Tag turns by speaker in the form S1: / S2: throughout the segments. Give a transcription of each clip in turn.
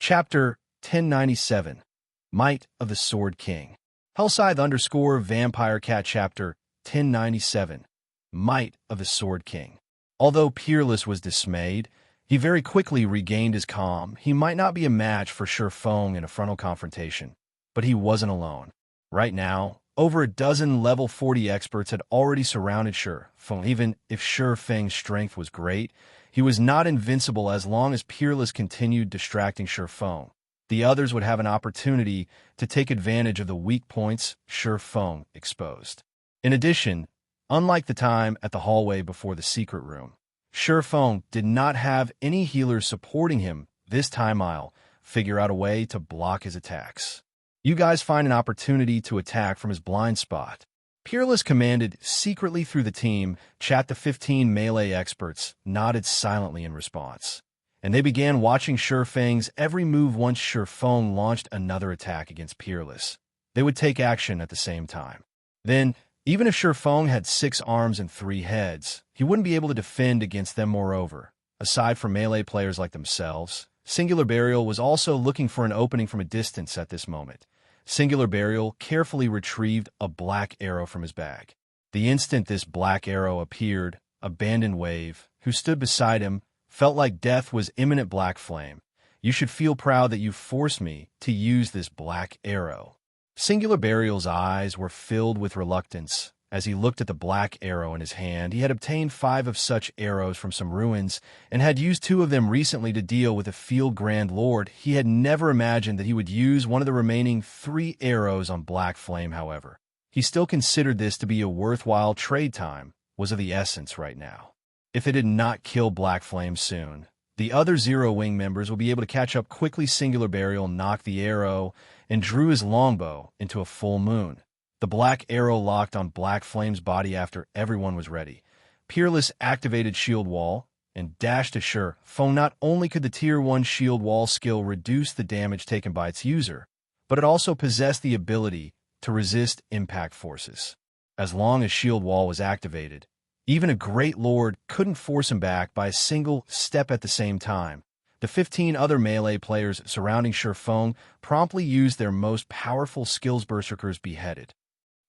S1: Chapter 1097, Might of the Sword King. Hellscythe_Vampire Cat Chapter 1097, Might of the Sword King. Although Peerless was dismayed, he very quickly regained his calm. He might not be a match for Shi Feng in a frontal confrontation, but he wasn't alone. Right now, over a dozen level 40 experts had already surrounded Shi Feng. Even if Shi Feng's strength was great, he was not invincible as long as Peerless continued distracting Shi Feng. The others would have an opportunity to take advantage of the weak points Shi Feng exposed. In addition, unlike the time at the hallway before the secret room, Shi Feng did not have any healers supporting him. This time I'll figure out a way to block his attacks. You guys find an opportunity to attack from his blind spot. Peerless commanded secretly through the team. Chat the 15 melee experts nodded silently in response, and they began watching Shi Feng's every move. Once Shi Feng launched another attack against Peerless, they would take action at the same time. Then, even if Shi Feng had 6 arms and 3 heads, he wouldn't be able to defend against them. Moreover, aside from melee players like themselves, Singular Burial was also looking for an opening from a distance at this moment. Singular Burial carefully retrieved a black arrow from his bag. The instant this black arrow appeared, Abandoned Wave, who stood beside him, felt like death was imminent. Black Flame, you should feel proud that you forced me to use this black arrow. Singular Burial's eyes were filled with reluctance as he looked at the black arrow in his hand. He had obtained 5 of such arrows from some ruins and had used 2 of them recently to deal with a field Grand Lord. He had never imagined that he would use one of the remaining 3 arrows on Black Flame. However, he still considered this to be a worthwhile trade. Time was of the essence right now. If it did not kill Black Flame soon, the other Zero Wing members would be able to catch up quickly. Singular Burial knocked the arrow and drew his longbow into a full moon. The black arrow locked on Black Flame's body after everyone was ready. Peerless activated Shield Wall and dashed to Shi Feng. Not only could the Tier 1 Shield Wall skill reduce the damage taken by its user, but it also possessed the ability to resist impact forces. As long as Shield Wall was activated, even a Great Lord couldn't force him back by a single step. At the same time, the 15 other melee players surrounding Shi Feng promptly used their most powerful skills. Berserkers Beheaded,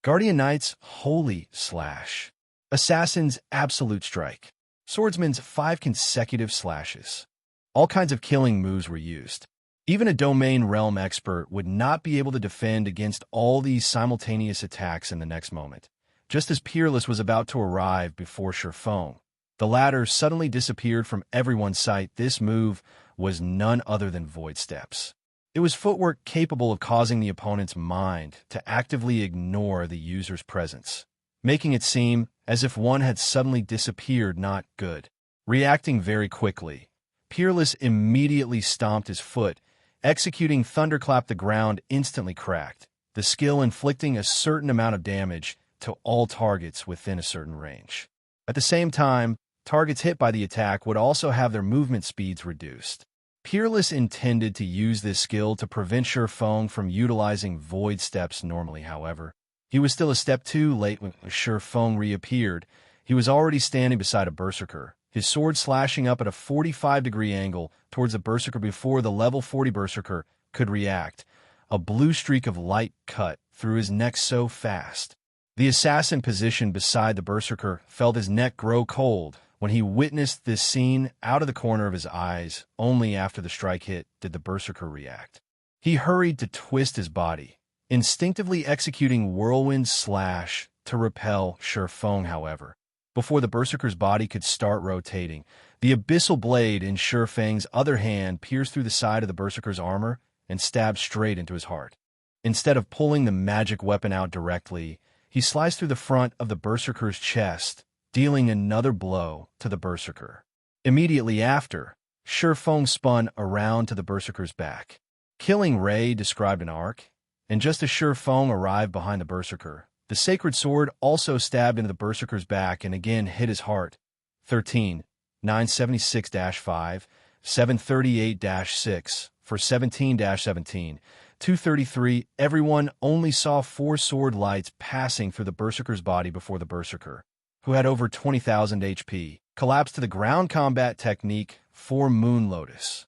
S1: Guardian Knight's Holy Slash, Assassin's Absolute Strike, Swordsman's 5 consecutive slashes. All kinds of killing moves were used. Even a Domain Realm expert would not be able to defend against all these simultaneous attacks. In the next moment, just as Peerless was about to arrive before Shi Feng, the latter suddenly disappeared from everyone's sight. This move was none other than Void Steps. It was footwork capable of causing the opponent's mind to actively ignore the user's presence, making it seem as if one had suddenly disappeared. Not good. Reacting very quickly, Peerless immediately stomped his foot, executing Thunderclap. The ground instantly cracked, the skill inflicting a certain amount of damage to all targets within a certain range. At the same time, targets hit by the attack would also have their movement speeds reduced. Peerless intended to use this skill to prevent Shi Feng from utilizing Void Steps normally. However, he was still a step too late. When Shi Feng reappeared, he was already standing beside a Berserker, his sword slashing up at a 45-degree angle towards the Berserker. Before the level 40 Berserker could react, a blue streak of light cut through his neck so fast. The assassin positioned beside the Berserker felt his neck grow cold. When he witnessed this scene out of the corner of his eyes, only after the strike hit did the Berserker react. He hurried to twist his body, instinctively executing Whirlwind Slash to repel Shi Feng. However, before the Berserker's body could start rotating, the Abyssal Blade in Shi Feng's other hand pierced through the side of the Berserker's armor and stabbed straight into his heart. Instead of pulling the magic weapon out directly, he sliced through the front of the Berserker's chest, dealing another blow to the Berserker. Immediately after, Shi Feng spun around to the Berserker's back. Killing Ray described an arc, and just as Shi Feng arrived behind the Berserker, the Sacred Sword also stabbed into the Berserker's back and again hit his heart. 13, 976-5, 738-6, for 17-17, 233. Everyone only saw 4 sword lights passing through the Berserker's body before the Berserker, who had over 20,000 HP, collapsed to the ground. Combat technique 4 Moon Lotus.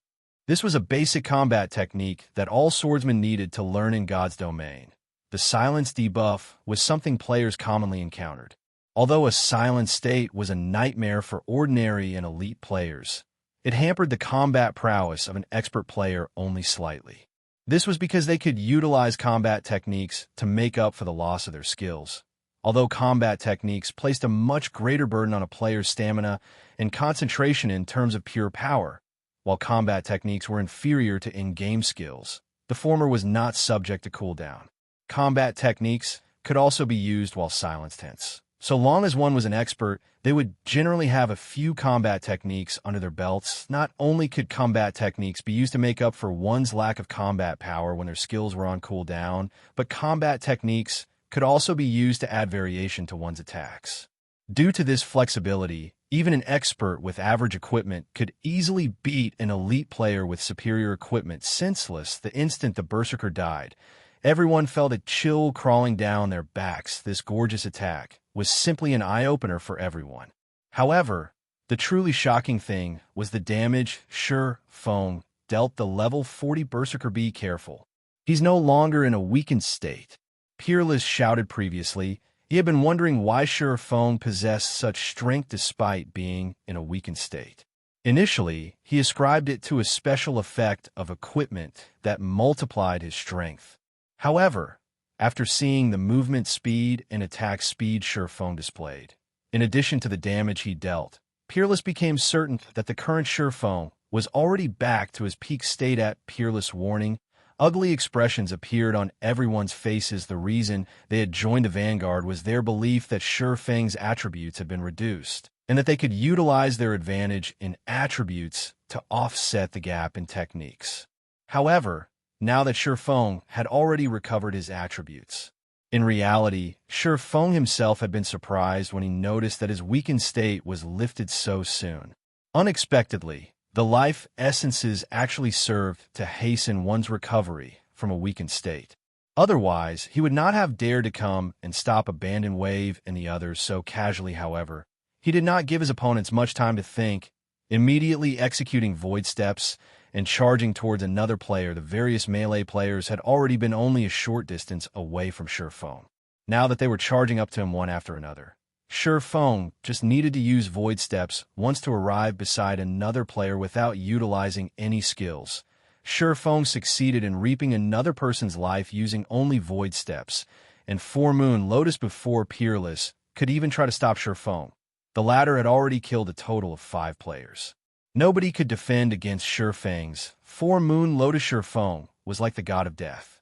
S1: This was a basic combat technique that all swordsmen needed to learn in God's domain. The silence debuff was something players commonly encountered. Although a silent state was a nightmare for ordinary and elite players, it hampered the combat prowess of an expert player only slightly. This was because they could utilize combat techniques to make up for the loss of their skills. Although combat techniques placed a much greater burden on a player's stamina and concentration in terms of pure power, while combat techniques were inferior to in-game skills, the former was not subject to cooldown. Combat techniques could also be used while silenced tense. So long as one was an expert, they would generally have a few combat techniques under their belts. Not only could combat techniques be used to make up for one's lack of combat power when their skills were on cooldown, but combat techniques could also be used to add variation to one's attacks. Due to this flexibility, even an expert with average equipment could easily beat an elite player with superior equipment senseless the instant the Berserker died. Everyone felt a chill crawling down their backs. This gorgeous attack was simply an eye-opener for everyone. However, the truly shocking thing was the damage Sure Feng dealt the level 40 Berserker. Be careful. He's no longer in a weakened state. Peerless shouted previously. He had been wondering why Sure Feng possessed such strength despite being in a weakened state. Initially, he ascribed it to a special effect of equipment that multiplied his strength. However, after seeing the movement speed and attack speed Sure Feng displayed, in addition to the damage he dealt, Peerless became certain that the current Sure Feng was already back to his peak state. At Peerless' warning, ugly expressions appeared on everyone's faces. The reason they had joined the vanguard was their belief that Sure Feng's attributes had been reduced, and that they could utilize their advantage in attributes to offset the gap in techniques. However, now that Sure Feng had already recovered his attributes, in reality, Sure Feng himself had been surprised when he noticed that his weakened state was lifted so soon. Unexpectedly, the life essences actually served to hasten one's recovery from a weakened state. Otherwise, he would not have dared to come and stop Abandoned Wave and the others so casually. However, he did not give his opponents much time to think, immediately executing void steps and charging towards another player. The various melee players had already been only a short distance away from Sure Feng. Now that they were charging up to him one after another, Sure Feng just needed to use void steps once to arrive beside another player without utilizing any skills. Sure Feng succeeded in reaping another person's life using only void steps, and Four Moon Lotus before Peerless could even try to stop Sure Feng. The latter had already killed a total of 5 players. Nobody could defend against Sure Feng's Four Moon Lotus. Sure Feng was like the god of death.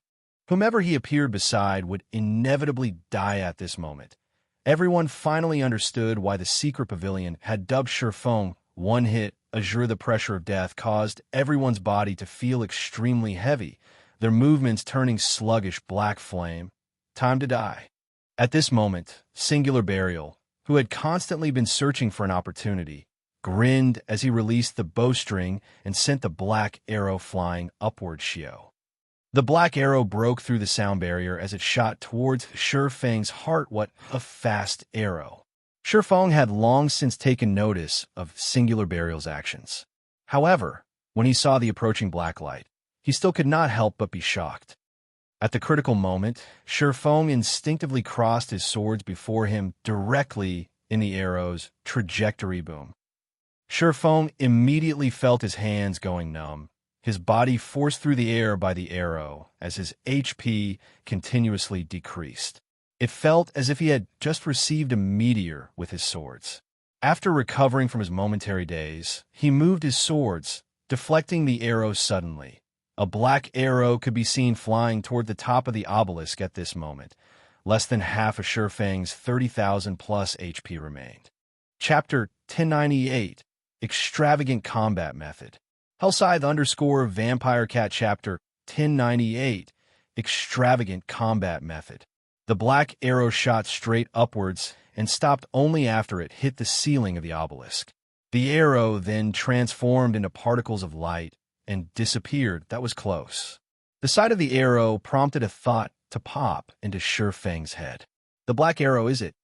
S1: Whomever he appeared beside would inevitably die at this moment. Everyone finally understood why the secret pavilion had dubbed Sure Feng one hit Azure. The pressure of death caused everyone's body to feel extremely heavy, their movements turning sluggish. Black flame. Time to die. At this moment, Singular Burial, who had constantly been searching for an opportunity, grinned as he released the bowstring and sent the black arrow flying upward. Shio. The black arrow broke through the sound barrier as it shot towards Sure Feng's heart. What a fast arrow! Sure Feng had long since taken notice of Singular Burial's actions. However, when he saw the approaching black light, he still could not help but be shocked. At the critical moment, Sure Feng instinctively crossed his swords before him directly in the arrow's trajectory. Boom. Sure Feng immediately felt his hands going numb, his body forced through the air by the arrow as his HP continuously decreased. It felt as if he had just received a meteor with his swords. After recovering from his momentary daze, he moved his swords, deflecting the arrow suddenly. A black arrow could be seen flying toward the top of the obelisk at this moment. Less than half of Sure Feng's 30,000 plus HP remained. Chapter 1098. Extravagant Combat Method. Hellscythe_Vampire Cat Chapter 1098. Extravagant Combat Method. The black arrow shot straight upwards and stopped only after it hit the ceiling of the obelisk. The arrow then transformed into particles of light and disappeared. That was close. The sight of the arrow prompted a thought to pop into Sure Feng's head. The black arrow, is it?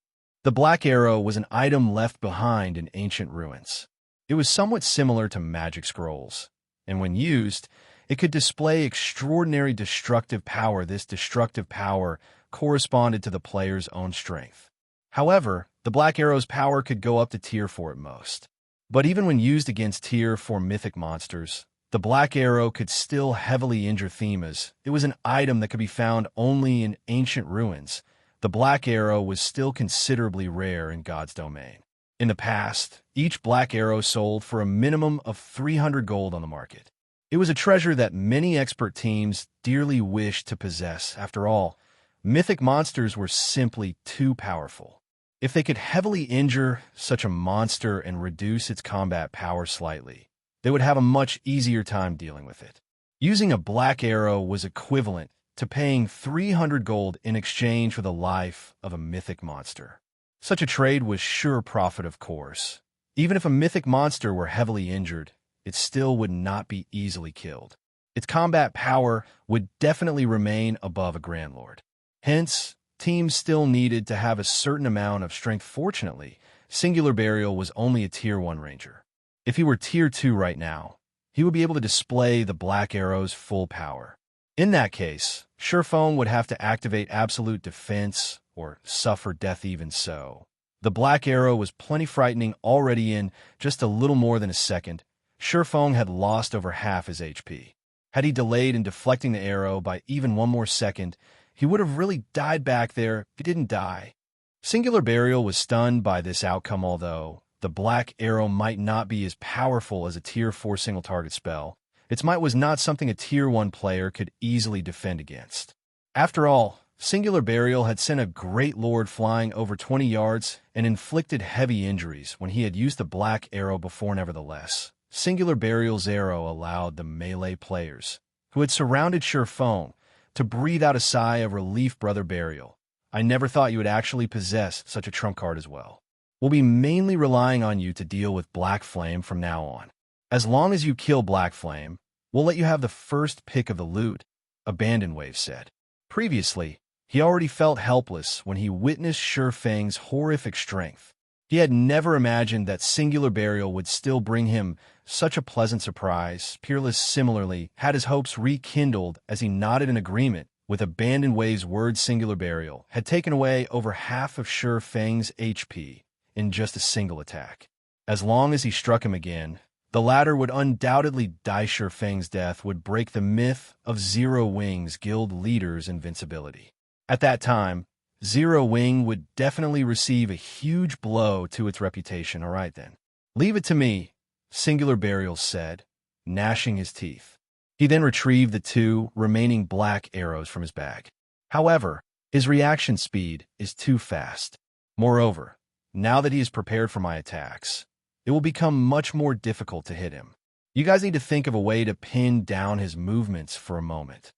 S1: The black arrow was an item left behind in ancient ruins. It was somewhat similar to magic scrolls. and when used, it could display extraordinary destructive power. This destructive power corresponded to the player's own strength. However, the Black Arrow's power could go up to Tier 4 at most. But even when used against Tier 4 mythic monsters, the Black Arrow could still heavily injure them as it was an item that could be found only in ancient ruins. The Black Arrow was still considerably rare in God's domain. In the past, each Black Arrow sold for a minimum of 300 gold on the market. It was a treasure that many expert teams dearly wished to possess. After all, mythic monsters were simply too powerful. If they could heavily injure such a monster and reduce its combat power slightly, they would have a much easier time dealing with it. Using a Black Arrow was equivalent to paying 300 gold in exchange for the life of a mythic monster. Such a trade was sure profit, of course. Even if a mythic monster were heavily injured, it still would not be easily killed. Its combat power would definitely remain above a Grand Lord. Hence, teams still needed to have a certain amount of strength. Fortunately, Singular Burial was only a Tier 1 ranger. If he were Tier 2 right now, he would be able to display the Black Arrow's full power. In that case, Surephone would have to activate Absolute Defense or suffer death. Even so, the Black Arrow was plenty frightening already. In just a little more than a second, Surephone had lost over half his HP. Had he delayed in deflecting the arrow by even one more second, he would have really died back there. He didn't die. Singular Burial was stunned by this outcome. Although the Black Arrow might not be as powerful as a Tier 4 single-target spell, its might was not something a Tier 1 player could easily defend against. After all, Singular Burial had sent a Great Lord flying over 20 yards and inflicted heavy injuries when he had used the Black Arrow before. Nevertheless, Singular Burial's arrow allowed the melee players, who had surrounded Surephone, to breathe out a sigh of relief. Brother Burial, I never thought you would actually possess such a trump card as well. We'll be mainly relying on you to deal with Black Flame from now on. As long as you kill Black Flame, we'll let you have the first pick of the loot, Abandon Wave said. Previously, he already felt helpless when he witnessed Surefang's horrific strength. He had never imagined that Singular Burial would still bring him such a pleasant surprise. Peerless similarly had his hopes rekindled as he nodded in agreement with Abandon Wave's words. Singular Burial had taken away over half of Surefang's HP in just a single attack. As long as he struck him again, the latter would undoubtedly die. Surefang's death would break the myth of Zero Wing's guild leader's invincibility. At that time, Zero Wing would definitely receive a huge blow to its reputation. All right then. Leave it to me, Singular Burial said, gnashing his teeth. He then retrieved the 2 remaining Black Arrows from his bag. However, his reaction speed is too fast. Moreover, now that he is prepared for my attacks, it will become much more difficult to hit him. You guys need to think of a way to pin down his movements for a moment.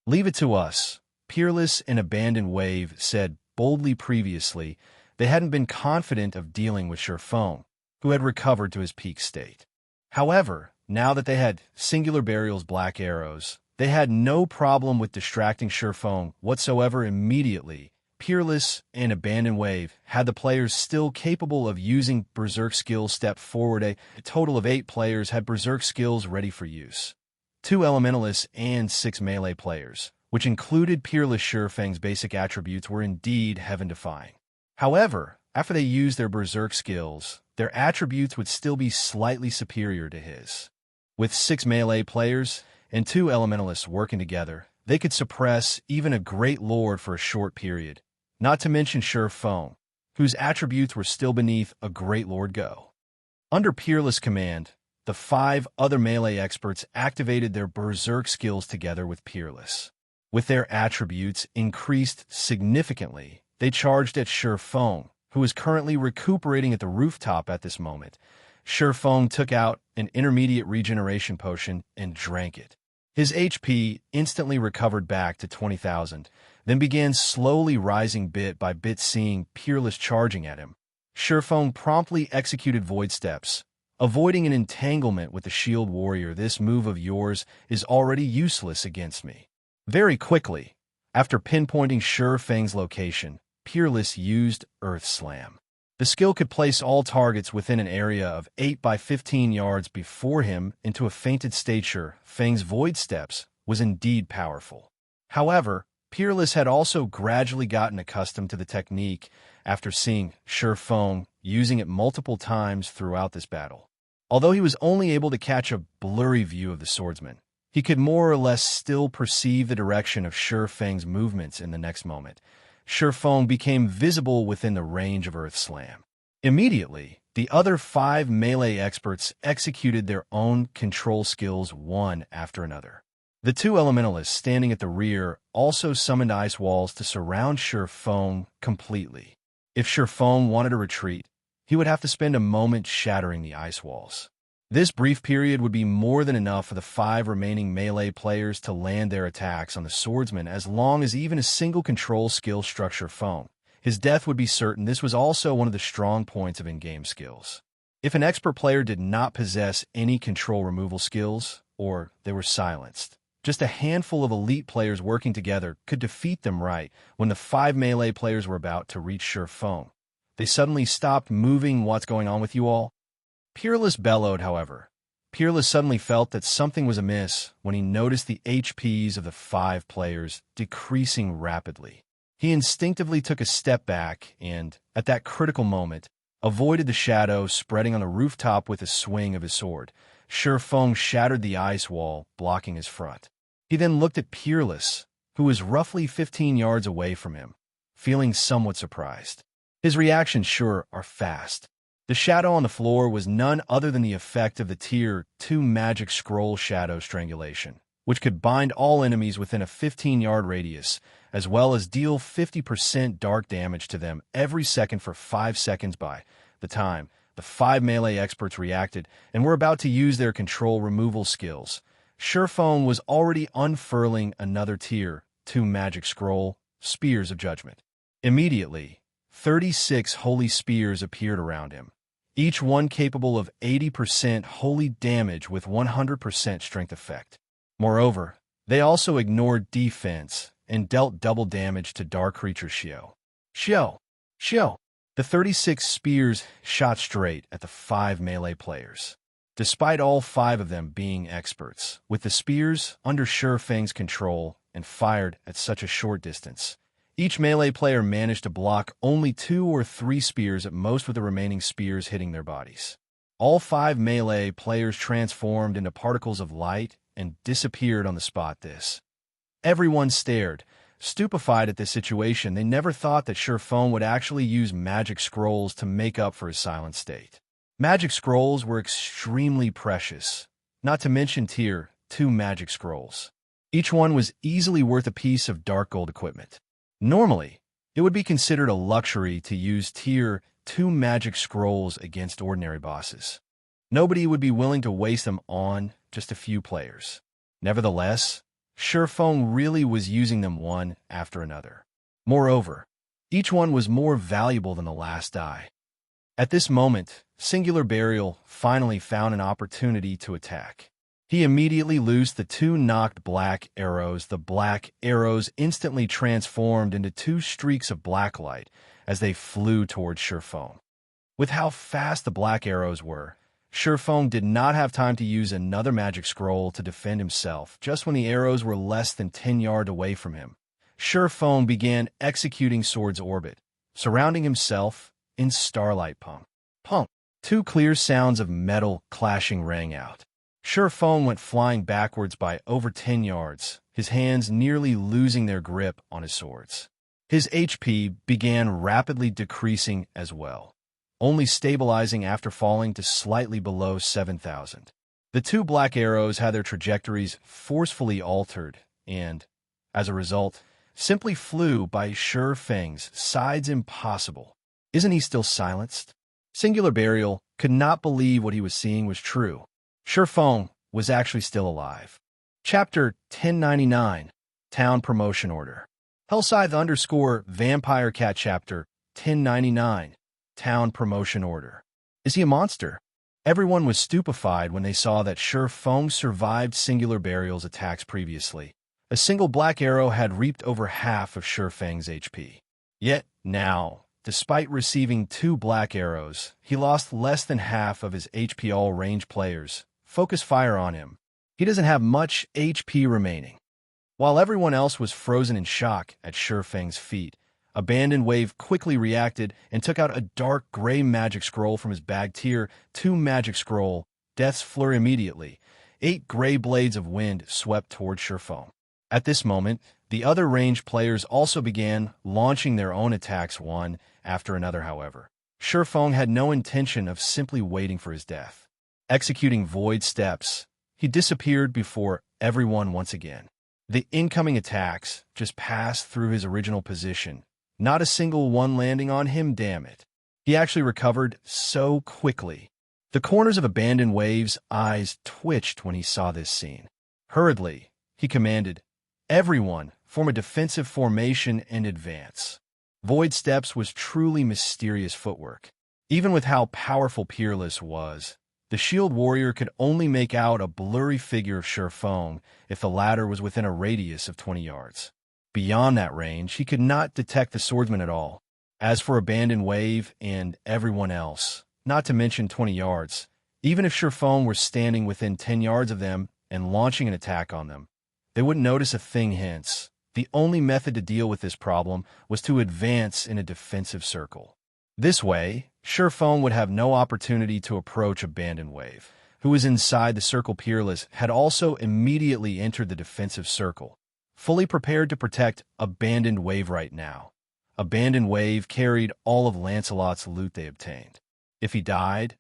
S1: Leave it to us, Peerless and Abandon Wave said boldly. Previously, they hadn't been confident of dealing with Surephone, who had recovered to his peak state. However, now that they had Singular Burial's Black Arrows, they had no problem with distracting Surephone whatsoever. Immediately, Peerless and Abandon Wave had the players still capable of using Berserk skills step forward. A total of 8 players had Berserk skills ready for use. 2 Elementalists and 6 melee players, which included Peerless. Surefang's basic attributes were indeed heaven-defying. However, after they used their Berserk skills, their attributes would still be slightly superior to his. With 6 melee players and 2 Elementalists working together, they could suppress even a Great Lord for a short period, not to mention Surephone, whose attributes were still beneath a Great Lord go. Under Peerless command, the 5 other melee experts activated their Berserk skills together with Peerless. With their attributes increased significantly, they charged at Surephone, who is currently recuperating at the rooftop at this moment. Surephone took out an intermediate regeneration potion and drank it. His HP instantly recovered back to 20,000, then began slowly rising bit by bit. Seeing Peerless charging at him, Surephone promptly executed Void Steps, avoiding an entanglement with the Shield Warrior. This move of yours is already useless against me. Very quickly, after pinpointing Surefang's location, Peerless used Earth Slam. The skill could place all targets within an area of 8 by 15 yards before him into a fainted stature. Feng's void steps was indeed powerful. However, Peerless had also gradually gotten accustomed to the technique after seeing Shi Feng using it multiple times throughout this battle. Although he was only able to catch a blurry view of the swordsman, he could more or less still perceive the direction of Shi Feng's movements in the next moment. Shi Feng became visible within the range of Earth Slam. Immediately, the other 5 melee experts executed their own control skills one after another. The 2 elementalists standing at the rear also summoned ice walls to surround Shi Feng completely. If Shi Feng wanted to retreat, he would have to spend a moment shattering the ice walls. This brief period would be more than enough for the 5 remaining melee players to land their attacks on the swordsman as long as even a single control skill struck Shi Feng. His death would be certain. This was also one of the strong points of in-game skills. If an expert player did not possess any control removal skills, or they were silenced, just a handful of elite players working together could defeat them right when the 5 melee players were about to reach Shi Feng. They suddenly stopped moving. What's going on with you all? Peerless bellowed, however. Peerless suddenly felt that something was amiss when he noticed the HPs of the 5 players decreasing rapidly. He instinctively took a step back and, at that critical moment, avoided the shadow spreading on the rooftop with a swing of his sword. Shi Feng shattered the ice wall, blocking his front. He then looked at Peerless, who was roughly 15 yards away from him, feeling somewhat surprised. His reactions sure are fast. The shadow on the floor was none other than the effect of the Tier 2 magic scroll Shadow Strangulation, which could bind all enemies within a 15-yard radius, as well as deal 50% dark damage to them every second for 5 seconds. By the time the 5 melee experts reacted and were about to use their control removal skills, Shi Feng was already unfurling another Tier 2 magic scroll, Spears of Judgment. Immediately, 36 holy spears appeared around him, each one capable of 80% holy damage with 100% strength effect. Moreover, they also ignored defense and dealt double damage to dark creature Xiao. The 36 spears shot straight at the 5 melee players. Despite all 5 of them being experts, with the spears under Shi Feng's control and fired at such a short distance, each melee player managed to block only 2 or 3 spears at most, with the remaining spears hitting their bodies. All 5 melee players transformed into particles of light and disappeared on the spot. Everyone stared, stupefied at this situation. They never thought that Shi Feng would actually use magic scrolls to make up for his silent state. Magic scrolls were extremely precious, not to mention Tier 2 magic scrolls. Each one was easily worth a piece of dark gold equipment. Normally, it would be considered a luxury to use Tier 2 magic scrolls against ordinary bosses. Nobody would be willing to waste them on just a few players. Nevertheless, Shi Feng really was using them one after another. Moreover, each one was more valuable than the last die. At this moment, Singular Burial finally found an opportunity to attack. He immediately loosed the 2 knocked black arrows. The black arrows instantly transformed into 2 streaks of black light as they flew towards Shi Feng. With how fast the black arrows were, Shi Feng did not have time to use another magic scroll to defend himself. Just when the arrows were less than 10 yards away from him, Shi Feng began executing Sword's Orbit, surrounding himself in starlight. Punk. 2 clear sounds of metal clashing rang out. Shi Feng went flying backwards by over 10 yards, his hands nearly losing their grip on his swords. His HP began rapidly decreasing as well, only stabilizing after falling to slightly below 7,000. The 2 black arrows had their trajectories forcefully altered and, as a result, simply flew by Shi Feng's sides. Impossible. Isn't he still silenced? Singular Burial could not believe what he was seeing was true. Shi Feng was actually still alive. Chapter 1099, Town Promotion Order. Hellscythe_Vampire Cat Chapter 1099, Town Promotion Order. Is he a monster? Everyone was stupefied when they saw that Shi Feng survived Singular Burial's attacks previously. A single black arrow had reaped over half of Shi Feng's HP. Yet, now, despite receiving 2 black arrows, he lost less than half of his HP. All range players focus fire on him. He doesn't have much HP remaining. While everyone else was frozen in shock at Shifeng's feat, Abandoned Wave quickly reacted and took out a dark gray magic scroll from his bag. Tier 2 magic scroll, Death's Flurry. Immediately, 8 gray blades of wind swept toward Shifeng. At this moment, the other ranged players also began launching their own attacks one after another. However, Shifeng had no intention of simply waiting for his death. Executing void steps, he disappeared before everyone once again. The incoming attacks just passed through his original position, not a single one landing on him. Damn it. He actually recovered so quickly. The corners of Abandoned Wave's eyes twitched when he saw this scene. Hurriedly, he commanded, "Everyone, form a defensive formation and advance." Void Steps was truly mysterious footwork. Even with how powerful Peerless was, the Shield Warrior could only make out a blurry figure of Shifeng if the latter was within a radius of 20 yards. Beyond that range, he could not detect the swordsman at all. As for Abandoned Wave and everyone else, not to mention 20 yards, even if Shifeng were standing within 10 yards of them and launching an attack on them, they wouldn't notice a thing. Hence, the only method to deal with this problem was to advance in a defensive circle. This way, Shifeng would have no opportunity to approach Abandoned Wave, who was inside the circle. Peerless had also immediately entered the defensive circle, fully prepared to protect Abandoned Wave right now. Abandoned Wave carried all of Lancelot's loot they obtained. If he died,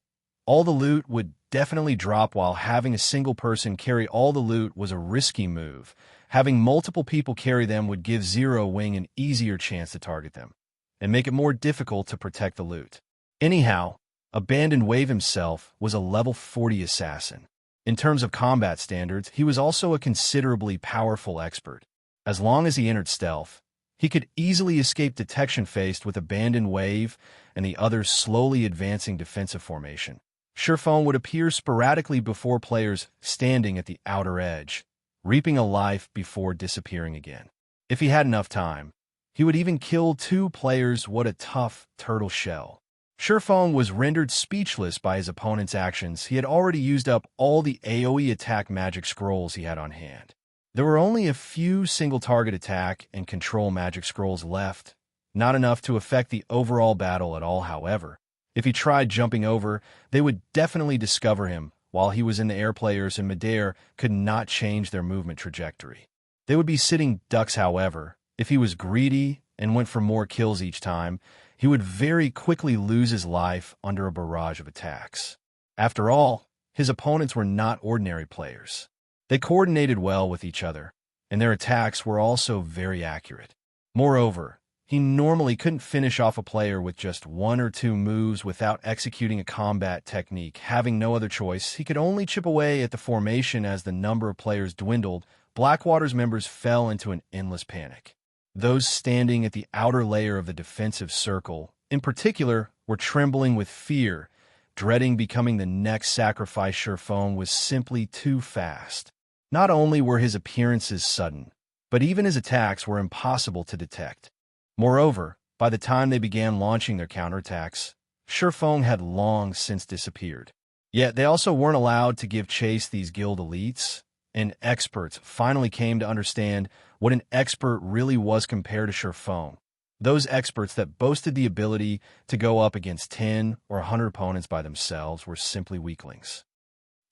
S1: all the loot would definitely drop. While having a single person carry all the loot was a risky move, having multiple people carry them would give Zero Wing an easier chance to target them, and make it more difficult to protect the loot. Anyhow, Abandoned Wave himself was a level 40 assassin. In terms of combat standards, he was also a considerably powerful expert. As long as he entered stealth, he could easily escape detection faced with Abandoned Wave and the others slowly advancing defensive formation. Shifeng would appear sporadically before players standing at the outer edge, reaping a life before disappearing again. If he had enough time, he would even kill 2 players. What a tough turtle shell. Shifeng was rendered speechless by his opponent's actions. He had already used up all the AoE attack magic scrolls he had on hand. There were only a few single-target attack and control magic scrolls left, not enough to affect the overall battle at all. However, if he tried jumping over, they would definitely discover him. While he was in the air, players in midair could not change their movement trajectory. They would be sitting ducks. However, if he was greedy and went for more kills each time, he would very quickly lose his life under a barrage of attacks. After all, his opponents were not ordinary players. They coordinated well with each other, and their attacks were also very accurate. Moreover, he normally couldn't finish off a player with just 1 or 2 moves without executing a combat technique. Having no other choice, he could only chip away at the formation. As the number of players dwindled, Blackwater's members fell into an endless panic. Those standing at the outer layer of the defensive circle, in particular, were trembling with fear, dreading becoming the next sacrifice. Shifeng was simply too fast. Not only were his appearances sudden, but even his attacks were impossible to detect. Moreover, by the time they began launching their counterattacks, Shifeng had long since disappeared. Yet they also weren't allowed to give chase. These guild elites and experts finally came to understand what an expert really was compared to Shifeng. Those experts that boasted the ability to go up against 10 or 100 opponents by themselves were simply weaklings.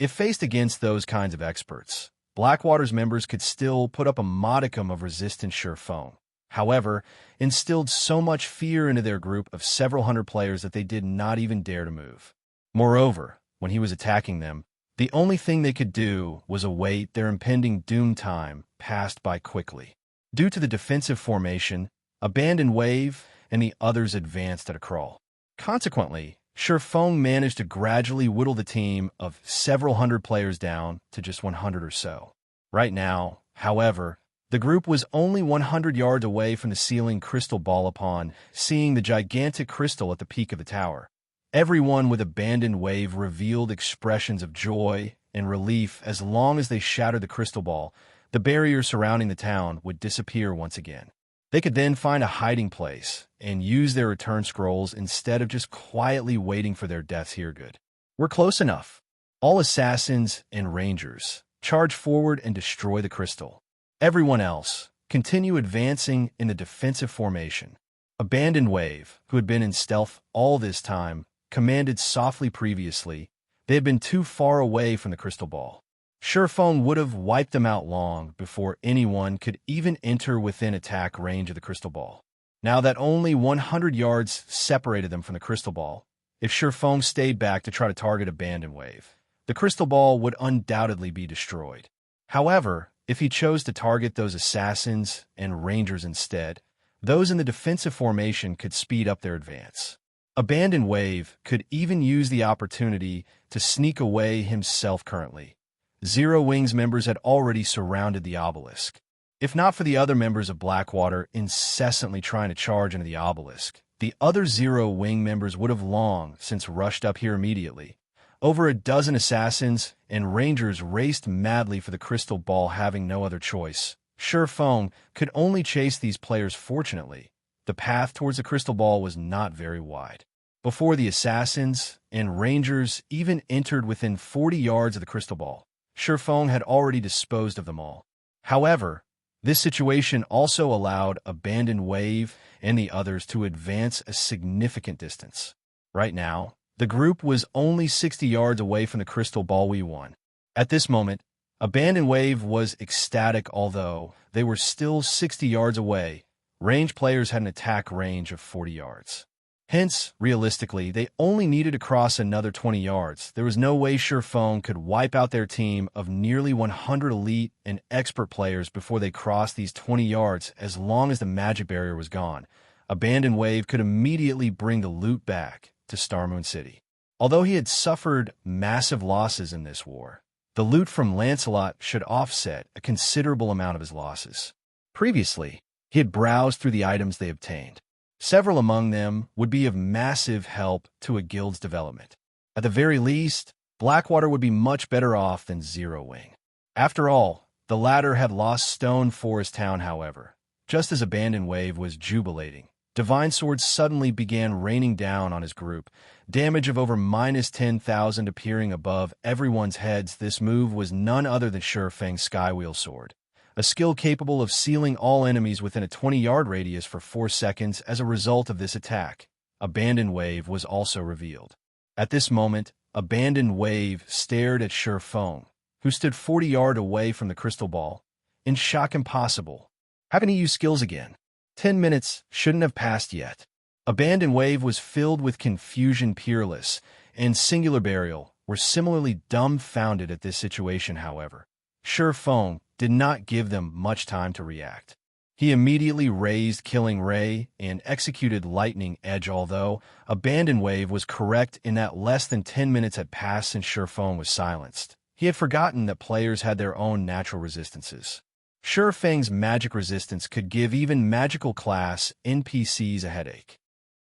S1: If faced against those kinds of experts, Blackwater's members could still put up a modicum of resistance. Shifeng, however, instilled so much fear into their group of several hundred players that they did not even dare to move. Moreover, when he was attacking them, the only thing they could do was await. Their impending doom time passed by quickly. Due to the defensive formation, Abandoned Wave and the others advanced at a crawl. Consequently, Shifeng managed to gradually whittle the team of several hundred players down to just 100 or so. Right now, however, the group was only 100 yards away from the ceiling crystal ball. Upon seeing the gigantic crystal at the peak of the tower, everyone with Abandoned Wave revealed expressions of joy and relief. As long as they shattered the crystal ball, the barrier surrounding the town would disappear once again. They could then find a hiding place and use their return scrolls instead of just quietly waiting for their deaths here. Good. We're close enough. All assassins and rangers charge forward and destroy the crystal. Everyone else continue advancing in the defensive formation. Abandoned Wave, who had been in stealth all this time, commanded softly previously. They had been too far away from the crystal ball. Surephone would have wiped them out long before anyone could even enter within attack range of the crystal ball. Now that only 100 yards separated them from the crystal ball, if Surephone stayed back to try to target Abandoned Wave, the crystal ball would undoubtedly be destroyed. However, if he chose to target those assassins and rangers instead, those in the defensive formation could speed up their advance. Abandoned Wave could even use the opportunity to sneak away himself currently. Zero Wings members had already surrounded the obelisk. If not for the other members of Blackwater incessantly trying to charge into the obelisk, the other Zero Wing members would have long since rushed up here immediately. Over a dozen assassins and rangers raced madly for the crystal ball, having no other choice. Surephone could only chase these players. Fortunately, the path towards the crystal ball was not very wide. Before the assassins and rangers even entered within 40 yards of the crystal ball, Surephone had already disposed of them all. However, this situation also allowed Abandoned Wave and the others to advance a significant distance. Right now, the group was only 60 yards away from the crystal ball. We won. At this moment, Abandoned Wave was ecstatic. Although they were still 60 yards away, range players had an attack range of 40 yards. Hence, realistically, they only needed to cross another 20 yards. There was no way Surephone could wipe out their team of nearly 100 elite and expert players before they crossed these 20 yards. As long as the magic barrier was gone, Abandoned Wave could immediately bring the loot back to Starmoon City. Although he had suffered massive losses in this war, the loot from Lancelot should offset a considerable amount of his losses. Previously, he had browsed through the items they obtained. Several among them would be of massive help to a guild's development. At the very least, Blackwater would be much better off than Zero Wing. After all, the latter had lost Stone Forest Town. However, just as Abandoned Wave was jubilating, Divine Swords suddenly began raining down on his group, damage of over -10,000 appearing above everyone's heads. This move was none other than Surefang's Skywheel Sword, a skill capable of sealing all enemies within a 20-yard radius for 4 seconds. As a result of this attack, Abandoned Wave was also revealed. At this moment, Abandoned Wave stared at Surephone, who stood 40 yards away from the crystal ball, in shock. Impossible. Haven't he used skills again? 10 minutes shouldn't have passed yet. Abandoned Wave was filled with confusion. Peerless and Singular Burial were similarly dumbfounded at this situation. However, Surephone did not give them much time to react. He immediately raised Killing Ray and executed Lightning Edge. Although Abandoned Wave was correct in that less than 10 minutes had passed since Surephone was silenced, he had forgotten that players had their own natural resistances. Surefang's magic resistance could give even magical class NPCs a headache.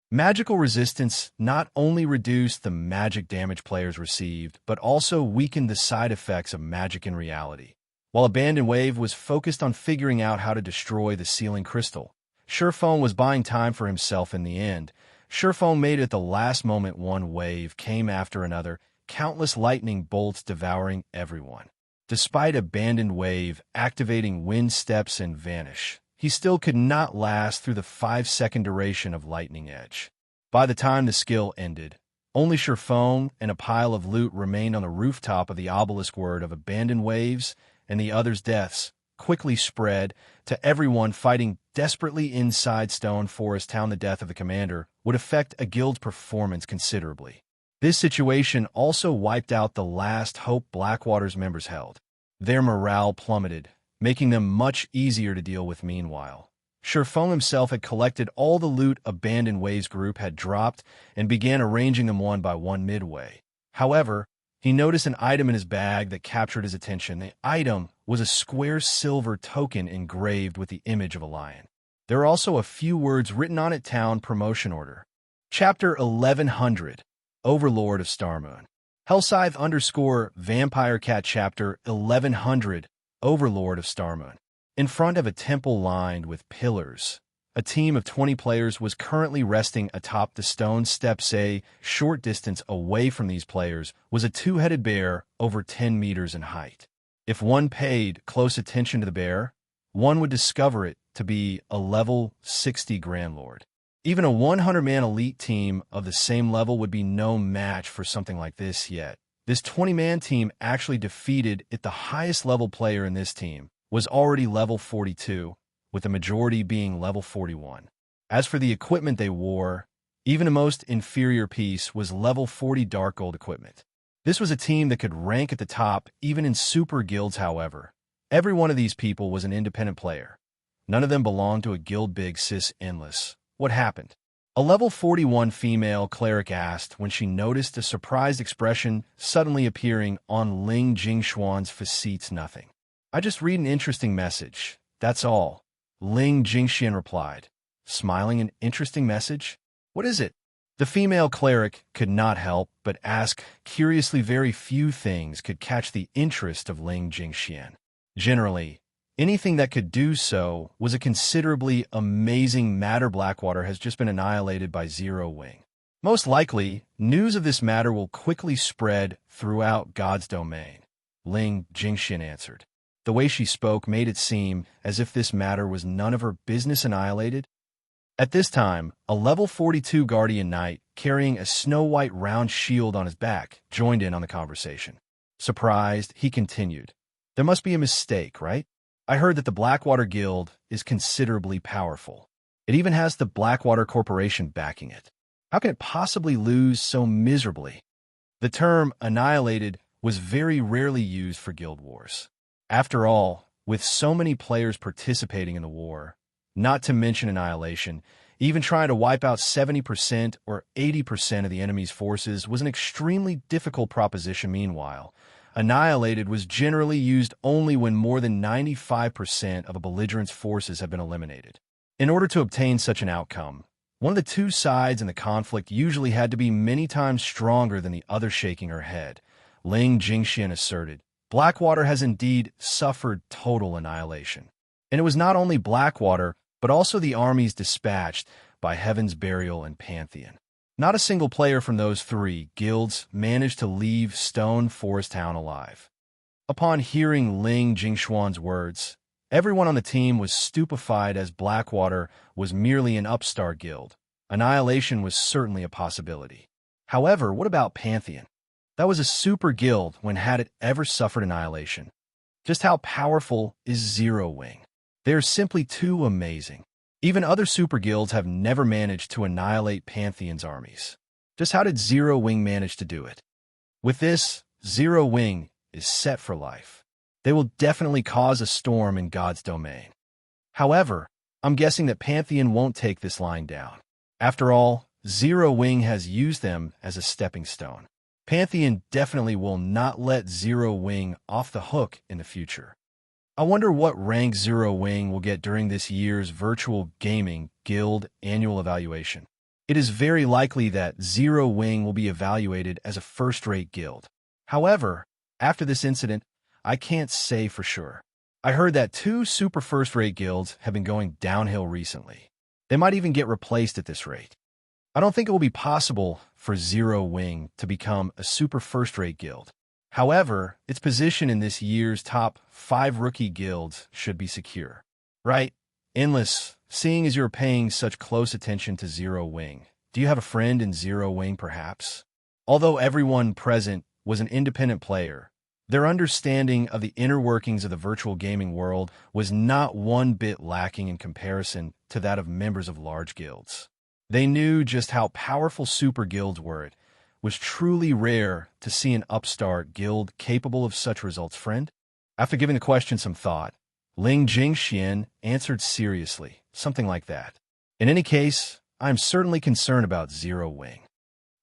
S1: Magical resistance not only reduced the magic damage players received, but also weakened the side effects of magic in reality. While Abandoned Wave was focused on figuring out how to destroy the sealing crystal, Surephone was buying time for himself. In the end, Surephone made it at the last moment. One wave came after another, countless lightning bolts devouring everyone. Despite Abandoned Wave activating Wind Steps and Vanish, he still could not last through the 5-second duration of Lightning Edge. By the time the skill ended, only Surephone and a pile of loot remained on the rooftop of the obelisk. Word of Abandoned Waves and the others' deaths quickly spread to everyone fighting desperately inside Stone Forest Town. The death of the commander would affect a guild's performance considerably. This situation also wiped out the last hope Blackwater's members held. Their morale plummeted, making them much easier to deal with. Meanwhile, Surephone himself had collected all the loot Abandoned Waves group had dropped and began arranging them one by one. Midway, however, he noticed an item in his bag that captured his attention. The item was a square silver token engraved with the image of a lion. There are also a few words written on it. Town Promotion Order. Chapter 1100. Overlord of Starmoon. Hellscythe _ Vampire Cat. Chapter 1100. Overlord of Starmoon. In front of a temple lined with pillars A team of 20 players was currently resting atop the stone steps. A short distance away from these players was a two-headed bear over 10 meters in height. If one paid close attention to the bear, one would discover it to be a level 60 Grand Lord. Even a 100-man elite team of the same level would be no match for something like this yet. This 20-man team actually defeated it. The highest level player in this team was already level 42, with the majority being level 41. As for the equipment they wore, even the most inferior piece was level 40 Dark Gold equipment. This was a team that could rank at the top even in super guilds. However, every one of these people was an independent player. None of them belonged to a guild. Big sis endless. What happened? A level 41 female cleric asked when she noticed a surprised expression suddenly appearing on Ling Jingshuan's face. Nothing. I just read an interesting message. That's all. Ling Jingxian replied, smiling. An interesting message? What is it? The female cleric could not help but ask curiously. Very few things could catch the interest of Ling Jingxian. Generally, anything that could do so was a considerably amazing matter. Blackwater has just been annihilated by Zero Wing. Most likely, news of this matter will quickly spread throughout God's domain, Ling Jingxian answered. The way she spoke made it seem as if this matter was none of her business. Annihilated? At this time, a level 42 Guardian Knight, carrying a snow-white round shield on his back, joined in on the conversation. Surprised, he continued, there must be a mistake, right? I heard that the Blackwater Guild is considerably powerful. It even has the Blackwater Corporation backing it. How can it possibly lose so miserably? The term annihilated was very rarely used for guild wars. After all, with so many players participating in the war, not to mention annihilation, even trying to wipe out 70% or 80% of the enemy's forces was an extremely difficult proposition. Meanwhile, annihilated was generally used only when more than 95% of a belligerent's forces have been eliminated. In order to obtain such an outcome, one of the two sides in the conflict usually had to be many times stronger than the other. Shaking her head, Ling Jingxian asserted, Blackwater has indeed suffered total annihilation. And it was not only Blackwater, but also the armies dispatched by Heaven's Burial and Pantheon. Not a single player from those three guilds managed to leave Stone Forest Town alive. Upon hearing Ling Jingshuan's words, everyone on the team was stupefied, as Blackwater was merely an upstart guild. Annihilation was certainly a possibility. However, what about Pantheon? That was a super guild when had it ever suffered annihilation. Just how powerful is Zero Wing? They are simply too amazing. Even other super guilds have never managed to annihilate Pantheon's armies. Just how did Zero Wing manage to do it? With this, Zero Wing is set for life. They will definitely cause a storm in God's domain. However, I'm guessing that Pantheon won't take this lying down. After all, Zero Wing has used them as a stepping stone. Pantheon definitely will not let Zero Wing off the hook in the future. I wonder what rank Zero Wing will get during this year's Virtual Gaming Guild annual evaluation. It is very likely that Zero Wing will be evaluated as a first-rate guild. However, after this incident, I can't say for sure. I heard that 2 super first-rate guilds have been going downhill recently. They might even get replaced at this rate. I don't think it will be possible for Zero Wing to become a super first-rate guild. However, its position in this year's top 5 rookie guilds should be secure. Right? Endless, seeing as you're paying such close attention to Zero Wing, do you have a friend in Zero Wing perhaps? Although everyone present was an independent player, their understanding of the inner workings of the virtual gaming world was not one bit lacking in comparison to that of members of large guilds. They knew just how powerful super guilds were. It was truly rare to see an upstart guild capable of such results. Friend? After giving the question some thought, Ling Jingxian answered seriously, something like that. In any case, I am certainly concerned about Zero Wing.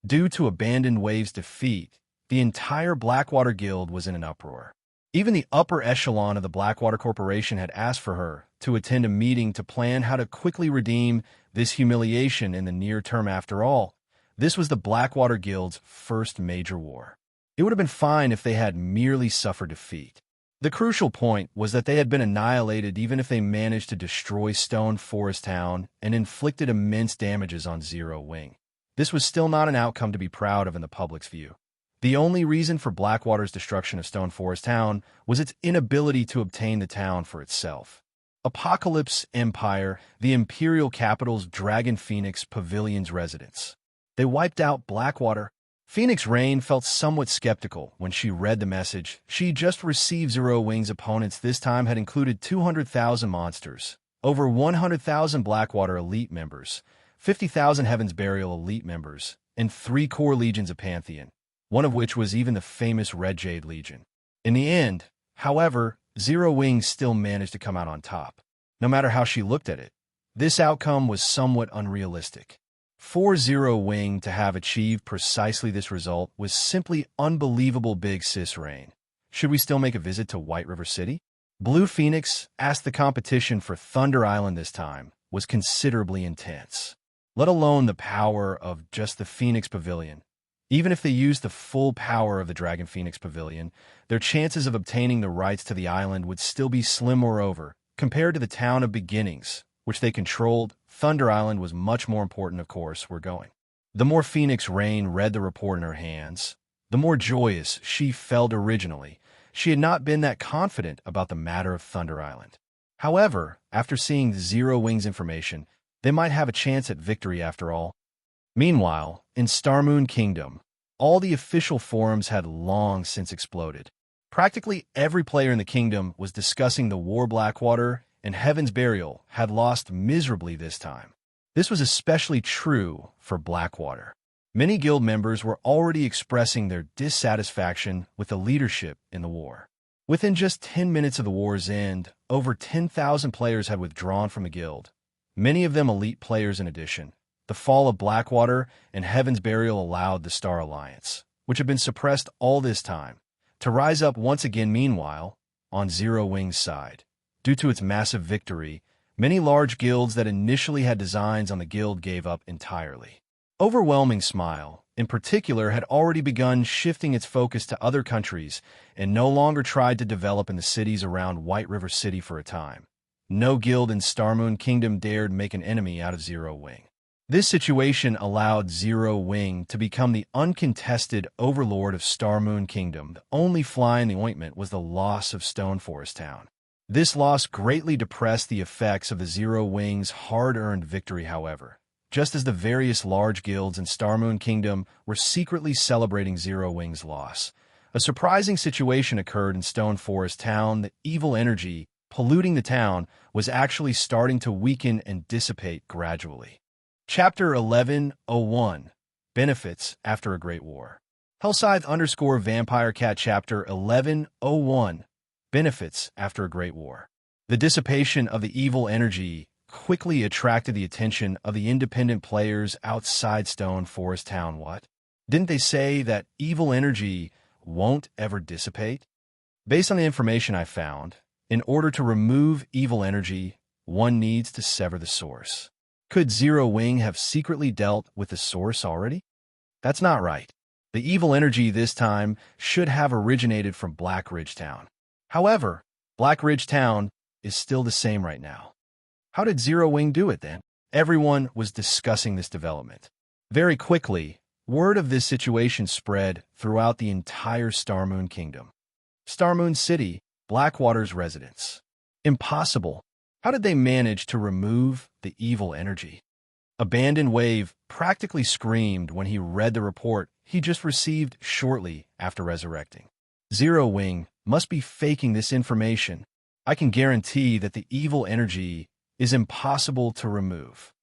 S1: Due to Abandoned Wave's defeat, the entire Blackwater Guild was in an uproar. Even the upper echelon of the Blackwater Corporation had asked for her to attend a meeting to plan how to quickly redeem this humiliation in the near term. After all, this was the Blackwater Guild's first major war. It would have been fine if they had merely suffered defeat. The crucial point was that they had been annihilated even if they managed to destroy Stone Forest Town and inflicted immense damages on Zero Wing. This was still not an outcome to be proud of in the public's view. The only reason for Blackwater's destruction of Stone Forest Town was its inability to obtain the town for itself. Apocalypse Empire, the Imperial capital's Dragon Phoenix Pavilion's residence. They wiped out Blackwater. Phoenix Rain felt somewhat skeptical when she read the message. She just received Zero Wing's opponents this time had included 200,000 monsters, over 100,000 Blackwater elite members, 50,000 Heaven's Burial elite members, and 3 core legions of Pantheon, one of which was even the famous Red Jade Legion. In the end, however, Zero Wing still managed to come out on top. No matter how she looked at it, this outcome was somewhat unrealistic. For Zero Wing to have achieved precisely this result was simply unbelievable. Big Sis Rain. Should we still make a visit to White River City? Blue Phoenix asked. The competition for Thunder Island this time was considerably intense, let alone the power of just the Phoenix Pavilion. Even if they used the full power of the Dragon Phoenix Pavilion, their chances of obtaining the rights to the island would still be slim. Moreover, compared to the Town of Beginnings, which they controlled, Thunder Island was much more important. Of course, we're going. The more Phoenix Rain read the report in her hands, the more joyous she felt. Originally, she had not been that confident about the matter of Thunder Island. However, after seeing Zero Wing's information, they might have a chance at victory after all. Meanwhile, in Starmoon Kingdom, all the official forums had long since exploded. Practically every player in the kingdom was discussing the war. Blackwater and Heaven's Burial had lost miserably this time. This was especially true for Blackwater. Many guild members were already expressing their dissatisfaction with the leadership in the war. Within just 10 minutes of the war's end, over 10,000 players had withdrawn from the guild, many of them elite players in addition. The fall of Blackwater and Heaven's Burial allowed the Star Alliance, which had been suppressed all this time, to rise up once again. Meanwhile, on Zero Wing's side, due to its massive victory, many large guilds that initially had designs on the guild gave up entirely. Overwhelming Smile, in particular, had already begun shifting its focus to other countries and no longer tried to develop in the cities around White River City for a time. No guild in Starmoon Kingdom dared make an enemy out of Zero Wing. This situation allowed Zero Wing to become the uncontested overlord of Starmoon Kingdom. The only fly in the ointment was the loss of Stone Forest Town. This loss greatly depressed the effects of the Zero Wing's hard-earned victory, however. Just as the various large guilds in Starmoon Kingdom were secretly celebrating Zero Wing's loss, a surprising situation occurred in Stone Forest Town. The evil energy polluting the town was actually starting to weaken and dissipate gradually. Chapter 1101, Benefits After a Great War. Hellscythe_Vampire Cat Chapter 1101, Benefits After a Great War. The dissipation of the evil energy quickly attracted the attention of the independent players outside Stone Forest Town. What? Didn't they say that evil energy won't ever dissipate? Based on the information I found, in order to remove evil energy, one needs to sever the source. Could Zero Wing have secretly dealt with the source already? That's not right. The evil energy this time should have originated from Black Ridge Town. However, Black Ridge Town is still the same right now. How did Zero Wing do it then? Everyone was discussing this development. Very quickly, word of this situation spread throughout the entire Starmoon Kingdom. Starmoon City, Blackwater's residence. Impossible. How did they manage to remove the evil energy? Abandoned Wave practically screamed when he read the report he just received shortly after resurrecting. Zero Wing must be faking this information. I can guarantee that the evil energy is impossible to remove.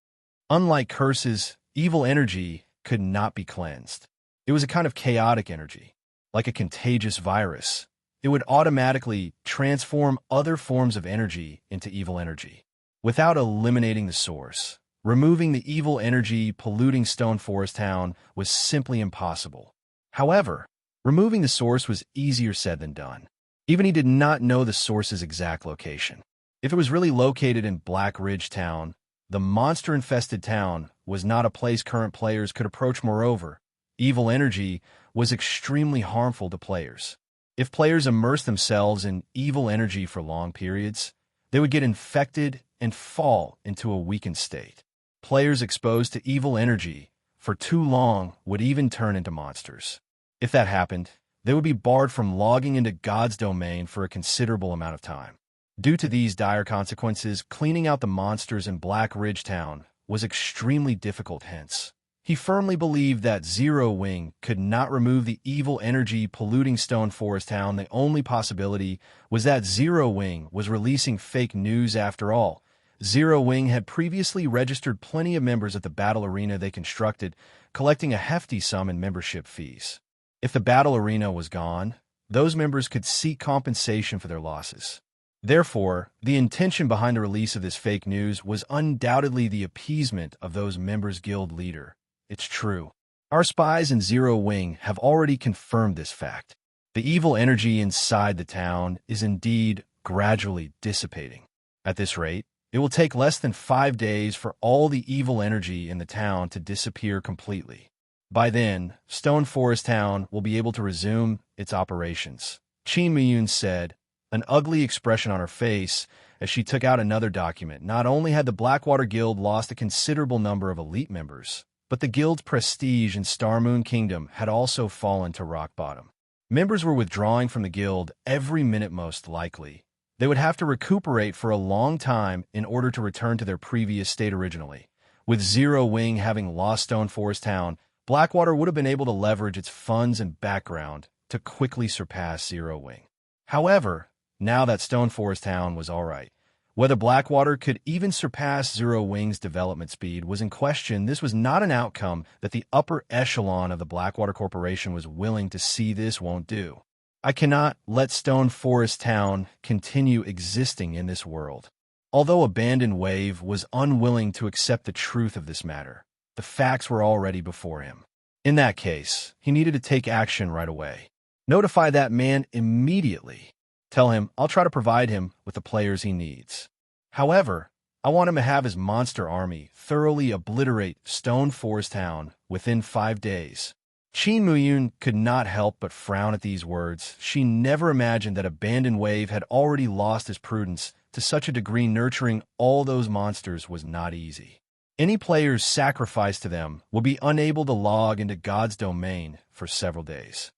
S1: Unlike curses, evil energy could not be cleansed. It was a kind of chaotic energy, like a contagious virus. It would automatically transform other forms of energy into evil energy. Without eliminating the source, removing the evil energy polluting Stone Forest Town was simply impossible. However, removing the source was easier said than done. Even he did not know the source's exact location. If it was really located in Black Ridge Town, the monster-infested town was not a place current players could approach. Moreover, evil energy was extremely harmful to players. If players immerse themselves in evil energy for long periods, they would get infected and fall into a weakened state. Players exposed to evil energy for too long would even turn into monsters. If that happened, they would be barred from logging into God's domain for a considerable amount of time. Due to these dire consequences, cleaning out the monsters in Black Ridge Town was extremely difficult. Hence, he firmly believed that Zero Wing could not remove the evil energy polluting Stone Forest Town. The only possibility was that Zero Wing was releasing fake news after all. Zero Wing had previously registered plenty of members at the battle arena they constructed, collecting a hefty sum in membership fees. If the battle arena was gone, those members could seek compensation for their losses. Therefore, the intention behind the release of this fake news was undoubtedly the appeasement of those members' guild leader. It's true. Our spies in Zero Wing have already confirmed this fact. The evil energy inside the town is indeed gradually dissipating. At this rate, it will take less than 5 days for all the evil energy in the town to disappear completely. By then, Stone Forest Town will be able to resume its operations, Qin Miyun said, an ugly expression on her face as she took out another document. Not only had the Blackwater Guild lost a considerable number of elite members, but the guild's prestige in Starmoon Kingdom had also fallen to rock bottom. Members were withdrawing from the guild every minute most likely. They would have to recuperate for a long time in order to return to their previous state originally. With Zero Wing having lost Stone Forest Town, Blackwater would have been able to leverage its funds and background to quickly surpass Zero Wing. However, now that Stone Forest Town was all right, whether Blackwater could even surpass Zero Wing's development speed was in question. This was not an outcome that the upper echelon of the Blackwater Corporation was willing to see. This won't do. I cannot let Stone Forest Town continue existing in this world. Although Abandoned Wave was unwilling to accept the truth of this matter, the facts were already before him. In that case, he needed to take action right away. Notify that man immediately. Tell him I'll try to provide him with the players he needs. However, I want him to have his monster army thoroughly obliterate Stone Forest Town within 5 days. Qin Muyun could not help but frown at these words. She never imagined that Abandoned Wave had already lost his prudence to such a degree. Nurturing all those monsters was not easy. Any players sacrificed to them would be unable to log into God's domain for several days.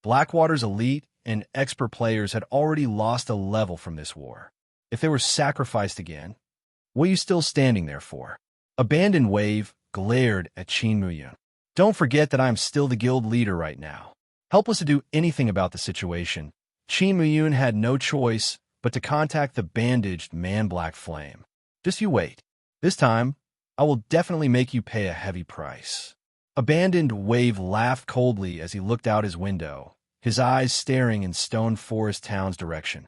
S1: Blackwater's elite and expert players had already lost a level from this war. If they were sacrificed again, what are you still standing there for? Abandoned Wave glared at Qin Muyun. Don't forget that I am still the guild leader right now. Helpless to do anything about the situation, Qin Muyun had no choice but to contact the bandaged man Black Flame. Just you wait. This time, I will definitely make you pay a heavy price. Abandoned Wave laughed coldly as he looked out his window, his eyes staring in Stone Forest Town's direction.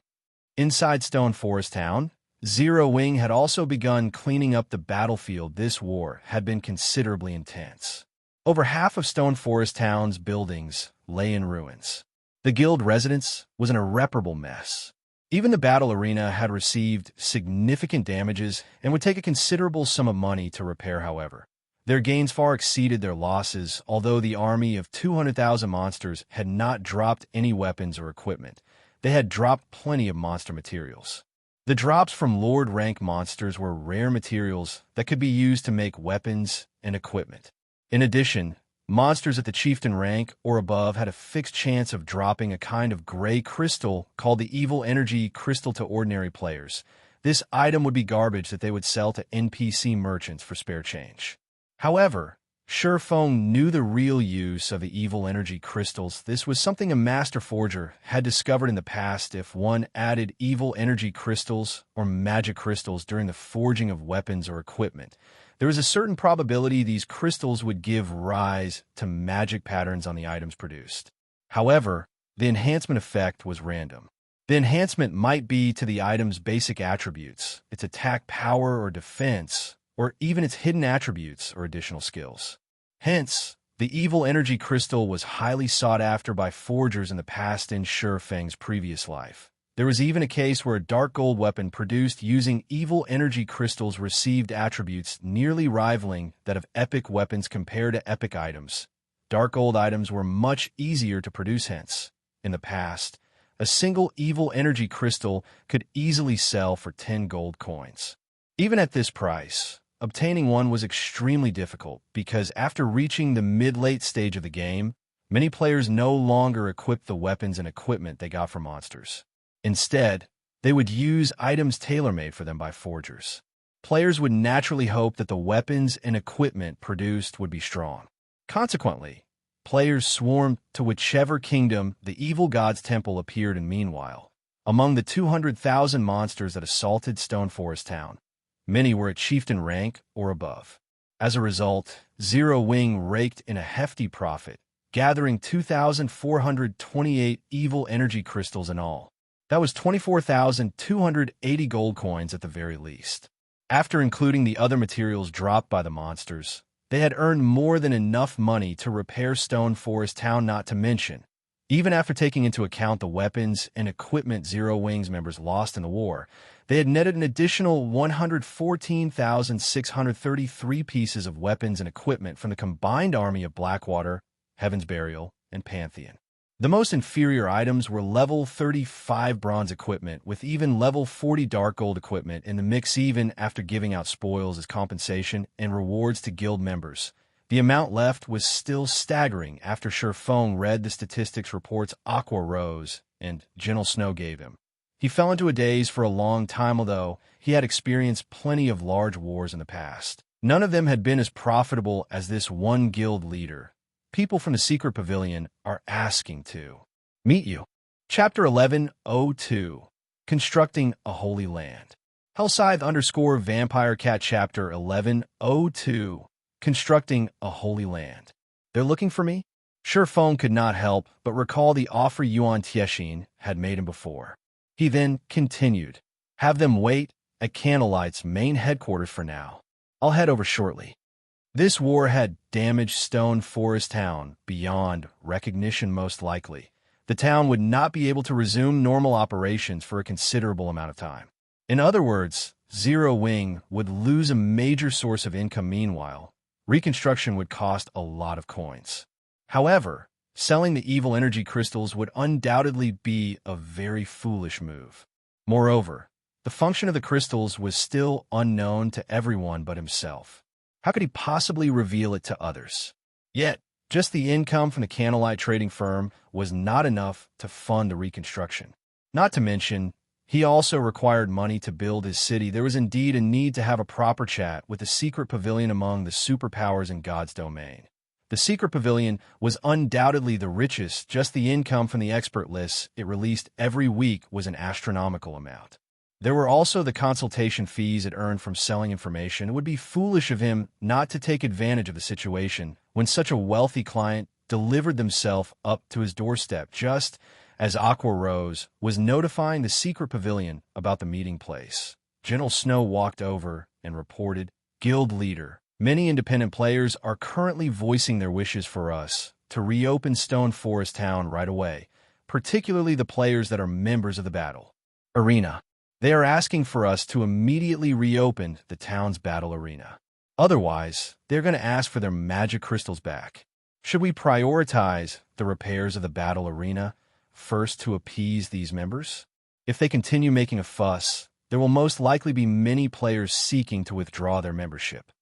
S1: Inside Stone Forest Town, Zero Wing had also begun cleaning up the battlefield. This war had been considerably intense. Over half of Stone Forest Town's buildings lay in ruins. The guild residence was an irreparable mess. Even the battle arena had received significant damages and would take a considerable sum of money to repair. However, their gains far exceeded their losses. Although the army of 200,000 monsters had not dropped any weapons or equipment, they had dropped plenty of monster materials. The drops from Lord rank monsters were rare materials that could be used to make weapons and equipment. In addition, monsters at the chieftain rank or above had a fixed chance of dropping a kind of gray crystal called the Evil Energy Crystal to ordinary players. This item would be garbage that they would sell to NPC merchants for spare change. However, Shurfeng knew the real use of the evil energy crystals. This was something a master forger had discovered in the past. If one added evil energy crystals or magic crystals during the forging of weapons or equipment, there was a certain probability these crystals would give rise to magic patterns on the items produced. However, the enhancement effect was random. The enhancement might be to the item's basic attributes, its attack power or defense, or even its hidden attributes or additional skills. Hence, the evil energy crystal was highly sought after by forgers in the past in Shurfeng's previous life. There was even a case where a dark gold weapon produced using evil energy crystals received attributes nearly rivaling that of epic weapons compared to epic items. Dark gold items were much easier to produce. Hence, in the past, A single evil energy crystal could easily sell for 10 gold coins. Even at this price, obtaining one was extremely difficult because after reaching the mid-late stage of the game, many players no longer equipped the weapons and equipment they got from monsters. Instead, they would use items tailor-made for them by forgers. Players would naturally hope that the weapons and equipment produced would be strong. Consequently, players swarmed to whichever kingdom the evil god's temple appeared in. Meanwhile, among the 200,000 monsters that assaulted Stone Forest Town, many were at chieftain rank or above. As a result, Zero Wing raked in a hefty profit, gathering 2,428 evil energy crystals in all. That was 24,280 gold coins at the very least. After including the other materials dropped by the monsters, they had earned more than enough money to repair Stone Forest Town, not to mention, even after taking into account the weapons and equipment Zero Wing's members lost in the war, they had netted an additional 114,633 pieces of weapons and equipment from the combined army of Blackwater, Heaven's Burial, and Pantheon. The most inferior items were level 35 bronze equipment with even level 40 dark gold equipment in the mix. Even after giving out spoils as compensation and rewards to guild members, the amount left was still staggering after Feng read the statistics reports Aqua Rose and Gentle Snow gave him. He fell into a daze for a long time, although he had experienced plenty of large wars in the past. None of them had been as profitable as this one guild leader. People from the secret pavilion are asking to meet you. Chapter 1102, Constructing a Holy Land. Hellscythe_Vampire Cat Chapter 1102, Constructing a Holy Land. They're looking for me? Feng could not help but recall the offer Yuan Tiexin had made him before. He then continued, have them wait at Candlelight's main headquarters for now. I'll head over shortly. This war had damaged Stone Forest Town beyond recognition. Most likely, the town would not be able to resume normal operations for a considerable amount of time. In other words, Zero Wing would lose a major source of income. Meanwhile, reconstruction would cost a lot of coins. However, selling the evil energy crystals would undoubtedly be a very foolish move. Moreover, the function of the crystals was still unknown to everyone but himself. How could he possibly reveal it to others? Yet, just the income from the Candlelight trading firm was not enough to fund the reconstruction. Not to mention, he also required money to build his city. There was indeed a need to have a proper chat with the secret pavilion among the superpowers in God's domain. The secret pavilion was undoubtedly the richest. Just the income from the expert lists it released every week was an astronomical amount. There were also the consultation fees it earned from selling information. It would be foolish of him not to take advantage of the situation when such a wealthy client delivered themselves up to his doorstep, just as Aqua Rose was notifying the secret pavilion about the meeting place. Gentle Snow walked over and reported, Guild Leader, many independent players are currently voicing their wishes for us to reopen Stone Forest Town right away, particularly the players that are members of the battle arena. They are asking for us to immediately reopen the town's battle arena. Otherwise, they're going to ask for their magic crystals back. Should we prioritize the repairs of the battle arena first to appease these members? If they continue making a fuss, there will most likely be many players seeking to withdraw their membership.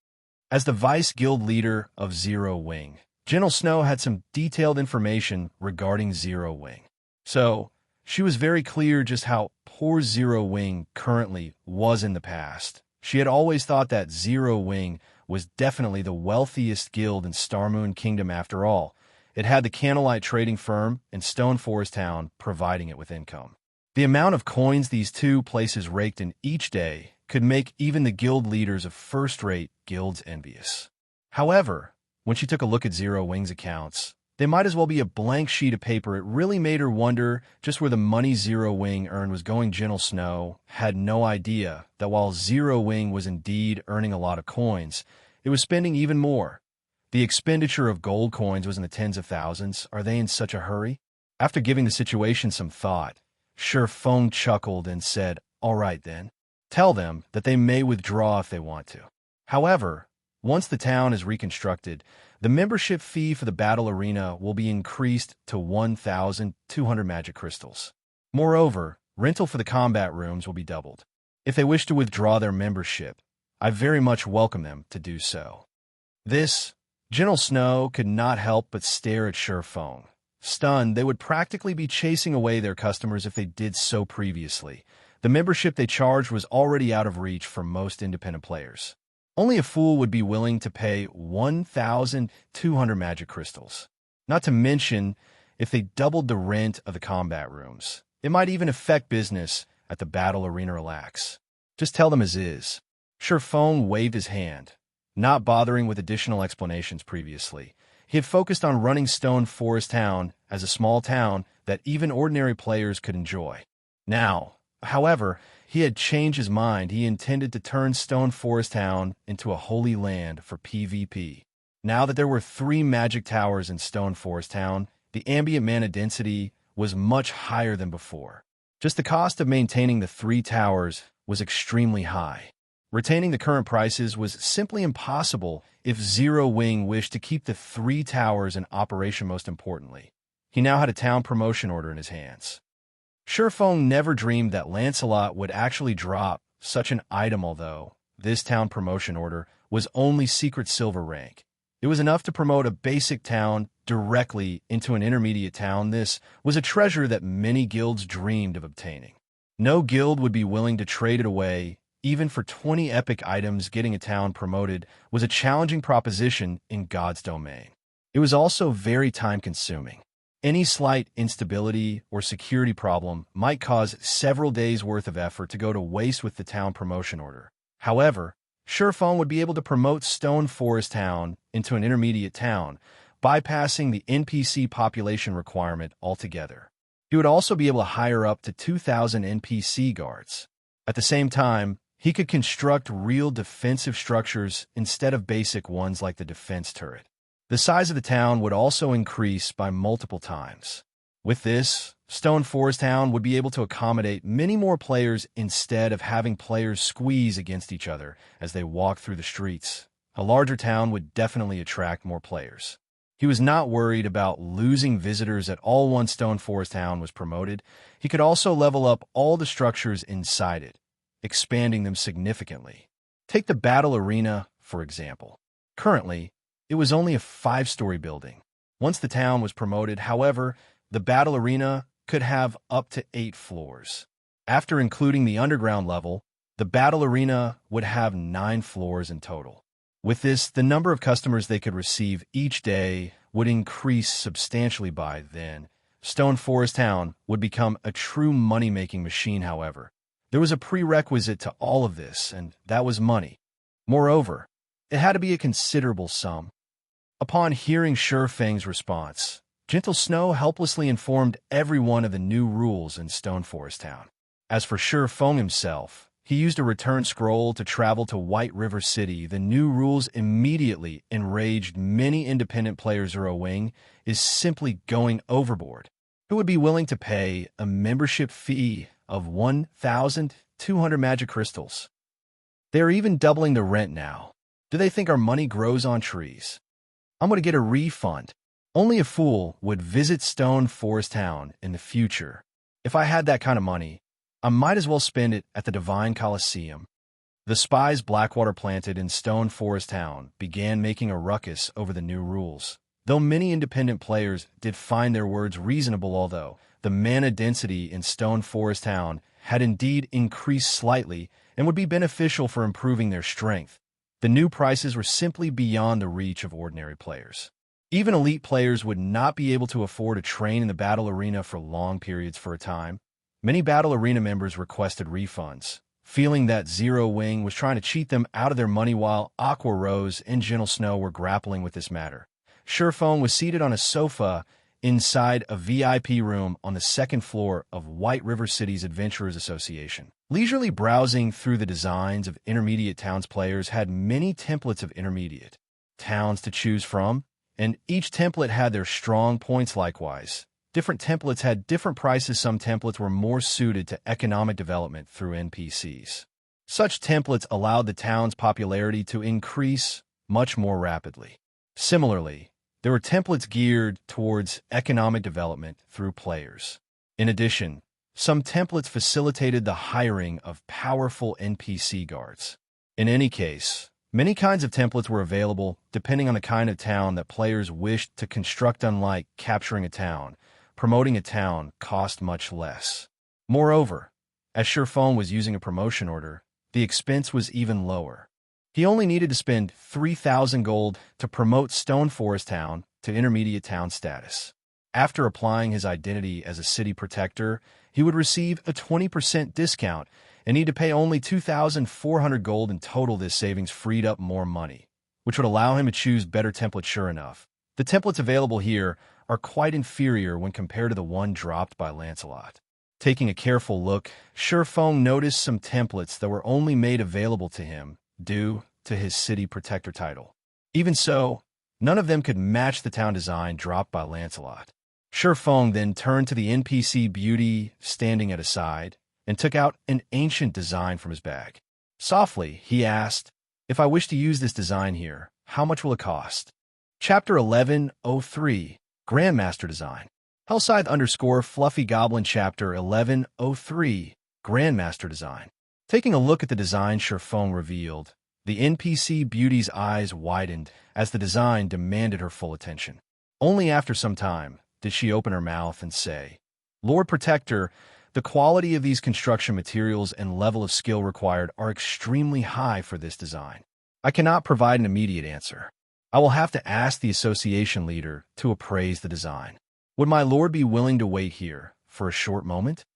S1: As the vice guild leader of Zero Wing, Gentle Snow had some detailed information regarding Zero Wing. So, she was very clear just how poor Zero Wing currently was in the past. She had always thought that Zero Wing was definitely the wealthiest guild in Starmoon Kingdom after all. It had the Candlelight trading firm and Stone Forest Town providing it with income. The amount of coins these two places raked in each day could make even the guild leaders of first-rate guilds envious. However, when she took a look at Zero Wing's accounts, they might as well be a blank sheet of paper. It really made her wonder just where the money Zero Wing earned was going. Gentle Snow had no idea that while Zero Wing was indeed earning a lot of coins, it was spending even more. The expenditure of gold coins was in the tens of thousands. Are they in such a hurry? After giving the situation some thought, Feng chuckled and said, all right then. Tell them that they may withdraw if they want to. However, once the town is reconstructed, the membership fee for the battle arena will be increased to 1,200 magic crystals. Moreover, rental for the combat rooms will be doubled. If they wish to withdraw their membership, I very much welcome them to do so. This, General Snow could not help but stare at Shurfeng. Stunned, they would practically be chasing away their customers if they did so previously. The membership they charged was already out of reach for most independent players. Only a fool would be willing to pay 1,200 magic crystals. Not to mention, if they doubled the rent of the combat rooms, it might even affect business at the battle arena. Relax. Just tell them as is. Shurfeng waved his hand, not bothering with additional explanations previously. He had focused on running Stone Forest Town as a small town that even ordinary players could enjoy. Now, however, he had changed his mind. He intended to turn Stone Forest Town into a holy land for PvP. Now that there were 3 magic towers in Stone Forest Town, the ambient mana density was much higher than before. Just the cost of maintaining the 3 towers was extremely high. Retaining the current prices was simply impossible if Zero Wing wished to keep the 3 towers in operation. Most importantly, he now had a town promotion order in his hands. Shurfeng never dreamed that Lancelot would actually drop such an item, although this town promotion order was only secret silver rank. It was enough to promote a basic town directly into an intermediate town. This was a treasure that many guilds dreamed of obtaining. No guild would be willing to trade it away. Even for 20 epic items, getting a town promoted was a challenging proposition in God's domain. It was also very time-consuming. Any slight instability or security problem might cause several days' worth of effort to go to waste with the town promotion order. However, Shurfeng would be able to promote Stone Forest Town into an intermediate town, bypassing the NPC population requirement altogether. He would also be able to hire up to 2,000 NPC guards. At the same time, he could construct real defensive structures instead of basic ones like the defense turret. The size of the town would also increase by multiple times. With this, Stone Forest Town would be able to accommodate many more players instead of having players squeeze against each other as they walk through the streets. A larger town would definitely attract more players. He was not worried about losing visitors at all. Once Stone Forest Town was promoted, he could also level up all the structures inside it, expanding them significantly. Take the battle arena, for example. Currently, it was only a 5-story building. Once the town was promoted, however, the battle arena could have up to 8 floors. After including the underground level, the battle arena would have 9 floors in total. With this, the number of customers they could receive each day would increase substantially. By then, Stone Forest Town would become a true money-making machine. However, there was a prerequisite to all of this, and that was money. Moreover, it had to be a considerable sum. Upon hearing Shurfeng's response, Gentle Snow helplessly informed everyone of the new rules in Stone Forest Town. As for Shurfeng himself, he used a return scroll to travel to White River City. The new rules immediately enraged many independent players. Zero Wing is simply going overboard. Who would be willing to pay a membership fee of 1,200 magic crystals? They are even doubling the rent now. Do they think our money grows on trees? I'm going to get a refund. Only a fool would visit Stone Forest Town in the future. If I had that kind of money, I might as well spend it at the Divine Coliseum. The spies Blackwater planted in Stone Forest Town began making a ruckus over the new rules. Though many independent players did find their words reasonable, although the mana density in Stone Forest Town had indeed increased slightly and would be beneficial for improving their strength, the new prices were simply beyond the reach of ordinary players. Even elite players would not be able to afford to train in the battle arena for long periods for a time. Many battle arena members requested refunds, feeling that Zero Wing was trying to cheat them out of their money. While Aqua Rose and Gentle Snow were grappling with this matter, Shurfeng was seated on a sofa inside a VIP room on the 2nd floor of White River City's Adventurers Association. Leisurely browsing through the designs of intermediate towns, players had many templates of intermediate towns to choose from, and each template had their strong points. Likewise, different templates had different prices. Some templates were more suited to economic development through NPCs. Such templates allowed the town's popularity to increase much more rapidly. Similarly, there were templates geared towards economic development through players. In addition, some templates facilitated the hiring of powerful NPC guards. In any case, many kinds of templates were available depending on the kind of town that players wished to construct. Unlike capturing a town, promoting a town cost much less. Moreover, as Shurfeng was using a promotion order, the expense was even lower. He only needed to spend 3,000 gold to promote Stone Forest Town to intermediate town status. After applying his identity as a city protector, he would receive a 20% discount and need to pay only 2,400 gold in total. This savings freed up more money, which would allow him to choose better templates. Sure enough, the templates available here are quite inferior when compared to the one dropped by Lancelot. Taking a careful look, Shurfeng noticed some templates that were only made available to him due to his city protector title. Even so, none of them could match the town design dropped by Lancelot. Shurfeng then turned to the NPC beauty standing at his side and took out an ancient design from his bag. Softly, he asked, "If I wish to use this design here, how much will it cost?" Chapter 1103, Grandmaster Design. Hellscythe_Fluffy Goblin Chapter 1103, Grandmaster Design. Taking a look at the design Shurfeng revealed, the NPC beauty's eyes widened as the design demanded her full attention. Only after some time did she open her mouth and say, "Lord Protector, the quality of these construction materials and level of skill required are extremely high for this design. I cannot provide an immediate answer. I will have to ask the association leader to appraise the design. Would my lord be willing to wait here for a short moment?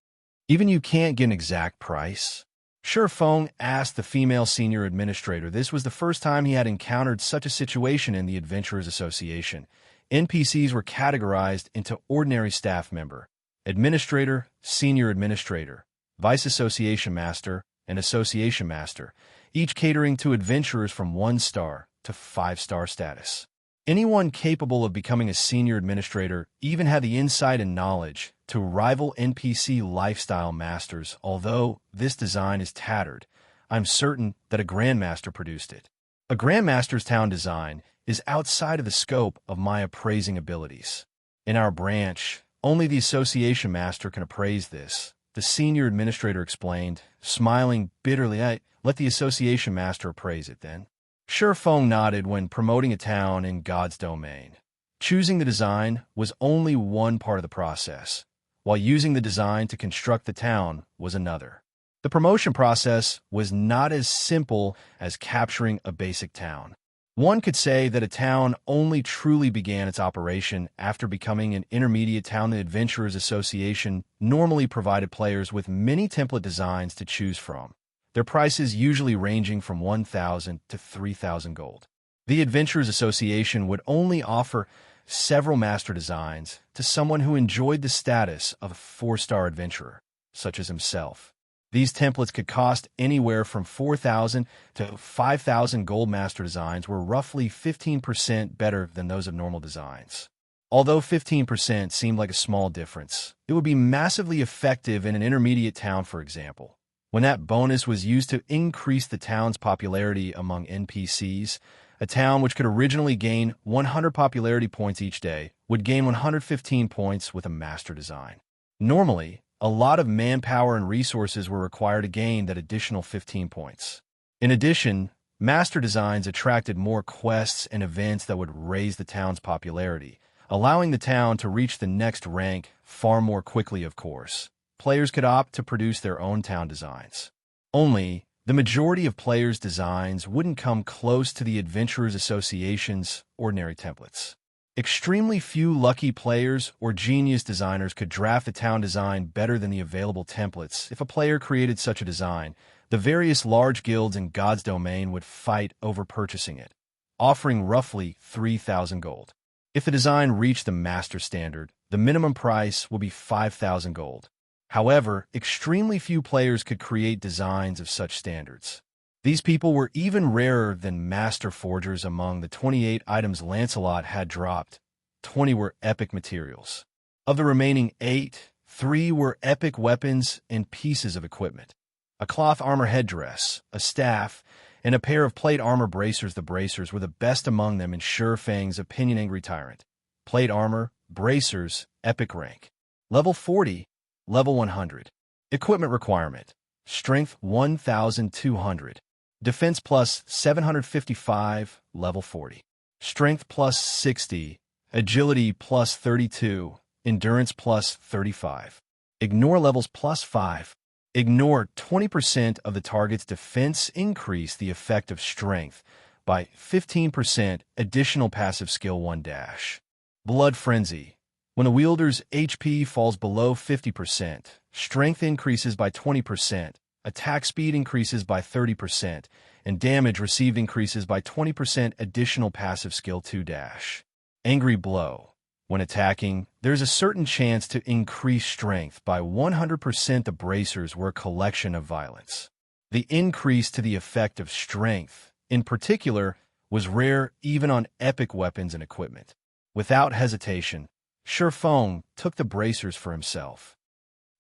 S1: Even you can't get an exact price?" Shurfeng asked the female senior administrator. This was the first time he had encountered such a situation in the Adventurers Association. NPCs were categorized into ordinary staff member, administrator, senior administrator, vice association master, and association master, each catering to adventurers from 1-star to 5-star status. Anyone capable of becoming a senior administrator even had the insight and knowledge to rival NPC lifestyle masters. Although this design is tattered, I'm certain that a Grandmaster produced it. A Grandmaster's town design is outside of the scope of my appraising abilities. In our branch, only the Association Master can appraise this, the Senior Administrator explained, smiling bitterly. Let the Association Master appraise it, then." Shurfeng nodded. When promoting a town in God's domain, choosing the design was only one part of the process, while using the design to construct the town was another. The promotion process was not as simple as capturing a basic town. One could say that a town only truly began its operation after becoming an intermediate town. The Adventurers Association normally provided players with many template designs to choose from, their prices usually ranging from 1,000 to 3,000 gold. The Adventurers Association would only offer several master designs to someone who enjoyed the status of a 4-star adventurer, such as himself. These templates could cost anywhere from 4,000 to 5,000 gold. Master designs were roughly 15% better than those of normal designs. Although 15% seemed like a small difference, it would be massively effective in an intermediate town, for example. When that bonus was used to increase the town's popularity among NPCs, a town which could originally gain 100 popularity points each day would gain 115 points with a master design. Normally, a lot of manpower and resources were required to gain that additional 15 points. In addition, master designs attracted more quests and events that would raise the town's popularity, allowing the town to reach the next rank far more quickly. Of course, players could opt to produce their own town designs. Only, the majority of players' designs wouldn't come close to the Adventurers Association's ordinary templates. Extremely few lucky players or genius designers could draft a town design better than the available templates. If a player created such a design, the various large guilds in God's domain would fight over purchasing it, offering roughly 3,000 gold. If the design reached the master standard, the minimum price will be 5,000 gold. However, extremely few players could create designs of such standards. These people were even rarer than master forgers. Among the 28 items Lancelot had dropped, 20 were epic materials. Of the remaining 8, 3 were epic weapons and pieces of equipment. A cloth armor headdress, a staff, and a pair of plate armor bracers. The bracers were the best among them in Shurfeng's opinion. Angry Tyrant. Plate armor, bracers, epic rank. Level 40, level 100. Equipment requirement: Strength 1,200. Defense plus 755, level 40. Strength plus 60. Agility plus 32. Endurance plus 35. Ignore levels plus 5. Ignore 20% of the target's defense. Increase the effect of strength by 15%. Additional passive skill 1 dash. Blood Frenzy. When the wielder's HP falls below 50%, strength increases by 20%, attack speed increases by 30%, and damage received increases by 20%. Additional passive skill 2 dash. Angry Blow. When attacking, there's a certain chance to increase strength by 100%. The bracers were a collection of violence. The increase to the effect of strength, in particular, was rare even on epic weapons and equipment. Without hesitation, Shifeng took the bracers for himself.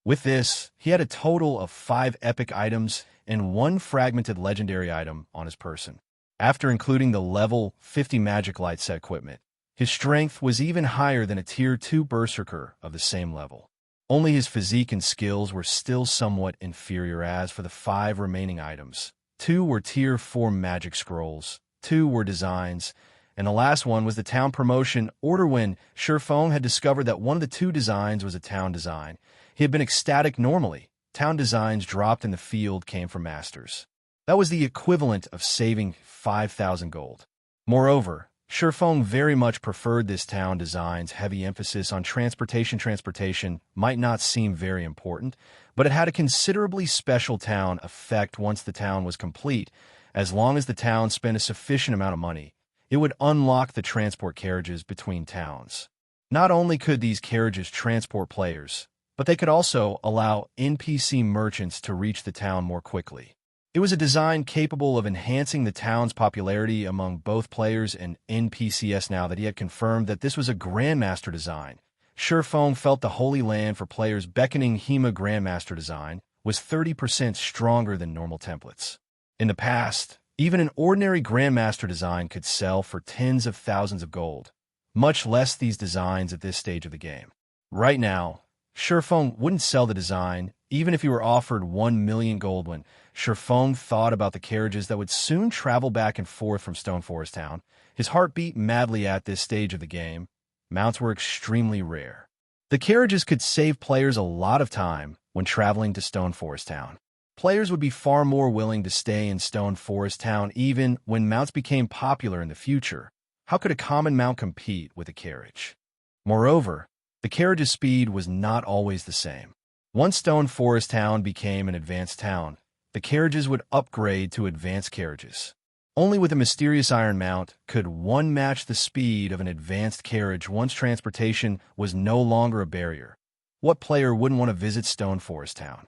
S1: With this, he had a total of 5 epic items and 1 fragmented legendary item on his person. After including the level 50 magic light set equipment, his strength was even higher than a tier 2 berserker of the same level. Only his physique and skills were still somewhat inferior. As for the 5 remaining items, 2 were tier 4 magic scrolls, 2 were designs, and the last one was the town promotion order. When Shifeng had discovered that one of the 2 designs was a town design, he had been ecstatic. Normally, town designs dropped in the field came from masters. That was the equivalent of saving 5,000 gold. Moreover, Shifeng very much preferred this town design's heavy emphasis on transportation. Transportation might not seem very important, but it had a considerably special town effect. Once the town was complete, as long as the town spent a sufficient amount of money, it would unlock the transport carriages between towns. Not only could these carriages transport players, but they could also allow NPC merchants to reach the town more quickly. It was a design capable of enhancing the town's popularity among both players and NPCs. Now that he had confirmed that this was a Grandmaster design, Shifeng felt the Holy Land for players beckoning him. A Grandmaster design was 30% stronger than normal templates. In the past, even an ordinary Grandmaster design could sell for tens of thousands of gold, much less these designs at this stage of the game. Right now, Shifeng wouldn't sell the design, even if he were offered 1 million gold. When Shifeng thought about the carriages that would soon travel back and forth from Stone Forest Town, his heart beat madly. At this stage of the game, mounts were extremely rare. The carriages could save players a lot of time when traveling to Stone Forest Town. Players would be far more willing to stay in Stone Forest Town even when mounts became popular in the future. How could a common mount compete with a carriage? Moreover, the carriage's speed was not always the same. Once Stone Forest Town became an advanced town, the carriages would upgrade to advanced carriages. Only with a mysterious iron mount could one match the speed of an advanced carriage. Once transportation was no longer a barrier, what player wouldn't want to visit Stone Forest Town?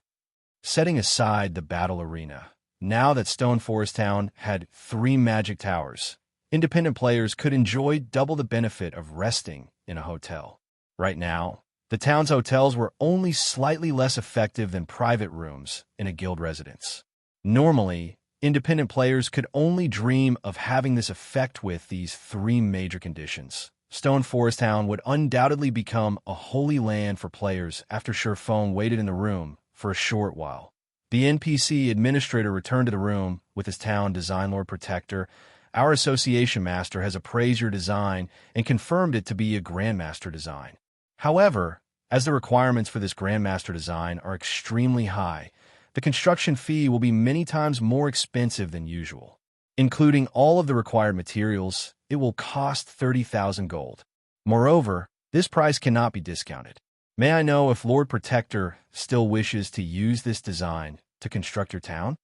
S1: Setting aside the battle arena, now that Stone Forest Town had 3 magic towers, independent players could enjoy double the benefit of resting in a hotel. Right now, the town's hotels were only slightly less effective than private rooms in a guild residence. Normally, independent players could only dream of having this effect. With these 3 major conditions, Stone Forest Town would undoubtedly become a holy land for players. After Shifeng waited in the room for a short while, the NPC administrator returned to the room with his town design. Lord Protector, our association master has appraised your design and confirmed it to be a Grandmaster design. However, as the requirements for this Grandmaster design are extremely high, the construction fee will be many times more expensive than usual. Including all of the required materials, it will cost 30,000 gold. Moreover, this price cannot be discounted. May I know if Lord Protector still wishes to use this design to construct your town?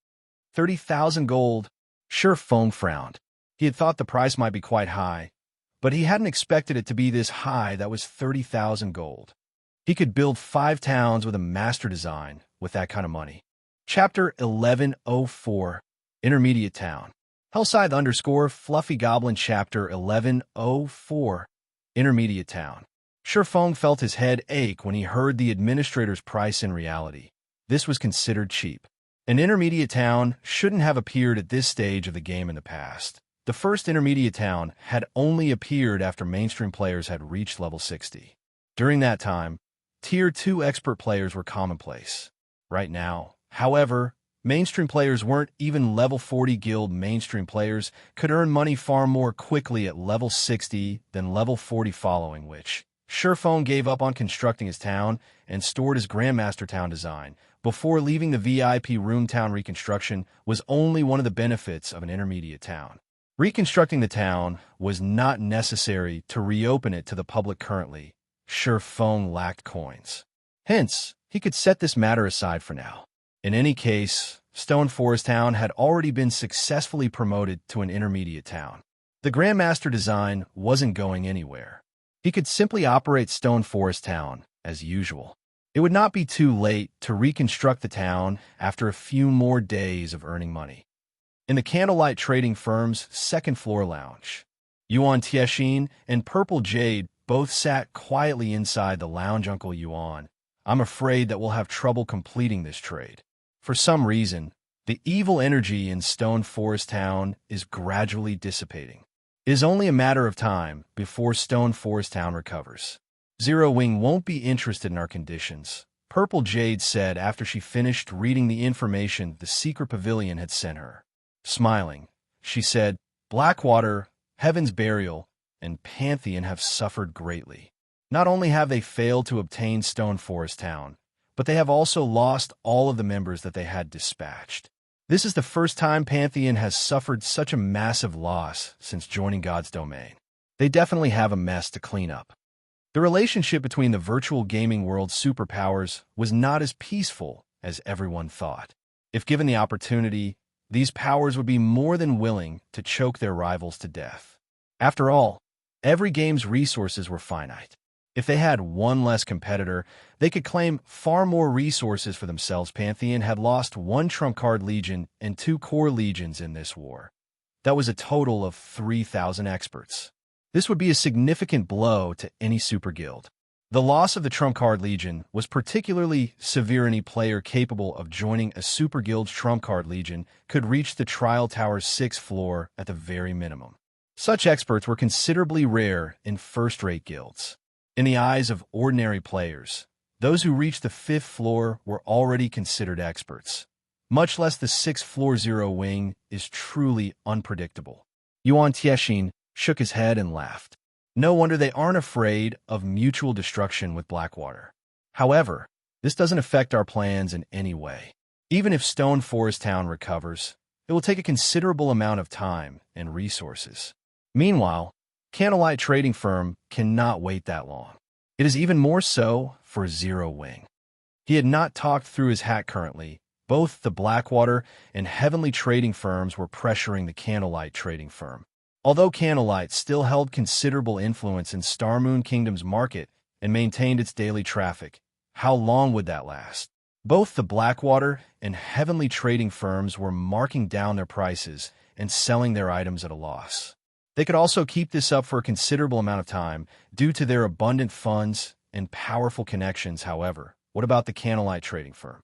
S1: 30,000 gold. Shifeng frowned. He had thought the price might be quite high, but he hadn't expected it to be this high. That was 30,000 gold. He could build 5 towns with a master design with that kind of money. Chapter 1104, Intermediate Town. Hellscythe _ Fluffy Goblin. Chapter 1104, Intermediate Town. Shifeng felt his head ache when he heard the administrator's price. In reality, this was considered cheap. An intermediate town shouldn't have appeared at this stage of the game in the past. The first intermediate town had only appeared after mainstream players had reached level 60. During that time, Tier 2 expert players were commonplace. right now. However, mainstream players weren't even level 40 guild. Mainstream players could earn money far more quickly at level 60 than level 40 following which Shurfeng gave up on constructing his town and stored his Grandmaster town design. Before leaving the VIP room, town reconstruction was only one of the benefits of an intermediate town. Reconstructing the town was not necessary to reopen it to the public. Currently, Shurfeng lacked coins. Hence, he could set this matter aside for now. In any case, Stone Forest Town had already been successfully promoted to an intermediate town. The Grandmaster design wasn't going anywhere. He could simply operate Stone Forest Town as usual. It would not be too late to reconstruct the town after a few more days of earning money. In the Candlelight Trading Firm's second-floor lounge, Yuan Tiexin and Purple Jade both sat quietly inside the lounge. Uncle Yuan, I'm afraid that we'll have trouble completing this trade. For some reason, the evil energy in Stone Forest Town is gradually dissipating. It is only a matter of time before Stone Forest Town recovers. Zero Wing won't be interested in our conditions, Purple Jade said after she finished reading the information the secret pavilion had sent her. Smiling, she said, Blackwater, Heaven's Burial, and Pantheon have suffered greatly. Not only have they failed to obtain Stone Forest Town, but they have also lost all of the members that they had dispatched. This is the first time Pantheon has suffered such a massive loss since joining God's domain. They definitely have a mess to clean up. The relationship between the virtual gaming world's superpowers was not as peaceful as everyone thought. If given the opportunity, these powers would be more than willing to choke their rivals to death. After all, every game's resources were finite. If they had one less competitor, they could claim far more resources for themselves. Pantheon had lost 1 trump card legion and 2 core legions in this war. That was a total of 3,000 experts. This would be a significant blow to any super guild. The loss of the trump card legion was particularly severe. Any player capable of joining a super guild's trump card legion could reach the Trial Tower's 6th floor at the very minimum. Such experts were considerably rare in first-rate guilds. In the eyes of ordinary players, those who reached the 5th floor were already considered experts. Much less the 6th floor. Zero Wing is truly unpredictable. Yuan Tiexin shook his head and laughed. No wonder they aren't afraid of mutual destruction with Blackwater. However, this doesn't affect our plans in any way. Even if Stone Forest Town recovers, it will take a considerable amount of time and resources. Meanwhile, Candlelight Trading Firm cannot wait that long. It is even more so for Zero Wing. He had not talked through his hat. Currently, both the Blackwater and Heavenly Trading Firms were pressuring the Candlelight Trading Firm. Although Candlelight still held considerable influence in Starmoon Kingdom's market and maintained its daily traffic, how long would that last? Both the Blackwater and Heavenly Trading Firms were marking down their prices and selling their items at a loss. They could also keep this up for a considerable amount of time due to their abundant funds and powerful connections. However, what about the Candlelight Trading Firm?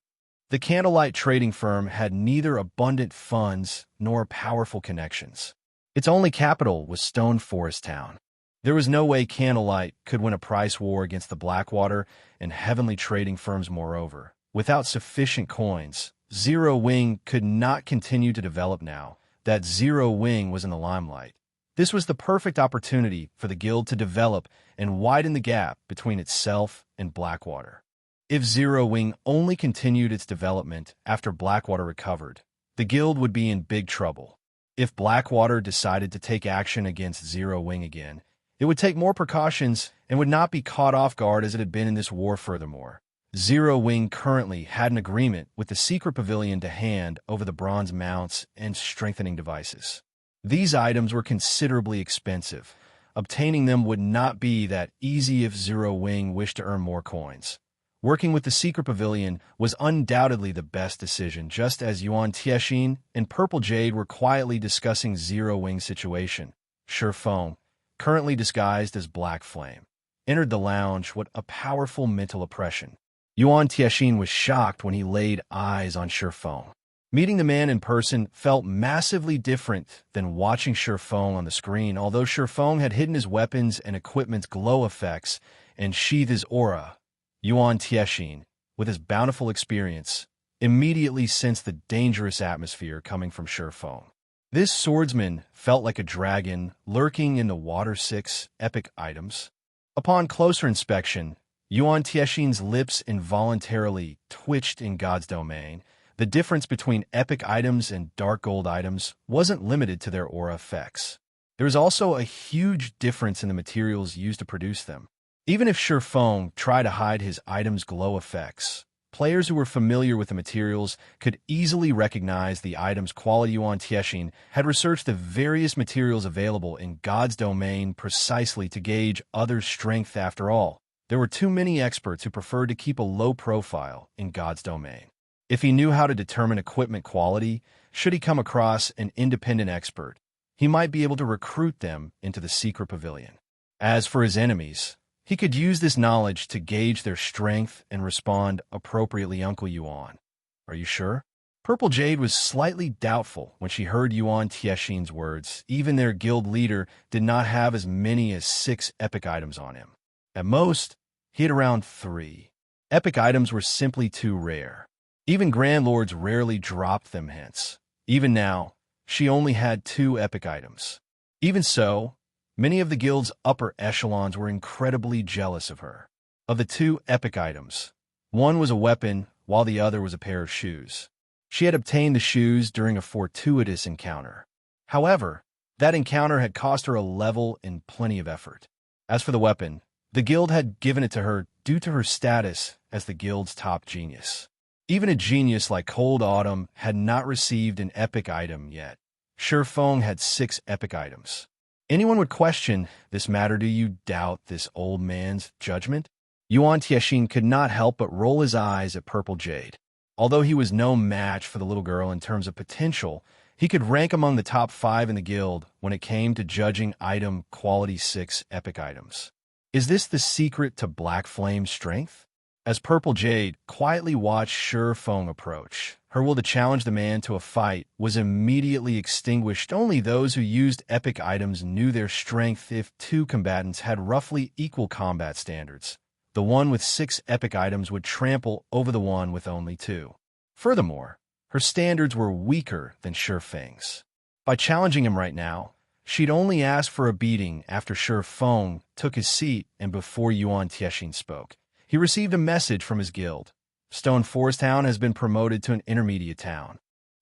S1: The Candlelight Trading Firm had neither abundant funds nor powerful connections. Its only capital was Stone Forest Town. There was no way Candlelight could win a price war against the Blackwater and Heavenly Trading Firms. Moreover, without sufficient coins, Zero Wing could not continue to develop now that Zero Wing was in the limelight. This was the perfect opportunity for the guild to develop and widen the gap between itself and Blackwater. If Zero Wing only continued its development after Blackwater recovered, the guild would be in big trouble. If Blackwater decided to take action against Zero Wing again, it would take more precautions and would not be caught off guard as it had been in this war. Furthermore, Zero Wing currently had an agreement with the Secret Pavilion to hand over the bronze mounts and strengthening devices. These items were considerably expensive. Obtaining them would not be that easy if Zero Wing wished to earn more coins. Working with the Secret Pavilion was undoubtedly the best decision, just as Yuan Tiexin and Purple Jade were quietly discussing Zero Wing's situation. Shurfeng, currently disguised as Black Flame, entered the lounge. What a powerful mental oppression. Yuan Tiexin was shocked when he laid eyes on Shurfeng. Meeting the man in person felt massively different than watching Shurfeng on the screen. Although Shurfeng had hidden his weapons and equipment's glow effects and sheathed his aura, Yuan Tiexin, with his bountiful experience, immediately sensed the dangerous atmosphere coming from Shifeng. This swordsman felt like a dragon lurking in the Water 6 epic items. Upon closer inspection, Yuan Tiexin's lips involuntarily twitched in God's domain. The difference between epic items and dark gold items wasn't limited to their aura effects. There was also a huge difference in the materials used to produce them. Even if Shifeng tried to hide his items' glow effects, players who were familiar with the materials could easily recognize the item's quality. Yuan Tiexin had researched the various materials available in God's domain precisely to gauge others' strength. After all, there were too many experts who preferred to keep a low profile in God's domain. If he knew how to determine equipment quality, should he come across an independent expert, he might be able to recruit them into the secret pavilion. As for his enemies, he could use this knowledge to gauge their strength and respond appropriately. Uncle Yuan, are you sure? Purple Jade was slightly doubtful when she heard Yuan Tiexin's words. Even their guild leader did not have as many as 6 epic items on him. At most, he had around 3. Epic items were simply too rare. Even Grand Lords rarely dropped them, hence. Even now, she only had 2 epic items. Even so, many of the guild's upper echelons were incredibly jealous of her. Of the 2 epic items, one was a weapon, while the other was a pair of shoes. She had obtained the shoes during a fortuitous encounter. However, that encounter had cost her a level and plenty of effort. As for the weapon, the guild had given it to her due to her status as the guild's top genius. Even a genius like Cold Autumn had not received an epic item yet. Shifeng had 6 epic items. Anyone would question this matter. Do you doubt this old man's judgment? Yuan Tiexin could not help but roll his eyes at Purple Jade. Although he was no match for the little girl in terms of potential, he could rank among the top 5 in the guild when it came to judging item quality 6 epic items. Is this the secret to Black Flame's strength? As Purple Jade quietly watched Shifeng approach, her will to challenge the man to a fight was immediately extinguished. Only those who used epic items knew their strength. If 2 combatants had roughly equal combat standards, the one with 6 epic items would trample over the one with only 2. Furthermore, her standards were weaker than Shifeng's. By challenging him right now, she'd only ask for a beating. After Shifeng took his seat and before Yuan Tiexin spoke, he received a message from his guild. Stone Forest Town has been promoted to an intermediate town.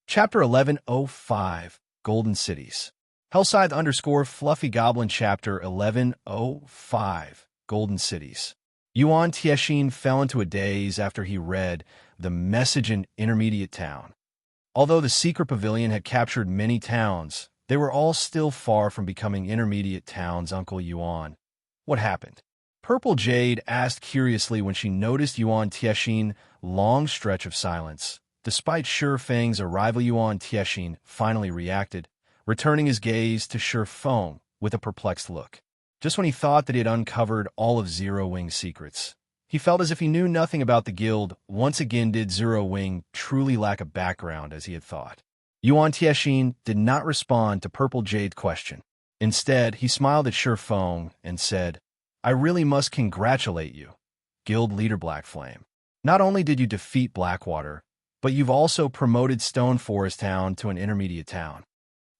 S1: Chapter 1105, Golden Cities. Hellscythe _ Fluffy Goblin Chapter 1105, Golden Cities. Yuan Tiexin fell into a daze after he read the message in intermediate town. Although the secret pavilion had captured many towns, they were all still far from becoming intermediate towns. Uncle Yuan, what happened? Purple Jade asked curiously when she noticed Yuan Tiexin's long stretch of silence. Despite Shifeng's arrival, Yuan Tiexin finally reacted, returning his gaze to Shifeng with a perplexed look. Just when he thought that he had uncovered all of Zero Wing's secrets, he felt as if he knew nothing about the guild. Once again, did Zero Wing truly lack a background as he had thought? Yuan Tiexin did not respond to Purple Jade's question. Instead, he smiled at Shifeng and said, I really must congratulate you, Guild Leader Black Flame. Not only did you defeat Blackwater, but you've also promoted Stone Forest Town to an intermediate town.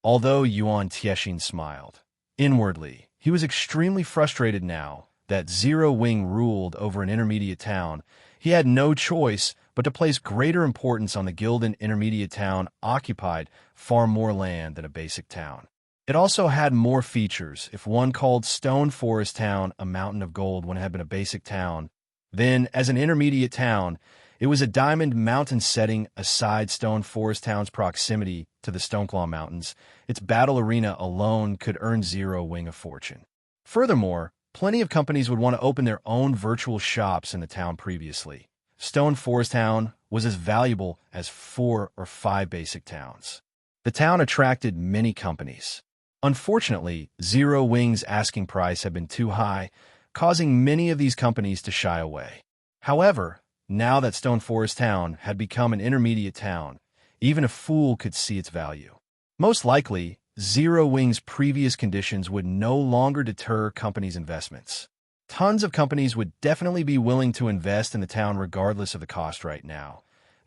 S1: Although Yuan Tiexin smiled, inwardly, he was extremely frustrated now that Zero Wing ruled over an intermediate town. He had no choice but to place greater importance on the guild. An intermediate town occupied far more land than a basic town. It also had more features. If one called Stone Forest Town a mountain of gold when it had been a basic town, then as an intermediate town, it was a diamond mountain setting. Aside Stone Forest Town's proximity to the Stoneclaw Mountains, its battle arena alone could earn Zero Wing a fortune. Furthermore, plenty of companies would want to open their own virtual shops in the town. Previously, Stone Forest Town was as valuable as 4 or 5 basic towns. The town attracted many companies. Unfortunately, Zero Wing's asking price had been too high, causing many of these companies to shy away. However, now that Stone Forest Town had become an intermediate town, even a fool could see its value. Most likely, Zero Wing's previous conditions would no longer deter companies' investments. Tons of companies would definitely be willing to invest in the town regardless of the cost right now.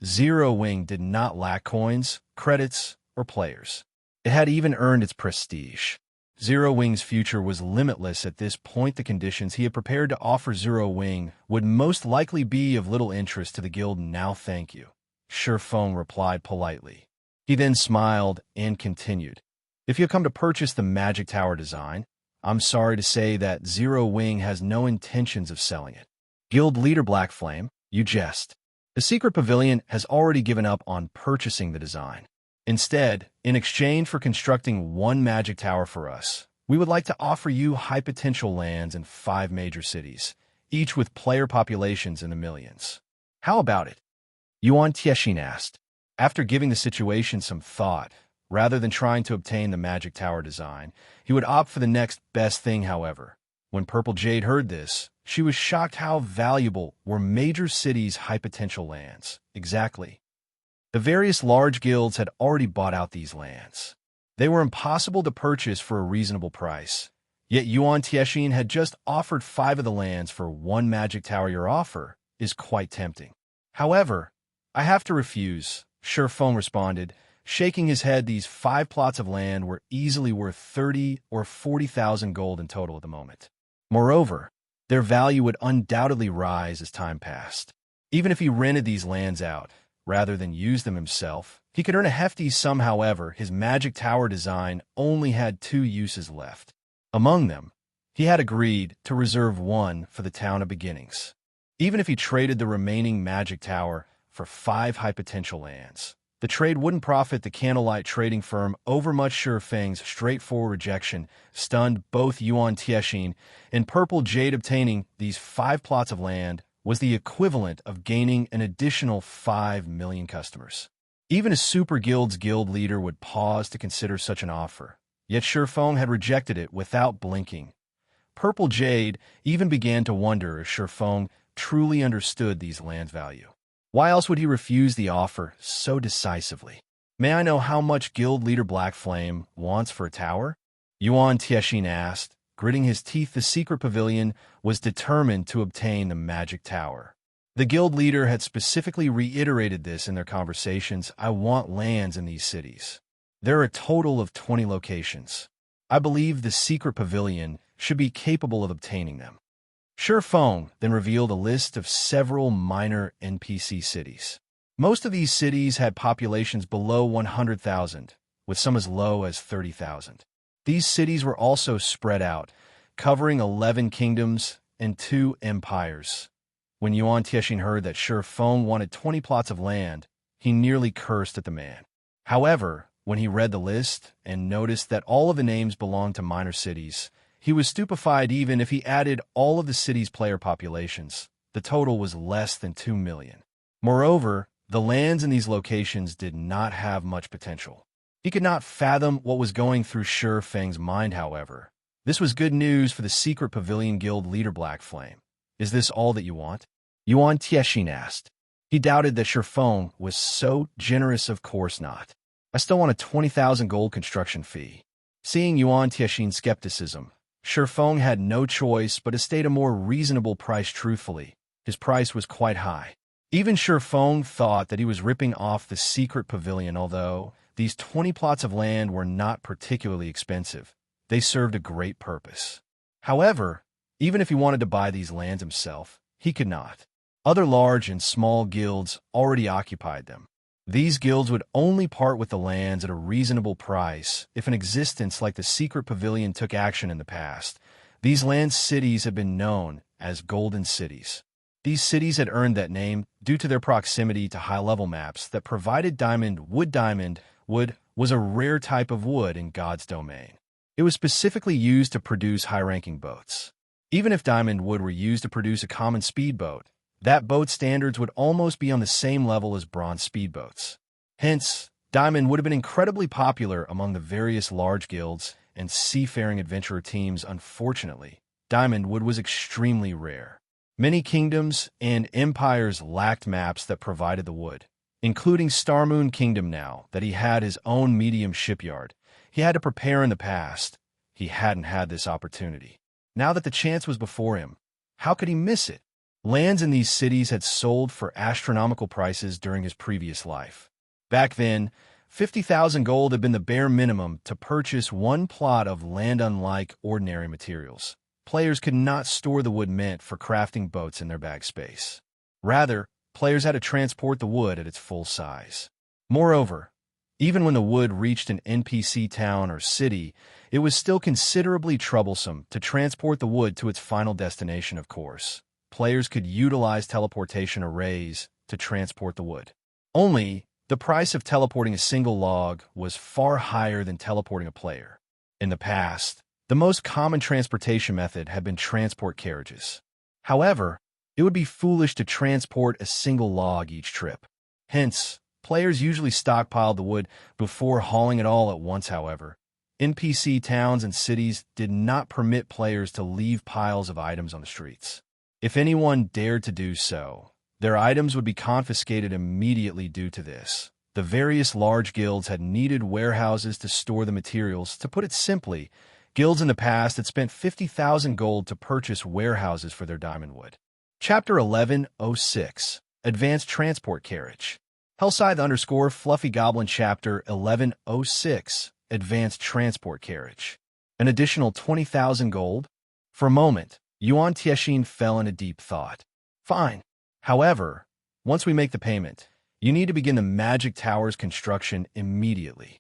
S1: Zero Wing did not lack coins, credits, or players. It had even earned its prestige. Zero Wing's future was limitless at this point. The conditions he had prepared to offer Zero Wing would most likely be of little interest to the guild. Now thank you, Shifeng replied politely. He then smiled and continued. If you come to purchase the Magic Tower design, I'm sorry to say that Zero Wing has no intentions of selling it. Guild leader Black Flame, you jest. The secret pavilion has already given up on purchasing the design. Instead, in exchange for constructing one magic tower for us, we would like to offer you high potential lands in 5 major cities, each with player populations in the millions. How about it? Yuan Tiexin asked. After giving the situation some thought, rather than trying to obtain the magic tower design, he would opt for the next best thing. However, when Purple Jade heard this, she was shocked how valuable were major cities' high potential lands. Exactly. The various large guilds had already bought out these lands. They were impossible to purchase for a reasonable price. Yet Yuan Tiexin had just offered 5 of the lands for 1 magic tower. Your offer is quite tempting. However, I have to refuse, Shifeng responded, shaking his head. These 5 plots of land were easily worth 30 or 40,000 gold in total at the moment. Moreover, their value would undoubtedly rise as time passed. Even if he rented these lands out, rather than use them himself, he could earn a hefty sum. However, his magic tower design only had 2 uses left. Among them, he had agreed to reserve 1 for the Town of Beginnings. Even if he traded the remaining magic tower for 5 high potential lands, the trade wouldn't profit the Candlelight trading firm overmuch. Shifeng's straightforward rejection stunned both Yuan Tiexin and Purple Jade. Obtaining these 5 plots of land was the equivalent of gaining an additional 5 million customers. Even a super guild's guild leader would pause to consider such an offer, yet Shifeng had rejected it without blinking. Purple Jade even began to wonder if Shifeng truly understood these lands' value. Why else would he refuse the offer so decisively? May I know how much guild leader Black Flame wants for a tower? Yuan Tiexin asked, gritting his teeth. The secret pavilion was determined to obtain the magic tower. The guild leader had specifically reiterated this in their conversations. I want lands in these cities. There are a total of 20 locations. I believe the secret pavilion should be capable of obtaining them. Shifeng then revealed a list of several minor NPC cities. Most of these cities had populations below 100,000, with some as low as 30,000. These cities were also spread out, covering 11 kingdoms and 2 empires. When Yuan Tiexin heard that Shifeng wanted 20 plots of land, he nearly cursed at the man. However, when he read the list and noticed that all of the names belonged to minor cities, he was stupefied. Even if he added all of the city's player populations, the total was less than 2 million. Moreover, the lands in these locations did not have much potential. He could not fathom what was going through Shifeng's mind. However, this was good news for the secret pavilion guild leader Black Flame. Is this all that you want? Yuan Tiexin asked. He doubted that Shifeng was so generous. Of course not. I still want a 20,000 gold construction fee. Seeing Yuan Tiexin's skepticism, Shifeng had no choice but to state a more reasonable price. Truthfully, his price was quite high. Even Shifeng thought that he was ripping off the secret pavilion. Although these 20 plots of land were not particularly expensive, they served a great purpose. However, even if he wanted to buy these lands himself, he could not. Other large and small guilds already occupied them. These guilds would only part with the lands at a reasonable price if an existence like the secret pavilion took action in the past. These land cities have been known as Golden Cities. These cities had earned that name due to their proximity to high-level maps that provided diamond wood. Diamond wood was a rare type of wood in God's domain. It was specifically used to produce high-ranking boats. Even if diamond wood were used to produce a common speedboat, that boat's standards would almost be on the same level as bronze speedboats. Hence, diamond would have been incredibly popular among the various large guilds and seafaring adventurer teams. Unfortunately, diamond wood was extremely rare. Many kingdoms and empires lacked maps that provided the wood, including Starmoon Kingdom. Now that he had his own medium shipyard, he had to prepare. In the past, he hadn't had this opportunity. Now that the chance was before him, how could he miss it? Lands in these cities had sold for astronomical prices during his previous life. Back then, 50,000 gold had been the bare minimum to purchase one plot of land. Unlike ordinary materials, players could not store the wood meant for crafting boats in their bag space. Rather, players had to transport the wood at its full size. Moreover, even when the wood reached an NPC town or city, it was still considerably troublesome to transport the wood to its final destination. Of course, players could utilize teleportation arrays to transport the wood. Only, the price of teleporting a single log was far higher than teleporting a player. In the past, the most common transportation method had been transport carriages. However, it would be foolish to transport a single log each trip. Hence, players usually stockpiled the wood before hauling it all at once. However, NPC towns and cities did not permit players to leave piles of items on the streets. If anyone dared to do so, their items would be confiscated immediately. Due to this, the various large guilds had needed warehouses to store the materials. To put it simply, guilds in the past had spent 50,000 gold to purchase warehouses for their diamond wood. Chapter 1106, Advanced Transport Carriage. Hellscythe_Fluffy Goblin Chapter 1106, Advanced Transport Carriage. An additional 20,000 gold? For a moment, Yuan Tiexin fell into deep thought. Fine. However, once we make the payment, you need to begin the Magic Tower's construction immediately.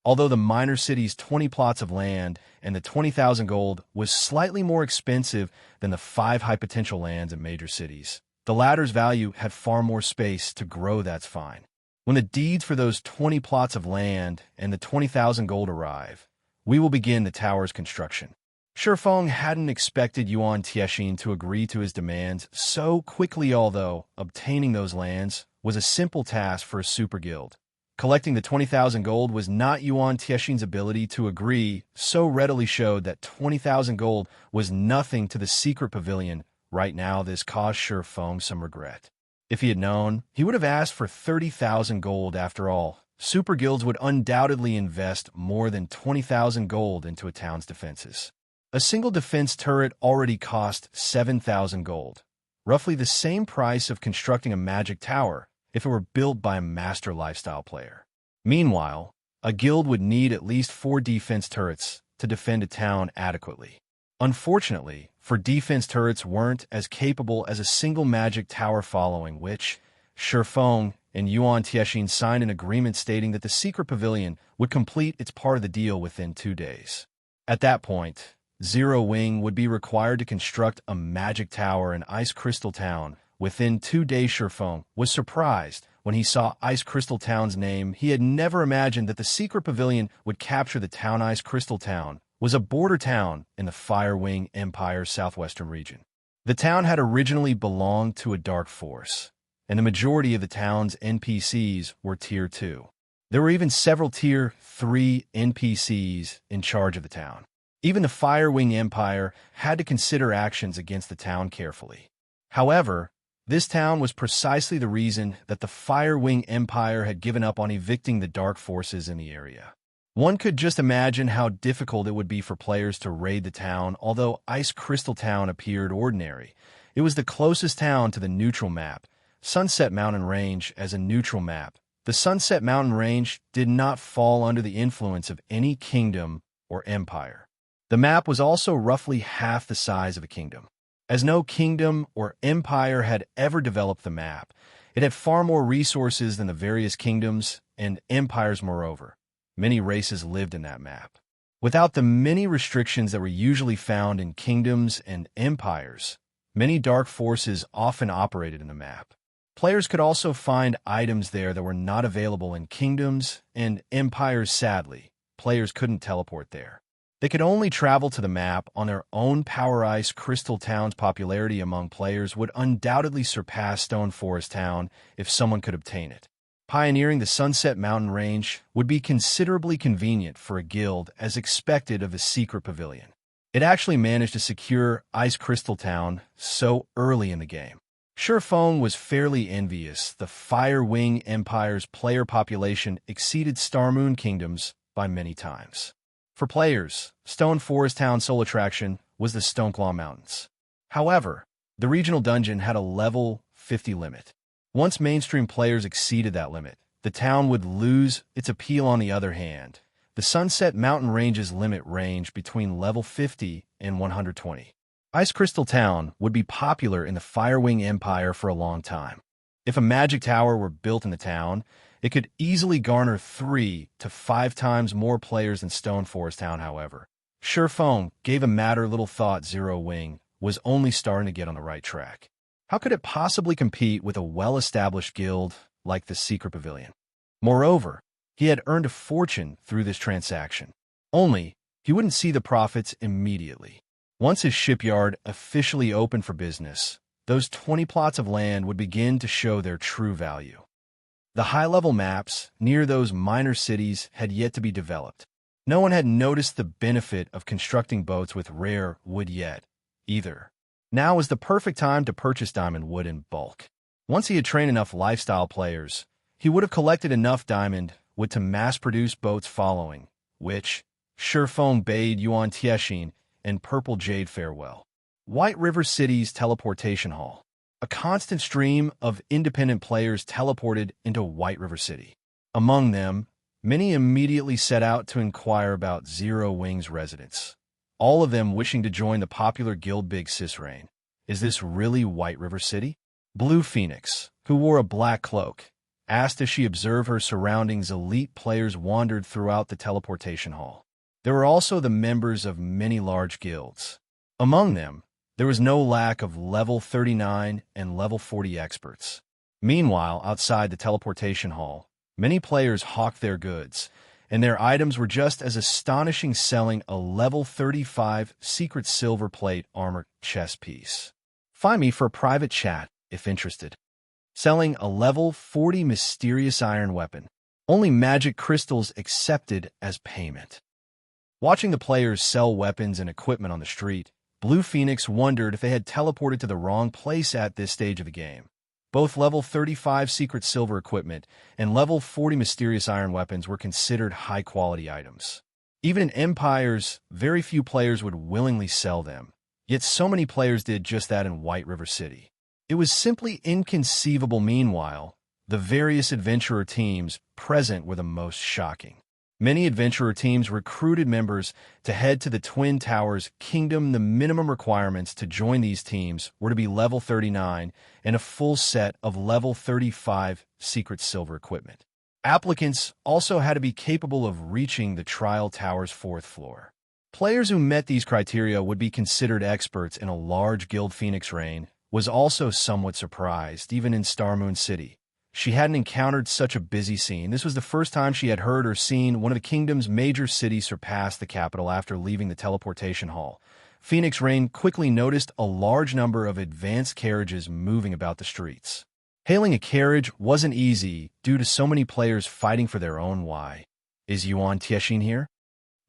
S1: Although the minor city's 20 plots of land and the 20,000 gold was slightly more expensive than the 5 high potential lands in major cities, the latter's value had far more space to grow. That's fine. When the deeds for those 20 plots of land and the 20,000 gold arrive, we will begin the tower's construction. Shifeng hadn't expected Yuan Tiexin to agree to his demands so quickly. Although obtaining those lands was a simple task for a super guild, collecting the 20,000 gold was not. Yuan Tiexin's ability to agree so readily showed that 20,000 gold was nothing to the secret pavilion. Right now, this caused Shifeng some regret. If he had known, he would have asked for 30,000 gold. After all, super guilds would undoubtedly invest more than 20,000 gold into a town's defenses. A single defense turret already cost 7,000 gold, roughly the same price of constructing a magic tower if it were built by a master lifestyle player. Meanwhile, a guild would need at least 4 defense turrets to defend a town adequately. Unfortunately, for defense turrets weren't as capable as a single magic tower, following which, Shifeng and Yuan Tiexin signed an agreement stating that the secret pavilion would complete its part of the deal within 2 days. At that point, Zero Wing would be required to construct a magic tower in Ice Crystal Town within 2 days. Shifeng was surprised when he saw Ice Crystal Town's name. He had never imagined that the secret pavilion would capture the town. Ice Crystal Town was a border town in the Firewing Empire's southwestern region. The town had originally belonged to a dark force, and the majority of the town's NPCs were Tier 2. There were even several Tier 3 NPCs in charge of the town. Even the Firewing Empire had to consider actions against the town carefully. However, this town was precisely the reason that the Firewing Empire had given up on evicting the dark forces in the area. One could just imagine how difficult it would be for players to raid the town. Although Ice Crystal Town appeared ordinary, it was the closest town to the neutral map, Sunset Mountain Range. As a neutral map, the Sunset Mountain Range did not fall under the influence of any kingdom or empire. The map was also roughly half the size of a kingdom. As no kingdom or empire had ever developed the map, it had far more resources than the various kingdoms and empires. Moreover, many races lived in that map. Without the many restrictions that were usually found in kingdoms and empires, many dark forces often operated in the map. Players could also find items there that were not available in kingdoms and empires. Sadly, players couldn't teleport there. They could only travel to the map on their own power. Ice Crystal Town's popularity among players would undoubtedly surpass Stone Forest Town if someone could obtain it. Pioneering the Sunset Mountain Range would be considerably convenient for a guild, as expected of a secret pavilion. It actually managed to secure Ice Crystal Town so early in the game. Shifeng was fairly envious. The Firewing Empire's player population exceeded Star Moon Kingdom's by many times. For players, Stone Forest Town's sole attraction was the Stoneclaw Mountains. However, The regional dungeon had a level 50 limit. Once mainstream players exceeded that limit, the town would lose its appeal. On the other hand, the Sunset Mountain Range's limit ranged between level 50 and 120. Ice Crystal Town would be popular in the Firewing Empire for a long time. If a magic tower were built in the town, it could easily garner 3 to 5 times more players than Stone Forest Town. However, Sherfone gave a matter little thought. Zero Wing was only starting to get on the right track. How could it possibly compete with a well-established guild like the Secret Pavilion? Moreover, he had earned a fortune through this transaction. Only, he wouldn't see the profits immediately. Once his shipyard officially opened for business, those 20 plots of land would begin to show their true value. The high-level maps near those minor cities had yet to be developed. No one had noticed the benefit of constructing boats with rare wood yet, either. Now was the perfect time to purchase diamond wood in bulk. Once he had trained enough lifestyle players, he would have collected enough diamond wood to mass-produce boats following, which Sherfone bade Yuan Tiexin and Purple Jade farewell. White River City's teleportation hall. A constant stream of independent players teleported into White River City. Among them, many immediately set out to inquire about Zero Wing's residence, all of them wishing to join the popular guild Big Sis Reign. Is this really White River City? Blue Phoenix, who wore a black cloak, asked as she observed her surroundings. Elite players wandered throughout the teleportation hall. There were also the members of many large guilds. Among them, there was no lack of level 39 and level 40 experts. Meanwhile, outside the teleportation hall, many players hawked their goods, and their items were just as astonishing, selling a level 35 secret silver plate armor chest piece. Find me for a private chat, if interested. Selling a level 40 mysterious iron weapon. Only magic crystals accepted as payment. Watching the players sell weapons and equipment on the street, Blue Phoenix wondered if they had teleported to the wrong place at this stage of the game. Both level 35 secret silver equipment and level 40 mysterious iron weapons were considered high-quality items. Even in Empires, very few players would willingly sell them, yet so many players did just that in White River City. It was simply inconceivable. Meanwhile, the various adventurer teams present were the most shocking. Many adventurer teams recruited members to head to the Twin Towers Kingdom. The minimum requirements to join these teams were to be level 39 and a full set of level 35 secret silver equipment. Applicants also had to be capable of reaching the Trial Tower's 4th floor. Players who met these criteria would be considered experts in a large guild. Phoenix Reign was also somewhat surprised. Even in Starmoon City, she hadn't encountered such a busy scene. This was the first time she had heard or seen one of the kingdom's major cities surpass the capital. After leaving the teleportation hall, Phoenix Reign quickly noticed a large number of advanced carriages moving about the streets. Hailing a carriage wasn't easy due to so many players fighting for their own. Why is Yuan Tiexin here?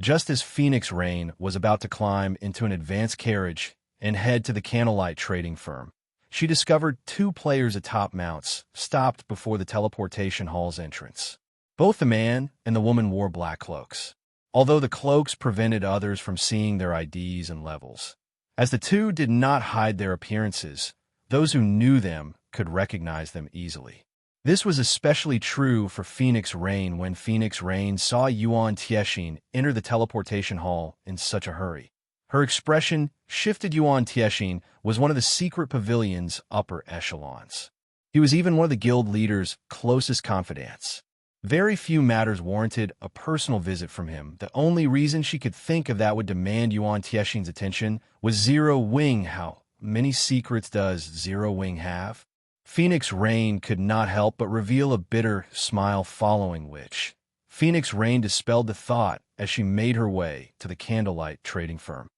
S1: Just as Phoenix Reign was about to climb into an advanced carriage and head to the Candlelight trading firm, she discovered 2 players atop mounts, stopped before the teleportation hall's entrance. Both the man and the woman wore black cloaks, although the cloaks prevented others from seeing their IDs and levels. As the two did not hide their appearances, those who knew them could recognize them easily. This was especially true for Phoenix Reign when Phoenix Reign saw Yuan Tiexin enter the teleportation hall in such a hurry. Her expression shifted. Yuan Tiexin was one of the secret pavilion's upper echelons. He was even one of the guild leader's closest confidants. Very few matters warranted a personal visit from him. The only reason she could think of that would demand Yuan Tiexin's attention was Zero Wing. How many secrets does Zero Wing have? Phoenix Reign could not help but reveal a bitter smile, following which Phoenix Reign dispelled the thought as she made her way to the Candlelight trading firm.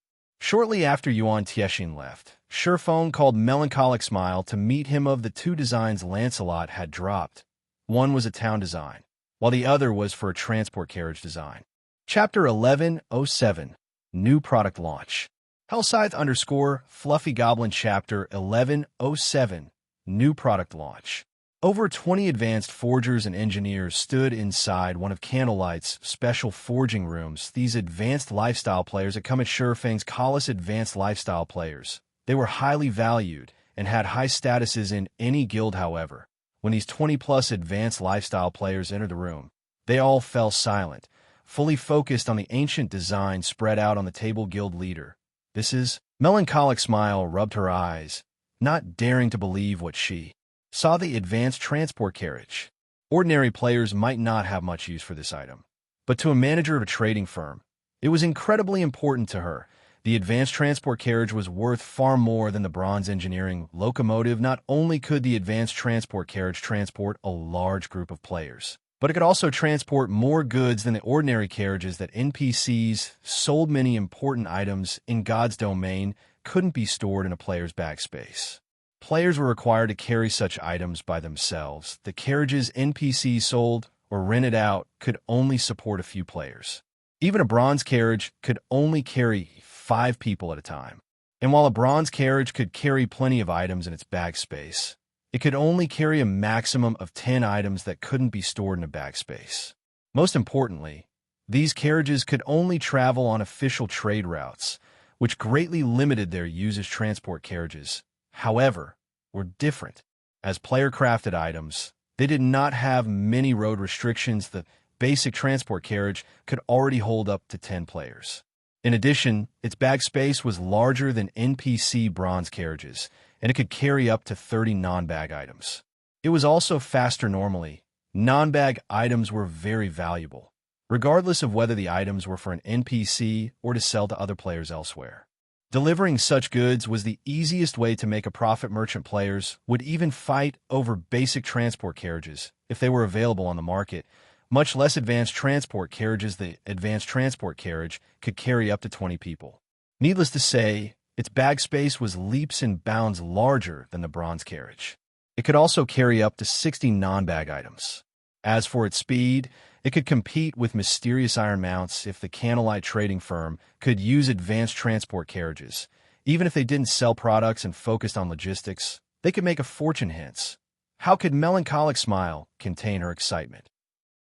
S1: Shortly after Yuan Tiexin left, Sherfone called Melancholic Smile to meet him. Of the 2 designs Lancelot had dropped, one was a town design, while the other was for a transport carriage design. Chapter 1107, New Product Launch. Hellscythe _ Fluffy Goblin Chapter 1107, New Product Launch. Over 20 advanced forgers and engineers stood inside one of Candlelight's special forging rooms. These advanced lifestyle players had come at Sherfang's Collis advanced lifestyle players. They were highly valued and had high statuses in any guild. However, when these 20-plus advanced lifestyle players entered the room, they all fell silent, fully focused on the ancient design spread out on the table. Guild leader, this is... Melancholic smile rubbed her eyes, not daring to believe what she saw. The advanced transport carriage. Ordinary players might not have much use for this item, but to a manager of a trading firm, it was incredibly important to her. The advanced transport carriage was worth far more than the bronze engineering locomotive. Not only could the advanced transport carriage transport a large group of players, but it could also transport more goods than the ordinary carriages that NPCs sold. Many important items in God's domain couldn't be stored in a player's backspace. Players were required to carry such items by themselves. The carriages NPCs sold or rented out could only support a few players. Even a bronze carriage could only carry 5 people at a time. And while a bronze carriage could carry plenty of items in its backspace, it could only carry a maximum of 10 items that couldn't be stored in a backspace. Most importantly, these carriages could only travel on official trade routes, which greatly limited their use as transport carriages. However, were different. As player-crafted items, they did not have many road restrictions. The basic transport carriage could already hold up to 10 players. In addition, its bag space was larger than NPC bronze carriages, and it could carry up to 30 non-bag items. It was also faster. Normally, non-bag items were very valuable, regardless of whether the items were for an NPC or to sell to other players elsewhere. Delivering such goods was the easiest way to make a profit. Merchant players would even fight over basic transport carriages if they were available on the market, much less advanced transport carriages. The advanced transport carriage could carry up to 20 people. Needless to say, its bag space was leaps and bounds larger than the bronze carriage. It could also carry up to 60 non-bag items. As for its speed, it could compete with mysterious iron mounts. If the Candlelight trading firm could use advanced transport carriages, even if they didn't sell products and focused on logistics, they could make a fortune. Hence, how could Melancholic smile contain her excitement?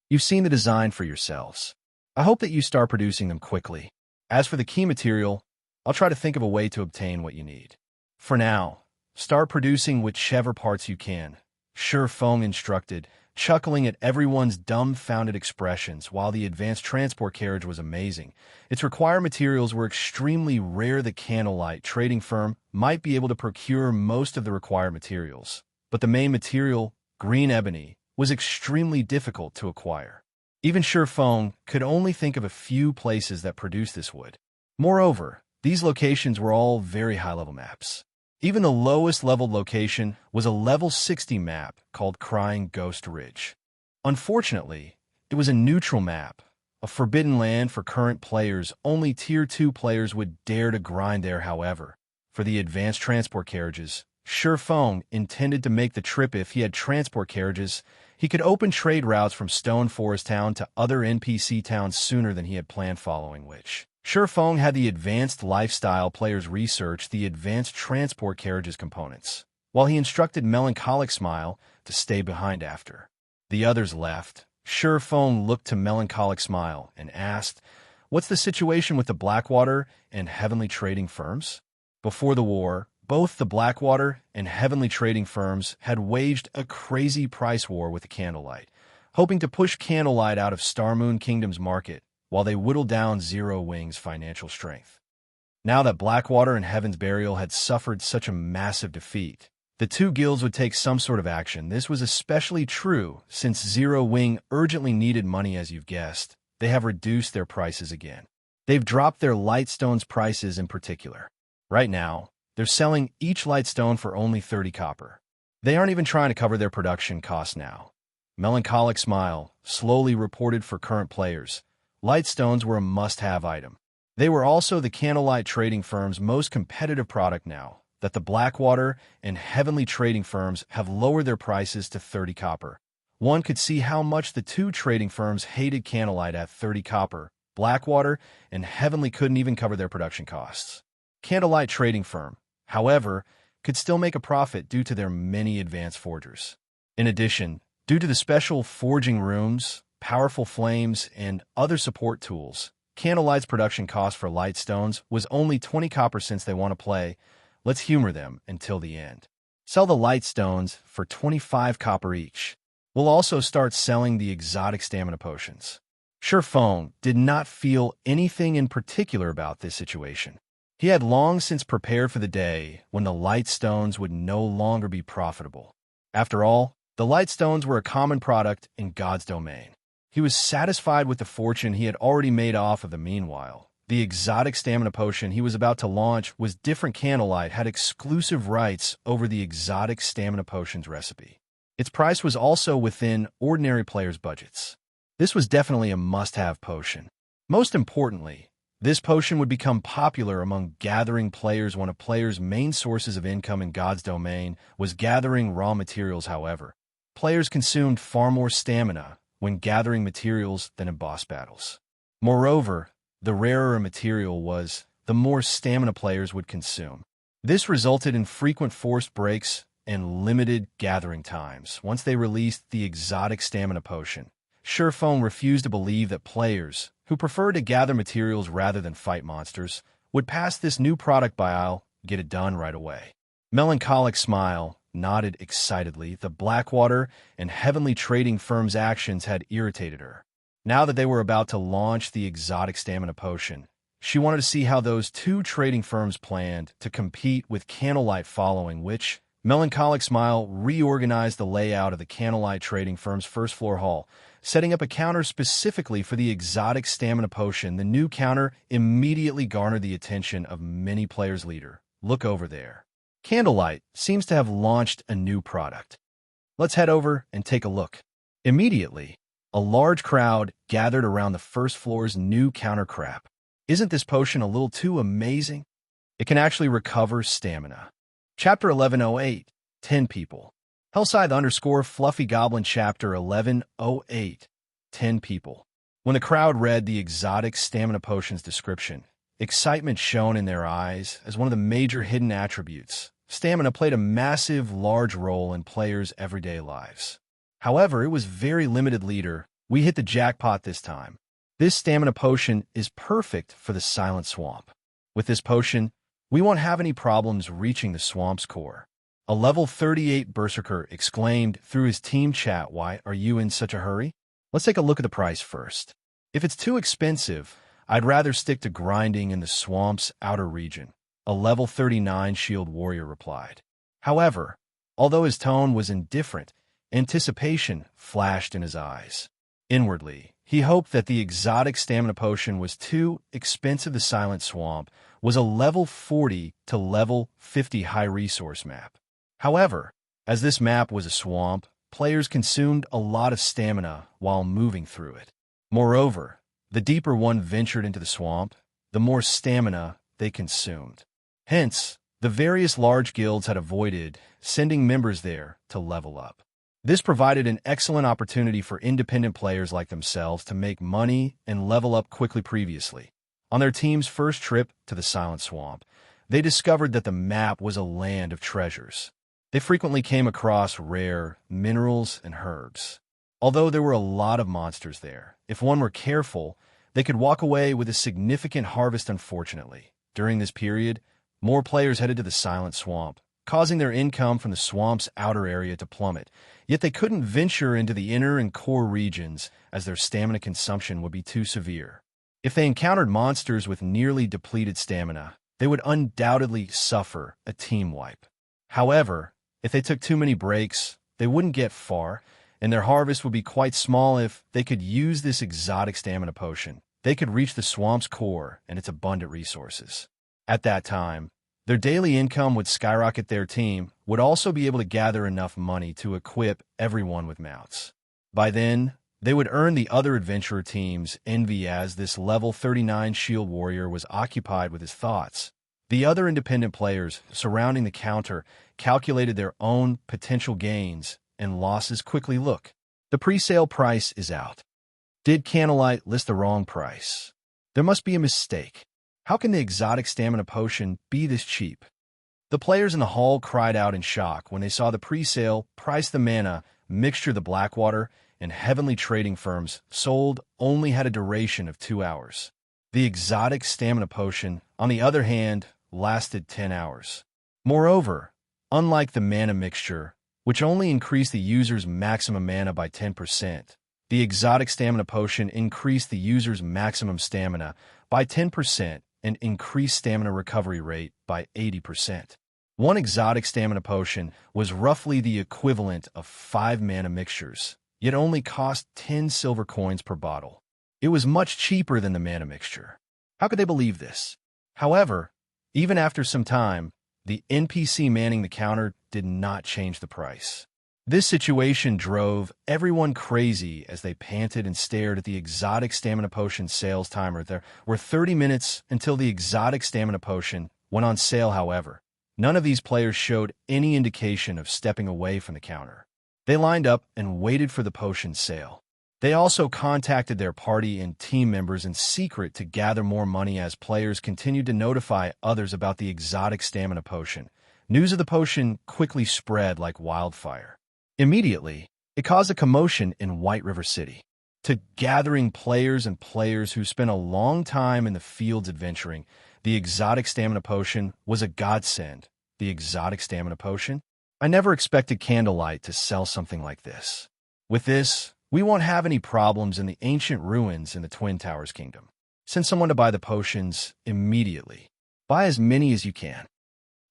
S1: You've seen the design for yourselves. I hope that you start producing them quickly. As for the key material, I'll try to think of a way to obtain what you need. For now, start producing whichever parts you can, Sure Feng instructed, chuckling at everyone's dumbfounded expressions. While the advanced transport carriage was amazing, its required materials were extremely rare. The Candlelight trading firm might be able to procure most of the required materials, but the main material, green ebony, was extremely difficult to acquire. Even Sure Feng could only think of a few places that produced this wood. Moreover, these locations were all very high-level maps. Even the lowest-leveled location was a level 60 map called Crying Ghost Ridge. Unfortunately, it was a neutral map, a forbidden land for current players. Only Tier 2 players would dare to grind there. However, for the advanced transport carriages, Sure Feng intended to make the trip. If he had transport carriages, he could open trade routes from Stone Forest Town to other NPC towns sooner than he had planned, following which Sure Feng had the advanced lifestyle players research the advanced transport carriages components, while he instructed Melancholic Smile to stay behind. After the others left, Sure Feng looked to Melancholic Smile and asked, "What's the situation with the Blackwater and Heavenly trading firms?" Before the war, both the Blackwater and Heavenly trading firms had waged a crazy price war with the Candlelight, hoping to push Candlelight out of Starmoon Kingdom's market while they whittled down Zero Wing's financial strength. Now that Blackwater and Heaven's Burial had suffered such a massive defeat, the two guilds would take some sort of action. This was especially true since Zero Wing urgently needed money. As you've guessed, they have reduced their prices again. They've dropped their Lightstone's prices in particular. Right now, they're selling each Lightstone for only 30 copper. They aren't even trying to cover their production costs now. Melancholic Smile slowly reported for current players. Lightstones were a must-have item. They were also the Candlelight trading firm's most competitive product. Now that the Blackwater and Heavenly trading firms have lowered their prices to 30 copper, one could see how much the two trading firms hated Candlelight. At 30 copper, Blackwater and Heavenly couldn't even cover their production costs. Candlelight trading firm, however, could still make a profit due to their many advanced forgers. In addition, due to the special forging rooms, powerful flames, and other support tools, Candlelight's production cost for Lightstones was only 20 copper. Since they want to play, let's humor them until the end. Sell the light stones for 25 copper each. We'll also start selling the exotic stamina potions. Phone did not feel anything in particular about this situation. He had long since prepared for the day when the light stones would no longer be profitable. After all, the light stones were a common product in God's domain. He was satisfied with the fortune he had already made off of them. Meanwhile, the exotic stamina potion he was about to launch was different. Candlelight had exclusive rights over the exotic stamina potion's recipe. Its price was also within ordinary players' budgets. This was definitely a must-have potion. Most importantly, this potion would become popular among gathering players. One of players' main sources of income in God's domain was gathering raw materials. However, players consumed far more stamina when gathering materials than in boss battles. Moreover, the rarer a material was, the more stamina players would consume. This resulted in frequent forced breaks and limited gathering times. Once they released the exotic stamina potion, Phone refused to believe that players, who preferred to gather materials rather than fight monsters, would pass this new product by. I'll get it done right away. Melancholic Smile nodded excitedly. The Blackwater and Heavenly trading firm's actions had irritated her. Now that they were about to launch the exotic stamina potion, she wanted to see how those two trading firms planned to compete with Candlelight. Following which, Melancholic Smile reorganized the layout of the Candlelight trading firm's first floor hall, setting up a counter specifically for the exotic stamina potion. The new counter immediately garnered the attention of many players. Leader, look over there. Candlelight seems to have launched a new product. Let's head over and take a look. Immediately, a large crowd gathered around the first floor's new counter. Crap. Isn't this potion a little too amazing? It can actually recover stamina. Chapter 1108, 10 people. Hellscythe_Fluffy Goblin Chapter 1108, 10 people. When the crowd read the exotic stamina potion's description, excitement shone in their eyes as one of the major hidden attributes. Stamina played a massive, large role in players' everyday lives. However, it was very limited. Leader, we hit the jackpot this time. This stamina potion is perfect for the Silent Swamp. With this potion, we won't have any problems reaching the swamp's core. A level 38 Berserker exclaimed through his team chat. Why are you in such a hurry? Let's take a look at the price first. If it's too expensive, I'd rather stick to grinding in the swamp's outer region, a level 39 Shield Warrior replied. However, although his tone was indifferent, anticipation flashed in his eyes. Inwardly, he hoped that the exotic stamina potion was too expensive. The Silent Swamp was a level 40 to level 50 high-resource map. However, as this map was a swamp, players consumed a lot of stamina while moving through it. Moreover, the deeper one ventured into the swamp, the more stamina they consumed. Hence, the various large guilds had avoided sending members there to level up. This provided an excellent opportunity for independent players like themselves to make money and level up quickly. Previously, on their team's first trip to the Silent Swamp, they discovered that the map was a land of treasures. They frequently came across rare minerals and herbs. Although there were a lot of monsters there, if one were careful, they could walk away with a significant harvest. Unfortunately, during this period, more players headed to the Silent Swamp, causing their income from the swamp's outer area to plummet. Yet they couldn't venture into the inner and core regions as their stamina consumption would be too severe. If they encountered monsters with nearly depleted stamina, they would undoubtedly suffer a team wipe. However, if they took too many breaks, they wouldn't get far, and their harvest would be quite small. If they could use this exotic stamina potion, they could reach the swamp's core and its abundant resources. At that time, their daily income would skyrocket. Their team would also be able to gather enough money to equip everyone with mounts. By then, they would earn the other adventurer team's envy. As this level 39 Shield Warrior was occupied with his thoughts, the other independent players surrounding the counter calculated their own potential gains and losses. Quickly look. The pre-sale price is out. Did Candlelight list the wrong price? There must be a mistake. How can the exotic stamina potion be this cheap? The players in the hall cried out in shock when they saw the pre-sale price. The mana mixture the Blackwater and Heavenly trading firms sold only had a duration of 2 hours. The exotic stamina potion, on the other hand, lasted 10 hours. Moreover, Unlike the mana mixture, which only increased the user's maximum mana by 10%, the exotic stamina potion increased the user's maximum stamina by 10% and increased stamina recovery rate by 80%. One exotic stamina potion was roughly the equivalent of 5 mana mixtures, yet only cost 10 silver coins per bottle. It was much cheaper than the mana mixture. How could they believe this? However, even after some time, the NPC manning the counter did not change the price. This situation drove everyone crazy as they panted and stared at the exotic stamina potion sales timer. There were 30 minutes until the exotic stamina potion went on sale, however. None of these players showed any indication of stepping away from the counter. They lined up and waited for the potion sale. They also contacted their party and team members in secret to gather more money as players continued to notify others about the exotic stamina potion. News of the potion quickly spread like wildfire. Immediately, it caused a commotion in White River City. To gathering players and players who spent a long time in the fields adventuring, the exotic stamina potion was a godsend. The exotic stamina potion? I never expected Candlelight to sell something like this. With this, we won't have any problems in the ancient ruins in the Twin Towers Kingdom. Send someone to buy the potions immediately. Buy as many as you can.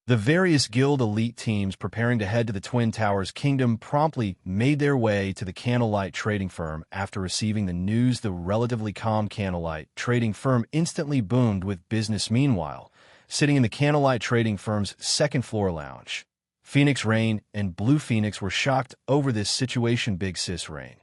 S1: The various guild elite teams preparing to head to the Twin Towers Kingdom promptly made their way to the Candlelight trading firm after receiving the news. The relatively calm Candlelight trading firm instantly boomed with business. Meanwhile, sitting in the Candlelight trading firm's second-floor lounge, Phoenix Rain and Blue Phoenix were shocked over this situation. Big Sis Rain,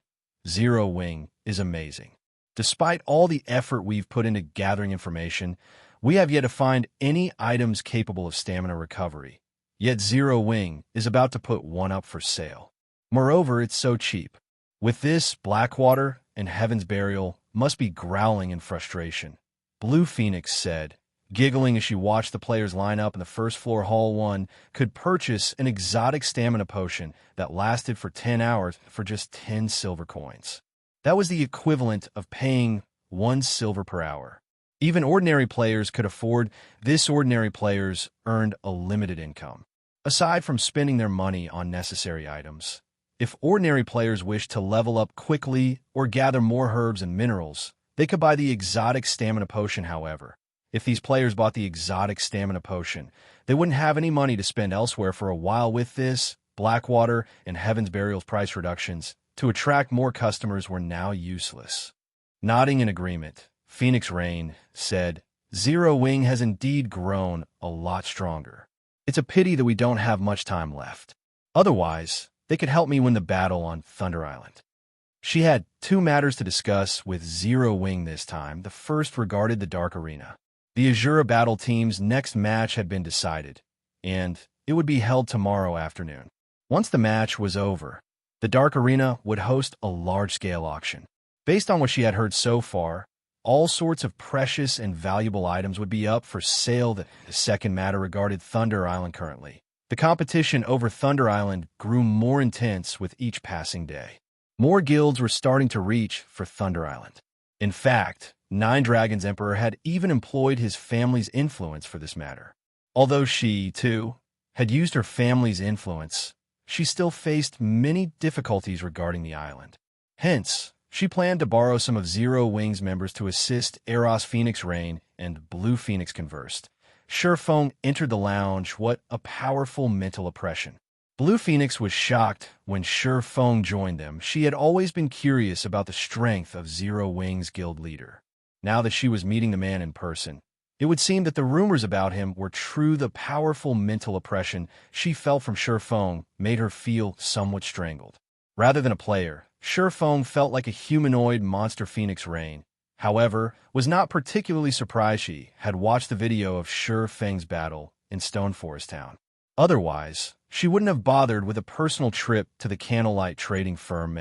S1: Zero Wing is amazing. Despite all the effort we've put into gathering information, we have yet to find any items capable of stamina recovery. Yet Zero Wing is about to put one up for sale. Moreover, it's so cheap. With this, Blackwater and Heaven's Burial must be growling in frustration. Blue Phoenix said, giggling as she watched the players line up in the first-floor hall. One could purchase an exotic stamina potion that lasted for 10 hours for just 10 silver coins. That was the equivalent of paying 1 silver per hour. Even ordinary players could afford this. Ordinary players earned a limited income. Aside from spending their money on necessary items, if ordinary players wished to level up quickly or gather more herbs and minerals, they could buy the exotic stamina potion. However, if these players bought the exotic stamina potion, they wouldn't have any money to spend elsewhere for a while. With this, Blackwater and Heaven's Burial's price reductions to attract more customers were now useless. Nodding in agreement, Phoenix Rain said, Zero Wing has indeed grown a lot stronger. It's a pity that we don't have much time left. Otherwise, they could help me win the battle on Thunder Island. She had 2 matters to discuss with Zero Wing this time. The first regarded the Dark Arena. The Azura Battle team's next match had been decided, and it would be held tomorrow afternoon. Once the match was over, the Dark Arena would host a large-scale auction. Based on what she had heard so far, all sorts of precious and valuable items would be up for sale. The second matter regarded Thunder Island. Currently, the competition over Thunder Island grew more intense with each passing day. More guilds were starting to reach for Thunder Island. In fact, Nine Dragons Emperor had even employed his family's influence for this matter. Although she, too, had used her family's influence, she still faced many difficulties regarding the island. Hence, she planned to borrow some of Zero Wing's members to assist Eros. Phoenix Rain and Blue Phoenix conversed. Shurfeng entered the lounge. What a powerful mental oppression. Blue Phoenix was shocked when Shurfeng joined them. She had always been curious about the strength of Zero Wing's guild leader. Now that she was meeting the man in person, it would seem that the rumors about him were true. The powerful mental oppression she felt from Shurfeng made her feel somewhat strangled. Rather than a player, Shurfeng felt like a humanoid monster. Phoenix Rain, however, was not particularly surprised. She had watched the video of Shurfeng's battle in Stone Forest Town. Otherwise, she wouldn't have bothered with a personal trip to the Candlelight trading firm.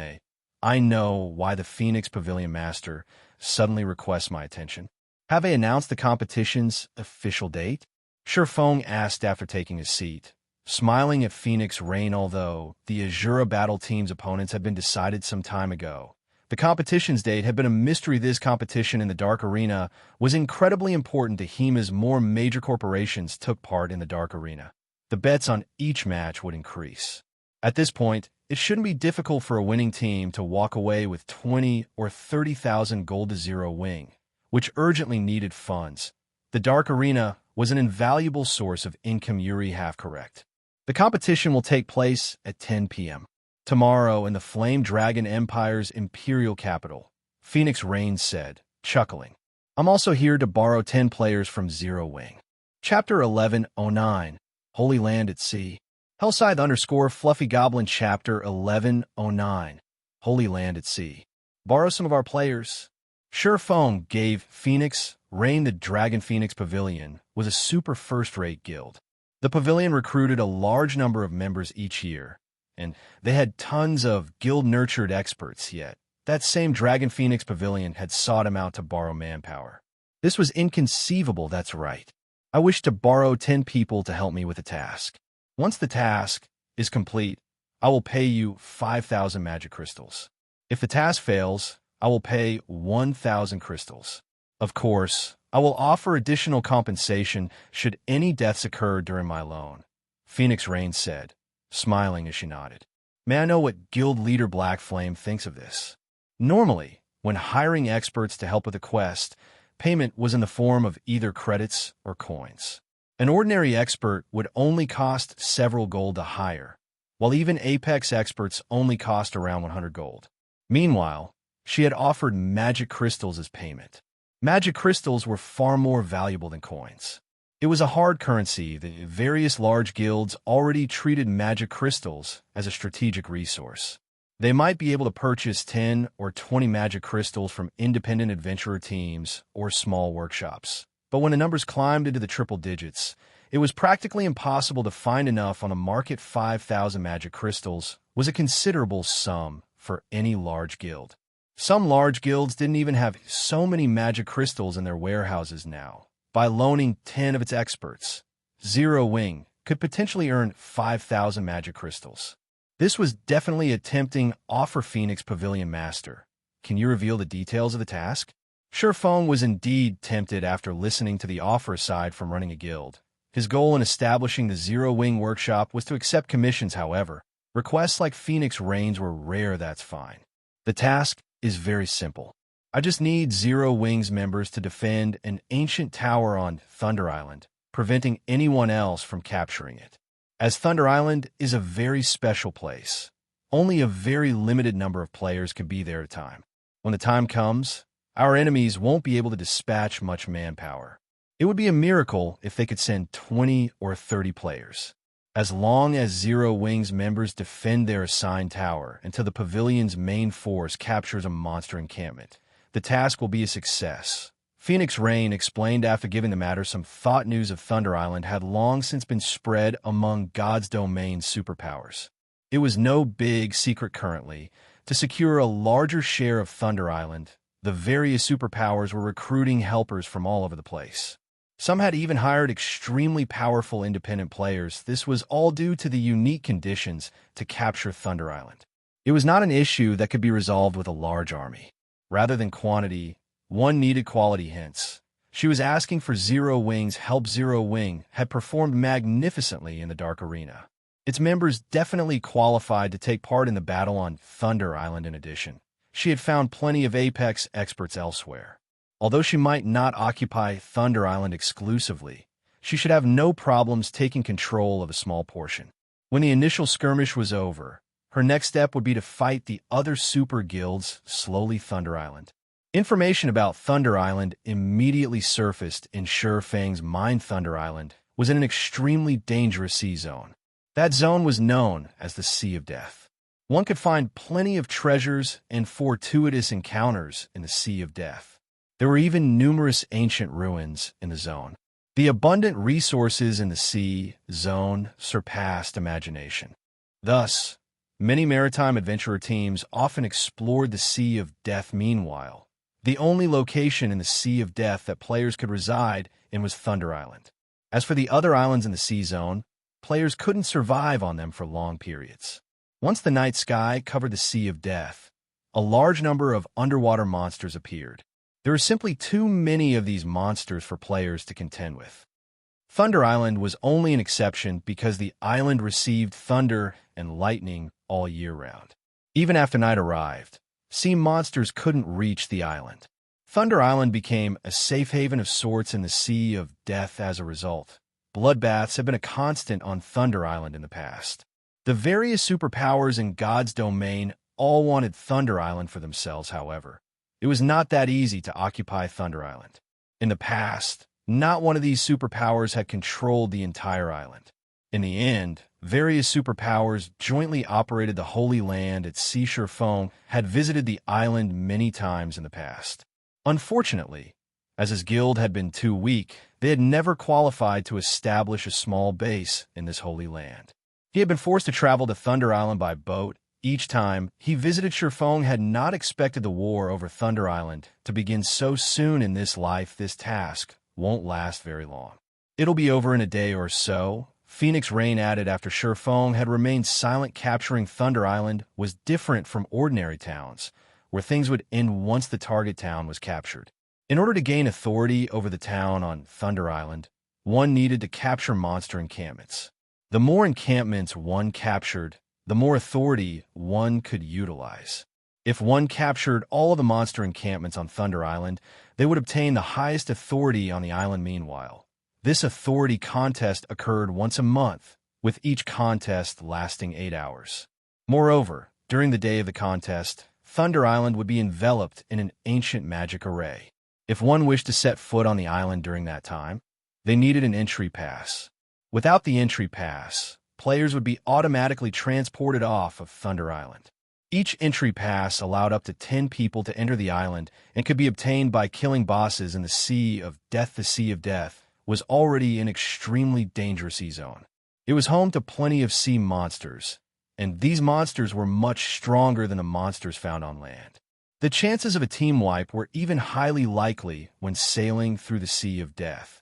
S1: I know why the Phoenix Pavilion Master suddenly requests my attention. Have they announced the competition's official date? Shurfeng asked after taking his seat, smiling at Phoenix Rain. Although the Azura Battle team's opponents had been decided some time ago, the competition's date had been a mystery. This competition in the Dark Arena was incredibly important to him as more major corporations took part in the Dark Arena. The bets on each match would increase. At this point, it shouldn't be difficult for a winning team to walk away with 20 or 30,000 gold to zero wing, which urgently needed funds. The Dark Arena was an invaluable source of income. Yuri half correct. The competition will take place at 10 p.m. tomorrow in the Flame Dragon Empire's imperial capital, Phoenix Rain said, chuckling. I'm also here to borrow 10 players from Zero Wing. Chapter 1109, Holy Land at Sea. Hellscythe_Fluffy Goblin Chapter 1109, Holy Land at Sea. Borrow some of our players. Sure Phone gave Phoenix Rain the Dragon. Phoenix Pavilion was a super first-rate guild. The pavilion recruited a large number of members each year, and they had tons of guild-nurtured experts, yet that same Dragon Phoenix Pavilion had sought him out to borrow manpower. This was inconceivable, that's right. I wish to borrow 10 people to help me with a task. Once the task is complete, I will pay you 5,000 magic crystals. If the task fails, I will pay 1,000 crystals. Of course, I will offer additional compensation should any deaths occur during my loan, Phoenix Rain said, smiling as she nodded. May I know what guild leader Black Flame thinks of this? Normally, when hiring experts to help with a quest, payment was in the form of either credits or coins. An ordinary expert would only cost several gold to hire, while even Apex experts only cost around 100 gold. Meanwhile, she had offered magic crystals as payment. Magic crystals were far more valuable than coins. It was a hard currency. The various large guilds already treated magic crystals as a strategic resource. They might be able to purchase 10 or 20 magic crystals from independent adventurer teams or small workshops. But when the numbers climbed into the triple digits, it was practically impossible to find enough on the market. 5,000 magic crystals was a considerable sum for any large guild. Some large guilds didn't even have so many magic crystals in their warehouses now. By loaning 10 of its experts, Zero Wing could potentially earn 5,000 magic crystals. This was definitely a tempting offer. Phoenix Pavilion Master, can you reveal the details of the task? Sure Phone was indeed tempted after listening to the offer. Aside from running a guild, his goal in establishing the Zero Wing workshop was to accept commissions. However, requests like Phoenix Rain's were rare. That's fine. The task is very simple. I just need Zero Wing's members to defend an ancient tower on Thunder Island, preventing anyone else from capturing it. As Thunder Island is a very special place, only a very limited number of players can be there at a time. When the time comes, our enemies won't be able to dispatch much manpower. It would be a miracle if they could send 20 or 30 players. As long as Zero Wing's members defend their assigned tower until the pavilion's main force captures a monster encampment, the task will be a success. Phoenix Rain explained after giving the matter some thought. News of Thunder Island had long since been spread among God's Domain superpowers. It was no big secret currently. To secure a larger share of Thunder Island, the various superpowers were recruiting helpers from all over the place. Some had even hired extremely powerful independent players. This was all due to the unique conditions to capture Thunder Island. It was not an issue that could be resolved with a large army. Rather than quantity, one needed quality. Hence, she was asking for Zero Wing's help. Zero Wing had performed magnificently in the Dark Arena. Its members definitely qualified to take part in the battle on Thunder Island. In addition, she had found plenty of Apex experts elsewhere. Although she might not occupy Thunder Island exclusively, she should have no problems taking control of a small portion. When the initial skirmish was over, her next step would be to fight the other super guilds slowly. Thunder Island. Information about Thunder Island immediately surfaced in Sure Fang's mind. Thunder Island was in an extremely dangerous sea zone. That zone was known as the Sea of Death. One could find plenty of treasures and fortuitous encounters in the Sea of Death. There were even numerous ancient ruins in the zone. The abundant resources in the sea zone surpassed imagination. Thus, many maritime adventurer teams often explored the Sea of Death. Meanwhile, the only location in the Sea of Death that players could reside in was Thunder Island. As for the other islands in the sea zone, players couldn't survive on them for long periods. Once the night sky covered the Sea of Death, a large number of underwater monsters appeared. There are simply too many of these monsters for players to contend with. Thunder Island was only an exception because the island received thunder and lightning all year round. Even after night arrived, sea monsters couldn't reach the island. Thunder Island became a safe haven of sorts in the Sea of Death as a result. Bloodbaths have been a constant on Thunder Island in the past. The various superpowers in God's domain all wanted Thunder Island for themselves, however. It was not that easy to occupy Thunder Island. In the past, not one of these superpowers had controlled the entire island. In the end, various superpowers jointly operated the Holy Land at Sea. Shifeng had visited the island many times in the past. Unfortunately, as his guild had been too weak, they had never qualified to establish a small base in this Holy Land. He had been forced to travel to Thunder Island by boat. Each time he visited, Shifeng had not expected the war over Thunder Island to begin so soon in this life. This task won't last very long. It'll be over in a day or so, Phoenix Rain added after Shifeng had remained silent. Capturing Thunder Island was different from ordinary towns, where things would end once the target town was captured. In order to gain authority over the town on Thunder Island, one needed to capture monster encampments. The more encampments one captured, the more authority one could utilize. If one captured all of the monster encampments on Thunder Island, they would obtain the highest authority on the island. Meanwhile, this authority contest occurred once a month, with each contest lasting 8 hours. Moreover, during the day of the contest, Thunder Island would be enveloped in an ancient magic array. If one wished to set foot on the island during that time, they needed an entry pass. Without the entry pass, players would be automatically transported off of Thunder Island. Each entry pass allowed up to 10 people to enter the island and could be obtained by killing bosses in the Sea of Death. The Sea of Death was already an extremely dangerous sea zone. It was home to plenty of sea monsters, and these monsters were much stronger than the monsters found on land. The chances of a team wipe were even highly likely when sailing through the Sea of Death.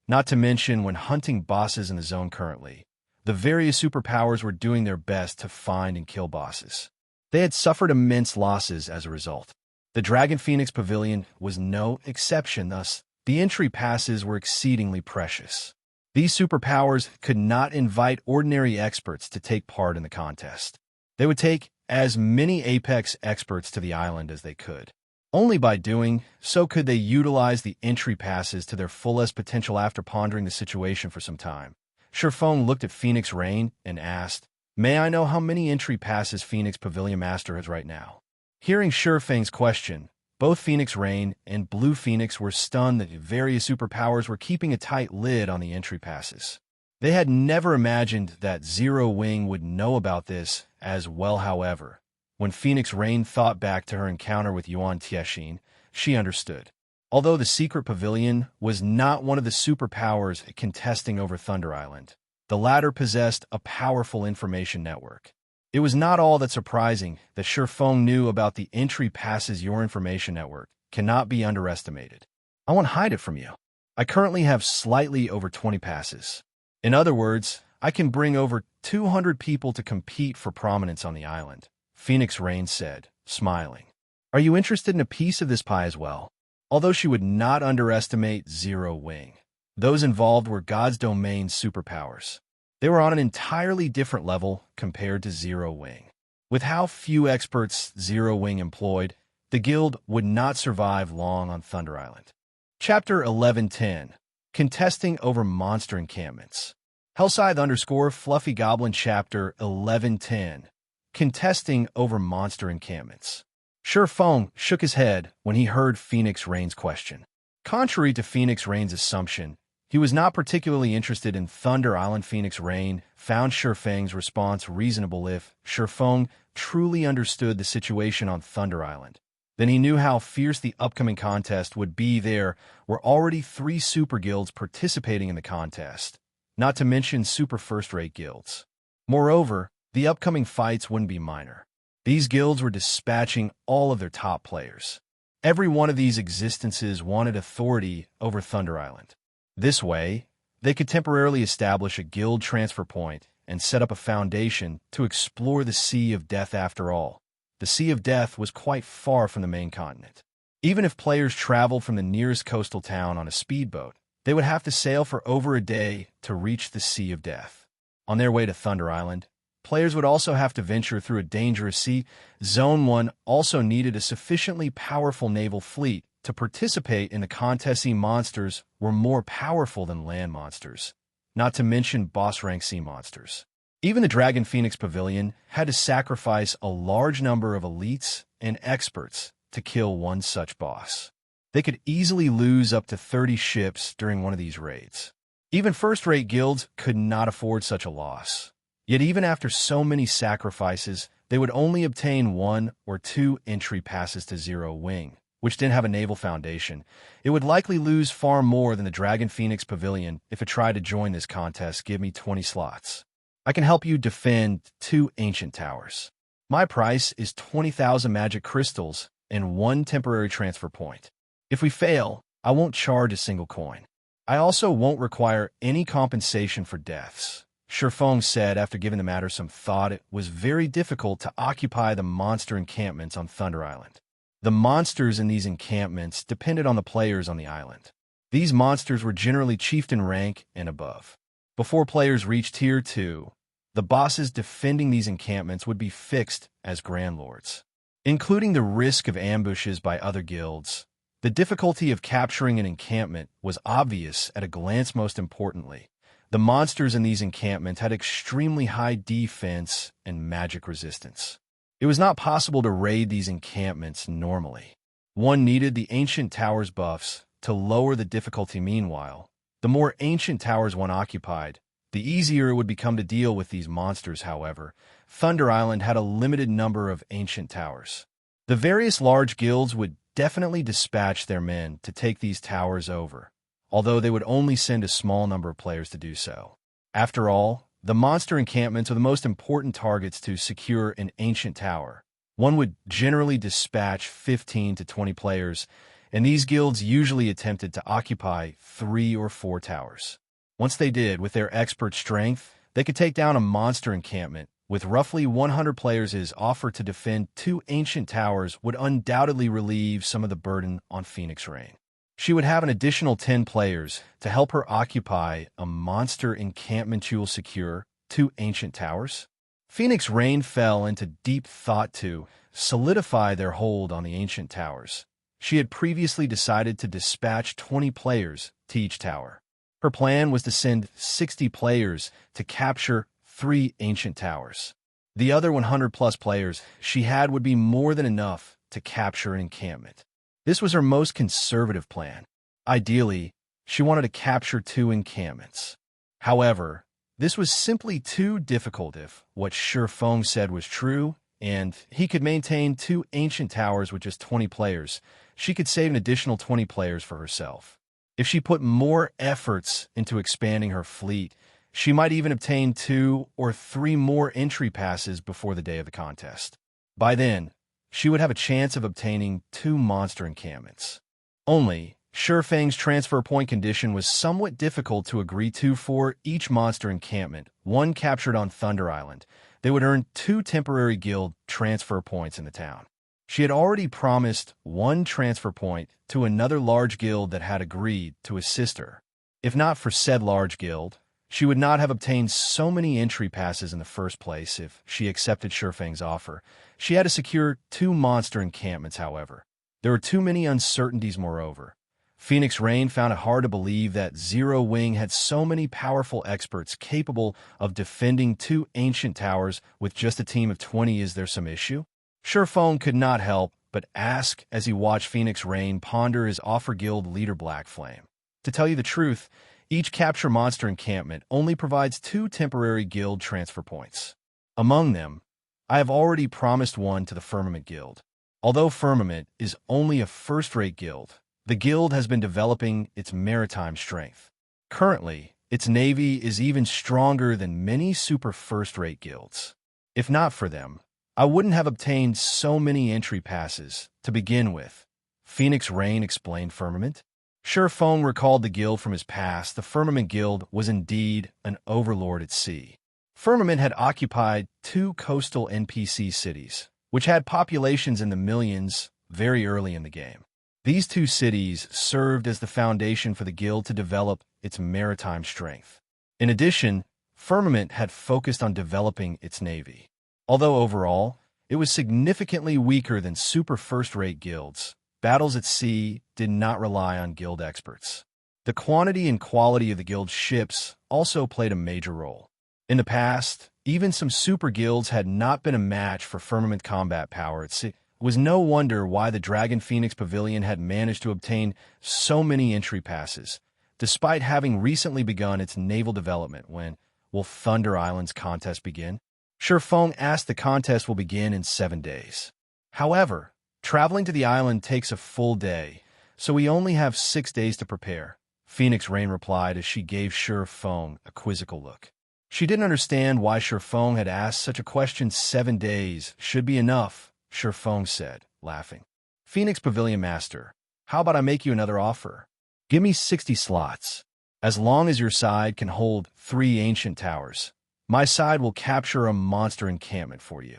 S1: Not to mention when hunting bosses in the zone currently, the various superpowers were doing their best to find and kill bosses. They had suffered immense losses as a result. The Dragon Phoenix Pavilion was no exception. Thus, the entry passes were exceedingly precious. These superpowers could not invite ordinary experts to take part in the contest. They would take as many Apex experts to the island as they could. Only by doing so could they utilize the entry passes to their fullest potential. After pondering the situation for some time, Shifeng looked at Phoenix Rain and asked, "May I know how many entry passes Phoenix Pavilion Master has right now?" Hearing Shifeng's question, both Phoenix Rain and Blue Phoenix were stunned that various superpowers were keeping a tight lid on the entry passes. They had never imagined that Zero Wing would know about this as well. However, when Phoenix Rain thought back to her encounter with Yuan Tiexin, she understood. Although the secret pavilion was not one of the superpowers contesting over Thunder Island, the latter possessed a powerful information network. It was not all that surprising that Shifeng knew about the entry passes. Your information network cannot be underestimated. I won't hide it from you. I currently have slightly over 20 passes. In other words, I can bring over 200 people to compete for prominence on the island, Phoenix Rain said, smiling. Are you interested in a piece of this pie as well? Although she would not underestimate Zero Wing, those involved were God's domain superpowers. They were on an entirely different level compared to Zero Wing. With how few experts Zero Wing employed, the guild would not survive long on Thunder Island. Chapter 1110. Contesting over monster encampments. Hellscythe_Fluffy Goblin Chapter 1110. Contesting over monster encampments. Shifeng shook his head when he heard Phoenix Rain's question. Contrary to Phoenix Rain's assumption, he was not particularly interested in Thunder Island. Phoenix Rain found Shifeng's response reasonable. If Shifeng truly understood the situation on Thunder Island, then he knew how fierce the upcoming contest would be. There were already 3 super guilds participating in the contest, not to mention super first-rate guilds. Moreover, the upcoming fights wouldn't be minor. These guilds were dispatching all of their top players. Every one of these existences wanted authority over Thunder Island. This way, they could temporarily establish a guild transfer point and set up a foundation to explore the Sea of Death. After all, the Sea of Death was quite far from the main continent. Even if players traveled from the nearest coastal town on a speedboat, They would have to sail for over a day to reach the Sea of Death. On their way to Thunder Island, players would also have to venture through a dangerous sea. Zone 1 also needed a sufficiently powerful naval fleet to participate in the contest. Sea monsters were more powerful than land monsters, not to mention boss-rank sea monsters. Even the Dragon Phoenix Pavilion had to sacrifice a large number of elites and experts to kill one such boss. They could easily lose up to 30 ships during one of these raids. Even first-rate guilds could not afford such a loss. Yet even after so many sacrifices, they would only obtain 1 or 2 entry passes to Zero Wing, which didn't have a naval foundation. It would likely lose far more than the Dragon Phoenix Pavilion if it tried to join this contest. Give me 20 slots. I can help you defend 2 ancient towers. My price is 20,000 magic crystals and 1 temporary transfer point. If we fail, I won't charge a single coin. I also won't require any compensation for deaths. Shifeng said after giving the matter some thought. It was very difficult to occupy the monster encampments on Thunder Island. The monsters in these encampments depended on the players on the island. These monsters were generally chieftain rank and above. Before players reached Tier 2, the bosses defending these encampments would be fixed as Grand Lords. Including the risk of ambushes by other guilds, the difficulty of capturing an encampment was obvious at a glance. Most importantly, the monsters in these encampments had extremely high defense and magic resistance. It was not possible to raid these encampments normally. One needed the Ancient Towers buffs to lower the difficulty. Meanwhile, the more ancient towers one occupied, the easier it would become to deal with these monsters. However, Thunder Island had a limited number of ancient towers. The various large guilds would definitely dispatch their men to take these towers over, although they would only send a small number of players to do so. After all, the monster encampments are the most important targets to secure an ancient tower. One would generally dispatch 15 to 20 players, and these guilds usually attempted to occupy 3 or 4 towers. Once they did, with their expert strength, they could take down a monster encampment. With roughly 100 players, his offer to defend 2 ancient towers would undoubtedly relieve some of the burden on Phoenix Rain. She would have an additional 10 players to help her occupy a monster encampment. She will secure 2 ancient towers. Phoenix Rain fell into deep thought to solidify their hold on the ancient towers. She had previously decided to dispatch 20 players to each tower. Her plan was to send 60 players to capture 3 ancient towers. The other 100-plus players she had would be more than enough to capture an encampment. This was her most conservative plan. Ideally, she wanted to capture 2 encampments. However, this was simply too difficult if what Shifeng said was true, and he could maintain 2 ancient towers with just 20 players. She could save an additional 20 players for herself. If she put more efforts into expanding her fleet, she might even obtain 2 or 3 more entry passes before the day of the contest. By then, she would have a chance of obtaining 2 monster encampments. Only, Shifeng's transfer point condition was somewhat difficult to agree to. For each monster encampment, one captured on Thunder Island, they would earn 2 temporary guild transfer points in the town. She had already promised 1 transfer point to another large guild that had agreed to assist her. If not for said large guild, she would not have obtained so many entry passes in the first place. If she accepted Shifeng's offer, she had to secure 2 monster encampments. However, there were too many uncertainties. Moreover, Phoenix Rain found it hard to believe that Zero Wing had so many powerful experts capable of defending 2 ancient towers with just a team of 20. Is there some issue? Shifeng could not help but ask as he watched Phoenix Rain ponder his offer. Guild leader Black Flame. To tell you the truth, each capture monster encampment only provides 2 temporary guild transfer points. Among them, I have already promised 1 to the Firmament Guild. Although Firmament is only a first-rate guild, the guild has been developing its maritime strength. Currently, its navy is even stronger than many super first-rate guilds. If not for them, I wouldn't have obtained so many entry passes to begin with. Phoenix Rain explained Firmament. Shifeng recalled the guild from his past. The Firmament Guild was indeed an overlord at sea. Firmament had occupied 2 coastal NPC cities, which had populations in the millions very early in the game. These two cities served as the foundation for the guild to develop its maritime strength. In addition, Firmament had focused on developing its navy. Although overall, it was significantly weaker than super first-rate guilds, battles at sea did not rely on guild experts. The quantity and quality of the guild's ships also played a major role. In the past, even some super guilds had not been a match for Firmament combat power at sea. It was no wonder why the Dragon Phoenix Pavilion had managed to obtain so many entry passes, despite having recently begun its naval development. When will Thunder Island's contest begin? Shifeng asked. The contest will begin in 7 days. However, traveling to the island takes a full day, so we only have 6 days to prepare, Phoenix Rain replied as she gave Shifeng a quizzical look. She didn't understand why Shifeng had asked such a question. 7 days should be enough, Shifeng said, laughing. Phoenix Pavilion Master, how about I make you another offer? Give me 60 slots. As long as your side can hold 3 ancient towers, my side will capture a monster encampment for you.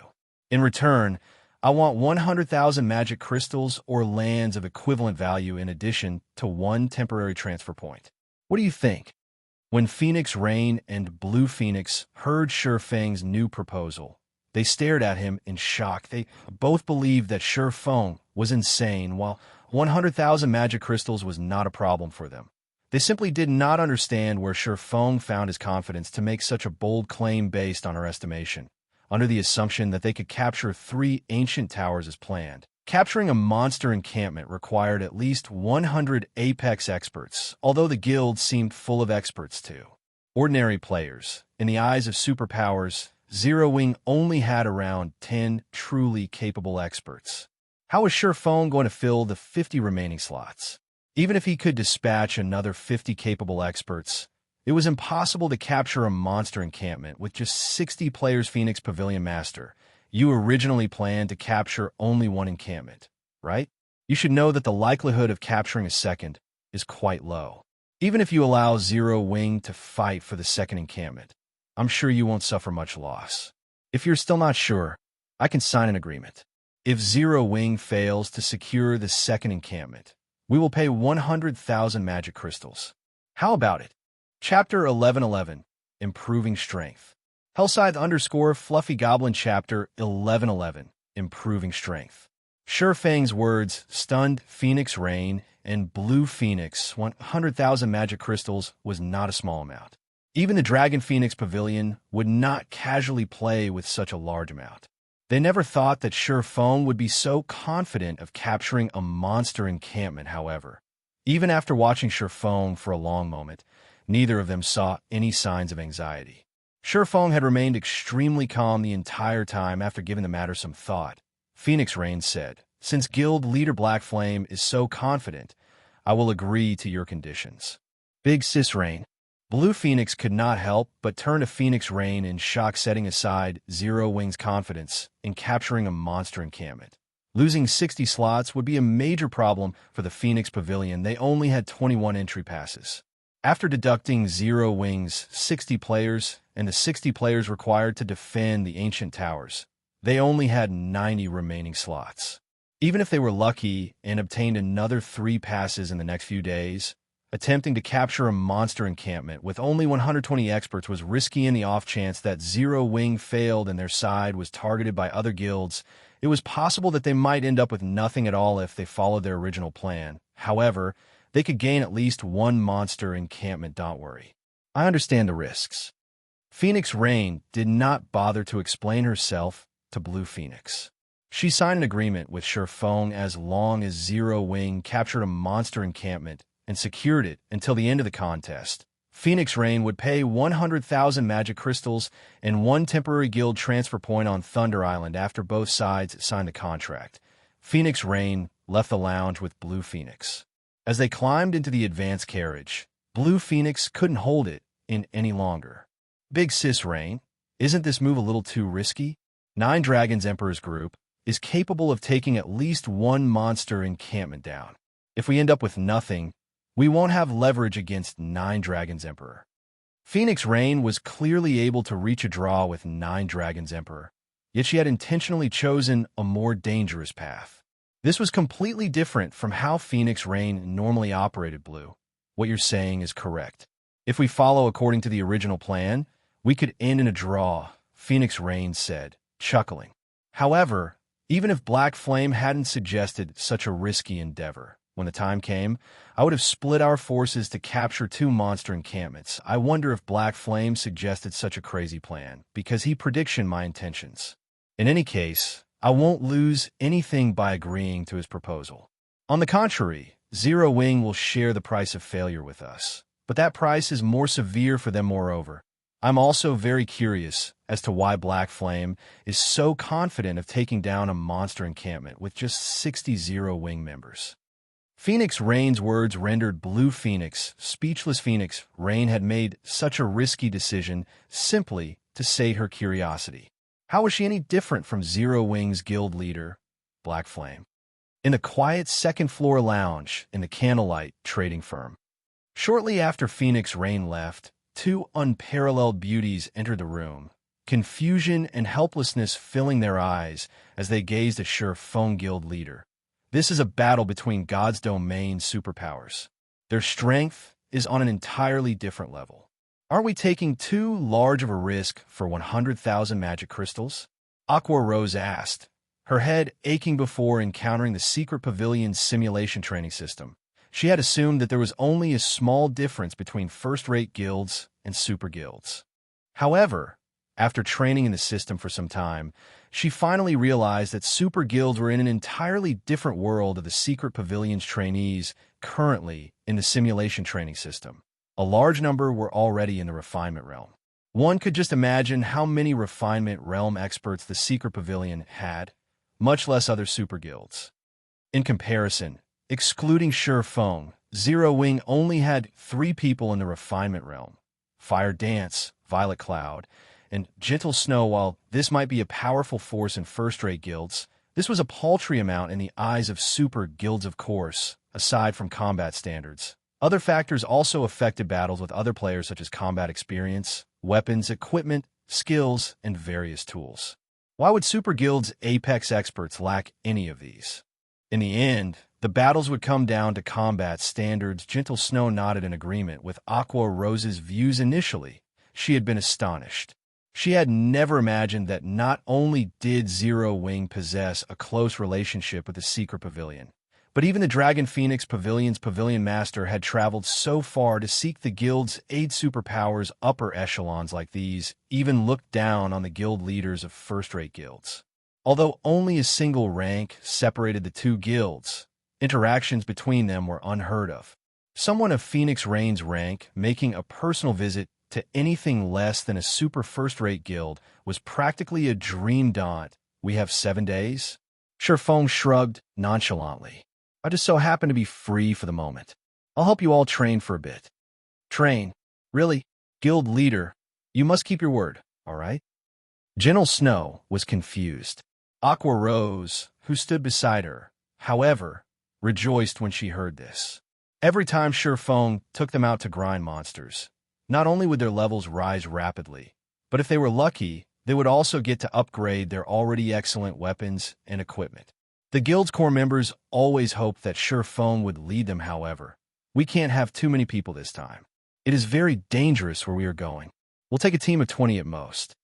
S1: In return, I want 100,000 magic crystals or lands of equivalent value in addition to 1 temporary transfer point. What do you think? When Phoenix Rain and Blue Phoenix heard Shifeng's new proposal, they stared at him in shock. They both believed that Shifeng was insane, while 100,000 magic crystals was not a problem for them. They simply did not understand where Shifeng found his confidence to make such a bold claim based on her estimation, under the assumption that they could capture 3 ancient towers as planned. Capturing a monster encampment required at least 100 apex experts, although the guild seemed full of experts too. Ordinary players. In the eyes of superpowers, Zero Wing only had around 10 truly capable experts. How was Shifeng going to fill the 50 remaining slots? Even if he could dispatch another 50 capable experts, it was impossible to capture a monster encampment with just 60 players. Phoenix Pavilion Master, you originally planned to capture only 1 encampment, right? You should know that the likelihood of capturing a second is quite low. Even if you allow Zero Wing to fight for the second encampment, I'm sure you won't suffer much loss. If you're still not sure, I can sign an agreement. If Zero Wing fails to secure the second encampment, we will pay 100,000 magic crystals. How about it? Chapter 1111, Improving Strength. Hellscythe _ Fluffy Goblin Chapter 1111, Improving Strength. Shifeng's words stunned Phoenix Rain and Blue Phoenix. 100,000 magic crystals was not a small amount. Even the Dragon Phoenix Pavilion would not casually play with such a large amount. They never thought that Shifeng would be so confident of capturing a monster encampment. However, even after watching Shifeng for a long moment, neither of them saw any signs of anxiety. Shifeng had remained extremely calm the entire time. After giving the matter some thought, Phoenix Rain said, "Since Guild Leader Black Flame is so confident, I will agree to your conditions." Big Sis Rain. Blue Phoenix could not help but turn to Phoenix Rain in shock, setting aside Zero Wing's confidence in capturing a monster encampment. Losing 60 slots would be a major problem for the Phoenix Pavilion. They only had 21 entry passes. After deducting Zero Wing's 60 players and the 60 players required to defend the ancient towers, they only had 90 remaining slots. Even if they were lucky and obtained another 3 passes in the next few days, attempting to capture a monster encampment with only 120 experts was risky. In the off chance that Zero Wing failed and their side was targeted by other guilds, it was possible that they might end up with nothing at all if they followed their original plan. However, they could gain at least 1 monster encampment. Don't worry. I understand the risks. Phoenix Rain did not bother to explain herself to Blue Phoenix. She signed an agreement with Shifeng as long as Zero Wing captured a monster encampment and secured it until the end of the contest. Phoenix Rain would pay 100,000 magic crystals and 1 temporary guild transfer point on Thunder Island. After both sides signed the contract, Phoenix Rain left the lounge with Blue Phoenix. As they climbed into the advance carriage, Blue Phoenix couldn't hold it in any longer. Big Sis Rain, isn't this move a little too risky? 9 Dragons Emperor's group is capable of taking at least 1 monster encampment down. If we end up with nothing, we won't have leverage against 9 Dragons Emperor. Phoenix Rain was clearly able to reach a draw with 9 Dragons Emperor, yet she had intentionally chosen a more dangerous path. This was completely different from how Phoenix Rain normally operated, Blue. What you're saying is correct. If we follow according to the original plan, we could end in a draw, Phoenix Rain said, chuckling. However, even if Black Flame hadn't suggested such a risky endeavor, when the time came, I would have split our forces to capture 2 monster encampments. I wonder if Black Flame suggested such a crazy plan, because he predicted my intentions. In any case, I won't lose anything by agreeing to his proposal. On the contrary, Zero Wing will share the price of failure with us. But that price is more severe for them moreover. I'm also very curious as to why Black Flame is so confident of taking down a monster encampment with just 60 Zero Wing members. Phoenix Rain's words rendered Blue Phoenix speechless. Phoenix Rain had made such a risky decision simply to sate her curiosity. How was she any different from Zero Wing's guild leader, Black Flame? In the quiet second-floor lounge in the Candlelight trading firm. Shortly after Phoenix Rain left, 2 unparalleled beauties entered the room, confusion and helplessness filling their eyes as they gazed at Sure Feng guild leader. This is a battle between God's domain superpowers. Their strength is on an entirely different level. Aren't we taking too large of a risk for 100,000 magic crystals? Aqua Rose asked, her head aching before encountering the secret pavilion's simulation training system. She had assumed that there was only a small difference between first-rate guilds and super guilds. However, after training in the system for some time, she finally realized that super guilds were in an entirely different world of the secret pavilion's trainees currently in the simulation training system. A large number were already in the refinement realm. One could just imagine how many refinement realm experts the secret pavilion had, much less other super guilds. In comparison, excluding Sure Feng, Zero Wing only had 3 people in the refinement realm: Fire Dance, Violet Cloud, and Gentle Snow. While this might be a powerful force in first-rate guilds, this was a paltry amount in the eyes of super guilds, of course, aside from combat standards. Other factors also affected battles with other players, such as combat experience, weapons, equipment, skills, and various tools. Why would super guilds' apex experts lack any of these? In the end, the battles would come down to combat standards. Gentle Snow nodded in agreement with Aqua Rose's views initially. She had been astonished. She had never imagined that not only did Zero Wing possess a close relationship with the Secret Pavilion, but even the Dragon Phoenix Pavilion's Pavilion Master had traveled so far to seek the guild's aid. Superpowers upper echelons like these even looked down on the guild leaders of first-rate guilds. Although only a single rank separated the 2 guilds, interactions between them were unheard of. Someone of Phoenix Rain's rank making a personal visit to anything less than a super first-rate guild was practically a dream. We have 7 days? Sure Feng shrugged nonchalantly. I just so happen to be free for the moment. I'll help you all train for a bit. Train? Really? Guild leader, you must keep your word, all right? Gentle Snow was confused. Aqua Rose, who stood beside her, however, rejoiced when she heard this. Every time Sure Feng took them out to grind monsters, not only would their levels rise rapidly, but if they were lucky, they would also get to upgrade their already excellent weapons and equipment. The guild's core members always hoped that Sure Feng would lead them. However, we can't have too many people this time. It is very dangerous where we are going. We'll take a team of 20 at most.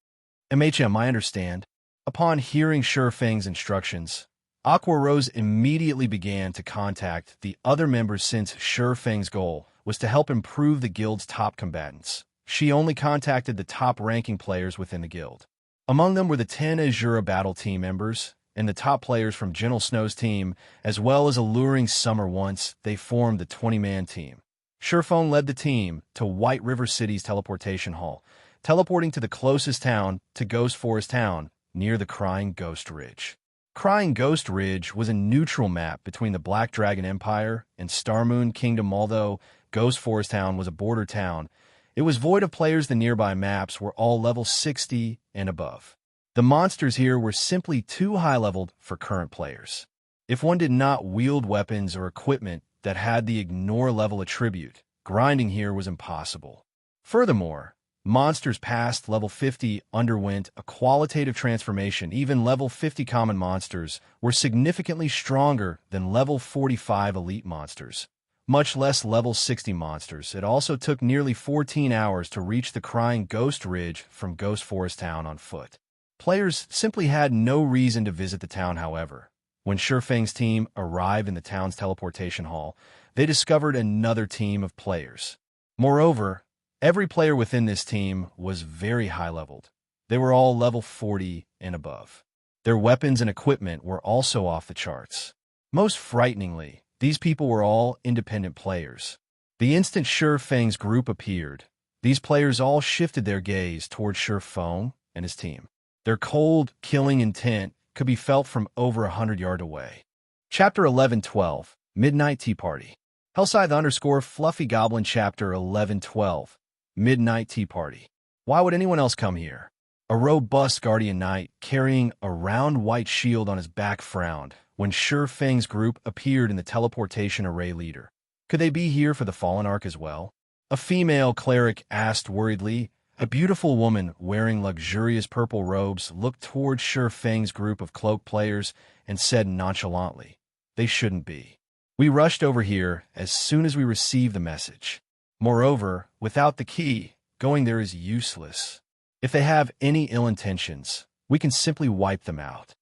S1: MHM, I understand. Upon hearing Sure Feng's instructions, Aqua Rose immediately began to contact the other members since Sure Feng's goal was to help improve the guild's top combatants. She only contacted the top-ranking players within the guild. Among them were the 10 Azura Battle Team members and the top players from Gentle Snow's team, as well as Alluring Summer. Once they formed the 20-man team, Sure Feng led the team to White River City's teleportation hall, teleporting to the closest town to Ghost Forest Town, near the Crying Ghost Ridge. Crying Ghost Ridge was a neutral map between the Black Dragon Empire and Starmoon Kingdom. Although Ghost Forest Town was a border town, it was void of players. The nearby maps were all level 60 and above. The monsters here were simply too high-leveled for current players. If one did not wield weapons or equipment that had the Ignore level attribute, grinding here was impossible. Furthermore, Monsters past level 50 underwent a qualitative transformation. Even level 50 common monsters were significantly stronger than level 45 elite monsters, much less level 60 monsters. It also took nearly 14 hours to reach the Crying Ghost Ridge from Ghost Forest Town on foot. Players simply had no reason to visit the town, however. When Shifeng's team arrived in the town's teleportation hall, they discovered another team of players. Moreover, every player within this team was very high-leveled. They were all level 40 and above. Their weapons and equipment were also off the charts. Most frighteningly, these people were all independent players. The instant Shifeng's group appeared, these players all shifted their gaze towards Shifeng and his team. Their cold, killing intent could be felt from over 100 yards away. Chapter 11-12, Midnight Tea Party. Hellscythe Fluffy Goblin Chapter 11-12, Midnight Tea Party. Why would anyone else come here? A robust guardian knight carrying a round white shield on his back frowned when Shifeng's group appeared in the teleportation array leader. Could they be here for the Fallen Arc as well? A female cleric asked worriedly. A beautiful woman wearing luxurious purple robes looked towards Shifeng's group of cloaked players and said nonchalantly, "They shouldn't be. We rushed over here as soon as we received the message. Moreover, without the key, going there is useless. If they have any ill intentions, we can simply wipe them out."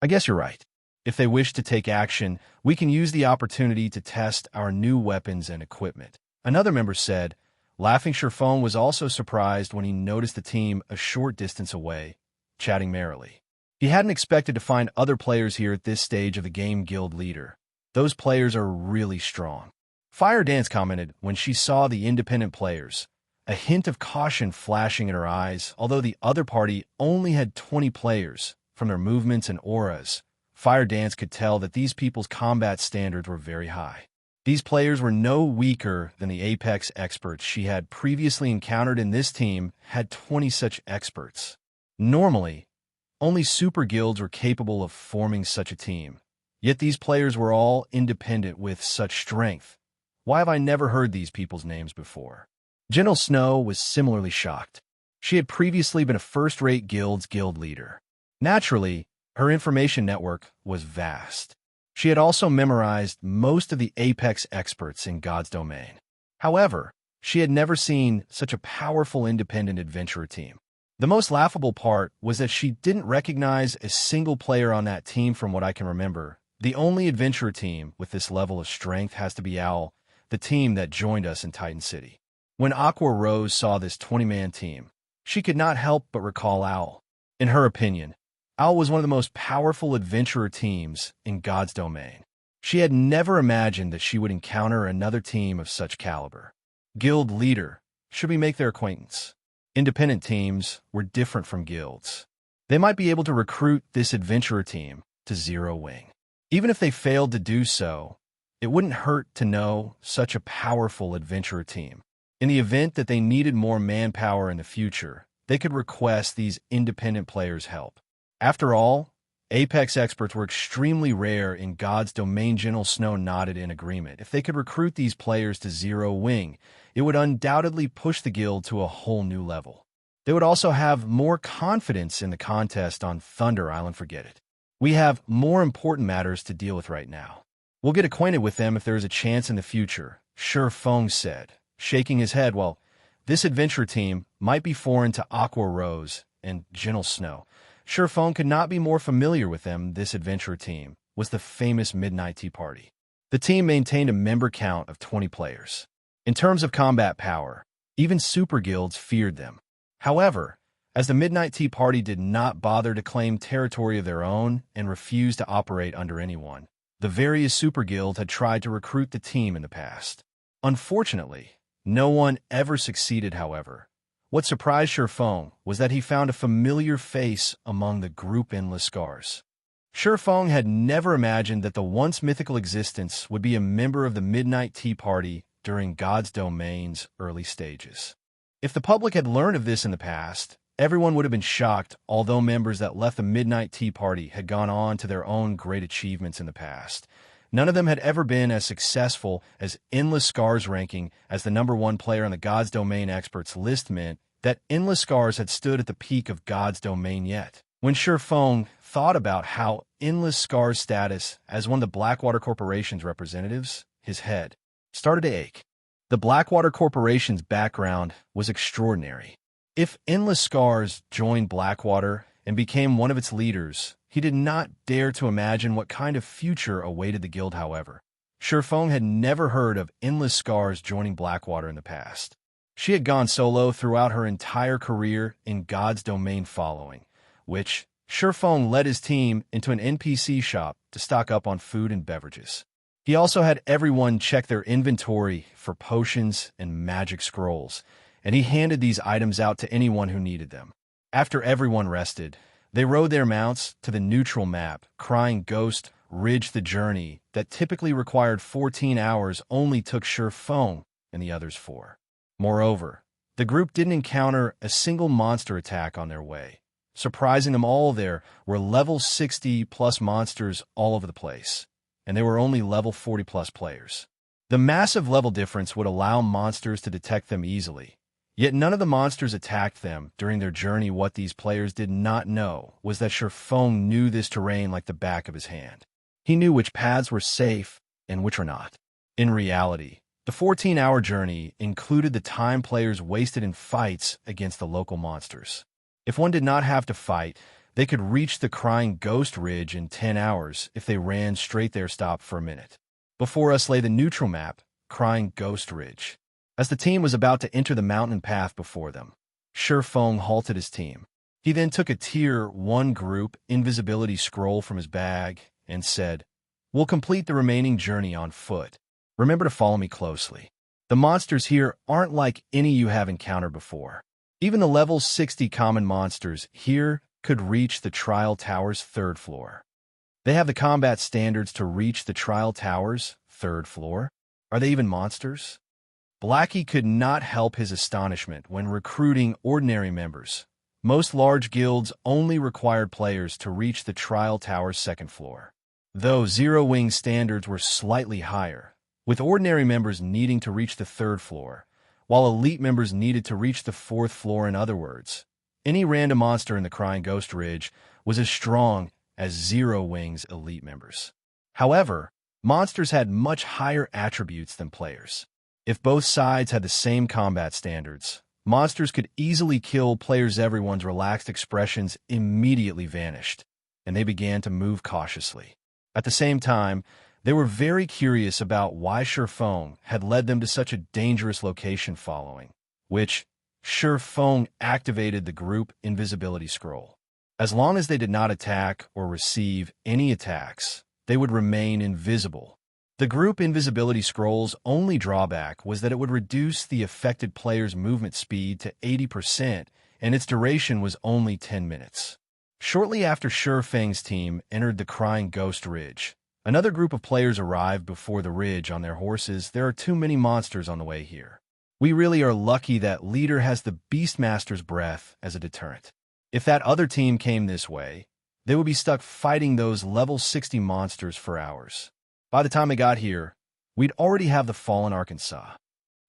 S1: I guess you're right. If they wish to take action, we can use the opportunity to test our new weapons and equipment. Another member said. Laughing, Shifeng was also surprised when he noticed the team a short distance away, chatting merrily. He hadn't expected to find other players here at this stage of the game. Guild leader. Those players are really strong. Fire Dance commented when she saw the independent players, a hint of caution flashing in her eyes. Although the other party only had 20 players, from their movements and auras, Fire Dance could tell that these people's combat standards were very high. These players were no weaker than the Apex experts she had previously encountered, and this team had 20 such experts. Normally, only super guilds were capable of forming such a team. Yet these players were all independent with such strength. Why have I never heard these people's names before? Gentle Snow was similarly shocked. She had previously been a first-rate guild's guild leader. Naturally, her information network was vast. She had also memorized most of the Apex experts in God's domain. However, she had never seen such a powerful independent adventurer team. The most laughable part was that she didn't recognize a single player on that team. From what I can remember, the only adventurer team with this level of strength has to be Owl, the team that joined us in Titan City. When Aqua Rose saw this 20-man team, she could not help but recall Owl. In her opinion, Owl was one of the most powerful adventurer teams in God's domain. She had never imagined that she would encounter another team of such caliber. Guild leader, should we make their acquaintance? Independent teams were different from guilds. They might be able to recruit this adventurer team to Zero Wing. Even if they failed to do so, it wouldn't hurt to know such a powerful adventurer team. In the event that they needed more manpower in the future, they could request these independent players' help. After all, Apex experts were extremely rare in God's domain. Gentle Snow nodded in agreement. If they could recruit these players to Zero Wing, it would undoubtedly push the guild to a whole new level. They would also have more confidence in the contest on Thunder Island. Forget it. We have more important matters to deal with right now. We'll get acquainted with them if there is a chance in the future, Shifeng said, shaking his head. Well, this adventure team might be foreign to Aqua Rose and Gentle Snow. Shifeng could not be more familiar with them. This adventure team was the famous Midnight Tea Party. The team maintained a member count of 20 players. In terms of combat power, even super guilds feared them. However, as the Midnight Tea Party did not bother to claim territory of their own and refused to operate under anyone, the various super guilds had tried to recruit the team in the past. Unfortunately, no one ever succeeded. However, what surprised Shifeng was that he found a familiar face among the group. Endless Scars. Shifeng had never imagined that the once mythical existence would be a member of the Midnight Tea Party during God's domain's early stages. If the public had learned of this in the past, everyone would have been shocked. Although members that left the Midnight Tea Party had gone on to their own great achievements in the past, none of them had ever been as successful as Endless Scars ranking as the #1 player on the God's Domain experts list meant that Endless Scars had stood at the peak of God's domain yet. When Shifeng thought about how Endless Scars' status as one of the Blackwater Corporation's representatives, his head started to ache. The Blackwater Corporation's background was extraordinary. If Endless Scars joined Blackwater and became one of its leaders, he did not dare to imagine what kind of future awaited the guild, however. Shifeng had never heard of Endless Scars joining Blackwater in the past. She had gone solo throughout her entire career in God's domain following, which Shifeng led his team into an NPC shop to stock up on food and beverages. He also had everyone check their inventory for potions and magic scrolls, and he handed these items out to anyone who needed them. After everyone rested, they rode their mounts to the neutral map, Crying Ghost Ridge. The journey that typically required 14 hours only took Shifeng and the others 4. Moreover, the group didn't encounter a single monster attack on their way. Surprising them all, there were level 60+ monsters all over the place, and there were only level 40+ players. The massive level difference would allow monsters to detect them easily, yet none of the monsters attacked them during their journey. What these players did not know was that Shifeng knew this terrain like the back of his hand. He knew which paths were safe and which were not. In reality, the 14-hour journey included the time players wasted in fights against the local monsters. If one did not have to fight, they could reach the Crying Ghost Ridge in 10 hours if they ran straight there. Stop for a minute. Before us lay the neutral map, Crying Ghost Ridge. As the team was about to enter the mountain path before them, Shifeng halted his team. He then took a Tier 1 group invisibility scroll from his bag and said, "We'll complete the remaining journey on foot. Remember to follow me closely. The monsters here aren't like any you have encountered before. Even the level 60 common monsters here could reach the Trial Tower's 3rd floor. They have the combat standards to reach the Trial Tower's 3rd floor? Are they even monsters?" Blackie could not help his astonishment when recruiting ordinary members. Most large guilds only required players to reach the Trial Tower's 2nd floor, though Zero-Wing standards were slightly higher, with ordinary members needing to reach the 3rd floor, while elite members needed to reach the 4th floor. In other words, any random monster in the Crying Ghost Ridge was as strong as Zero-Wing's elite members. However, monsters had much higher attributes than players. If both sides had the same combat standards, monsters could easily kill players. Everyone's relaxed expressions immediately vanished, and they began to move cautiously. At the same time, they were very curious about why Shifeng had led them to such a dangerous location, following which Shifeng activated the group invisibility scroll. As long as they did not attack or receive any attacks, they would remain invisible. The group invisibility scroll's only drawback was that it would reduce the affected player's movement speed to 80%, and its duration was only 10 minutes. Shortly after Shifeng's team entered the Crying Ghost Ridge, another group of players arrived before the ridge on their horses. "There are too many monsters on the way here. We really are lucky that leader has the Beastmaster's breath as a deterrent. If that other team came this way, they would be stuck fighting those level 60 monsters for hours. By the time they got here, we'd already have the fallen Arkansas."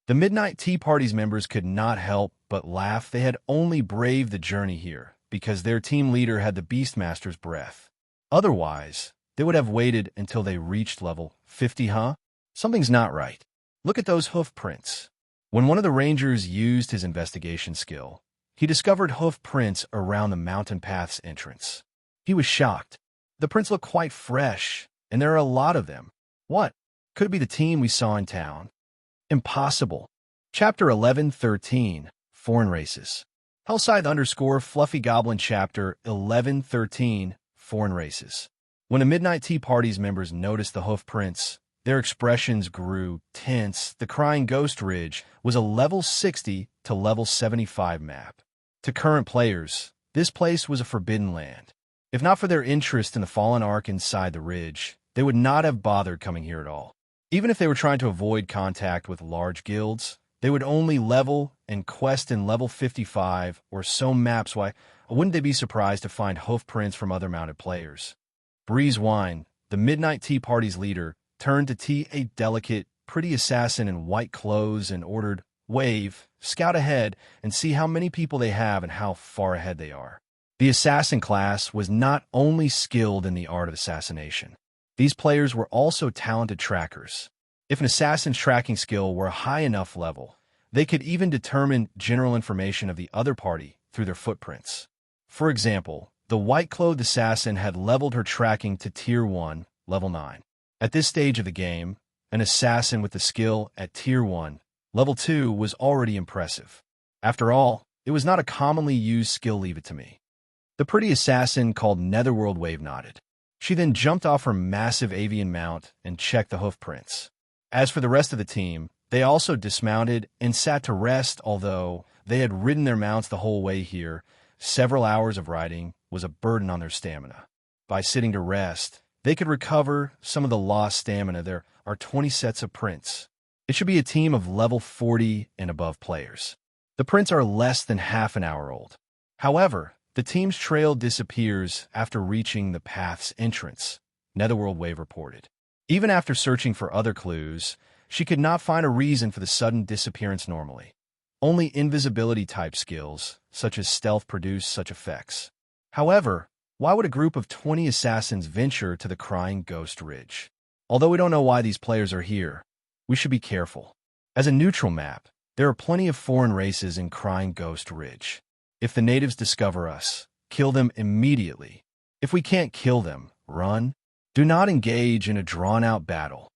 S1: The Midnight Tea Party's members could not help but laugh. They had only braved the journey here because their team leader had the Beastmaster's breath. Otherwise, they would have waited until they reached level 50, huh? Something's not right. Look at those hoof prints. When one of the rangers used his investigation skill, he discovered hoof prints around the mountain path's entrance. He was shocked. The prints look quite fresh, and there are a lot of them. What? Could it be the team we saw in town? Impossible. Chapter 1113, Foreign Races. Hellscythe_Fluffy Goblin Chapter 1113, Foreign Races. When the Midnight Tea Party's members noticed the hoof prints, their expressions grew tense. The Crying Ghost Ridge was a level 60 to level 75 map. To current players, this place was a forbidden land. If not for their interest in the fallen Ark inside the ridge, they would not have bothered coming here at all. Even if they were trying to avoid contact with large guilds, they would only level and quest in level 55 or so maps. Why wouldn't they be surprised to find hoof prints from other mounted players? Breeze Wine, the Midnight Tea Party's leader, turned to T, a delicate, pretty assassin in white clothes, and ordered, "Wave, scout ahead and see how many people they have and how far ahead they are. The assassin class was not only skilled in the art of assassination. These players were also talented trackers. If an assassin's tracking skill were a high enough level, they could even determine general information of the other party through their footprints. For example, the white-clothed assassin had leveled her tracking to Tier 1, Level 9. At this stage of the game, an assassin with the skill at Tier 1, Level 2 was already impressive. After all, it was not a commonly used skill, leave it to me. The pretty assassin called Netherworld Wave nodded. She then jumped off her massive avian mount and checked the hoof prints. As for the rest of the team, they also dismounted and sat to rest. Although they had ridden their mounts the whole way here, several hours of riding was a burden on their stamina. By sitting to rest, they could recover some of the lost stamina. There are 20 sets of prints. It should be a team of level 40 and above players. The prints are less than half an hour old. However, the team's trail disappears after reaching the path's entrance, Netherworld Wave reported. Even after searching for other clues, she could not find a reason for the sudden disappearance normally. Only invisibility-type skills, such as stealth, produce such effects. However, why would a group of 20 assassins venture to the Crying Ghost Ridge? Although we don't know why these players are here, we should be careful. As a neutral map, there are plenty of foreign races in Crying Ghost Ridge. If the natives discover us, kill them immediately. If we can't kill them, run. Do not engage in a drawn-out battle.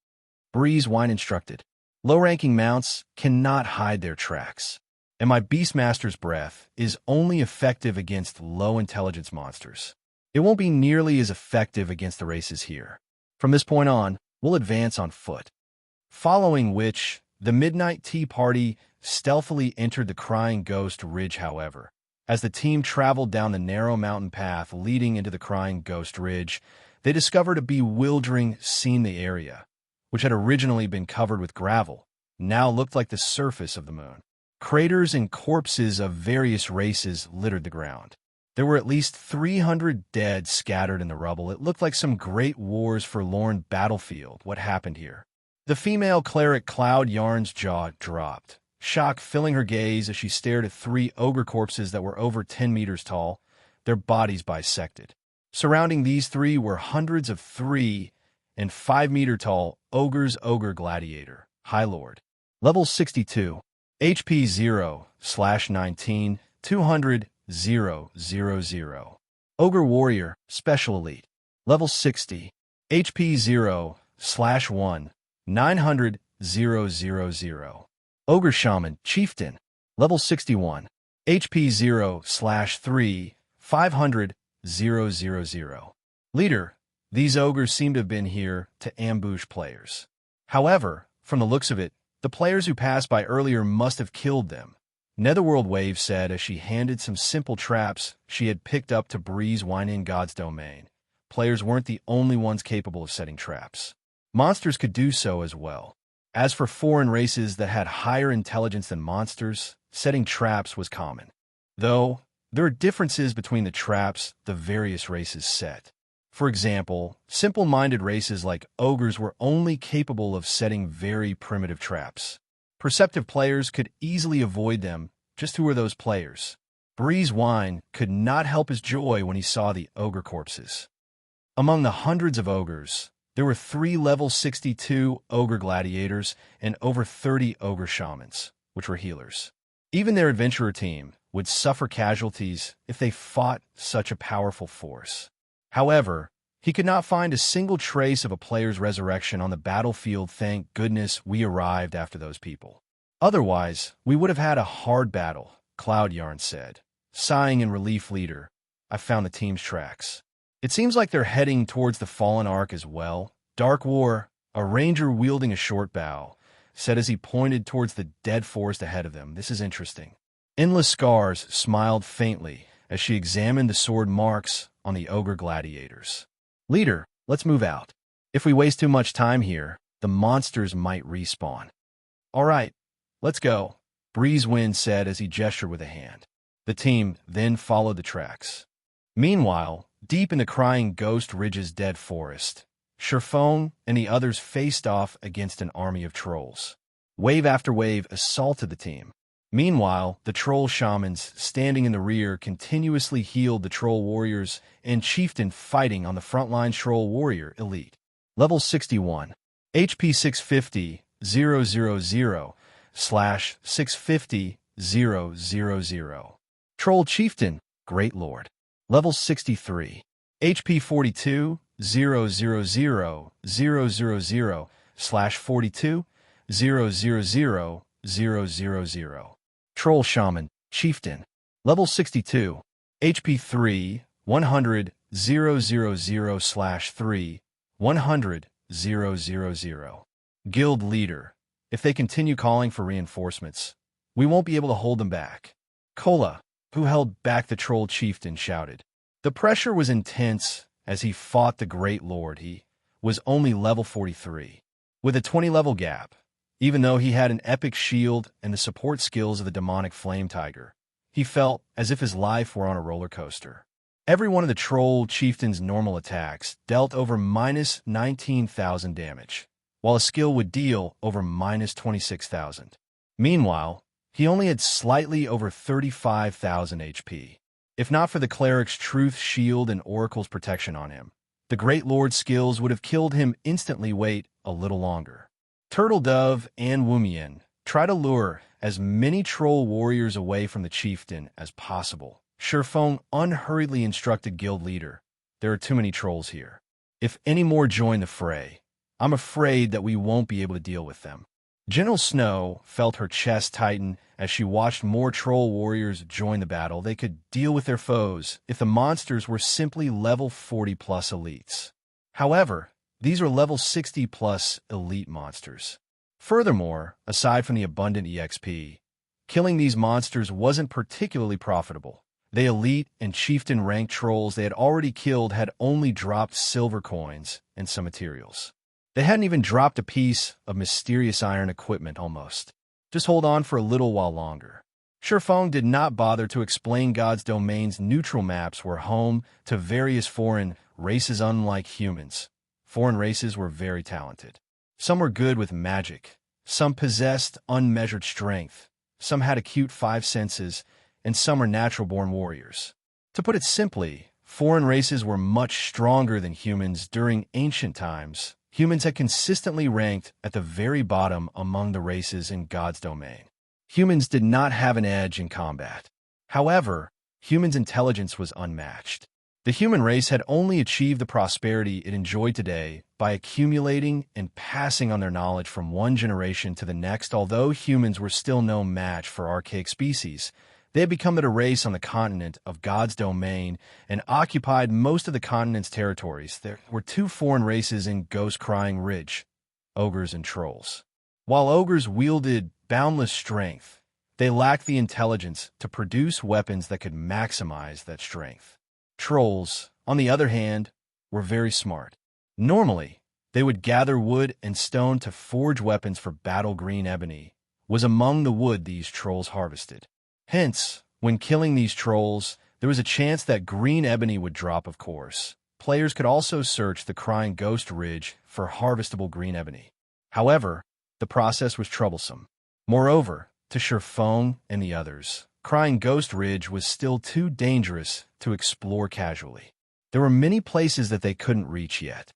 S1: Breeze Wine instructed. Low-ranking mounts cannot hide their tracks, and my Beastmaster's breath is only effective against low-intelligence monsters. It won't be nearly as effective against the races here. From this point on, we'll advance on foot. Following which, the Midnight Tea Party stealthily entered the Crying Ghost Ridge. However, as the team traveled down the narrow mountain path leading into the Crying Ghost Ridge, they discovered a bewildering scene. The area, which had originally been covered with gravel, now looked like the surface of the moon. Craters and corpses of various races littered the ground. There were at least 300 dead scattered in the rubble. It looked like some Great War's forlorn battlefield. What happened here? The female cleric Cloud Yarn's jaw dropped, shock filling her gaze as she stared at 3 ogre corpses that were over 10 meters tall, their bodies bisected. Surrounding these 3 were hundreds of 3 and 5 meter tall ogres. Ogre Gladiator, High Lord. Level 62. HP 0/19, 200, 000. Ogre Warrior, Special Elite. Level 60. HP 0/1, 900, 000. Ogre Shaman, Chieftain. Level 61. HP 0/3, 500, 000. Leader, these ogres seem to have been here to ambush players. However, from the looks of it, the players who passed by earlier must have killed them. Netherworld Wave said as she handed some simple traps she had picked up to Breeze Wine in God's domain. Players weren't the only ones capable of setting traps. Monsters could do so as well. As for foreign races that had higher intelligence than monsters, setting traps was common. Though, there are differences between the traps the various races set. For example, simple-minded races like ogres were only capable of setting very primitive traps. Perceptive players could easily avoid them. Just who were those players? Breeze Wine could not help his joy when he saw the ogre corpses. Among the hundreds of ogres, there were 3 level 62 ogre gladiators and over 30 ogre shamans, which were healers. Even their adventurer team would suffer casualties if they fought such a powerful force. However, he could not find a single trace of a player's resurrection on the battlefield. Thank goodness we arrived after those people. Otherwise, we would have had a hard battle, Cloud Yarn said. Sighing in relief, leader, I found the team's tracks. It seems like they're heading towards the Fallen Ark as well. Dark War, a ranger wielding a short bow, said as he pointed towards the dead forest ahead of them. This is interesting. Endless Scars smiled faintly as she examined the sword marks on the ogre gladiators. Leader, let's move out. If we waste too much time here, the monsters might respawn. All right, let's go, Breezewind said as he gestured with a hand. The team then followed the tracks. Meanwhile, deep in the Crying Ghost Ridge's dead forest, Sherfone and the others faced off against an army of trolls. Wave after wave assaulted the team. Meanwhile, the troll shamans standing in the rear continuously healed the troll warriors and chieftain fighting on the frontline troll warrior elite. Level 61. HP 650 000 slash 650 000. Troll chieftain, Great Lord. Level 63. HP 42 000 slash 42 000 Troll Shaman, Chieftain. Level 62. HP 3 100 000 slash 3 100 000. Guild Leader. If they continue calling for reinforcements, we won't be able to hold them back. Kola, who held back the Troll Chieftain, shouted. The pressure was intense as he fought the Great Lord. He was only level 43, with a 20-level gap. Even though he had an epic shield and the support skills of the demonic Flame Tiger, he felt as if his life were on a roller coaster. Every one of the Troll Chieftain's normal attacks dealt over minus 19,000 damage, while a skill would deal over minus 26,000. Meanwhile, he only had slightly over 35,000 HP. If not for the Cleric's Truth Shield and Oracle's protection on him, the Great Lord's skills would have killed him instantly. Wait a little longer. Turtle Dove and Wumian try to lure as many troll warriors away from the chieftain as possible. Shifeng unhurriedly instructed Guild Leader, there are too many trolls here. If any more join the fray, I'm afraid that we won't be able to deal with them. General Snow felt her chest tighten as she watched more troll warriors join the battle. They could deal with their foes if the monsters were simply level 40-plus elites. However, these are level 60-plus elite monsters. Furthermore, aside from the abundant EXP, killing these monsters wasn't particularly profitable. The elite and chieftain ranked trolls they had already killed had only dropped silver coins and some materials. They hadn't even dropped a piece of mysterious iron equipment almost. Just hold on for a little while longer. Shifeng did not bother to explain God's domain's neutral maps were home to various foreign races unlike humans. Foreign races were very talented. Some were good with magic, some possessed unmeasured strength, some had acute five senses, and some were natural-born warriors. To put it simply, foreign races were much stronger than humans during ancient times. Humans had consistently ranked at the very bottom among the races in God's domain. Humans did not have an edge in combat. However, humans' intelligence was unmatched. The human race had only achieved the prosperity it enjoyed today by accumulating and passing on their knowledge from one generation to the next. Although humans were still no match for archaic species, they had become the race on the continent of God's domain and occupied most of the continent's territories. There were two foreign races in Ghost-Crying Ridge, ogres and trolls. While ogres wielded boundless strength, they lacked the intelligence to produce weapons that could maximize that strength. Trolls, on the other hand, were very smart. Normally, they would gather wood and stone to forge weapons for battle. Green ebony was among the wood these trolls harvested. Hence, when killing these trolls, there was a chance that green ebony would drop, of course. Players could also search the Crying Ghost Ridge for harvestable green ebony. However, the process was troublesome. Moreover, to Shifeng and the others, Crying Ghost Ridge was still too dangerous to explore casually. There were many places that they couldn't reach yet.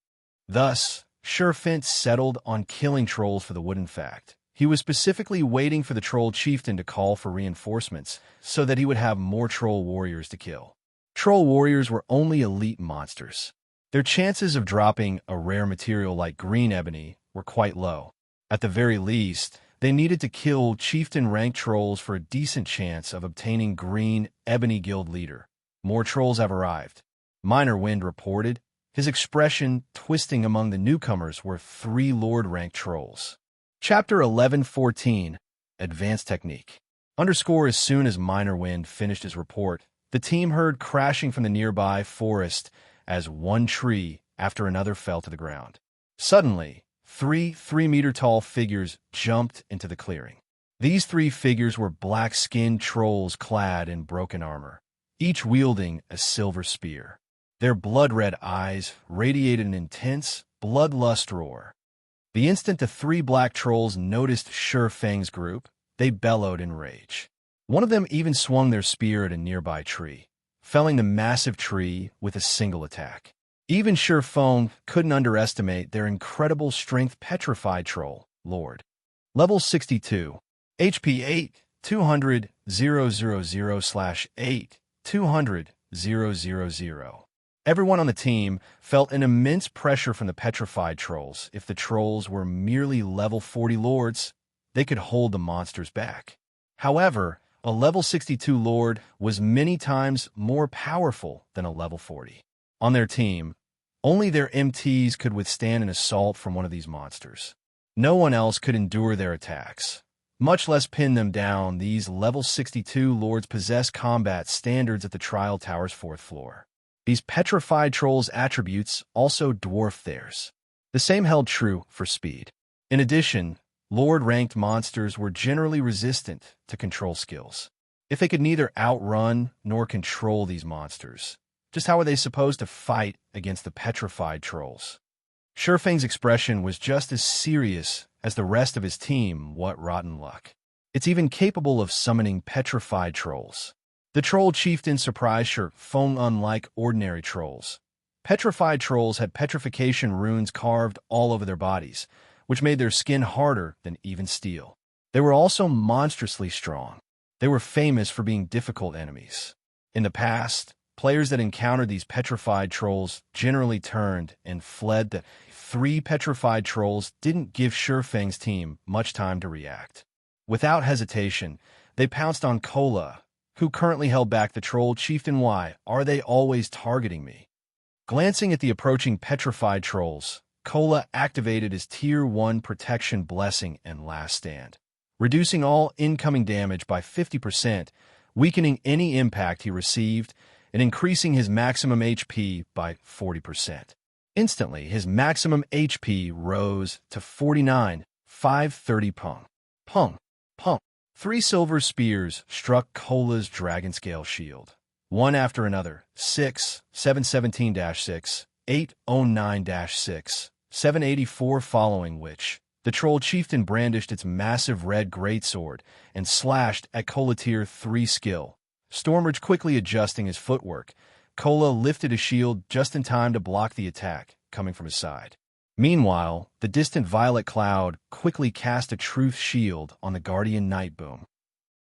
S1: Thus, Shifeng settled on killing trolls for the wood. In fact, he was specifically waiting for the troll chieftain to call for reinforcements so that he would have more troll warriors to kill. Troll warriors were only elite monsters. Their chances of dropping a rare material like green ebony were quite low. At the very least, they needed to kill chieftain-ranked trolls for a decent chance of obtaining green ebony. Guild Leader. More trolls have arrived. Minor Wind reported, his expression twisting. Among the newcomers were 3 Lord-ranked trolls. Chapter 11:14, Advanced Technique. As soon as Minor Wind finished his report, the team heard crashing from the nearby forest as one tree after another fell to the ground. Suddenly, 3 3-meter-tall figures jumped into the clearing. These 3 figures were black-skinned trolls clad in broken armor, each wielding a silver spear. Their blood-red eyes radiated an intense, bloodlust roar. The instant the 3 black trolls noticed Shifeng's group, They bellowed in rage. One of them even swung their spear at a nearby tree, felling the massive tree with a single attack. Even Sure Feng couldn't underestimate their incredible strength. Petrified Troll, Lord. Level 62. HP 8, 200, 000/8, 200, 000. Everyone on the team felt an immense pressure from the Petrified Trolls. If the Trolls were merely level 40 Lords, they could hold the monsters back. However, a level 62 Lord was many times more powerful than a level 40. On their team, only their MTs could withstand an assault from one of these monsters. No one else could endure their attacks, much less pin them down. These level 62 Lords possess combat standards at the Trial Tower's 4th floor. These Petrified Trolls' attributes also dwarfed theirs. The same held true for speed. In addition, Lord-ranked monsters were generally resistant to control skills. If they could neither outrun nor control these monsters, just how were they supposed to fight against the Petrified Trolls? Sure Feng's expression was just as serious as the rest of his team. What rotten luck. It's even capable of summoning Petrified Trolls. The Troll Chieftain surprised Sure Feng. Unlike ordinary trolls, Petrified Trolls had petrification runes carved all over their bodies, which made their skin harder than even steel. They were also monstrously strong. They were famous for being difficult enemies. In the past, players that encountered these Petrified Trolls generally turned and fled. The 3 Petrified Trolls didn't give Sure Feng's team much time to react. Without hesitation, they pounced on Cola, who currently held back the Troll Chieftain. Why are they always targeting me? Glancing at the approaching Petrified Trolls, Cola activated his Tier 1 Protection Blessing and Last Stand, reducing all incoming damage by 50%, weakening any impact he received, and increasing his maximum HP by 40%. Instantly, his maximum HP rose to 49, 530 pung. Pung. Pung. 3 silver spears struck Cola's Dragonscale shield, one after another. 6, 717-6, 809-6, 784, following which, the Troll Chieftain brandished its massive red greatsword and slashed at Cola Tier 3 skill. Stormrage quickly adjusting his footwork, Cola lifted his shield just in time to block the attack coming from his side. Meanwhile, the distant Violet Cloud quickly cast a truth shield on the Guardian Knight Boom.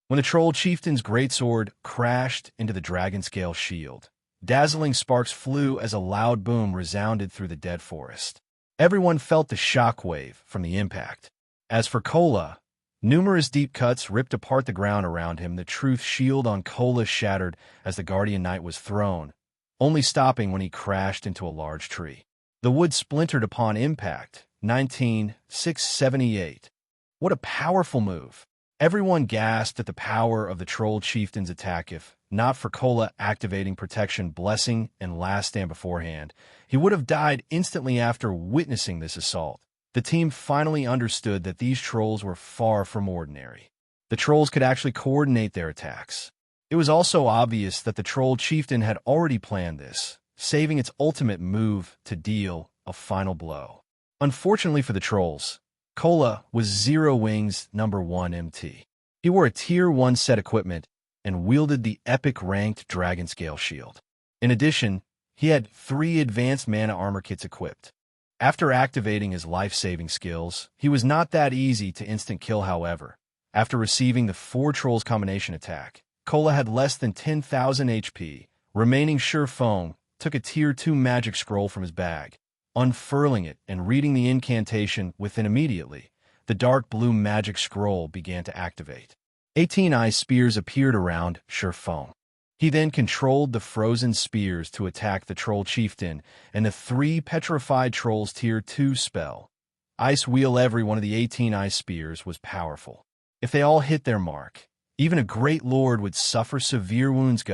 S1: When the Troll Chieftain's greatsword crashed into the Dragonscale shield, dazzling sparks flew as a loud boom resounded through the dead forest. Everyone felt the shockwave from the impact. As for Cola, numerous deep cuts ripped apart the ground around him. The truth shield on Cola shattered as the Guardian Knight was thrown, only stopping when he crashed into a large tree. The wood splintered upon impact. 19,678. What a powerful move. Everyone gasped at the power of the Troll Chieftain's attack. If not for Cola activating Protection Blessing and Last Stand beforehand, he would have died instantly after witnessing this assault. The team finally understood that these trolls were far from ordinary. The trolls could actually coordinate their attacks. It was also obvious that the Troll Chieftain had already planned this, saving its ultimate move to deal a final blow. Unfortunately for the trolls, Cola was Zero Wings #1 MT. He wore a Tier 1 set equipment and wielded the epic ranked Dragonscale shield. In addition, he had 3 advanced mana armor kits equipped. After activating his life-saving skills, he was not that easy to instant kill. However, after receiving the 4 Trolls combination attack, Cola had less than 10,000 HP. Remaining Sure Feng took a Tier 2 magic scroll from his bag, unfurling it and reading the incantation within. Immediately, the dark blue magic scroll began to activate. 18 ice spears appeared around Sure Feng. He then controlled the frozen spears to attack the Troll Chieftain and the 3 Petrified Trolls Tier 2 spell. Ice Wheel. Every one of the 18 ice spears was powerful. If they all hit their mark, even a great lord would suffer severe wounds.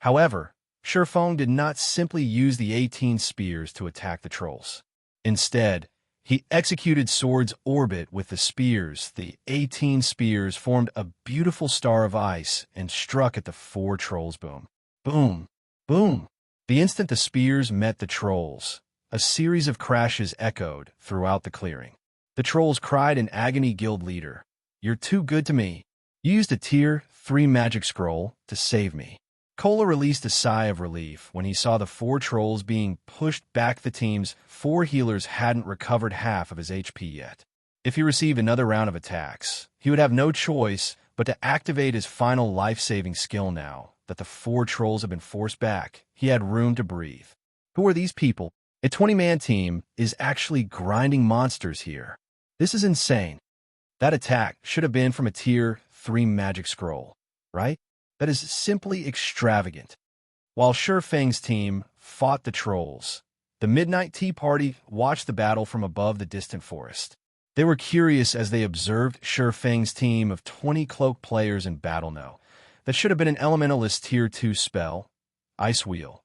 S1: However, Sure Feng did not simply use the 18 spears to attack the trolls. Instead, he executed Sword's Orbit with the spears. The 18 spears formed a beautiful star of ice and struck at the 4 trolls. Boom. Boom. Boom. The instant the spears met the trolls, a series of crashes echoed throughout the clearing. The trolls cried in agony. Guild leader, You're too good to me. You used a Tier 3 magic scroll to save me. Cola released a sigh of relief when he saw the 4 trolls being pushed back. The team's 4 healers hadn't recovered half of his HP yet. If he received another round of attacks, he would have no choice but to activate his final life-saving skill. Now that the 4 trolls had been forced back, he had room to breathe. Who are these people? A 20-man team is actually grinding monsters here. This is insane. That attack should have been from a Tier 3 magic scroll, right? That is simply extravagant. While Shifeng's team fought the trolls, the Midnight Tea Party watched the battle from above the distant forest. They were curious as they observed Shifeng's team of 20 cloak players in battle. No, that should have been an Elementalist Tier 2 spell. Ice Wheel,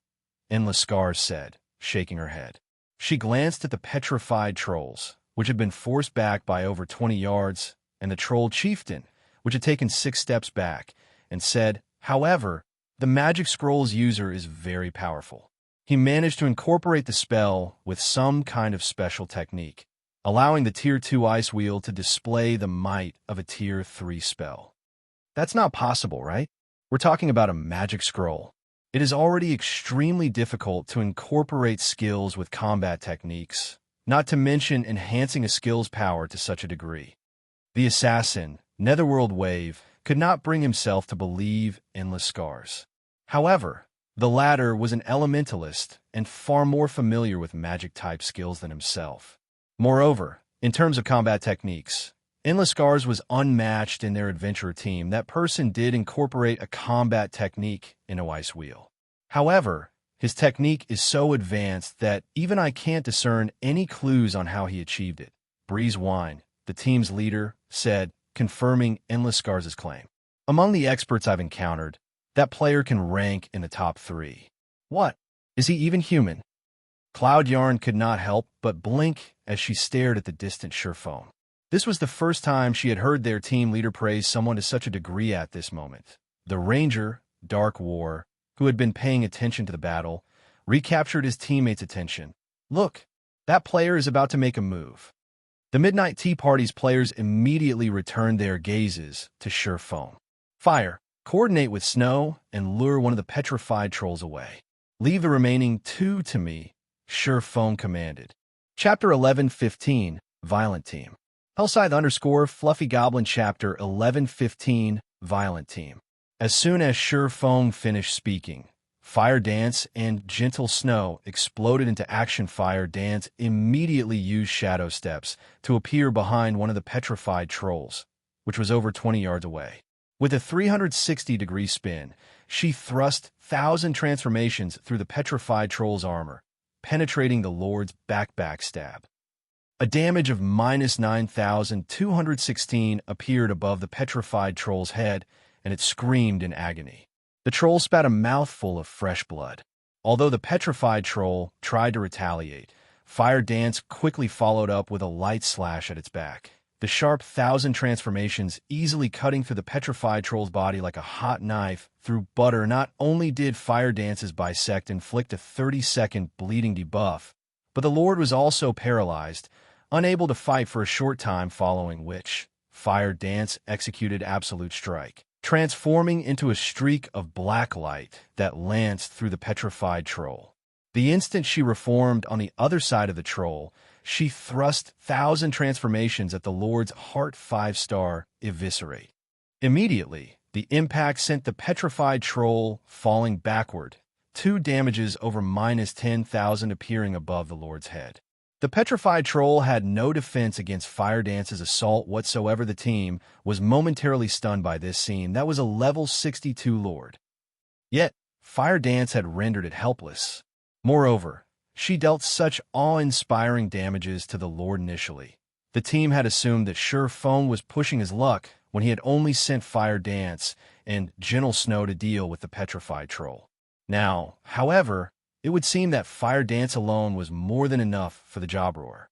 S1: Endless Scars said, shaking her head. She glanced at the petrified trolls, which had been forced back by over 20 yards, and the troll chieftain, which had taken 6 steps back, and said, however, the magic scroll's user is very powerful. He managed to incorporate the spell with some kind of special technique, allowing the Tier 2 Ice Wheel to display the might of a Tier 3 spell. That's not possible, right? We're talking about a magic scroll. It is already extremely difficult to incorporate skills with combat techniques, not to mention enhancing a skill's power to such a degree. The assassin, Netherworld Wave, could not bring himself to believe Endless Scars. However, the latter was an elementalist and far more familiar with magic-type skills than himself. Moreover, in terms of combat techniques, Endless Scars was unmatched in their adventurer team. That person did incorporate a combat technique in a Ice Wheel. However, his technique is so advanced that even I can't discern any clues on how he achieved it. Breeze Wine, the team's leader, said, confirming Endless Scars' claim. Among the experts I've encountered, that player can rank in the top 3. What? Is he even human? Cloud Yarn could not help but blink as she stared at the distant Shifeng. This was the first time she had heard their team leader praise someone to such a degree at this moment. The Ranger, Dark War, who had been paying attention to the battle, recaptured his teammates' attention. Look, that player is about to make a move. The Midnight Tea Party's players immediately returned their gazes to Shifeng. Fire, coordinate with Snow, and lure one of the petrified trolls away. Leave the remaining 2 to me, Shifeng commanded. Chapter 11:15, Violent Team. Hellscythe_Fluffy Goblin Chapter 11:15, Violent Team. As soon as Shifeng finished speaking, Fire Dance and Gentle Snow exploded into action. Fire Dance immediately used shadow steps to appear behind one of the petrified trolls, which was over 20 yards away. With a 360-degree spin, she thrust 1,000 transformations through the petrified troll's armor, penetrating the Lord's backstab. A damage of -9,216 appeared above the petrified troll's head, and it screamed in agony. The troll spat a mouthful of fresh blood. Although the petrified troll tried to retaliate, Fire Dance quickly followed up with a light slash at its back. The sharp 1,000 transformations easily cutting through the petrified troll's body like a hot knife through butter. Not only did Fire Dance's bisect inflict a 30-second bleeding debuff, but the Lord was also paralyzed, unable to fight for a short time, following which Fire Dance executed Absolute Strike, transforming into a streak of black light that lanced through the petrified troll. The instant she reformed on the other side of the troll, she thrust 1,000 transformations at the Lord's heart 5-star eviscerate. Immediately, the impact sent the petrified troll falling backward, 2 damages over -10,000 appearing above the Lord's head. The petrified troll had no defense against Fire Dance's assault whatsoever. The team was momentarily stunned by this scene. That was a level 62 Lord. Yet, Fire Dance had rendered it helpless. Moreover, she dealt such awe-inspiring damages to the Lord initially. The team had assumed that Shifeng was pushing his luck when he had only sent Fire Dance and Gentle Snow to deal with the petrified troll. Now, however, it would seem that Fire Dance alone was more than enough for the job. Roar.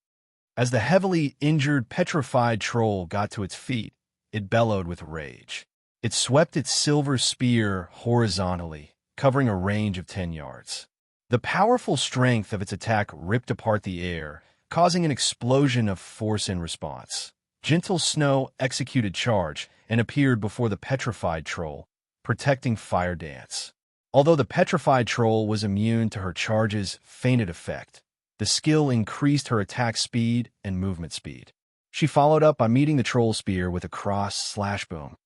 S1: As the heavily injured petrified troll got to its feet, it bellowed with rage. It swept its silver spear horizontally, covering a range of 10 yards. The powerful strength of its attack ripped apart the air, causing an explosion of force in response. Gentle Snow executed charge and appeared before the petrified troll, protecting Fire Dance. Although the petrified troll was immune to her charge's fainted effect, the skill increased her attack speed and movement speed. She followed up by meeting the troll spear with a cross/boom.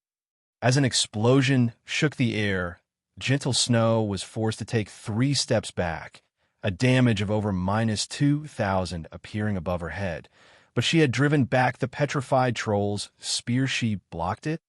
S1: As an explosion shook the air, Gentle Snow was forced to take 3 steps back, a damage of over -2,000 appearing above her head. But she had driven back the petrified troll's spear. She blocked it.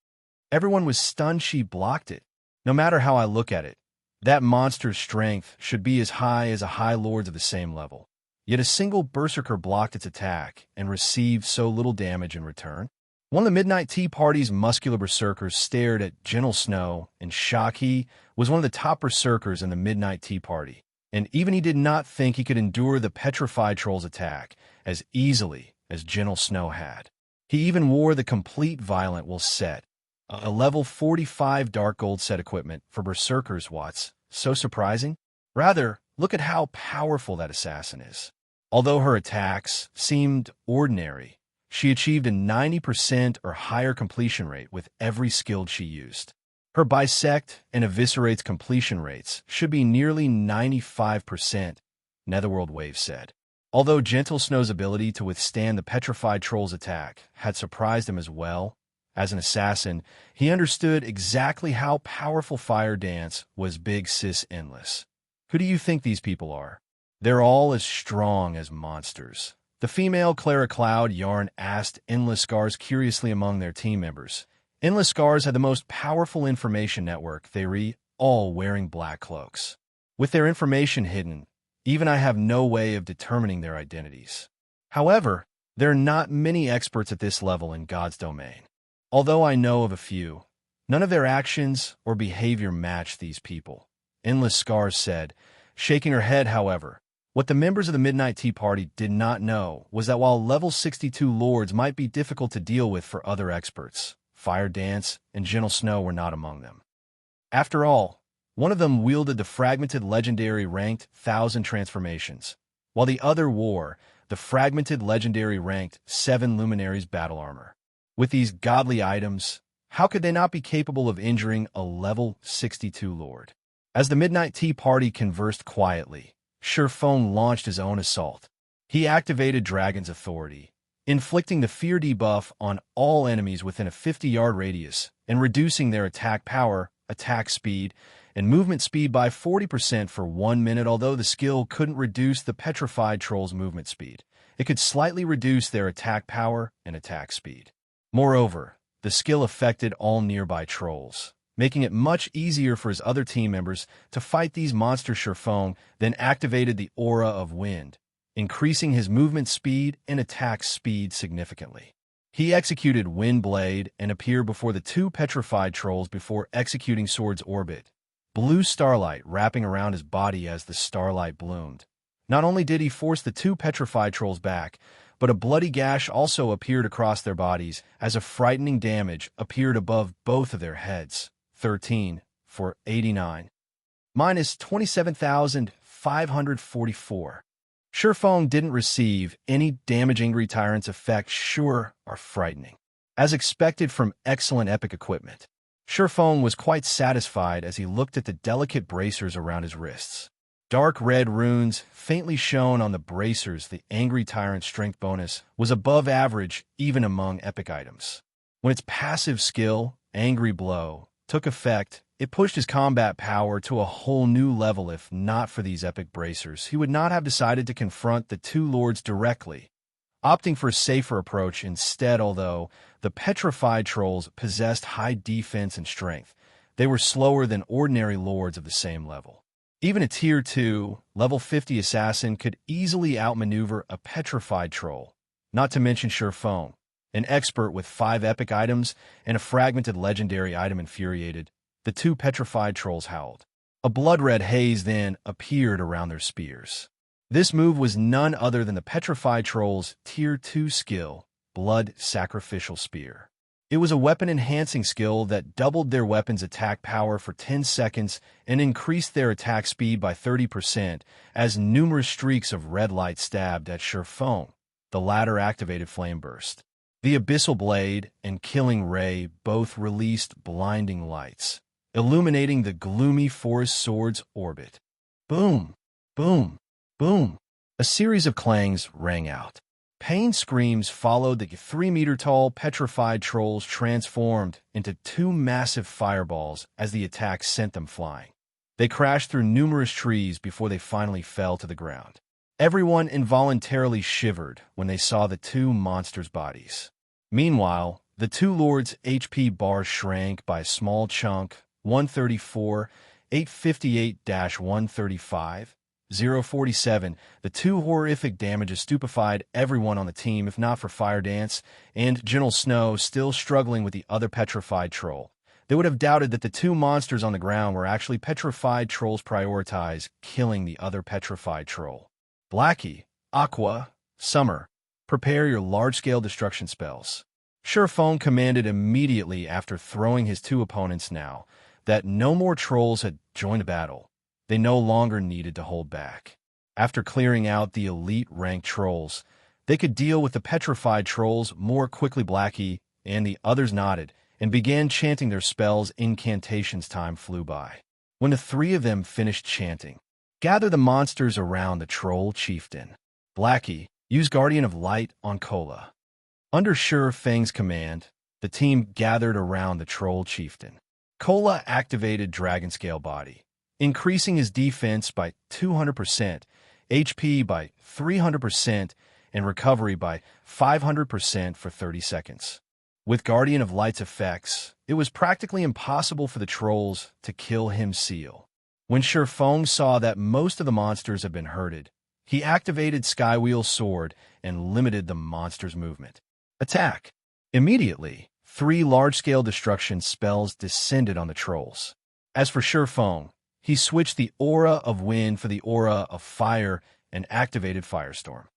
S1: Everyone was stunned she blocked it. No matter how I look at it, that monster's strength should be as high as a High Lord's of the same level. Yet a single berserker blocked its attack and received so little damage in return. One of the Midnight Tea Party's muscular berserkers stared at Gentle Snow in shock. He was one of the top berserkers in the Midnight Tea Party, and even he did not think he could endure the petrified troll's attack as easily as Gentle Snow had. He even wore the complete Violent Will set, a level 45 Dark Gold set equipment for berserkers. What's so surprising? Rather, look at how powerful that assassin is. Although her attacks seemed ordinary, she achieved a 90% or higher completion rate with every skill she used. Her Bisect and Eviscerate's completion rates should be nearly 95%, Netherworld Wave said. Although Gentle Snow's ability to withstand the petrified troll's attack had surprised him as well, as an assassin, he understood exactly how powerful Fire Dance was. Big Sis Endless. Who do you think these people are? They're all as strong as monsters. The female Cloud Yarn asked Endless Scars curiously among their team members. Endless Scars had the most powerful information network, they all wearing black cloaks. With their information hidden, even I have no way of determining their identities. However, there are not many experts at this level in God's domain. Although I know of a few, none of their actions or behavior match these people, Endless Scars said, shaking her head. However, what the members of the Midnight Tea Party did not know was that while level 62 lords might be difficult to deal with for other experts, Fire Dance and Gentle Snow were not among them. After all, one of them wielded the fragmented legendary ranked 1000 transformations, while the other wore the fragmented legendary ranked 7 luminaries battle armor. With these godly items, how could they not be capable of injuring a level 62 lord? As the Midnight Tea Party conversed quietly, Sherfone launched his own assault. He activated Dragon's Authority, inflicting the fear debuff on all enemies within a 50-yard radius and reducing their attack power, attack speed, and movement speed by 40% for 1 minute. Although the skill couldn't reduce the petrified troll's movement speed, it could slightly reduce their attack power and attack speed. Moreover, the skill affected all nearby trolls, making it much easier for his other team members to fight these monsters. Sherfone then activated the Aura of Wind, increasing his movement speed and attack speed significantly. He executed Wind Blade and appeared before the 2 petrified trolls before executing Sword's Orbit, blue starlight wrapping around his body as the starlight bloomed. Not only did he force the 2 petrified trolls back, but a bloody gash also appeared across their bodies as a frightening damage appeared above both of their heads. 13 for 89. Minus 27,544. Sherfone didn't receive any damage. Angry Tyrant's effects sure are frightening. As expected from excellent epic equipment, Sherfone was quite satisfied as he looked at the delicate bracers around his wrists. Dark red runes faintly shone on the bracers. The Angry Tyrant's strength bonus was above average even among epic items. When its passive skill, Angry Blow, took effect, it pushed his combat power to a whole new level. If not for these epic bracers, he would not have decided to confront the 2 lords directly, opting for a safer approach instead. Although the petrified trolls possessed high defense and strength, they were slower than ordinary lords of the same level. Even a Tier 2, level 50 assassin could easily outmaneuver a petrified troll, not to mention Sherfone, an expert with 5 epic items and a fragmented legendary item. Infuriated, the 2 petrified trolls howled. A blood-red haze then appeared around their spears. This move was none other than the petrified troll's Tier 2 skill, Blood Sacrificial Spear. It was a weapon-enhancing skill that doubled their weapon's attack power for 10 seconds and increased their attack speed by 30% as numerous streaks of red light stabbed at Sherfone. The latter activated Flame Burst. The Abyssal Blade and Killing Ray both released blinding lights, illuminating the gloomy forest sword's orbit. Boom! Boom! Boom! A series of clangs rang out. Pain screams followed the 3-meter-tall petrified trolls transformed into two massive fireballs as the attack sent them flying. They crashed through numerous trees before they finally fell to the ground. Everyone involuntarily shivered when they saw the two monsters' bodies. Meanwhile, the two lords' HP bars shrank by a small chunk, 134, 858-135, 047. The two horrific damages stupefied everyone on the team, if not for Fire Dance and General Snow still struggling with the other petrified troll. They would have doubted that the two monsters on the ground were actually petrified trolls prioritized killing the other petrified troll. Blackie, Aqua, Summer, prepare your large-scale destruction spells. Surephone commanded immediately after throwing his two opponents now that no more trolls had joined the battle. They no longer needed to hold back. After clearing out the elite-ranked trolls, they could deal with the petrified trolls more quickly. Blackie and the others nodded and began chanting their spells. Incantations. Time flew by. When the three of them finished chanting, gather the monsters around the troll chieftain. Blackie, use Guardian of Light on Cola. Under Sure Fang's command, the team gathered around the troll chieftain. Cola activated Dragon Scale Body, increasing his defense by 200%, HP by 300%, and recovery by 500% for 30 seconds. With Guardian of Light's effects, it was practically impossible for the trolls to kill him. Seal. When Sherfong saw that most of the monsters had been hurted, he activated Skywheel Sword and limited the monster's movement. Attack! Immediately, 3 large-scale destruction spells descended on the trolls. As for Sherfong, he switched the Aura of Wind for the Aura of Fire and activated Firestorm.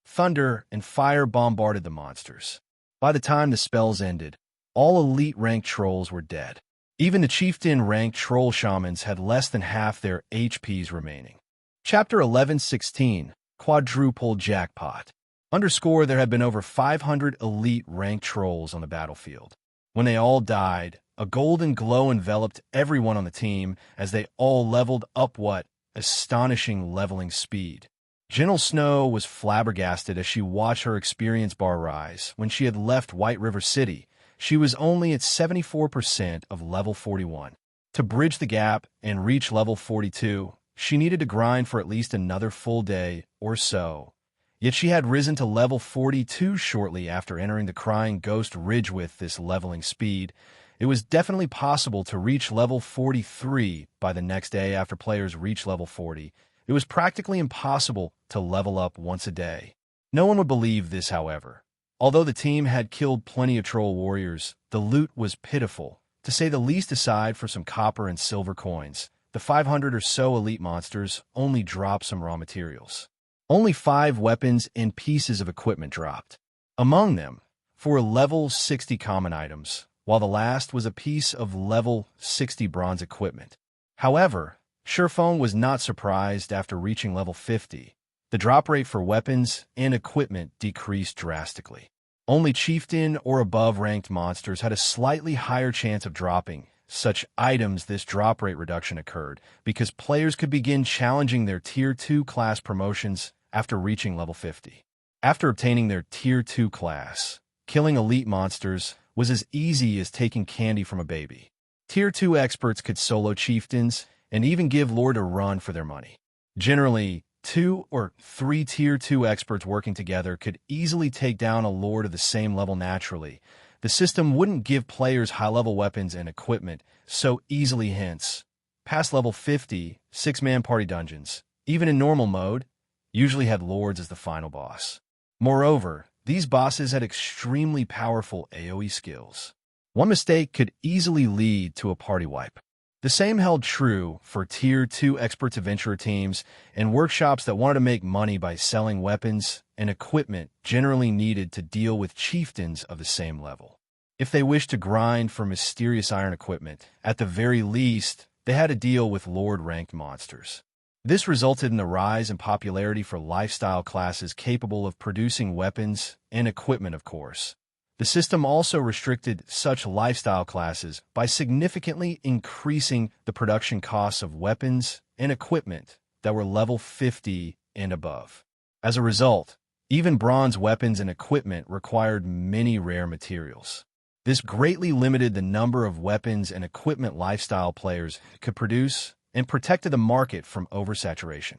S1: Thunder and fire bombarded the monsters. By the time the spells ended, all elite-ranked trolls were dead. Even the chieftain-ranked troll shamans had less than half their HPs remaining. Chapter 11:16, Quadruple Jackpot. Underscore there had been over 500 elite-ranked trolls on the battlefield. When they all died, a golden glow enveloped everyone on the team as they all leveled up. What astonishing leveling speed! General Snow was flabbergasted as she watched her experience bar rise. When she had left White River City, she was only at 74% of level 41. To bridge the gap and reach level 42, she needed to grind for at least another full day or so. Yet she had risen to level 42 shortly after entering the Crying Ghost Ridge. With this leveling speed, it was definitely possible to reach level 43 by the next day. After players reach level 40, it was practically impossible to level up once a day. No one would believe this, however. Although the team had killed plenty of troll warriors, the loot was pitiful, to say the least. Aside for some copper and silver coins, the 500 or so elite monsters only dropped some raw materials. Only 5 weapons and pieces of equipment dropped. Among them, 4 level 60 common items, while the last was a piece of level 60 bronze equipment. However, Sherfong was not surprised. After reaching level 50. The drop rate for weapons and equipment decreased drastically. Only chieftain or above-ranked monsters had a slightly higher chance of dropping such items. This drop rate reduction occurred because players could begin challenging their Tier 2 class promotions after reaching level 50. After obtaining their Tier 2 class, killing elite monsters was as easy as taking candy from a baby. Tier 2 experts could solo chieftains and even give Lord a run for their money. Generally, 2 or 3 Tier 2 experts working together could easily take down a Lord of the same level naturally. The system wouldn't give players high-level weapons and equipment so easily. Hence, past level 50, 6-man party dungeons, even in normal mode, usually had Lords as the final boss. Moreover, these bosses had extremely powerful AoE skills. One mistake could easily lead to a party wipe. The same held true for Tier 2 experts, adventurer teams, and workshops that wanted to make money by selling weapons and equipment generally needed to deal with chieftains of the same level. If they wished to grind for mysterious iron equipment, at the very least, they had to deal with Lord-ranked monsters. This resulted in the rise in popularity for lifestyle classes capable of producing weapons and equipment. Of course, The system also restricted such lifestyle classes by significantly increasing the production costs of weapons and equipment that were level 50 and above. As a result, even bronze weapons and equipment required many rare materials. This greatly limited the number of weapons and equipment lifestyle players could produce and protected the market from oversaturation.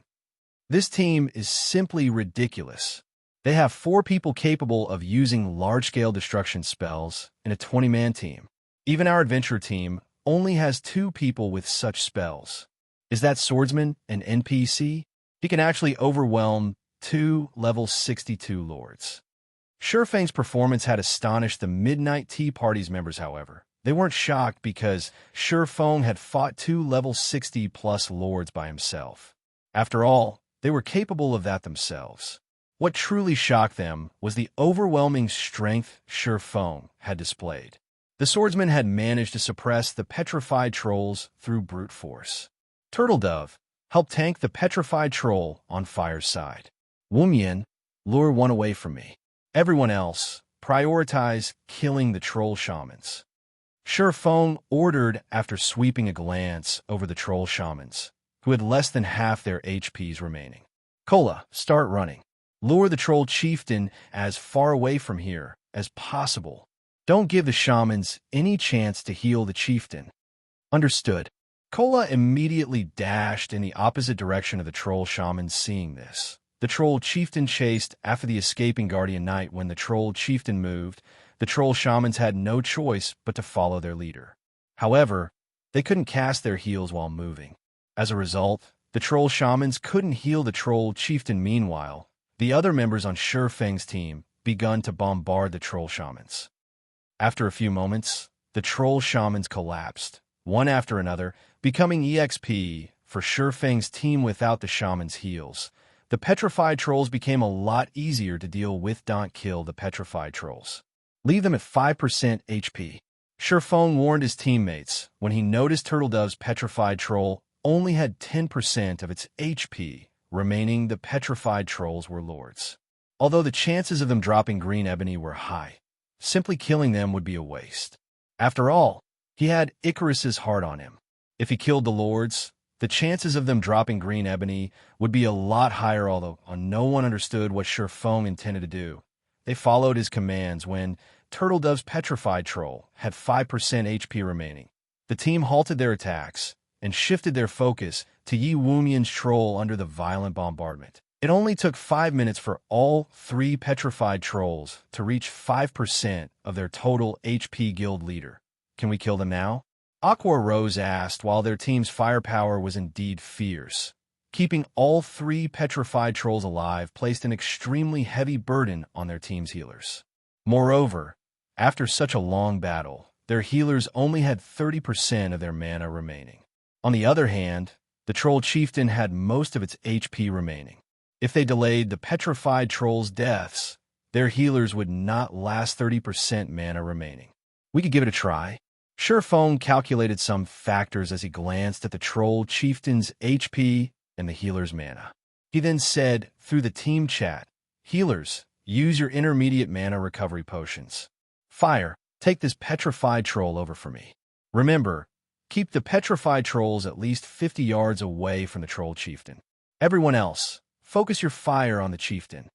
S1: This team is simply ridiculous. They have 4 people capable of using large-scale destruction spells in a 20-man team. Even our adventure team only has 2 people with such spells. Is that swordsman an NPC? He can actually overwhelm 2 level 62 lords. Shurfang's performance had astonished the Midnight Tea Party's members, however. They weren't shocked because Shurfang had fought 2 level 60-plus lords by himself. After all, they were capable of that themselves. What truly shocked them was the overwhelming strength Shurfang had displayed. The swordsman had managed to suppress the petrified trolls through brute force. Turtledove helped tank the petrified troll on Fire's side. Wumian, lure one away from me. Everyone else, prioritize killing the troll shamans. Shurfang ordered after sweeping a glance over the troll shamans, who had less than half their HPs remaining. Kola, start running. Lure the troll chieftain as far away from here as possible. Don't give the shamans any chance to heal the chieftain. Understood. Kola immediately dashed in the opposite direction of the troll shamans. Seeing this, the troll chieftain chased after the escaping guardian knight. When the troll chieftain moved, the troll shamans had no choice but to follow their leader. However, they couldn't cast their heals while moving. As a result, the troll shamans couldn't heal the troll chieftain. Meanwhile, the other members on Shurfang's team begun to bombard the troll shamans. After a few moments, the troll shamans collapsed, one after another, becoming EXP for Shurfang's team. Without the shaman's heals, the petrified trolls became a lot easier to deal with. Don't kill the petrified trolls. Leave them at 5% HP. Shurfang warned his teammates when he noticed Turtledove's petrified troll only had 10% of its HP remaining. The petrified trolls were lords. Although the chances of them dropping green ebony were high, simply killing them would be a waste. After all, he had Icarus's heart on him. If he killed the lords, the chances of them dropping green ebony would be a lot higher. Although no one understood what Shurfang intended to do, they followed his commands. When Turtledove's petrified troll had 5% HP remaining, the team halted their attacks and shifted their focus to Yi Wumian's troll. Under the violent bombardment, it only took 5 minutes for all 3 petrified trolls to reach 5% of their total HP. Guild leader, can we kill them now? Aqua Rose asked, while their team's firepower was indeed fierce. Keeping all 3 petrified trolls alive placed an extremely heavy burden on their team's healers. Moreover, after such a long battle, their healers only had 30% of their mana remaining. On the other hand, the troll chieftain had most of its HP remaining. If they delayed the petrified trolls' deaths, their healers would not last 30% mana remaining. We could give it a try. Shurfang calculated some factors as he glanced at the troll chieftain's HP and the healer's mana. He then said through the team chat, "Healers, use your intermediate mana recovery potions. Fire, take this petrified troll over for me. Remember, keep the petrified trolls at least 50 yards away from the troll chieftain. Everyone else, focus your fire on the chieftain."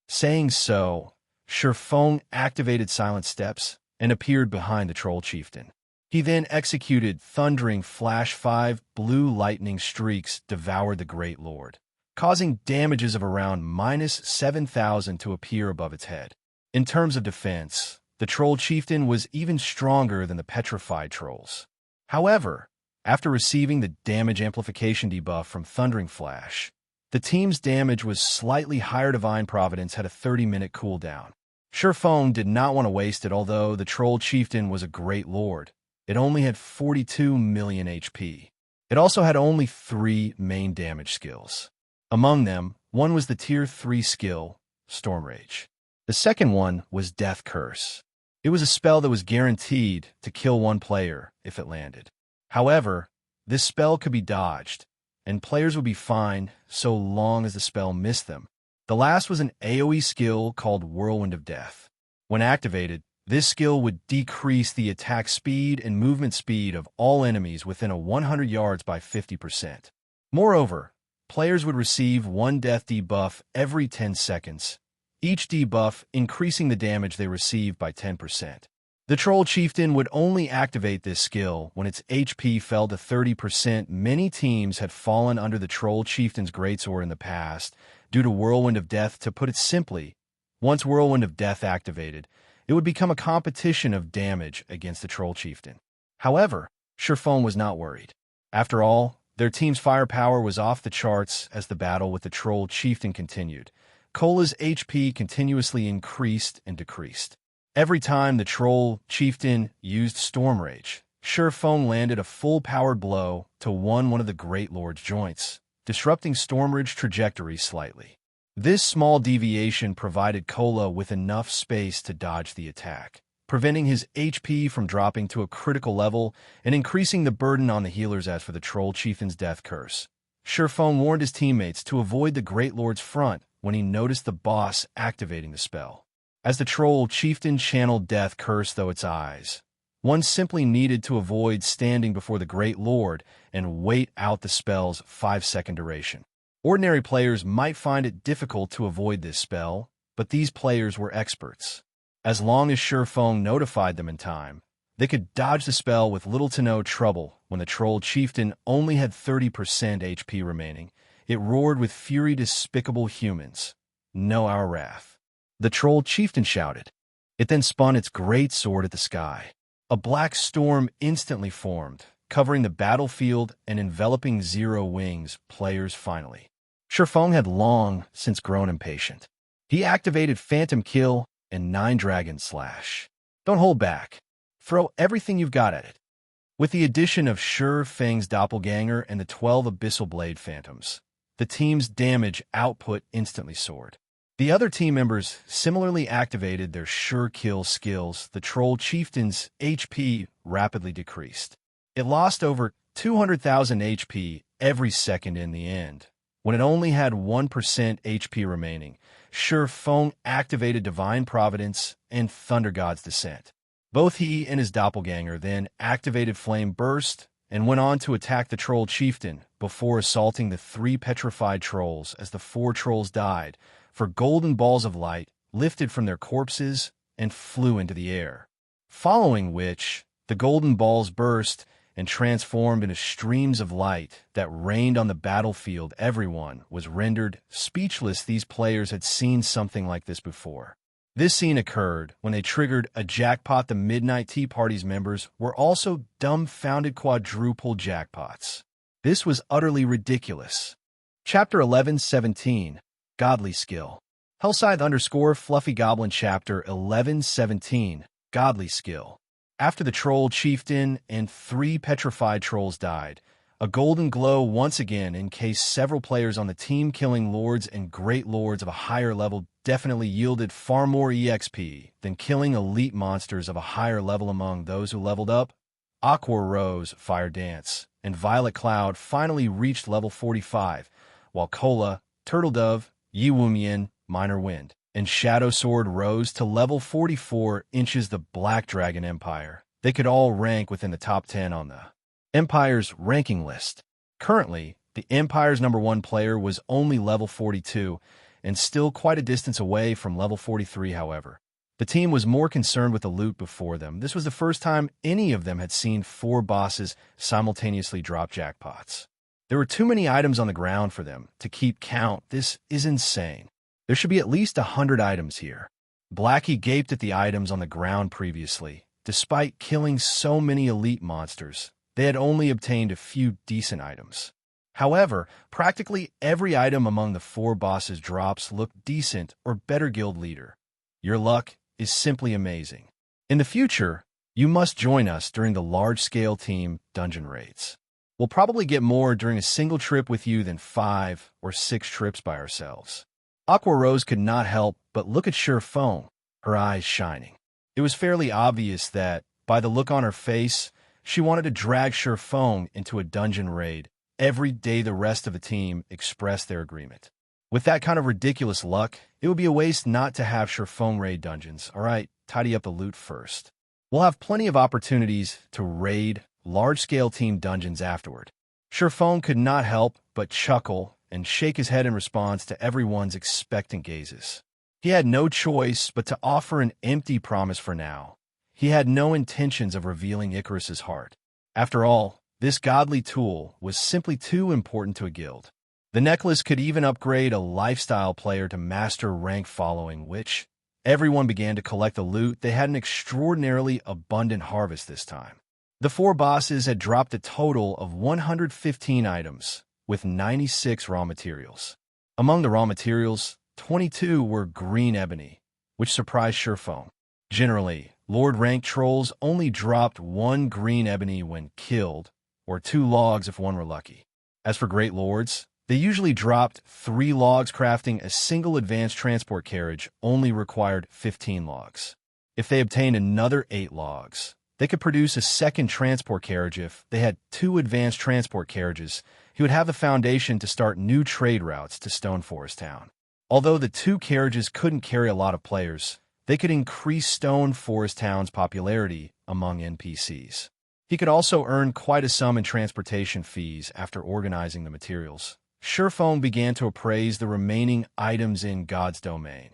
S1: Saying so, Shurfang activated silent steps and appeared behind the troll chieftain. He then executed thundering flash. 5 blue lightning streaks devoured the Great Lord, causing damages of around -7,000 to appear above its head. In terms of defense, the troll chieftain was even stronger than the petrified trolls. However, after receiving the damage amplification debuff from Thundering Flash, the team's damage was slightly higher. Divine Providence had a 30-minute cooldown. Shurfang did not want to waste it. Although the troll chieftain was a great lord, it only had 42 million HP. It also had only 3 main damage skills. Among them, one was the Tier 3 skill, Storm Rage. The second one was Death Curse. It was a spell that was guaranteed to kill one player if it landed. However, this spell could be dodged, and players would be fine so long as the spell missed them. The last was an AoE skill called Whirlwind of Death. When activated, This skill would decrease the attack speed and movement speed of all enemies within 100 yards by 50%. Moreover, players would receive one death debuff every 10 seconds, each debuff increasing the damage they receive by 10%. The Troll Chieftain would only activate this skill when its HP fell to 30%. Many teams had fallen under the Troll Chieftain's Greatsword in the past due to Whirlwind of Death. To put it simply, once Whirlwind of Death activated, it would become a competition of damage against the Troll Chieftain. However, Sherfone was not worried. After all, their team's firepower was off the charts as the battle with the Troll Chieftain continued. Cola's HP continuously increased and decreased. Every time the Troll Chieftain used Storm Rage, Sherfone landed a full-powered blow to one of the Great Lord's joints, disrupting Storm Rage's trajectory slightly. This small deviation provided Cola with enough space to dodge the attack, preventing his HP from dropping to a critical level and increasing the burden on the healers. As for the Troll Chieftain's Death Curse, Sherfone warned his teammates to avoid the Great Lord's front when he noticed the boss activating the spell. As the Troll Chieftain channeled Death Curse through its eyes, one simply needed to avoid standing before the Great Lord and wait out the spell's 5-second duration. Ordinary players might find it difficult to avoid this spell, but these players were experts. As long as Sherfone notified them in time, they could dodge the spell with little to no trouble. When the Troll Chieftain only had 30% HP remaining, it roared with fury. Despicable humans, know our wrath. The Troll Chieftain shouted. It then spun its great sword at the sky. A black storm instantly formed, covering the battlefield and enveloping Zero Wings players finally. Sherfone had long since grown impatient. He activated Phantom Kill and 9 Dragon Slash. Don't hold back. Throw everything you've got at it. With the addition of Sure Fang's Doppelganger and the 12 Abyssal Blade Phantoms, the team's damage output instantly soared. The other team members similarly activated their Sure Kill skills. The Troll Chieftain's HP rapidly decreased. It lost over 200,000 HP every second in the end. When it only had 1% HP remaining, Sherfone activated Divine Providence and Thunder God's Descent. Both he and his doppelganger then activated Flame Burst and went on to attack the Troll Chieftain before assaulting the 3 petrified trolls. As the 4 trolls died, for golden balls of light lifted from their corpses and flew into the air, following which the golden balls burst and transformed into streams of light that rained on the battlefield. Everyone was rendered speechless. These players had seen something like this before. This scene occurred when they triggered a jackpot. The Midnight Tea Party's members were also dumbfounded. Quadruple jackpots. This was utterly ridiculous. Chapter 11:17, Godly Skill. Hellscythe_Fluffy Goblin Chapter 11:17, Godly Skill. After the Troll Chieftain and 3 petrified trolls died, a golden glow once again encased several players on the team. Killing lords and great lords of a higher level definitely yielded far more EXP than killing elite monsters of a higher level. Among those who leveled up, Aqua Rose, Fire Dance, and Violet Cloud finally reached level 45, while Cola, Turtle Dove, Yiwumian, Minor Wind, and Shadow Sword rose to level 44 inches. The Black Dragon Empire. They could all rank within the top 10 on the Empire's ranking list. Currently, the Empire's #1 player was only level 42, and still quite a distance away from level 43. However, the team was more concerned with the loot before them. This was the first time any of them had seen 4 bosses simultaneously drop jackpots. There were too many items on the ground for them to keep count. This is insane. There should be at least 100 items here. Blackie gaped at the items on the ground previously. Despite killing so many elite monsters, they had only obtained a few decent items. However, practically every item among the 4 bosses' drops looked decent or better. Guild leader, your luck is simply amazing. In the future, you must join us during the large-scale team dungeon raids. We'll probably get more during a single trip with you than 5 or 6 trips by ourselves. Aqua Rose could not help but look at Sherfone, her eyes shining. It was fairly obvious that, by the look on her face, she wanted to drag Sherfone into a dungeon raid every day. The rest of the team expressed their agreement. With that kind of ridiculous luck, it would be a waste not to have Sherfone raid dungeons. All right, tidy up the loot first. We'll have plenty of opportunities to raid large-scale team dungeons afterward. Shifeng could not help but chuckle and shake his head in response to everyone's expectant gazes. He had no choice but to offer an empty promise for now. He had no intentions of revealing Icarus's heart. After all, this godly tool was simply too important to a guild. The necklace could even upgrade a lifestyle player to master rank following which everyone began to collect the loot. They had an extraordinarily abundant harvest this time. The 4 bosses had dropped a total of 115 items, with 96 raw materials. Among the raw materials, 22 were green ebony, which surprised Shifeng. Generally, Lord rank trolls only dropped 1 green ebony when killed, or 2 logs if one were lucky. As for great lords, they usually dropped 3 logs. Crafting a single advanced transport carriage only required 15 logs. If they obtained another 8 logs, they could produce a second transport carriage. If they had 2 advanced transport carriages, he would have the foundation to start new trade routes to Stone Forest Town. Although the 2 carriages couldn't carry a lot of players, they could increase Stone Forest Town's popularity among NPCs. He could also earn quite a sum in transportation fees after organizing the materials. Shifeng began to appraise the remaining items in God's domain.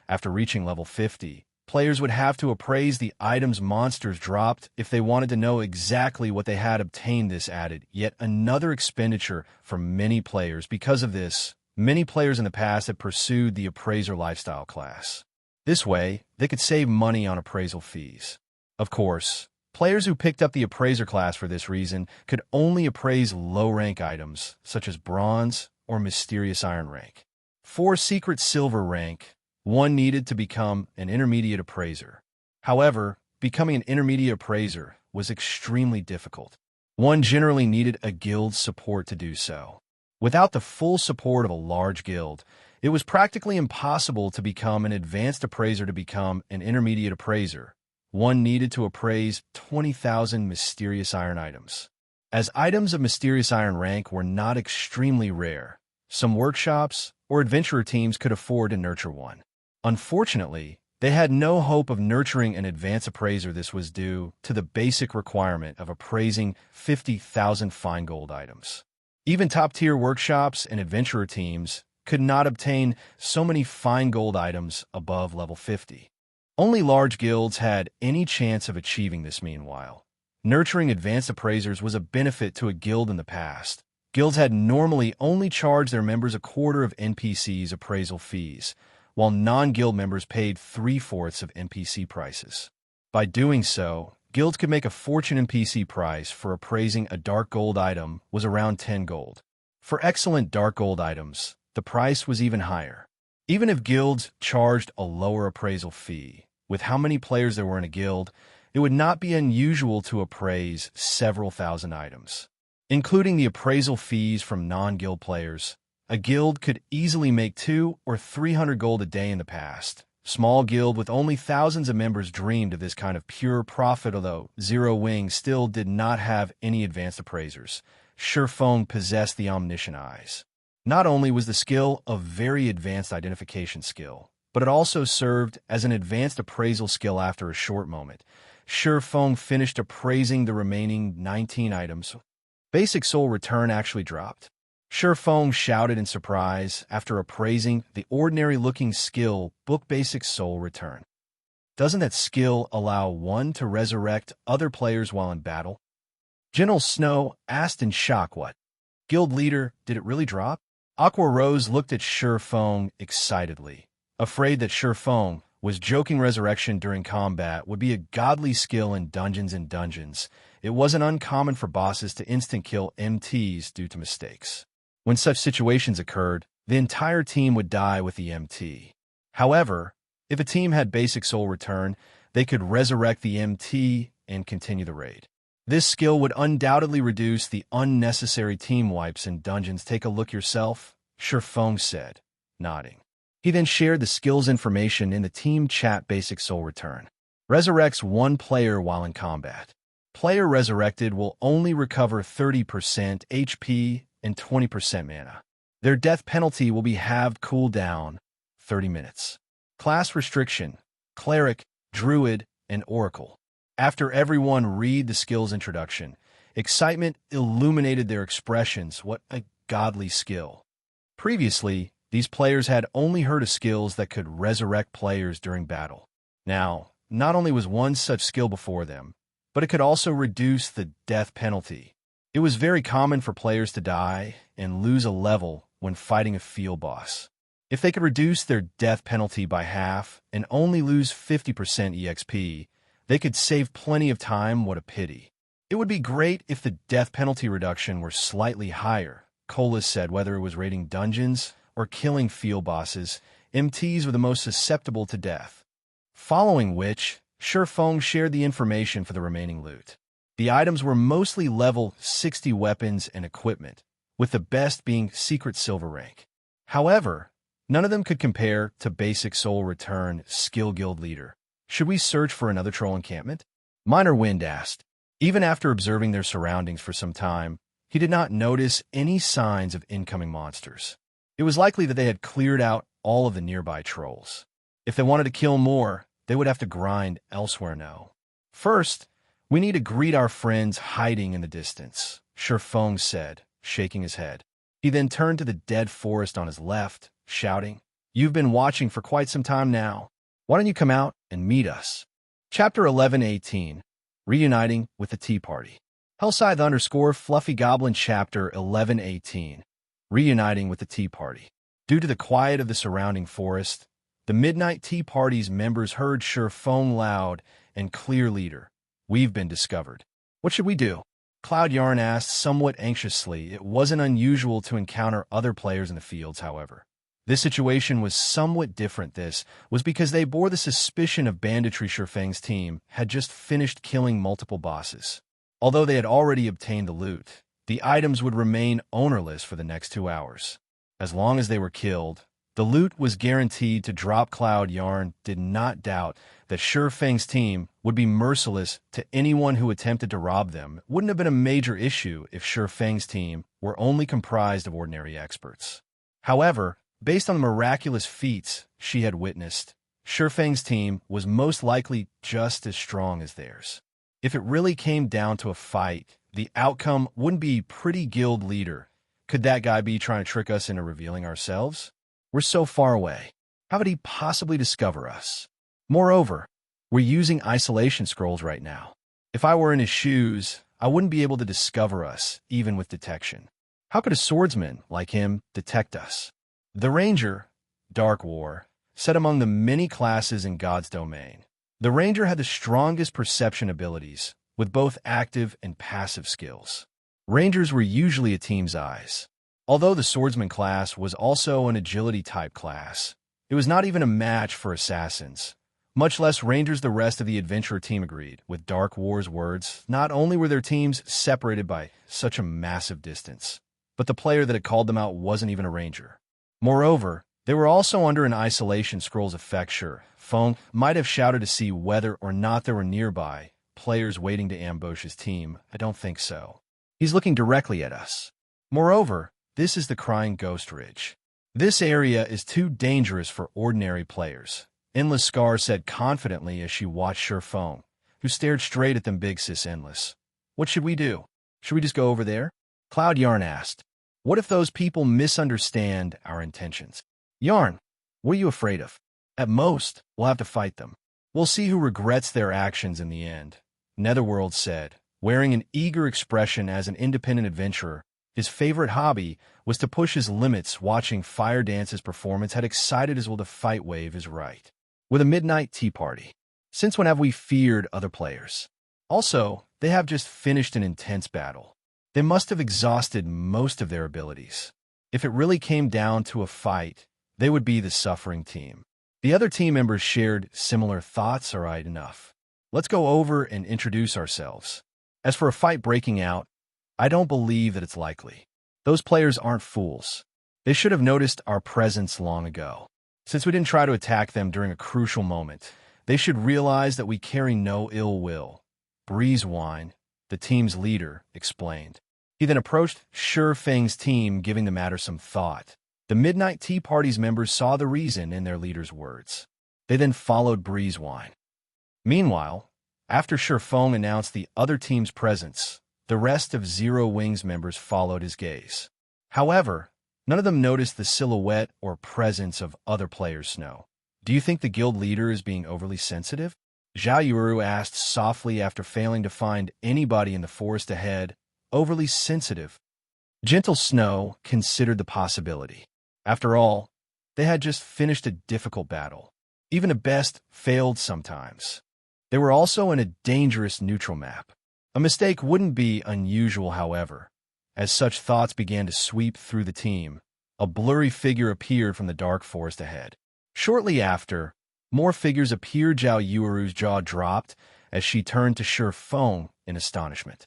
S1: After reaching level 50, players would have to appraise the items monsters dropped if they wanted to know exactly what they had obtained. This added yet another expenditure for many players. Because of this, many players in the past had pursued the appraiser lifestyle class. This way, they could save money on appraisal fees. Of course, players who picked up the appraiser class for this reason could only appraise low-rank items, such as bronze or mysterious iron rank. For secret silver rank, one needed to become an intermediate appraiser. However, becoming an intermediate appraiser was extremely difficult. One generally needed a guild's support to do so. Without the full support of a large guild, it was practically impossible to become an advanced appraiser. To become an intermediate appraiser, one needed to appraise 20,000 mysterious iron items. As items of mysterious iron rank were not extremely rare, some workshops or adventurer teams could afford to nurture one. Unfortunately, they had no hope of nurturing an advanced appraiser. This was due to the basic requirement of appraising 50,000 fine gold items. Even top-tier workshops and adventurer teams could not obtain so many fine gold items above level 50. Only large guilds had any chance of achieving this. Meanwhile, nurturing advanced appraisers was a benefit to a guild in the past. Guilds had normally only charged their members a quarter of NPCs' appraisal fees, while non-guild members paid 3/4 of NPC prices. By doing so, guilds could make a fortune. NPC price for appraising a dark gold item was around 10 gold. For excellent dark gold items, the price was even higher. Even if guilds charged a lower appraisal fee, with how many players there were in a guild, it would not be unusual to appraise several thousand items. Including the appraisal fees from non-guild players, a guild could easily make 200 or 300 gold a day in the past. Small guild with only thousands of members dreamed of this kind of pure profit. Although Zero Wing still did not have any advanced appraisers, Shifeng possessed the omniscient eyes. Not only was the skill a very advanced identification skill, but it also served as an advanced appraisal skill. After a short moment, Shifeng finished appraising the remaining 19 items. Basic soul return actually dropped. Shifeng shouted in surprise after appraising the ordinary-looking skill book. Basic soul return. Doesn't that skill allow one to resurrect other players while in battle? General Snow asked in shock. What? Guild leader, did it really drop? Aqua Rose looked at Shifeng excitedly, afraid that Shifeng was joking. Resurrection during combat would be a godly skill in Dungeons and Dungeons. It wasn't uncommon for bosses to instant kill MTs due to mistakes. When such situations occurred, the entire team would die with the MT. However, if a team had basic soul return, they could resurrect the MT and continue the raid. This skill would undoubtedly reduce the unnecessary team wipes in dungeons. Take a look yourself, Shifeng said, nodding. He then shared the skill's information in the team chat. Basic soul return resurrects one player while in combat. Player resurrected will only recover 30% HP and 20% mana. Their death penalty will be halved. Cooldown 30 minutes. Class restriction: Cleric. Druid, and Oracle. After everyone read the skill's introduction, excitement illuminated their expressions. What a godly skill. Previously, these players had only heard of skills that could resurrect players during battle. Now, not only was one such skill before them, but it could also reduce the death penalty. It was very common for players to die and lose a level when fighting a field boss. If they could reduce their death penalty by half and only lose 50% EXP, they could save plenty of time. What a pity. It would be great if the death penalty reduction were slightly higher, Colas said. Whether it was raiding dungeons or killing field bosses, MTs were the most susceptible to death. Following which, Shifeng shared the information for the remaining loot. The items were mostly level 60 weapons and equipment, with the best being Secret Silver rank. However, none of them could compare to Basic Soul Return Skill Guild Leader. Should we search for another troll encampment? Minor Wind asked. Even after observing their surroundings for some time, he did not notice any signs of incoming monsters. It was likely that they had cleared out all of the nearby trolls. If they wanted to kill more, they would have to grind elsewhere now. First, we need to greet our friends hiding in the distance, Shifeng said, shaking his head. He then turned to the dead forest on his left, shouting, "You've been watching for quite some time now. Why don't you come out and meet us?" Chapter 11:18, Reuniting with the Tea Party. Hellscythe_Fluffy Goblin Chapter 11:18, Reuniting with the Tea Party. Due to the quiet of the surrounding forest, the Midnight Tea Party's members heard Shifeng loud and clear. "Leader, we've been discovered. What should we do?" Cloud Yarn asked somewhat anxiously. It wasn't unusual to encounter other players in the fields, however. This situation was somewhat different. This was because they bore the suspicion of banditry. Shifeng's team had just finished killing multiple bosses. Although they had already obtained the loot, the items would remain ownerless for the next 2 hours. As long as they were killed, the loot was guaranteed to drop. Cloud Yarn did not doubt that Shifeng's team would be merciless to anyone who attempted to rob them. It wouldn't have been a major issue if Shifeng's team were only comprised of ordinary experts. However, based on the miraculous feats she had witnessed, Shifeng's team was most likely just as strong as theirs. If it really came down to a fight, the outcome wouldn't be pretty. Guild leader. Could that guy be trying to trick us into revealing ourselves? We're so far away. How could he possibly discover us? Moreover, we're using isolation scrolls right now. If I were in his shoes, I wouldn't be able to discover us, even with detection. How could a swordsman like him detect us? The Ranger, Dark War, said among the many classes in God's domain, the Ranger had the strongest perception abilities, with both active and passive skills. Rangers were usually a team's eyes. Although the Swordsman class was also an agility-type class, it was not even a match for assassins, much less Rangers. The rest of the adventurer team agreed with Dark War's words. Not only were their teams separated by such a massive distance, but the player that had called them out wasn't even a Ranger. Moreover, they were also under an isolation scroll's effect. Shifeng might have shouted to see whether or not there were nearby players waiting to ambush his team. I don't think so. He's looking directly at us. Moreover, this is the Crying Ghost Ridge. This area is too dangerous for ordinary players, Endless Scar said confidently as she watched Shifeng, who stared straight at them. "Big Sis Endless, what should we do? Should we just go over there?" Cloud Yarn asked. "What if those people misunderstand our intentions?" Yarn, what are you afraid of? At most, we'll have to fight them. We'll see who regrets their actions in the end, Netherworld said, wearing an eager expression. As an independent adventurer, his favorite hobby was to push his limits. Watching Fire Dance's performance had excited as well. The fight wave is right. With a Midnight Tea Party. Since when have we feared other players? Also, they have just finished an intense battle. They must have exhausted most of their abilities. If it really came down to a fight, they would be the suffering team. The other team members shared similar thoughts. All right, enough. Let's go over and introduce ourselves. As for a fight breaking out, I don't believe that it's likely. Those players aren't fools. They should have noticed our presence long ago. Since we didn't try to attack them during a crucial moment, they should realize that we carry no ill will. Breezewine, the team's leader, explained. He then approached Shifeng's team, giving the matter some thought. The Midnight Tea Party's members saw the reason in their leader's words. They then followed Breezewine. Meanwhile, after Shi Feng announced the other team's presence, the rest of Zero Wing's members followed his gaze. However, none of them noticed the silhouette or presence of other players' snow. Do you think the guild leader is being overly sensitive? Zhao Yuru asked softly after failing to find anybody in the forest ahead. Overly sensitive. Gentle Snow considered the possibility. After all, they had just finished a difficult battle. Even a best failed sometimes. They were also in a dangerous neutral map. A mistake wouldn't be unusual, however. As such thoughts began to sweep through the team, a blurry figure appeared from the dark forest ahead. Shortly after, more figures appeared. Zhao Yuru's jaw dropped as she turned to Shi Feng in astonishment.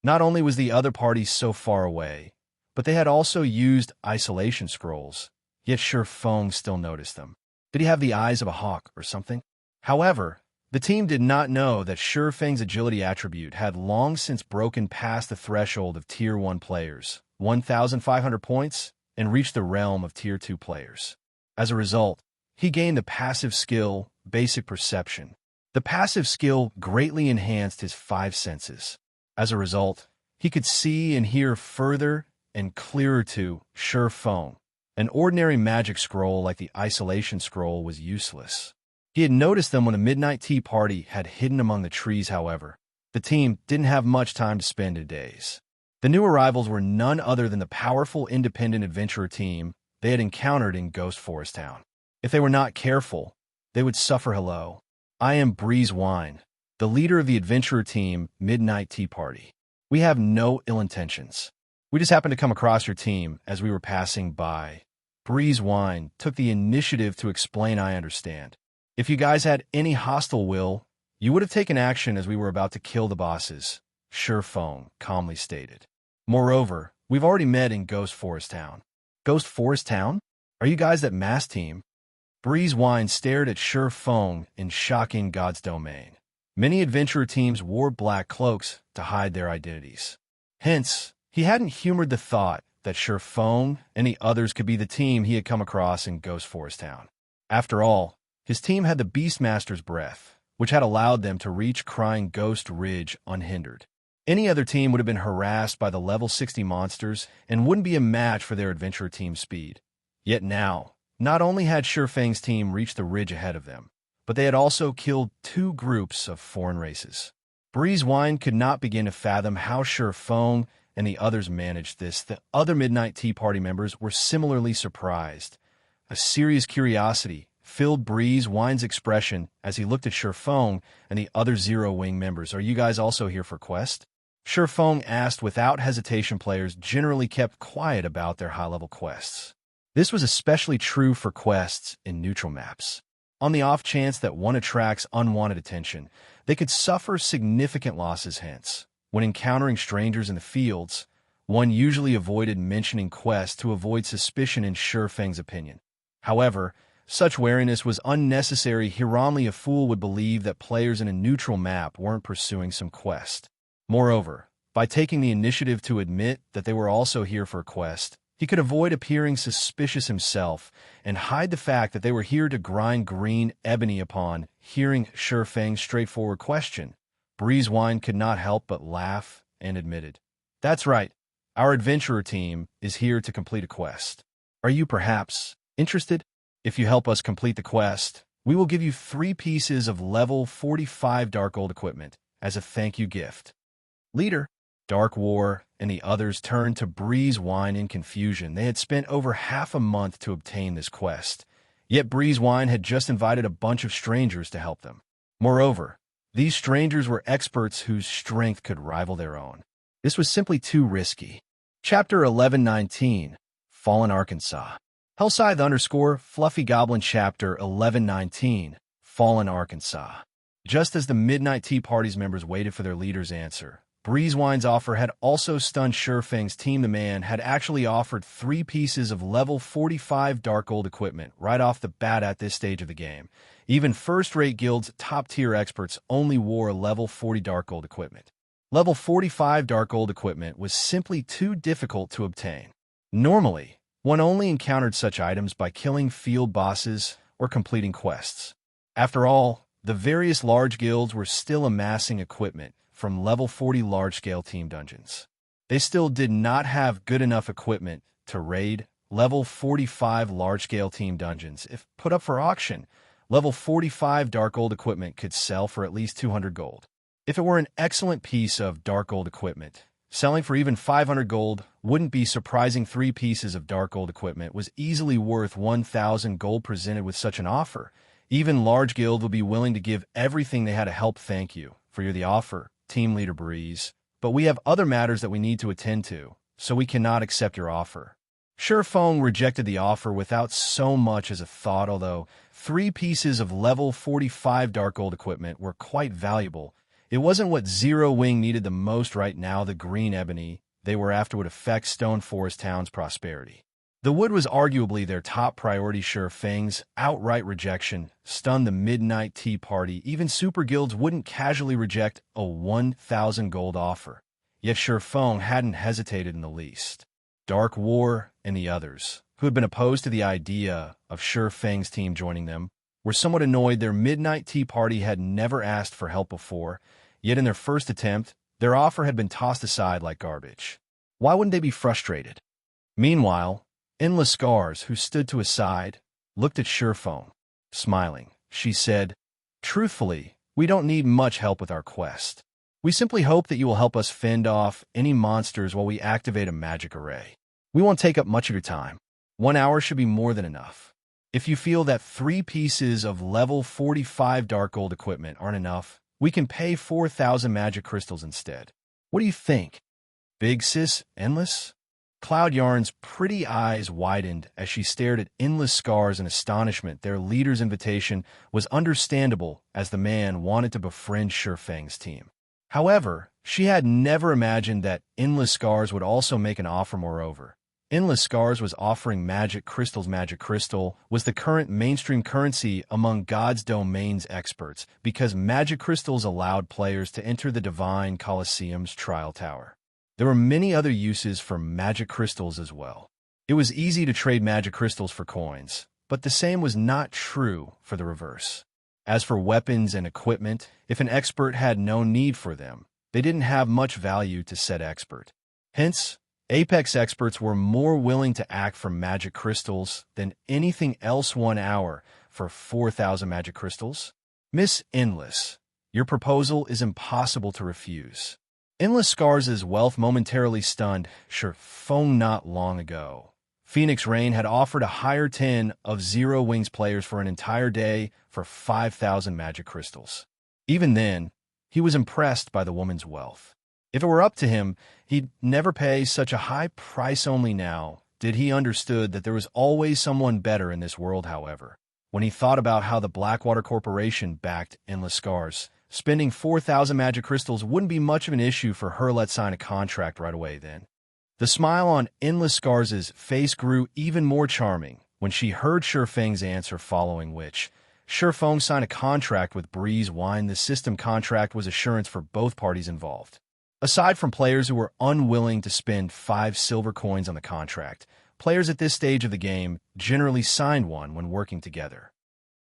S1: Not only was the other party so far away, but they had also used isolation scrolls, yet Shi Feng still noticed them. Did he have the eyes of a hawk or something? However, the team did not know that Shi Feng's agility attribute had long since broken past the threshold of Tier 1 players, 1,500 points, and reached the realm of Tier 2 players. As a result, he gained the passive skill, Basic Perception. The passive skill greatly enhanced his 5 senses. As a result, he could see and hear further and clearer to Shi Feng. An ordinary magic scroll like the Isolation Scroll was useless. He had noticed them when the Midnight Tea Party had hidden among the trees, however. The team didn't have much time to spend in days. The new arrivals were none other than the powerful independent adventurer team they had encountered in Ghost Forest Town. If they were not careful, they would suffer. Hello. I am Breeze Wine, the leader of the adventurer team Midnight Tea Party. We have no ill intentions. We just happened to come across your team as we were passing by. Breeze Wine took the initiative to explain. I understand. If you guys had any hostile will, you would have taken action as we were about to kill the bosses, Shi Feng calmly stated. Moreover, we've already met in Ghost Forest Town. Ghost Forest Town? Are you guys that mass team? Breeze Wine stared at Shi Feng in shock. In God's domain. Many adventurer teams wore black cloaks to hide their identities. Hence, he hadn't humored the thought that Shi Feng and the others could be the team he had come across in Ghost Forest Town. After all, his team had the Beastmaster's breath, which had allowed them to reach Crying Ghost Ridge unhindered. Any other team would have been harassed by the level 60 monsters and wouldn't be a match for their adventurer team's speed. Yet now, not only had Shi Feng's team reached the ridge ahead of them, but they had also killed 2 groups of foreign races. Breeze Wine could not begin to fathom how Shi Feng and the others managed this. The other Midnight Tea Party members were similarly surprised. A serious curiosity filled Breeze Wine's expression as he looked at Shi Feng and the other Zero Wing members. Are you guys also here for quest? Shi Feng asked without hesitation. Players generally kept quiet about their high-level quests. This was especially true for quests in neutral maps. On the off chance that one attracts unwanted attention, they could suffer significant losses. Hence, when encountering strangers in the fields, one usually avoided mentioning quests to avoid suspicion in Shi Feng's opinion. However, such wariness was unnecessary. Only a fool would believe that players in a neutral map weren't pursuing some quest. Moreover, by taking the initiative to admit that they were also here for a quest, he could avoid appearing suspicious himself and hide the fact that they were here to grind green ebony. Upon hearing Shi Feng's straightforward question, Breeze Wine could not help but laugh and admitted, "That's right, our adventurer team is here to complete a quest. Are you perhaps interested? If you help us complete the quest, we will give you 3 pieces of level 45 Dark Gold equipment as a thank you gift." Leader, Dark War, and the others turned to Breeze Wine in confusion. They had spent over half a month to obtain this quest, yet Breeze Wine had just invited a bunch of strangers to help them. Moreover, these strangers were experts whose strength could rival their own. This was simply too risky. Chapter 1119, Fallen Arkansas. Hellscythe Fluffy Goblin Chapter 1119, Fallen Arkansas. Just as the Midnight Tea Party's members waited for their leader's answer, Breeze Wine's offer had also stunned Shi Feng's team. The man had actually offered 3 pieces of level 45 Dark Gold equipment right off the bat at this stage of the game. Even first-rate guilds' top-tier experts only wore level 40 Dark Gold equipment. Level 45 Dark Gold equipment was simply too difficult to obtain. Normally, one only encountered such items by killing field bosses or completing quests. After all, The various large guilds were still amassing equipment from level 40 large-scale team dungeons. They still did not have good enough equipment to raid level 45 large-scale team dungeons. If put up for auction, level 45 dark gold equipment could sell for at least 200 gold. If it were an excellent piece of dark gold equipment, selling for even 500 gold wouldn't be surprising. 3 pieces of dark gold equipment was easily worth 1,000 gold presented with such an offer. Even large guild would be willing to give everything they had to help. Thank you for the offer, team leader Breeze. But we have other matters that we need to attend to, so we cannot accept your offer. Feng rejected the offer without so much as a thought. Although 3 pieces of level 45 dark gold equipment were quite valuable, it wasn't what Zero Wing needed the most right now. The green ebony they were after would affect Stone Forest Town's prosperity. The wood was arguably their top priority. Feng's outright rejection stunned the Midnight Tea Party. Even super guilds wouldn't casually reject a 1,000 gold offer. Yet Feng hadn't hesitated in the least. Dark War and the others, who had been opposed to the idea of Feng's team joining them, were somewhat annoyed. Their Midnight Tea Party had never asked for help before, yet in their first attempt, their offer had been tossed aside like garbage. Why wouldn't they be frustrated? Meanwhile, Endless Scars, who stood to his side, looked at Feng. Smiling, she said, "Truthfully, we don't need much help with our quest. We simply hope that you will help us fend off any monsters while we activate a magic array. We won't take up much of your time. 1 hour should be more than enough. If you feel that 3 pieces of level 45 dark gold equipment aren't enough, we can pay 4,000 magic crystals instead. What do you think?" Big Sis Endless? Cloud Yarn's pretty eyes widened as she stared at Endless Scars in astonishment. Their leader's invitation was understandable, as the man wanted to befriend Feng's team. However, she had never imagined that Endless Scars would also make an offer. Moreover, Endless Scars was offering magic crystals. Magic crystal was the current mainstream currency among God's Domain's experts because magic crystals allowed players to enter the Divine Colosseum's trial tower. There were many other uses for magic crystals as well. It was easy to trade magic crystals for coins, but the same was not true for the reverse. As for weapons and equipment, if an expert had no need for them, they didn't have much value to said expert. Hence, Apex experts were more willing to act for magic crystals than anything else. 1 hour for 4,000 magic crystals? Miss Endless, your proposal is impossible to refuse. Endless Scars' wealth momentarily stunned Feng. Not long ago, Phoenix Rain had offered to hire 10 of Zero Wing's players for an entire day for 5,000 magic crystals. Even then, he was impressed by the woman's wealth. If it were up to him, he'd never pay such a high price. Only now did he understood that there was always someone better in this world. However, when he thought about how the Blackwater Corporation backed Endless Scars, spending 4,000 magic crystals wouldn't be much of an issue for her. Let's sign a contract right away then. The smile on Endless Scars' face grew even more charming when she heard Feng's answer, following which Feng signed a contract with Breeze Wine. The system contract was assurance for both parties involved. Aside from players who were unwilling to spend 5 silver coins on the contract, players at this stage of the game generally signed one when working together.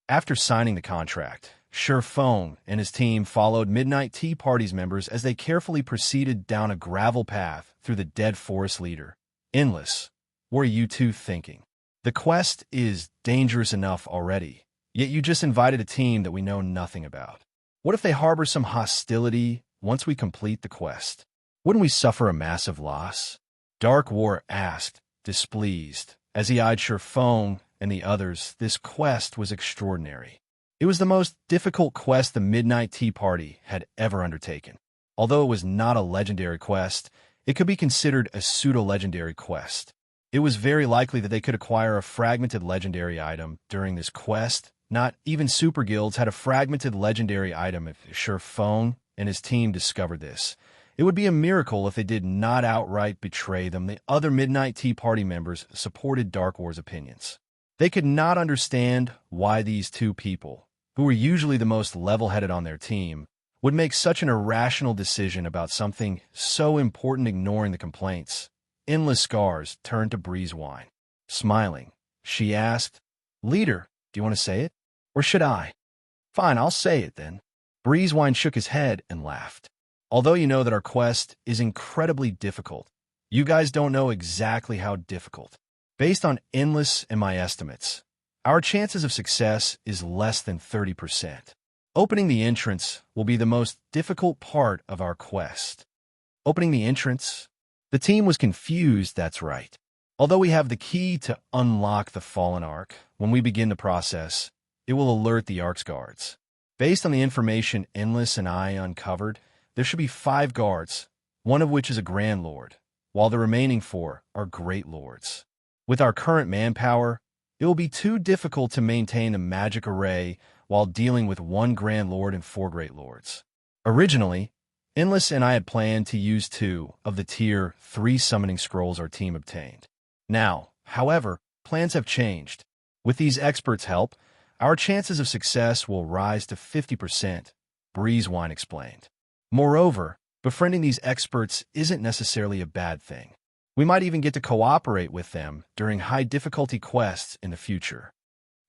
S1: After signing the contract, Feng and his team followed Midnight Tea Party's members as they carefully proceeded down a gravel path through the dead forest leader. Endless, what are you two thinking? The quest is dangerous enough already, yet you just invited a team that we know nothing about. What if they harbor some hostility once we complete the quest? Wouldn't we suffer a massive loss? Dark War asked, displeased, as he eyed Feng and the others. This quest was extraordinary. It was the most difficult quest the Midnight Tea Party had ever undertaken. Although it was not a legendary quest, it could be considered a pseudo-legendary quest. It was very likely that they could acquire a fragmented legendary item during this quest. Not even super guilds had a fragmented legendary item. If Feng and his team discovered this, it would be a miracle if they did not outright betray them. The other Midnight Tea Party members supported Dark War's opinions. They could not understand why these two people, who were usually the most level-headed on their team, would make such an irrational decision about something so important. Ignoring the complaints, Endless Scars turned to Breeze Wine. Smiling, she asked, "Leader, do you want to say it? Or should I?" Fine, I'll say it then. Breezewine shook his head and laughed. Although you know that our quest is incredibly difficult, you guys don't know exactly how difficult. Based on Endless and my estimates, our chances of success is less than 30%. Opening the entrance will be the most difficult part of our quest. Opening the entrance? The team was confused, that's right. Although we have the key to unlock the Fallen Ark, when we begin the process, it will alert the Ark's guards. Based on the information Endless and I uncovered, there should be 5 guards, one of which is a Grand Lord, while the remaining 4 are Great Lords. With our current manpower, it will be too difficult to maintain a magic array while dealing with 1 Grand Lord and 4 Great Lords. Originally, Endless and I had planned to use 2 of the Tier 3 summoning scrolls our team obtained. Now, however, plans have changed. With these experts' help, our chances of success will rise to 50%, Breezewine explained. Moreover, befriending these experts isn't necessarily a bad thing. We might even get to cooperate with them during high-difficulty quests in the future.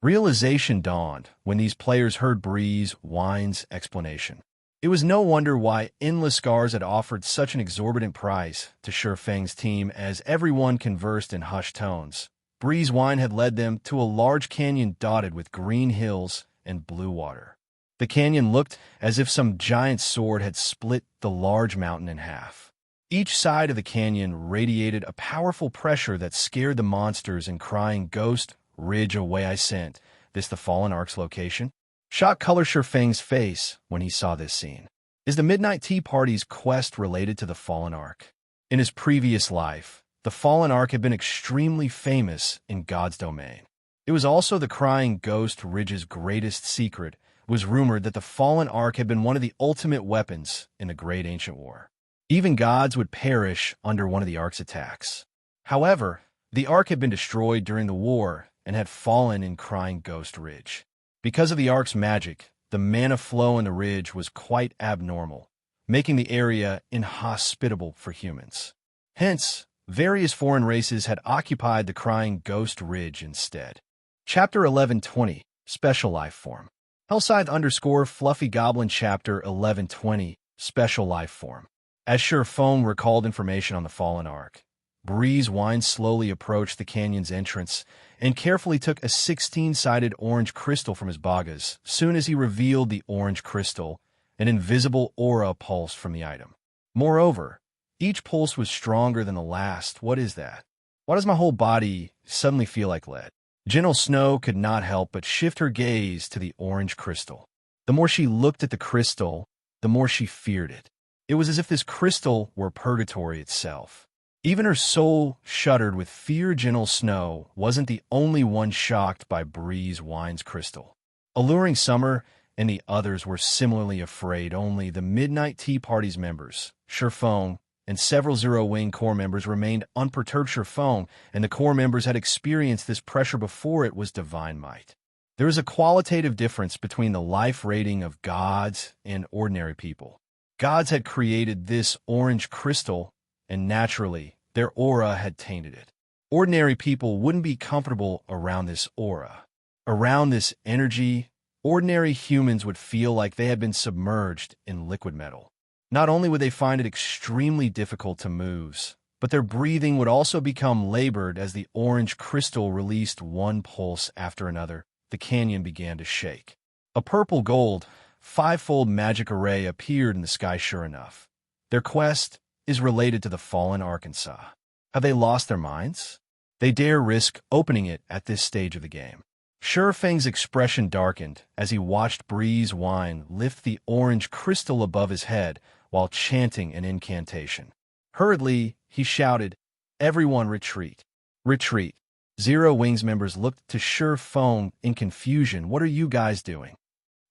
S1: Realization dawned when these players heard Breezewine's explanation. It was no wonder why Endless Scars had offered such an exorbitant price to Shifeng's team, as everyone conversed in hushed tones. Breezewine had led them to a large canyon dotted with green hills and blue water. The canyon looked as if some giant sword had split the large mountain in half. Each side of the canyon radiated a powerful pressure that scared the monsters and crying, "Ghost Ridge away I sent. This the Fallen Ark's location?" Shock colored Shifeng's face when he saw this scene. Is the Midnight Tea Party's quest related to the Fallen Ark? In his previous life, the Fallen Ark had been extremely famous in God's domain. It was also the Crying Ghost Ridge's greatest secret. It was rumored that the Fallen Ark had been one of the ultimate weapons in the Great Ancient War. Even gods would perish under one of the Ark's attacks. However, the Ark had been destroyed during the war and had fallen in Crying Ghost Ridge. Because of the Ark's magic, the mana flow in the ridge was quite abnormal, making the area inhospitable for humans. Hence, various foreign races had occupied the Crying Ghost Ridge instead. Chapter 1120, Special Life Form. Hellscythe_Fluffy Goblin Chapter 1120, Special Life Form. As Shifeng recalled information on the Fallen Ark, Breezewine slowly approached the canyon's entrance and carefully took a 16-sided orange crystal from his bagas. Soon as he revealed the orange crystal, an invisible aura pulsed from the item. Moreover, each pulse was stronger than the last. What is that? Why does my whole body suddenly feel like lead? Gentle Snow could not help but shift her gaze to the orange crystal. The more she looked at the crystal, the more she feared it. It was as if this crystal were purgatory itself. Even her soul shuddered with fear. Gentle Snow wasn't the only one shocked by Breezewine's crystal. Alluring Summer and the others were similarly afraid. Only the Midnight Tea Party's members, Shifeng, and several Zero Wing Corps members remained unperturbed. Shifeng and the Corps members had experienced this pressure before. It was divine might. There is a qualitative difference between the life rating of gods and ordinary people. Gods had created this orange crystal, and naturally, their aura had tainted it. Ordinary people wouldn't be comfortable around this aura. Around this energy, ordinary humans would feel like they had been submerged in liquid metal. Not only would they find it extremely difficult to move, but their breathing would also become labored as the orange crystal released one pulse after another. The canyon began to shake. A purple-gold, 5-fold magic array appeared in the sky. Sure enough, their quest is related to the Fallen Arkansas. Have they lost their minds? They dare risk opening it at this stage of the game. Shifeng's expression darkened as he watched Breezewine lift the orange crystal above his head while chanting an incantation. Hurriedly, he shouted, "Everyone retreat! Retreat!" Zero Wings members looked to Shifeng in confusion. "What are you guys doing?"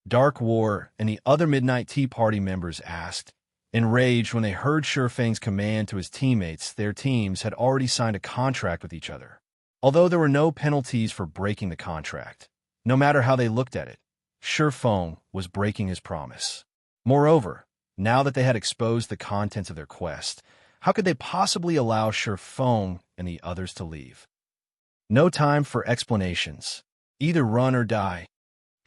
S1: Dark War and the other Midnight Tea Party members asked. Enraged when they heard Shifeng's command to his teammates, their teams had already signed a contract with each other. Although there were no penalties for breaking the contract, no matter how they looked at it, Shifeng was breaking his promise. Moreover, now that they had exposed the contents of their quest, how could they possibly allow Shifeng and the others to leave? No time for explanations. Either run or die.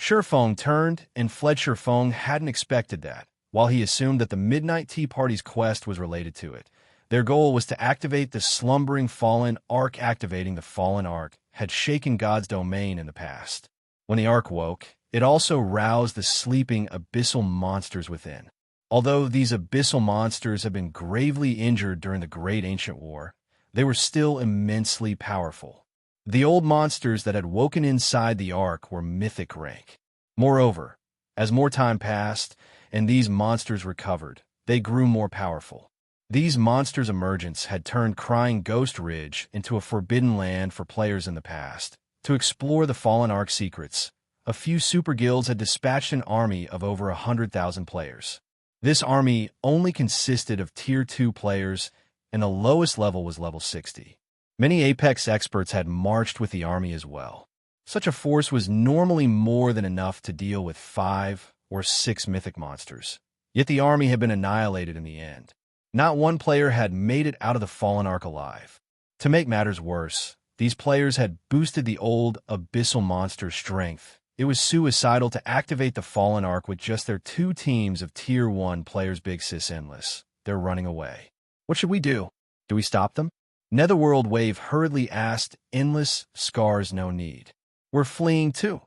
S1: Shifeng turned and fled. Shifeng hadn't expected that. While he assumed that the Midnight Tea Party's quest was related to it, their goal was to activate the slumbering Fallen Ark. Activating the Fallen Ark had shaken God's domain in the past. When the Ark woke, it also roused the sleeping abyssal monsters within. Although these abyssal monsters had been gravely injured during the Great Ancient War, they were still immensely powerful. The old monsters that had woken inside the Ark were mythic rank. Moreover, as more time passed and these monsters recovered, they grew more powerful. These monsters' emergence had turned Crying Ghost Ridge into a forbidden land for players in the past. To explore the Fallen Ark secrets, a few super guilds had dispatched an army of over 100,000 players. This army only consisted of Tier 2 players, and the lowest level was level 60. Many Apex experts had marched with the army as well. Such a force was normally more than enough to deal with 5 or 6 mythic monsters. Yet the army had been annihilated in the end. Not one player had made it out of the Fallen Ark alive. To make matters worse, these players had boosted the old abyssal monster's strength. It was suicidal to activate the Fallen Ark with just their 2 teams of Tier 1 players. Big Sis Endless. They're running away. What should we do? Do we stop them? Netherworld Wave hurriedly asked. Endless Scars, no need. We're fleeing too,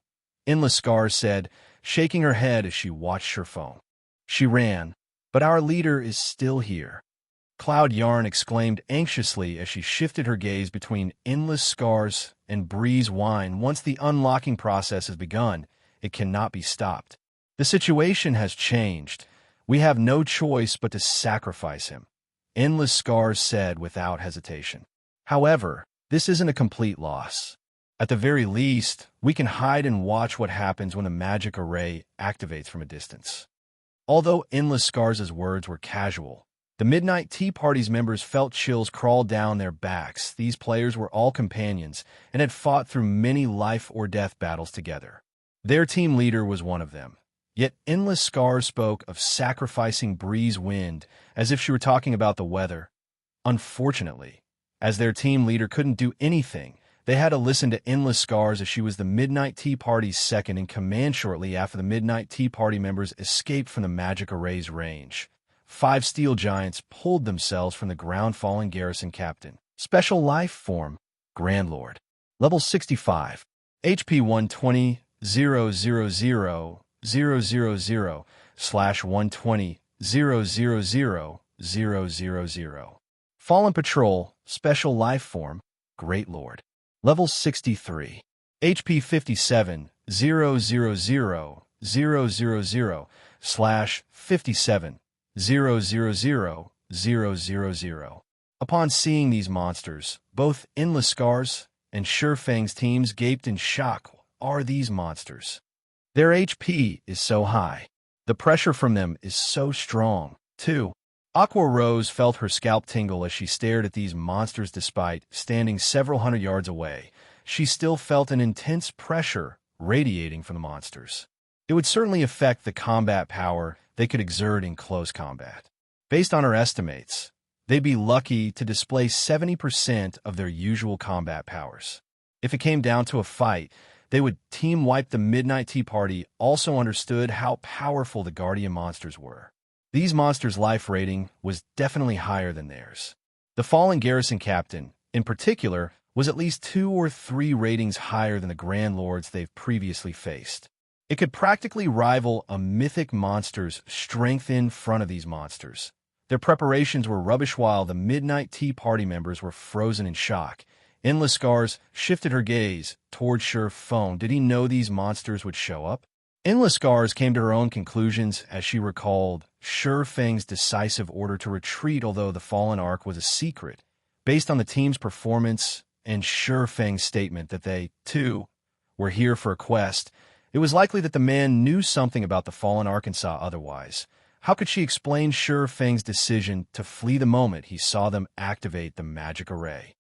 S1: Endless Scars said, shaking her head as she watched her phone. She ran, but our leader is still here. Cloud Yarn exclaimed anxiously as she shifted her gaze between Endless Scars and Breeze Wine. Once the unlocking process has begun, it cannot be stopped. The situation has changed. We have no choice but to sacrifice him, Endless Scars said without hesitation. However, this isn't a complete loss. At the very least, we can hide and watch what happens when the magic array activates from a distance. Although Endless Scars' words were casual, the Midnight Tea Party's members felt chills crawl down their backs. These players were all companions and had fought through many life-or-death battles together. Their team leader was one of them. Yet Endless Scars spoke of sacrificing Breeze Wind as if she were talking about the weather. Unfortunately, as their team leader couldn't do anything, they had to listen to Endless Scars as she was the Midnight Tea Party's second in command. Shortly after the Midnight Tea Party members escaped from the magic array's range, 5 steel giants pulled themselves from the ground. Fallen Garrison Captain. Special Life Form. Grand Lord. Level 65. HP 120 000 000 / 120 000 000. Fallen Patrol. Special Life Form. Great Lord. Level 63. HP 57 000 000 / 57 000 000. Upon seeing these monsters, both Endless Scars and Shifeng's teams gaped in shock. Are these monsters? Their HP is so high. The pressure from them is so strong, too. Aqua Rose felt her scalp tingle as she stared at these monsters. Despite standing several hundred yards away, she still felt an intense pressure radiating from the monsters. It would certainly affect the combat power they could exert in close combat. Based on her estimates, they'd be lucky to display 70% of their usual combat powers. If it came down to a fight, they would team wipe the Midnight Tea Party. Also understood how powerful the Guardian monsters were. These monsters' life rating was definitely higher than theirs. The Fallen Garrison Captain, in particular, was at least 2 or 3 ratings higher than the Grand Lords they've previously faced. It could practically rival a mythic monster's strength in front of these monsters. Their preparations were rubbish while the Midnight Tea Party members were frozen in shock. Endless Scars shifted her gaze toward Shifeng. Did he know these monsters would show up? Endless Scars came to her own conclusions as she recalled Shifeng's decisive order to retreat. Although the Fallen Ark was a secret, based on the team's performance and Shifeng's statement that they, too, were here for a quest, it was likely that the man knew something about the Fallen Ark and saw otherwise. How could she explain Shifeng's decision to flee the moment he saw them activate the magic array?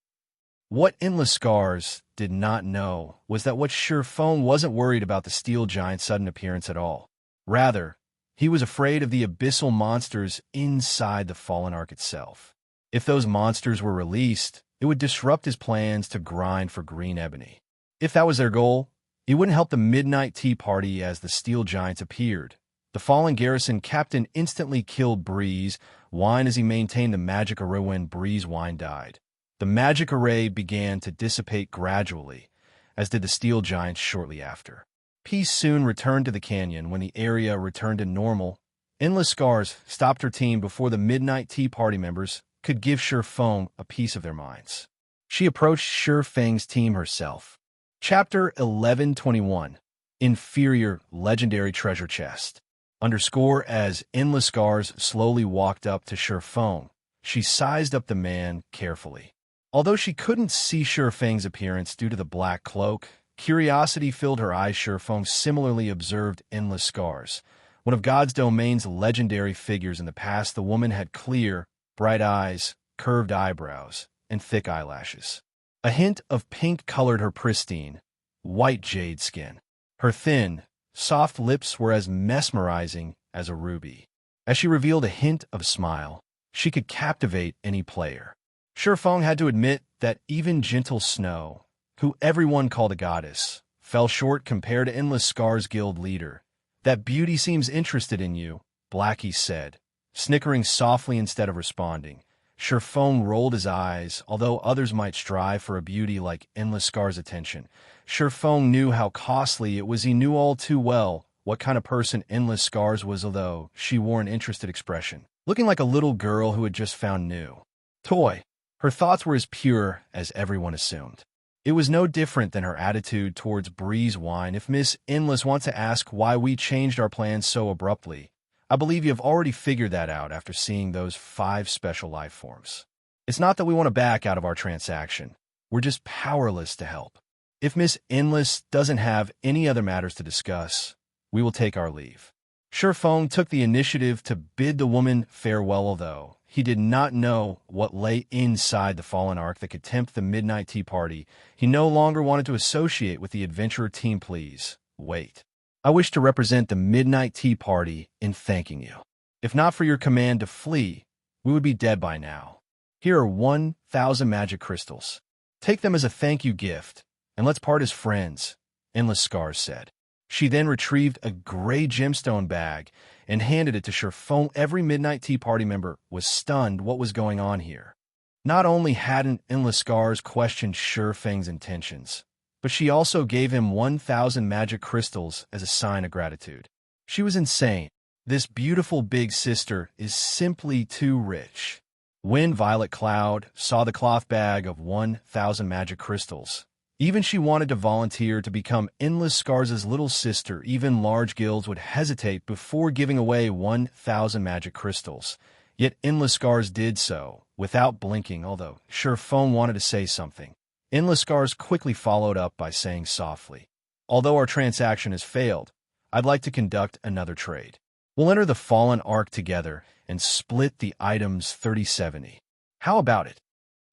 S1: What Endless Scars did not know was that Shifeng wasn't worried about the steel giant's sudden appearance at all. Rather, he was afraid of the abyssal monsters inside the Fallen Ark itself. If those monsters were released, it would disrupt his plans to grind for green ebony. If that was their goal, It wouldn't help the midnight tea party as the steel giants appeared. The fallen garrison captain instantly killed Breeze Wine as he maintained the magic array when Breeze Wine died. The magic array began to dissipate gradually, as did the steel giants shortly after. Peace soon returned to the canyon when the area returned to normal. Endless Scars stopped her team before the Midnight Tea Party members could give Feng a piece of their minds. She approached Feng's team herself. Chapter 1121 Inferior Legendary Treasure Chest _ as Endless Scars slowly walked up to Feng, she sized up the man carefully. Although she couldn't see Feng's appearance due to the black cloak, curiosity filled her eyes. Feng similarly observed Endless Scars. One of God's domain's legendary figures in the past, the woman had clear, bright eyes, curved eyebrows, and thick eyelashes. A hint of pink colored her pristine, white jade skin. Her thin, soft lips were as mesmerizing as a ruby. As she revealed a hint of a smile, she could captivate any player. Feng had to admit that even gentle Snow, who everyone called a goddess, fell short compared to Endless Scars' guild leader. That beauty seems interested in you, Blackie said, snickering softly instead of responding. Feng rolled his eyes. Although others might strive for a beauty like Endless Scars' attention, Feng knew how costly it was. He knew all too well what kind of person Endless Scars was, although she wore an interested expression, looking like a little girl who had just found new toy. Her thoughts were as pure as everyone assumed. It was no different than her attitude towards Breeze Wine. If Miss Endless wants to ask why we changed our plans so abruptly, I believe you have already figured that out after seeing those 5 special life forms. It's not that we want to back out of our transaction. We're just powerless to help. If Miss Endless doesn't have any other matters to discuss, we will take our leave. Feng took the initiative to bid the woman farewell, although he did not know what lay inside the fallen ark that could tempt the Midnight Tea Party. He no longer wanted to associate with the adventurer team. Please, wait. I wish to represent the Midnight Tea Party in thanking you. If not for your command to flee, we would be dead by now. Here are 1,000 magic crystals. Take them as a thank you gift, and let's part as friends, Endless Scars said. She then retrieved a gray gemstone bag and handed it to Feng. Every Midnight Tea Party member was stunned what was going on here. Not only hadn't Endless Scars questioned Feng's intentions, but she also gave him 1,000 magic crystals as a sign of gratitude. She was insane. This beautiful big sister is simply too rich. When Violet Cloud saw the cloth bag of 1,000 magic crystals, even she wanted to volunteer to become Endless Scars' little sister. Even large guilds would hesitate before giving away 1,000 magic crystals. Yet Endless Scars did so, without blinking. Although Feng wanted to say something, Endless Scars quickly followed up by saying softly, although our transaction has failed, I'd like to conduct another trade. We'll enter the Fallen Ark together and split the items 30/70. How about it?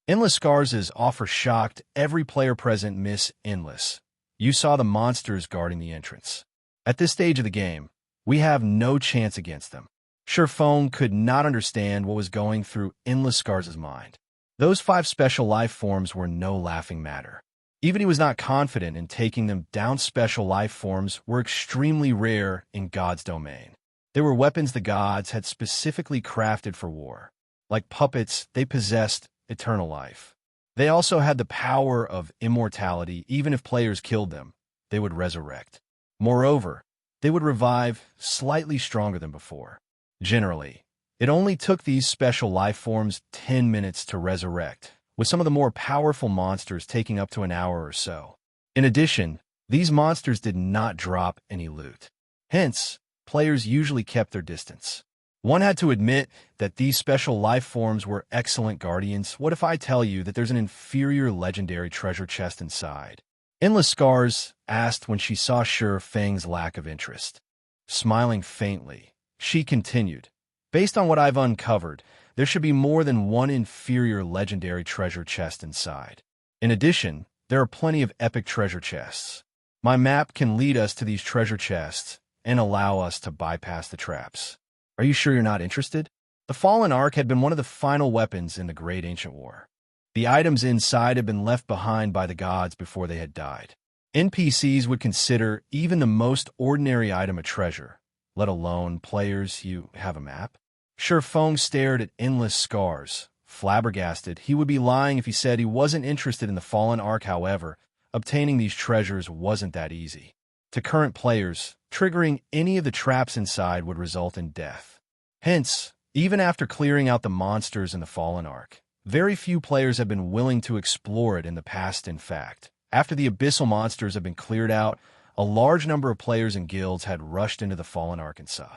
S1: Endless Scars' offer shocked every player present. Miss Endless, you saw the monsters guarding the entrance. At this stage of the game, we have no chance against them. Feng could not understand what was going through Endless Scars' mind. Those 5 special life forms were no laughing matter. Even he was not confident in taking them down. Special life forms were extremely rare in God's domain. They were weapons the gods had specifically crafted for war. Like puppets, they possessed eternal life. They also had the power of immortality. Even if players killed them, they would resurrect. Moreover, they would revive slightly stronger than before. Generally, it only took these special life forms 10 minutes to resurrect, with some of the more powerful monsters taking up to an hour or so. In addition, these monsters did not drop any loot. Hence, players usually kept their distance. One had to admit that these special life forms were excellent guardians. What if I tell you that there's an inferior legendary treasure chest inside? Endless Scars asked when she saw Feng's lack of interest. Smiling faintly, she continued, based on what I've uncovered, there should be more than one inferior legendary treasure chest inside. In addition, there are plenty of epic treasure chests. My map can lead us to these treasure chests and allow us to bypass the traps. Are you sure you're not interested? The Fallen Ark had been one of the final weapons in the Great Ancient War. The items inside had been left behind by the gods before they had died. NPCs would consider even the most ordinary item a treasure, let alone players. You have a map? Feng stared at endless scars. Flabbergasted, he would be lying if he said he wasn't interested in the Fallen Ark. However, obtaining these treasures wasn't that easy. To current players, triggering any of the traps inside would result in death. Hence, even after clearing out the monsters in the Fallen Ark, very few players have been willing to explore it in the past. In fact, after the abyssal monsters have been cleared out, a large number of players and guilds had rushed into the Fallen Ark and saw.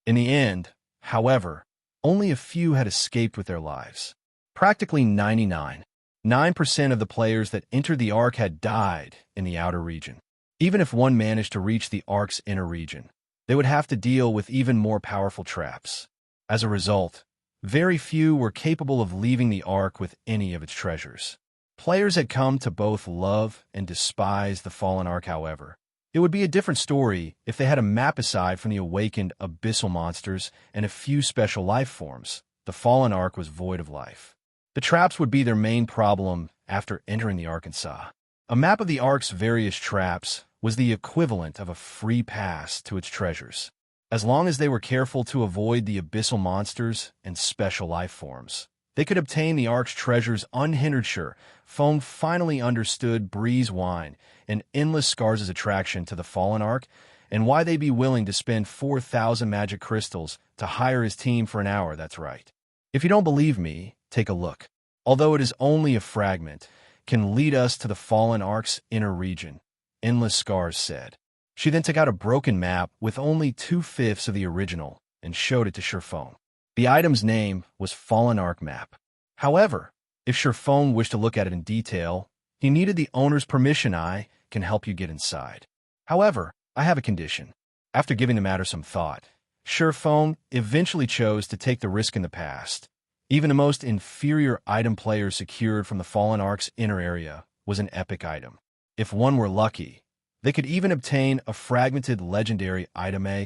S1: In the end, however, only a few had escaped with their lives. Practically 99.9% of the players that entered the Ark had died in the outer region. Even if one managed to reach the Ark's inner region, they would have to deal with even more powerful traps. As a result, very few were capable of leaving the Ark with any of its treasures. Players had come to both love and despise the Fallen Ark. However, it would be a different story if they had a map aside from the awakened abyssal monsters and a few special life forms. The Fallen Ark was void of life. The traps would be their main problem after entering the Ark and saw. A map of the Ark's various traps was the equivalent of a free pass to its treasures. As long as they were careful to avoid the abyssal monsters and special life forms, they could obtain the Ark's treasures unhindered. Feng finally understood Breeze Wine and Endless Scars' attraction to the Fallen Ark and why they'd be willing to spend 4,000 magic crystals to hire his team for an hour. That's right. If you don't believe me, take a look. Although it is only a fragment, can lead us to the Fallen Ark's inner region, Endless Scars said. She then took out a broken map with only 2/5 of the original and showed it to Feng. The item's name was Fallen Ark Map. However, if Feng wished to look at it in detail, he needed the owner's permission. I can help you get inside. However, I have a condition. After giving the matter some thought, Feng eventually chose to take the risk. In the past, even the most inferior item players secured from the Fallen Ark's inner area was an epic item. If one were lucky, they could even obtain a fragmented legendary item.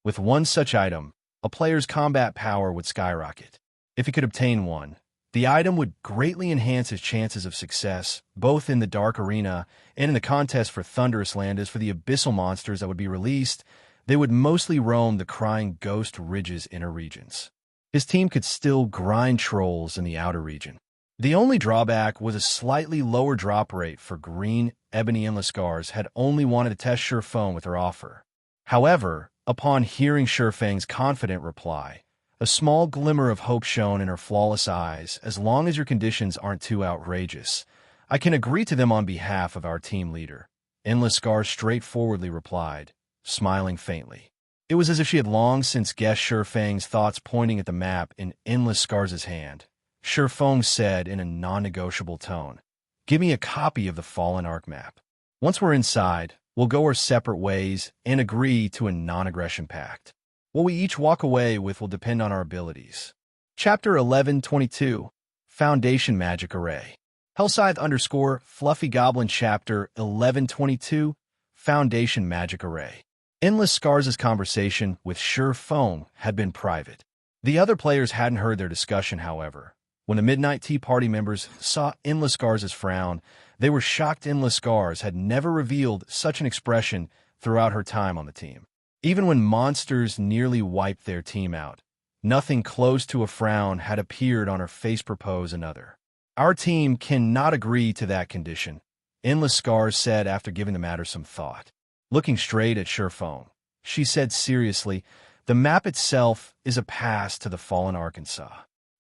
S1: With one such item, a player's combat power would skyrocket. If he could obtain one, the item would greatly enhance his chances of success, both in the Dark Arena and in the contest for Thunderous Land. As for the abyssal monsters that would be released, they would mostly roam the Crying Ghost Ridge's inner regions. His team could still grind trolls in the outer region. The only drawback was a slightly lower drop rate. For Green Ebony Endless Scars had only wanted to test Feng with her offer. However, upon hearing Feng's confident reply, a small glimmer of hope shone in her flawless eyes. As long as your conditions aren't too outrageous, I can agree to them on behalf of our team leader. Endless Scars straightforwardly replied, smiling faintly. It was as if she had long since guessed Feng's thoughts. Pointing at the map in Endless Scars' hand, Feng said in a non-negotiable tone, "Give me a copy of the Fallen Ark map. Once we're inside, we'll go our separate ways and agree to a non-aggression pact. What we each walk away with will depend on our abilities." Chapter 1122, Foundation Magic Array. Hellscythe_Fluffy Goblin Chapter 1122, Foundation Magic Array. Endless Scars' conversation with Feng had been private. The other players hadn't heard their discussion. However, when the Midnight Tea Party members saw Endless Scars' frown, they were shocked. Endless Scars had never revealed such an expression throughout her time on the team. Even when monsters nearly wiped their team out, nothing close to a frown had appeared on her face. Propose another. Our team cannot agree to that condition, Endless Scars said after giving the matter some thought. Looking straight at Feng, she said seriously, "The map itself is a pass to the Fallen Arkansas.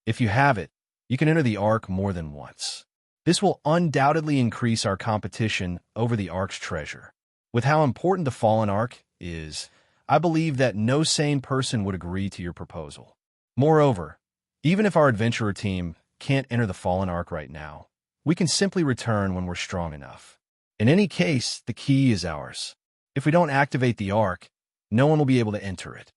S1: If you have it, you can enter the Ark more than once. This will undoubtedly increase our competition over the Ark's treasure. With how important the Fallen Ark is, I believe that no sane person would agree to your proposal. Moreover, even if our adventurer team can't enter the Fallen Ark right now, we can simply return when we're strong enough. In any case, the key is ours. If we don't activate the Ark, no one will be able to enter it.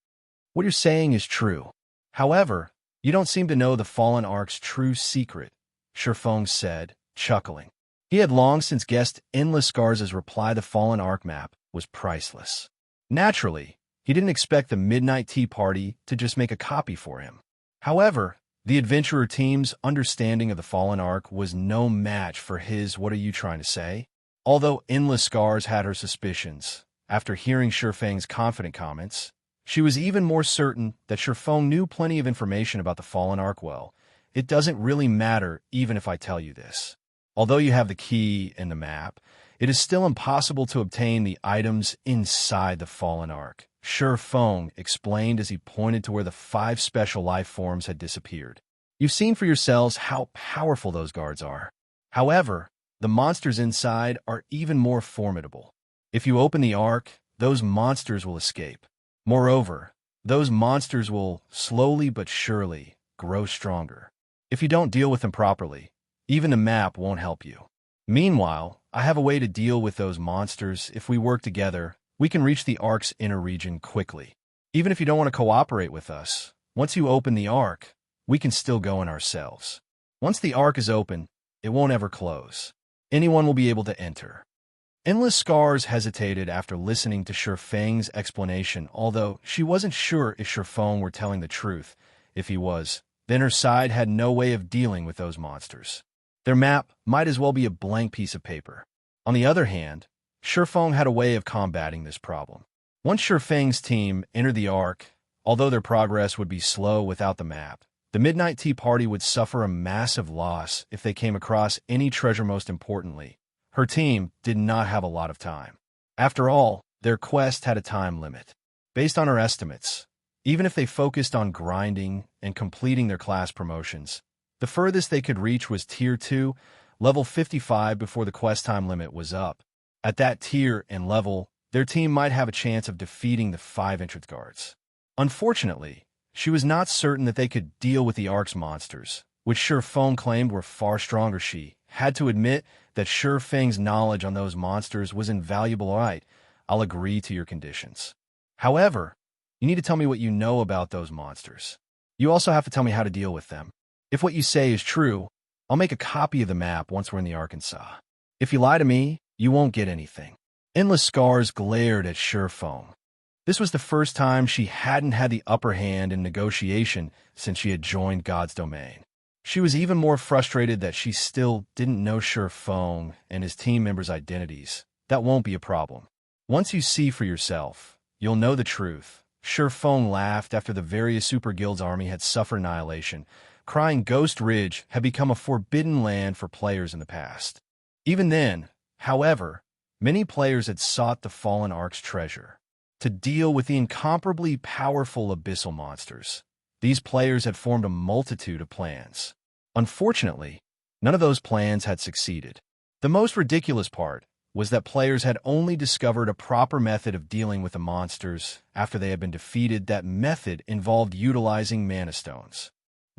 S1: What you're saying is true. However, you don't seem to know the Fallen Ark's true secret," Feng said, chuckling. He had long since guessed Endless Scars' reply. The Fallen Ark map was priceless. Naturally, he didn't expect the Midnight Tea Party to just make a copy for him. However, The adventurer team's understanding of the Fallen Ark was no match for his "what are you trying to say?" Although Endless Scars had her suspicions, after hearing Shifeng's confident comments, she was even more certain that Shifeng knew plenty of information about the Fallen Ark. "Well, it doesn't really matter even if I tell you this. Although you have the key and the map, it is still impossible to obtain the items inside the Fallen Ark," Shifeng explained as he pointed to where the 5 special life forms had disappeared. "You've seen for yourselves how powerful those guards are. However, the monsters inside are even more formidable. If you open the Ark, those monsters will escape. Moreover, those monsters will, slowly but surely, grow stronger. If you don't deal with them properly, even the map won't help you. Meanwhile, I have a way to deal with those monsters. If we work together, we can reach the Ark's inner region quickly. Even if you don't want to cooperate with us, once you open the Ark, we can still go in ourselves. Once the Ark is open, it won't ever close. Anyone will be able to enter." Endless Scars hesitated after listening to Shifeng's explanation, although she wasn't sure if Shifeng were telling the truth. If he was, then her side had no way of dealing with those monsters. Their map might as well be a blank piece of paper. On the other hand, Shifeng had a way of combating this problem. Once Shifeng's team entered the Ark, although their progress would be slow without the map, the Midnight Tea Party would suffer a massive loss if they came across any treasure. Most importantly, her team did not have a lot of time. After all, their quest had a time limit. Based on her estimates, even if they focused on grinding and completing their class promotions, the furthest they could reach was Tier 2, level 55 before the quest time limit was up. At that tier and level, their team might have a chance of defeating the 5 entrance guards. Unfortunately, she was not certain that they could deal with the Ark's monsters, which Shifeng claimed were far stronger. She had to admit that Shifeng's knowledge on those monsters was invaluable. "All right, I'll agree to your conditions. However, you need to tell me what you know about those monsters. You also have to tell me how to deal with them. If what you say is true, I'll make a copy of the map once we're in the Arkansas. If you lie to me, you won't get anything." Endless Scars glared at Shifeng. This was the first time she hadn't had the upper hand in negotiation since she had joined God's Domain. She was even more frustrated that she still didn't know Shifeng and his team members' identities. "That won't be a problem. Once you see for yourself, you'll know the truth." Shifeng laughed after the various super guilds' army had suffered annihilation, crying Ghost Ridge had become a forbidden land for players in the past. Even then, however, many players had sought the Fallen Ark's treasure to deal with the incomparably powerful abyssal monsters. These players had formed a multitude of plans. Unfortunately, none of those plans had succeeded. The most ridiculous part was that players had only discovered a proper method of dealing with the monsters after they had been defeated. That method involved utilizing mana stones.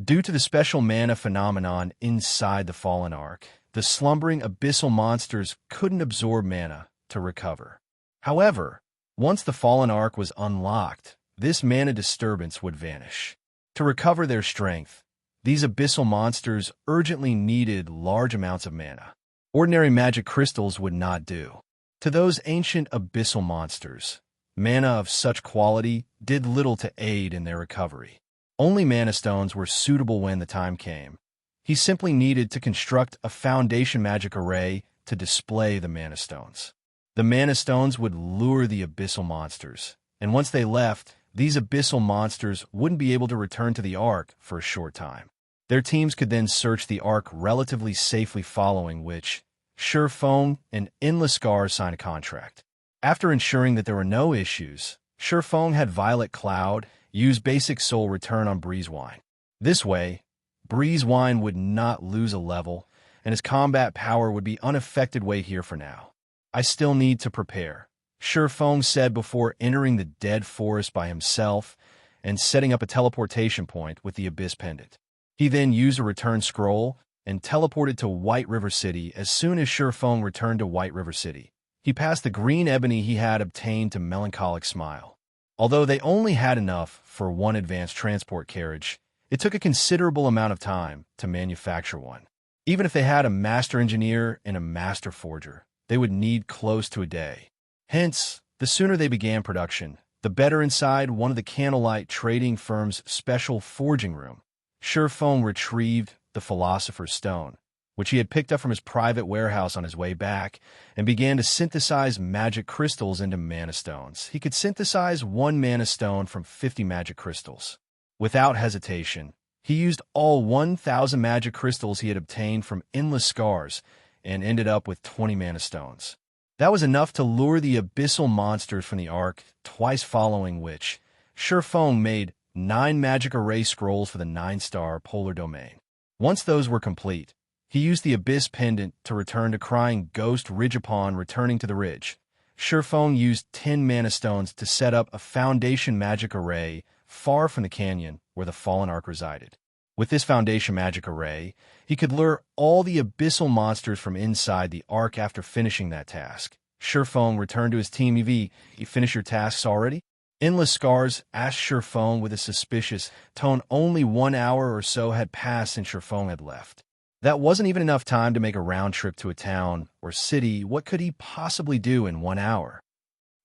S1: Due to the special mana phenomenon inside the Fallen Ark, the slumbering abyssal monsters couldn't absorb mana to recover. However, once the Fallen Ark was unlocked, this mana disturbance would vanish. To recover their strength, these abyssal monsters urgently needed large amounts of mana. Ordinary magic crystals would not do. To those ancient abyssal monsters, mana of such quality did little to aid in their recovery. Only mana stones were suitable when the time came. He simply needed to construct a foundation magic array to display the mana stones. The mana stones would lure the abyssal monsters, and once they left, these abyssal monsters wouldn't be able to return to the Ark for a short time. Their teams could then search the Ark relatively safely, following which Shifeng and Endless Scars signed a contract. After ensuring that there were no issues, Shifeng had Violet Cloud use basic soul return on Breezewine. This way, Breezewine would not lose a level, and his combat power would be unaffected. "Wait here for now. I still need to prepare," Shifeng said before entering the dead forest by himself and setting up a teleportation point with the Abyss Pendant. He then used a return scroll and teleported to White River City. As soon as Shifeng returned to White River City, he passed the green ebony he had obtained to Melancholic Smile. Although they only had enough for one advanced transport carriage, it took a considerable amount of time to manufacture one. Even if they had a master engineer and a master forger, they would need close to a day. Hence, the sooner they began production, the better. Inside one of the Candlelight trading firm's special forging room, Shifeng retrieved the Philosopher's Stone, which he had picked up from his private warehouse on his way back, and began to synthesize magic crystals into mana stones. He could synthesize 1 mana stone from 50 magic crystals. Without hesitation, he used all 1,000 magic crystals he had obtained from Endless Scars and ended up with 20 mana stones. That was enough to lure the abyssal monsters from the Ark, twice following which, Shifeng made 9 magic array scrolls for the 9-star polar domain. Once those were complete, he used the Abyss Pendant to return to Crying Ghost Ridge. Upon returning to the ridge, Shifeng used 10 mana stones to set up a foundation magic array far from the canyon where the fallen Ark resided. With this foundation magic array, he could lure all the abyssal monsters from inside the Ark. After finishing that task, Shifeng returned to his team. "You finished your tasks already?" Endless Scars asked Shifeng with a suspicious tone. Only 1 hour or so had passed since Shifeng had left. That wasn't even enough time to make a round trip to a town or city. What could he possibly do in 1 hour?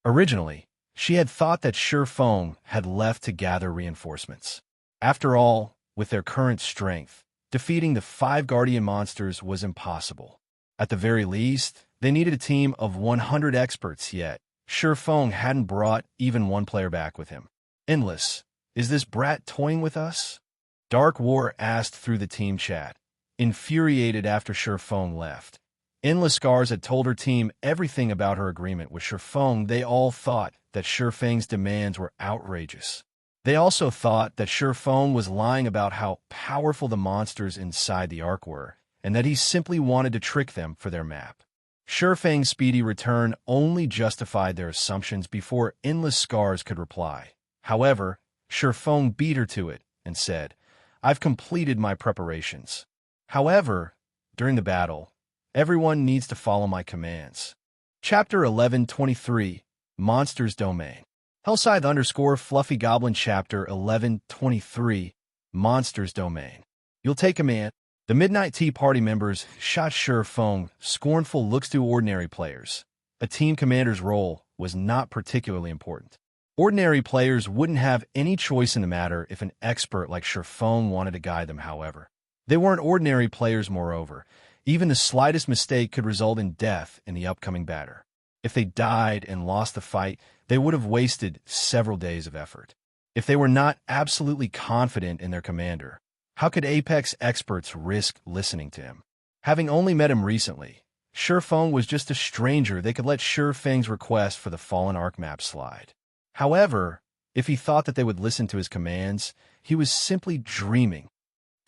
S1: Originally, she had thought that Shifeng had left to gather reinforcements. After all, with their current strength, defeating the 5 guardian monsters was impossible. At the very least, they needed a team of 100 experts, yet Shifeng hadn't brought even 1 player back with him. "Endless, is this brat toying with us?" Dark War asked through the team chat, infuriated after Shifeng left. Endless Scars had told her team everything about her agreement with Shifeng. They all thought that Shifeng's demands were outrageous. They also thought that Shifeng was lying about how powerful the monsters inside the Ark were, and that he simply wanted to trick them for their map. Shifeng's speedy return only justified their assumptions before Endless Scars could reply. However, Shifeng beat her to it and said, "I've completed my preparations. However, during the battle, everyone needs to follow my commands." Chapter 1123, Monsters Domain. Hellscythe_Fluffy Goblin Chapter 1123, Monsters Domain. "You'll take command." The Midnight Tea Party members shot Shifeng scornful looks to ordinary players. A team commander's role was not particularly important. Ordinary players wouldn't have any choice in the matter if an expert like Shifeng wanted to guide them. However, they weren't ordinary players. Moreover, even the slightest mistake could result in death in the upcoming battle. If they died and lost the fight, they would have wasted several days of effort. If they were not absolutely confident in their commander, how could Apex experts risk listening to him? Having only met him recently, Shifeng was just a stranger. They could let Shifeng's request for the Fallen Ark map slide. However, if he thought that they would listen to his commands, he was simply dreaming.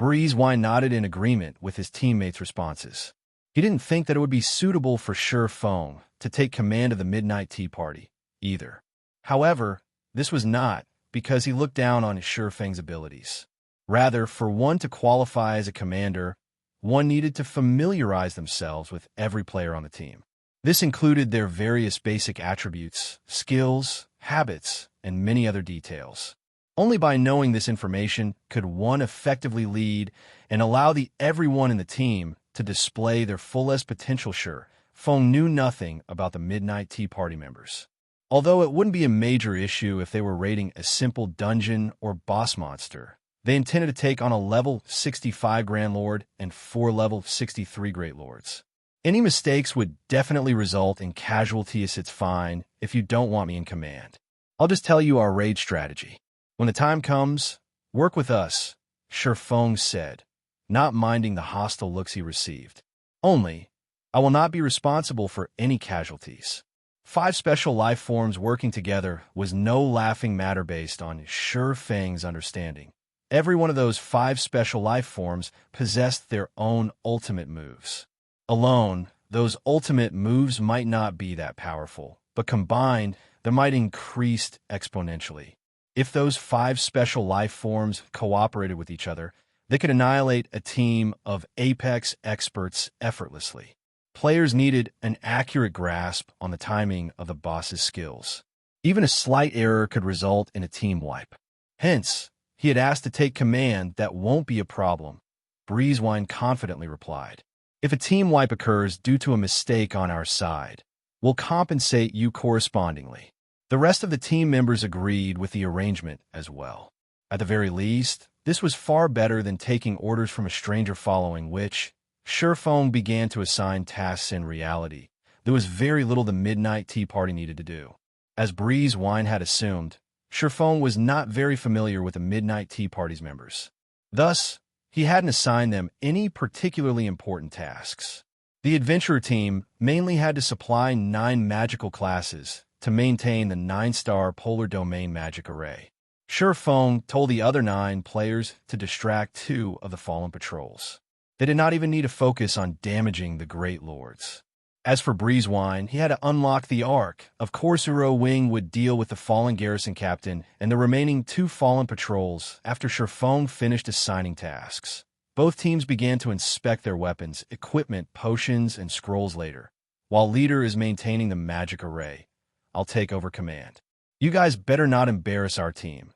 S1: Breezewine nodded in agreement with his teammates' responses. He didn't think that it would be suitable for Shifeng to take command of the Midnight Tea Party, either. However, this was not because he looked down on Shifeng's abilities. Rather, for one to qualify as a commander, one needed to familiarize themselves with every player on the team. This included their various basic attributes, skills, habits, and many other details. Only by knowing this information could one effectively lead and allow everyone in the team to display their fullest potential. Shifeng knew nothing about the Midnight Tea Party members. Although it wouldn't be a major issue if they were raiding a simple dungeon or boss monster, they intended to take on a level 65 Grand Lord and 4 level 63 Great Lords. Any mistakes would definitely result in casualties. "It's fine if you don't want me in command. I'll just tell you our raid strategy. When the time comes, work with us," Shifeng said, not minding the hostile looks he received. "Only, I will not be responsible for any casualties." 5 special life forms working together was no laughing matter based on Shifeng's understanding. Every one of those 5 special life forms possessed their own ultimate moves. Alone, those ultimate moves might not be that powerful, but combined, they might increase exponentially. If those 5 special life forms cooperated with each other, they could annihilate a team of Apex experts effortlessly. Players needed an accurate grasp on the timing of the boss's skills. Even a slight error could result in a team wipe. Hence, he had asked to take command. "That won't be a problem," Breezewine confidently replied. "If a team wipe occurs due to a mistake on our side, we'll compensate you correspondingly." The rest of the team members agreed with the arrangement as well. At the very least, This was far better than taking orders from a stranger, following which Shifeng began to assign tasks. In reality, there was very little the Midnight Tea Party needed to do. As Breeze Wine had assumed, Shifeng was not very familiar with the Midnight Tea Party's members. Thus, he hadn't assigned them any particularly important tasks. The adventurer team mainly had to supply 9 magical classes to maintain the 9-star Polar Domain magic array. Shifeng told the other 9 players to distract 2 of the fallen patrols. They did not even need to focus on damaging the Great Lords. As for Breezewine, he had to unlock the Arc. Of course, Uro Wing would deal with the fallen garrison captain and the remaining 2 fallen patrols after Shifeng finished assigning tasks. Both teams began to inspect their weapons, equipment, potions, and scrolls later. While leader is maintaining the magic array, I'll take over command. You guys better not embarrass our team.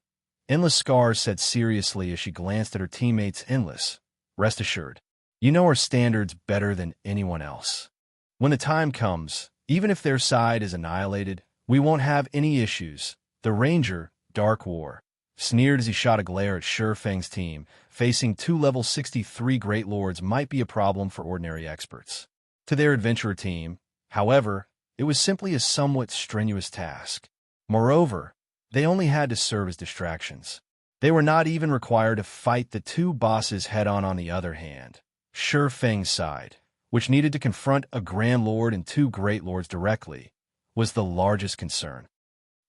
S1: Endless Scars said seriously as she glanced at her teammates. Endless, rest assured, you know our standards better than anyone else. When the time comes, even if their side is annihilated, we won't have any issues. The Ranger, Dark War, sneered as he shot a glare at Shifeng's team. Facing 2 level 63 Great Lords might be a problem for ordinary experts. To their adventurer team, however, it was simply a somewhat strenuous task. Moreover, they only had to serve as distractions. They were not even required to fight the 2 bosses head-on. On the other hand, Shifeng's side, which needed to confront a Grand Lord and 2 Great Lords directly, was the largest concern.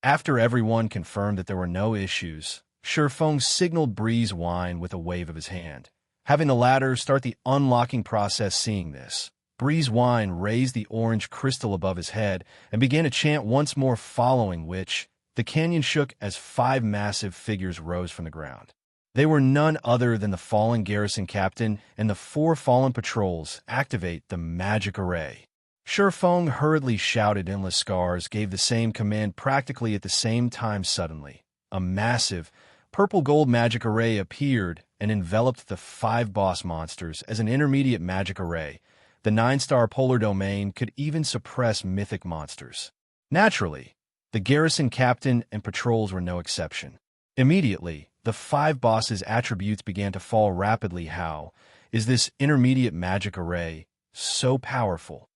S1: After everyone confirmed that there were no issues, Shifeng signaled Breeze Wine with a wave of his hand, having the latter start the unlocking process. Seeing this, Breeze Wine raised the orange crystal above his head and began to chant once more, following which the canyon shook as 5 massive figures rose from the ground. They were none other than the fallen garrison captain and the 4 fallen patrols. Activate the magic array. Shifeng hurriedly shouted. Endless Scars gave the same command practically at the same time. Suddenly, a massive purple-gold magic array appeared and enveloped the 5 boss monsters. As an intermediate magic array, the 9-star Polar Domain could even suppress mythic monsters. Naturally, the garrison captain and patrols were no exception. Immediately, the 5 bosses' attributes began to fall rapidly. How is this intermediate magic array so powerful?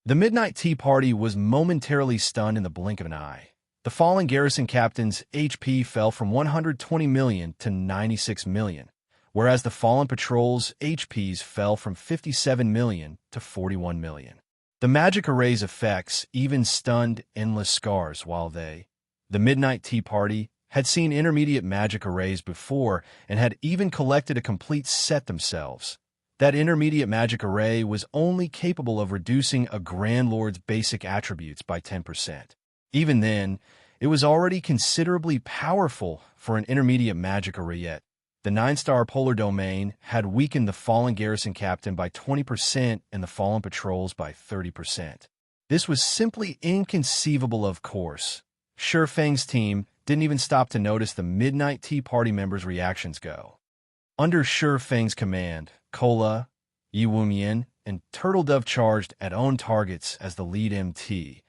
S1: The Midnight Tea Party was momentarily stunned in the blink of an eye. The fallen garrison captain's HP fell from 120 million to 96 million, whereas the fallen patrol's HPs fell from 57 million to 41 million. The magic array's effects even stunned Endless Scars. While they, the Midnight Tea Party, had seen intermediate magic arrays before and had even collected a complete set themselves, that intermediate magic array was only capable of reducing a Grand Lord's basic attributes by 10%. Even then, it was already considerably powerful for an intermediate magic array. Yet, the 9-star Polar Domain had weakened the fallen garrison captain by 20% and the fallen patrols by 30%. This was simply inconceivable. Of course, Shifeng's team didn't even stop to notice the Midnight Tea Party members' reactions go. Under Shifeng's command, Cola, Yiwumian, and Turtledove charged at own targets as the lead MT.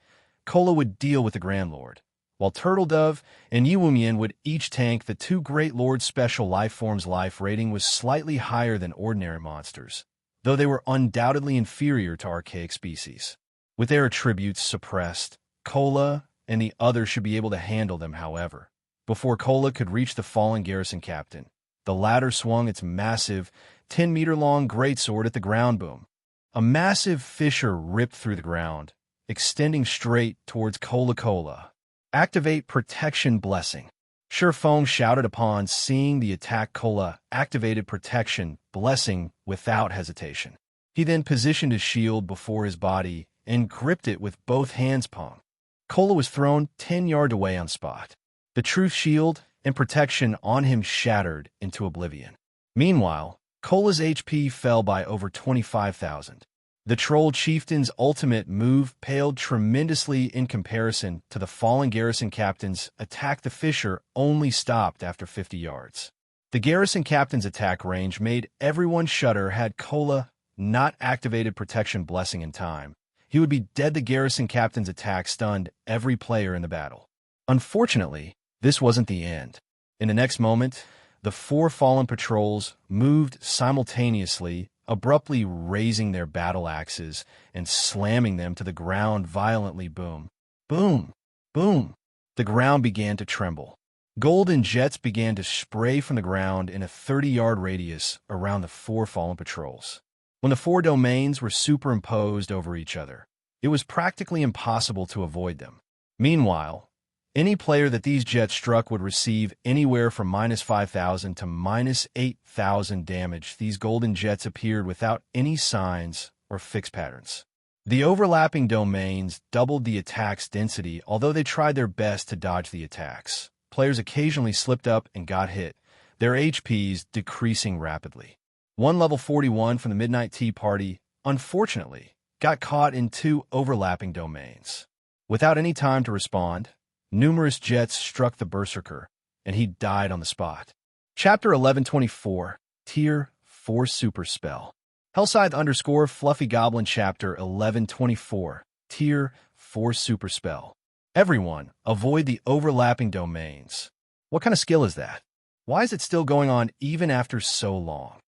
S1: Cola would deal with the Grand Lord, while Turtledove and Yiwumian would each tank the 2 Great Lord's special lifeforms. Life rating was slightly higher than ordinary monsters, though they were undoubtedly inferior to archaic species. With their attributes suppressed, Cola and the others should be able to handle them. However, before Cola could reach the fallen garrison captain, the latter swung its massive 10-meter-long greatsword at the ground. Boom! A massive fissure ripped through the ground, extending straight towards Cola. Activate Protection Blessing. Shifeng shouted upon seeing the attack. Cola activated Protection Blessing without hesitation. He then positioned his shield before his body and gripped it with both hands. Pong. Cola was thrown 10 yards away on spot. The truth shield and protection on him shattered into oblivion. Meanwhile, Cola's HP fell by over 25,000. The Troll Chieftain's ultimate move paled tremendously in comparison to the fallen garrison captain's attack. The fissure only stopped after 50 yards. The garrison captain's attack range made everyone shudder. Had Cola not activated Protection Blessing in time, he would be dead. The garrison captain's attack stunned every player in the battle. Unfortunately, this wasn't the end. In the next moment, The 4 fallen patrols moved simultaneously, abruptly raising their battle axes and slamming them to the ground violently. Boom, boom, boom. The ground began to tremble. Golden jets began to spray from the ground in a 30-yard radius around the 4 fallen patrols. When the 4 domains were superimposed over each other, it was practically impossible to avoid them. Meanwhile, any player that these jets struck would receive anywhere from -5,000 to -8,000 damage. These golden jets appeared without any signs or fixed patterns. The overlapping domains doubled the attack's density, although they tried their best to dodge the attacks. Players occasionally slipped up and got hit, their HPs decreasing rapidly. One level 41 from the Midnight Tea Party, unfortunately, got caught in 2 overlapping domains. Without any time to respond, numerous jets struck the Berserker, and he died on the spot. Chapter 1124, Tier 4 Super Spell. Hellscythe_Fluffy Goblin Chapter 1124, Tier 4 Super Spell. Everyone, avoid the overlapping domains. What kind of skill is that? Why is it still going on even after so long?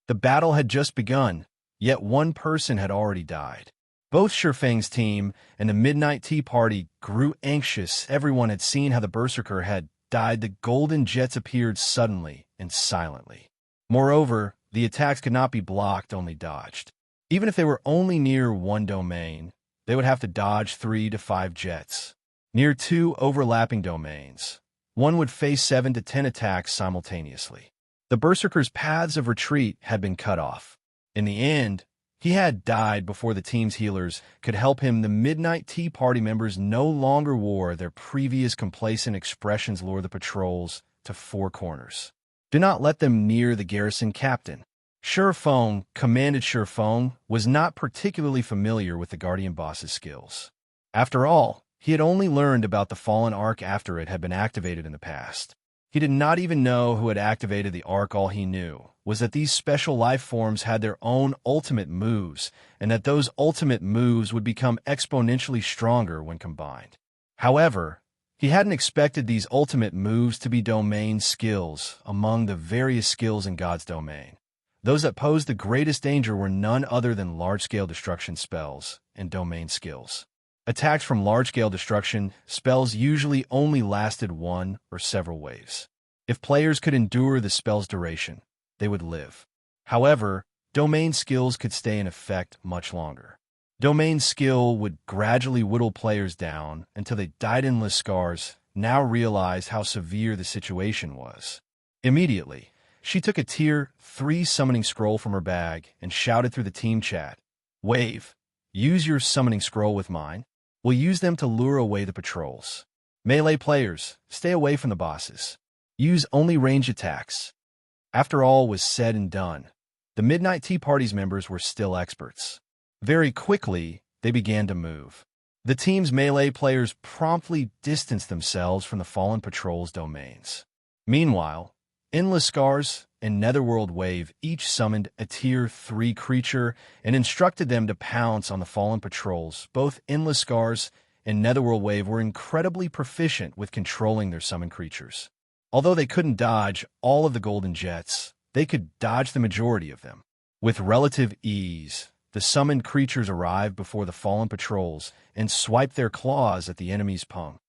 S1: The battle had just begun, yet one person had already died. Both Shurfeng's team and the Midnight Tea Party grew anxious. Everyone had seen how the Berserker had died. The golden jets appeared suddenly and silently. Moreover, the attacks could not be blocked, only dodged. Even if they were only near one domain, they would have to dodge 3 to 5 jets. Near 2 overlapping domains, one would face 7 to 10 attacks simultaneously. The Berserker's paths of retreat had been cut off. In the end, he had died before the team's healers could help him. The Midnight Tea Party members no longer wore their previous complacent expressions. Lure the patrols to 4 corners. Do not let them near the garrison captain. Shurfeng, commanded Shurfeng, was not particularly familiar with the Guardian boss's skills. After all, he had only learned about the Fallen Arc after it had been activated in the past. He did not even know who had activated the Arc. All he knew was that these special life forms had their own ultimate moves, and that those ultimate moves would become exponentially stronger when combined. However, he hadn't expected these ultimate moves to be domain skills among the various skills in God's domain. Those that posed the greatest danger were none other than large-scale destruction spells and domain skills. Attacks from large-scale destruction spells usually only lasted 1 or several waves. If players could endure the spell's duration, they would live. However, domain skills could stay in effect much longer. Domain skill would gradually whittle players down until they died. Endless Scars now realized how severe the situation was. Immediately, she took a Tier 3 summoning scroll from her bag and shouted through the team chat, "Wave, use your summoning scroll with mine. We'll use them to lure away the patrols. Melee players, stay away from the bosses. Use only ranged attacks." After all was said and done, the Midnight Tea Party's members were still experts. Very quickly, they began to move. The team's melee players promptly distanced themselves from the fallen patrol's domains. Meanwhile, Endless Scars and Netherworld Wave each summoned a Tier 3 creature and instructed them to pounce on the fallen patrols. Both Endless Scars and Netherworld Wave were incredibly proficient with controlling their summoned creatures. Although they couldn't dodge all of the golden jets, they could dodge the majority of them. With relative ease, the summoned creatures arrived before the fallen patrols and swiped their claws at the enemy's pung.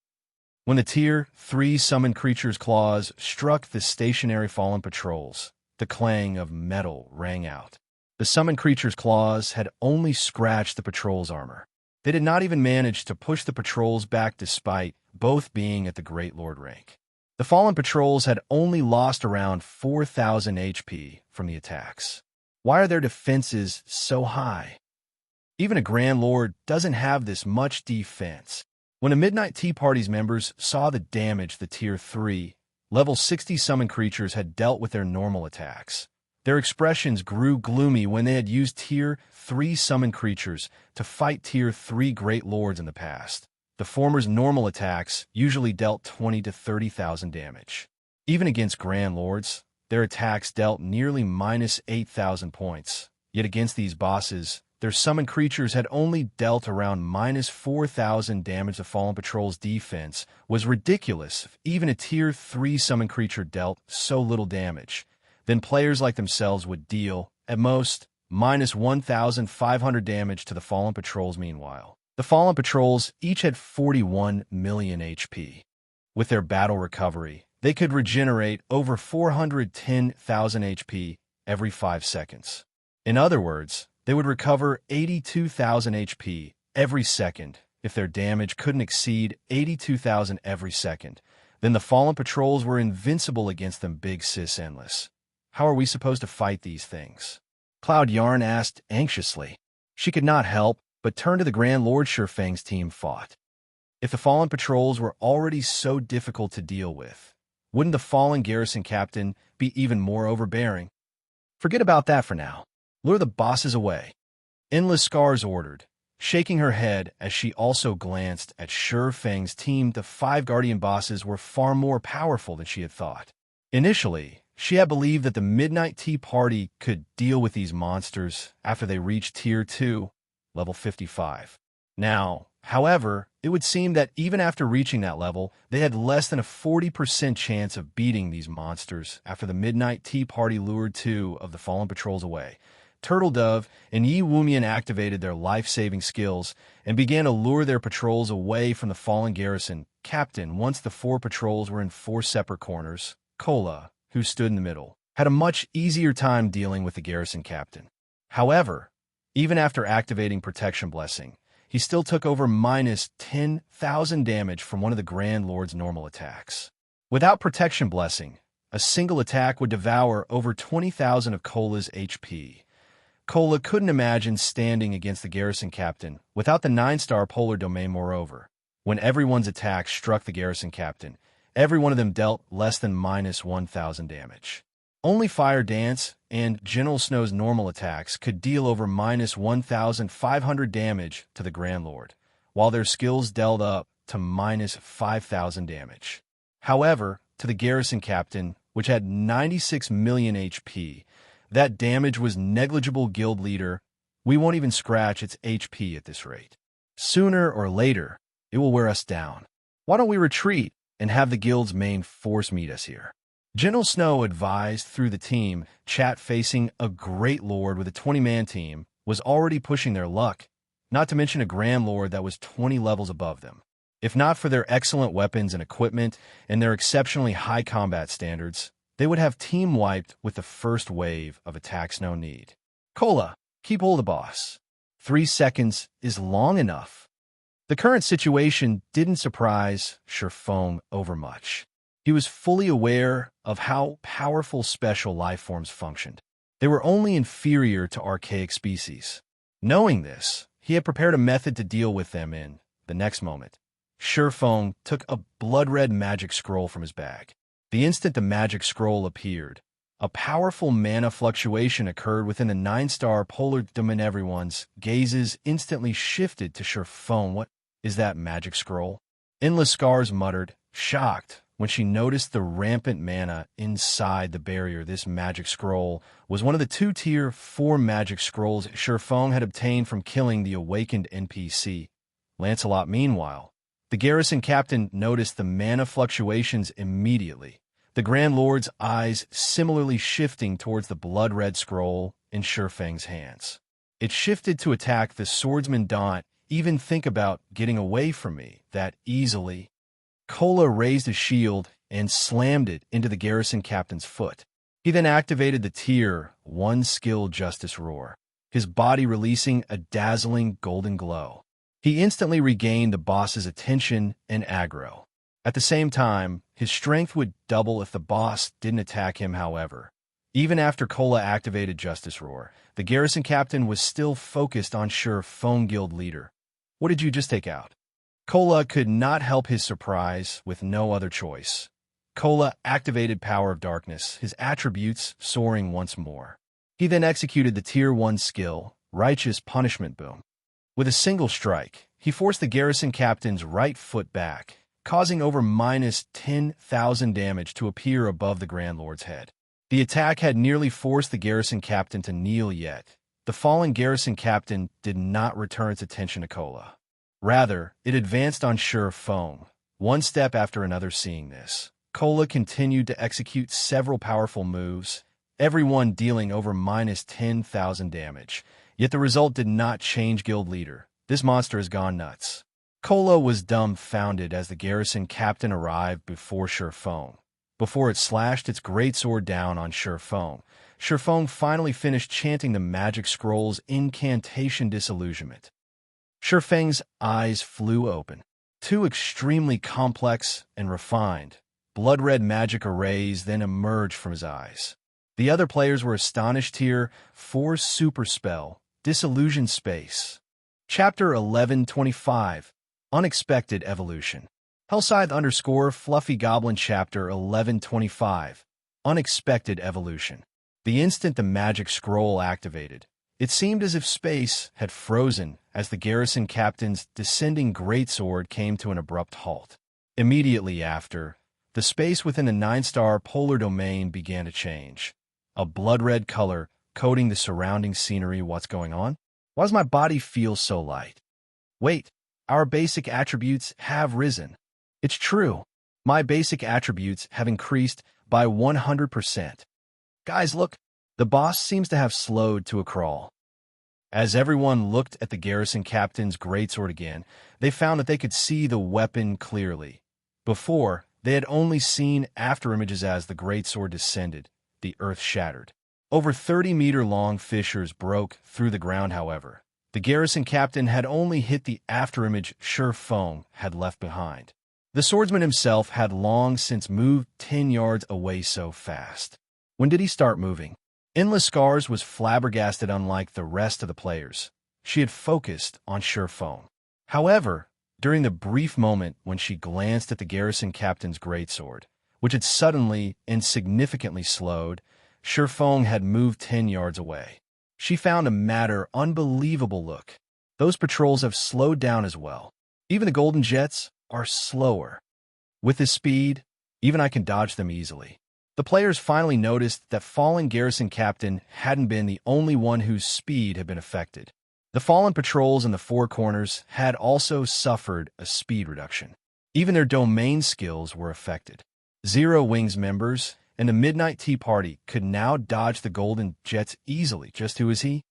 S1: When the Tier 3 summoned creatures' claws struck the stationary fallen patrols, the clang of metal rang out. The summoned creatures' claws had only scratched the patrol's armor. They did not even manage to push the patrols back despite both being at the Great Lord rank. The fallen patrols had only lost around 4,000 HP from the attacks. Why are their defenses so high? Even a Grand Lord doesn't have this much defense. When the Midnight Tea Party's members saw the damage the Tier 3, level 60 summoned creatures had dealt with their normal attacks, their expressions grew gloomy. When they had used Tier 3 summoned creatures to fight Tier 3 Great Lords in the past, the former's normal attacks usually dealt 20 to 30,000 damage. Even against Grand Lords, their attacks dealt nearly -8,000 points. Yet against these bosses, their summoned creatures had only dealt around minus 4,000 damage to Fallen Patrol's defense was ridiculous. If even a Tier 3 summoned creature dealt so little damage, then players like themselves would deal, at most, minus 1,500 damage to the Fallen Patrols. Meanwhile, the Fallen Patrols each had 41 million HP. With their battle recovery, they could regenerate over 410,000 HP every 5 seconds. In other words, they would recover 82,000 HP every second. If their damage couldn't exceed 82,000 every second, then the Fallen Patrols were invincible against them. Big sis endless. How are we supposed to fight these things? Cloud Yarn asked anxiously. She could not help but turn to the Grand Lord. Shurfang's team fought. If the Fallen Patrols were already so difficult to deal with, wouldn't the Fallen Garrison Captain be even more overbearing? Forget about that for now. Lure the bosses away. Endless Scars ordered, shaking her head as she also glanced at Shurfang's team. The 5 Guardian bosses were far more powerful than she had thought. Initially, she had believed that the Midnight Tea Party could deal with these monsters after they reached Tier 2, level 55. Now, however, it would seem that even after reaching that level, they had less than a 40% chance of beating these monsters after the Midnight Tea Party lured 2 of the Fallen Patrols away. Turtle Dove and Yi Wumian activated their life-saving skills and began to lure their patrols away from the Fallen Garrison Captain. Once the 4 patrols were in 4 separate corners, Kola, who stood in the middle, had a much easier time dealing with the Garrison Captain. However, even after activating Protection Blessing, he still took over minus 10,000 damage from one of the Grand Lord's normal attacks. Without Protection Blessing, a single attack would devour over 20,000 of Kola's HP. Kola couldn't imagine standing against the Garrison Captain without the 9-star Polar Domain. Moreover, when everyone's attacks struck the Garrison Captain, every one of them dealt less than minus 1,000 damage. Only Fire Dance and General Snow's normal attacks could deal over minus 1,500 damage to the Grand Lord, while their skills dealt up to minus 5,000 damage. However, to the Garrison Captain, which had 96 million HP, that damage was negligible. Guild Leader, we won't even scratch its HP at this rate. Sooner or later, it will wear us down. Why don't we retreat and have the guild's main force meet us here? General Snow advised through the team chat. Facing a Great Lord with a 20-man team was already pushing their luck, not to mention a Grand Lord that was 20 levels above them. If not for their excellent weapons and equipment and their exceptionally high combat standards, they would have team wiped with the first wave of attacks. No need. Kola, keep hold of the boss. 3 seconds is long enough. The current situation didn't surprise Shurfang overmuch. He was fully aware of how powerful special life forms functioned. They were only inferior to archaic species. Knowing this, he had prepared a method to deal with them in the next moment. Shurfang took a blood-red magic scroll from his bag. The instant the magic scroll appeared, a powerful mana fluctuation occurred within the 9-star Polar Domain. Everyone's gazes instantly shifted to Shurfang. What is that magic scroll? Endless Scars muttered, shocked, when she noticed the rampant mana inside the barrier. This magic scroll was one of the 2 Tier 4 magic scrolls Shurfang had obtained from killing the awakened NPC, Lancelot. Meanwhile, the Garrison Captain noticed the mana fluctuations immediately, the Grand Lord's eyes similarly shifting towards the blood-red scroll in Shurfang's hands. It shifted to attack the swordsman. Don't even think about getting away from me that easily. Kola raised a shield and slammed it into the Garrison Captain's foot. He then activated the Tier 1 skill Justice Roar, his body releasing a dazzling golden glow. He instantly regained the boss's attention and aggro. At the same time, his strength would double if the boss didn't attack him. However, even after Kola activated Justice Roar, the Garrison Captain was still focused on Shurfang. Guild Leader, what did you just take out? Kola could not help his surprise with no other choice. Kola activated Power of Darkness, his attributes soaring once more. He then executed the Tier 1 skill, Righteous Punishment Boom. With a single strike, he forced the Garrison Captain's right foot back, causing over minus 10,000 damage to appear above the Grand Lord's head. The attack had nearly forced the Garrison Captain to kneel, yet the fallen garrison captain did not return its attention to Kola. Rather, it advanced on sure foam, one step after another. Seeing this, Kola continued to execute several powerful moves, every one dealing over minus 10,000 damage. Yet the result did not change guild leader. This monster has gone nuts. Kola was dumbfounded as the garrison captain arrived before sure foam. Before it slashed its greatsword down on sure foam, sure foam finally finished chanting the magic scroll's incantation Disillusionment. Sure Feng's eyes flew open. Two extremely complex and refined, blood-red magic arrays then emerged from his eyes. The other players were astonished here. 4 super spell, Disillusion Space. Chapter 1125, Unexpected Evolution. Hellscythe _ Fluffy Goblin Chapter 1125, Unexpected Evolution. The instant the magic scroll activated, it seemed as if space had frozen as the garrison captain's descending greatsword came to an abrupt halt. Immediately after, the space within the 9-star polar domain began to change. A blood-red color coating the surrounding scenery. What's going on? Why does my body feel so light? Wait, our basic attributes have risen. It's true. My basic attributes have increased by 100%. Guys, look. The boss seems to have slowed to a crawl. As everyone looked at the garrison captain's greatsword again, they found that they could see the weapon clearly. Before, they had only seen afterimages as the greatsword descended. The earth shattered. Over 30-meter-long fissures broke through the ground, however. The garrison captain had only hit the afterimage sure foam had left behind. The swordsman himself had long since moved 10 yards away so fast. When did he start moving? Endless Scars was flabbergasted. Unlike the rest of the players, she had focused on sure foam. However, during the brief moment when she glanced at the garrison captain's greatsword, which had suddenly and significantly slowed, sure foam had moved 10 yards away. She found a matter unbelievable. Look, those patrols have slowed down as well. Even the golden jets are slower. With this speed, even I can dodge them easily. The players finally noticed that fallen garrison captain hadn't been the only one whose speed had been affected. The fallen patrols in the 4 corners had also suffered a speed reduction. Even their domain skills were affected. Zero Wings members and the Midnight Tea Party could now dodge the golden jets easily. Just who is he?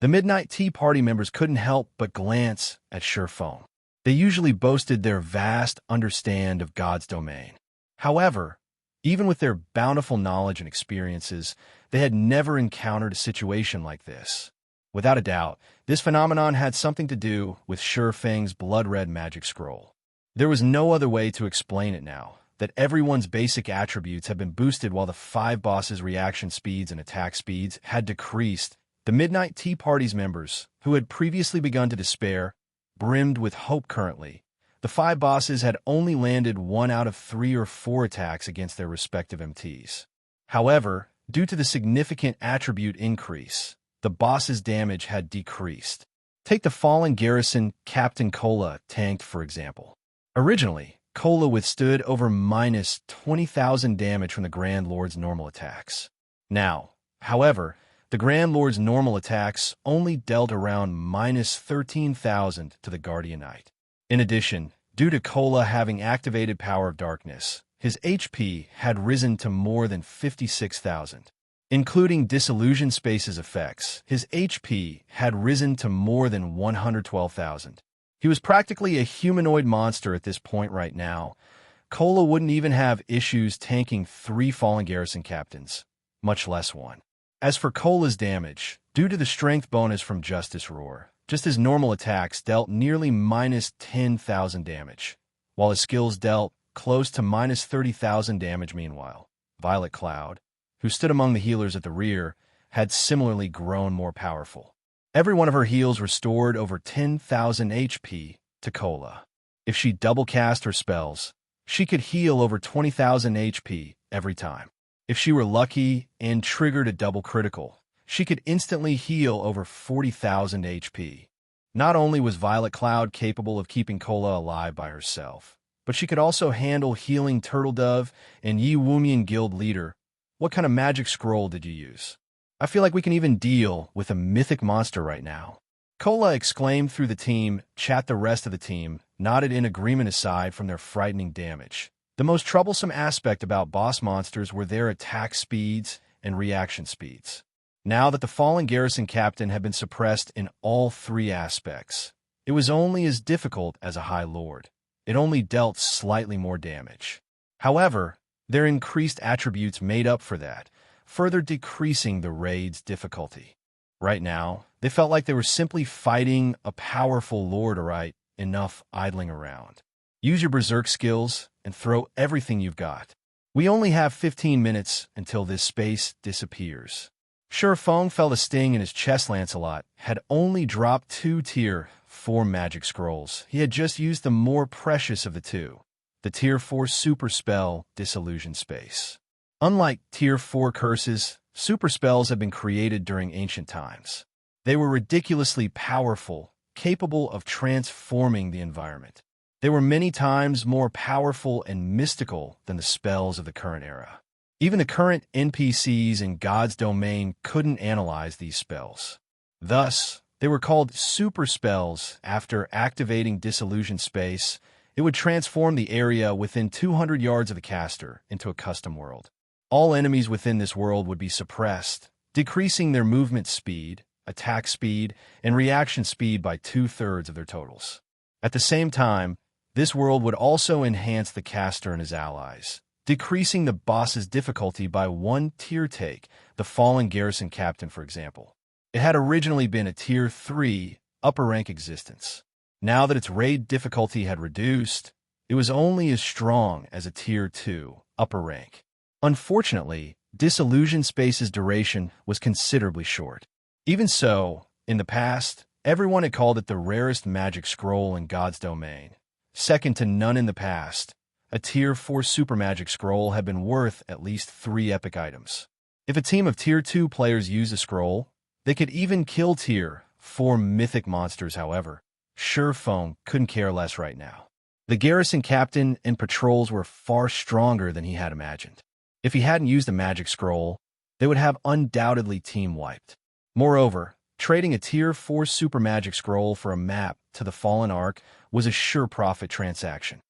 S1: The Midnight Tea Party members couldn't help but glance at sure foam. They usually boasted their vast understanding of God's domain. However, even with their bountiful knowledge and experiences, they had never encountered a situation like this. Without a doubt, this phenomenon had something to do with Sure Feng's blood-red magic scroll. There was no other way to explain it now that everyone's basic attributes had been boosted while the 5 bosses' reaction speeds and attack speeds had decreased. The Midnight Tea Party's members, who had previously begun to despair, brimmed with hope. Currently, the 5 bosses had only landed 1 out of 3 or 4 attacks against their respective MTs. However, due to the significant attribute increase, the boss's damage had decreased. Take the fallen garrison Captain Kola tanked, for example. Originally, Kola withstood over minus 20,000 damage from the Grand Lord's normal attacks. Now, however, the Grand Lord's normal attacks only dealt around minus 13,000 to the Guardian Knight. In addition, due to Kola having activated Power of Darkness, his HP had risen to more than 56,000. Including Disillusion Space's effects, his HP had risen to more than 112,000. He was practically a humanoid monster at this point right now. Kola wouldn't even have issues tanking 3 fallen garrison captains, much less 1. As for Kola's damage, due to the strength bonus from Justice Roar, just his normal attacks dealt nearly minus 10,000 damage, while his skills dealt close to minus 30,000 damage. Meanwhile, Violet Cloud, who stood among the healers at the rear, had similarly grown more powerful. Every one of her heals restored over 10,000 HP to Kola. If she double cast her spells, she could heal over 20,000 HP every time. If she were lucky and triggered a double critical, she could instantly heal over 40,000 HP. Not only was Violet Cloud capable of keeping Kola alive by herself, but she could also handle healing Turtle Dove and Yi Wumian Guild Leader. What kind of magic scroll did you use? I feel like we can even deal with a mythic monster right now. Cola exclaimed through the team chat. The rest of the team nodded in agreement aside from their frightening damage. The most troublesome aspect about boss monsters were their attack speeds and reaction speeds. Now that the fallen garrison captain had been suppressed in all three aspects, it was only as difficult as a High Lord. It only dealt slightly more damage. However, their increased attributes made up for that, further decreasing the raid's difficulty. Right now, they felt like they were simply fighting a powerful lord. Alright, enough idling around. Use your berserk skills and throw everything you've got. We only have 15 minutes until this space disappears. Sure Feng felt a sting in his chest. Lancelot had only dropped 2 Tier 4 magic scrolls. He had just used the more precious of the two, the Tier 4 super spell, Disillusion Space. Unlike Tier 4 curses, super spells have been created during ancient times. They were ridiculously powerful, capable of transforming the environment. They were many times more powerful and mystical than the spells of the current era. Even the current NPCs in God's domain couldn't analyze these spells. Thus, they were called super spells. After activating Disillusion Space, it would transform the area within 200 yards of the caster into a custom world. All enemies within this world would be suppressed, decreasing their movement speed, attack speed, and reaction speed by 2/3 of their totals. At the same time, this world would also enhance the caster and his allies, decreasing the boss's difficulty by 1 tier. Take the fallen garrison captain, for example. It had originally been a Tier 3 upper rank existence. Now that its raid difficulty had reduced, it was only as strong as a Tier 2 upper rank. Unfortunately, Disillusion Space's duration was considerably short. Even so, in the past, everyone had called it the rarest magic scroll in God's domain. Second to none in the past, a Tier 4 super magic scroll had been worth at least 3 epic items. If a team of Tier 2 players used a scroll, they could even kill Tier 4 mythic monsters. However, Sure Feng couldn't care less right now. The garrison captain and patrols were far stronger than he had imagined. If he hadn't used a magic scroll, they would have undoubtedly team wiped. Moreover, trading a Tier 4 super magic scroll for a map to the Fallen Ark was a sure profit transaction.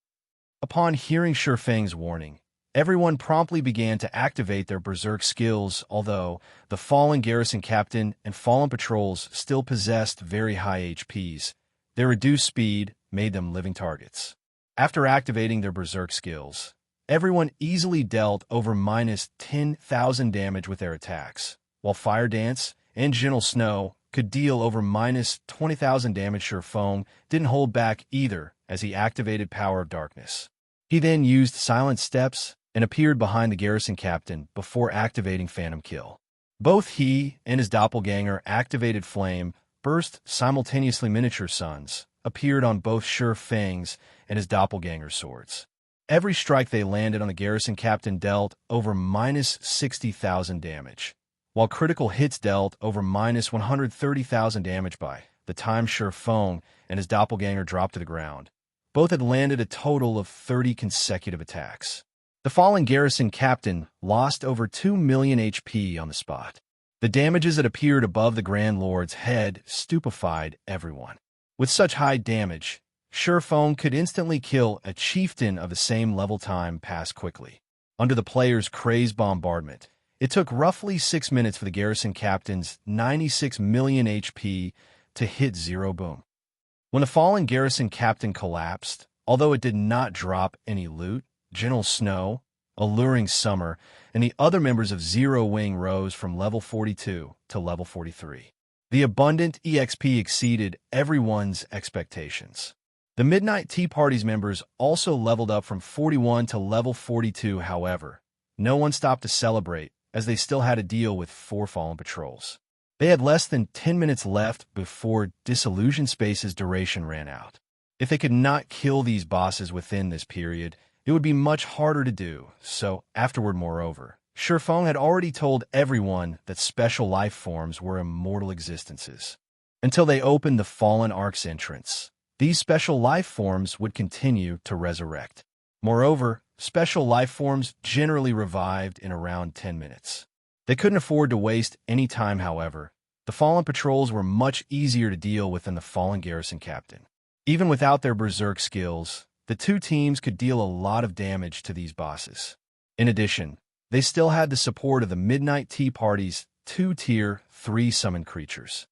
S1: Upon hearing Sure Feng's warning, everyone promptly began to activate their berserk skills. Although the fallen garrison captain and fallen patrols still possessed very high HPs, their reduced speed made them living targets. After activating their berserk skills, everyone easily dealt over minus 10,000 damage with their attacks, while Fire Dance and Gentle Snow could deal over minus 20,000 damage. Sure Feng didn't hold back either as he activated Power of Darkness. He then used Silent Steps and appeared behind the garrison captain before activating Phantom Kill. Both he and his doppelganger activated Flame Burst simultaneously. Miniature suns appeared on both Sure Feng's and his doppelganger's swords. Every strike they landed on the garrison captain dealt over minus 60,000 damage, while critical hits dealt over minus 130,000 damage. By the time Sure Feng and his doppelganger dropped to the ground, both had landed a total of 30 consecutive attacks. The fallen garrison captain lost over 2 million HP on the spot. The damages that appeared above the Grand Lord's head stupefied everyone. With such high damage, Sure Feng could instantly kill a chieftain of the same level. Time passed quickly. Under the players' crazed bombardment, it took roughly 6 minutes for the garrison captain's 96 million HP to hit zero. Boom. When the fallen garrison captain collapsed, although it did not drop any loot, Gentle Snow, Alluring Summer, and the other members of Zero Wing rose from level 42 to level 43. The abundant EXP exceeded everyone's expectations. The Midnight Tea Party's members also leveled up from 41 to level 42. However, no one stopped to celebrate, as they still had to deal with 4 fallen patrols. They had less than 10 minutes left before Disillusion Space's duration ran out. If they could not kill these bosses within this period, it would be much harder to do so afterward. Moreover, Sure Feng had already told everyone that special life forms were immortal existences. Until they opened the Fallen Ark's entrance, these special life forms would continue to resurrect. Moreover, special life forms generally revived in around 10 minutes. They couldn't afford to waste any time, however. The Fallen patrols were much easier to deal with than the Fallen garrison captain. Even without their berserk skills, the two teams could deal a lot of damage to these bosses. In addition, they still had the support of the Midnight Tea Party's 2 Tier 3 summoned creatures.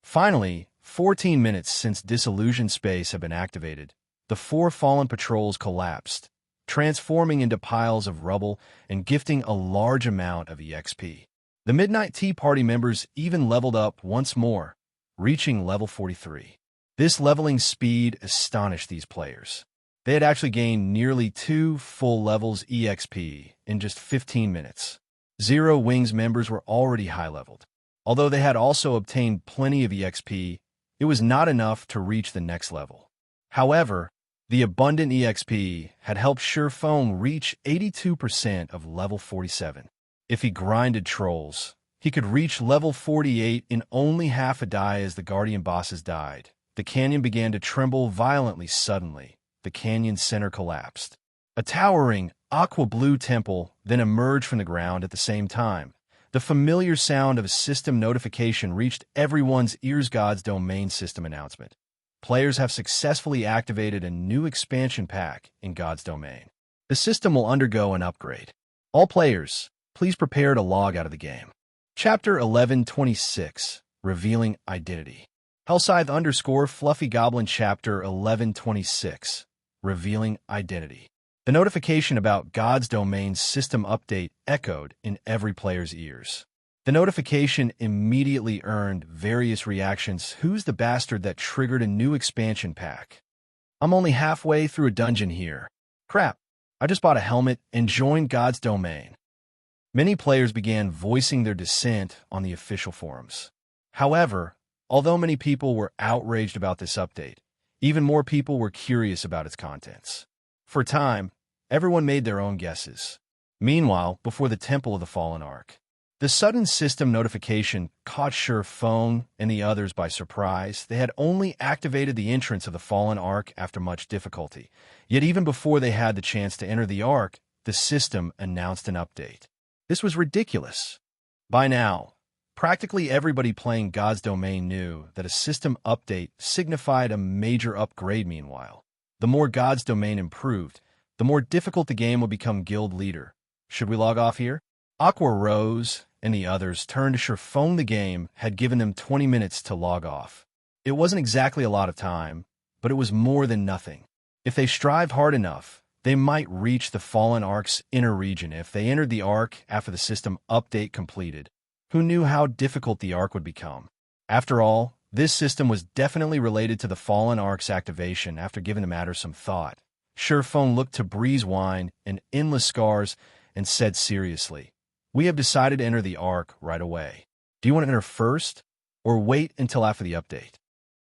S1: Finally, 14 minutes since Disillusion Space had been activated, the 4 Fallen patrols collapsed, transforming into piles of rubble and gifting a large amount of EXP. The Midnight Tea Party members even leveled up once more, reaching level 43. This leveling speed astonished these players. They had actually gained nearly 2 full levels EXP in just 15 minutes. Zero Wings members were already high-leveled. Although they had also obtained plenty of EXP, it was not enough to reach the next level. However, the abundant EXP had helped Shurfeng reach 82% of level 47. If he grinded trolls, he could reach level 48 in only half a die. As the Guardian bosses died, the canyon began to tremble violently. Suddenly, the canyon's center collapsed. A towering, aqua-blue temple then emerged from the ground at the same time. The familiar sound of a system notification reached everyone's ears. God's Domain system announcement. Players have successfully activated a new expansion pack in God's Domain. The system will undergo an upgrade. All players, please prepare to log out of the game. Chapter 1126, Revealing Identity. Hellscythe_Fluffy Goblin Chapter 1126, Revealing Identity. The notification about God's Domain's system update echoed in every player's ears. The notification immediately earned various reactions. Who's the bastard that triggered a new expansion pack? I'm only halfway through a dungeon here. Crap, I just bought a helmet and joined God's Domain. Many players began voicing their dissent on the official forums. However, although many people were outraged about this update, even more people were curious about its contents. For a time, everyone made their own guesses. Meanwhile, before the Temple of the Fallen Ark, the sudden system notification caught Shurfeng and the others by surprise. They had only activated the entrance of the Fallen Ark after much difficulty. Yet even before they had the chance to enter the Ark, the system announced an update. This was ridiculous. By now, practically everybody playing God's Domain knew that a system update signified a major upgrade. Meanwhile, the more God's Domain improved, the more difficult the game would become. Guild leader, should we log off here? Aqua Rose and the others turned to Shurfeng. The game had given them 20 minutes to log off. It wasn't exactly a lot of time, but it was more than nothing. If they strived hard enough, they might reach the Fallen Ark's inner region. If they entered the Ark after the system update completed, who knew how difficult the Ark would become? After all, this system was definitely related to the Fallen Ark's activation. After giving the matter some thought, Shurfeng looked to Breeze Wine and Endless Scars and said seriously, "We have decided to enter the Ark right away. Do you want to enter first, or wait until after the update?"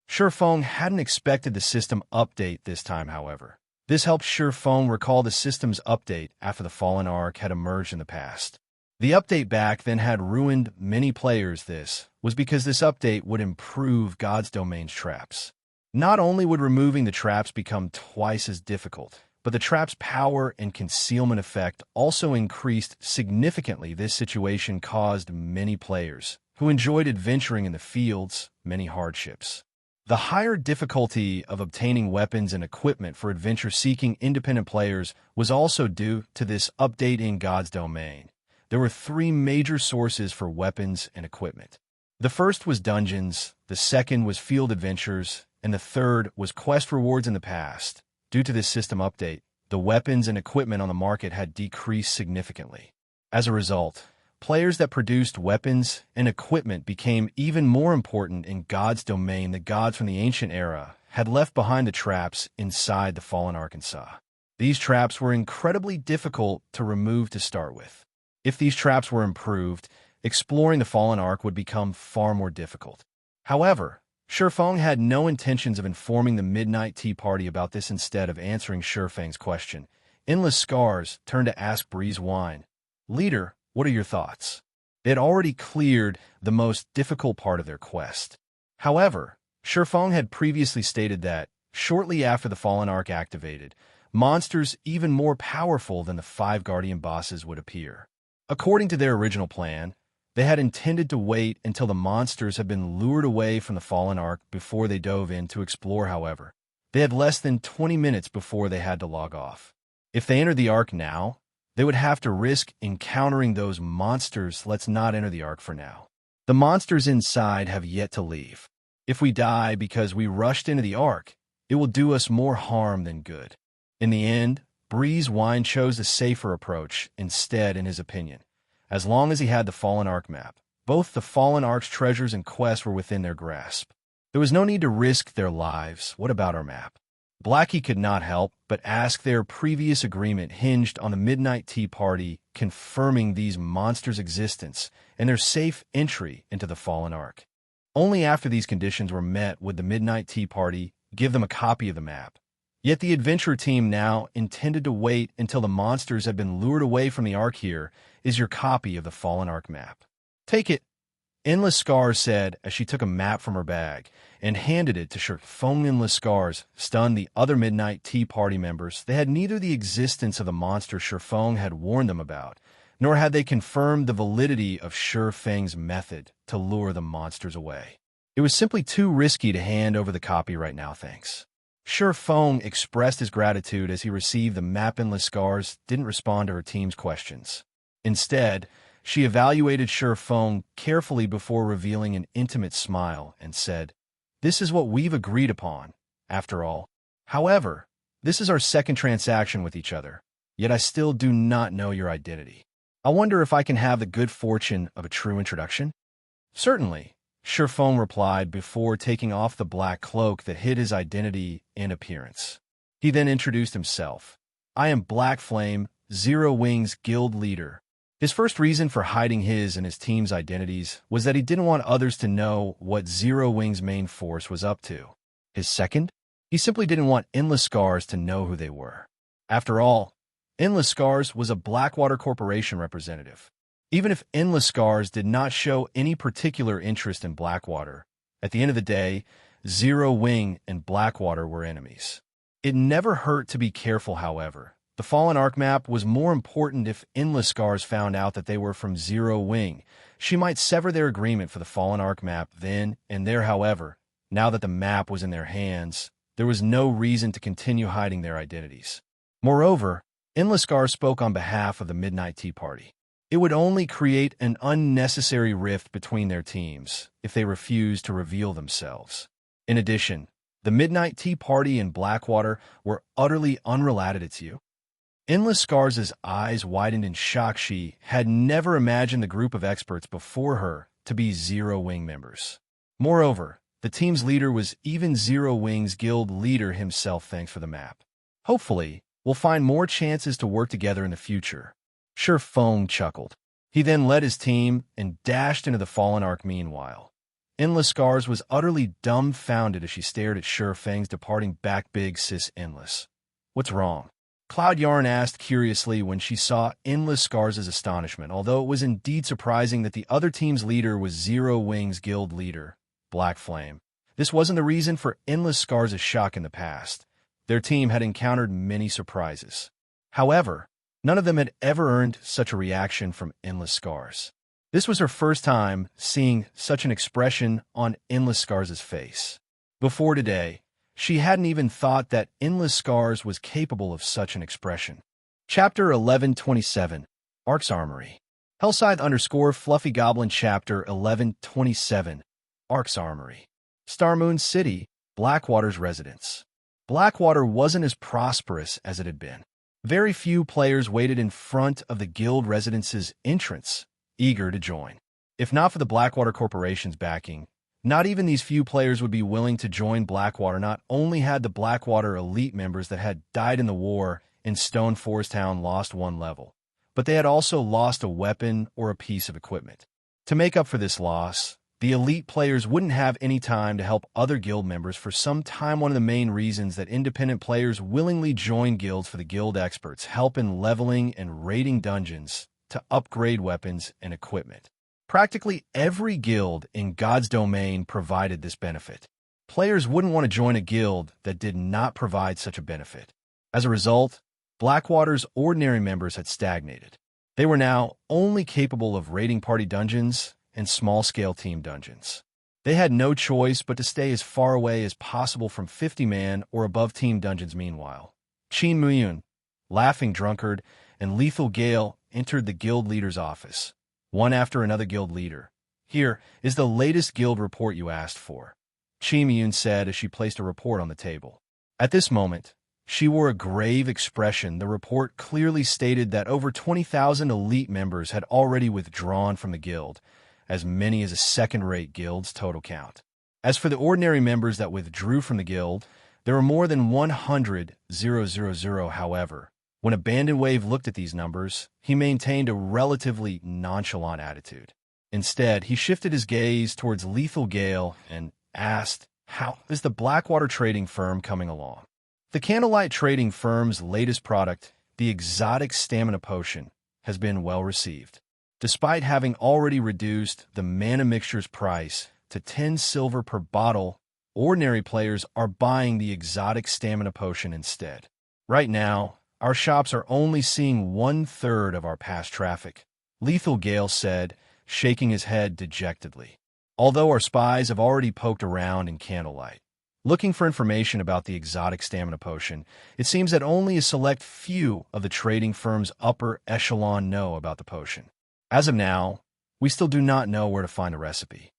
S1: Shurfeng hadn't expected the system update this time, however. This helped Shurfeng recall the system's update after the Fallen Ark had emerged in the past. The update back then had ruined many players. This was because this update would improve God's Domain's traps. Not only would removing the traps become twice as difficult, but the trap's power and concealment effect also increased significantly. This situation caused many players who enjoyed adventuring in the fields many hardships. The higher difficulty of obtaining weapons and equipment for adventure-seeking independent players was also due to this update in God's Domain. There were 3 major sources for weapons and equipment. The first was dungeons, the second was field adventures, and the third was quest rewards. In the past, due to this system update, the weapons and equipment on the market had decreased significantly. As a result, players that produced weapons and equipment became even more important in God's Domain. The gods from the ancient era had left behind the traps inside the Fallen Arkansas. These traps were incredibly difficult to remove to start with. If these traps were improved, exploring the Fallen Ark would become far more difficult. However, Shurfeng had no intentions of informing the Midnight Tea Party about this. Instead of answering Shurfeng's question, Endless Scars turned to ask Breeze Wine, "Leader, what are your thoughts?" They had already cleared the most difficult part of their quest. However, Shurfeng had previously stated that, shortly after the Fallen Ark activated, monsters even more powerful than the 5 Guardian bosses would appear. According to their original plan, They had intended to wait until the monsters had been lured away from the fallen ark before they dove in to explore, however. They had less than 20 minutes before they had to log off. If they entered the ark now, they would have to risk encountering those monsters. Let's not enter the ark for now. The monsters inside have yet to leave. If we die because we rushed into the ark, it will do us more harm than good. In the end, Breeze Wine chose a safer approach instead, in his opinion. As long as he had the Fallen Ark map, both the Fallen Ark's treasures and quests were within their grasp. There was no need to risk their lives. What about our map? Blackie could not help but ask. Their previous agreement hinged on the Midnight Tea Party confirming these monsters' existence and their safe entry into the Fallen Ark. Only after these conditions were met would the Midnight Tea Party give them a copy of the map. Yet the adventure team now intended to wait until the monsters had been lured away from the Ark. Here is your copy of the Fallen Ark map. Take it, Endless Scars said as she took a map from her bag and handed it to Shurfeng. Endless Scars stunned the other Midnight Tea Party members. They had neither the existence of the monster Shurfeng had warned them about, nor had they confirmed the validity of Shurfeng's method to lure the monsters away. It was simply too risky to hand over the copy right now, thanks. Shurfeng expressed his gratitude as he received the map. Endless Scars didn't respond to her team's questions. Instead, she evaluated Shurfeng carefully before revealing an intimate smile and said, "This is what we've agreed upon, after all. However, this is our second transaction with each other, yet I still do not know your identity. I wonder if I can have the good fortune of a true introduction?" "Certainly," Shurfeng replied before taking off the black cloak that hid his identity and appearance. He then introduced himself. "I am Black Flame, Zero Wings Guild leader." His first reason for hiding his and his team's identities was that he didn't want others to know what Zero Wings' main force was up to. His second? He simply didn't want Endless Scars to know who they were. After all, Endless Scars was a Blackwater Corporation representative. Even if Endless Scars did not show any particular interest in Blackwater, at the end of the day, Zero Wing and Blackwater were enemies. It never hurt to be careful, however. The Fallen Ark map was more important. If Endless Scars found out that they were from Zero Wing, she might sever their agreement for the Fallen Ark map then and there. However, now that the map was in their hands, there was no reason to continue hiding their identities. Moreover, Endless Scars spoke on behalf of the Midnight Tea Party. It would only create an unnecessary rift between their teams if they refused to reveal themselves. In addition, the Midnight Tea Party and Blackwater were utterly unrelated to you. Endless Scars' eyes widened in shock. She had never imagined the group of experts before her to be Zero Wing members. Moreover, the team's leader was even Zero Wing's guild leader himself. Thanks for the map. Hopefully, we'll find more chances to work together in the future. Shurfeng chuckled. He then led his team and dashed into the Fallen Ark. Meanwhile, Endless Scars was utterly dumbfounded as she stared at Shurfeng's departing back. "Big Sis Endless, what's wrong?" Cloud Yarn asked curiously when she saw Endless Scars' astonishment, although it was indeed surprising that the other team's leader was Zero Wing's guild leader, Black Flame. This wasn't the reason for Endless Scars' shock in the past. Their team had encountered many surprises. However, none of them had ever earned such a reaction from Endless Scars. This was her first time seeing such an expression on Endless Scars' face. Before today, she hadn't even thought that Endless Scars was capable of such an expression. Chapter 1127, Ark's Armory. Hellscythe_Fluffy Goblin Chapter 1127, Ark's Armory. Starmoon City, Blackwater's residence. Blackwater wasn't as prosperous as it had been. Very few players waited in front of the guild residence's entrance, eager to join. If not for the Blackwater Corporation's backing, not even these few players would be willing to join Blackwater. Not only had the Blackwater elite members that had died in the war in Stone Forest Town lost one level, but they had also lost a weapon or a piece of equipment. To make up for this loss, the elite players wouldn't have any time to help other guild members for some time. One of the main reasons that independent players willingly join guilds for the guild experts help in leveling and raiding dungeons to upgrade weapons and equipment. Practically every guild in God's domain provided this benefit. Players wouldn't want to join a guild that did not provide such a benefit. As a result, Blackwater's ordinary members had stagnated. They were now only capable of raiding party dungeons and small-scale team dungeons. They had no choice but to stay as far away as possible from 50-man or above team dungeons. Meanwhile, Qin Muyun, Laughing Drunkard, and Lethal Gale entered the guild leader's office, one after another. Guild leader, here is the latest guild report you asked for, Qin Muyun said as she placed a report on the table. At this moment, she wore a grave expression. The report clearly stated that over 20,000 elite members had already withdrawn from the guild, as many as a second-rate guild's total count. As for the ordinary members that withdrew from the guild, there were more than 100,000. However, when Abandoned Wave looked at these numbers, he maintained a relatively nonchalant attitude. Instead, he shifted his gaze towards Lethal Gale and asked, "How is the Blackwater trading firm coming along?" The Candlelight trading firm's latest product, the exotic stamina potion, has been well received. Despite having already reduced the mana mixture's price to 10 silver per bottle, ordinary players are buying the exotic stamina potion instead. Right now, our shops are only seeing 1/3 of our past traffic, Lethal Gale said, shaking his head dejectedly. Although our spies have already poked around in Candlelight, looking for information about the exotic stamina potion, it seems that only a select few of the trading firm's upper echelon know about the potion. As of now, we still do not know where to find the recipe.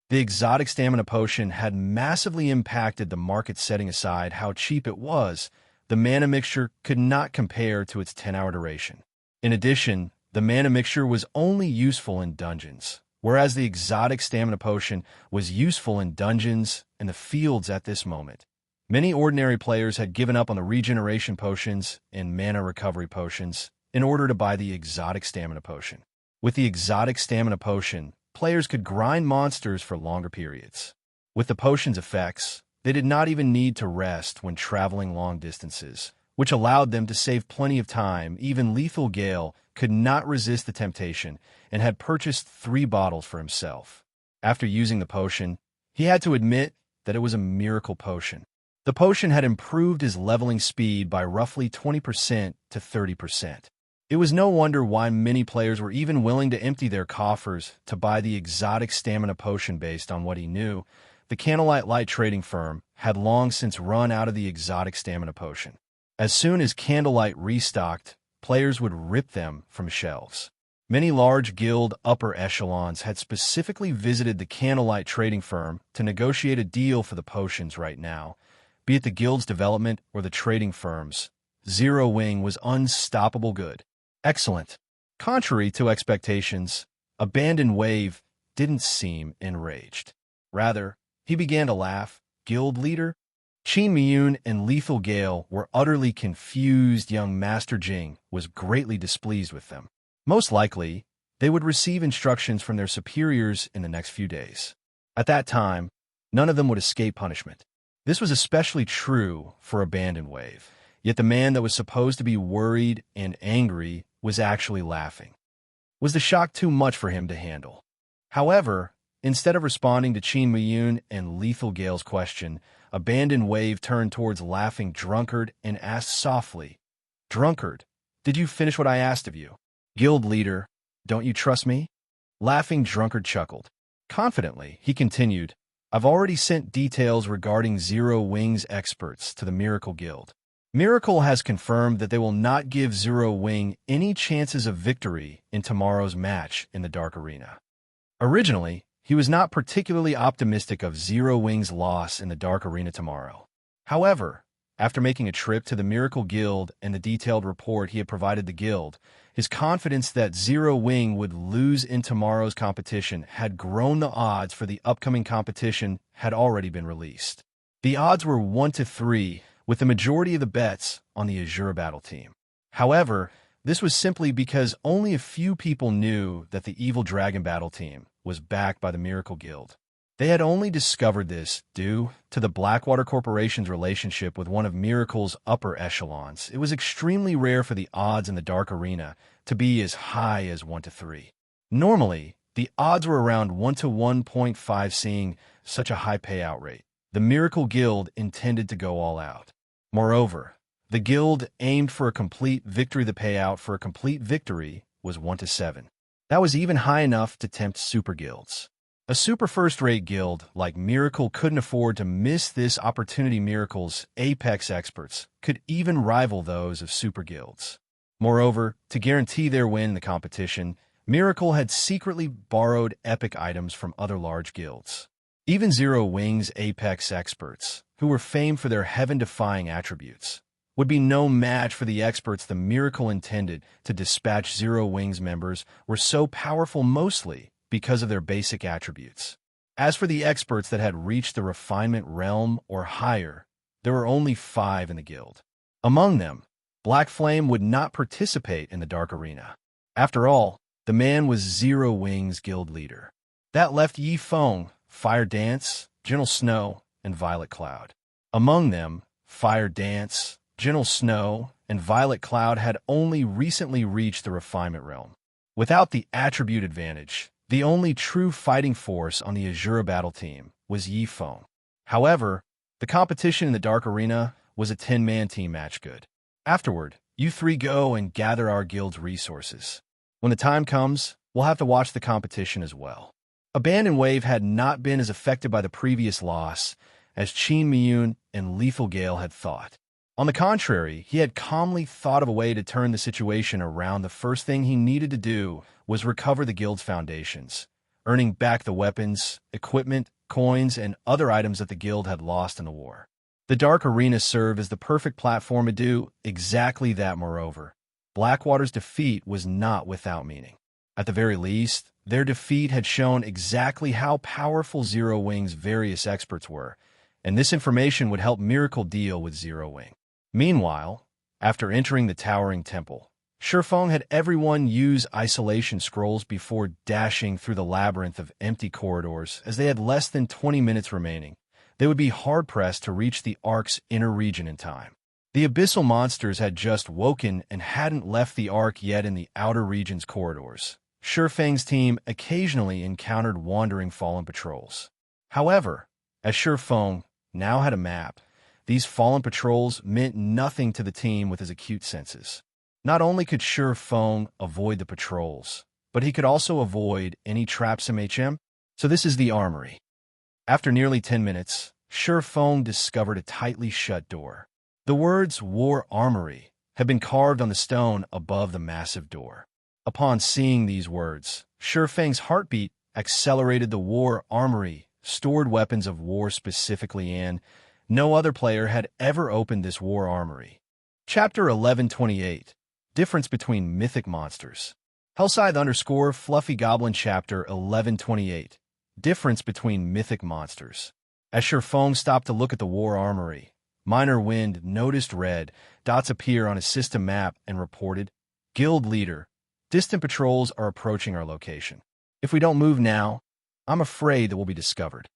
S1: The exotic stamina potion had massively impacted the market. Setting aside how cheap it was, the mana mixture could not compare to its 10-hour duration. In addition, the mana mixture was only useful in dungeons, whereas the exotic stamina potion was useful in dungeons and the fields at this moment. Many ordinary players had given up on the regeneration potions and mana recovery potions in order to buy the exotic stamina potion. With the exotic stamina potion, players could grind monsters for longer periods. With the potion's effects, they did not even need to rest when traveling long distances, which allowed them to save plenty of time. Even Lethal Gale could not resist the temptation and had purchased 3 bottles for himself. After using the potion, he had to admit that it was a miracle potion. The potion had improved his leveling speed by roughly 20% to 30%. It was no wonder why many players were even willing to empty their coffers to buy the exotic stamina potion. Based on what he knew, the Candlelight Light trading firm had long since run out of the exotic stamina potion. As soon as Candlelight restocked, players would rip them from shelves. Many large guild upper echelons had specifically visited the Candlelight trading firm to negotiate a deal for the potions. Right now, be it the guild's development or the trading firm's, Zero Wing was unstoppable good. Excellent. Contrary to expectations, Abandoned Wave didn't seem enraged. Rather, he began to laugh. Guild leader? Qin Miyun and Lethal Gale were utterly confused. Young Master Jing was greatly displeased with them. Most likely, they would receive instructions from their superiors in the next few days. At that time, none of them would escape punishment. This was especially true for Abandoned Wave. Yet the man that was supposed to be worried and angry was actually laughing. Was the shock too much for him to handle? However, instead of responding to Qin Miyun and Lethal Gale's question, Abandoned Wave turned towards Laughing Drunkard and asked softly, "Drunkard, did you finish what I asked of you?" "Guild leader, don't you trust me?" Laughing Drunkard chuckled. Confidently, he continued, "I've already sent details regarding Zero Wing's experts to the Miracle Guild. Miracle has confirmed that they will not give Zero Wing any chances of victory in tomorrow's match in the Dark Arena." Originally, he was not particularly optimistic of Zero Wing's loss in the Dark Arena tomorrow. However, after making a trip to the Miracle Guild and the detailed report he had provided the guild, his confidence that Zero Wing would lose in tomorrow's competition had grown. The odds for the upcoming competition had already been released. The odds were 1-3, with the majority of the bets on the Azure Battle team. However, this was simply because only a few people knew that the Evil Dragon Battle team was backed by the Miracle Guild. They had only discovered this due to the Blackwater Corporation's relationship with one of Miracle's upper echelons. It was extremely rare for the odds in the Dark Arena to be as high as 1-3. Normally, the odds were around 1-1.5. Seeing such a high payout rate, the Miracle Guild intended to go all out. Moreover, the guild aimed for a complete victory. The payout for a complete victory was 1-7. That was even high enough to tempt super guilds. A super first-rate guild like Miracle couldn't afford to miss this opportunity. Miracle's apex experts could even rival those of super guilds. Moreover, to guarantee their win in the competition, Miracle had secretly borrowed epic items from other large guilds. Even Zero Wing's apex experts, who were famed for their heaven-defying attributes, would be no match for the experts the Miracle intended to dispatch. Zero Wing's members were so powerful mostly because of their basic attributes. As for the experts that had reached the Refinement realm or higher, there were only 5 in the guild. Among them, Black Flame would not participate in the Dark Arena. After all, the man was Zero Wing's guild leader. That left Yi Feng, Fire Dance, Gentle Snow, and Violet Cloud. Among them, Fire Dance, Gentle Snow, and Violet Cloud had only recently reached the Refinement realm. Without the attribute advantage, the only true fighting force on the Azura battle team was Yi Feng. However, the competition in the Dark Arena was a 10-man team match. Good. Afterward, you 3 go and gather our guild's resources. When the time comes, we'll have to watch the competition as well. Abandon Wave had not been as affected by the previous loss as Qin Miyun and Lethal Gale had thought. On the contrary, he had calmly thought of a way to turn the situation around. The first thing he needed to do was recover the guild's foundations, earning back the weapons, equipment, coins, and other items that the guild had lost in the war. The Dark Arena served as the perfect platform to do exactly that. Moreover, Blackwater's defeat was not without meaning. At the very least, their defeat had shown exactly how powerful Zero Wing's various experts were, and this information would help Miracle deal with Zero Wing. Meanwhile, after entering the Towering Temple, Shifeng had everyone use isolation scrolls before dashing through the labyrinth of empty corridors. As they had less than 20 minutes remaining, they would be hard-pressed to reach the Ark's inner region in time. The abyssal monsters had just woken and hadn't left the Ark yet. In the outer region's corridors, Shifeng's team occasionally encountered wandering fallen patrols. However, as Shifeng now had a map, these fallen patrols meant nothing to the team with his acute senses. Not only could Shifeng avoid the patrols, but he could also avoid any traps. So this is the armory. After nearly 10 minutes, Shifeng discovered a tightly shut door. The words War Armory had been carved on the stone above the massive door. Upon seeing these words, Shifeng's heartbeat accelerated. The War Armory stored weapons of war specifically, and no other player had ever opened this War Armory. Chapter 1128. Difference between Mythic Monsters. Hellscythe_Fluffy Goblin Chapter 1128. Difference between Mythic Monsters. As Shifeng stopped to look at the War Armory, Minor Wind noticed red dots appear on his system map and reported, "Guild Leader, distant patrols are approaching our location. If we don't move now, I'm afraid that we'll be discovered."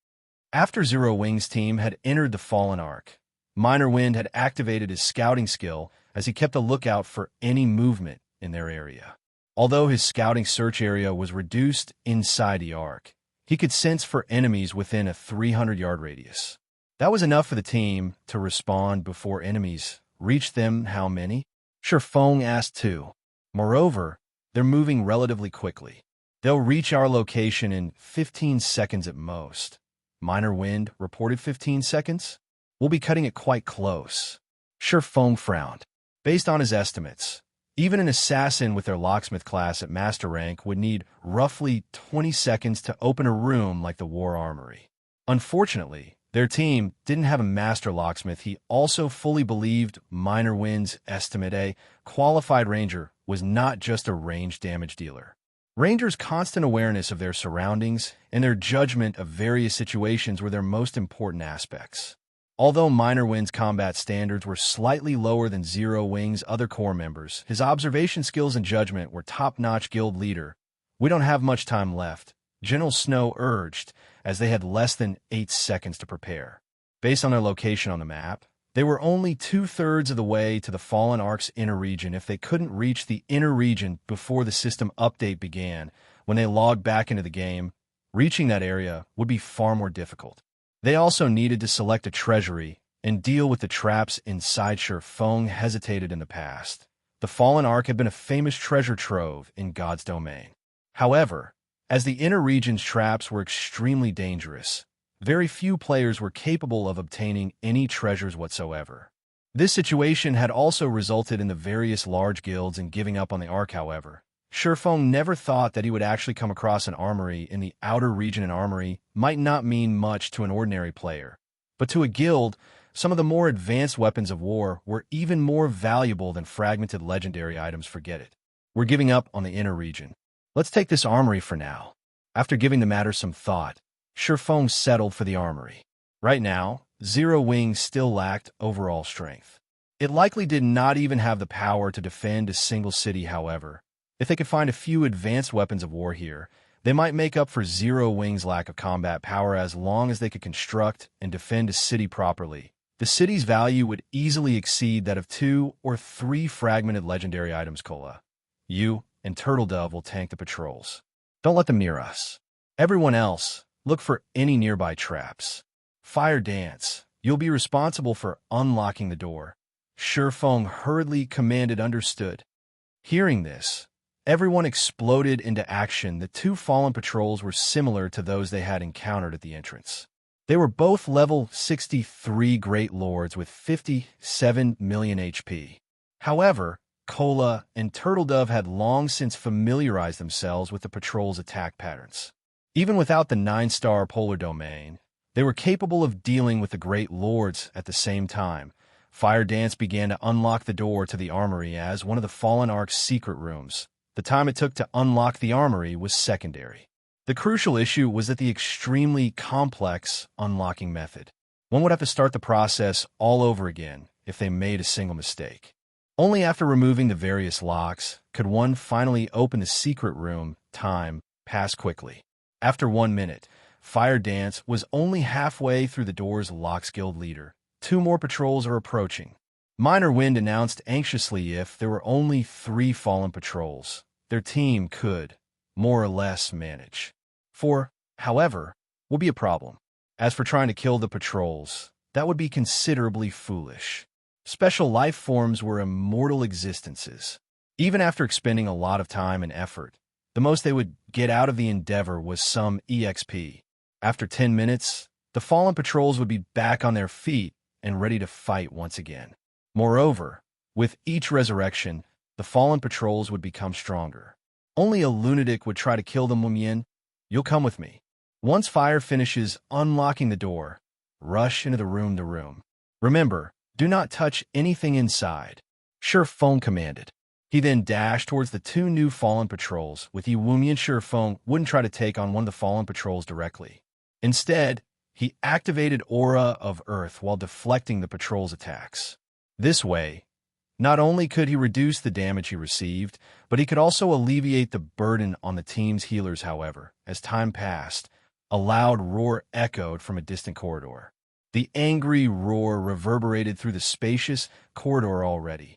S1: After Zero Wing's team had entered the Fallen Ark, Minor Wind had activated his scouting skill as he kept a lookout for any movement in their area. Although his scouting search area was reduced inside the Ark, he could sense for enemies within a 300-yard radius. That was enough for the team to respond before enemies reached them. How many? Shifeng asked too. Moreover, they're moving relatively quickly. They'll reach our location in 15 seconds at most. Minor Wind reported 15 seconds? We'll be cutting it quite close. Shifeng frowned. Based on his estimates, even an assassin with their locksmith class at master rank would need roughly 20 seconds to open a room like the War Armory. Unfortunately, their team didn't have a master locksmith. He also fully believed Minor Wind's estimate. A qualified ranger was not just a range damage dealer. Rangers' constant awareness of their surroundings and their judgment of various situations were their most important aspects. Although Minor Wind's combat standards were slightly lower than Zero Wing's other core members, his observation skills and judgment were top-notch. Guild Leader, we don't have much time left, Gentle Snow urged, as they had less than 8 seconds to prepare. Based on their location on the map, they were only 2/3 of the way to the Fallen Ark's inner region. If they couldn't reach the inner region before the system update began, when they logged back into the game, reaching that area would be far more difficult. They also needed to select a treasury and deal with the traps inside. Shifeng hesitated in the past. The fallen Ark had been a famous treasure trove in God's domain. However, as the inner region's traps were extremely dangerous, very few players were capable of obtaining any treasures whatsoever. This situation had also resulted in the various large guilds in giving up on the Ark, however. Shifeng never thought that he would actually come across an armory in the outer region. An armory might not mean much to an ordinary player, but to a guild, some of the more advanced weapons of war were even more valuable than fragmented legendary items. Forget it. We're giving up on the inner region. Let's take this armory for now. After giving the matter some thought, Shifeng settled for the armory. Right now, Zero Wing still lacked overall strength. It likely did not even have the power to defend a single city. However, if they could find a few advanced weapons of war here, they might make up for Zero Wing's lack of combat power. As long as they could construct and defend a city properly, the city's value would easily exceed that of 2 or 3 fragmented legendary items. Cola, you and Turtle Dove will tank the patrols. Don't let them near us. Everyone else, look for any nearby traps. Fire Dance, you'll be responsible for unlocking the door. Shifeng hurriedly commanded. Understood. Hearing this, everyone exploded into action. The 2 fallen patrols were similar to those they had encountered at the entrance. They were both level 63 Great Lords with 57 million HP. However, Cola and Turtle Dove had long since familiarized themselves with the patrol's attack patterns. Even without the 9-star polar domain, they were capable of dealing with the Great Lords at the same time. Fire Dance began to unlock the door to the armory as one of the fallen Ark's secret rooms. The time it took to unlock the armory was secondary. The crucial issue was that the extremely complex unlocking method. One would have to start the process all over again if they made a single mistake. Only after removing the various locks could one finally open the secret room. Time passed quickly. After 1 minute, Fire Dance was only halfway through the door's locks. Guild leader, 2 more patrols are approaching. Minor Wind announced anxiously if there were only 3 fallen patrols, their team could, more or less, manage. 4, however, would be a problem. As for trying to kill the patrols, that would be considerably foolish. Special life forms were immortal existences. Even after expending a lot of time and effort, the most they would get out of the endeavor was some EXP. After 10 minutes, the fallen patrols would be back on their feet and ready to fight once again. Moreover, with each resurrection, the fallen patrols would become stronger. Only a lunatic would try to kill them. Mumien, you'll come with me. Once Fire finishes unlocking the door, rush into the room. Remember, do not touch anything inside. Shifeng commanded. He then dashed towards the 2 new fallen patrols. With Mumien, Shifeng wouldn't try to take on one of the fallen patrols directly. Instead, he activated Aura of Earth while deflecting the patrol's attacks. This way, not only could he reduce the damage he received, but he could also alleviate the burden on the team's healers. However, as time passed, a loud roar echoed from a distant corridor. The angry roar reverberated through the spacious corridor already.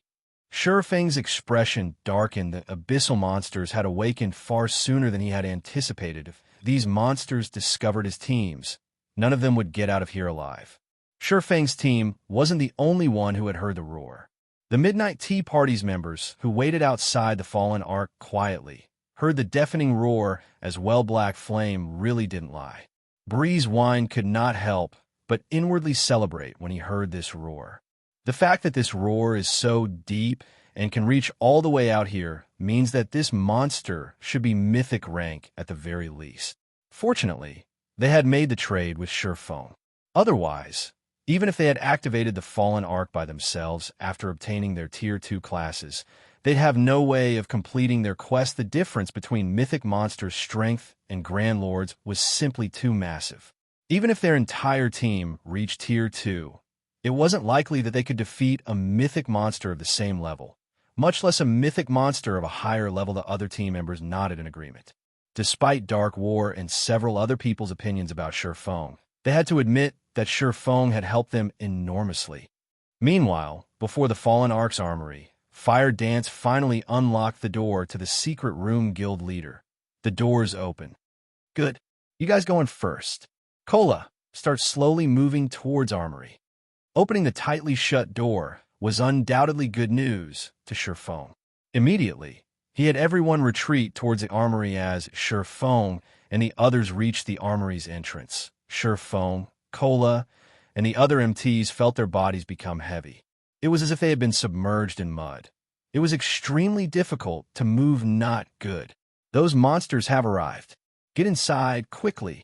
S1: Shifeng's expression darkened. The abyssal monsters had awakened far sooner than he had anticipated. If these monsters discovered his teams, none of them would get out of here alive. Shifeng's team wasn't the only one who had heard the roar. The Midnight Tea Party's members, who waited outside the fallen Ark quietly, heard the deafening roar as well. Black Flame really didn't lie. Breeze Wine could not help but inwardly celebrate when he heard this roar. The fact that this roar is so deep and can reach all the way out here means that this monster should be mythic rank at the very least. Fortunately, they had made the trade with Shifeng. Otherwise, even if they had activated the fallen Ark by themselves after obtaining their Tier 2 classes, they'd have no way of completing their quest. The difference between mythic monsters' strength and Grand Lords was simply too massive. Even if their entire team reached Tier 2, it wasn't likely that they could defeat a mythic monster of the same level, much less a mythic monster of a higher level. The other team members nodded in agreement. Despite Dark War and several other people's opinions about Shifeng, they had to admit that Shifeng had helped them enormously. Meanwhile, before the fallen Ark's armory, Fire Dance finally unlocked the door to the secret room. Guild leader, the door's open. Good. You guys going first. Cola, start slowly moving towards armory. Opening the tightly shut door, was undoubtedly good news to Shifeng. Immediately, he had everyone retreat towards the armory as Shifeng and the others reached the armory's entrance. Shifeng, Cola, and the other MTs felt their bodies become heavy. It was as if they had been submerged in mud. It was extremely difficult to move. Not good. Those monsters have arrived. Get inside quickly.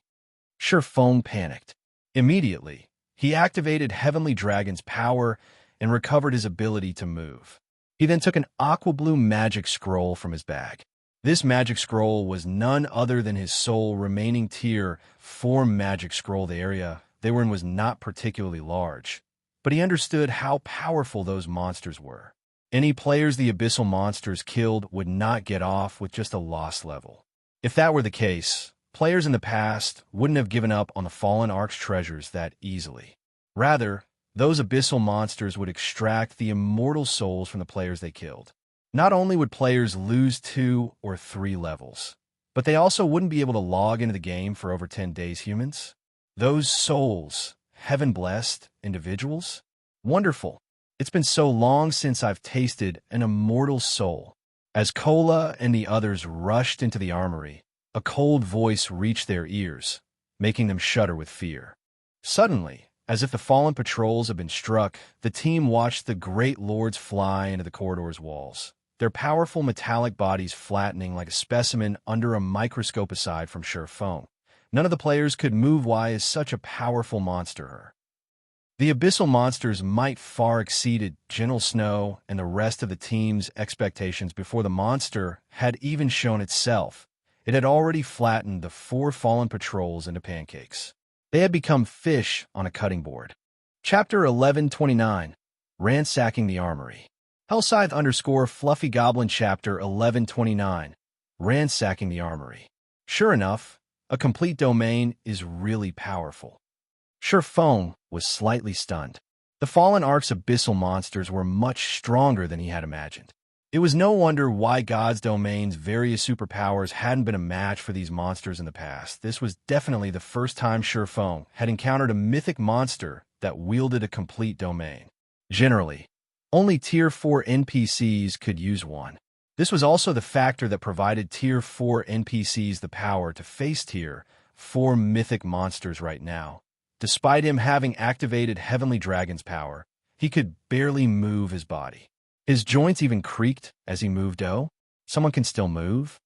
S1: Shifeng panicked. Immediately, he activated Heavenly Dragon's power and recovered his ability to move. He then took an aqua blue magic scroll from his bag. This magic scroll was none other than his sole remaining Tier 4 magic scroll. The area they were in was not particularly large, but he understood how powerful those monsters were. Any players the abyssal monsters killed would not get off with just a lost level. If that were the case, players in the past wouldn't have given up on the Fallen Ark's treasures that easily. Rather, those abyssal monsters would extract the immortal souls from the players they killed. Not only would players lose 2 or 3 levels, but they also wouldn't be able to log into the game for over 10 days. Humans? Those souls, heaven-blessed individuals? Wonderful. It's been so long since I've tasted an immortal soul. As Cola and the others rushed into the armory, a cold voice reached their ears, making them shudder with fear. Suddenly, as if the fallen patrols had been struck, the team watched the great lords fly into the corridor's walls, their powerful metallic bodies flattening like a specimen under a microscope. Aside from Shifeng, none of the players could move. Why is such a powerful monster? The abyssal monster's might far exceeded Gentle Snow and the rest of the team's expectations. Before the monster had even shown itself, it had already flattened the 4 fallen patrols into pancakes. They had become fish on a cutting board. Chapter 1129, Ransacking the Armory. Hellscythe_Fluffy Goblin Chapter 1129, Ransacking the Armory. Sure enough, a complete domain is really powerful. Shifeng was slightly stunned. The Fallen Ark's abyssal monsters were much stronger than he had imagined. It was no wonder why God's domain's various superpowers hadn't been a match for these monsters in the past. This was definitely the first time Shifeng had encountered a mythic monster that wielded a complete domain. Generally, only Tier 4 NPCs could use one. This was also the factor that provided Tier 4 NPCs the power to face Tier 4 mythic monsters right now. Despite him having activated Heavenly Dragon's power, he could barely move his body. His joints even creaked as he moved. Oh, someone can still move?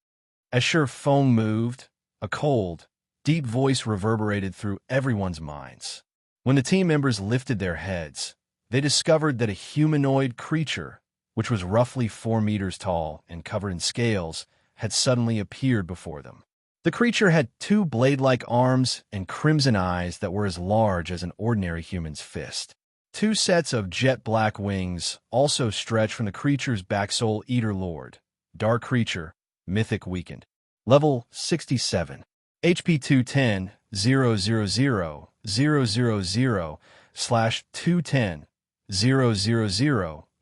S1: As Shifeng moved, a cold, deep voice reverberated through everyone's minds. When the team members lifted their heads, they discovered that a humanoid creature, which was roughly 4 meters tall and covered in scales, had suddenly appeared before them. The creature had 2 blade-like arms and crimson eyes that were as large as an ordinary human's fist. 2 sets of jet-black wings also stretched from the creature's back. Soul Eater Lord. Dark Creature. Mythic Weakened. Level 67. HP 210 000 000 /210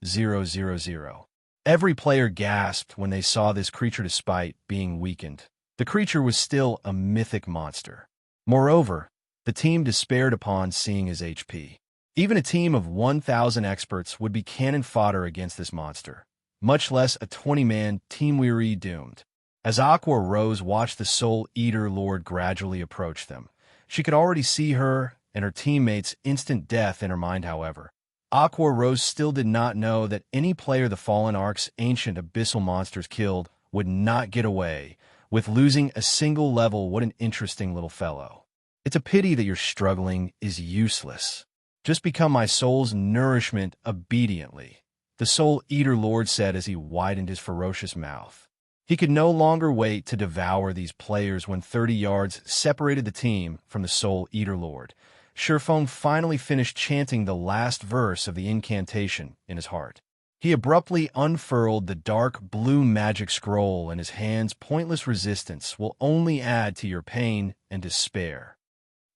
S1: 000 000. Every player gasped when they saw this creature. Despite being weakened, the creature was still a mythic monster. Moreover, the team despaired upon seeing his HP. Even a team of 1,000 experts would be cannon fodder against this monster, much less a 20-man team. Weary doomed. As Aqua Rose watched the Soul Eater Lord gradually approach them, she could already see her and her teammates' instant death in her mind. However, Aqua Rose still did not know that any player the Fallen Ark's ancient abyssal monsters killed would not get away with losing a single level. What an interesting little fellow. It's a pity that your struggling is useless. Just become my soul's nourishment obediently, the Soul Eater Lord said as he widened his ferocious mouth. He could no longer wait to devour these players. When 30 yards separated the team from the Soul Eater Lord, Shifeng finally finished chanting the last verse of the incantation in his heart. He abruptly unfurled the dark blue magic scroll in his hands. Pointless resistance will only add to your pain and despair.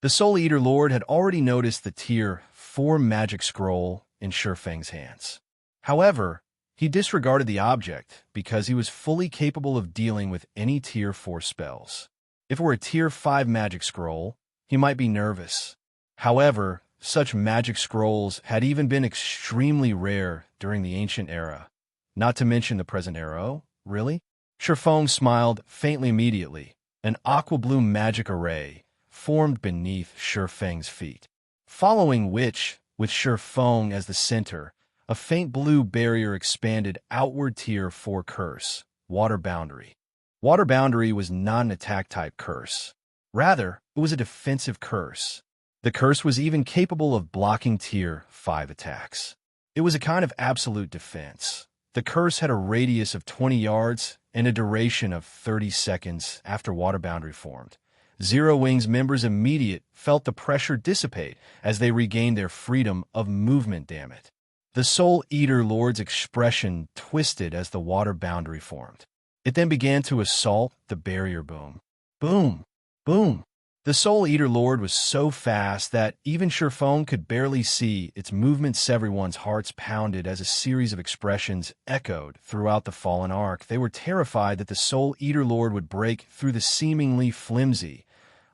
S1: The Soul Eater Lord had already noticed the Tier 4 magic scroll in Shifeng's hands. However, he disregarded the object because he was fully capable of dealing with any Tier 4 spells. If it were a Tier 5 magic scroll, he might be nervous. However, such magic scrolls had even been extremely rare during the ancient era. Not to mention the present era. Oh, really? Shifeng smiled faintly immediately. An aqua-blue magic array formed beneath Shifeng's feet, following which, with Shifeng as the center, a faint blue barrier expanded outward. Tier 4 curse, Water Boundary. Water Boundary was not an attack-type curse. Rather, it was a defensive curse. The curse was even capable of blocking Tier 5 attacks. It was a kind of absolute defense. The curse had a radius of 20 yards and a duration of 30 seconds after Water Boundary formed. Zero Wing's members immediately felt the pressure dissipate as they regained their freedom of movement. Damn it. The Soul Eater Lord's expression twisted as the Water Boundary formed. It then began to assault the barrier. Boom. Boom. Boom. The Soul Eater Lord was so fast that even Shifeng could barely see its movements. Everyone's hearts pounded as a series of expressions echoed throughout the fallen arc. They were terrified that the Soul Eater Lord would break through the seemingly flimsy,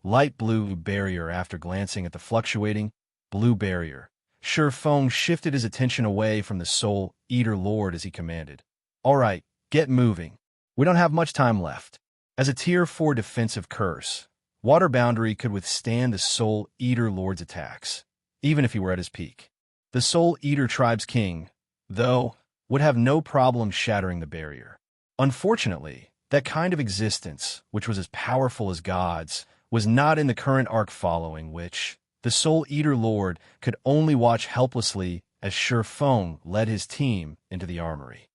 S1: light blue barrier. After glancing at the fluctuating blue barrier, Shifeng shifted his attention away from the Soul Eater Lord as he commanded, "All right, get moving. We don't have much time left." As a Tier 4 defensive curse, Water Boundary could withstand the Soul Eater Lord's attacks, even if he were at his peak. The Soul Eater Tribe's king, though, would have no problem shattering the barrier. Unfortunately, that kind of existence, which was as powerful as gods, was not in the current arc, following which the Soul Eater Lord could only watch helplessly as Shifeng led his team into the armory.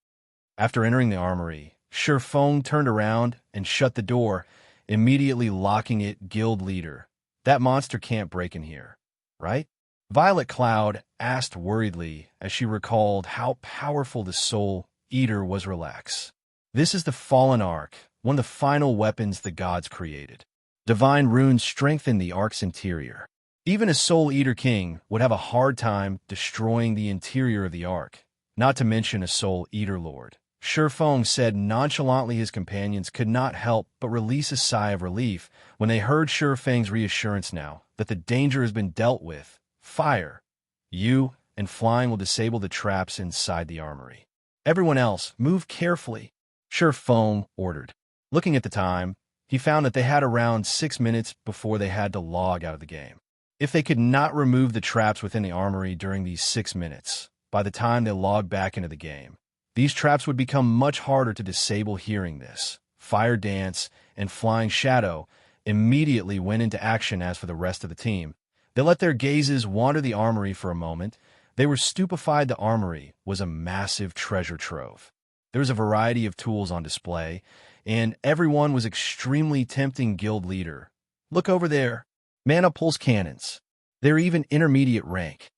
S1: After entering the armory, Shifeng turned around and shut the door, immediately locking it. "Guild leader, that monster can't break in here, right?" Violet Cloud asked worriedly as she recalled how powerful the Soul Eater was. "Relax. This is the Fallen Arc, one of the final weapons the gods created. Divine runes strengthen the arc's interior. Even a Soul Eater king would have a hard time destroying the interior of the arc, not to mention a Soul Eater Lord." Shifeng said nonchalantly. His companions could not help but release a sigh of relief when they heard Shifeng's reassurance. "Now that the danger has been dealt with, fire. You and Flying will disable the traps inside the armory. Everyone else, move carefully," Shifeng ordered. Looking at the time, he found that they had around 6 minutes before they had to log out of the game. If they could not remove the traps within the armory during these 6 minutes, by the time they logged back into the game, these traps would become much harder to disable. Hearing this, Fire Dance and Flying Shadow immediately went into action. As for the rest of the team, they let their gazes wander the armory for a moment. They were stupefied. The armory was a massive treasure trove. There was a variety of tools on display, and everyone was extremely tempting. "Guild leader, look over there. Mana pulse cannons. They're even intermediate rank."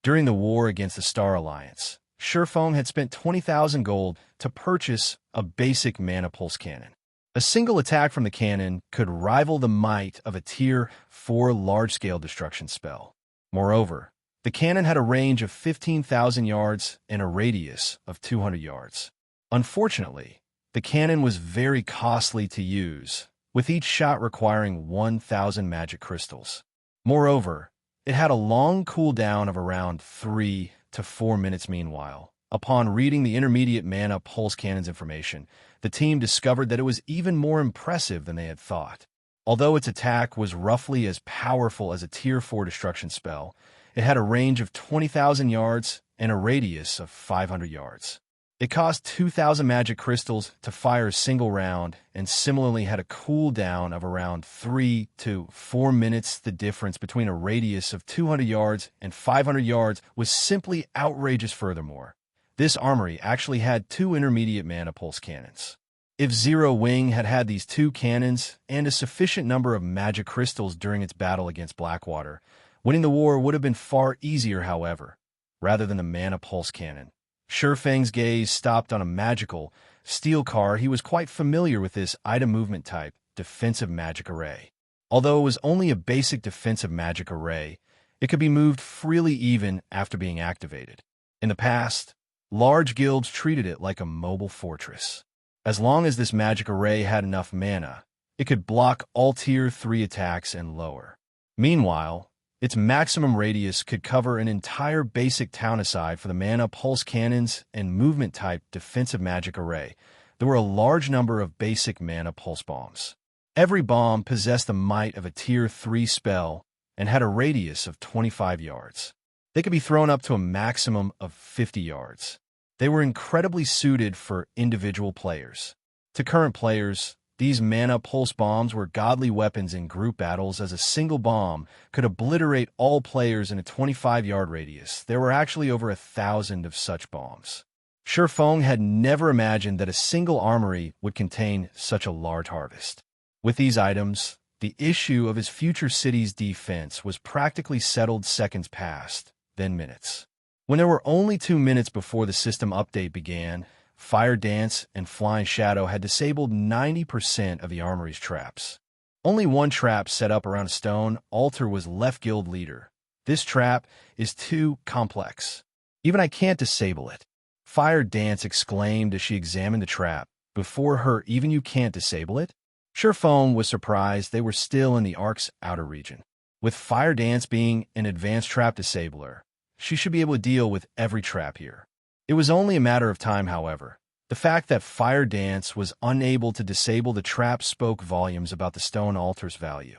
S1: During the war against the Star Alliance, Shifeng had spent 20,000 gold to purchase a basic mana pulse cannon. A single attack from the cannon could rival the might of a Tier 4 large-scale destruction spell. Moreover, the cannon had a range of 15,000 yards and a radius of 200 yards. Unfortunately, the cannon was very costly to use, with each shot requiring 1,000 magic crystals. Moreover, it had a long cooldown of around 3 to 4 minutes. Meanwhile, upon reading the intermediate mana pulse cannon's information, the team discovered that it was even more impressive than they had thought. Although its attack was roughly as powerful as a Tier 4 destruction spell, it had a range of 20,000 yards and a radius of 500 yards. It cost 2,000 magic crystals to fire a single round, and similarly had a cooldown of around 3 to 4 minutes. The difference between a radius of 200 yards and 500 yards was simply outrageous. Furthermore, this armory actually had 2 intermediate mana pulse cannons. If Zero Wing had had these 2 cannons and a sufficient number of magic crystals during its battle against Blackwater, winning the war would have been far easier. However, rather than the mana pulse cannon, Shifeng's gaze stopped on a magical steel car. He was quite familiar with this item movement type, defensive magic array. Although it was only a basic defensive magic array, it could be moved freely even after being activated. In the past, large guilds treated it like a mobile fortress. As long as this magic array had enough mana, it could block all Tier 3 attacks and lower. Meanwhile, Its maximum radius could cover an entire basic town aside for the mana pulse cannons and movement-type defensive magic array. There were a large number of basic mana pulse bombs. Every bomb possessed the might of a Tier 3 spell and had a radius of 25 yards. They could be thrown up to a maximum of 50 yards. They were incredibly suited for individual players. To current players, these mana pulse bombs were godly weapons in group battles, as a single bomb could obliterate all players in a 25-yard radius. There were actually over 1,000 of such bombs. Shifeng had never imagined that a single armory would contain such a large harvest. With these items, the issue of his future city's defense was practically settled seconds past, then minutes. When there were only 2 minutes before the system update began, Fire Dance and Flying Shadow had disabled 90% of the armory's traps. Only one trap set up around a stone altar was left guild leader. This trap is too complex. Even I can't disable it. Fire Dance exclaimed as she examined the trap. Before her, even you can't disable it? Shifeng was surprised they were still in the Ark's outer region. With Fire Dance being an advanced trap disabler, she should be able to deal with every trap here. It was only a matter of time, however. The fact that Fire Dance was unable to disable the trap spoke volumes about the stone altar's value.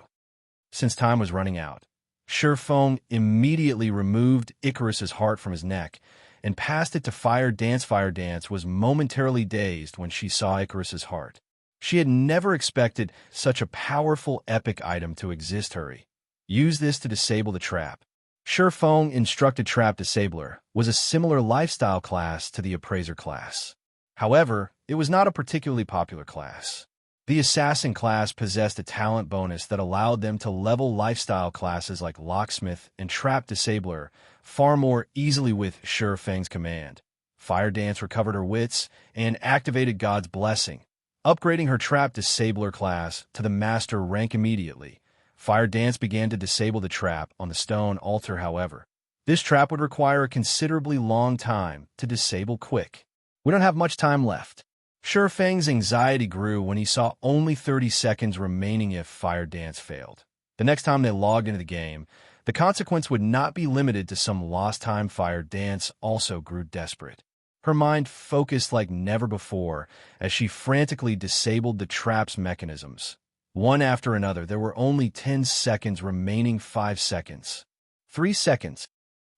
S1: Since time was running out, Shifeng immediately removed Icarus's heart from his neck and passed it to Fire Dance. Fire Dance was momentarily dazed when she saw Icarus's heart. She had never expected such a powerful epic item to exist. Hurry. Use this to disable the trap. Shifeng instructed Trap Disabler was a similar lifestyle class to the Appraiser class. However, it was not a particularly popular class. The Assassin class possessed a talent bonus that allowed them to level lifestyle classes like Locksmith and Trap Disabler far more easily with Shifeng's command. Fire Dance recovered her wits and activated God's Blessing, upgrading her Trap Disabler class to the Master rank immediately. Fire Dance began to disable the trap on the stone altar. However, this trap would require a considerably long time to disable quick. We don't have much time left. Shifeng's anxiety grew when he saw only 30 seconds remaining if Fire Dance failed. The next time they logged into the game, the consequence would not be limited to some lost time. Fire Dance also grew desperate. Her mind focused like never before as she frantically disabled the trap's mechanisms. One after another, there were only 10 seconds remaining. 5 seconds. 3 seconds.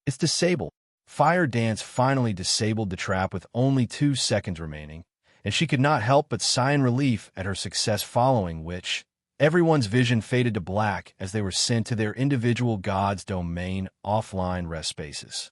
S1: It's disabled. Fire Dance finally disabled the trap with only 2 seconds remaining, and she could not help but sigh in relief at her success, following which everyone's vision faded to black as they were sent to their individual God's Domain offline rest spaces.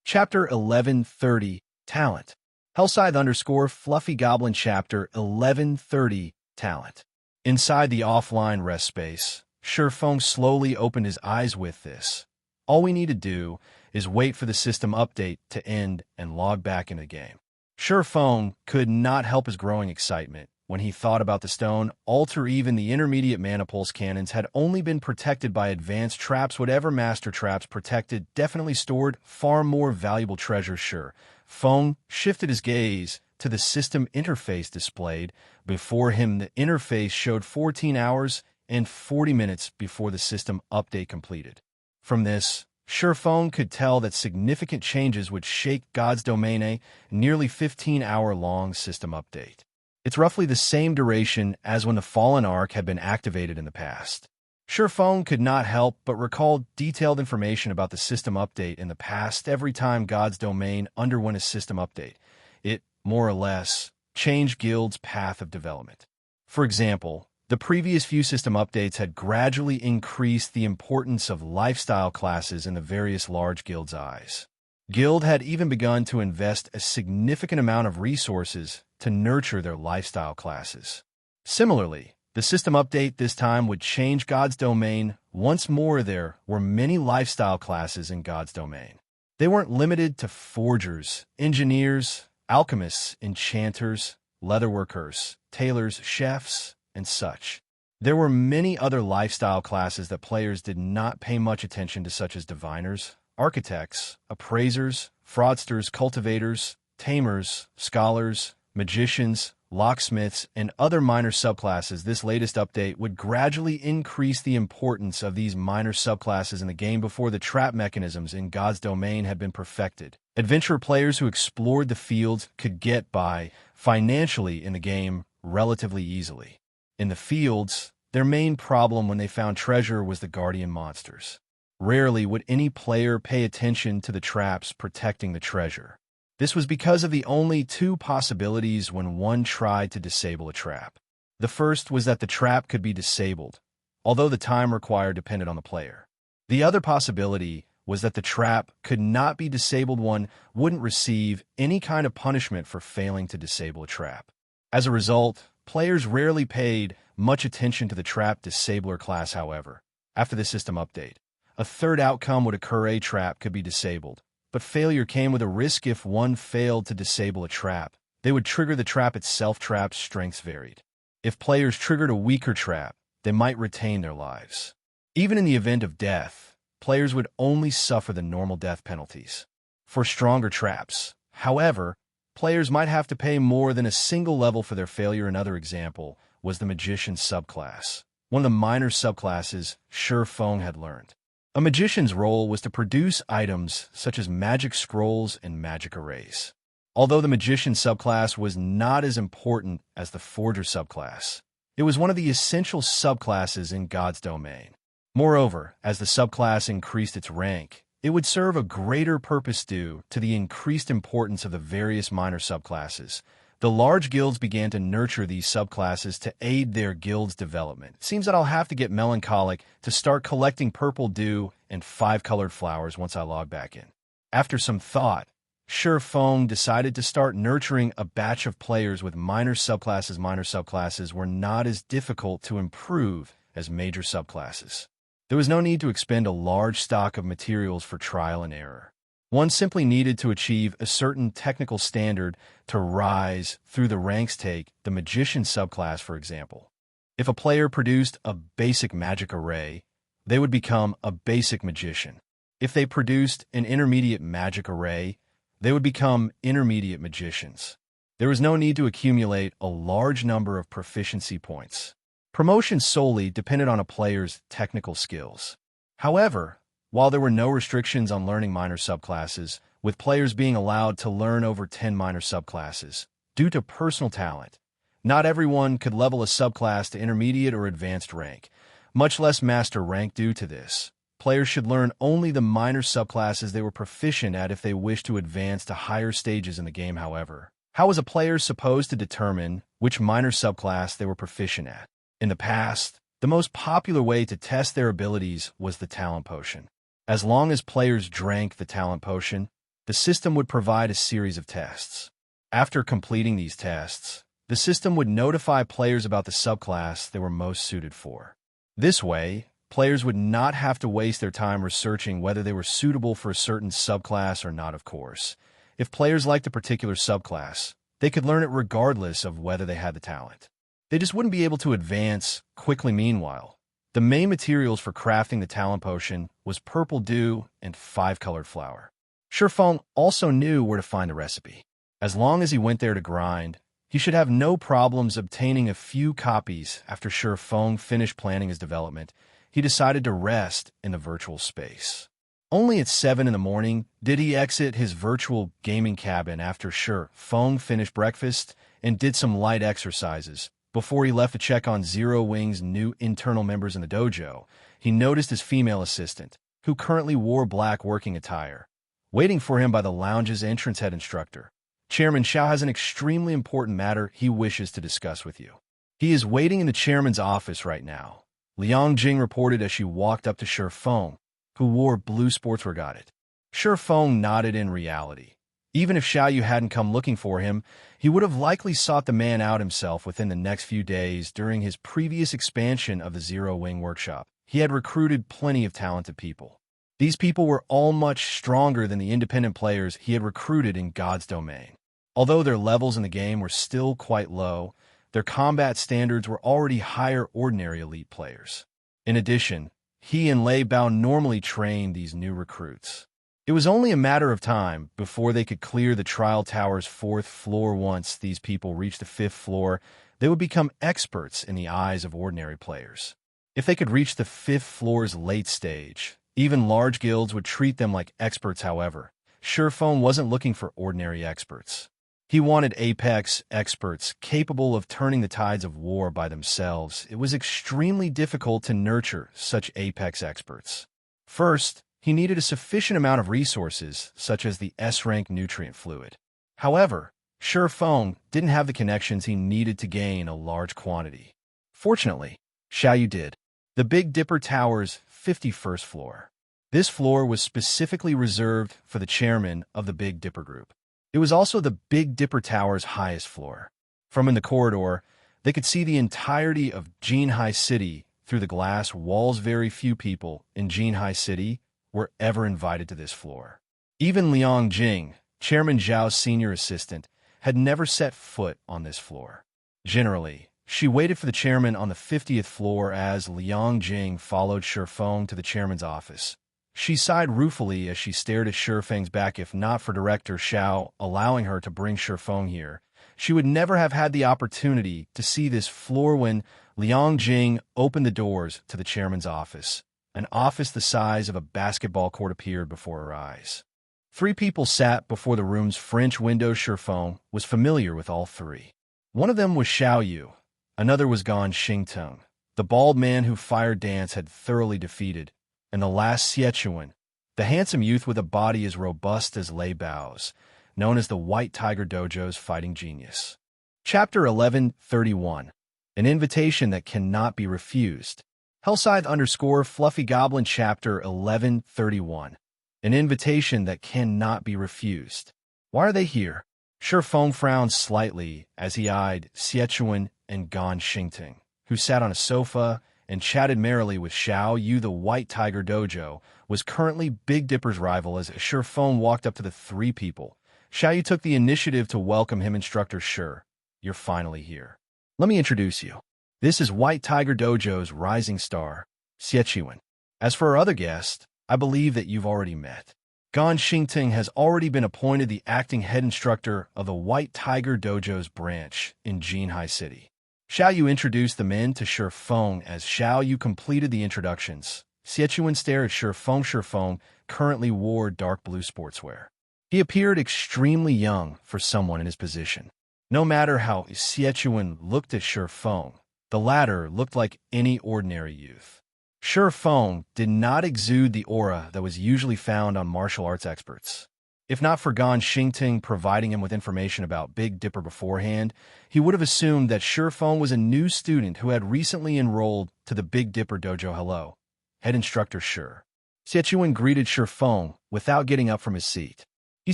S1: Chapter 1130, Talent. Hellscythe Fluffy Goblin Chapter 1130, Talent. Inside the offline rest space, Shifeng slowly opened his eyes. With this, all we need to do is wait for the system update to end and log back into the game. Shifeng could not help his growing excitement when he thought about the stone altar. Even the intermediate mana pulse cannons had only been protected by advanced traps. Whatever master traps protected definitely stored far more valuable treasure. Shifeng shifted his gaze to the system interface displayed before him. The interface showed 14 hours and 40 minutes before the system update completed. From this, Shifeng could tell that significant changes would shake God's Domain, a nearly 15-hour-long system update. It's roughly the same duration as when the Fallen Ark had been activated in the past. Shifeng could not help but recall detailed information about the system update in the past. Every time God's Domain underwent a system update, it, more or less, changed Guild's path of development. For example, the previous few system updates had gradually increased the importance of lifestyle classes in the various large guilds' eyes. Guild had even begun to invest a significant amount of resources to nurture their lifestyle classes. Similarly, the system update this time would change God's Domain. Once more, there were many lifestyle classes in God's Domain. They weren't limited to forgers, engineers, alchemists, enchanters, leatherworkers, tailors, chefs, and such. There were many other lifestyle classes that players did not pay much attention to, such as diviners, architects, appraisers, fraudsters, cultivators, tamers, scholars, magicians, locksmiths, and other minor subclasses. This latest update would gradually increase the importance of these minor subclasses in the game before the trap mechanisms in God's domain had been perfected. Adventurer players who explored the fields could get by financially in the game relatively easily. In the fields, their main problem when they found treasure was the guardian monsters. Rarely would any player pay attention to the traps protecting the treasure. This was because of the only two possibilities when one tried to disable a trap. The first was that the trap could be disabled, although the time required depended on the player. The other possibility was that the trap could not be disabled. One wouldn't receive any kind of punishment for failing to disable a trap. As a result, players rarely paid much attention to the trap disabler class. However, after the system update, a third outcome would occur. A trap could be disabled, but failure came with a risk. If one failed to disable a trap, they would trigger the trap itself. Trap strengths varied. If players triggered a weaker trap, they might retain their lives. Even in the event of death, players would only suffer the normal death penalties. For stronger traps, however, players might have to pay more than a single level for their failure. Another example was the Magician subclass, one of the minor subclasses Shi Feng had learned. A magician's role was to produce items such as magic scrolls and magic arrays. Although the Magician subclass was not as important as the Forger subclass, it was one of the essential subclasses in God's domain. Moreover, as the subclass increased its rank, it would serve a greater purpose due to the increased importance of the various minor subclasses. The large guilds began to nurture these subclasses to aid their guild's development. It seems that I'll have to get melancholic to start collecting purple dew and 5-colored flowers once I log back in. After some thought, Shi Feng decided to start nurturing a batch of players with minor subclasses. Minor subclasses were not as difficult to improve as major subclasses. There was no need to expend a large stock of materials for trial and error. One simply needed to achieve a certain technical standard to rise through the ranks. Take the Magician subclass, for example. If a player produced a basic magic array, they would become a basic magician. If they produced an intermediate magic array, they would become intermediate magicians. There was no need to accumulate a large number of proficiency points. Promotion solely depended on a player's technical skills. However, while there were no restrictions on learning minor subclasses, with players being allowed to learn over 10 minor subclasses, due to personal talent, not everyone could level a subclass to intermediate or advanced rank, much less master rank. Due to this, players should learn only the minor subclasses they were proficient at if they wish to advance to higher stages in the game. However, how was a player supposed to determine which minor subclass they were proficient at? In the past, the most popular way to test their abilities was the talent potion. As long as players drank the talent potion, the system would provide a series of tests. After completing these tests, the system would notify players about the subclass they were most suited for. This way, players would not have to waste their time researching whether they were suitable for a certain subclass or not. Of course, if players liked a particular subclass, they could learn it regardless of whether they had the talent. They just wouldn't be able to advance quickly. Meanwhile, the main materials for crafting the talent potion was purple dew and 5-colored flower. Shi Feng also knew where to find the recipe. As long as he went there to grind, he should have no problems obtaining a few copies. After Shi Feng finished planning his development, he decided to rest in the virtual space. Only at 7 in the morning did he exit his virtual gaming cabin after Shi Feng finished breakfast and did some light exercises. Before he left to check on Zero Wing's new internal members in the dojo, he noticed his female assistant, who currently wore black working attire, waiting for him by the lounge's entrance. Head instructor, Chairman Xiao has an extremely important matter he wishes to discuss with you. He is waiting in the chairman's office right now, Liang Jing reported as she walked up to Shi Feng, who wore blue sportswear. Got it. Shi Feng nodded. In reality, even if Xiaoyu hadn't come looking for him, he would have likely sought the man out himself within the next few days. During his previous expansion of the Zero Wing workshop, he had recruited plenty of talented people. These people were all much stronger than the independent players he had recruited in God's domain. Although their levels in the game were still quite low, their combat standards were already higher ordinary elite players. In addition, he and Lei Bao normally trained these new recruits. It was only a matter of time before they could clear the trial tower's 4th floor. Once these people reached the 5th floor, they would become experts in the eyes of ordinary players. If they could reach the 5th floor's late stage, even large guilds would treat them like experts. However, Shurfeng wasn't looking for ordinary experts. He wanted apex experts capable of turning the tides of war by themselves. It was extremely difficult to nurture such apex experts. First, he needed a sufficient amount of resources, such as the S-rank nutrient fluid. However, Shurfeng didn't have the connections he needed to gain a large quantity. Fortunately, Xiaoyu did. The Big Dipper Tower's 51st floor. This floor was specifically reserved for the chairman of the Big Dipper Group. It was also the Big Dipper Tower's highest floor. From in the corridor, they could see the entirety of Jianghu City through the glass walls. Very few people in Jianghu City were ever invited to this floor. Even Liang Jing, Chairman Zhao's senior assistant, had never set foot on this floor. Generally, she waited for the chairman on the 50th floor as Liang Jing followed Shurfeng to the chairman's office. She sighed ruefully as she stared at Shurfeng's back. If not for Director Xiao allowing her to bring Shurfeng here, she would never have had the opportunity to see this floor. When Liang Jing opened the doors to the chairman's office, an office the size of a basketball court appeared before her eyes. 3 people sat before the room's French window. Shurfeng was familiar with all 3. One of them was Xiaoyu. Another was Gan Xingteng, the bald man who Fire Dance had thoroughly defeated, and the last Xiechuan, the handsome youth with a body as robust as Lei Bao's, known as the White Tiger Dojo's fighting genius. Chapter 1131. An invitation that cannot be refused. Hellscythe_Fluffy Goblin Chapter 1131. An invitation that cannot be refused. Why are they here? Shurfeng frowned slightly as he eyed Xiechuan and Gan Xingteng, who sat on a sofa and chatted merrily with Xiaoyu. The White Tiger Dojo was currently Big Dipper's rival. As Shurfeng walked up to the 3 people, Xiaoyu took the initiative to welcome him. Instructor Shur, you're finally here. Let me introduce you. This is White Tiger Dojo's rising star, Xiechuan. As for our other guest, I believe that you've already met. Gan Xingteng has already been appointed the acting head instructor of the White Tiger Dojo's branch in Jianghu City. Xiaoyu introduced the men to Shurfeng. As Xiaoyu completed the introductions, Xiechuan stared at Shurfeng. Shurfeng currently wore dark blue sportswear. He appeared extremely young for someone in his position. No matter how Xiechuan looked at Shurfeng, the latter looked like any ordinary youth. Shurfeng did not exude the aura that was usually found on martial arts experts. If not for Gan Xingteng providing him with information about Big Dipper beforehand, he would have assumed that Shurfeng was a new student who had recently enrolled to the Big Dipper Dojo. Hello, head instructor Shur. Xiechuan greeted Shurfeng without getting up from his seat. He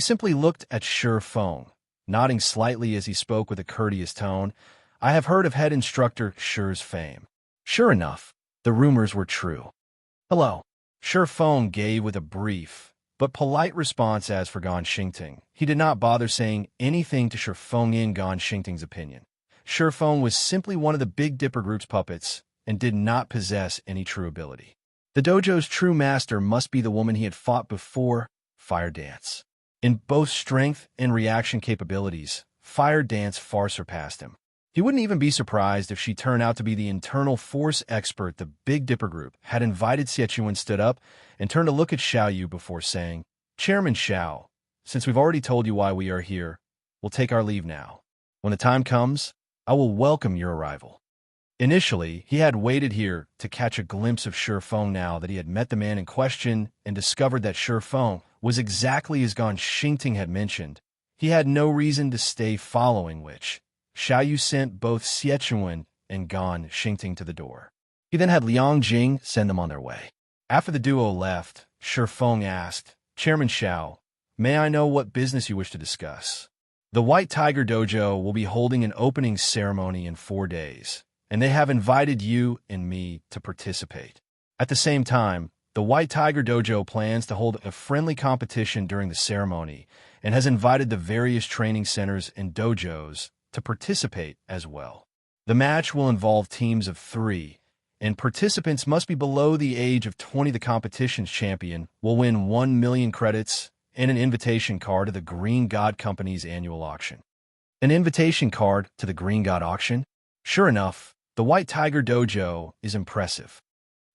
S1: simply looked at Shurfeng, nodding slightly as he spoke with a courteous tone. I have heard of head instructor Shur's fame. Sure enough, the rumors were true. Hello, Shurfeng gave with a brief but polite response. As for Gan Xingteng, he did not bother saying anything to Shurfeng. In Gan Xingteng's opinion, Shurfeng was simply one of the Big Dipper Group's puppets and did not possess any true ability. The dojo's true master must be the woman he had fought before, Fire Dance. In both strength and reaction capabilities, Fire Dance far surpassed him. He wouldn't even be surprised if she turned out to be the internal force expert the Big Dipper Group had invited. Xiechuan stood up and turned to look at Xiaoyu before saying, Chairman Xiao, since we've already told you why we are here, we'll take our leave now. When the time comes, I will welcome your arrival. Initially, he had waited here to catch a glimpse of Shurfeng. Now that he had met the man in question and discovered that Shurfeng was exactly as Gan Xingteng had mentioned, he had no reason to stay, following which Xiaoyu sent both Xiechuan and Gan Xingteng to the door. He then had Liang Jing send them on their way. After the duo left, Shurfeng asked, Chairman Xiao, may I know what business you wish to discuss? The White Tiger Dojo will be holding an opening ceremony in 4 days, and they have invited you and me to participate. At the same time, the White Tiger Dojo plans to hold a friendly competition during the ceremony and has invited the various training centers and dojos to participate as well. The match will involve teams of 3, and participants must be below the age of 20. The competition's champion will win 1 million credits and an invitation card to the Green God Company's annual auction. An invitation card to the Green God auction? Sure enough, the White Tiger Dojo is impressive.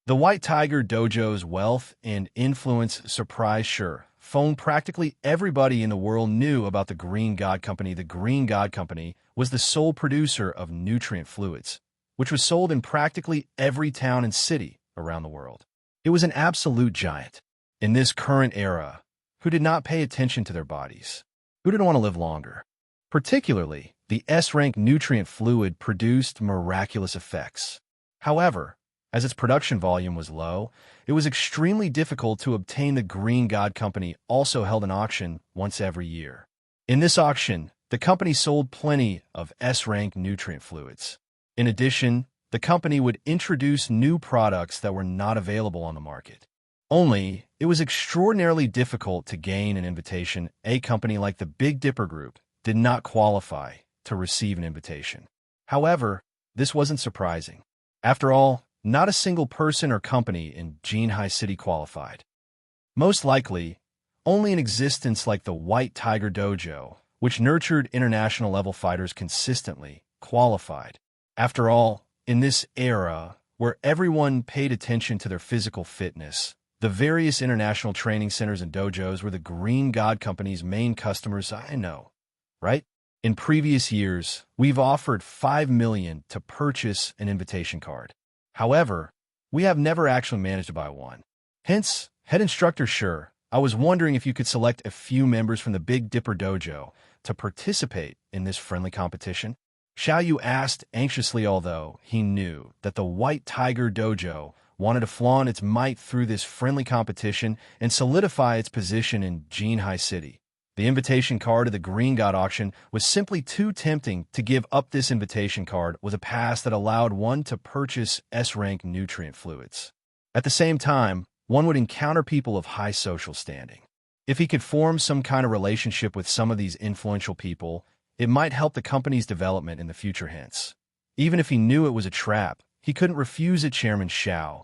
S1: The White Tiger Dojo's wealth and influence surprised Feng. Practically everybody in the world knew about the Green God Company. The Green God Company was the sole producer of nutrient fluids, which was sold in practically every town and city around the world. It was an absolute giant. In this current era, who did not pay attention to their bodies, who didn't want to live longer. Particularly, the S-rank nutrient fluid produced miraculous effects. However, as its production volume was low, it was extremely difficult to obtain. The Green God Company also held an auction once every year. In this auction, the company sold plenty of S-rank nutrient fluids. In addition, the company would introduce new products that were not available on the market. Only, it was extraordinarily difficult to gain an invitation. A company like the Big Dipper Group did not qualify to receive an invitation. However, this wasn't surprising. After all, not a single person or company in Jianghu City qualified. Most likely, only an existence like the White Tiger Dojo, which nurtured international-level fighters consistently, qualified. After all, in this era, where everyone paid attention to their physical fitness, the various international training centers and dojos were the Green God Company's main customers. I know, right? In previous years, we've offered 5 million to purchase an invitation card. However, we have never actually managed to buy one. Hence, head instructor, I was wondering if you could select a few members from the Big Dipper Dojo to participate in this friendly competition. Xiao Yu asked anxiously, although he knew that the White Tiger Dojo wanted to flaunt its might through this friendly competition and solidify its position in Jianghu City. The invitation card of the Green God auction was simply too tempting to give up. This invitation card was a pass that allowed one to purchase S-rank nutrient fluids. At the same time, one would encounter people of high social standing. If he could form some kind of relationship with some of these influential people, it might help the company's development in the future. Hence, even if he knew it was a trap, he couldn't refuse it. Chairman Xiao,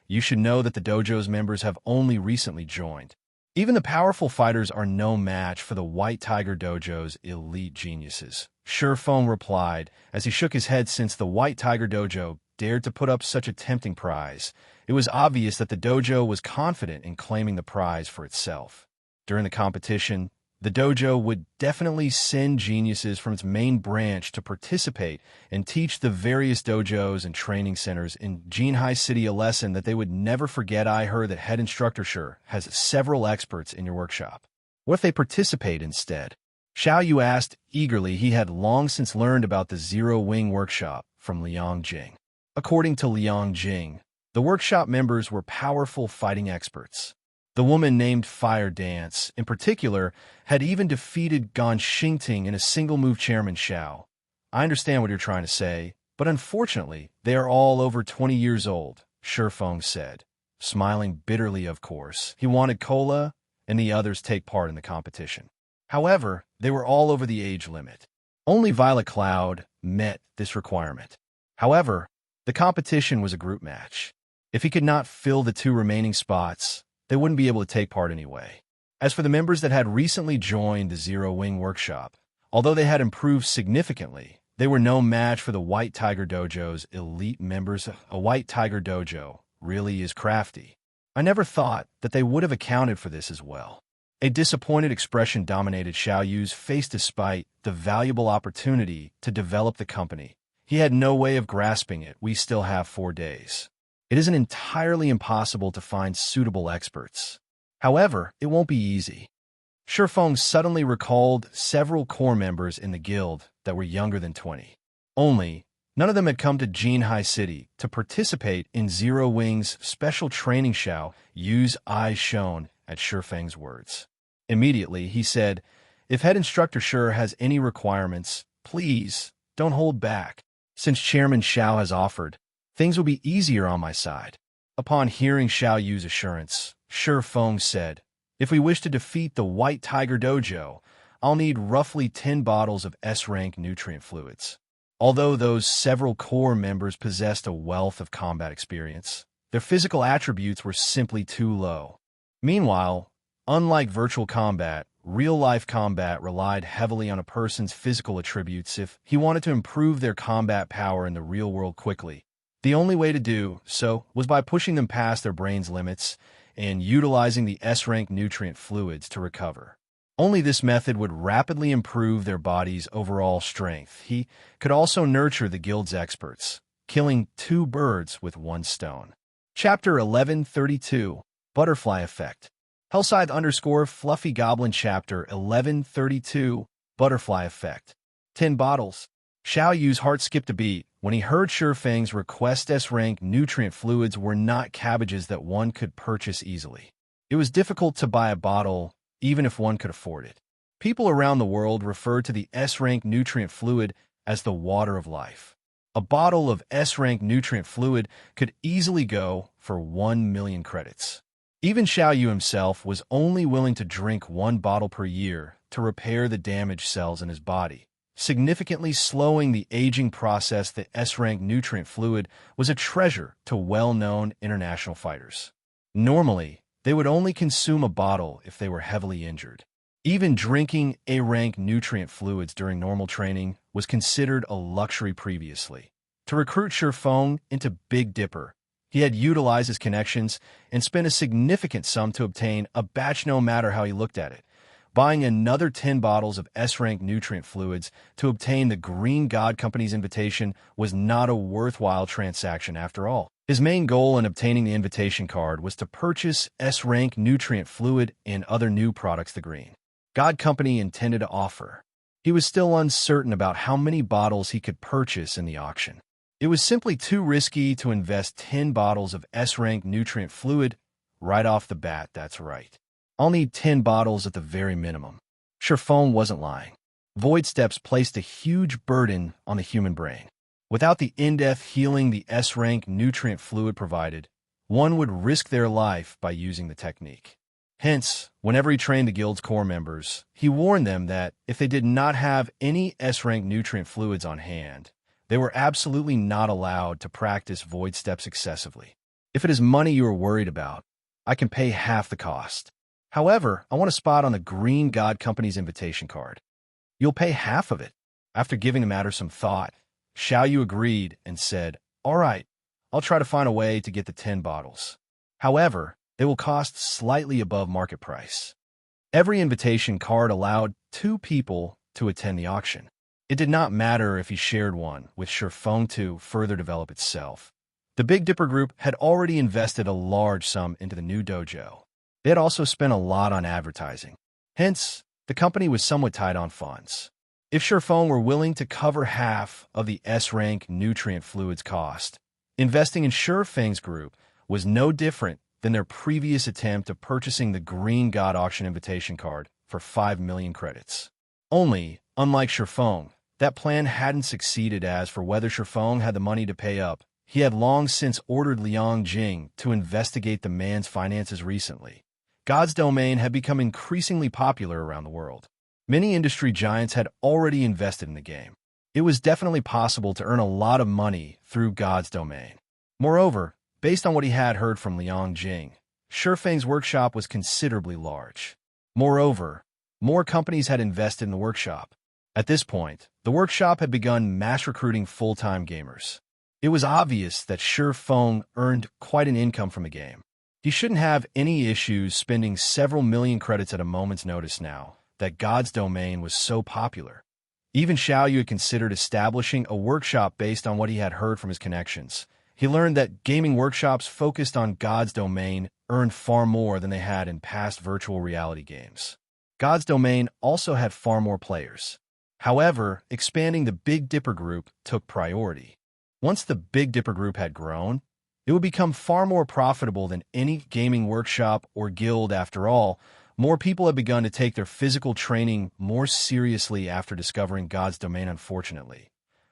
S1: you should know that the dojo's members have only recently joined. Even the powerful fighters are no match for the White Tiger Dojo's elite geniuses. Feng replied as he shook his head. Since the White Tiger Dojo dared to put up such a tempting prize, it was obvious that the dojo was confident in claiming the prize for itself. During the competition, the dojo would definitely send geniuses from its main branch to participate and teach the various dojos and training centers in Jianghu City a lesson that they would never forget. I heard that head instructor has several experts in your workshop. What if they participate instead? Xiao Yu asked eagerly. He had long since learned about the Zero Wing workshop from Liang Jing. According to Liang Jing, the workshop members were powerful fighting experts. The woman named Fire Dance, in particular, had even defeated Gan Xingting in a single move. Chairman Xiao, I understand what you're trying to say, but unfortunately, they are all over 20 years old, Feng said, smiling bitterly. Of course, he wanted Cola and the others take part in the competition. However, they were all over the age limit. Only Violet Cloud met this requirement. However, the competition was a group match. If he could not fill the 2 remaining spots, they wouldn't be able to take part anyway. As for the members that had recently joined the Zero Wing workshop, although they had improved significantly, they were no match for the White Tiger Dojo's elite members. A White Tiger Dojo really is crafty. I never thought that they would have accounted for this as well. A disappointed expression dominated Xiao Yu's face despite the valuable opportunity to develop the company. He had no way of grasping it. We still have 4 days. It isn't entirely impossible to find suitable experts. However, it won't be easy. Feng suddenly recalled several core members in the guild that were younger than 20. Only, none of them had come to Jianghu City to participate in Zero Wing's special training. Xiao Yu's eyes shone at Feng's words. Immediately, he said, if head instructor has any requirements, please don't hold back. Since Chairman Xiao has offered, things will be easier on my side. Upon hearing Xiao Yu's assurance, Feng said, if we wish to defeat the White Tiger Dojo, I'll need roughly 10 bottles of S-rank nutrient fluids. Although those several core members possessed a wealth of combat experience, their physical attributes were simply too low. Meanwhile, unlike virtual combat, real-life combat relied heavily on a person's physical attributes if he wanted to improve their combat power in the real world quickly. The only way to do so was by pushing them past their brain's limits and utilizing the S-rank nutrient fluids to recover. Only this method would rapidly improve their body's overall strength. He could also nurture the guild's experts, killing two birds with one stone. Chapter 1132, Butterfly Effect. Hellscythe_Fluffy Goblin Chapter 1132, Butterfly Effect. 10 bottles. Xiao Yu's heart skipped a beat when he heard Shifeng's request. S-rank nutrient fluids were not cabbages that one could purchase easily. It was difficult to buy a bottle, even if one could afford it. People around the world referred to the S-rank nutrient fluid as the water of life. A bottle of S-rank nutrient fluid could easily go for 1 million credits. Even Xiao Yu himself was only willing to drink 1 bottle per year to repair the damaged cells in his body, significantly slowing the aging process. The S-rank nutrient fluid was a treasure to well-known international fighters. Normally, they would only consume a bottle if they were heavily injured. Even drinking A-rank nutrient fluids during normal training was considered a luxury previously. To recruit Shifeng into Big Dipper, he had utilized his connections and spent a significant sum to obtain a batch no matter how he looked at it. Buying another 10 bottles of S-rank nutrient fluids to obtain the Green God Company's invitation was not a worthwhile transaction after all. His main goal in obtaining the invitation card was to purchase S-rank nutrient fluid and other new products the Green God Company intended to offer. He was still uncertain about how many bottles he could purchase in the auction. It was simply too risky to invest 10 bottles of S-rank nutrient fluid right off the bat. That's right. I'll need 10 bottles at the very minimum. Shifeng wasn't lying. Void steps placed a huge burden on the human brain. Without the in-depth healing the S-rank nutrient fluid provided, one would risk their life by using the technique. Hence, whenever he trained the guild's core members, he warned them that if they did not have any S-rank nutrient fluids on hand, they were absolutely not allowed to practice void steps excessively. If it is money you are worried about, I can pay half the cost. However, I want a spot on the Green God Company's invitation card. You'll pay half of it. After giving the matter some thought, Xiao Yu agreed and said, "All right, I'll try to find a way to get the 10 bottles. However, they will cost slightly above market price." Every invitation card allowed 2 people to attend the auction. It did not matter if he shared one with Shifeng to further develop itself. The Big Dipper group had already invested a large sum into the new dojo. They had also spent a lot on advertising. Hence, the company was somewhat tight on funds. If Shifeng were willing to cover half of the S-rank nutrient fluids cost, investing in Shifeng's group was no different than their previous attempt of purchasing the Green God auction invitation card for 5 million credits. Only, unlike Shifeng, that plan hadn't succeeded. As for whether Shifeng had the money to pay up, he had long since ordered Liang Jing to investigate the man's finances recently. God's domain had become increasingly popular around the world. Many industry giants had already invested in the game. It was definitely possible to earn a lot of money through God's domain. Moreover, based on what he had heard from Liang Jing, Shifeng's workshop was considerably large. Moreover, more companies had invested in the workshop. At this point, the workshop had begun mass recruiting full-time gamers. It was obvious that Shifeng earned quite an income from the game. He shouldn't have any issues spending several million credits at a moment's notice now that God's domain was so popular. Even Xiao Yu had considered establishing a workshop based on what he had heard from his connections. He learned that gaming workshops focused on God's domain earned far more than they had in past virtual reality games. God's domain also had far more players. However, expanding the Big Dipper group took priority. Once the Big Dipper group had grown, it would become far more profitable than any gaming workshop or guild. After all, more people had begun to take their physical training more seriously after discovering God's domain. Unfortunately,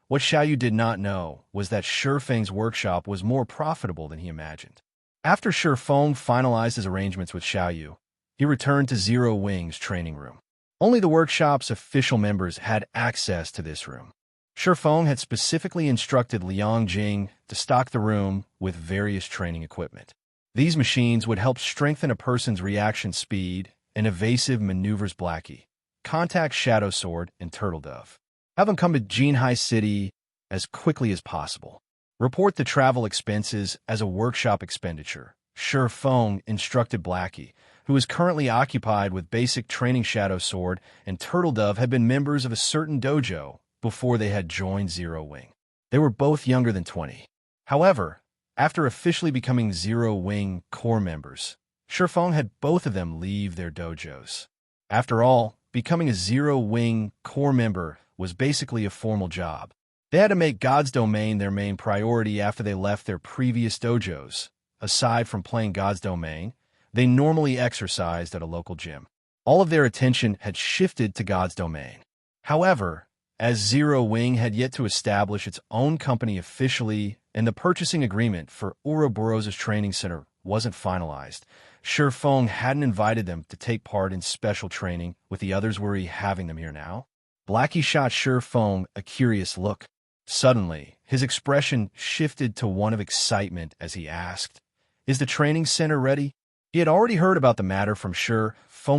S1: what Xiao Yu did not know was that Shifeng's workshop was more profitable than he imagined. After Shifeng finalized his arrangements with Xiao Yu, he returned to Zero Wing's training room. Only the workshop's official members had access to this room. Feng had specifically instructed Liang Jing to stock the room with various training equipment. These machines would help strengthen a person's reaction speed and evasive maneuvers. Blackie, contact Shadow Sword and Turtle Dove. Have them come to Jianghu City as quickly as possible. Report the travel expenses as a workshop expenditure. Feng instructed Blackie, who is currently occupied with basic training. Shadow Sword and Turtle Dove had been members of a certain dojo before they had joined Zero Wing. They were both younger than 20. However, after officially becoming Zero Wing core members, Feng had both of them leave their dojos. After all, becoming a Zero Wing core member was basically a formal job. They had to make God's Domain their main priority after they left their previous dojos. Aside from playing God's Domain, they normally exercised at a local gym. All of their attention had shifted to God's Domain. However, as Zero Wing had yet to establish its own company officially and the purchasing agreement for Ouroboros' training center wasn't finalized, Feng hadn't invited them to take part in special training with the others. Were he having them here now? Blackie shot Feng a curious look. Suddenly, his expression shifted to one of excitement as he asked, "Is the training center ready?" He had already heard about the matter from Feng.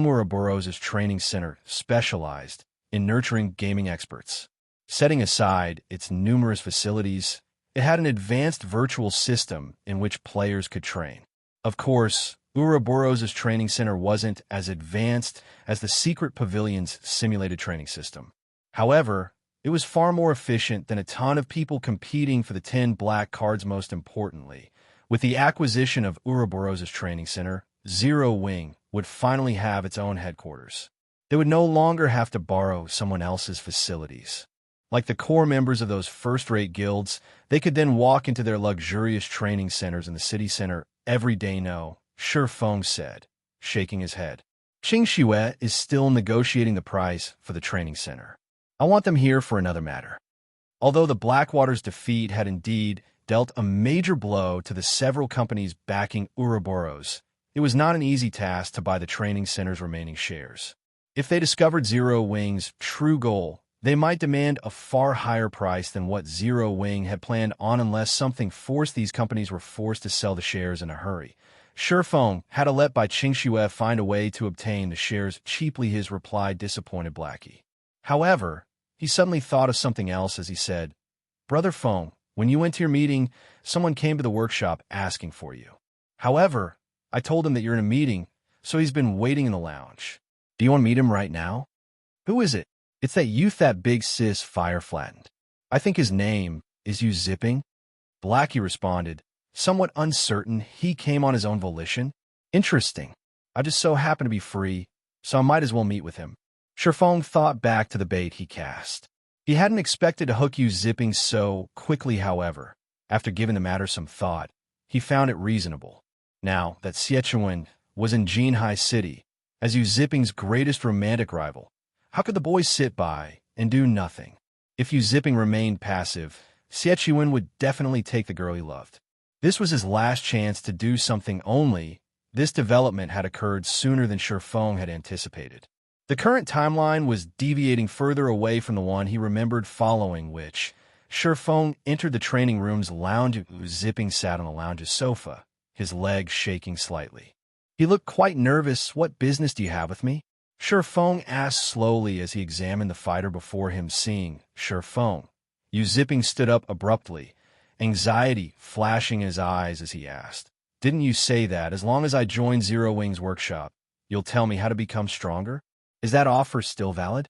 S1: Ouroboros' training center specialized in nurturing gaming experts. Setting aside its numerous facilities, it had an advanced virtual system in which players could train. Of course, Ouroboros' training center wasn't as advanced as the Secret Pavilion's simulated training system. However, it was far more efficient than a ton of people competing for the 10 black cards. Most importantly, with the acquisition of Ouroboros' training center, Zero Wing would finally have its own headquarters. They would no longer have to borrow someone else's facilities. Like the core members of those first-rate guilds, they could then walk into their luxurious training centers in the city center every day. No, Feng said, shaking his head. Qing Xue is still negotiating the price for the training center. I want them here for another matter. Although the Blackwater's defeat had indeed dealt a major blow to the several companies backing Ouroboros, it was not an easy task to buy the training center's remaining shares. If they discovered Zero Wing's true goal, they might demand a far higher price than what Zero Wing had planned on unless something forced these companies were forced to sell the shares in a hurry. Feng had to let by Qing Xue find a way to obtain the shares cheaply. His reply disappointed Blackie. However, he suddenly thought of something else as he said, "Brother Feng, when you went to your meeting, someone came to the workshop asking for you. However, I told him that you're in a meeting, so he's been waiting in the lounge. Do you want to meet him right now?" "Who is it?" "It's that youth that big sis fire flattened. I think his name is you zipping." Blackie responded, somewhat uncertain. He came on his own volition. "Interesting. I just so happen to be free, so I might as well meet with him." Feng thought back to the bait he cast. He hadn't expected to hook you zipping so quickly. However, after giving the matter some thought, he found it reasonable. Now that Siechuan was in Jianghu City, as you zipping's greatest romantic rival, how could the boys sit by and do nothing? If you zipping remained passive, Siechuan would definitely take the girl he loved. This was his last chance to do something. Only this development had occurred sooner than Feng had anticipated. The current timeline was deviating further away from the one he remembered, following which Feng entered the training room's lounge. Zipping sat on the lounge's sofa, his legs shaking slightly. He looked quite nervous. "What business do you have with me?" Feng asked slowly as he examined the fighter before him. Seeing Feng, Yu Zipping stood up abruptly, anxiety flashing in his eyes as he asked, "Didn't you say that as long as I join Zero Wing's workshop, you'll tell me how to become stronger? Is that offer still valid?"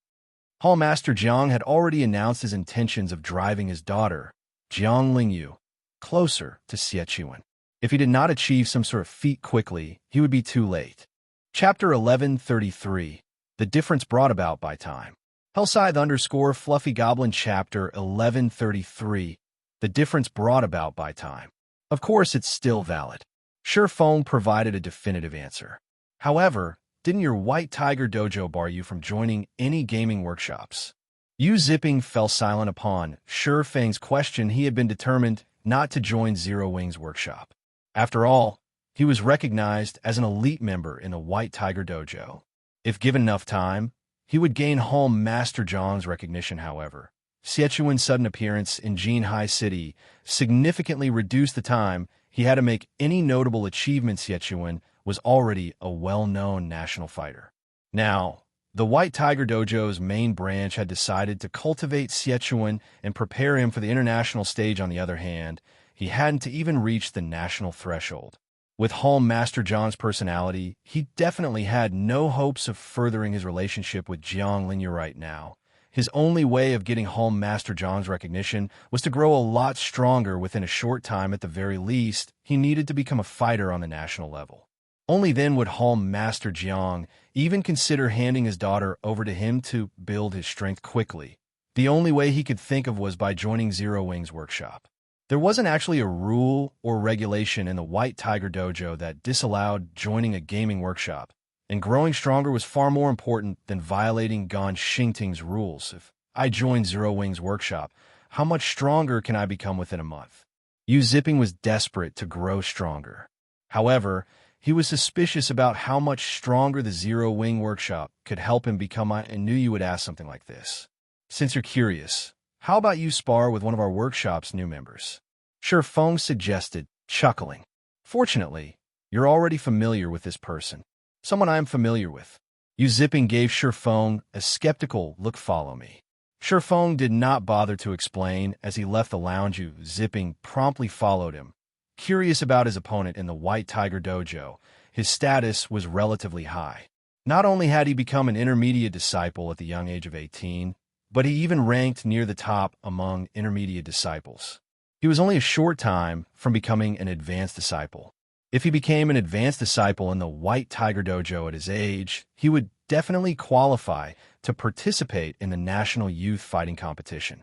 S1: Hall Master Jiang had already announced his intentions of driving his daughter, Jiang Lingyu, closer to Siechuan. If he did not achieve some sort of feat quickly, he would be too late. Chapter 1133, The Difference Brought About by Time. Hellscythe_Fluffy Goblin Chapter 1133, The Difference Brought About by Time. Of course it's still valid. Feng provided a definitive answer. However, didn't your White Tiger Dojo bar you from joining any gaming workshops? Yu Zipping fell silent upon Feng's question. He had been determined not to join Zero Wing's workshop. After all, he was recognized as an elite member in the White Tiger Dojo. If given enough time, he would gain Hall Master Zhang's recognition. However, Siechuan's sudden appearance in Jinhai City significantly reduced the time he had to make any notable achievements. Siechuan was already a well-known national fighter. Now, the White Tiger Dojo's main branch had decided to cultivate Siechuan and prepare him for the international stage. On the other hand, he hadn't even reached the national threshold. With Halm Master John's personality, he definitely had no hopes of furthering his relationship with Jianghu right now. His only way of getting Halm Master John's recognition was to grow a lot stronger within a short time. At the very least, he needed to become a fighter on the national level. Only then would Halm Master Jiang even consider handing his daughter over to him to build his strength quickly. The only way he could think of was by joining Zero Wing's workshop. There wasn't actually a rule or regulation in the White Tiger Dojo that disallowed joining a gaming workshop, and growing stronger was far more important than violating Gan Xingting's rules. If I join Zero Wing's workshop, how much stronger can I become within a month? Yu Zipping was desperate to grow stronger. However, he was suspicious about how much stronger the Zero Wing workshop could help him become. I knew you would ask something like this. Since you're curious, how about you spar with one of our workshop's new members? Shi Feng suggested, chuckling. Fortunately, you're already familiar with this person. Someone I am familiar with. Yu Zipping gave Shi Feng a skeptical look. Follow me. Shi Feng did not bother to explain as he left the lounge. Yu Zipping promptly followed him. Curious about his opponent in the White Tiger Dojo, his status was relatively high. Not only had he become an intermediate disciple at the young age of 18, but he even ranked near the top among intermediate disciples. He was only a short time from becoming an advanced disciple. If he became an advanced disciple in the White Tiger Dojo at his age, he would definitely qualify to participate in the national youth fighting competition.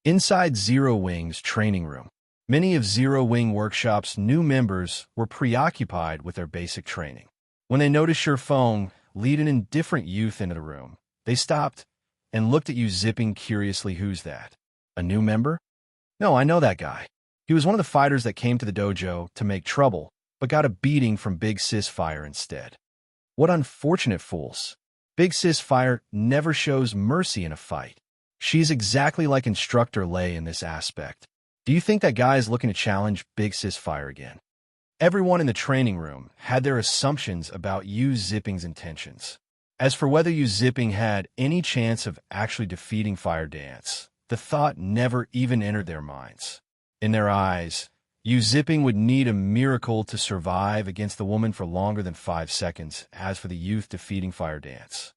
S1: Inside Zero Wing's training room, many of Zero Wing Workshop's new members were preoccupied with their basic training. When they noticed Shi Feng lead an indifferent youth into the room, they stopped and looked at Yu Zipping curiously. Who's that? A new member? No, I know that guy. He was one of the fighters that came to the dojo to make trouble, but got a beating from Big Sis Fire instead. What unfortunate fools. Big Sis Fire never shows mercy in a fight. She's exactly like Instructor Lei in this aspect. Do you think that guy is looking to challenge Big Sis Fire again? Everyone in the training room had their assumptions about Yu Zipping's intentions. As for whether Yu Zipping had any chance of actually defeating Fire Dance, the thought never even entered their minds. In their eyes, Yu Zipping would need a miracle to survive against the woman for longer than 5 seconds. As for the youth defeating Fire Dance,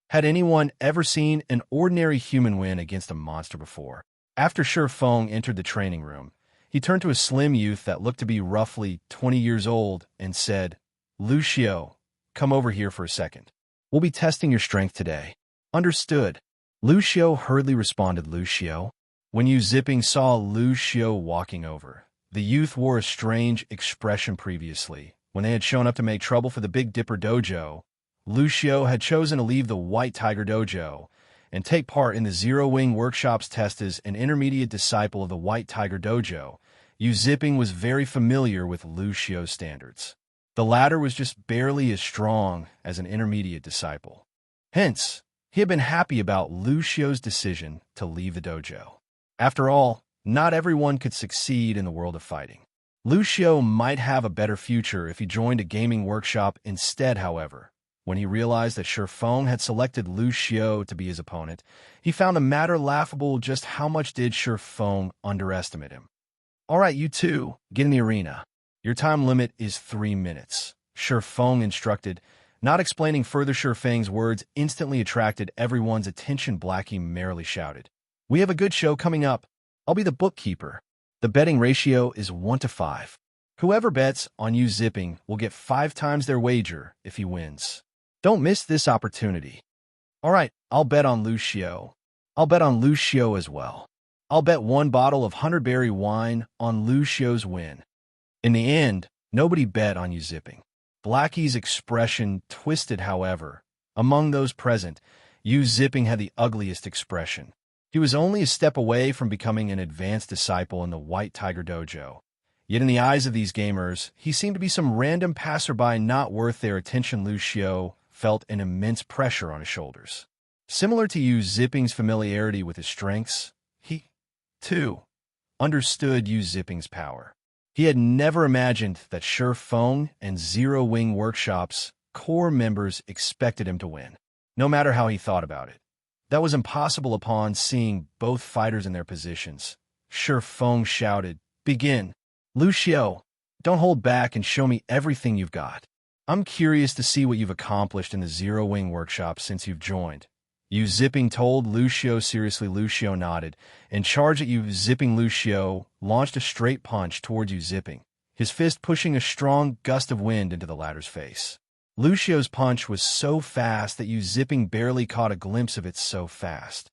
S1: had anyone ever seen an ordinary human win against a monster before? After Shi Feng entered the training room, he turned to a slim youth that looked to be roughly 20 years old and said, Lucio, come over here for a second. We'll be testing your strength today. Understood. Lucio hurriedly responded. Lucio. When Yu Zipping saw Lucio walking over, the youth wore a strange expression. Previously, when they had shown up to make trouble for the Big Dipper Dojo, Lucio had chosen to leave the White Tiger Dojo and take part in the Zero Wing Workshop's test as an intermediate disciple of the White Tiger Dojo. Yu Zipping was very familiar with Lucio's standards. The latter was just barely as strong as an intermediate disciple. Hence, he had been happy about Lucio's decision to leave the dojo. After all, not everyone could succeed in the world of fighting. Lucio might have a better future if he joined a gaming workshop instead. However, when he realized that Shi Feng had selected Lucio to be his opponent, he found a matter laughable. Just how much did Shi Feng underestimate him? All right, you two, get in the arena. Your time limit is 3 minutes, Shi Feng instructed. Not explaining further, Shi Feng's words instantly attracted everyone's attention. Blackie merrily shouted, We have a good show coming up. I'll be the bookkeeper. The betting ratio is 1-to-5. Whoever bets on Yu Zipping will get 5 times their wager if he wins. Don't miss this opportunity. All right, I'll bet on Lucio. I'll bet on Lucio as well. I'll bet 1 bottle of 100-berry wine on Lucio's win. In the end, nobody bet on Yu Zipping. Blackie's expression twisted. However, among those present, Yu Zipping had the ugliest expression. He was only a step away from becoming an advanced disciple in the White Tiger Dojo. Yet in the eyes of these gamers, he seemed to be some random passerby not worth their attention. Lucio felt an immense pressure on his shoulders. Similar to Yu Zipping's familiarity with his strengths, he 2. Understood Yu Zipping's power. He had never imagined that Shi Feng and Zero Wing Workshop's core members expected him to win, no matter how he thought about it. That was impossible upon seeing both fighters in their positions. Shi Feng shouted, "Begin! Lu Xiao, don't hold back and show me everything you've got. I'm curious to see what you've accomplished in the Zero Wing Workshop since you've joined." Yu Zipping told Lu Xiao. Seriously, Lu Xiao nodded, and charged at Yu Zipping. Lu Xiao launched a straight punch towards Yu Zipping, his fist pushing a strong gust of wind into the latter's face. Lu Xiao's punch was so fast that Yu Zipping barely caught a glimpse of it so fast.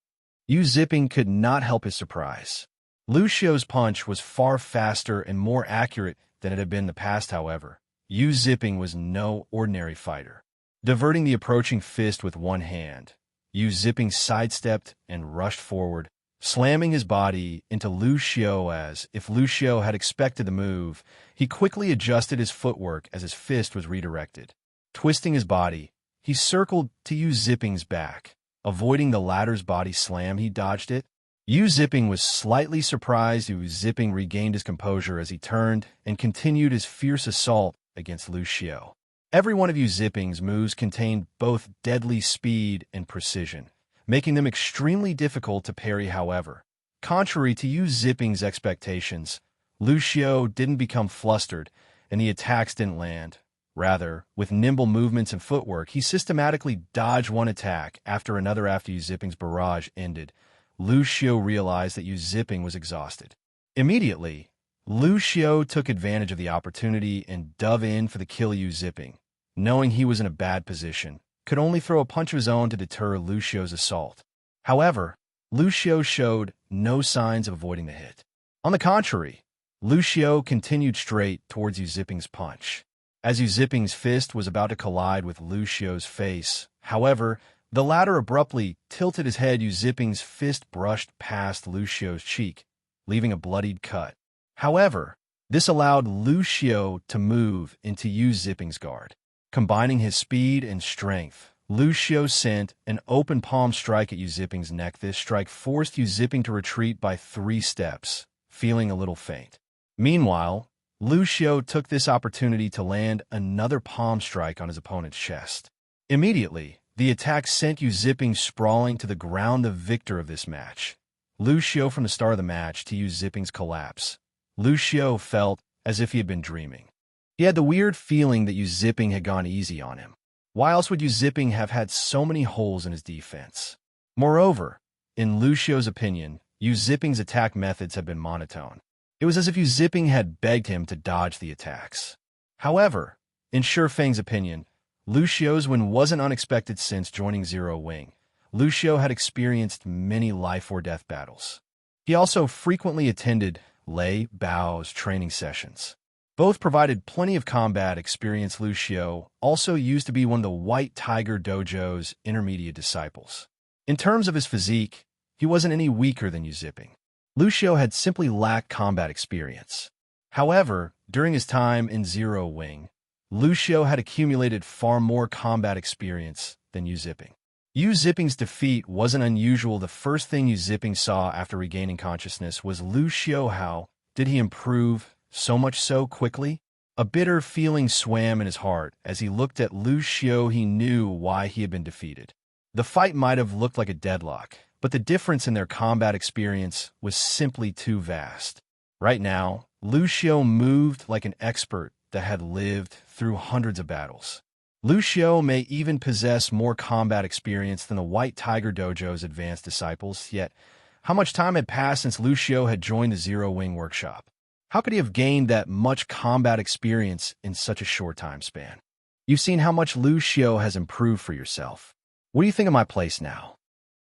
S1: Yu Zipping could not help his surprise. Lu Xiao's punch was far faster and more accurate than it had been in the past, however. Yu Zipping was no ordinary fighter. Diverting the approaching fist with one hand, Yu Zipping sidestepped and rushed forward, slamming his body into Lu Xiao. As if Lu Xiao had expected the move, he quickly adjusted his footwork as his fist was redirected. Twisting his body, he circled to Yu Zipping's back. Avoiding the latter's body slam, he dodged it. Yu Zipping was slightly surprised. Yu Zipping regained his composure as he turned and continued his fierce assault against Lu Xiao. Every one of Yu Zipping's moves contained both deadly speed and precision, making them extremely difficult to parry. However, contrary to Yu Zipping's expectations, Lu Xiao didn't become flustered, and the attacks didn't land. Rather, with nimble movements and footwork, he systematically dodged one attack after another. After Yu Zipping's barrage ended, Lu Xiao realized that Yu Zipping was exhausted. Immediately, Lu Xiao took advantage of the opportunity and dove in for the kill. Yu Zipping, knowing he was in a bad position, could only throw a punch of his own to deter Lu Xiao's assault. However, Lu Xiao showed no signs of avoiding the hit. On the contrary, Lu Xiao continued straight towards Yu Zipping's punch. As Yu Zipping's fist was about to collide with Lu Xiao's face, however, the latter abruptly tilted his head. Yu Zipping's fist brushed past Lu Xiao's cheek, leaving a bloodied cut. However, this allowed Lu Xiao to move into Yu Zipping's guard. Combining his speed and strength, Lu Xiao sent an open palm strike at Yu Zipping's neck. This strike forced Yu Zipping to retreat by 3 steps, feeling a little faint. Meanwhile, Lu Xiao took this opportunity to land another palm strike on his opponent's chest. Immediately, the attack sent Yu Zipping sprawling to the ground. The victor of this match, Lu Xiao. From the start of the match to Yu Zipping's collapse, Lu Xiao felt as if he had been dreaming. He had the weird feeling that Yu Zipping had gone easy on him. Why else would Yu Zipping have had so many holes in his defense? Moreover, in Lu Xiao's opinion, Yu Zipping's attack methods had been monotone. It was as if Yu Zipping had begged him to dodge the attacks. However, in Shi Feng's opinion, Lu Xiao's win wasn't unexpected. Since joining Zero Wing, Lu Xiao had experienced many life-or-death battles. He also frequently attended Lei Bao's training sessions. Both provided plenty of combat experience. Lu Xiao also used to be one of the White Tiger Dojo's intermediate disciples. In terms of his physique, he wasn't any weaker than Yu Zipping. Lu Xiao had simply lacked combat experience. However, during his time in Zero Wing, Lu Xiao had accumulated far more combat experience than Yu Zipping. Yu Zipping's defeat wasn't unusual. The first thing Yu Zipping saw after regaining consciousness was Lu Xiao. How did he improve so much so quickly? A bitter feeling swam in his heart as he looked at Lu Xiao. He knew why he had been defeated. The fight might have looked like a deadlock, but the difference in their combat experience was simply too vast. Right now, Lu Xiao moved like an expert that had lived through hundreds of battles. Lu Xiao may even possess more combat experience than the White Tiger Dojo's advanced disciples, yet how much time had passed since Lu Xiao had joined the Zero Wing Workshop? How could he have gained that much combat experience in such a short time span? You've seen how much Lu Xiao has improved for yourself. What do you think of my place now?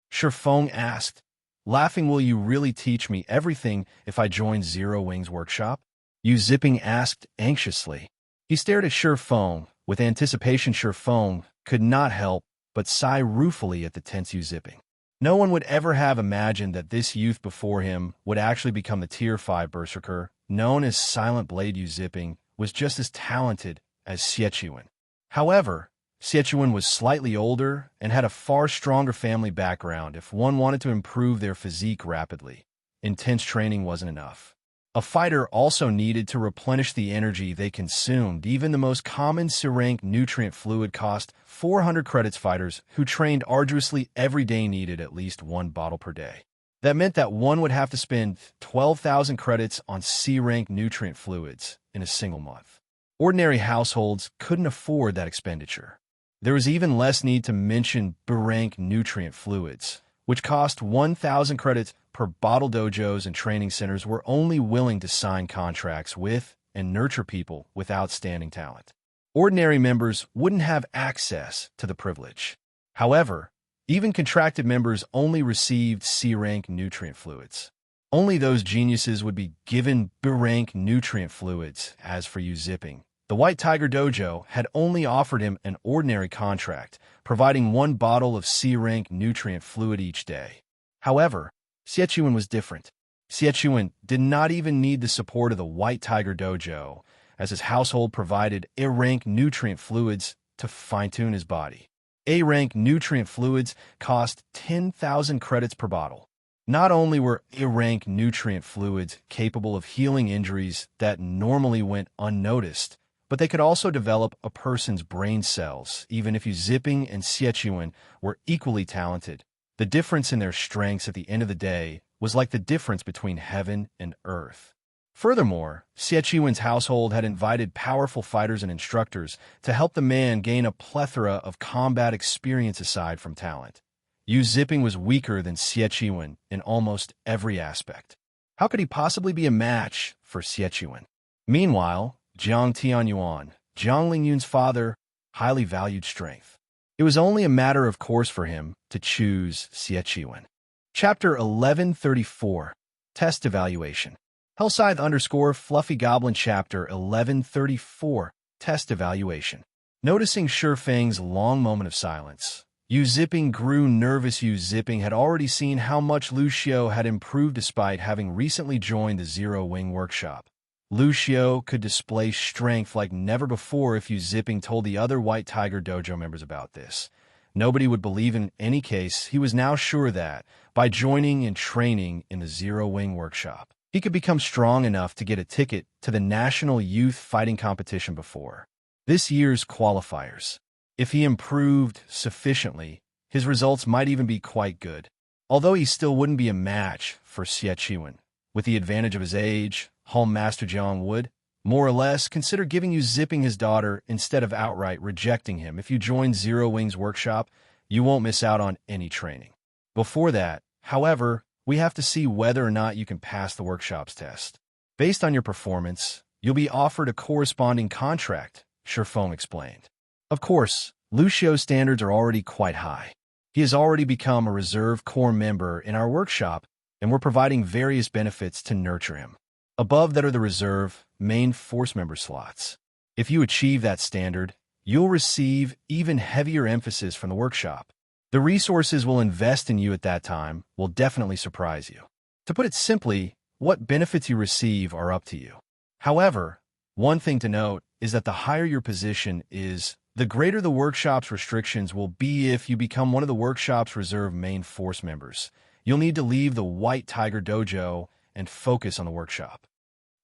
S1: Shi Feng asked, laughing. Will you really teach me everything if I join Zero Wing's workshop? Yu Zipping asked anxiously. He stared at Shi Feng with anticipation. Shi Feng could not help but sigh ruefully at the tense Yu Zipping. No one would ever have imagined that this youth before him would actually become the Tier 5 berserker known as Silent Blade. Yu Zipping was just as talented as Xiechuan. However, Xiechuan was slightly older and had a far stronger family background. If one wanted to improve their physique rapidly, intense training wasn't enough. A fighter also needed to replenish the energy they consumed. Even the most common C-rank nutrient fluid cost 400 credits. Fighters who trained arduously every day needed at least one bottle per day. That meant that one would have to spend 12,000 credits on C-rank nutrient fluids in a single month. Ordinary households couldn't afford that expenditure. There was even less need to mention B-rank nutrient fluids, which cost 1,000 credits per bottle. Dojos and training centers were only willing to sign contracts with and nurture people with outstanding talent. Ordinary members wouldn't have access to the privilege. However, even contracted members only received C-rank nutrient fluids. Only those geniuses would be given B-rank nutrient fluids. As for Yu Zipping, the White Tiger Dojo had only offered him an ordinary contract, providing one bottle of C-rank nutrient fluid each day. However, Xiechuan was different. Xiechuan did not even need the support of the White Tiger Dojo, as his household provided A-rank nutrient fluids to fine-tune his body. A-rank nutrient fluids cost 10,000 credits per bottle. Not only were A-rank nutrient fluids capable of healing injuries that normally went unnoticed, but they could also develop a person's brain cells. Even if Yu Zipping and Xiechuan were equally talented, the difference in their strengths at the end of the day was like the difference between heaven and earth. Furthermore, Xiechuan's household had invited powerful fighters and instructors to help the man gain a plethora of combat experience aside from talent. Yu Zipping was weaker than Xiechuan in almost every aspect. How could he possibly be a match for Xiechuan? Meanwhile, Jiang Tianyuan, Jiang Lingyun's father, highly valued strength. It was only a matter of course for him to choose Xiechuan. Chapter 1134, Test Evaluation. Hellscythe_Fluffy Goblin Chapter 1134, Test Evaluation. Noticing Shifeng's long moment of silence, Yu Zipping grew nervous. Yu Zipping had already seen how much Lucio had improved despite having recently joined the Zero Wing workshop. Lucio could display strength like never before. If Yu Zipping told the other White Tiger Dojo members about this, nobody would believe. In any case, he was now sure that, by joining and training in the Zero Wing workshop, he could become strong enough to get a ticket to the National Youth Fighting Competition before this year's qualifiers. If he improved sufficiently, his results might even be quite good. Although he still wouldn't be a match for Xiechuan. With the advantage of his age, Home Master Jiang would, more or less, consider giving Yu Zipping his daughter instead of outright rejecting him. If you join Zero Wing's workshop, you won't miss out on any training. Before that, however, we have to see whether or not you can pass the workshop's test. Based on your performance, you'll be offered a corresponding contract, Shifeng explained. Of course, Lucio's standards are already quite high. He has already become a reserve corps member in our workshop, and we're providing various benefits to nurture him. Above that are the reserve, main force member slots. If you achieve that standard, you'll receive even heavier emphasis from the workshop. The resources we'll invest in you at that time will definitely surprise you. To put it simply, what benefits you receive are up to you. However, one thing to note is that the higher your position is, the greater the workshop's restrictions will be. If you become one of the workshop's reserve main force members, you'll need to leave the White Tiger Dojo and focus on the workshop.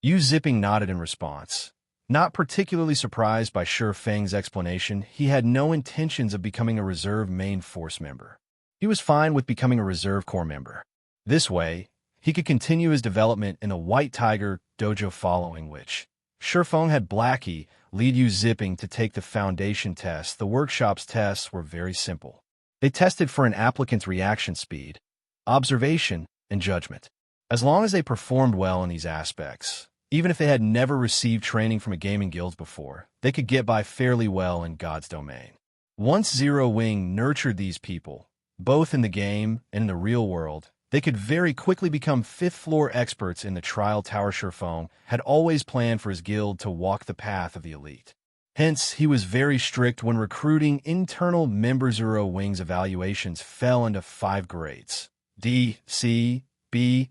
S1: Yu Zipping nodded in response. Not particularly surprised by Shifeng's explanation, he had no intentions of becoming a reserve main force member. He was fine with becoming a reserve corps member. This way, he could continue his development in the White Tiger Dojo, following which Shifeng had Blackie lead Yu Zipping to take the foundation test. The workshop's tests were very simple. They tested for an applicant's reaction speed, observation, and judgment. As long as they performed well in these aspects, even if they had never received training from a gaming guild before, they could get by fairly well in God's domain. Once Zero Wing nurtured these people, both in the game and in the real world, they could very quickly become fifth-floor experts in the trial tower. Shifeng had always planned for his guild to walk the path of the elite. Hence, he was very strict when recruiting internal members. Zero Wing's evaluations fell into 5 grades: D, C, B,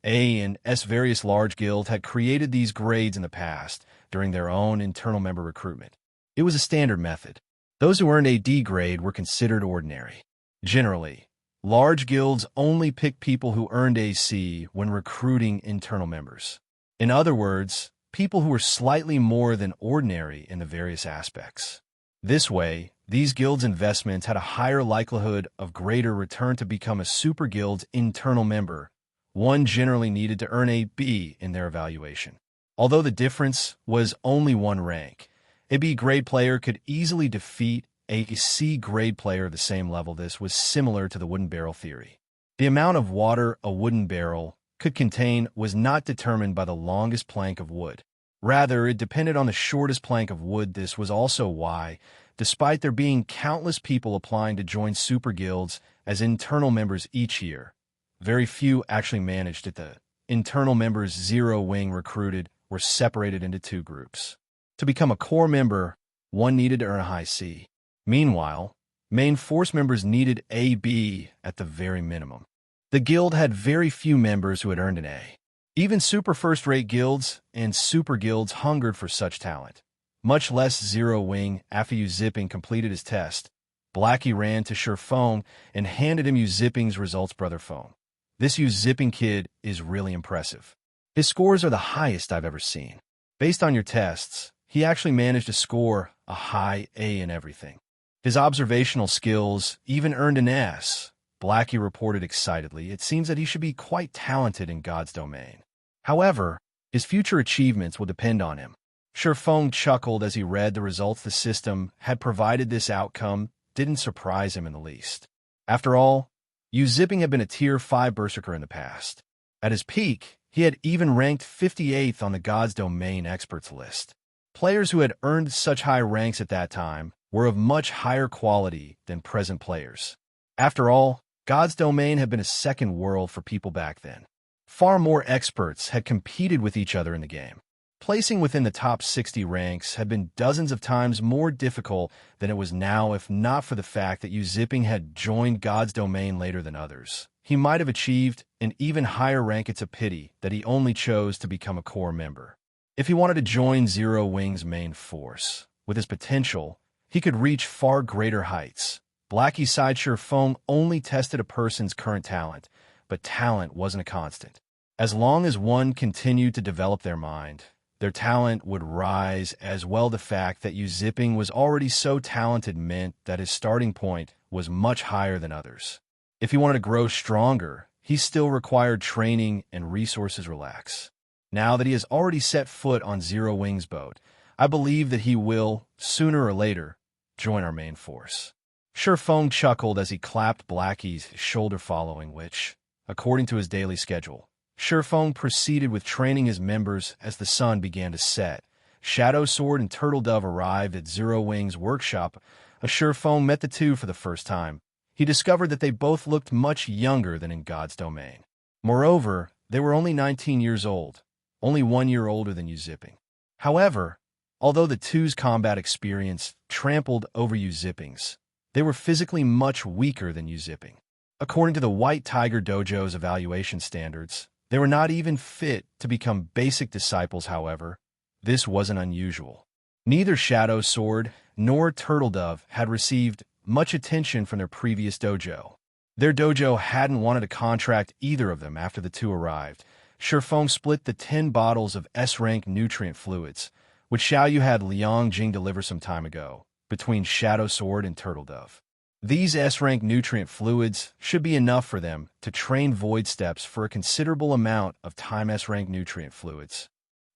S1: A, and S. Various large guilds had created these grades in the past during their own internal member recruitment. It was a standard method. Those who earned a D grade were considered ordinary. Generally, Large guilds only pick people who earned AC when recruiting internal members. In other words, people who were slightly more than ordinary in the various aspects. This way, these guilds' investments had a higher likelihood of greater return to become a super guild's internal member. One generally needed to earn a B in their evaluation. Although the difference was only one rank, a B grade player could easily defeat a C grade player of the same level. This was similar to the wooden barrel theory. The amount of water a wooden barrel could contain was not determined by the longest plank of wood. Rather, it depended on the shortest plank of wood. This was also why, despite there being countless people applying to join super guilds as internal members each year, very few actually managed it. The internal members Zero Wing recruited were separated into two groups. To become a core member, one needed to earn a high C. Meanwhile, main force members needed a B at the very minimum. The guild had very few members who had earned an A. Even super first-rate guilds and super guilds hungered for such talent. Much less Zero Wing. After Zipping completed his test, Blackie ran to Feng and handed him Zipping's results. Brother Feng, this Zipping kid is really impressive. His scores are the highest I've ever seen. Based on your tests, he actually managed to score a high A in everything. His observational skills even earned an S. Blackie reported excitedly. It seems that he should be quite talented in God's domain. However, his future achievements will depend on him. Feng chuckled as he read the results. The system had provided this outcome didn't surprise him in the least. After all, Zipping had been a Tier 5 Berserker in the past. At his peak, he had even ranked 58th on the God's Domain experts list. Players who had earned such high ranks at that time were of much higher quality than present players. After all, God's Domain had been a second world for people back then. Far more experts had competed with each other in the game. Placing within the top 60 ranks had been dozens of times more difficult than it was now if not for the fact that Zipping had joined God's Domain later than others. He might have achieved an even higher rank. It's a pity that he only chose to become a core member. If he wanted to join Zero Wing's main force, with his potential, he could reach far greater heights. Blackie's side Feng only tested a person's current talent, but talent wasn't a constant. As long as one continued to develop their mind, their talent would rise as well. The fact that Zipping was already so talented meant that his starting point was much higher than others. If he wanted to grow stronger, he still required training and resources. Relax. Now that he has already set foot on Zero Wing's boat, I believe that he will, sooner or later, join our main force. Feng chuckled as he clapped Blackie's shoulder, following which, according to his daily schedule, Feng proceeded with training his members as the sun began to set. Shadow Sword and Turtle Dove arrived at Zero Wing's workshop. Feng met the two for the first time. He discovered that they both looked much younger than in God's Domain. Moreover, they were only 19 years old, only 1 year older than Zipping. However, although the two's combat experience trampled over Zipping's, they were physically much weaker than Zipping. According to the White Tiger Dojo's evaluation standards, they were not even fit to become basic disciples. However, this wasn't unusual. Neither Shadow Sword nor Turtle Dove had received much attention from their previous dojo. Their dojo hadn't wanted to contract either of them after the two arrived. Feng split the 10 bottles of S-rank nutrient fluids, which Xiaoyu had Liang Jing deliver some time ago, between Shadow Sword and Turtle Dove. These S-rank nutrient fluids should be enough for them to train void steps for a considerable amount of time. S-rank nutrient fluids.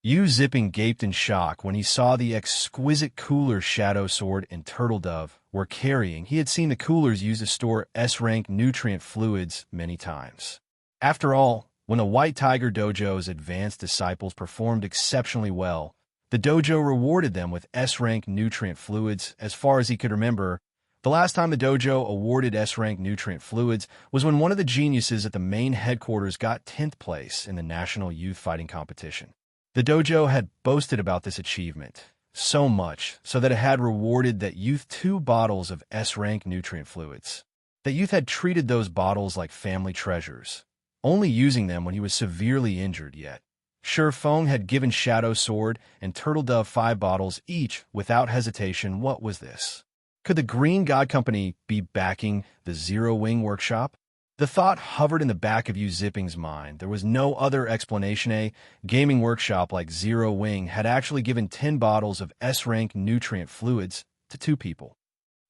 S1: Zipping gaped in shock when he saw the exquisite coolers Shadow Sword and Turtle Dove were carrying. He had seen the coolers used to store S-rank nutrient fluids many times. After all, when the White Tiger Dojo's advanced disciples performed exceptionally well, the dojo rewarded them with S-rank nutrient fluids. As far as he could remember, the last time the dojo awarded S-rank nutrient fluids was when one of the geniuses at the main headquarters got 10th place in the National Youth Fighting Competition. The dojo had boasted about this achievement, so much so that it had rewarded that youth 2 bottles of S-rank nutrient fluids. That youth had treated those bottles like family treasures, only using them when he was severely injured. Yet Feng had given Shadow Sword and Turtle Dove 5 bottles each without hesitation. What was this? Could the Green God Company be backing the Zero Wing workshop? The thought hovered in the back of Yu Zipping's mind. There was no other explanation. A gaming workshop like Zero Wing had actually given 10 bottles of S-rank nutrient fluids to 2 people.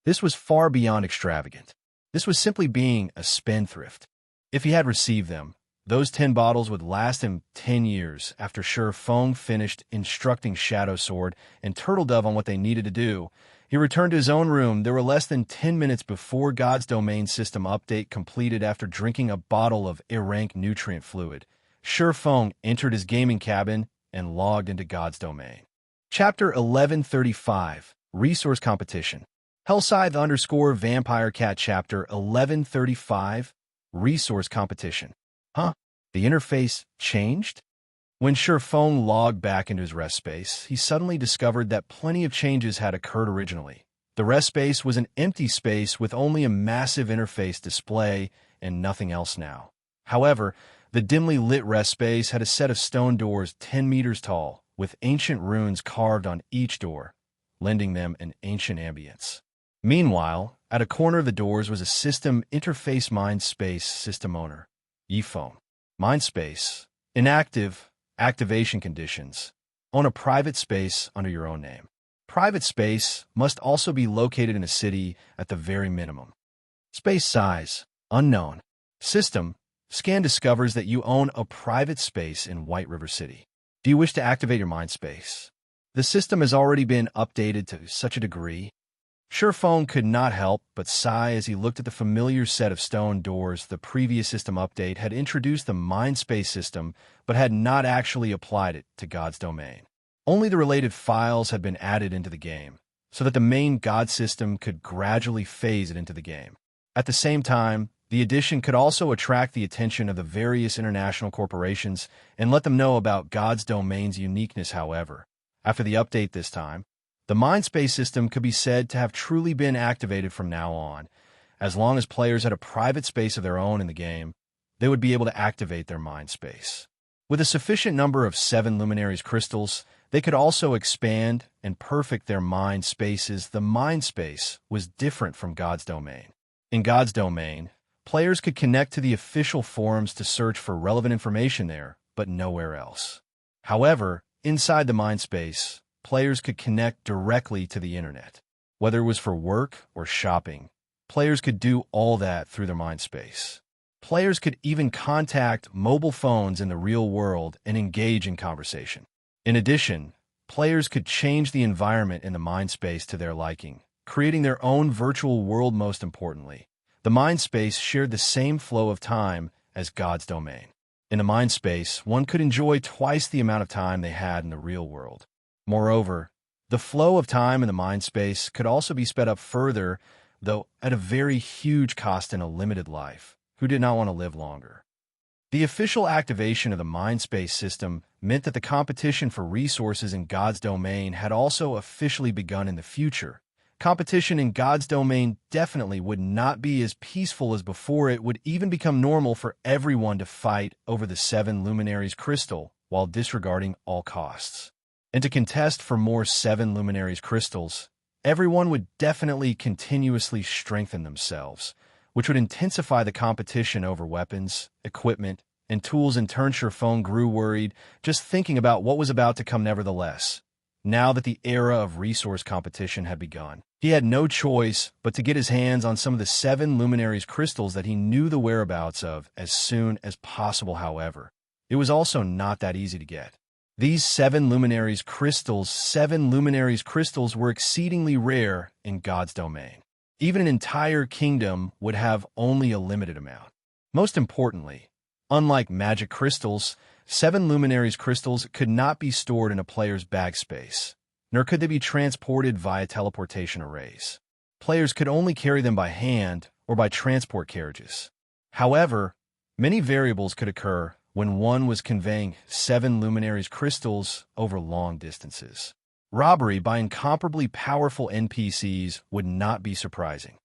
S1: This was far beyond extravagant. This was simply being a spendthrift. If he had received them, those 10 bottles would last him 10 years. After Shi Feng finished instructing Shadow Sword and Turtle Dove on what they needed to do, he returned to his own room. There were less than 10 minutes before God's Domain system update completed. After drinking a bottle of A-rank nutrient fluid, Shi Feng entered his gaming cabin and logged into God's Domain. Chapter 1135, Resource Competition. Hellscythe_Vampire Cat Chapter 1135, Resource Competition. Huh? The interface changed? When Shi Feng logged back into his rest space, he suddenly discovered that plenty of changes had occurred originally. The rest space was an empty space with only a massive interface display and nothing else now. However, the dimly lit rest space had a set of stone doors 10 meters tall, with ancient runes carved on each door, lending them an ancient ambience. Meanwhile, at a corner of the doors was a system interface mind space system owner, Yifeng. Mind space, inactive, activation conditions. Own a private space under your own name. Private space must also be located in a city at the very minimum. Space size, unknown. System, scan discovers that you own a private space in White River City. Do you wish to activate your mind space? The system has already been updated to such a degree. Shi Feng could not help but sigh as he looked at the familiar set of stone doors. The previous system update had introduced the mind space system, but had not actually applied it to God's Domain. Only the related files had been added into the game, so that the main God system could gradually phase it into the game. At the same time, the addition could also attract the attention of the various international corporations and let them know about God's Domain's uniqueness. However, after the update this time, the mind space system could be said to have truly been activated from now on. As long as players had a private space of their own in the game, they would be able to activate their mind space. With a sufficient number of 7 Luminaries crystals, they could also expand and perfect their mind spaces. The mind space was different from God's Domain. In God's Domain, players could connect to the official forums to search for relevant information there, but nowhere else. However, inside the mind space, players could connect directly to the internet. Whether it was for work or shopping, players could do all that through their mind space. Players could even contact mobile phones in the real world and engage in conversation. In addition, players could change the environment in the mind space to their liking, creating their own virtual world. Most importantly, the mind space shared the same flow of time as God's Domain. In the mind space, one could enjoy twice the amount of time they had in the real world. Moreover, the flow of time in the mind space could also be sped up further, though at a very huge cost in a limited life. Who did not want to live longer? The official activation of the mind space system meant that the competition for resources in God's Domain had also officially begun in the future. Competition in God's Domain definitely would not be as peaceful as before. It would even become normal for everyone to fight over the 7 Luminaries crystal while disregarding all costs. And to contest for more 7 Luminaries crystals, everyone would definitely continuously strengthen themselves, which would intensify the competition over weapons, equipment, and tools. In turn, Shi Feng grew worried just thinking about what was about to come. Nevertheless, now that the era of resource competition had begun, he had no choice but to get his hands on some of the 7 Luminaries crystals that he knew the whereabouts of as soon as possible. However, it was also not that easy to get. These 7 Luminaries crystals were exceedingly rare in God's Domain. Even an entire kingdom would have only a limited amount. Most importantly, unlike magic crystals, 7 Luminaries crystals could not be stored in a player's bag space, nor could they be transported via teleportation arrays. Players could only carry them by hand or by transport carriages. However, many variables could occur when one was conveying 7 Luminaries crystals over long distances. Robbery by incomparably powerful NPCs would not be surprising.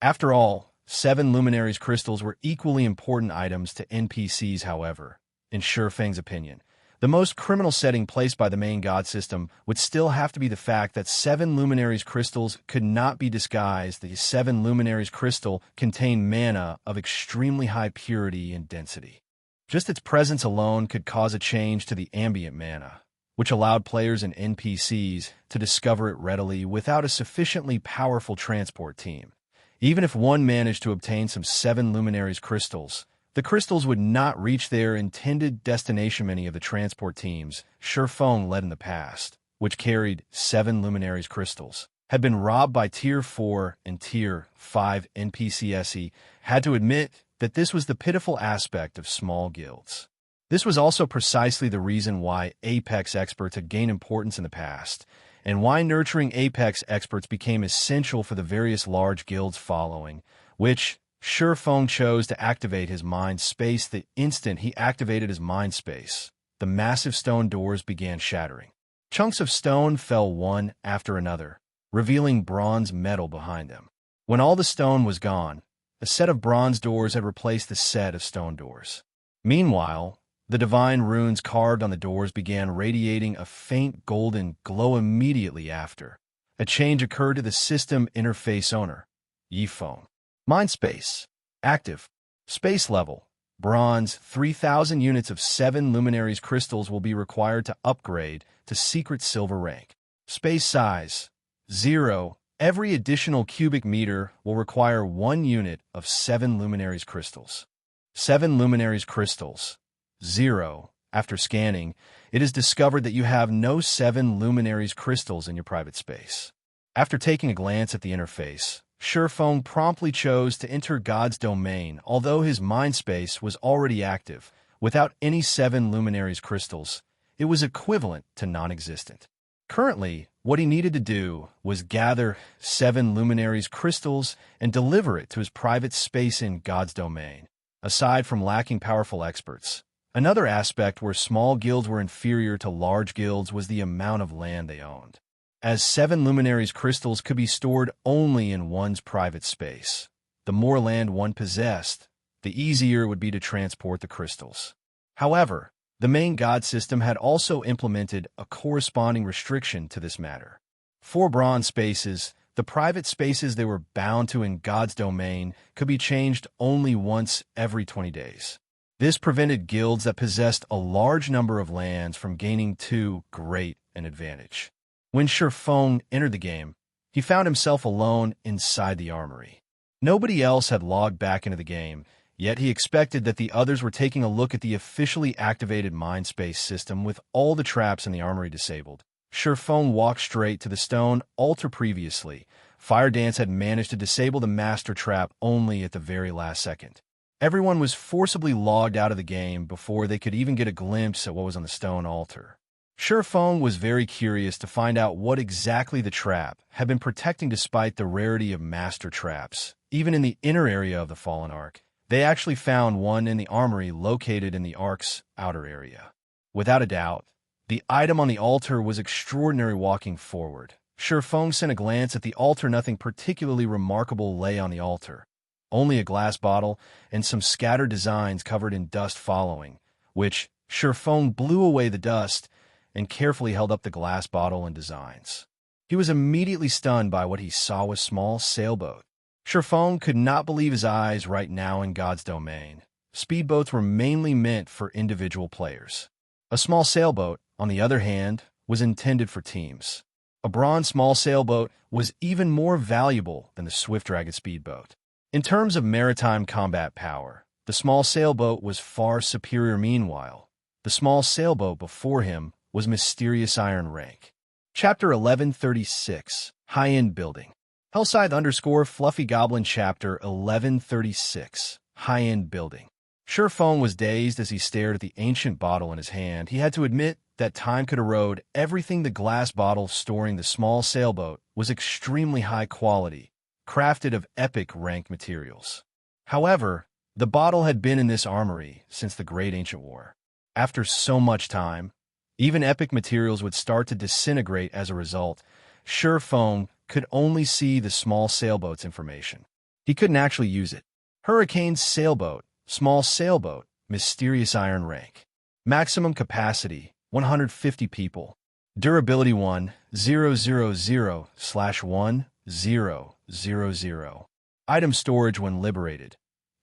S1: After all, 7 Luminaries crystals were equally important items to NPCs. However, in Shi Feng's opinion, The most criminal setting placed by the main god system would still have to be the fact that 7 Luminaries crystals could not be disguised. The 7 Luminaries crystal contained mana of extremely high purity and density. Just its presence alone could cause a change to the ambient mana, which allowed players and NPCs to discover it readily without a sufficiently powerful transport team. Even if one managed to obtain some 7 Luminaries crystals, the crystals would not reach their intended destination. Many of the transport teams Shifeng led in the past, which carried 7 Luminaries crystals, had been robbed by Tier 4 and Tier 5 NPCs. Had to admit that this was the pitiful aspect of small guilds. This was also precisely the reason why Apex experts had gained importance in the past, and why nurturing Apex experts became essential for the various large guilds following, which Shifeng chose to activate his mind space. The instant he activated his mind space, the massive stone doors began shattering. Chunks of stone fell one after another, revealing bronze metal behind them. When all the stone was gone, a set of bronze doors had replaced the set of stone doors. Meanwhile, the divine runes carved on the doors began radiating a faint golden glow. Immediately after, a change occurred to the system interface owner, Yifeng. Mindspace. Active. Space level. Bronze. 3,000 units of 7 Luminaries crystals will be required to upgrade to secret silver rank. Space size. 0. Every additional cubic meter will require 1 unit of 7 Luminaries crystals. 7 Luminaries crystals. 0. After scanning, it is discovered that you have no 7 Luminaries crystals in your private space. After taking a glance at the interface, Shifeng promptly chose to enter God's domain, although his mind space was already active. Without any 7 Luminaries crystals, it was equivalent to non-existent. Currently, what he needed to do was gather 7 Luminaries crystals and deliver it to his private space in God's domain. Aside from lacking powerful experts, another aspect where small guilds were inferior to large guilds was the amount of land they owned. As 7 Luminaries crystals could be stored only in one's private space, the more land one possessed, the easier it would be to transport the crystals. However, the main god system had also implemented a corresponding restriction to this matter. For bronze spaces, the private spaces they were bound to in God's domain could be changed only once every 20 days. This prevented guilds that possessed a large number of lands from gaining too great an advantage. When Shifeng entered the game, he found himself alone inside the armory. Nobody else had logged back into the game, yet he expected that the others were taking a look at the officially activated Mindspace system with all the traps in the armory disabled. Shifeng walked straight to the stone altar. Previously, Fire Dance had managed to disable the master trap only at the very last second. Everyone was forcibly logged out of the game before they could even get a glimpse at what was on the stone altar. Shifeng was very curious to find out what exactly the trap had been protecting. Despite the rarity of master traps, even in the inner area of the Fallen Ark, they actually found one in the armory located in the Ark's outer area. Without a doubt, the item on the altar was extraordinary. Walking forward, Shifeng sent a glance at the altar. Nothing particularly remarkable lay on the altar. Only a glass bottle and some scattered designs covered in dust following, which Shifeng blew away the dust and carefully held up the glass bottle and designs. He was immediately stunned by what he saw: a small sailboat. Shifeng could not believe his eyes. Right now in God's domain, speedboats were mainly meant for individual players. A small sailboat, on the other hand, was intended for teams. A bronze small sailboat was even more valuable than the Swift Dragon speedboat. In terms of maritime combat power, the small sailboat was far superior. Meanwhile, the small sailboat before him was Mysterious Iron Rank. Chapter 1136, High-End Building. Hellscythe Fluffy Goblin Chapter 1136, High-End Building. Shifeng was dazed as he stared at the ancient bottle in his hand. He had to admit that time could erode everything. The glass bottle storing the small sailboat was extremely high quality, crafted of epic rank materials. However, the bottle had been in this armory since the Great Ancient War. After so much time, even epic materials would start to disintegrate. As a result, Shifeng could only see the small sailboat's information. He couldn't actually use it. Hurricane sailboat, small sailboat, Mysterious Iron Rank. Maximum capacity, 150 people. Durability 1000/1000. Item storage when liberated.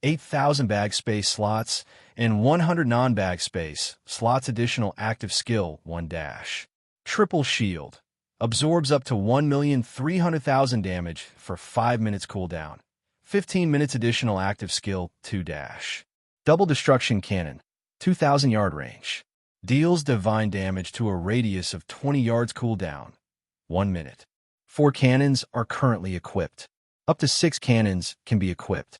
S1: 8,000 bag space slots and 100 non-bag space slots. Additional active skill 1 dash. Triple shield. Absorbs up to 1,300,000 damage for 5 minutes cooldown. 15 minutes. Additional active skill 2 dash. Double destruction cannon. 2,000 yard range. Deals divine damage to a radius of 20 yards cooldown. 1 minute. 4 cannons are currently equipped. Up to 6 cannons can be equipped.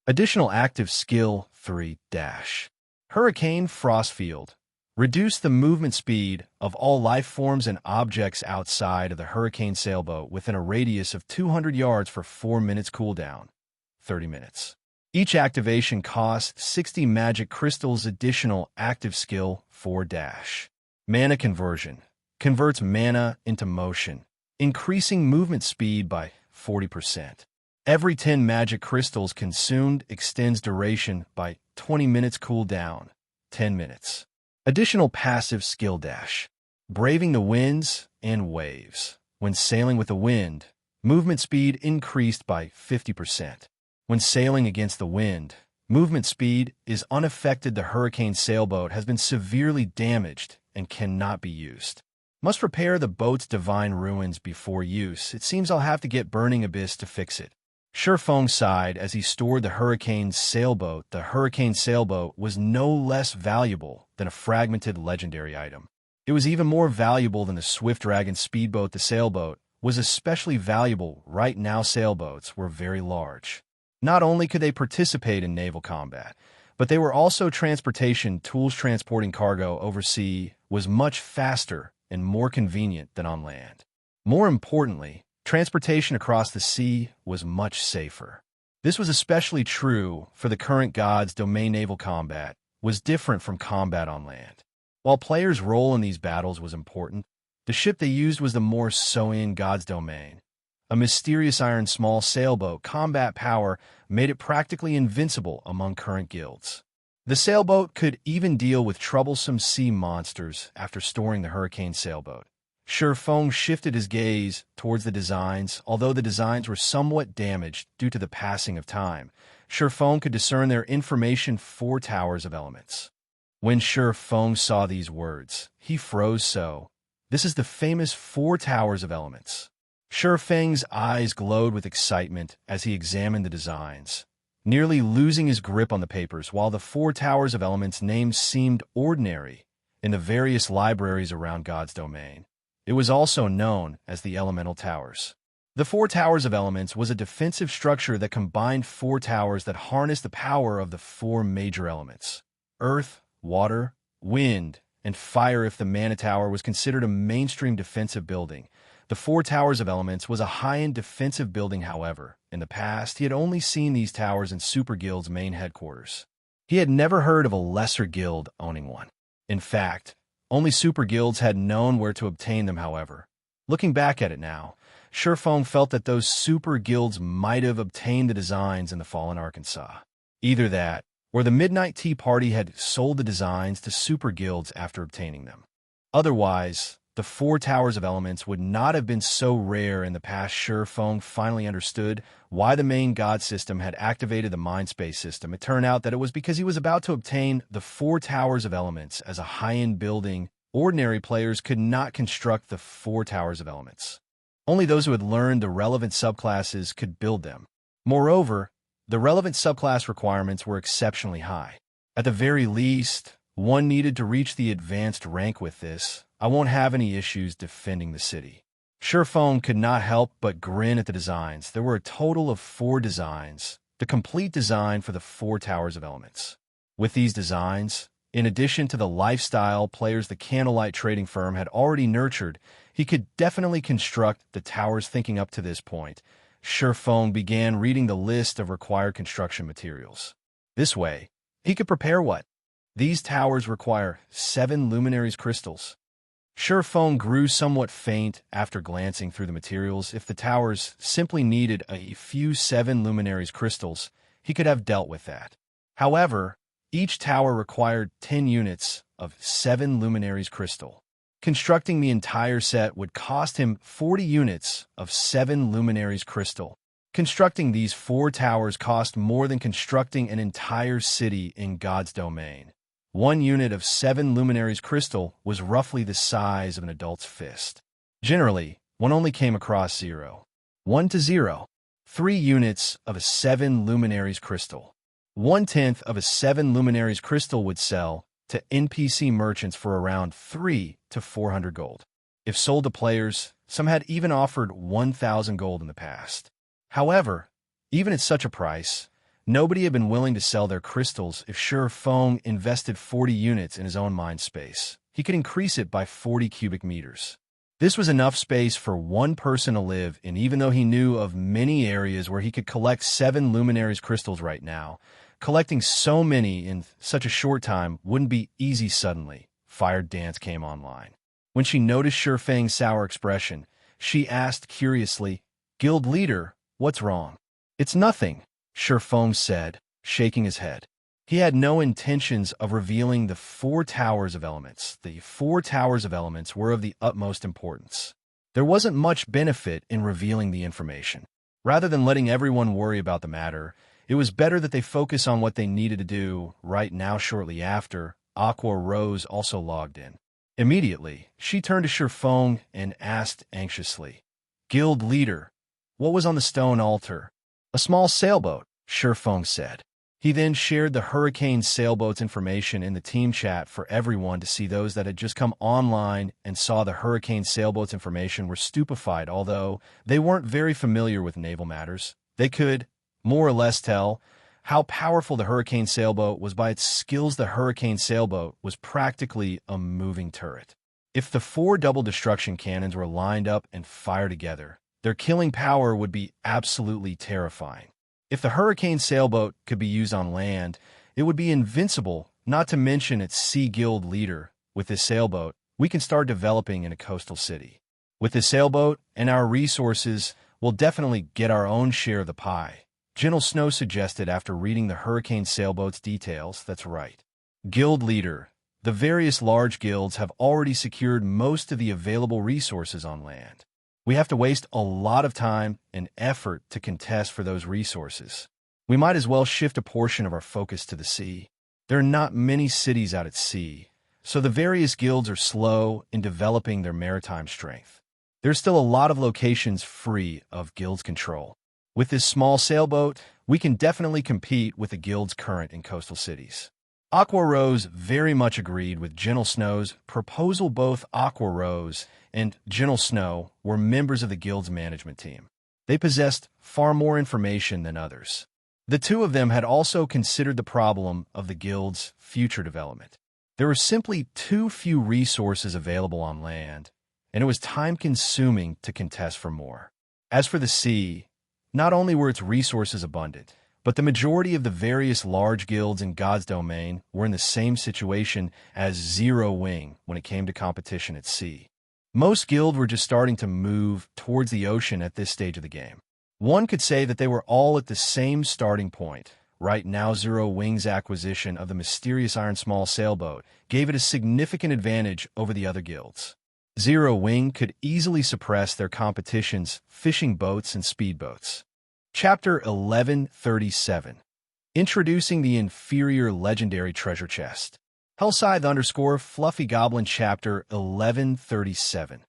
S1: Additional active skill 3 dash. Hurricane Frostfield. Reduce the movement speed of all life forms and objects outside of the hurricane sailboat within a radius of 200 yards for 4 minutes cooldown. 30 minutes. Each activation costs 60 magic crystals. Additional active skill 4 dash. Mana conversion. Converts mana into motion, increasing movement speed by 40%. Every 10 magic crystals consumed extends duration by 20 minutes cooldown. 10 minutes. Additional passive skill dash. Braving the winds and waves. When sailing with the wind, movement speed increased by 50%. When sailing against the wind, movement speed is unaffected. The hurricane sailboat has been severely damaged and cannot be used. Must repair the boat's divine ruins before use. It seems I'll have to get Burning Abyss to fix it. Shifeng sighed as he stored the hurricane sailboat. The hurricane sailboat was no less valuable than a fragmented legendary item. It was even more valuable than the Swift Dragon speedboat. The sailboat was especially valuable right now. Sailboats were very large. Not only could they participate in naval combat, but they were also transportation tools. Transporting cargo overseas was much faster and more convenient than on land. More importantly, transportation across the sea was much safer. This was especially true for the current God's Domain. Naval combat was different from combat on land. While players' role in these battles was important, the ship they used was the more so in God's Domain. A mysterious iron small sailboat combat power made it practically invincible among current guilds. The sailboat could even deal with troublesome sea monsters. After storing the hurricane sailboat, Shifeng shifted his gaze towards the designs. Although the designs were somewhat damaged due to the passing of time, Shifeng could discern their information. 4 towers of elements. When Shifeng saw these words, he froze. So, this is the famous 4 towers of elements. Shifeng's eyes glowed with excitement as he examined the designs, nearly losing his grip on the papers. While the 4 towers of elements names seemed ordinary in the various libraries around God's Domain, it was also known as the Elemental Towers. The 4 towers of elements was a defensive structure that combined 4 towers that harnessed the power of the 4 major elements: earth, water, wind, and fire. If the Mana Tower was considered a mainstream defensive building, the 4 towers of elements was a high-end defensive building. However, in the past, he had only seen these towers in Super Guild's main headquarters. He had never heard of a lesser guild owning one. In fact, only super guilds had known where to obtain them. However, looking back at it now, Shifeng felt that those super guilds might have obtained the designs in the fallen Arkansas. Either that, or the Midnight Tea Party had sold the designs to super guilds after obtaining them. Otherwise, the 4 towers of elements would not have been so rare in the past. Shifeng finally understood why the main god system had activated the Mindspace system. It turned out that it was because he was about to obtain the 4 towers of elements as a high-end building. Ordinary players could not construct the 4 towers of elements. Only those who had learned the relevant subclasses could build them. Moreover, the relevant subclass requirements were exceptionally high. At the very least, one needed to reach the advanced rank. With this, I won't have any issues defending the city. Shifeng could not help but grin at the designs. There were a total of 4 designs, the complete design for the 4 towers of elements. With these designs, in addition to the lifestyle players the Candlelight trading firm had already nurtured, he could definitely construct the towers. Thinking up to this point, Shifeng began reading the list of required construction materials. This way, he could prepare what? These towers require 7 luminaries crystals. Shifeng grew somewhat faint after glancing through the materials. If the towers simply needed a few 7 luminaries crystals, he could have dealt with that. However, each tower required 10 units of 7 luminaries crystal. Constructing the entire set would cost him 40 units of 7 luminaries crystal. Constructing these 4 towers cost more than constructing an entire city in God's domain. 1 unit of 7 luminaries crystal was roughly the size of an adult's fist. Generally, one only came across 0. 1 to 0. 3 units of a 7 luminaries crystal. 1/10 of a 7 luminaries crystal would sell to NPC merchants for around 3 to 400 gold. If sold to players, some had even offered 1,000 gold in the past. However, even at such a price, nobody had been willing to sell their crystals if Shi Feng invested 40 units in his own mind space. He could increase it by 40 cubic meters. This was enough space for one person to live in, even though he knew of many areas where he could collect 7 luminaries crystals right now. Collecting so many in such a short time wouldn't be easy. Suddenly, Fire Dance came online. When she noticed Shi Feng's sour expression, she asked curiously, "Guild leader, what's wrong?" "It's nothing," Shi Feng said, shaking his head. He had no intentions of revealing the 4 towers of elements. The 4 towers of elements were of the utmost importance. There wasn't much benefit in revealing the information. Rather than letting everyone worry about the matter, it was better that they focus on what they needed to do right now. Shortly after, Aqua Rose also logged in. Immediately, she turned to Shi Feng and asked anxiously, "Guild leader, what was on the stone altar?" "A small sailboat," Shi Feng said. He then shared the Hurricane sailboat's information in the team chat for everyone to see. Those that had just come online and saw the Hurricane sailboat's information were stupefied. Although they weren't very familiar with naval matters, they could more or less tell how powerful the Hurricane sailboat was by its skills. The Hurricane sailboat was practically a moving turret. If the 4 double destruction cannons were lined up and fired together, their killing power would be absolutely terrifying. If the Hurricane sailboat could be used on land, it would be invincible, not to mention its sea. Guild leader, with this sailboat, we can start developing in a coastal city. With this sailboat and our resources, we'll definitely get our own share of the pie, Gentle Snow suggested after reading the Hurricane sailboat's details. "That's right. Guild leader, the various large guilds have already secured most of the available resources on land. We have to waste a lot of time and effort to contest for those resources. We might as well shift a portion of our focus to the sea. There are not many cities out at sea, so the various guilds are slow in developing their maritime strength. There's still a lot of locations free of guilds' control. With this small sailboat, we can definitely compete with the guilds current in coastal cities." Aqua Rose very much agreed with Gentle Snow's proposal. Both Aqua Rose and Gentle Snow were members of the guild's management team. They possessed far more information than others. The two of them had also considered the problem of the guild's future development. There were simply too few resources available on land, and it was time-consuming to contest for more. As for the sea, not only were its resources abundant, but the majority of the various large guilds in God's domain were in the same situation as Zero Wing when it came to competition at sea. Most guilds were just starting to move towards the ocean at this stage of the game. One could say that they were all at the same starting point. Right now, Zero Wing's acquisition of the mysterious Iron Small sailboat gave it a significant advantage over the other guilds. Zero Wing could easily suppress their competition's fishing boats and speedboats. Chapter 1137. Introducing the Inferior Legendary Treasure Chest. Hellscythe_Fluffy Goblin Chapter 1137.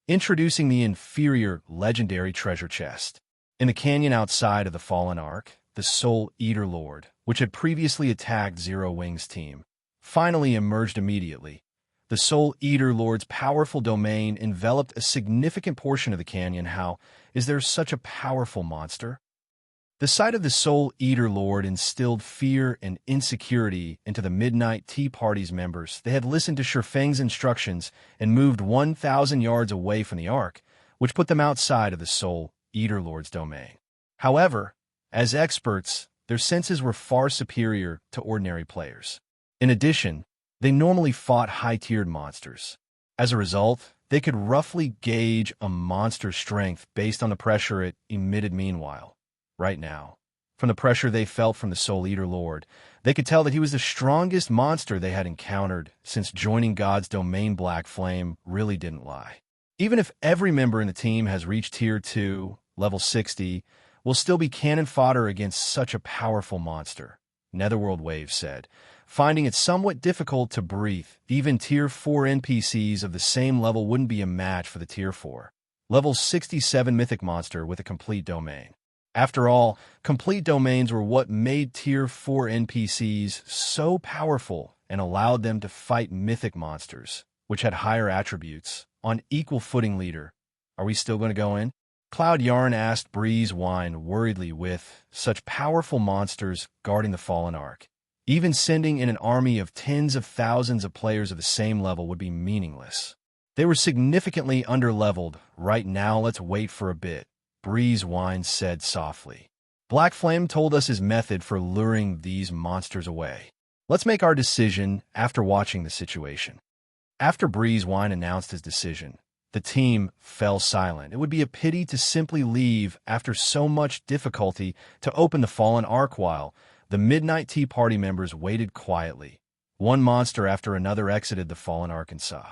S1: Introducing the Inferior Legendary Treasure Chest. In the canyon outside of the Fallen Ark, the Soul Eater Lord, which had previously attacked Zero Wing's team, finally emerged immediately. The Soul Eater Lord's powerful domain enveloped a significant portion of the canyon. How is there such a powerful monster? The sight of the Soul Eater Lord instilled fear and insecurity into the Midnight Tea Party's members. They had listened to Shi Feng's instructions and moved 1,000 yards away from the Ark, which put them outside of the Soul Eater Lord's domain. However, as experts, their senses were far superior to ordinary players. In addition, they normally fought high-tiered monsters. As a result, they could roughly gauge a monster's strength based on the pressure it emitted. Meanwhile, right now, From the pressure they felt from the Soul Eater Lord, they could tell that he was the strongest monster they had encountered since joining God's domain. Black Flame really didn't lie. Even if every member in the team has reached Tier 2, level 60, we'll still be cannon fodder against such a powerful monster, Netherworld Wave said, finding it somewhat difficult to breathe. Even Tier 4 NPCs of the same level wouldn't be a match for the Tier 4, level 67 mythic monster with a complete domain. After all, complete domains were what made Tier 4 NPCs so powerful and allowed them to fight mythic monsters, which had higher attributes, on equal footing. Leader, are we still going to go in? Cloud Yarn asked Breeze Wine worriedly. With such powerful monsters guarding the Fallen Ark, even sending in an army of tens of thousands of players of the same level would be meaningless. They were significantly underleveled. Right now, let's wait for a bit, Breeze Wine said softly. Black Flame told us his method for luring these monsters away. Let's make our decision after watching the situation. After Breeze Wine announced his decision, the team fell silent. It would be a pity to simply leave after so much difficulty to open the Fallen Ark. While the Midnight Tea Party members waited quietly, one monster after another exited the Fallen Arkansas.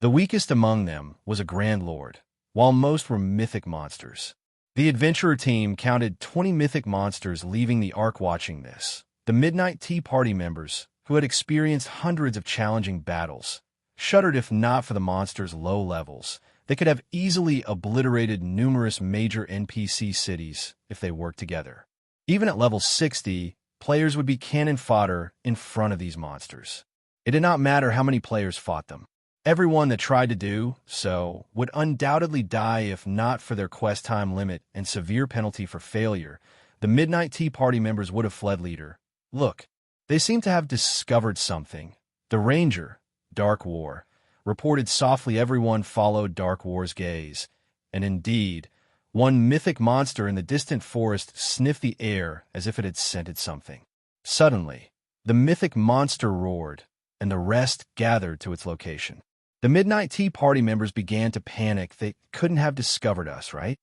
S1: The weakest among them was a Grand Lord, while most were mythic monsters. The adventurer team counted 20 mythic monsters leaving the Ark. Watching this, the Midnight Tea Party members, who had experienced hundreds of challenging battles, shuddered. If not for the monsters' low levels, they could have easily obliterated numerous major NPC cities if they worked together. Even at level 60, players would be cannon fodder in front of these monsters. It did not matter how many players fought them. Everyone that tried to do so would undoubtedly die if not for their quest time limit and severe penalty for failure. The Midnight Tea Party members would have fled. Leader, look, they seem to have discovered something. The Ranger, Dark War, reported softly. Everyone followed Dark War's gaze, and indeed, one mythic monster in the distant forest sniffed the air as if it had scented something. Suddenly, the mythic monster roared, and the rest gathered to its location. The Midnight Tea Party members began to panic. They couldn't have discovered us, right?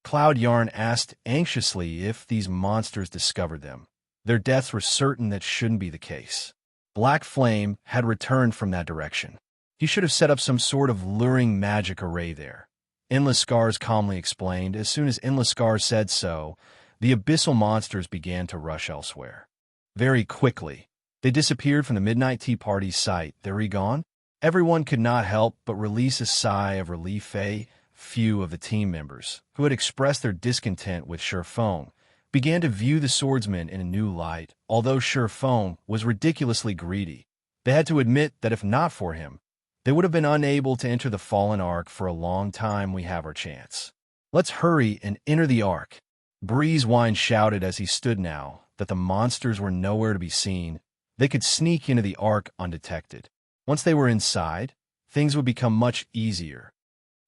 S1: Cloud Yarn asked anxiously. If these monsters discovered them, their deaths were certain. That shouldn't be the case. Black Flame had returned from that direction. He should have set up some sort of luring magic array there, Endless Scars calmly explained. As soon as Endless Scars said so, the abyssal monsters began to rush elsewhere. Very quickly, they disappeared from the Midnight Tea Party's sight. They're gone? Everyone could not help but release a sigh of relief. A few of the team members, who had expressed their discontent with Sherfone, began to view the swordsman in a new light. Although Sherfone was ridiculously greedy, they had to admit that if not for him, they would have been unable to enter the Fallen Ark for a long time. We have our chance. Let's hurry and enter the Ark, Breeze Wine shouted as he stood. Now that the monsters were nowhere to be seen, they could sneak into the Ark undetected. Once they were inside, things would become much easier.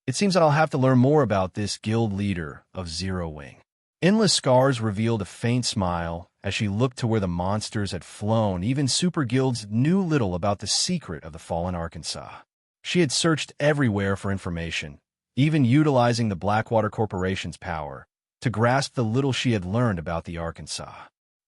S1: It seems that I'll have to learn more about this guild leader of Zero Wing. Endless Scars revealed a faint smile as she looked to where the monsters had flown. Even super guilds knew little about the secret of the Fallen Arkansas. She had searched everywhere for information, even utilizing the Blackwater Corporation's power to grasp the little she had learned about the Arkansas.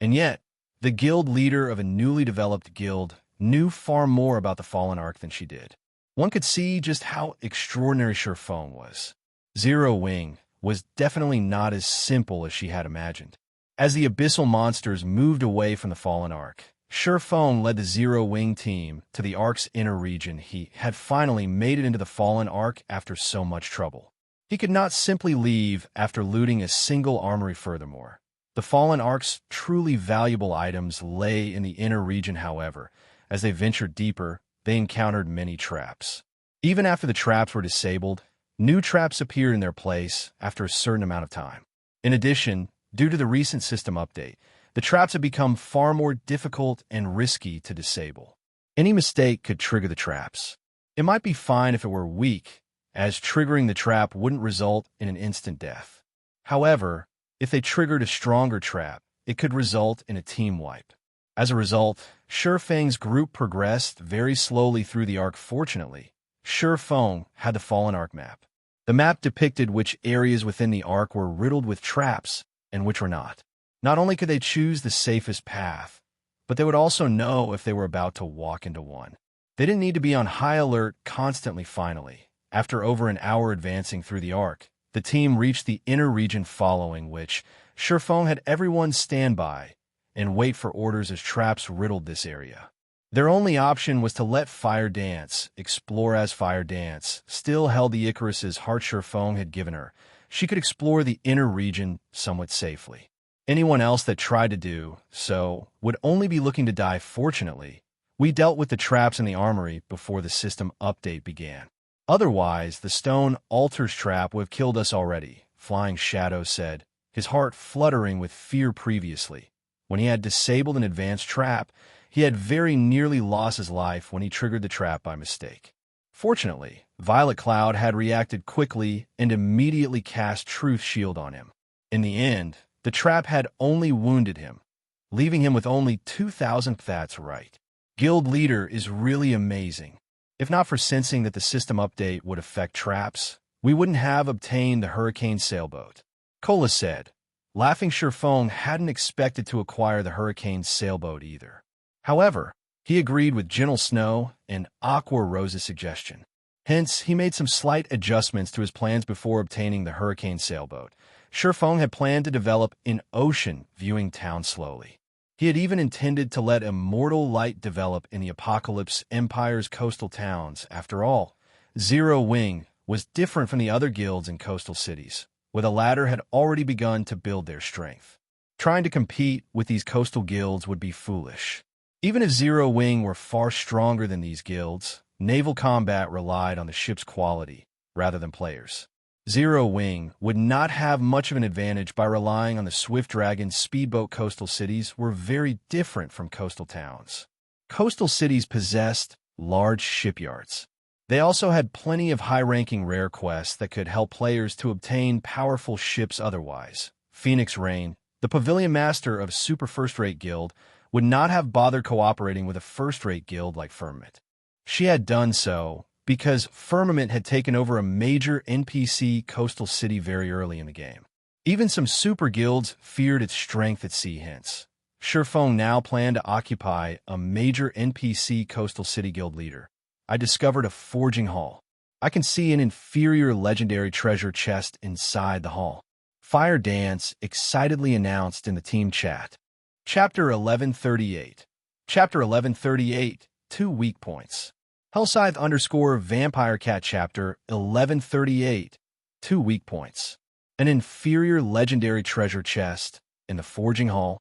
S1: And yet, the guild leader of a newly developed guild knew far more about the Fallen Ark than she did. One could see just how extraordinary Sherfone was. Zero Wing was definitely not as simple as she had imagined. As the abyssal monsters moved away from the Fallen Ark, Sherfone led the Zero Wing team to the Ark's inner region. He had finally made it into the Fallen Ark after so much trouble. He could not simply leave after looting a single armory. Furthermore, the Fallen Ark's truly valuable items lay in the inner region. However, as they ventured deeper, they encountered many traps. Even after the traps were disabled, new traps appeared in their place after a certain amount of time. In addition, due to the recent system update, the traps had become far more difficult and risky to disable. Any mistake could trigger the traps. It might be fine if it were weak, as triggering the trap wouldn't result in an instant death. However, if they triggered a stronger trap, it could result in a team wipe. As a result, Sherfang's group progressed very slowly through the Ark. Fortunately, Sherfang had the Fallen Ark map. The map depicted which areas within the Ark were riddled with traps and which were not. Not only could they choose the safest path, but they would also know if they were about to walk into one. They didn't need to be on high alert constantly. Finally, after over an hour advancing through the arc, the team reached the inner region, following which Shifeng had everyone stand by and wait for orders as traps riddled this area. Their only option was to let Fire Dance explore. As Fire Dance still held the Icarus's heart Shifeng had given her, she could explore the inner region somewhat safely. Anyone else that tried to do so would only be looking to die. Fortunately, we dealt with the traps in the armory before the system update began. Otherwise, the stone altar's trap would have killed us already, Flying Shadow said, his heart fluttering with fear. Previously, when he had disabled an advanced trap, he had very nearly lost his life when he triggered the trap by mistake. Fortunately, Violet Cloud had reacted quickly and immediately cast Truth Shield on him. In the end, the trap had only wounded him, leaving him with only 2,000. That's right. Guild Leader is really amazing. If not for sensing that the system update would affect traps, we wouldn't have obtained the Hurricane Sailboat, Cola said, laughing. Shifeng hadn't expected to acquire the Hurricane Sailboat either. However, he agreed with Gentle Snow and Aqua Rose's suggestion. Hence, he made some slight adjustments to his plans before obtaining the Hurricane Sailboat. Shifeng had planned to develop an ocean viewing town slowly. He had even intended to let Immortal Light develop in the Apocalypse Empire's coastal towns. After all, Zero Wing was different from the other guilds in coastal cities, where the latter had already begun to build their strength. Trying to compete with these coastal guilds would be foolish. Even if Zero Wing were far stronger than these guilds, naval combat relied on the ship's quality rather than players. Zero Wing would not have much of an advantage by relying on the Swift Dragon speedboat. Coastal cities were very different from coastal towns. Coastal cities possessed large shipyards. They also had plenty of high-ranking rare quests that could help players to obtain powerful ships. Otherwise, Phoenix Rain, the Pavilion Master of a super first-rate guild, would not have bothered cooperating with a first-rate guild like Firmament. She had done so because Firmament had taken over a major NPC coastal city very early in the game. Even some super guilds feared its strength at sea. Hence, Shifeng now planned to occupy a major NPC coastal city. Guild Leader, I discovered a forging hall. I can see an inferior legendary treasure chest inside the hall, Fire Dance excitedly announced in the team chat. Chapter 1138. Chapter 1138, 2 weak points. Hellscythe_Vampire Cat Chapter 1138, 2 weak points. An inferior legendary treasure chest in the forging hall.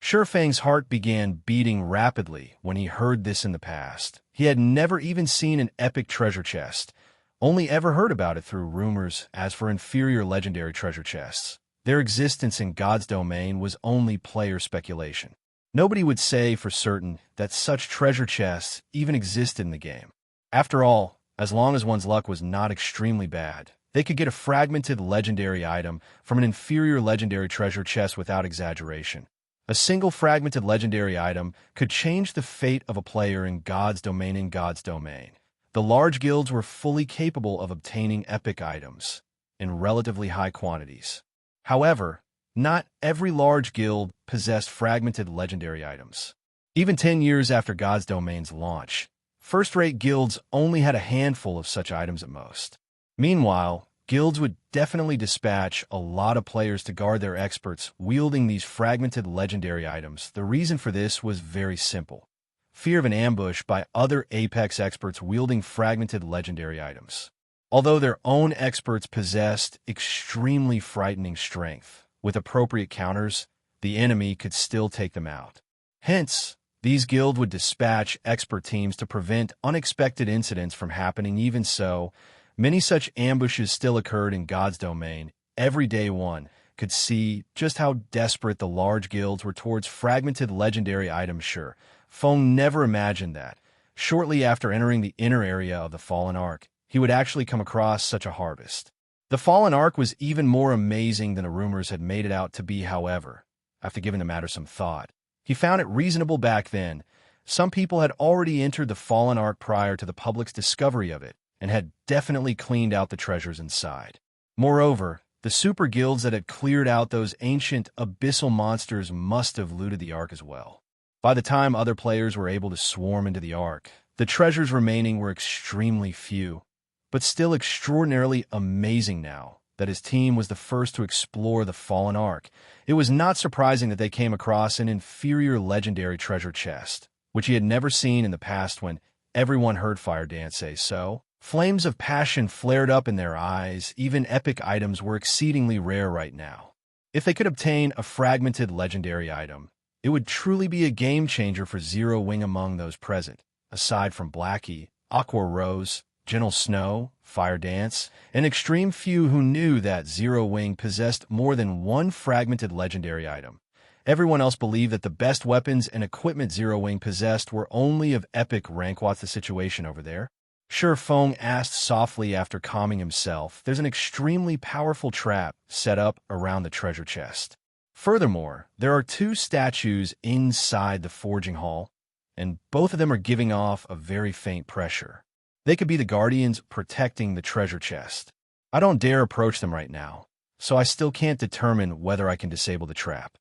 S1: Shifeng's heart began beating rapidly when he heard this. In the past, he had never even seen an epic treasure chest, only ever heard about it through rumors. As for inferior legendary treasure chests, their existence in God's domain was only player speculation. Nobody would say for certain that such treasure chests even existed in the game. After all, as long as one's luck was not extremely bad, they could get a fragmented legendary item from an inferior legendary treasure chest without exaggeration. A single fragmented legendary item could change the fate of a player in God's domain. In God's domain, the large guilds were fully capable of obtaining epic items in relatively high quantities. However, not every large guild possessed fragmented legendary items. Even 10 years after God's Domain's launch, first-rate guilds only had a handful of such items at most. Meanwhile, guilds would definitely dispatch a lot of players to guard their experts wielding these fragmented legendary items. The reason for this was very simple: fear of an ambush by other Apex experts wielding fragmented legendary items. Although their own experts possessed extremely frightening strength, with appropriate counters, the enemy could still take them out. Hence, these guilds would dispatch expert teams to prevent unexpected incidents from happening. Even so, many such ambushes still occurred in God's domain. Every day one could see just how desperate the large guilds were towards fragmented legendary items. Sure, Feng never imagined that, shortly after entering the inner area of the Fallen Ark, he would actually come across such a harvest. The Fallen Ark was even more amazing than the rumors had made it out to be. However, after giving the matter some thought, he found it reasonable. Back then, some people had already entered the Fallen Ark prior to the public's discovery of it, and had definitely cleaned out the treasures inside. Moreover, The super guilds that had cleared out those ancient abyssal monsters must have looted the Ark as well. By the time other players were able to swarm into the Ark, the treasures remaining were extremely few, but still extraordinarily amazing now that his team was the first to explore the fallen Ark. It was not surprising that they came across an inferior legendary treasure chest, which he had never seen in the past when everyone heard Firedance say so. Flames of passion flared up in their eyes. Even epic items were exceedingly rare right now. If they could obtain a fragmented legendary item, it would truly be a game-changer for Zero Wing among those present. Aside from Blackie, Aqua Rose, Gentle Snow, Firedance, an extreme few who knew that Zero Wing possessed more than one fragmented legendary item. Everyone else believed that the best weapons and equipment Zero Wing possessed were only of epic rank. What's the situation over there? Feng asked softly after calming himself. There's an extremely powerful trap set up around the treasure chest. Furthermore, there are two statues inside the forging hall, and both of them are giving off a very faint pressure. They could be the guardians protecting the treasure chest. I don't dare approach them right now, so I still can't determine whether I can disable the trap.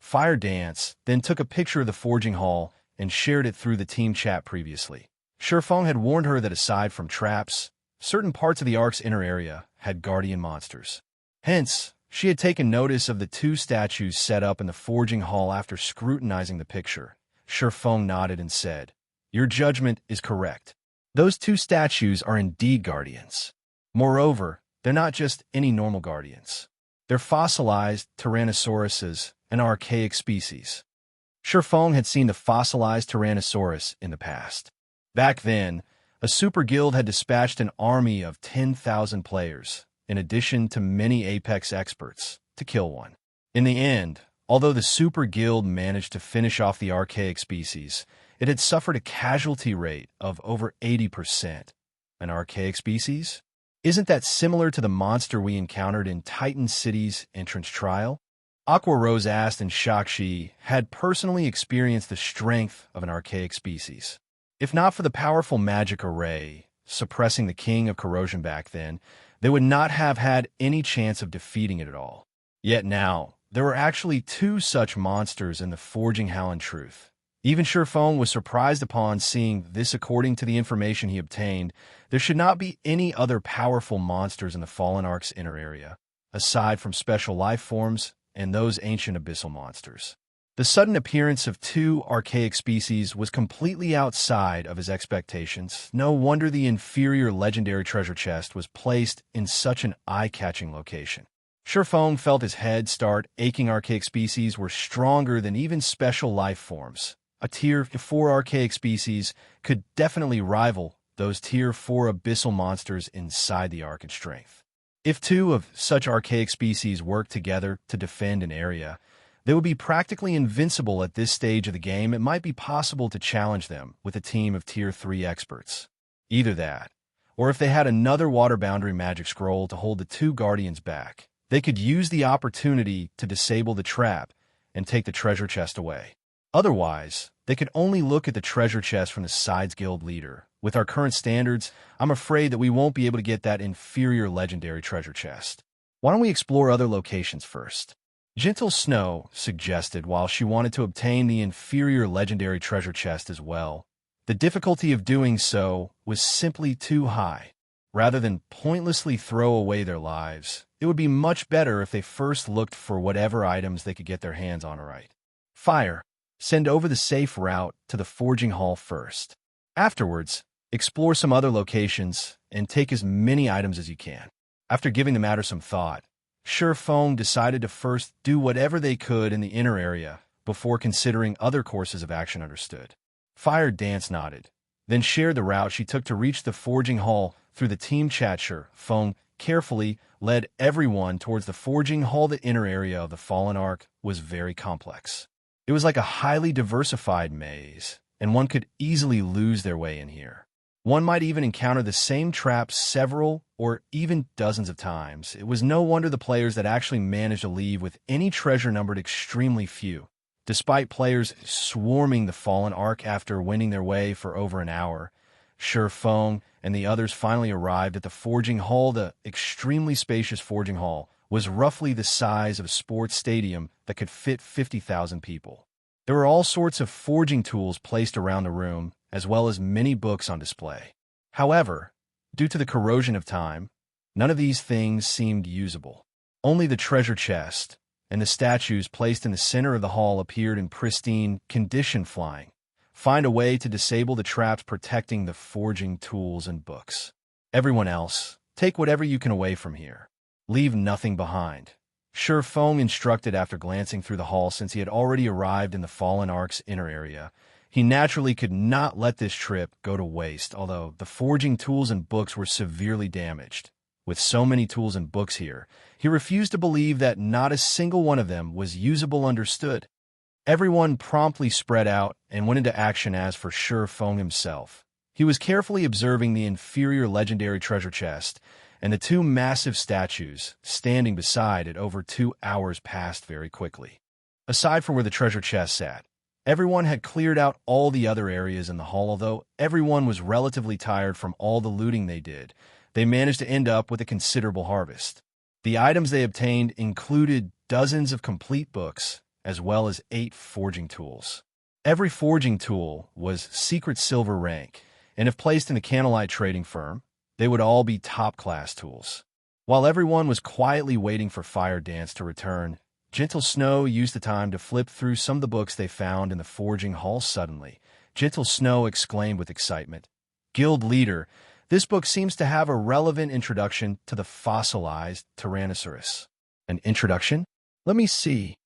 S1: Firedance then took a picture of the forging hall and shared it through the team chat previously. Feng had warned her that aside from traps, certain parts of the Ark's inner area had guardian monsters. Hence, she had taken notice of the two statues set up in the forging hall. After scrutinizing the picture, Feng nodded and said, "Your judgment is correct. Those two statues are indeed guardians. Moreover, they're not just any normal guardians. They're fossilized Tyrannosauruses, an archaic species." Feng had seen the fossilized Tyrannosaurus in the past. Back then, a super guild had dispatched an army of 10,000 players, in addition to many Apex experts, to kill one. In the end, although the super guild managed to finish off the archaic species, it had suffered a casualty rate of over 80%. An archaic species? Isn't that similar to the monster we encountered in Titan City's entrance trial? Aqua Rose asked in shock. She had personally experienced the strength of an archaic species. If not for the powerful magic array suppressing the king of corrosion back then, they would not have had any chance of defeating it at all. Yet now, there were actually two such monsters in the forging hall. In truth, even Feng was surprised upon seeing this. According to the information he obtained, there should not be any other powerful monsters in the Fallen Ark's inner area, aside from special life forms and those ancient abyssal monsters. The sudden appearance of two archaic species was completely outside of his expectations. No wonder the inferior legendary treasure chest was placed in such an eye-catching location. Feng felt his head start aching. Archaic species were stronger than even special life forms. A Tier 4 archaic species could definitely rival those Tier 4 abyssal monsters inside the Ark in strength. If two of such archaic species worked together to defend an area, they would be practically invincible at this stage of the game. It might be possible to challenge them with a team of Tier 3 experts. Either that, or if they had another water boundary magic scroll to hold the two guardians back, they could use the opportunity to disable the trap and take the treasure chest away. Otherwise, they could only look at the treasure chest from the side's guild leader. With our current standards, I'm afraid that we won't be able to get that inferior legendary treasure chest. Why don't we explore other locations first? Gentle Snow suggested, while she wanted to obtain the inferior legendary treasure chest as well. The difficulty of doing so was simply too high. Rather than pointlessly throw away their lives, it would be much better if they first looked for whatever items they could get their hands on. Right. Fire. Send over the safe route to the forging hall first. Afterwards, explore some other locations and take as many items as you can. After giving the matter some thought, Feng decided to first do whatever they could in the inner area before considering other courses of action. Understood. Firedance nodded, then shared the route she took to reach the forging hall through the team chat. Feng carefully led everyone towards the forging hall. The inner area of the Fallen Ark was very complex. It was like a highly diversified maze, and one could easily lose their way in here. One might even encounter the same traps several or even dozens of times. It was no wonder the players that actually managed to leave with any treasure numbered extremely few. Despite players swarming the Fallen Ark after winning their way for over an hour, Feng and the others finally arrived at the forging hall. The extremely spacious forging hall was roughly the size of a sports stadium that could fit 50,000 people. There were all sorts of forging tools placed around the room, as well as many books on display. However, due to the corrosion of time, none of these things seemed usable. Only the treasure chest and the statues placed in the center of the hall appeared in pristine condition. Find a way to disable the traps protecting the forging tools and books. Everyone else, take whatever you can away from here. Leave nothing behind. Sure Feng instructed after glancing through the hall. Since he had already arrived in the Fallen Ark's inner area, he naturally could not let this trip go to waste, although the forging tools and books were severely damaged. With so many tools and books here, he refused to believe that not a single one of them was usable. Understood. Everyone promptly spread out and went into action. As for Sure Feng himself, he was carefully observing the inferior legendary treasure chest and the two massive statues standing beside it. Over 2 hours passed very quickly. Aside from where the treasure chest sat, everyone had cleared out all the other areas in the hall. Although everyone was relatively tired from all the looting they did, they managed to end up with a considerable harvest. The items they obtained included dozens of complete books, as well as 8 forging tools. Every forging tool was secret silver rank, and if placed in a candlelight trading firm, they would all be top-class tools. While everyone was quietly waiting for Fire Dance to return, Gentle Snow used the time to flip through some of the books they found in the forging hall. Suddenly, Gentle Snow exclaimed with excitement, "Guild leader, this book seems to have a relevant introduction to the fossilized Tyrannosaurus." "An introduction? Let me see."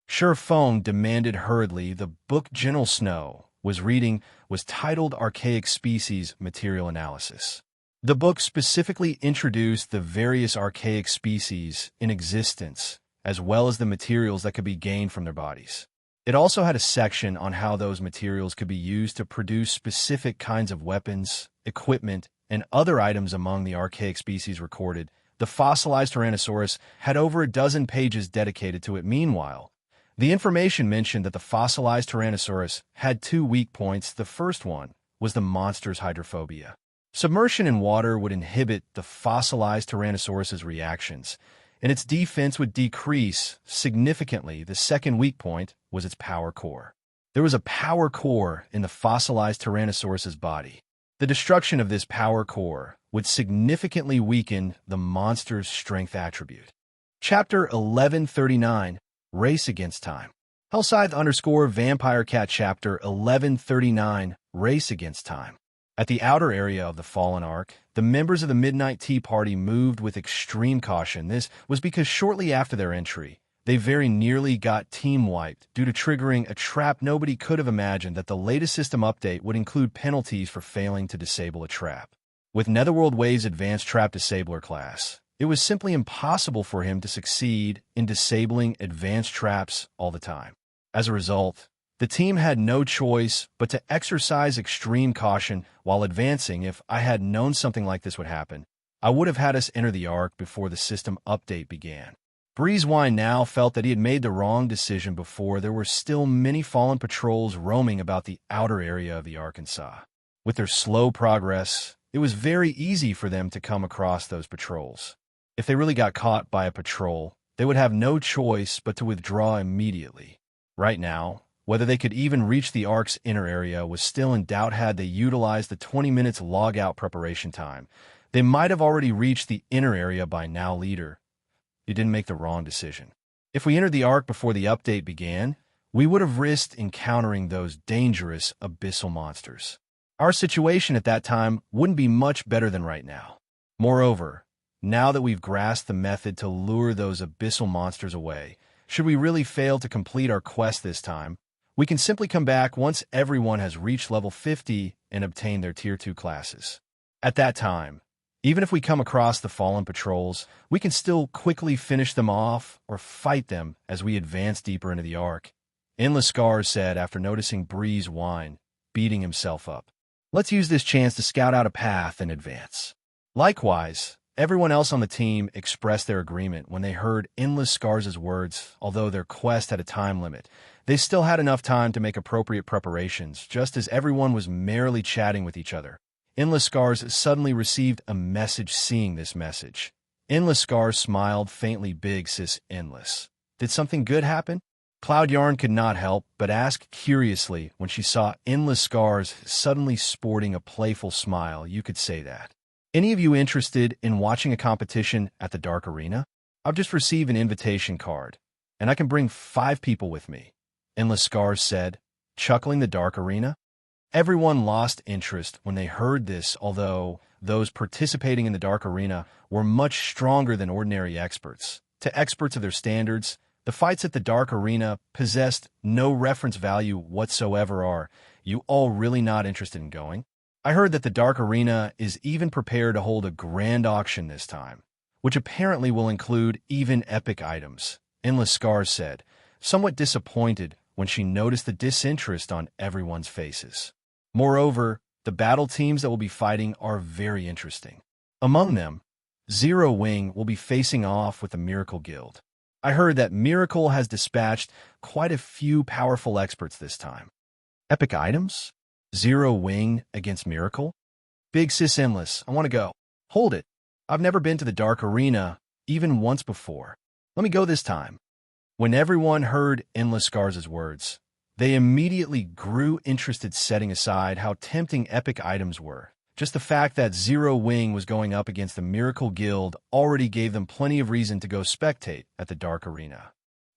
S1: Sure Feng demanded hurriedly. The book Gentle Snow was reading was titled Archaic Species Material Analysis. The book specifically introduced the various archaic species in existence, as well as the materials that could be gained from their bodies. It also had a section on how those materials could be used to produce specific kinds of weapons, equipment, and other items. Among the archaic species recorded, the fossilized Tyrannosaurus had over a dozen pages dedicated to it. Meanwhile, the information mentioned that the fossilized Tyrannosaurus had 2 weak points. The first one was the monster's hydrophobia. Submersion in water would inhibit the fossilized Tyrannosaurus's reactions, and its defense would decrease significantly. The second weak point was its power core. There was a power core in the fossilized Tyrannosaurus's body. The destruction of this power core would significantly weaken the monster's strength attribute. Chapter 1139, Race Against Time. Hellscythe_Vampire Cat Chapter 1139, Race Against Time. At the outer area of the Fallen Ark, the members of the Midnight Tea Party moved with extreme caution. This was because shortly after their entry, they very nearly got team-wiped due to triggering a trap. Nobody could have imagined that the latest system update would include penalties for failing to disable a trap. With Netherworld Wave's Advanced Trap Disabler class, it was simply impossible for him to succeed in disabling advanced traps all the time. As a result, the team had no choice but to exercise extreme caution while advancing. If I had known something like this would happen, I would have had us enter the Ark before the system update began. Breezewine now felt that he had made the wrong decision before. There were still many fallen patrols roaming about the outer area of the Arkansas. With their slow progress, it was very easy for them to come across those patrols. If they really got caught by a patrol, they would have no choice but to withdraw immediately. Right now, whether they could even reach the Ark's inner area was still in doubt. Had they utilized the 20 minutes log-out preparation time, they might have already reached the inner area by now. Leader, you didn't make the wrong decision. If we entered the Ark before the update began, we would have risked encountering those dangerous abyssal monsters. Our situation at that time wouldn't be much better than right now. Moreover, now that we've grasped the method to lure those abyssal monsters away, should we really fail to complete our quest this time, we can simply come back once everyone has reached level 50 and obtained their Tier 2 classes. At that time, even if we come across the fallen patrols, we can still quickly finish them off or fight them as we advance deeper into the Ark. Endless Scars said after noticing Breezewine beating himself up. Let's use this chance to scout out a path and advance. Likewise, everyone else on the team expressed their agreement when they heard Endless Scars' words. Although their quest had a time limit, they still had enough time to make appropriate preparations. Just as everyone was merrily chatting with each other, Endless Scars suddenly received a message. Seeing this message, Endless Scars smiled faintly. Big sis Endless. Did something good happen? Cloud Yarn could not help but ask curiously when she saw Endless Scars suddenly sporting a playful smile. You could say that. Any of you interested in watching a competition at the Dark Arena? I've just received an invitation card, and I can bring 5 people with me, Endless Scars said, chuckling. The Dark Arena? Everyone lost interest when they heard this, although those participating in the Dark Arena were much stronger than ordinary experts. To experts of their standards, the fights at the Dark Arena possessed no reference value whatsoever. Are you all really not interested in going? I heard that the Dark Arena is even prepared to hold a grand auction this time, which apparently will include even epic items, Endless Scars said, somewhat disappointed when she noticed the disinterest on everyone's faces. Moreover, the battle teams that will be fighting are very interesting. Among them, Zero Wing will be facing off with the Miracle Guild. I heard that Miracle has dispatched quite a few powerful experts this time. Epic items? Zero Wing against Miracle? Big sis Endless, I want to go. Hold it. I've never been to the Dark Arena, even once before. Let me go this time. When everyone heard Endless Scars' words, they immediately grew interested, setting aside how tempting epic items were. Just the fact that Zero Wing was going up against the Miracle Guild already gave them plenty of reason to go spectate at the Dark Arena.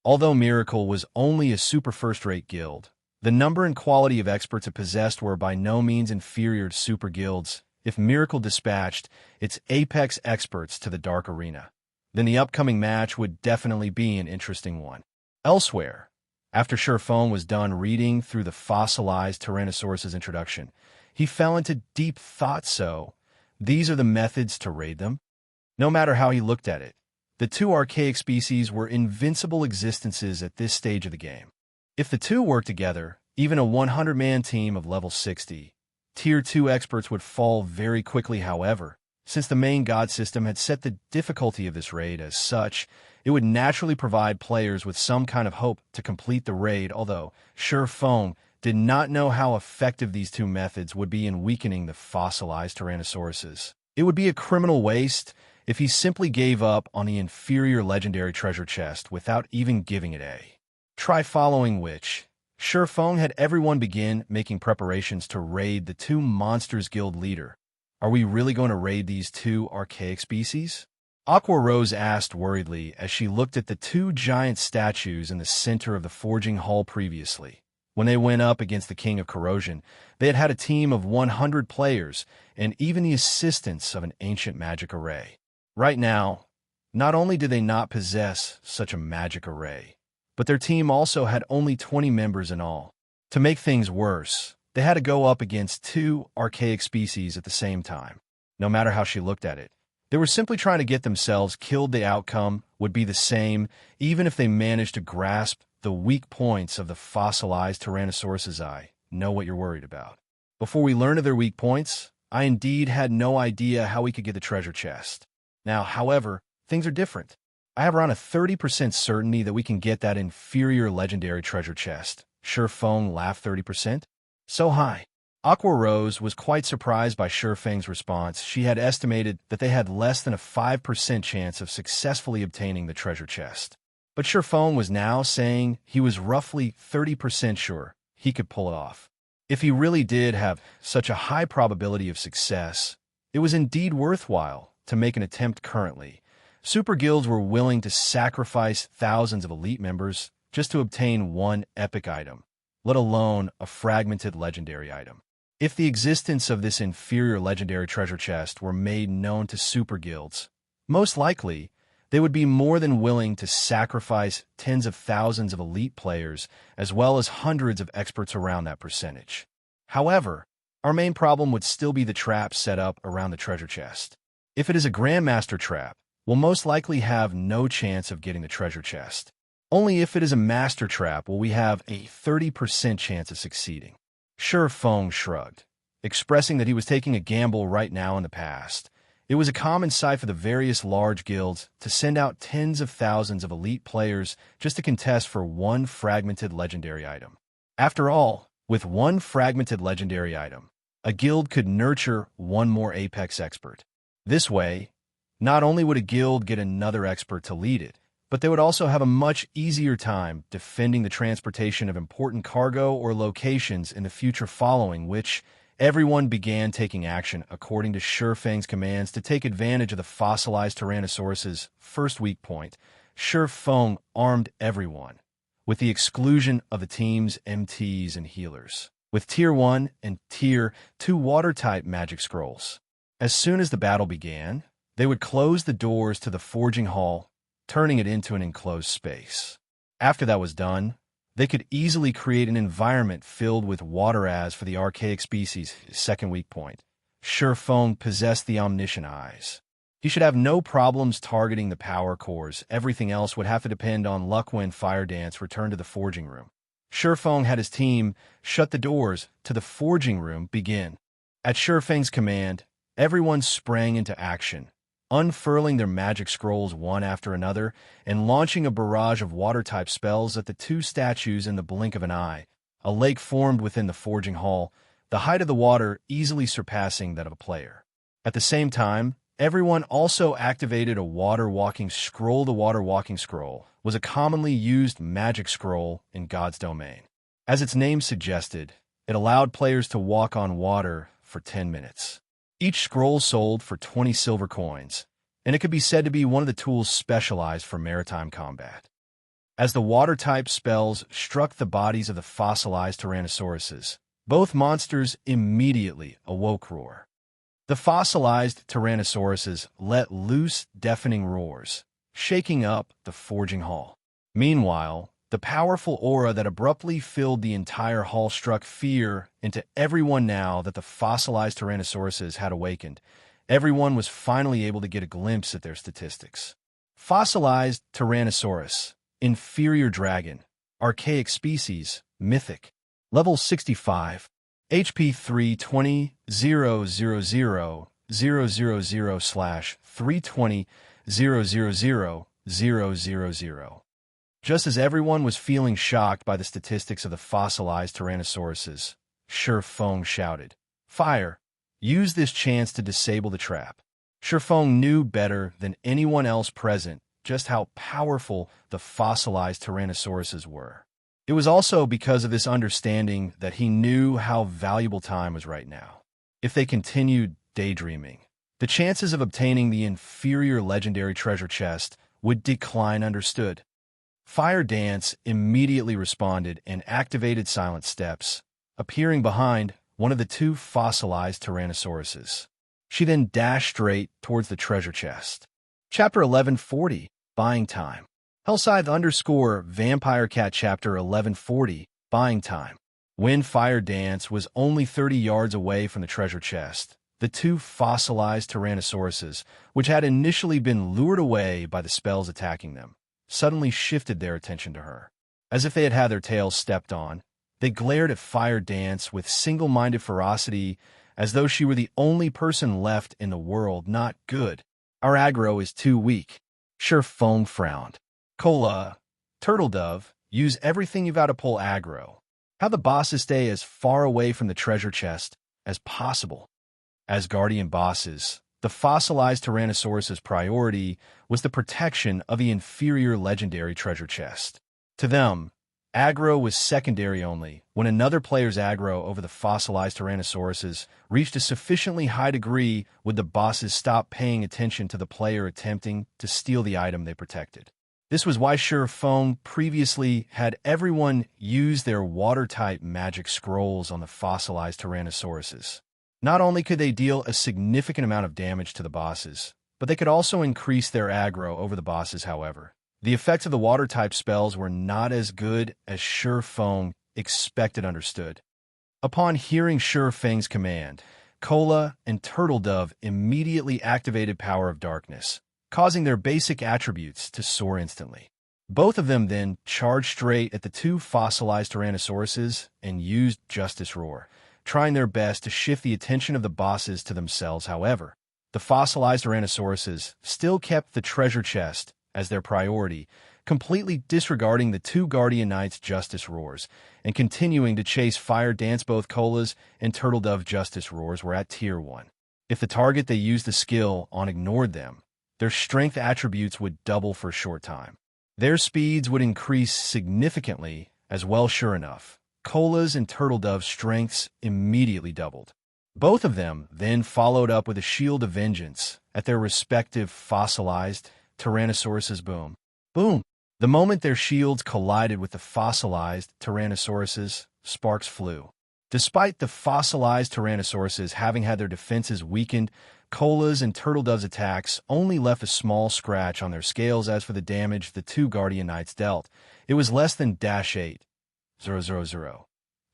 S1: Although Miracle was only a super first-rate guild, the number and quality of experts it possessed were by no means inferior to super guilds. If Miracle dispatched its apex experts to the Dark Arena, then the upcoming match would definitely be an interesting one. Elsewhere, after Sherfone was done reading through the fossilized Tyrannosaurus's introduction, he fell into deep thought. So, these are the methods to raid them? No matter how he looked at it, the 2 archaic species were invincible existences at this stage of the game. If the 2 worked together, even a 100-man team of level 60, Tier 2 experts would fall very quickly. However, since the main god system had set the difficulty of this raid as such, it would naturally provide players with some kind of hope to complete the raid, although Sherfone did not know how effective these 2 methods would be in weakening the fossilized Tyrannosauruses. It would be a criminal waste if he simply gave up on the inferior legendary treasure chest without even giving it a try, following which Sherfone had everyone begin making preparations to raid the 2 monsters guild leader. Are we really going to raid these 2 archaic species? Aqua Rose asked worriedly as she looked at the 2 giant statues in the center of the forging hall. Previously, when they went up against the King of Corrosion, they had had a team of 100 players and even the assistance of an ancient magic array. Right now, not only did they not possess such a magic array, but their team also had only 20 members in all. To make things worse, they had to go up against 2 archaic species at the same time. No matter how she looked at it, they were simply trying to get themselves killed. The outcome would be the same, even if they managed to grasp the weak points of the fossilized Tyrannosaurus. I know what you're worried about. Before we learned of their weak points, I indeed had no idea how we could get the treasure chest. Now, however, things are different. I have around a 30% certainty that we can get that inferior legendary treasure chest. Sherfone laughed. 30%? So high. Aqua Rose was quite surprised by Sherfang's response. She had estimated that they had less than a 5% chance of successfully obtaining the treasure chest. But Sherfone was now saying he was roughly 30% sure he could pull it off. If he really did have such a high probability of success, it was indeed worthwhile to make an attempt. Currently, super guilds were willing to sacrifice thousands of elite members just to obtain 1 epic item, let alone a fragmented legendary item. If the existence of this inferior legendary treasure chest were made known to super guilds, most likely they would be more than willing to sacrifice tens of thousands of elite players as well as hundreds of experts around that percentage. However, our main problem would still be the trap set up around the treasure chest. If it is a Grandmaster trap, we'll most likely have no chance of getting the treasure chest. Only if it is a Master trap will we have a 30% chance of succeeding. Sherfone shrugged, expressing that he was taking a gamble right now. In the past, it was a common sight for the various large guilds to send out tens of thousands of elite players just to contest for 1 fragmented legendary item. After all, with 1 fragmented legendary item, a guild could nurture 1 more apex expert. This way, Not only would a guild get another expert to lead it, but they would also have a much easier time defending the transportation of important cargo or locations in the future following which everyone began taking action according to Shifeng's commands to take advantage of the fossilized Tyrannosaurus's first weak point. Shifeng armed everyone, with the exclusion of the team's MTs and healers, with Tier 1 and Tier 2 water-type magic scrolls. As soon as the battle began, they would close the doors to the forging hall, turning it into an enclosed space. After that was done, they could easily create an environment filled with water as for the archaic species' second weak point. Shifeng possessed the omniscient eyes. He should have no problems targeting the power cores. Everything else would have to depend on luck when Fire Dance returned to the forging room. Shifeng had his team shut the doors to the forging room begin. At Shifeng's command, everyone sprang into action, unfurling their magic scrolls one after another and launching a barrage of water-type spells at the two statues in the blink of an eye. A lake formed within the forging hall, the height of the water easily surpassing that of a player. At the same time, everyone also activated a water-walking scroll. The water-walking scroll was a commonly used magic scroll in God's domain. As its name suggested, it allowed players to walk on water for 10 minutes. Each scroll sold for 20 silver coins, and it could be said to be one of the tools specialized for maritime combat. As the water-type spells struck the bodies of the fossilized Tyrannosauruses, both monsters immediately awoke roar. The fossilized Tyrannosauruses let loose deafening roars, shaking up the forging hall. Meanwhile, the powerful aura that abruptly filled the entire hall struck fear into everyone. Now that the fossilized Tyrannosauruses had awakened, everyone was finally able to get a glimpse at their statistics. Fossilized Tyrannosaurus, inferior dragon, archaic species, mythic, level 65, HP 320 000 000/320 000 000. Just as everyone was feeling shocked by the statistics of the fossilized Tyrannosauruses, Shifeng shouted, "Fire! Use this chance to disable the trap." Shifeng knew better than anyone else present just how powerful the fossilized Tyrannosauruses were. It was also because of this understanding that he knew how valuable time was right now. If they continued daydreaming, the chances of obtaining the inferior legendary treasure chest would decline. Understood. Fire Dance immediately responded and activated Silent Steps, appearing behind one of the two fossilized Tyrannosauruses. She then dashed straight towards the treasure chest. Chapter 1140, Buying Time. Hellscythe_Vampire Cat Chapter 1140, Buying Time. When Fire Dance was only 30 yards away from the treasure chest, the two fossilized Tyrannosauruses, which had initially been lured away by the spells attacking them, suddenly shifted their attention to her. As if they had had their tails stepped on, they glared at Fire Dance with single-minded ferocity, as though she were the only person left in the world. Not good. Our aggro is too weak. Shifeng frowned. Cola, Turtle Dove, use everything you've got to pull aggro. Have the bosses stay as far away from the treasure chest as possible. As guardian bosses, the fossilized Tyrannosaurus's priority was the protection of the inferior legendary treasure chest. To them, aggro was secondary only. When another player's aggro over the fossilized Tyrannosauruses reached a sufficiently high degree, would the bosses stop paying attention to the player attempting to steal the item they protected. This was why Shifeng previously had everyone use their water-type magic scrolls on the fossilized Tyrannosauruses. Not only could they deal a significant amount of damage to the bosses, but they could also increase their aggro over the bosses. However, the effects of the water-type spells were not as good as Shifeng expected. Understood. Upon hearing Shifeng's command, Cola and Turtle Dove immediately activated Power of Darkness, causing their basic attributes to soar instantly. Both of them then charged straight at the two fossilized Tyrannosauruses and used Justice Roar, trying their best to shift the attention of the bosses to themselves. However, the fossilized Tyrannosauruses still kept the treasure chest as their priority, completely disregarding the two Guardian Knights' Justice Roars and continuing to chase Fire Dance. Both Cola's and Turtle Dove Justice Roars were at Tier 1. If the target they used the skill on ignored them, their strength attributes would double for a short time. Their speeds would increase significantly as well. Sure enough, Cola's and Turtledove's strengths immediately doubled. Both of them then followed up with a shield of vengeance at their respective fossilized Tyrannosauruses. Boom. Boom. The moment their shields collided with the fossilized Tyrannosauruses, sparks flew. Despite the fossilized Tyrannosauruses having had their defenses weakened, Cola's and Turtledove's attacks only left a small scratch on their scales. As for the damage the two Guardian Knights dealt, it was less than -8,000.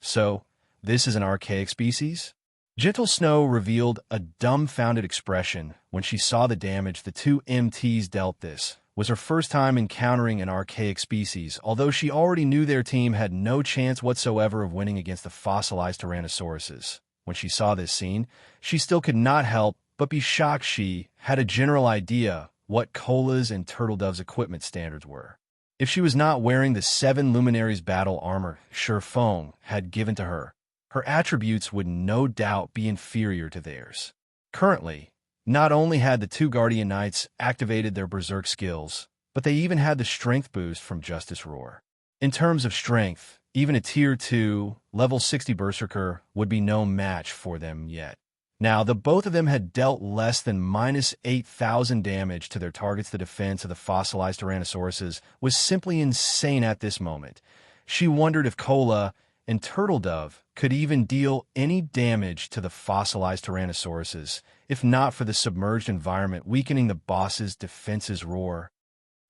S1: So, this is an archaic species? Gentle Snow revealed a dumbfounded expression when she saw the damage the two MTs dealt. This was her first time encountering an archaic species, although she already knew their team had no chance whatsoever of winning against the fossilized Tyrannosauruses. When she saw this scene, she still could not help but be shocked. She had a general idea what Cola's and Turtledove's equipment standards were. If she was not wearing the 7 Luminaries battle armor Feng had given to her, her attributes would no doubt be inferior to theirs. Currently, not only had the two Guardian Knights activated their Berserk skills, but they even had the strength boost from Justice Roar. In terms of strength, even a Tier 2, level 60 Berserker would be no match for them yet. Now, the both of them had dealt less than -8,000 damage to their targets. The defense of the fossilized Tyrannosauruses was simply insane at this moment. She wondered if Cola and Turtledove could even deal any damage to the fossilized Tyrannosauruses, if not for the submerged environment weakening the boss's defenses. Roar.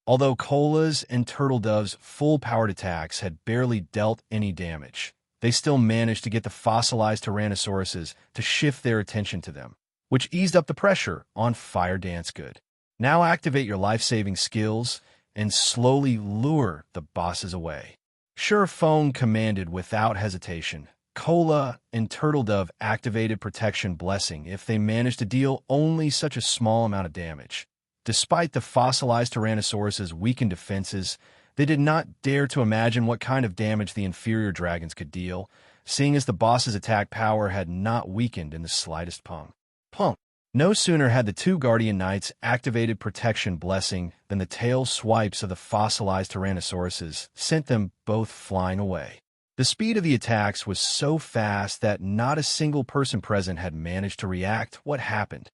S1: Although Cola's and Turtledove's full-powered attacks had barely dealt any damage, they still managed to get the fossilized Tyrannosauruses to shift their attention to them, which eased up the pressure on Fire Dance. Good. Now activate your life-saving skills and slowly lure the bosses away. Feng commanded without hesitation. Cola and Turtledove activated Protection Blessing if they managed to deal only such a small amount of damage. Despite the fossilized Tyrannosaurus's weakened defenses, they did not dare to imagine what kind of damage the inferior dragons could deal, seeing as the boss's attack power had not weakened in the slightest. Punk. No sooner had the two Guardian Knights activated Protection Blessing than the tail swipes of the fossilized Tyrannosauruses sent them both flying away. The speed of the attacks was so fast that not a single person present had managed to react. What happened?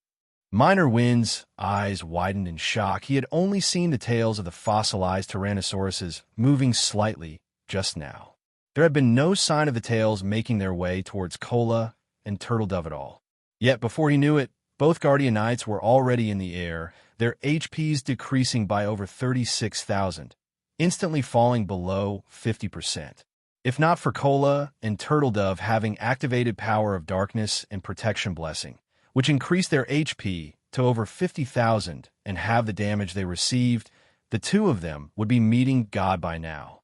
S1: Minor Wind's eyes widened in shock. He had only seen the tails of the fossilized Tyrannosauruses moving slightly just now. There had been no sign of the tails making their way towards Cola and Turtledove at all. Yet before he knew it, both Guardian Knights were already in the air, their HPs decreasing by over 36,000, instantly falling below 50%. If not for Cola and Turtledove having activated Power of Darkness and Protection Blessing, which increased their HP to over 50,000 and halve the damage they received, the two of them would be meeting God by now.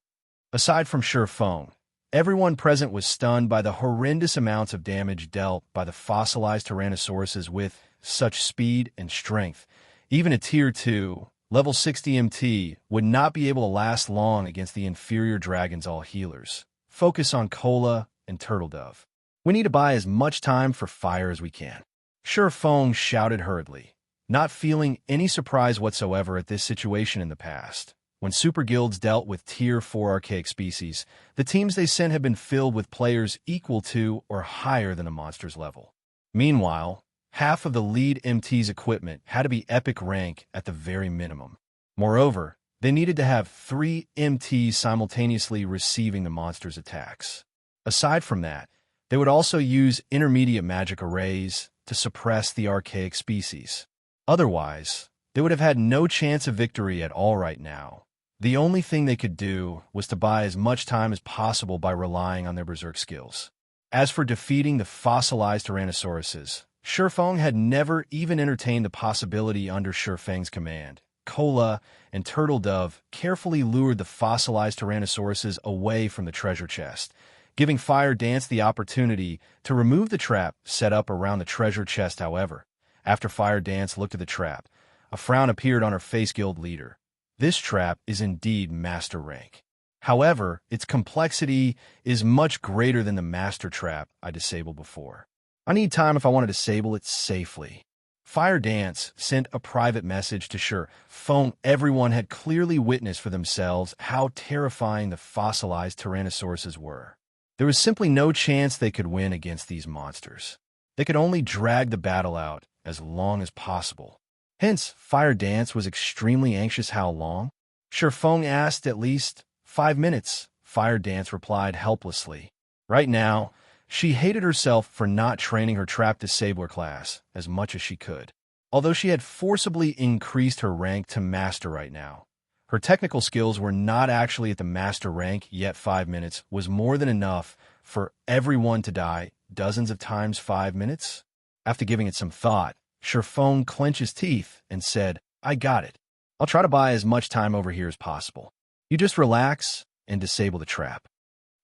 S1: Aside from Feng, everyone present was stunned by the horrendous amounts of damage dealt by the fossilized Tyrannosauruses with such speed and strength. Even a Tier 2, level 60 MT would not be able to last long against the inferior dragons. All healers focus on Cola and Turtledove. We need to buy as much time for fire as we can. Feng shouted hurriedly, not feeling any surprise whatsoever at this situation in the past. When super guilds dealt with Tier 4 archaic species, the teams they sent had been filled with players equal to or higher than a monster's level. Meanwhile, half of the lead MT's equipment had to be epic rank at the very minimum. Moreover, they needed to have 3 MTs simultaneously receiving the monster's attacks. Aside from that, they would also use intermediate magic arrays to suppress the archaic species. Otherwise, they would have had no chance of victory at all right now. The only thing they could do was to buy as much time as possible by relying on their Berserk skills. As for defeating the fossilized Tyrannosauruses, Feng had never even entertained the possibility under Feng's command. Cola and Turtledove carefully lured the fossilized Tyrannosauruses away from the treasure chest, giving Fire Dance the opportunity to remove the trap set up around the treasure chest. However, after Fire Dance looked at the trap, a frown appeared on her face. Guild leader, this trap is indeed master rank. However, its complexity is much greater than the master trap I disabled before. I need time if I want to disable it safely. Fire Dance sent a private message to Shi Feng. Everyone had clearly witnessed for themselves how terrifying the fossilized Tyrannosauruses were. There was simply no chance they could win against these monsters. They could only drag the battle out as long as possible. Hence, Fire Dance was extremely anxious. How long? Shi Feng asked. At least 5 minutes, Fire Dance replied helplessly. Right now, she hated herself for not training her Trap Disabler class as much as she could. Although she had forcibly increased her rank to Master right now, her technical skills were not actually at the Master rank, yet 5 minutes was more than enough for everyone to die dozens of times. 5 minutes? After giving it some thought, Shi Feng clenched his teeth and said, I got it. I'll try to buy as much time over here as possible. You just relax and disable the trap.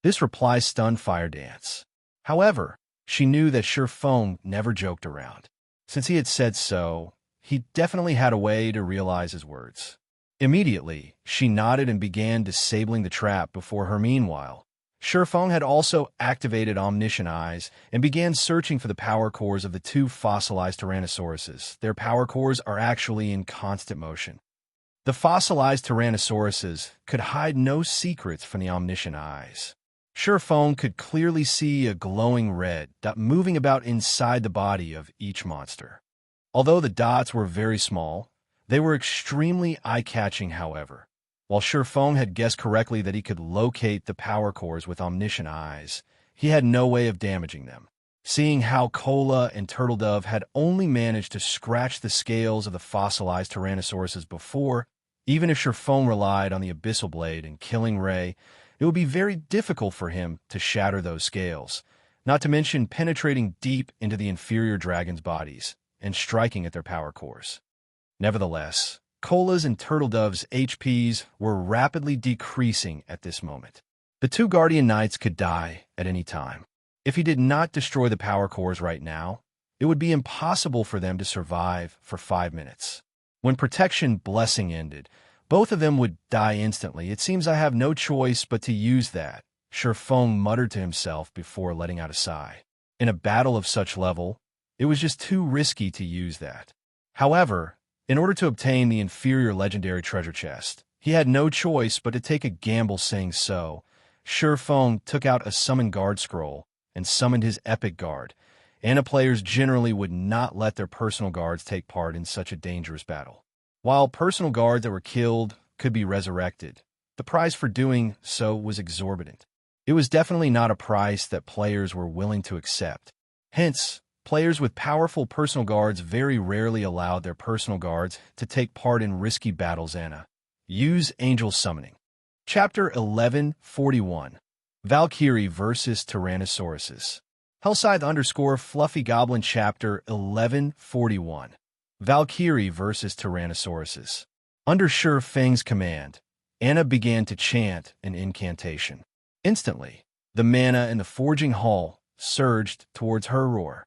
S1: This reply stunned Fire Dance. However, she knew that Shi Feng never joked around. Since he had said so, he definitely had a way to realize his words. Immediately, she nodded and began disabling the trap before her. Meanwhile, Shi Feng had also activated Omniscient Eyes and began searching for the power cores of the 2 fossilized Tyrannosauruses. Their power cores are actually in constant motion. The fossilized Tyrannosauruses could hide no secrets from the Omniscient Eyes. Shi Feng could clearly see a glowing red dot moving about inside the body of each monster. Although the dots were very small, they were extremely eye-catching. However, while Shi Feng had guessed correctly that he could locate the power cores with Omniscient Eyes, he had no way of damaging them. Seeing how Cola and Turtledove had only managed to scratch the scales of the fossilized Tyrannosauruses before, even if Shi Feng relied on the Abyssal Blade and Killing Ray, it would be very difficult for him to shatter those scales, not to mention penetrating deep into the inferior dragon's bodies and striking at their power cores. Nevertheless, Cola's and Turtledove's HPs were rapidly decreasing at this moment. The 2 Guardian Knights could die at any time. If he did not destroy the power cores right now, it would be impossible for them to survive for 5 minutes. When Protection Blessing ended, both of them would die instantly. It seems I have no choice but to use that, Shi Feng muttered to himself before letting out a sigh. In a battle of such level, it was just too risky to use that. However, in order to obtain the inferior legendary treasure chest, he had no choice but to take a gamble. Saying so, Shi Feng took out a Summon Guard scroll and summoned his Epic Guard. Ana players generally would not let their personal guards take part in such a dangerous battle. While personal guards that were killed could be resurrected, the price for doing so was exorbitant. It was definitely not a price that players were willing to accept. Hence, players with powerful personal guards very rarely allowed their personal guards to take part in risky battles. Ana. Use Angel Summoning. Chapter 1141. Valkyrie vs. Tyrannosauruses. Hellscythe_Fluffy Goblin Chapter 1141. Valkyrie vs. Tyrannosauruses. Under Shi Feng's command, Ana began to chant an incantation. Instantly, the mana in the forging hall surged towards her roar.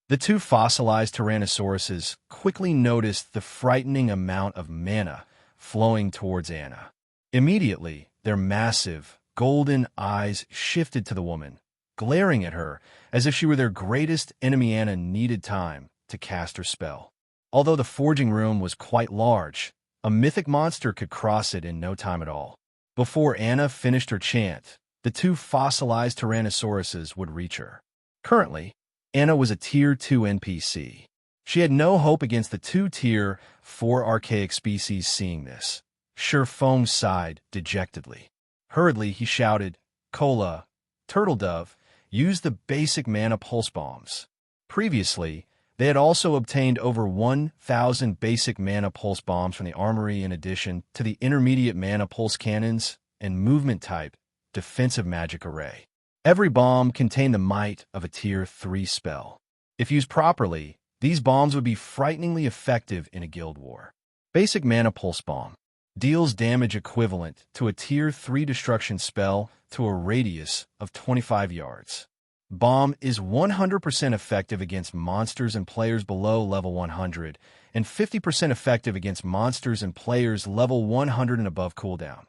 S1: The 2 fossilized Tyrannosauruses quickly noticed the frightening amount of mana flowing towards Ana. Immediately, their massive, golden eyes shifted to the woman, glaring at her as if she were their greatest enemy. Ana needed time to cast her spell. Although the forging room was quite large, a mythic monster could cross it in no time at all. Before Ana finished her chant, the 2 fossilized Tyrannosauruses would reach her. Currently, Ana was a Tier 2 NPC. She had no hope against the 2 Tier 4 archaic species. Seeing this, Shi Feng sighed dejectedly. Hurriedly, he shouted, Cola, Turtledove, use the basic mana pulse bombs. Previously, they had also obtained over 1,000 basic mana pulse bombs from the armory in addition to the intermediate mana pulse cannons and movement-type defensive magic array. Every bomb contained the might of a Tier 3 spell. If used properly, these bombs would be frighteningly effective in a guild war. Basic Mana Pulse Bomb deals damage equivalent to a Tier 3 destruction spell to a radius of 25 yards. Bomb is 100% effective against monsters and players below level 100, and 50% effective against monsters and players level 100 and above. Cooldown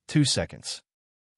S1: 2 seconds.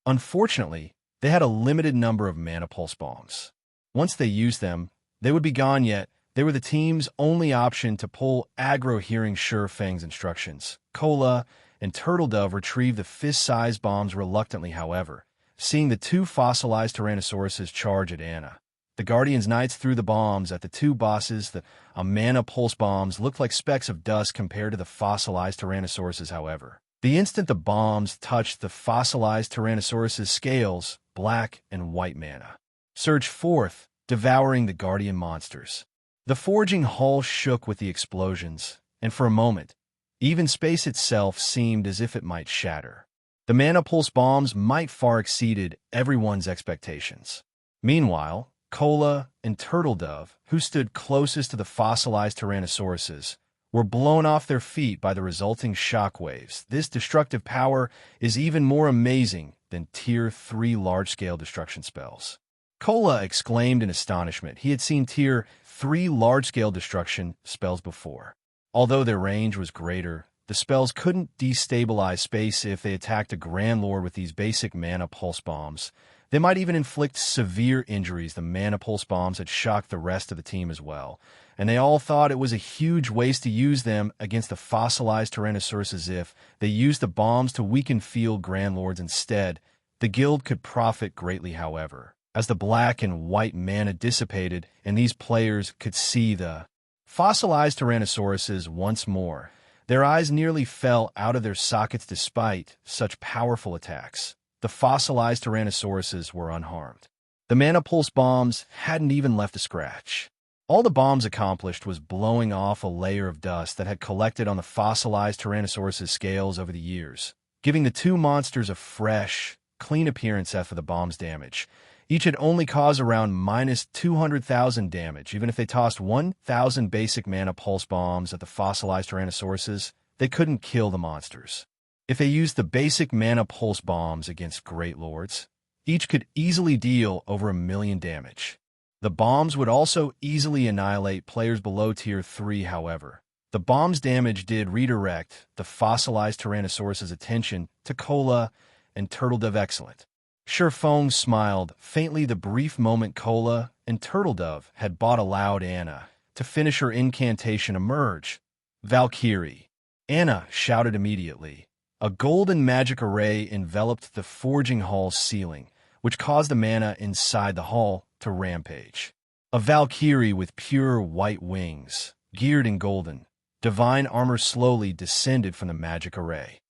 S1: Unfortunately, they had a limited number of Mana Pulse Bombs. Once they used them, they would be gone, yet They were the team's only option to pull aggro hearing Sure Fang's instructions. Cola and Turtle Dove retrieved the fist-sized bombs reluctantly, however, seeing the two fossilized Tyrannosauruses charge at Anna. The Guardian's Knights threw the bombs at the two bosses. The Mana Pulse bombs looked like specks of dust compared to the fossilized Tyrannosauruses, however. The instant the bombs touched the fossilized Tyrannosaurus's scales, black and white mana surged forth, devouring the Guardian monsters. The forging hull shook with the explosions, and for a moment, even space itself seemed as if it might shatter. The Mana Pulse bombs might far exceeded everyone's expectations. Meanwhile, Cola and Turtle Dove, who stood closest to the fossilized Tyrannosauruses, were blown off their feet by the resulting shockwaves. This destructive power is even more amazing than Tier 3 large-scale destruction spells. Cola exclaimed in astonishment. He had seen Tier 3 large-scale destruction spells before. Although their range was greater, the spells couldn't destabilize space if they attacked a Grand Lord with these basic Mana Pulse bombs. They might even inflict severe injuries. The Mana Pulse bombs had shocked the rest of the team as well, and they all thought it was a huge waste to use them against the fossilized Tyrannosaurus. If they used the bombs to weaken field Grand Lords instead, the guild could profit greatly, however, as the black and white mana dissipated and these players could see the fossilized Tyrannosauruses once more. Their eyes nearly fell out of their sockets despite such powerful attacks. The fossilized Tyrannosauruses were unharmed. The Mana Pulse bombs hadn't even left a scratch. All the bombs accomplished was blowing off a layer of dust that had collected on the fossilized Tyrannosaurus's scales over the years, giving the two monsters a fresh, clean appearance after the bomb's damage. Each had only caused around minus 200,000 damage. Even if they tossed 1,000 basic Mana Pulse bombs at the fossilized Tyrannosauruses, they couldn't kill the monsters. If they used the basic Mana Pulse bombs against Great Lords, each could easily deal over 1 million damage. The bombs would also easily annihilate players below Tier 3, however. The bomb's damage did redirect the fossilized Tyrannosaurus's attention to Cola and Turtle Dove. Excellent. Sure Fang smiled faintly. The brief moment Cola and Turtle Dove had bought allowed Anna to finish her incantation emerge. Valkyrie. Anna shouted immediately. A golden magic array enveloped the forging hall's ceiling, which caused the mana inside the hall to rampage. A Valkyrie with pure white wings, geared in golden, divine armor slowly descended from the magic array.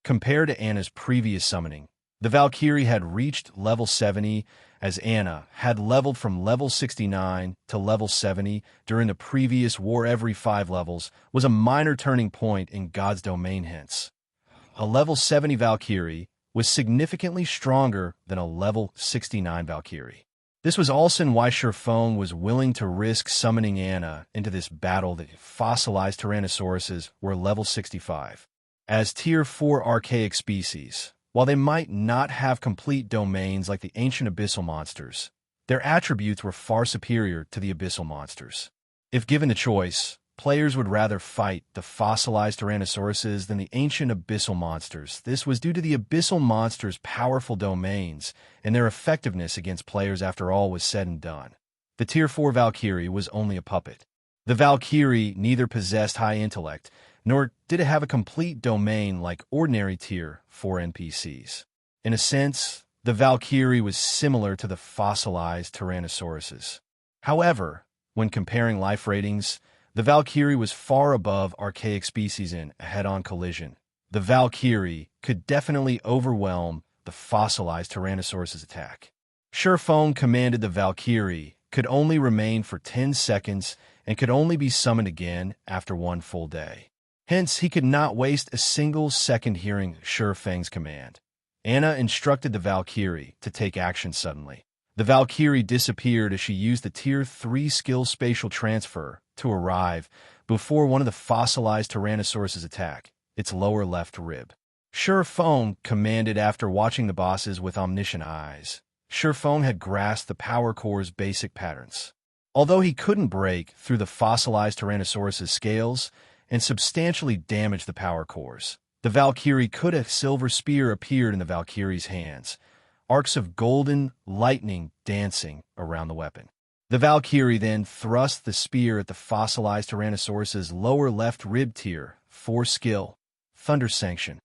S1: Compared to Anna's previous summoning, the Valkyrie had reached level 70, as Anna had leveled from level 69 to level 70 during the previous war. Every 5 levels was a minor turning point in God's domain. Hence, a level 70 Valkyrie was significantly stronger than a level 69 Valkyrie. This was also why Sure Fang was willing to risk summoning Anna into this battle. The fossilized Tyrannosauruses were level 65. As Tier 4 archaic species, while they might not have complete domains like the ancient abyssal monsters, their attributes were far superior to the abyssal monsters. If given the choice, players would rather fight the fossilized Tyrannosauruses than the ancient abyssal monsters. This was due to the abyssal monsters' powerful domains and their effectiveness against players. After all was said and done, the Tier 4 Valkyrie was only a puppet. The Valkyrie neither possessed high intellect, nor did it have a complete domain like ordinary Tier 4 NPCs. In a sense, the Valkyrie was similar to the fossilized Tyrannosauruses. However, when comparing life ratings, the Valkyrie was far above archaic species in a head-on collision. The Valkyrie could definitely overwhelm the fossilized Tyrannosaurus's attack. Sure Fang commanded the Valkyrie could only remain for 10 seconds and could only be summoned again after 1 full day. Hence, he could not waste a single second hearing Sure Fang's command. Anna instructed the Valkyrie to take action suddenly. The Valkyrie disappeared as she used the Tier 3 skill spatial transfer to arrive before one of the fossilized Tyrannosaurus's attack, its lower left rib. Sure Fang commanded after watching the bosses with omniscient eyes. Sure Fang had grasped the power core's basic patterns. Although he couldn't break through the fossilized Tyrannosaurus's scales and substantially damage the power cores, the Valkyrie could. A silver spear appeared in the Valkyrie's hands, arcs of golden lightning dancing around the weapon. The Valkyrie then thrust the spear at the fossilized Tyrannosaurus's lower left rib tier, 4 skill, Thunder Sanction.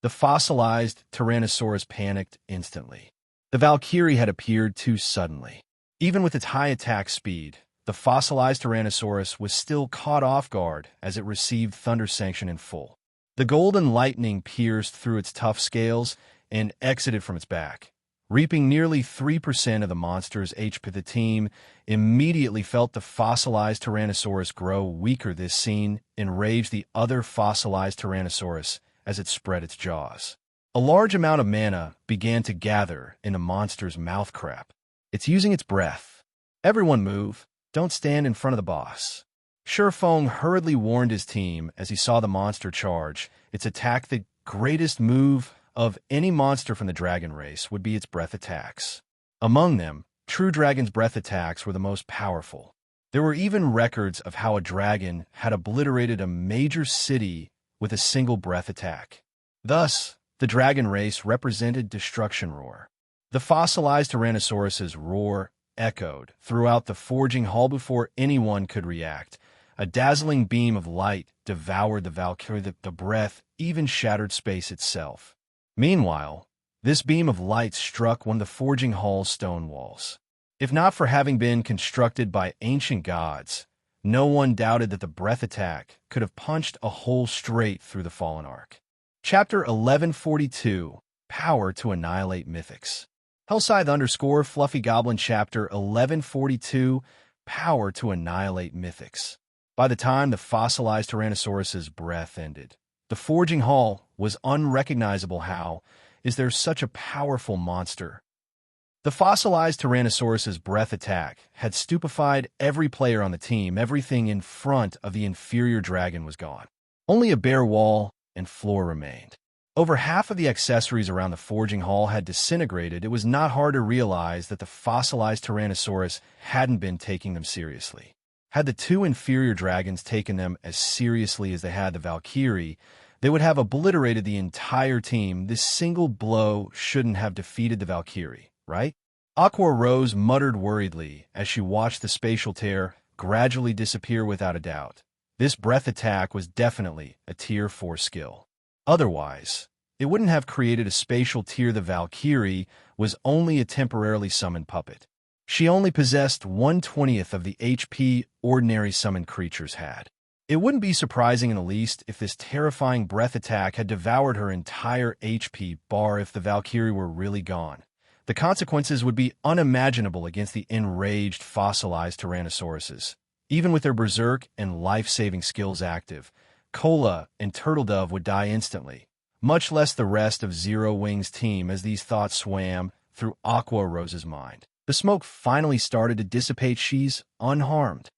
S1: The fossilized Tyrannosaurus panicked instantly. The Valkyrie had appeared too suddenly. Even with its high attack speed, the fossilized Tyrannosaurus was still caught off guard as it received Thunder Sanction in full. The golden lightning pierced through its tough scales and exited from its back, reaping nearly 3% of the monster's HP. The team immediately felt the fossilized Tyrannosaurus grow weaker. This scene enraged the other fossilized Tyrannosaurus as it spread its jaws. A large amount of mana began to gather in the monster's mouth crap. It's using its breath. Everyone move. Don't stand in front of the boss. Shifeng hurriedly warned his team as he saw the monster charge. Its attack, the greatest move of any monster from the dragon race, would be its breath attacks. Among them, true dragon's breath attacks were the most powerful. There were even records of how a dragon had obliterated a major city with a single breath attack. Thus, the dragon race represented destruction roar. The fossilized Tyrannosaurus's roar echoed throughout the forging hall before anyone could react. A dazzling beam of light devoured the Valkyrie. The breath even shattered space itself. Meanwhile, this beam of light struck one of the forging hall's stone walls. If not for having been constructed by ancient gods, no one doubted that the breath attack could have punched a hole straight through the fallen ark. Chapter 1142, Power to Annihilate Mythics. Hellscythe _ Fluffy Goblin Chapter 1142, Power to Annihilate Mythics. By the time the fossilized Tyrannosaurus's breath ended, the forging hall was unrecognizable. How is there such a powerful monster? The fossilized Tyrannosaurus's breath attack had stupefied every player on the team. Everything in front of the inferior dragon was gone. Only a bare wall and floor remained. Over half of the accessories around the forging hall had disintegrated. It was not hard to realize that the fossilized Tyrannosaurus hadn't been taking them seriously. Had the two inferior dragons taken them as seriously as they had the Valkyrie, they would have obliterated the entire team. This single blow shouldn't have defeated the Valkyrie, right? Aqua Rose muttered worriedly as she watched the spatial tear gradually disappear. Without a doubt, this breath attack was definitely a Tier 4 skill. Otherwise, it wouldn't have created a spatial tear. The Valkyrie was only a temporarily summoned puppet. She only possessed 1/20th of the HP ordinary summoned creatures had. It wouldn't be surprising in the least if this terrifying breath attack had devoured her entire HP bar. If the Valkyrie were really gone, the consequences would be unimaginable against the enraged fossilized Tyrannosauruses. Even with their berserk and life-saving skills active, Cola and Turtledove would die instantly, much less the rest of Zero Wing's team. As these thoughts swam through Aqua Rose's mind, the smoke finally started to dissipate. She's unharmed.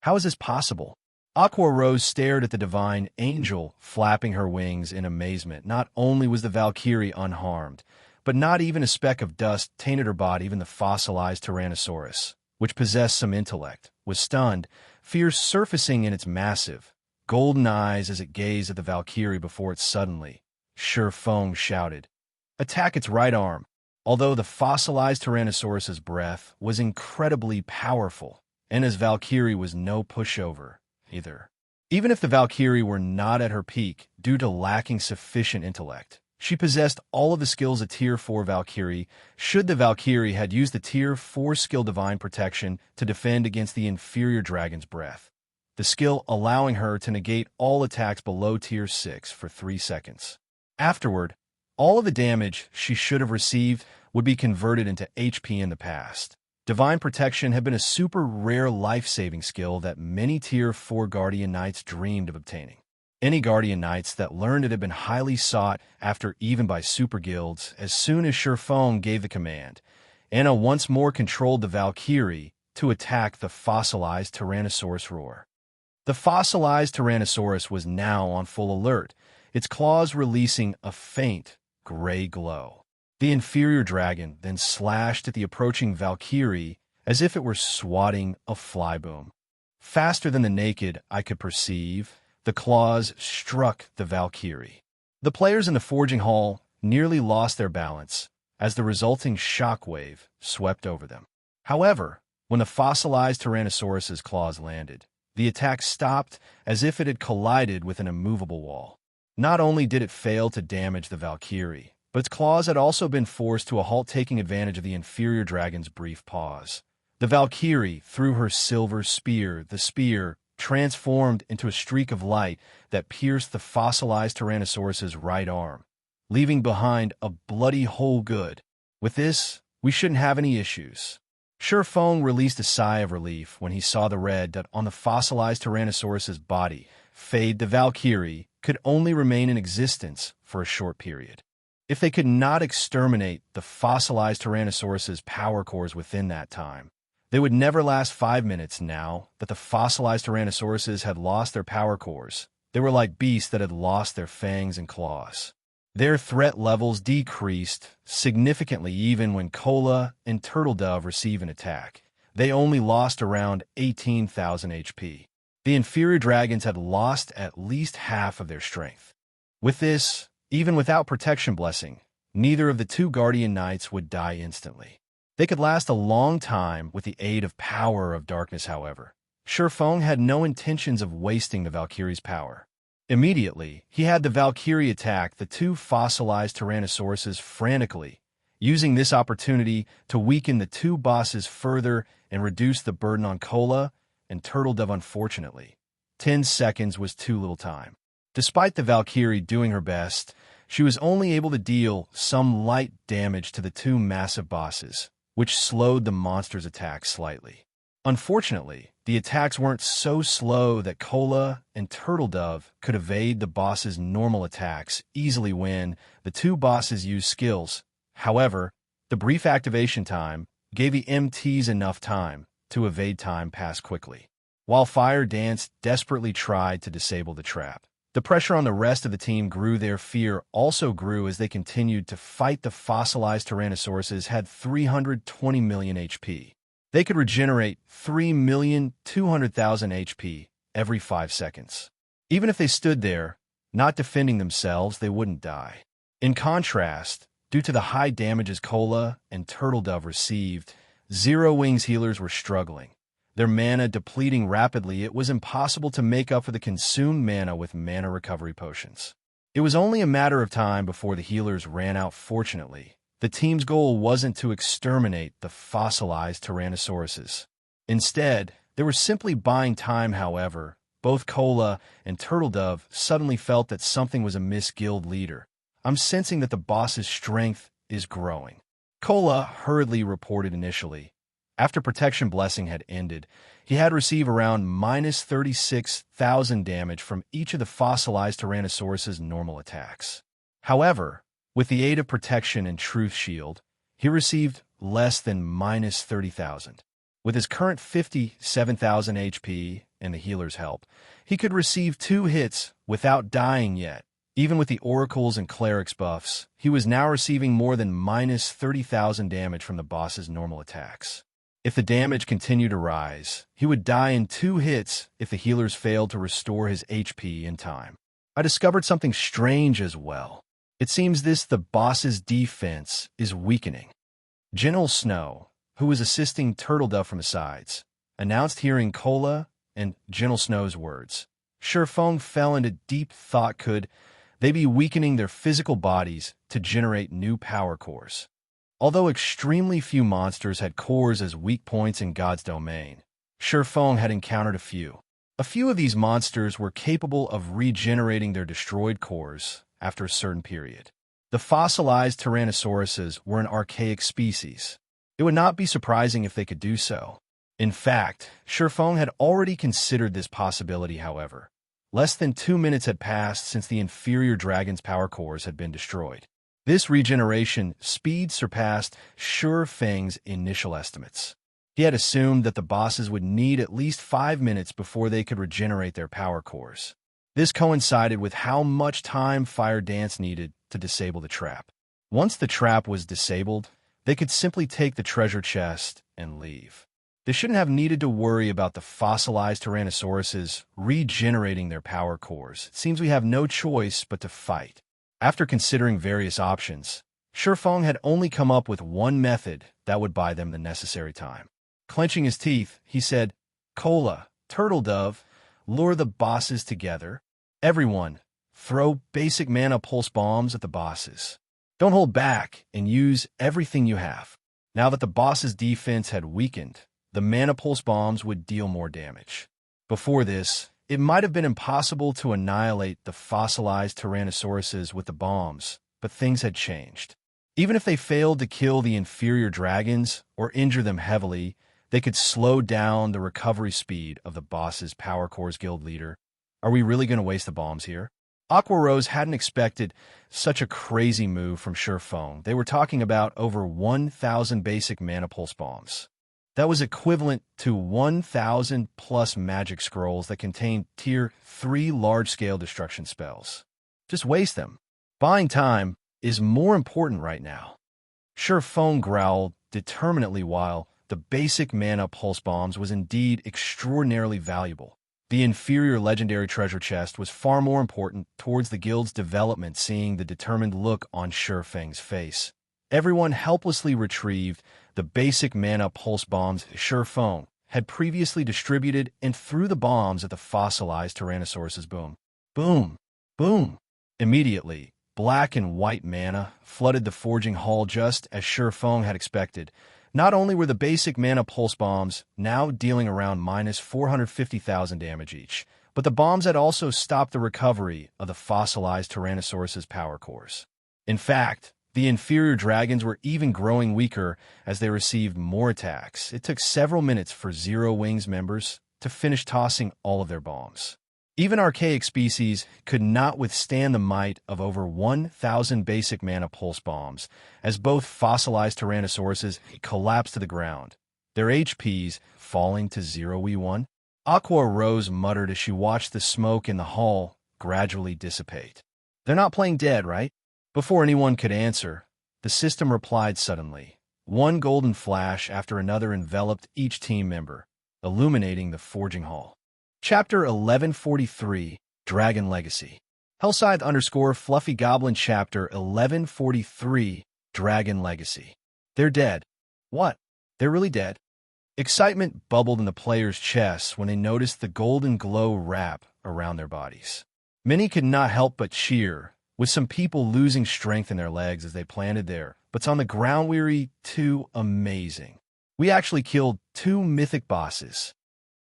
S1: How is this possible? Aqua Rose stared at the divine angel flapping her wings in amazement. Not only was the Valkyrie unharmed, but not even a speck of dust tainted her body. Even the fossilized Tyrannosaurus, which possessed some intellect, was stunned, fear surfacing in its massive, golden eyes as it gazed at the Valkyrie before it suddenly. Shifeng shouted, "Attack its right arm!" Although the fossilized Tyrannosaurus's breath was incredibly powerful, and as Valkyrie was no pushover either. Even if the Valkyrie were not at her peak due to lacking sufficient intellect, she possessed all of the skills a Tier 4 Valkyrie should. The Valkyrie had used the Tier 4 skill Divine Protection to defend against the inferior dragon's breath, the skill allowing her to negate all attacks below Tier 6 for 3 seconds. Afterward, all of the damage she should have received would be converted into HP. In the past, Divine Protection had been a super rare life-saving skill that many Tier 4 Guardian Knights dreamed of obtaining. Any Guardian Knights that learned it had been highly sought after even by super guilds. As soon as Shifeng gave the command, Anna once more controlled the Valkyrie to attack the fossilized Tyrannosaurus roar. The fossilized Tyrannosaurus was now on full alert, its claws releasing a faint gray glow. The inferior dragon then slashed at the approaching Valkyrie as if it were swatting a flyboom. Faster than the naked eye could perceive, the claws struck the Valkyrie. The players in the forging hall nearly lost their balance as the resulting shockwave swept over them. However, When the fossilized Tyrannosaurus's claws landed, the attack stopped as if it had collided with an immovable wall. Not only did it fail to damage the Valkyrie, but its claws had also been forced to a halt, taking advantage of the inferior dragon's brief pause. The Valkyrie threw her silver spear. The spear transformed into a streak of light that pierced the fossilized Tyrannosaurus's right arm, leaving behind a bloody hole. Good. With this, we shouldn't have any issues. Feng released a sigh of relief when he saw the red dot on the fossilized Tyrannosaurus's body fade. The Valkyrie could only remain in existence for a short period. If they could not exterminate the fossilized Tyrannosaurus's power cores within that time, they would never last 5 minutes. Now that the fossilized Tyrannosauruses had lost their power cores, they were like beasts that had lost their fangs and claws. Their threat levels decreased significantly even when Cola and Turtledove receive an attack. They only lost around 18,000 HP. The inferior dragons had lost at least half of their strength. With this, even without protection blessing, neither of the two guardian knights would die instantly. They could last a long time with the aid of Power of Darkness, however. Feng had no intentions of wasting the Valkyrie's power. Immediately, he had the Valkyrie attack the two fossilized Tyrannosauruses frantically, using this opportunity to weaken the two bosses further and reduce the burden on Cola and Turtledove. Unfortunately, 10 seconds was too little time. Despite the Valkyrie doing her best, she was only able to deal some light damage to the two massive bosses, which slowed the monster's attacks slightly. Unfortunately, the attacks weren't so slow that Cola and Turtledove could evade the boss's normal attacks easily when the two bosses used skills. However, the brief activation time gave the MTs enough time to evade time pass quickly. While Fire Dance desperately tried to disable the trap, the pressure on the rest of the team grew. Their fear also grew as they continued to fight. The fossilized Tyrannosauruses had 320 million HP. They could regenerate 3,200,000 HP every 5 seconds. Even if they stood there, not defending themselves, they wouldn't die. In contrast, due to the high damages Cola and Turtledove received, Zero Wings healers were struggling. Their mana depleting rapidly. It was impossible to make up for the consumed mana with mana recovery potions. It was only a matter of time before the healers ran out. Fortunately, the team's goal wasn't to exterminate the fossilized Tyrannosauruses. Instead, they were simply buying time. However, both Cola and Turtledove suddenly felt that something was amiss. Guild leader, I'm sensing that the boss's strength is growing. Cola hurriedly reported. Initially, after Protection Blessing had ended, he had received around minus 36,000 damage from each of the fossilized Tyrannosaurus's normal attacks. However, with the aid of Protection and Truth Shield, he received less than minus 30,000. With his current 57,000 HP and the healer's help, he could receive 2 hits without dying yet. Even with the Oracles and Clerics buffs, he was now receiving more than minus 30,000 damage from the boss's normal attacks. If the damage continued to rise, he would die in 2 hits if the healers failed to restore his HP in time. I discovered something strange as well. It seems the boss's defense is weakening. General Snow, who was assisting Turtledove from the sides, announced hearing Cola and General Snow's words. Feng fell into deep thought. Could they be weakening their physical bodies to generate new power cores? Although extremely few monsters had cores as weak points in God's domain, Feng had encountered a few. A few of these monsters were capable of regenerating their destroyed cores after a certain period. The fossilized Tyrannosauruses were an archaic species. It would not be surprising if they could do so. In fact, Feng had already considered this possibility. However, less than 2 minutes had passed since the inferior dragon's power cores had been destroyed. This regeneration speed surpassed Feng's initial estimates. He had assumed that the bosses would need at least 5 minutes before they could regenerate their power cores. This coincided with how much time Fire Dance needed to disable the trap. Once the trap was disabled, they could simply take the treasure chest and leave. They shouldn't have needed to worry about the fossilized Tyrannosauruses regenerating their power cores. It seems we have no choice but to fight. After considering various options, Feng had only come up with one method that would buy them the necessary time. Clenching his teeth, he said, "Cola, Turtle Dove, lure the bosses together. Everyone, throw basic mana pulse bombs at the bosses. Don't hold back and use everything you have." Now that the boss's defense had weakened, the mana pulse bombs would deal more damage. Before this, it might have been impossible to annihilate the fossilized Tyrannosauruses with the bombs, but things had changed. Even if they failed to kill the inferior dragons or injure them heavily, they could slow down the recovery speed of the boss's Power Cores Guild leader. Are we really going to waste the bombs here? Aqua Rose hadn't expected such a crazy move from Shurfeng. They were talking about over 1,000 basic mana pulse bombs. That was equivalent to 1,000 plus magic scrolls that contained Tier 3 large-scale destruction spells. Just waste them. Buying time is more important right now. Shurfeng growled determinedly while the basic mana pulse bombs was indeed extraordinarily valuable. The inferior legendary treasure chest was far more important towards the guild's development, seeing the determined look on Shurfeng's face. Everyone helplessly retrieved the basic mana pulse bombs Shurfeng had previously distributed and threw the bombs at the fossilized Tyrannosaurus's boom. Boom! Boom! Immediately, black and white mana flooded the forging hall just as Shurfeng had expected. Not only were the basic mana pulse bombs now dealing around minus 450,000 damage each, but the bombs had also stopped the recovery of the fossilized Tyrannosaurus's power cores. In fact, the inferior dragons were even growing weaker as they received more attacks. It took several minutes for Zero Wings members to finish tossing all of their bombs. Even archaic species could not withstand the might of over 1,000 basic mana pulse bombs, as both fossilized Tyrannosauruses collapsed to the ground, their HPs falling to 0v1. Aqua Rose muttered as she watched the smoke in the hall gradually dissipate. "They're not playing dead, right?" Before anyone could answer, the system replied suddenly. One golden flash after another enveloped each team member, illuminating the forging hall. Chapter 1143, Dragon Legacy. Hellscythe_Fluffy Goblin Chapter 1143, Dragon Legacy. They're dead. What? They're really dead? Excitement bubbled in the players' chests when they noticed the golden glow wrap around their bodies. Many could not help but cheer, with some people losing strength in their legs as they planted there. But on the ground weary, too amazing. We actually killed 2 mythic bosses.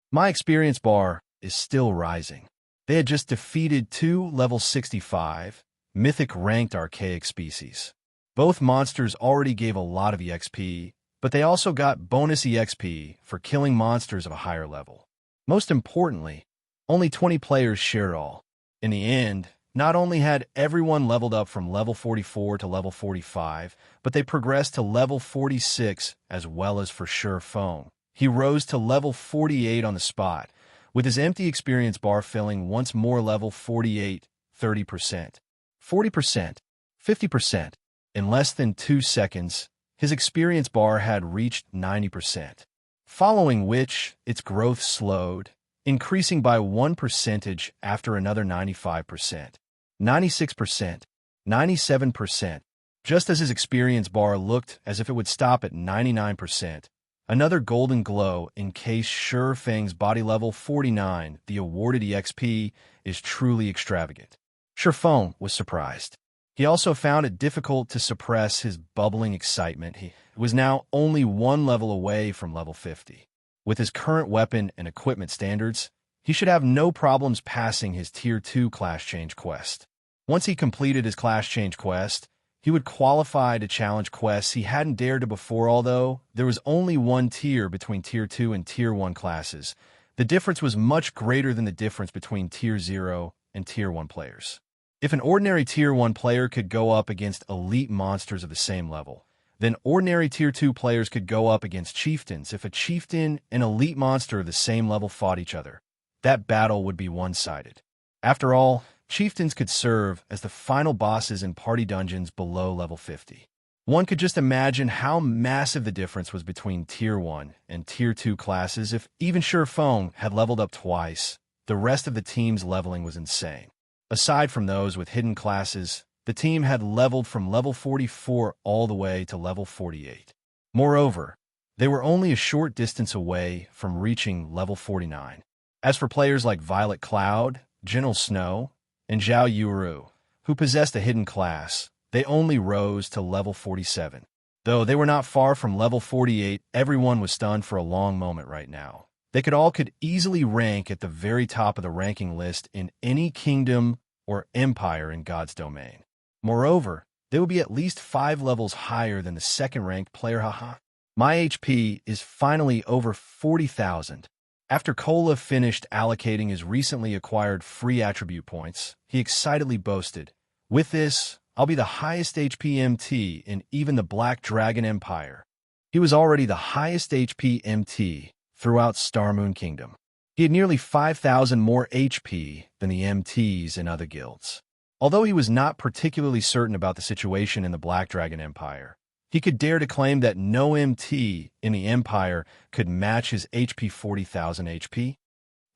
S1: My experience bar is still rising. They had just defeated 2 level 65, mythic-ranked archaic species. Both monsters already gave a lot of EXP, but they also got bonus EXP for killing monsters of a higher level. Most importantly, only 20 players shared all. In the end, not only had everyone leveled up from level 44 to level 45, but they progressed to level 46 as well as for Shurfeng. He rose to level 48 on the spot, with his empty experience bar filling once more level 48, 30%, 40%, 50%. In less than 2 seconds, his experience bar had reached 90%, following which its growth slowed, increasing by 1% after another 95%, 96%, 97%. Just as his experience bar looked as if it would stop at 99%, another golden glow encased Shurfeng's body level 49. The awarded EXP is truly extravagant. Shurfeng was surprised. He also found it difficult to suppress his bubbling excitement. He was now only 1 level away from level 50. With his current weapon and equipment standards, he should have no problems passing his Tier 2 class change quest. Once he completed his class change quest, he would qualify to challenge quests he hadn't dared to before. Although there was only 1 tier between Tier 2 and Tier 1 classes, the difference was much greater than the difference between Tier 0 and Tier 1 players. If an ordinary Tier 1 player could go up against elite monsters of the same level, then ordinary Tier 2 players could go up against chieftains. If a chieftain and elite monster of the same level fought each other, that battle would be one-sided. After all, chieftains could serve as the final bosses in party dungeons below level 50. One could just imagine how massive the difference was between Tier 1 and Tier 2 classes. If even Shurfeng had leveled up twice, the rest of the team's leveling was insane. Aside from those with hidden classes, the team had leveled from level 44 all the way to level 48. Moreover, They were only a short distance away from reaching level 49. As for players like Violet Cloud, Gentle Snow, and Zhao Yuru, who possessed a hidden class, they only rose to level 47. Though they were not far from level 48, everyone was stunned for a long moment right now. They could easily rank at the very top of the ranking list in any kingdom or empire in God's domain. Moreover, they would be at least 5 levels higher than the second-ranked player. Haha. My HP is finally over 40,000. After Kola finished allocating his recently acquired free attribute points, he excitedly boasted, "With this, I'll be the highest HP MT in even the Black Dragon Empire." He was already the highest HP MT throughout Star Moon Kingdom. He had nearly 5,000 more HP than the MTs in other guilds. Although he was not particularly certain about the situation in the Black Dragon Empire, he could dare to claim that no MT in the Empire could match his HP 40,000 HP.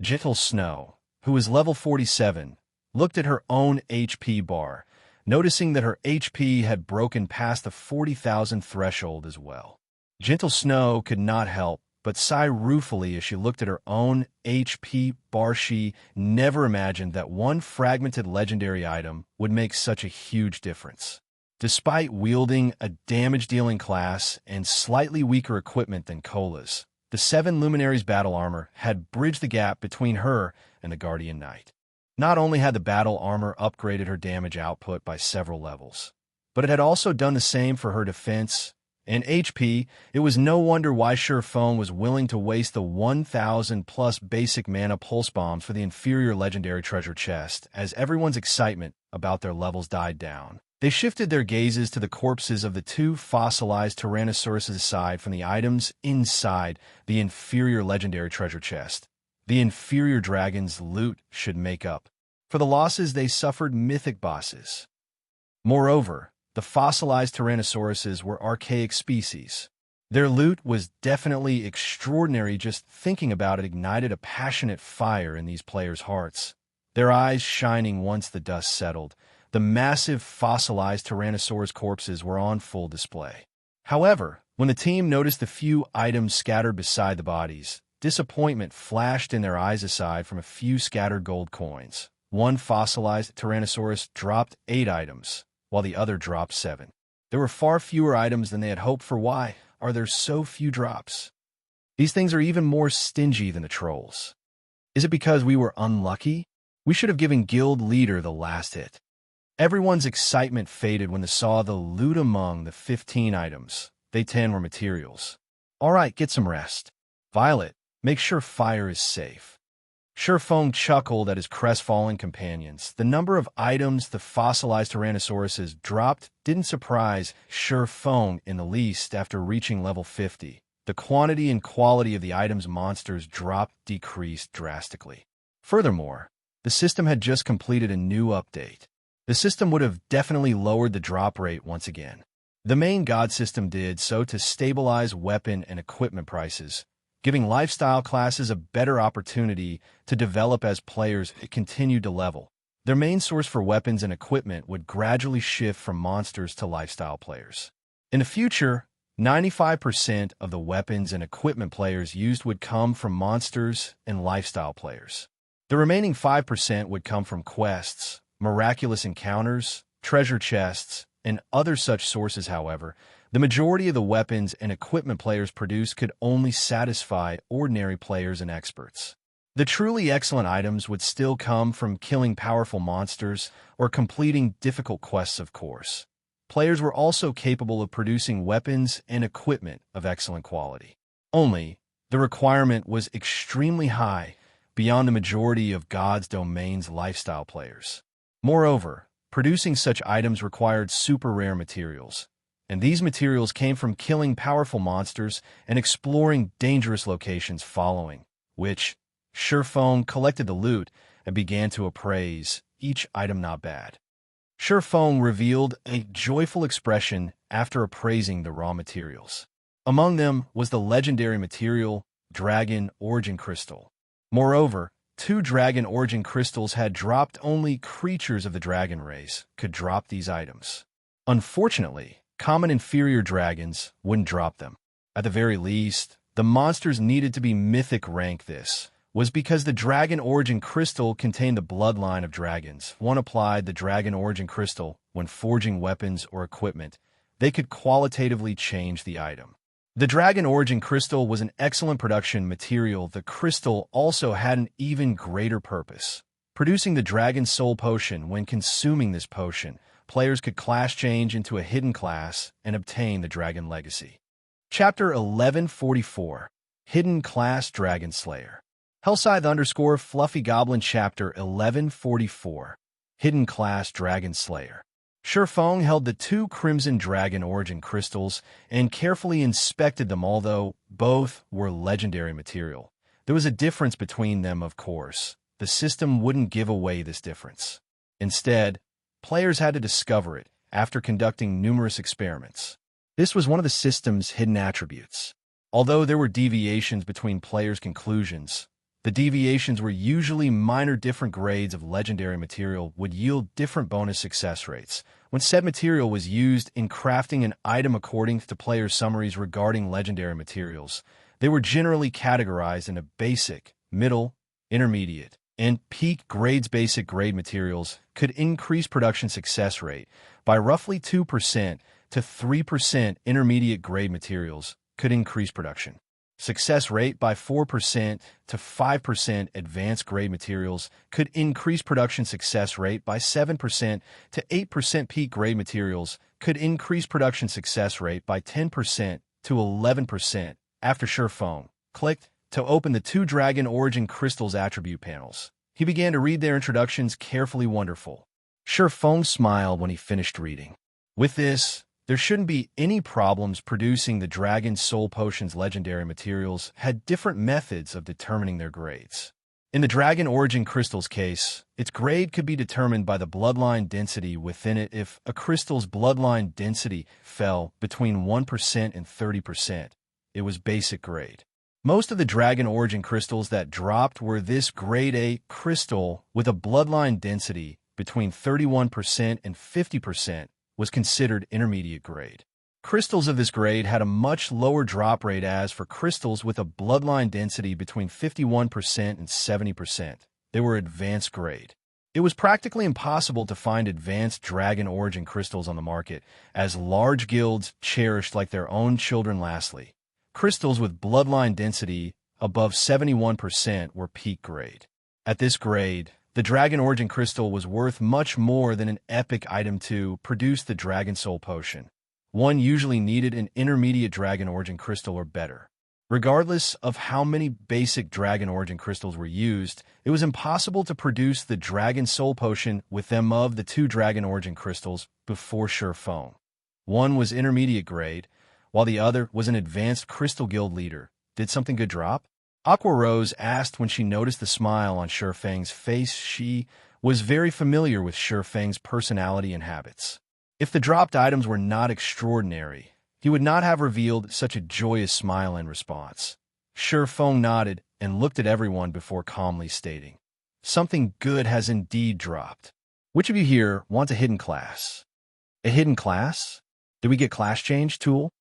S1: Gentle Snow, who was level 47, looked at her own HP bar, noticing that her HP had broken past the 40,000 threshold as well. Gentle Snow could not help but sigh ruefully as she looked at her own HP bar. She never imagined that one fragmented legendary item would make such a huge difference. Despite wielding a damage-dealing class and slightly weaker equipment than Kola's, the 7 Luminaries battle armor had bridged the gap between her and the Guardian Knight. Not only had the battle armor upgraded her damage output by several levels, but it had also done the same for her defense and HP. It was no wonder why Shurfeng was willing to waste the 1,000-plus basic mana pulse bombs for the inferior legendary treasure chest. As everyone's excitement about their levels died down, they shifted their gazes to the corpses of the 2 fossilized Tyrannosauruses aside from the items inside the inferior legendary treasure chest. The inferior dragon's loot should make up for the losses they suffered mythic bosses. Moreover, the fossilized Tyrannosauruses were archaic species. Their loot was definitely extraordinary. Just thinking about it ignited a passionate fire in these players' hearts, their eyes shining once the dust settled. The massive fossilized Tyrannosaurus corpses were on full display. However, when the team noticed the few items scattered beside the bodies, disappointment flashed in their eyes. Aside from a few scattered gold coins, one fossilized Tyrannosaurus dropped 8 items, while the other dropped 7. There were far fewer items than they had hoped for. Why are there so few drops? These things are even more stingy than the trolls. Is it because we were unlucky? We should have given guild leader the last hit. Everyone's excitement faded when they saw the loot among the 15 items. They 10 were materials. All right, get some rest. Violet, make sure fire is safe. Shurfeng chuckled at his crestfallen companions. The number of items the fossilized Tyrannosauruses dropped didn't surprise Shurfeng in the least. After reaching level 50, the quantity and quality of the items monsters dropped decreased drastically. Furthermore, the system had just completed a new update. The system would have definitely lowered the drop rate once again. The main god system did so to stabilize weapon and equipment prices, giving lifestyle classes a better opportunity to develop as players continued to level. Their main source for weapons and equipment would gradually shift from monsters to lifestyle players. In the future, 95% of the weapons and equipment players used would come from monsters and lifestyle players. The remaining 5% would come from quests, miraculous encounters, treasure chests, and other such sources. However, the majority of the weapons and equipment players produced could only satisfy ordinary players and experts. The truly excellent items would still come from killing powerful monsters or completing difficult quests, of course. Players were also capable of producing weapons and equipment of excellent quality. Only, the requirement was extremely high, beyond the majority of God's domain's lifestyle players. Moreover, producing such items required super rare materials, and these materials came from killing powerful monsters and exploring dangerous locations, following which Shurfeng collected the loot and began to appraise each item. Not bad. Shurfeng revealed a joyful expression after appraising the raw materials. Among them was the legendary material, Dragon Origin Crystal. Moreover, 2 Dragon Origin Crystals had dropped. Only creatures of the dragon race could drop these items. Unfortunately, common inferior dragons wouldn't drop them. At the very least, the monsters needed to be mythic rank. This was because the Dragon Origin Crystal contained the bloodline of dragons. One applied the Dragon Origin Crystal when forging weapons or equipment. They could qualitatively change the item. The Dragon Origin Crystal was an excellent production material. The crystal also had an even greater purpose. Producing the Dragon Soul Potion. When consuming this potion, players could class change into a hidden class and obtain the Dragon Legacy. Chapter 1144. Hidden Class Dragon Slayer. Hellscythe Fluffy Goblin. Chapter 1144. Hidden Class Dragon Slayer. Shifeng held the 2 Crimson Dragon Origin Crystals and carefully inspected them. Although both were legendary material, there was a difference between them, of course. The system wouldn't give away this difference. Instead, players had to discover it after conducting numerous experiments. This was one of the system's hidden attributes. Although there were deviations between players' conclusions, the deviations were usually minor. Different grades of legendary material would yield different bonus success rates when said material was used in crafting an item. According to players' summaries regarding legendary materials, they were generally categorized into basic, middle, intermediate, and peak grades. Basic grade materials could increase production success rate by roughly 2% to 3%. Intermediate grade materials could increase production success rate by 4% to 5%. Advanced grade materials could increase production success rate by 7% to 8%. Peak grade materials could increase production success rate by 10% to 11%. After Shifeng clicked to open the 2 Dragon Origin Crystals attribute panels, he began to read their introductions carefully. Wonderful. Shifeng smiled when he finished reading. With this, there shouldn't be any problems producing the Dragon Soul Potion's legendary materials had different methods of determining their grades. In the Dragon Origin Crystal's case, its grade could be determined by the bloodline density within it. If a crystal's bloodline density fell between 1% and 30%, it was basic grade. Most of the Dragon Origin Crystals that dropped were this grade A crystal with a bloodline density between 31% and 50%. Was considered intermediate grade. Crystals of this grade had a much lower drop rate. As for crystals with a bloodline density between 51% and 70%, they were advanced grade. It was practically impossible to find advanced Dragon Origin Crystals on the market, as large guilds cherished like their own children. Lastly, crystals with bloodline density above 71% were peak grade. At this grade, the Dragon Origin Crystal was worth much more than an epic item. To produce the Dragon Soul Potion, one usually needed an intermediate Dragon Origin Crystal or better. Regardless of how many basic Dragon Origin Crystals were used, it was impossible to produce the Dragon Soul Potion with them. Of the 2 Dragon Origin Crystals before Shifeng, one was intermediate grade, while the other was an advanced Crystal Guild leader. Did something good drop? Aqua Rose asked when she noticed the smile on Shifeng's face. She was very familiar with Shifeng's personality and habits. If the dropped items were not extraordinary, he would not have revealed such a joyous smile in response. Shifeng nodded and looked at everyone before calmly stating, "Something good has indeed dropped. Which of you here wants a hidden class?" "A hidden class? Did we get class change tool?"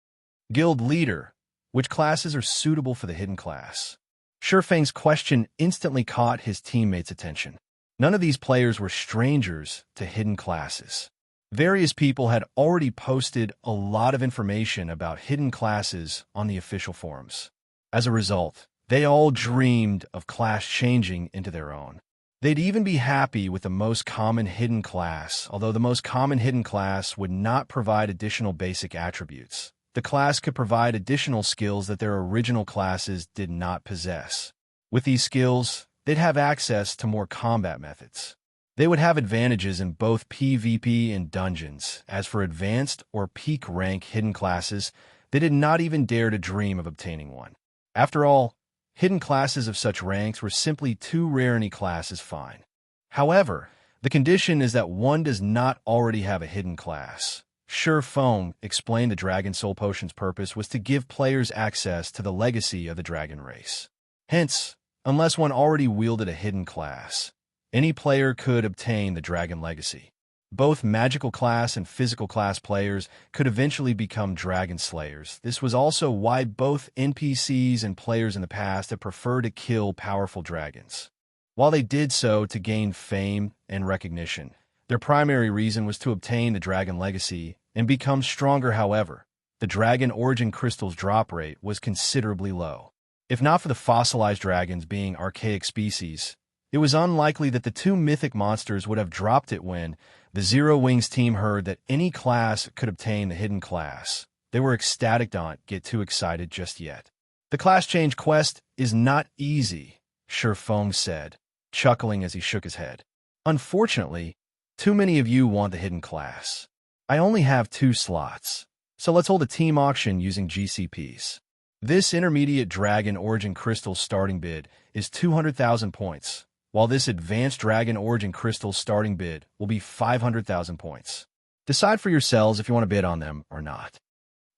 S1: "Guild leader, which classes are suitable for the hidden class?" Shifeng's question instantly caught his teammates' attention. None of these players were strangers to hidden classes. Various people had already posted a lot of information about hidden classes on the official forums. As a result, they all dreamed of class changing into their own. They'd even be happy with the most common hidden class, although the most common hidden class would not provide additional basic attributes. The class could provide additional skills that their original classes did not possess. With these skills, they'd have access to more combat methods. They would have advantages in both PvP and dungeons. As for advanced or peak rank hidden classes, they did not even dare to dream of obtaining one. After all, hidden classes of such ranks were simply too rare. Any class is fine. However, the condition is that one does not already have a hidden class. Shifeng explained the Dragon Soul Potion's purpose was to give players access to the legacy of the dragon race. Hence, unless one already wielded a hidden class, any player could obtain the dragon legacy. Both magical class and physical class players could eventually become dragon slayers. This was also why both NPCs and players in the past have preferred to kill powerful dragons. While they did so to gain fame and recognition, their primary reason was to obtain the dragon legacy and become stronger. However, the dragon origin crystal's drop rate was considerably low. If not for the fossilized dragons being archaic species, it was unlikely that the two mythic monsters would have dropped it when the Zero Wings team heard that any class could obtain the hidden class. They were ecstatic. Don't get too excited just yet. The class change quest is not easy, Shifeng said, chuckling as he shook his head. Unfortunately, too many of you want the hidden class. I only have 2 slots, so let's hold a team auction using GCPs. This intermediate dragon origin crystal starting bid is 200,000 points, while this advanced dragon origin crystal starting bid will be 500,000 points. Decide for yourselves if you want to bid on them or not.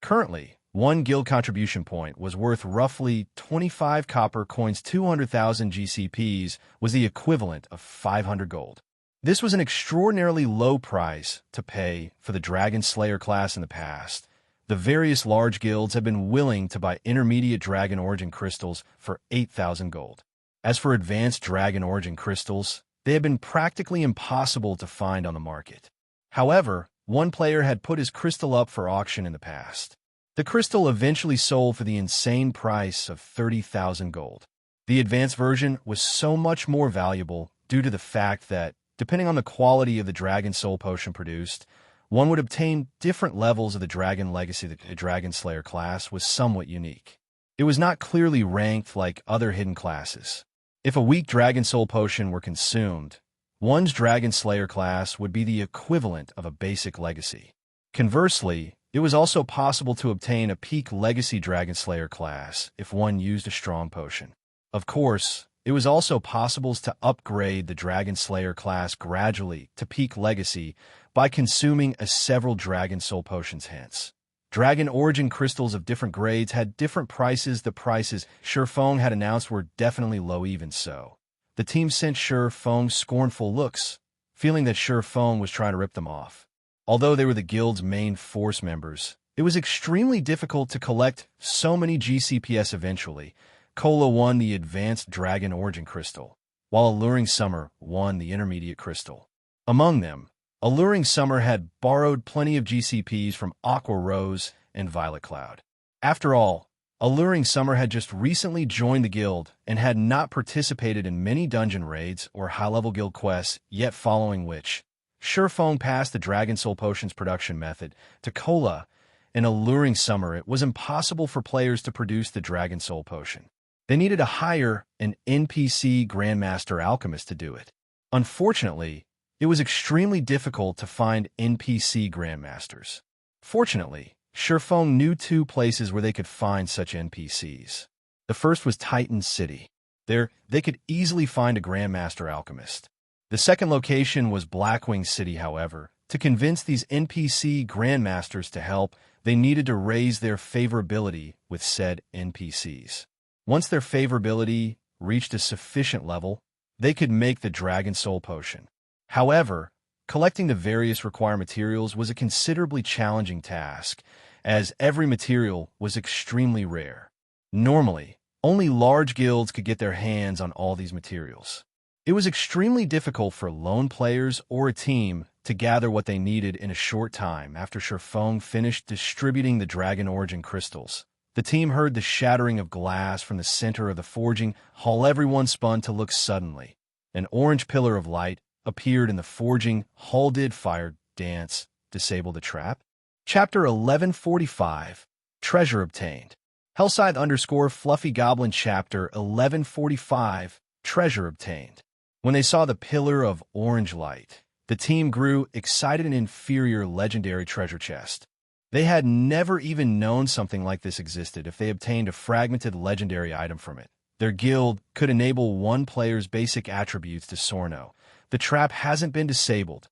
S1: Currently, 1 guild contribution point was worth roughly 25 copper coins. 200,000 GCPs was the equivalent of 500 gold. This was an extraordinarily low price to pay for the Dragon Slayer class in the past. The various large guilds have been willing to buy intermediate dragon origin crystals for 8,000 gold. As for advanced dragon origin crystals, they have been practically impossible to find on the market. However, one player had put his crystal up for auction in the past. The crystal eventually sold for the insane price of 30,000 gold. The advanced version was so much more valuable due to the fact that, depending on the quality of the Dragon Soul Potion produced, one would obtain different levels of the Dragon Legacy. The Dragon Slayer class was somewhat unique. It was not clearly ranked like other hidden classes. If a weak Dragon Soul Potion were consumed, one's Dragon Slayer class would be the equivalent of a basic legacy. Conversely, it was also possible to obtain a peak legacy Dragon Slayer class if one used a strong potion. Of course, it was also possible to upgrade the Dragon Slayer class gradually to peak legacy by consuming several Dragon Soul Potions. Hence, Dragon Origin crystals of different grades had different prices. The prices Shifeng had announced were definitely low. Even so, the team sent Shifeng scornful looks, feeling that Shifeng was trying to rip them off. Although they were the guild's main force members, it was extremely difficult to collect so many GCPs. Eventually, Cola won the Advanced Dragon Origin Crystal, while Alluring Summer won the Intermediate Crystal. Among them, Alluring Summer had borrowed plenty of GCPs from Aqua Rose and Violet Cloud. After all, Alluring Summer had just recently joined the guild and had not participated in many dungeon raids or high-level guild quests yet, following which, Shifeng passed the Dragon Soul Potions production method to Cola. In Alluring Summer, it was impossible for players to produce the Dragon Soul Potion. They needed to hire an NPC Grandmaster Alchemist to do it. Unfortunately, it was extremely difficult to find NPC Grandmasters. Fortunately, Shifeng knew 2 places where they could find such NPCs. The first was Titan City. There, they could easily find a Grandmaster Alchemist. The second location was Blackwing City. However, to convince these NPC Grandmasters to help, they needed to raise their favorability with said NPCs. Once their favorability reached a sufficient level, they could make the Dragon Soul Potion. However, collecting the various required materials was a considerably challenging task, as every material was extremely rare. Normally, only large guilds could get their hands on all these materials. It was extremely difficult for lone players or a team to gather what they needed in a short time. After Shifeng finished distributing the Dragon Origin crystals, the team heard the shattering of glass from the center of the forging hall. Everyone spun to look. Suddenly, an orange pillar of light appeared in the forging hall. Did fire dance disable the trap? Chapter 1145, Treasure Obtained. Hellscythe_Fluffy Goblin. Chapter 1145, Treasure Obtained. When they saw the pillar of orange light, the team grew excited. An inferior legendary treasure chest. They had never even known something like this existed. If they obtained a fragmented legendary item from it, their guild could enable one player's basic attributes to Sorno. The trap hasn't been disabled.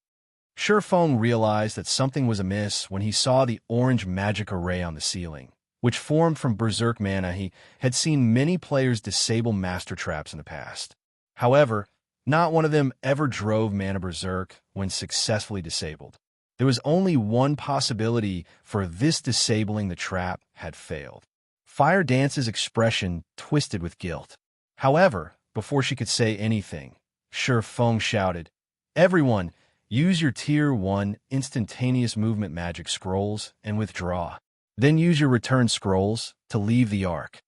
S1: Shifeng realized that something was amiss when he saw the orange magic array on the ceiling, which formed from berserk mana. He had seen many players disable master traps in the past. However, Not one of them ever drove mana berserk when successfully disabled. There was only one possibility for this disabling the trap had failed. Fire Dance's expression twisted with guilt. However, before she could say anything, Shi Feng shouted, "Everyone, use your Tier 1 instantaneous movement magic scrolls and withdraw. Then use your return scrolls to leave the arc."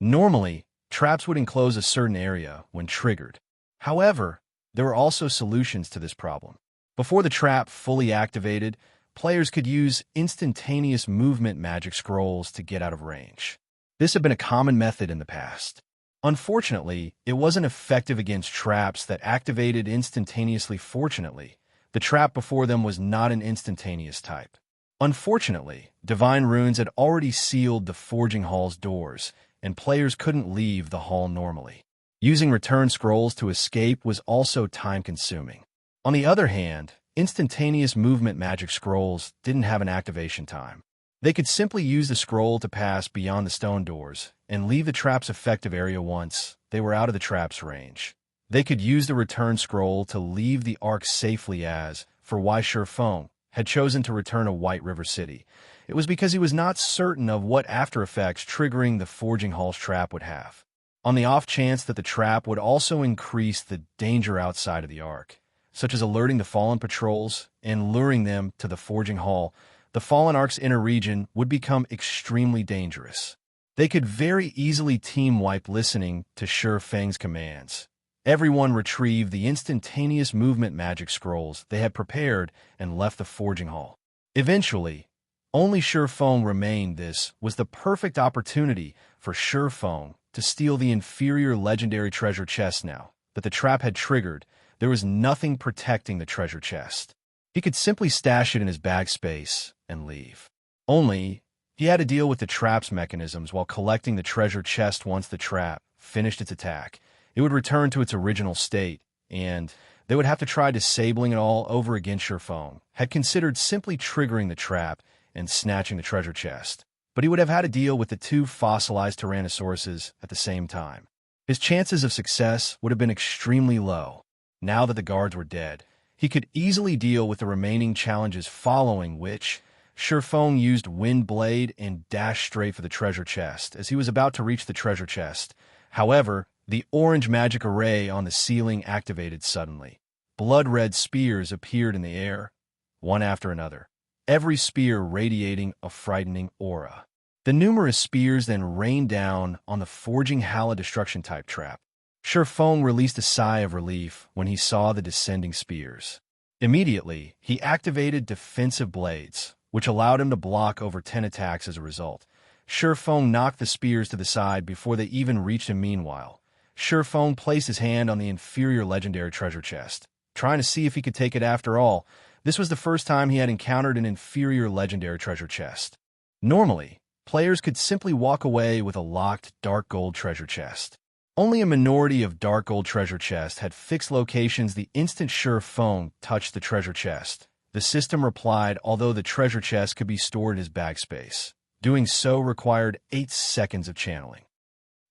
S1: Normally, traps would enclose a certain area when triggered. However, there were also solutions to this problem. Before the trap fully activated, players could use instantaneous movement magic scrolls to get out of range. This had been a common method in the past. Unfortunately, it wasn't effective against traps that activated instantaneously. Fortunately, the trap before them was not an instantaneous type. Unfortunately, Divine Runes had already sealed the Forging Hall's doors, and players couldn't leave the hall normally. Using return scrolls to escape was also time-consuming. On the other hand, instantaneous movement magic scrolls didn't have an activation time. They could simply use the scroll to pass beyond the stone doors and leave the trap's effective area once they were out of the trap's range. They could use the return scroll to leave the arc safely as, for why Shi Feng had chosen to return to White River City. It was because he was not certain of what after effects triggering the Forging Hall's trap would have. On the off chance that the trap would also increase the danger outside of the arc, such as alerting the Fallen patrols and luring them to the Forging Hall, the Fallen Arc's inner region would become extremely dangerous. They could very easily team-wipe listening to Shi Feng's commands. Everyone retrieved the instantaneous movement magic scrolls they had prepared and left the Forging Hall. Eventually, only Shi Feng remained. This was the perfect opportunity for Shi Feng to steal the inferior legendary treasure chest. Now that the trap had triggered, there was nothing protecting the treasure chest. He could simply stash it in his bag space and leave. Only, he had to deal with the trap's mechanisms while collecting the treasure chest. Once the trap finished its attack, it would return to its original state, and they would have to try disabling it all over again. Shi Feng had considered simply triggering the trap and snatching the treasure chest, but he would have had to deal with the two fossilized Tyrannosauruses at the same time. His chances of success would have been extremely low. Now that the guards were dead, he could easily deal with the remaining challenges, following which Shi Feng used Wind Blade and dashed straight for the treasure chest. As he was about to reach the treasure chest, however, the orange magic array on the ceiling activated suddenly. Blood-red spears appeared in the air, one after another, every spear radiating a frightening aura. The numerous spears then rained down on the Forging Hall destruction-type trap. Shi Feng released a sigh of relief when he saw the descending spears. Immediately, he activated defensive blades, which allowed him to block over 10 attacks as a result. Shi Feng knocked the spears to the side before they even reached him. Meanwhile, Shi Feng placed his hand on the inferior legendary treasure chest, trying to see if he could take it. After all, this was the first time he had encountered an inferior legendary treasure chest. Normally, players could simply walk away with a locked dark gold treasure chest. Only a minority of dark gold treasure chests had fixed locations. The instant Shi Feng touched the treasure chest, the system replied, although the treasure chest could be stored in his bag space. Doing so required 8 seconds of channeling.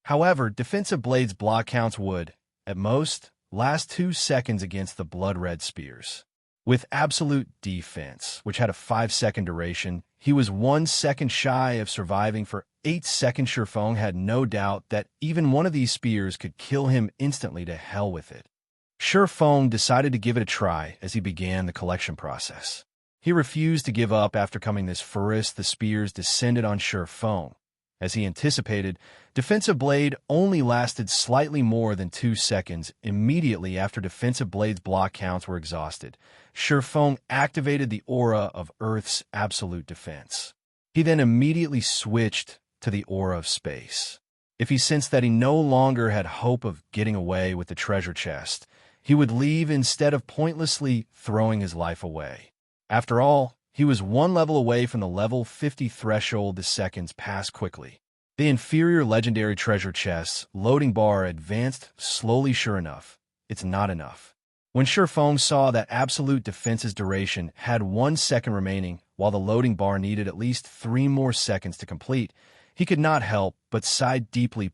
S1: However, defensive blades block counts would, at most, last 2 seconds against the blood-red spears. With absolute defense, which had a 5-second duration, he was 1 second shy of surviving for 8 seconds. Shi Feng had no doubt that even one of these spears could kill him instantly. To hell with it. Shi Feng decided to give it a try as he began the collection process. He refused to give up. After coming this furthest, the spears descended on Shi Feng. As he anticipated, defensive blade only lasted slightly more than 2 seconds. Immediately after defensive blade's block counts were exhausted, Shi Feng activated the aura of Earth's absolute defense. He then immediately switched to the aura of space. If he sensed that he no longer had hope of getting away with the treasure chest, he would leave instead of pointlessly throwing his life away. After all, he was 1 level away from the level 50 threshold. The seconds passed quickly. The inferior legendary treasure chest's loading bar advanced slowly. Sure enough, it's not enough. When Shi Feng saw that absolute defense's duration had 1 second remaining, while the loading bar needed at least 3 more seconds to complete, he could not help but sigh deeply.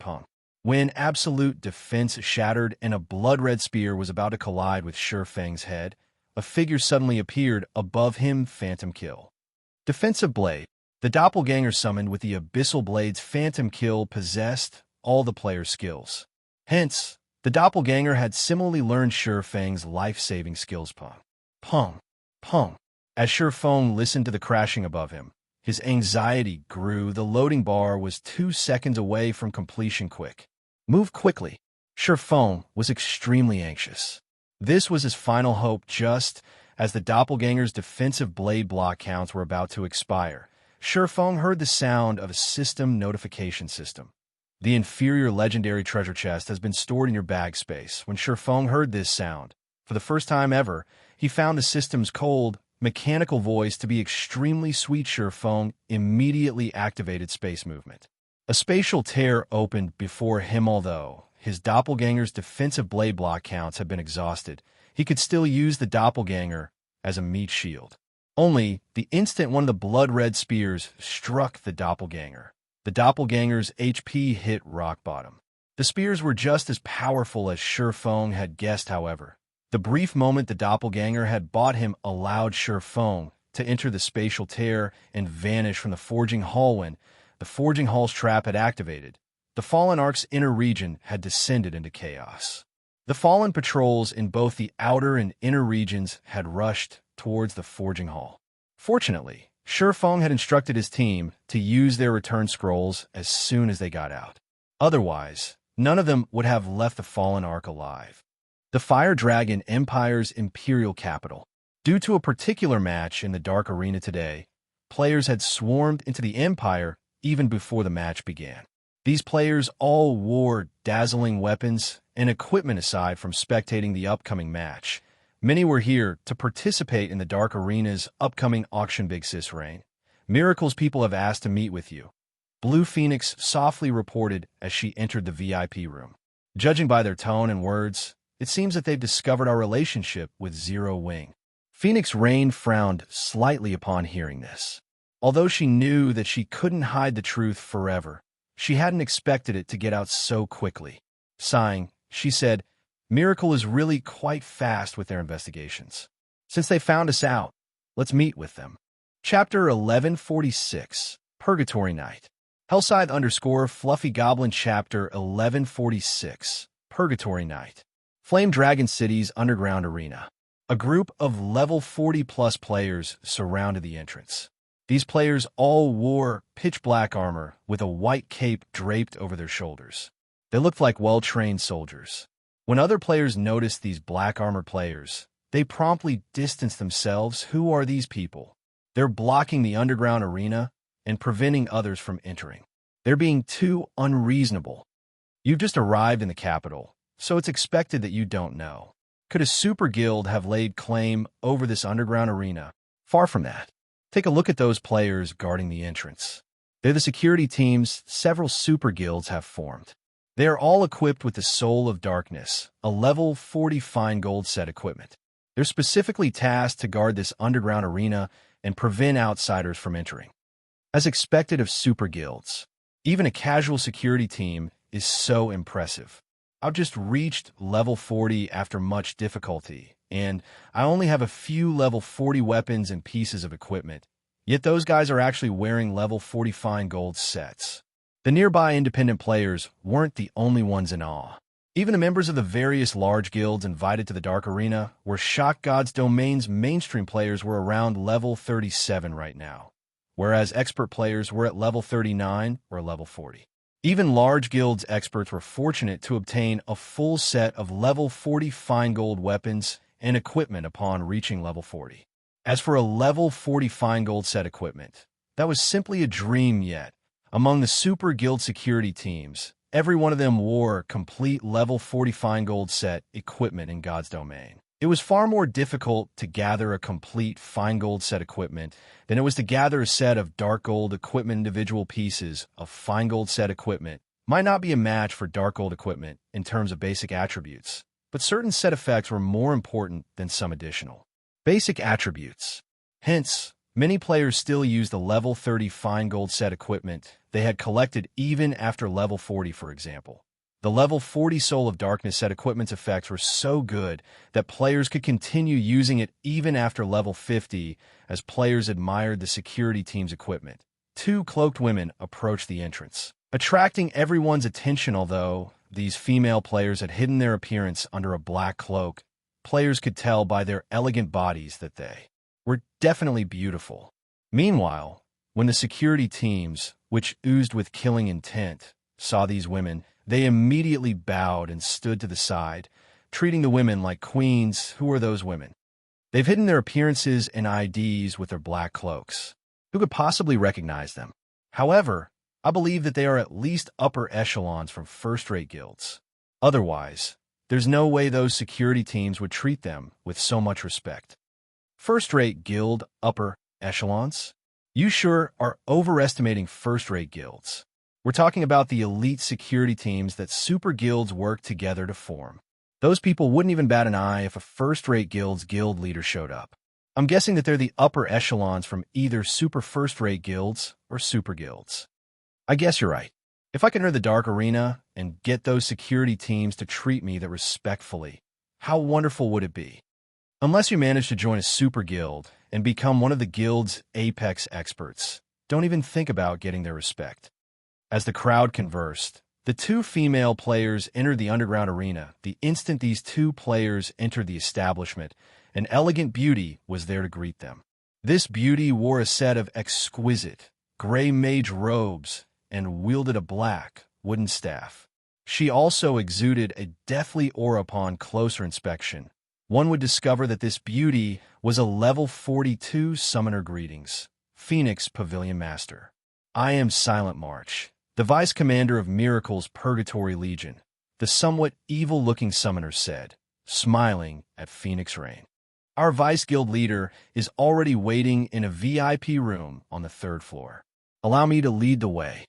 S1: When absolute defense shattered and a blood-red spear was about to collide with Sure Feng's head, a figure suddenly appeared above him. Phantom Kill. Defensive Blade. The doppelganger summoned with the Abyssal Blade's Phantom Kill possessed all the player's skills. Hence, the doppelganger had similarly learned Sure Feng's life-saving skills. Pong. Pong. Pong. As Sure Feng listened to the crashing above him, his anxiety grew. The loading bar was 2 seconds away from completion. Quick. Move quickly. Sure Feng was extremely anxious. This was his final hope. Just as the doppelganger's defensive blade block counts were about to expire, Sure Feng heard the sound of a system notification system. The inferior legendary treasure chest has been stored in your bag space. When Sure Feng heard this sound, for the first time ever, he found the system's cold, mechanical voice to be extremely sweet. Sure Feng immediately activated space movement. A spatial tear opened before him. Although his doppelganger's defensive blade block counts had been exhausted, he could still use the doppelganger as a meat shield. Only the instant one of the blood-red spears struck the doppelganger's HP hit rock bottom. The spears were just as powerful as Sure Feng had guessed. However, the brief moment the doppelganger had bought him allowed Sure Feng to enter the spatial tear and vanish from the Forging Hall. When the Forging Hall's trap had activated, the Fallen Ark's inner region had descended into chaos. The Fallen patrols in both the outer and inner regions had rushed towards the Forging Hall. Fortunately, Sure Feng had instructed his team to use their return scrolls as soon as they got out. Otherwise, none of them would have left the Fallen Ark alive. The Fire Dragon Empire's imperial capital. Due to a particular match in the Dark Arena today, players had swarmed into the Empire even before the match began. These players all wore dazzling weapons and equipment. Aside from spectating the upcoming match, many were here to participate in the Dark Arena's upcoming auction. Big Sis Rain. Miracles, people have asked to meet with you, Blue Phoenix softly reported as she entered the VIP room. Judging by their tone and words, it seems that they've discovered our relationship with Zero Wing. Phoenix Rain frowned slightly upon hearing this. Although she knew that she couldn't hide the truth forever, she hadn't expected it to get out so quickly. Sighing, she said, Miracle is really quite fast with their investigations. Since they found us out, let's meet with them. Chapter 1146, Purgatory Night. Hellscythe _ Fluffy Goblin. Chapter 1146, Purgatory Night. Flame Dragon City's underground arena. A group of level 40+ players surrounded the entrance. These players all wore pitch-black armor with a white cape draped over their shoulders. They looked like well-trained soldiers. When other players noticed these black-armored players, they promptly distanced themselves. Who are these people? They're blocking the underground arena and preventing others from entering. They're being too unreasonable. You've just arrived in the capital, so it's expected that you don't know. Could a super guild have laid claim over this underground arena? Far from that. Take a look at those players guarding the entrance. They're the security teams several super guilds have formed. They are all equipped with the Soul of Darkness, a level 40 fine gold set equipment. They're specifically tasked to guard this underground arena and prevent outsiders from entering. As expected of super guilds, even a casual security team is so impressive. I've just reached level 40 after much difficulty, and I only have a few level 40 weapons and pieces of equipment, yet those guys are actually wearing level 40 fine gold sets. The nearby independent players weren't the only ones in awe. Even the members of the various large guilds invited to the Dark Arena, where Shock God's Domain's mainstream players were around level 37 right now, whereas expert players were at level 39 or level 40. Even large guilds experts were fortunate to obtain a full set of level 40 fine gold weapons and equipment upon reaching level 40. As for a level 40 fine gold set equipment, that was simply a dream. Yet among the super guild security teams, every one of them wore complete level 40 fine gold set equipment in God's Domain. It was far more difficult to gather a complete fine gold set equipment than it was to gather a set of dark gold equipment. Individual pieces of fine gold set equipment might not be a match for dark gold equipment in terms of basic attributes, but certain set effects were more important than some additional basic attributes. Hence, many players still use the level 30 fine gold set equipment they had collected even after level 40, for example. The level 40 Soul of Darkness set equipment's effects were so good that players could continue using it even after level 50 as players admired the security team's equipment. Two cloaked women approached the entrance, attracting everyone's attention. Although these female players had hidden their appearance under a black cloak, players could tell by their elegant bodies that they were definitely beautiful. Meanwhile, when the security teams, which oozed with killing intent, saw these women, they immediately bowed and stood to the side, treating the women like queens. Who are those women? They've hidden their appearances and IDs with their black cloaks. Who could possibly recognize them? However, I believe that they are at least upper echelons from first-rate guilds. Otherwise, there's no way those security teams would treat them with so much respect. First-rate guild upper echelons? You sure are overestimating first-rate guilds. We're talking about the elite security teams that super guilds work together to form. Those people wouldn't even bat an eye if a first-rate guild's guild leader showed up. I'm guessing that they're the upper echelons from either super first-rate guilds or super guilds. I guess you're right. If I can enter the Dark Arena and get those security teams to treat me that respectfully, how wonderful would it be? Unless you manage to join a super guild and become one of the guild's apex experts, don't even think about getting their respect. As the crowd conversed, the two female players entered the underground arena. The instant these two players entered the establishment, an elegant beauty was there to greet them. This beauty wore a set of exquisite, gray mage robes and wielded a black, wooden staff. She also exuded a deathly aura. Upon closer inspection, one would discover that this beauty was a level 42 summoner. Greetings, Phoenix Pavilion Master. I am Silent March, the Vice Commander of Miracle's Purgatory Legion, the somewhat evil-looking summoner said, smiling at Phoenix Rain. Our Vice Guild leader is already waiting in a VIP room on the 3rd floor. Allow me to lead the way.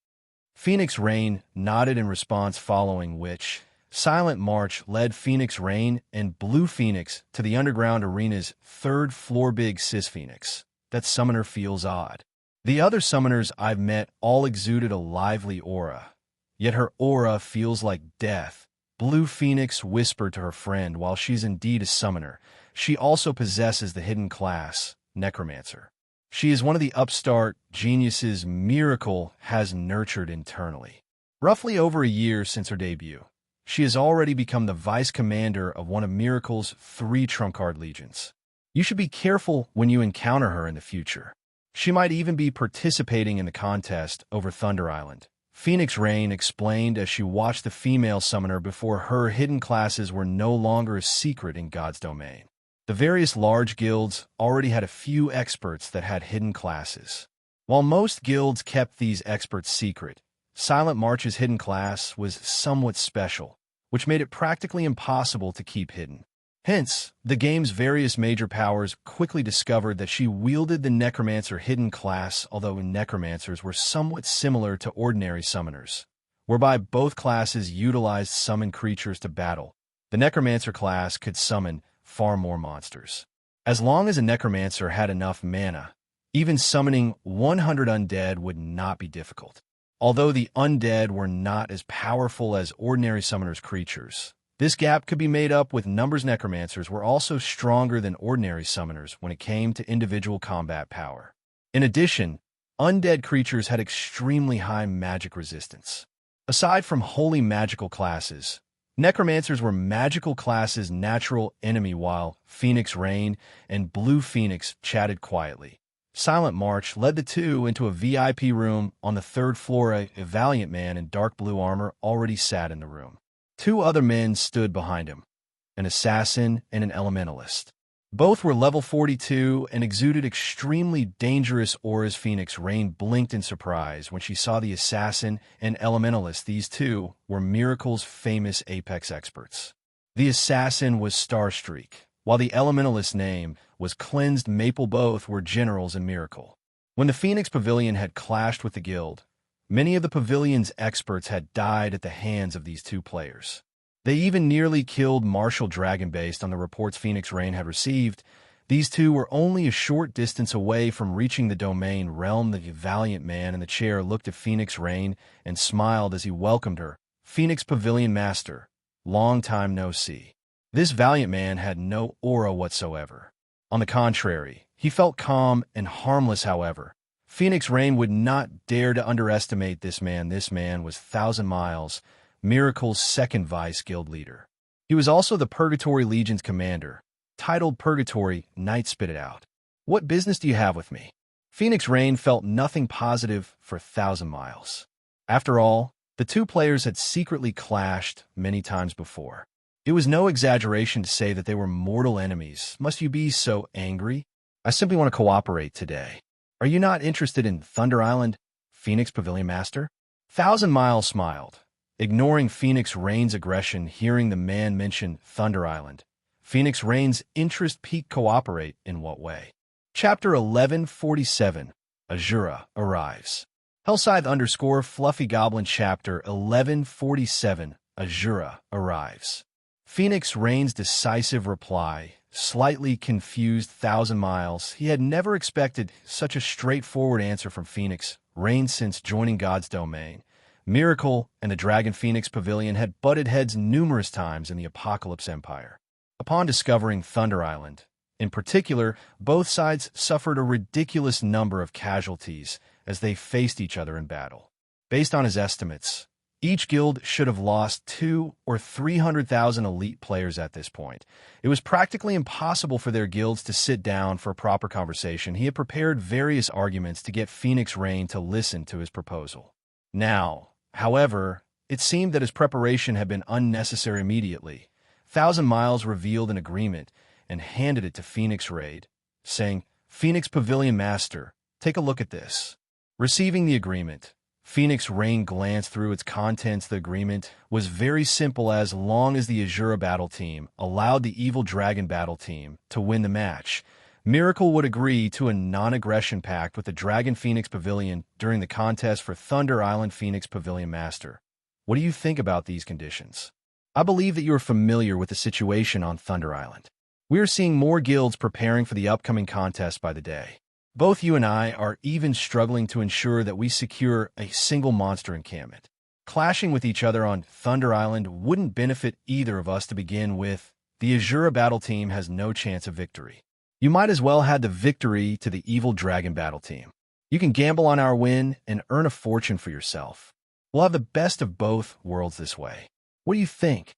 S1: Phoenix Rain nodded in response, following which, Silent March led Phoenix Rain and Blue Phoenix to the underground arena's 3rd floor. Big Sis Phoenix, that summoner feels odd. The other summoners I've met all exuded a lively aura, yet her aura feels like death. Blue Phoenix whispered to her friend. While she's indeed a summoner, she also possesses the hidden class, Necromancer. She is one of the upstart geniuses Miracle has nurtured internally. Roughly over a year since her debut, she has already become the vice commander of one of Miracle's 3 trump card legions. You should be careful when you encounter her in the future. She might even be participating in the contest over Thunder Island. Phoenix Rain explained as she watched the female summoner before her. Hidden classes were no longer a secret in God's domain. The various large guilds already had a few experts that had hidden classes. While most guilds kept these experts secret, Silent March's hidden class was somewhat special, which made it practically impossible to keep hidden. Hence, the game's various major powers quickly discovered that she wielded the Necromancer hidden class. Although Necromancers were somewhat similar to ordinary summoners, whereby both classes utilized summoned creatures to battle, the Necromancer class could summon far more monsters. As long as a Necromancer had enough mana, even summoning 100 undead would not be difficult. Although the undead were not as powerful as ordinary summoners' creatures, this gap could be made up with numbers. Necromancers were also stronger than ordinary summoners when it came to individual combat power. In addition, undead creatures had extremely high magic resistance. Aside from wholly magical classes, Necromancers were magical classes' natural enemy. While Phoenix Rain and Blue Phoenix chatted quietly, Silent March led the two into a VIP room on the 3rd floor. A valiant man in dark blue armor already sat in the room. 2 other men stood behind him, an assassin and an elementalist. Both were level 42 and exuded extremely dangerous auras. Phoenix Rain blinked in surprise when she saw the assassin and elementalist. These two were Miracle's famous apex experts. The assassin was Starstreak, while the elementalist's name was Cleansed Maple. Both were generals in Miracle. When the Phoenix Pavilion had clashed with the guild, many of the pavilion's experts had died at the hands of these 2 players. They even nearly killed Marshal Dragon. Based on the reports Phoenix Rain had received, these 2 were only a short distance away from reaching the domain realm. The valiant man in the chair looked at Phoenix Rain and smiled as he welcomed her. Phoenix Pavilion Master, long time no see. This valiant man had no aura whatsoever. On the contrary, he felt calm and harmless. However, Phoenix Rain would not dare to underestimate this man. This man was Thousand Miles, Miracle's second vice guild leader. He was also the Purgatory Legion's commander, titled Purgatory Knight. Spit it out. What business do you have with me? Phoenix Rain felt nothing positive for Thousand Miles. After all, the two players had secretly clashed many times before. It was no exaggeration to say that they were mortal enemies. Must you be so angry? I simply want to cooperate today. Are you not interested in Thunder Island, Phoenix Pavilion Master? Thousand Miles smiled, ignoring Phoenix Rain's aggression. Hearing the man mention Thunder Island, Phoenix Rain's interest piqued. Cooperate in what way? Chapter 1147, Azura arrives. Hellscythe Fluffy Goblin. Chapter 1147, Azura arrives. Phoenix Rain's decisive reply slightly confused Thousand Miles. He had never expected such a straightforward answer from Phoenix Rain. Since joining God's domain, Miracle and the Dragon Phoenix Pavilion had butted heads numerous times in the Apocalypse Empire. Upon discovering Thunder Island, in particular, both sides suffered a ridiculous number of casualties as they faced each other in battle. Based on his estimates, each guild should have lost 200,000 or 300,000 elite players at this point. It was practically impossible for their guilds to sit down for a proper conversation. He had prepared various arguments to get Phoenix Rain to listen to his proposal. Now, however, it seemed that his preparation had been unnecessary. Immediately, Thousand Miles revealed an agreement and handed it to Phoenix Rain, saying, "Phoenix Pavilion Master, take a look at this." Receiving the agreement, Phoenix Rain glanced through its contents. The agreement was very simple. As long as the Azura battle team allowed the Evil Dragon battle team to win the match, Miracle would agree to a non-aggression pact with the Dragon Phoenix Pavilion during the contest for Thunder Island. Phoenix Pavilion Master, what do you think about these conditions? I believe that you are familiar with the situation on Thunder Island. We are seeing more guilds preparing for the upcoming contest by the day. Both you and I are even struggling to ensure that we secure a single monster encampment. Clashing with each other on Thunder Island wouldn't benefit either of us to begin with. The Azura battle team has no chance of victory. You might as well add the victory to the Evil Dragon battle team. You can gamble on our win and earn a fortune for yourself. We'll have the best of both worlds this way. What do you think?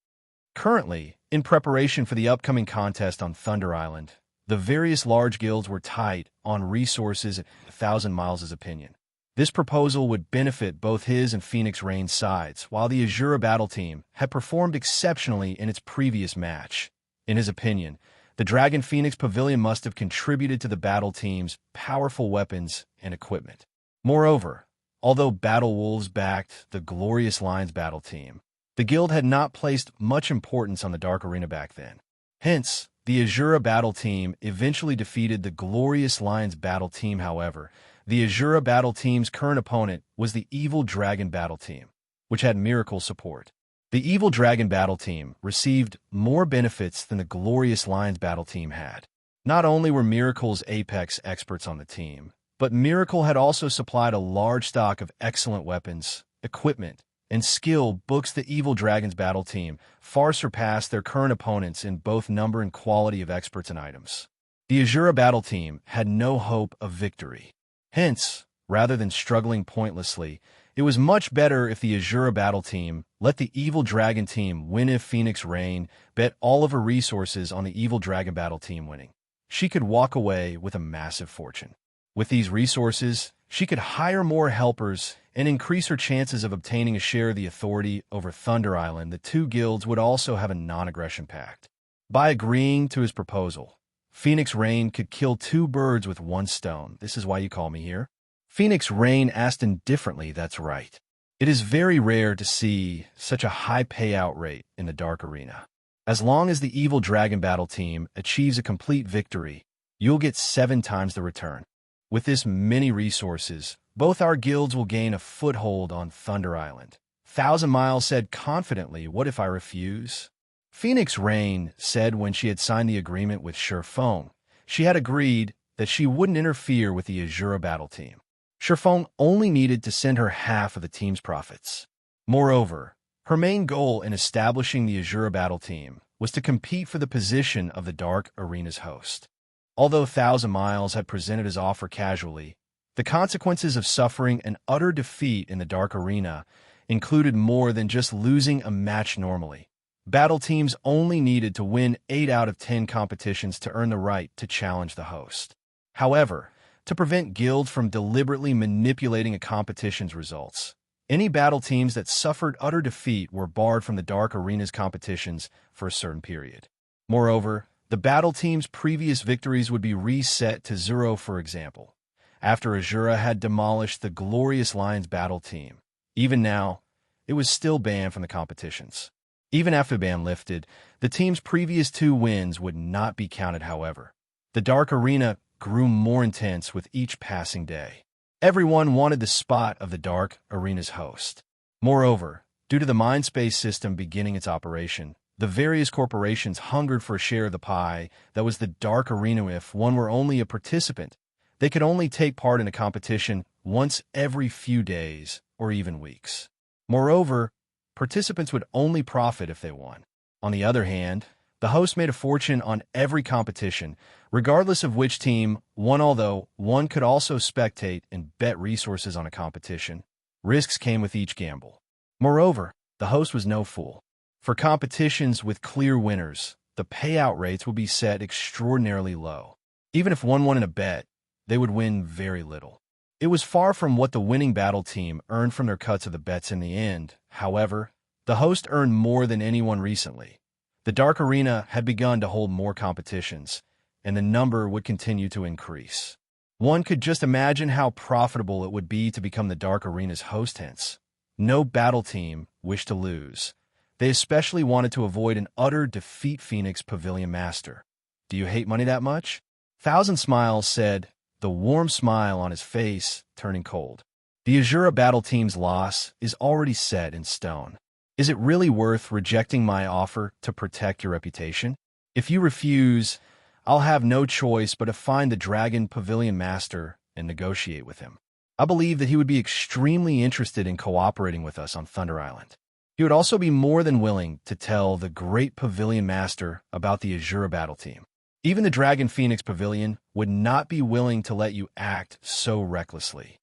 S1: Currently, in preparation for the upcoming contest on Thunder Island, the various large guilds were tight on resources. Thousand Miles' opinion, this proposal would benefit both his and Phoenix Rain's sides, while the Azura battle team had performed exceptionally in its previous match. In his opinion, the Dragon Phoenix Pavilion must have contributed to the battle team's powerful weapons and equipment. Moreover, although Battle Wolves backed the Glorious Lions battle team, the guild had not placed much importance on the Dark Arena back then. Hence, the Azura battle team eventually defeated the Glorious Lions battle team. However, the Azura battle team's current opponent was the Evil Dragon battle team, which had Miracle support. The Evil Dragon battle team received more benefits than the Glorious Lions battle team had. Not only were Miracle's apex experts on the team, but Miracle had also supplied a large stock of excellent weapons, equipment, and skill books. The Evil Dragon's battle team far surpassed their current opponents in both number and quality of experts and items. The Azura battle team had no hope of victory. Hence, rather than struggling pointlessly, it was much better if the Azura battle team let the Evil Dragon team win. If Phoenix Rain bet all of her resources on the Evil Dragon battle team winning, she could walk away with a massive fortune. With these resources, she could hire more helpers and increase her chances of obtaining a share of the authority over Thunder Island. The two guilds would also have a non-aggression pact. By agreeing to his proposal, Phoenix Rain could kill two birds with one stone. This is why you call me here? Phoenix Rain asked indifferently. That's right. It is very rare to see such a high payout rate in the Dark Arena. As long as the Evil Dragon battle team achieves a complete victory, you'll get 7 times the return. With this many resources, both our guilds will gain a foothold on Thunder Island. Thousand Miles said confidently, what if I refuse? Phoenix Rain said when she had signed the agreement with Sherfone, she had agreed that she wouldn't interfere with the Azura battle team. Sherfone only needed to send her half of the team's profits. Moreover, Her main goal in establishing the Azura battle team was to compete for the position of the Dark Arena's host. Although Thousand Miles had presented his offer casually, the consequences of suffering an utter defeat in the Dark Arena included more than just losing a match normally. Battle teams only needed to win 8 out of 10 competitions to earn the right to challenge the host. However, to prevent guilds from deliberately manipulating a competition's results, any battle teams that suffered utter defeat were barred from the Dark Arena's competitions for a certain period. Moreover, the battle team's previous victories would be reset to 0, for example, after Azura had demolished the Glorious Lions battle team. Even now, it was still banned from the competitions. Even after the ban lifted, the team's previous 2 wins would not be counted, however. The Dark Arena grew more intense with each passing day. Everyone wanted the spot of the Dark Arena's host. Moreover, due to the Mindspace system beginning its operation, the various corporations hungered for a share of the pie that was the Dark Arena. If one were only a participant, they could only take part in a competition once every few days or even weeks. Moreover, participants would only profit if they won. On the other hand, the host made a fortune on every competition, regardless of which team won. Although one could also spectate and bet resources on a competition, risks came with each gamble. Moreover, the host was no fool. For competitions with clear winners, the payout rates would be set extraordinarily low. Even if one won in a bet, they would win very little. It was far from what the winning battle team earned from their cuts of the bets in the end. However, the host earned more than anyone recently. The Dark Arena had begun to hold more competitions, and the number would continue to increase. One could just imagine how profitable it would be to become the Dark Arena's host. Hence, no battle team wished to lose. They especially wanted to avoid an utter defeat. Phoenix Pavilion Master. Do you hate money that much? Thousand Smiles said, the warm smile on his face turning cold. The Azura battle team's loss is already set in stone. Is it really worth rejecting my offer to protect your reputation? If you refuse, I'll have no choice but to find the Dragon Pavilion Master and negotiate with him. I believe that he would be extremely interested in cooperating with us on Thunder Island. He would also be more than willing to tell the Great Pavilion Master about the Azura battle team. Even the Dragon Phoenix Pavilion would not be willing to let you act so recklessly.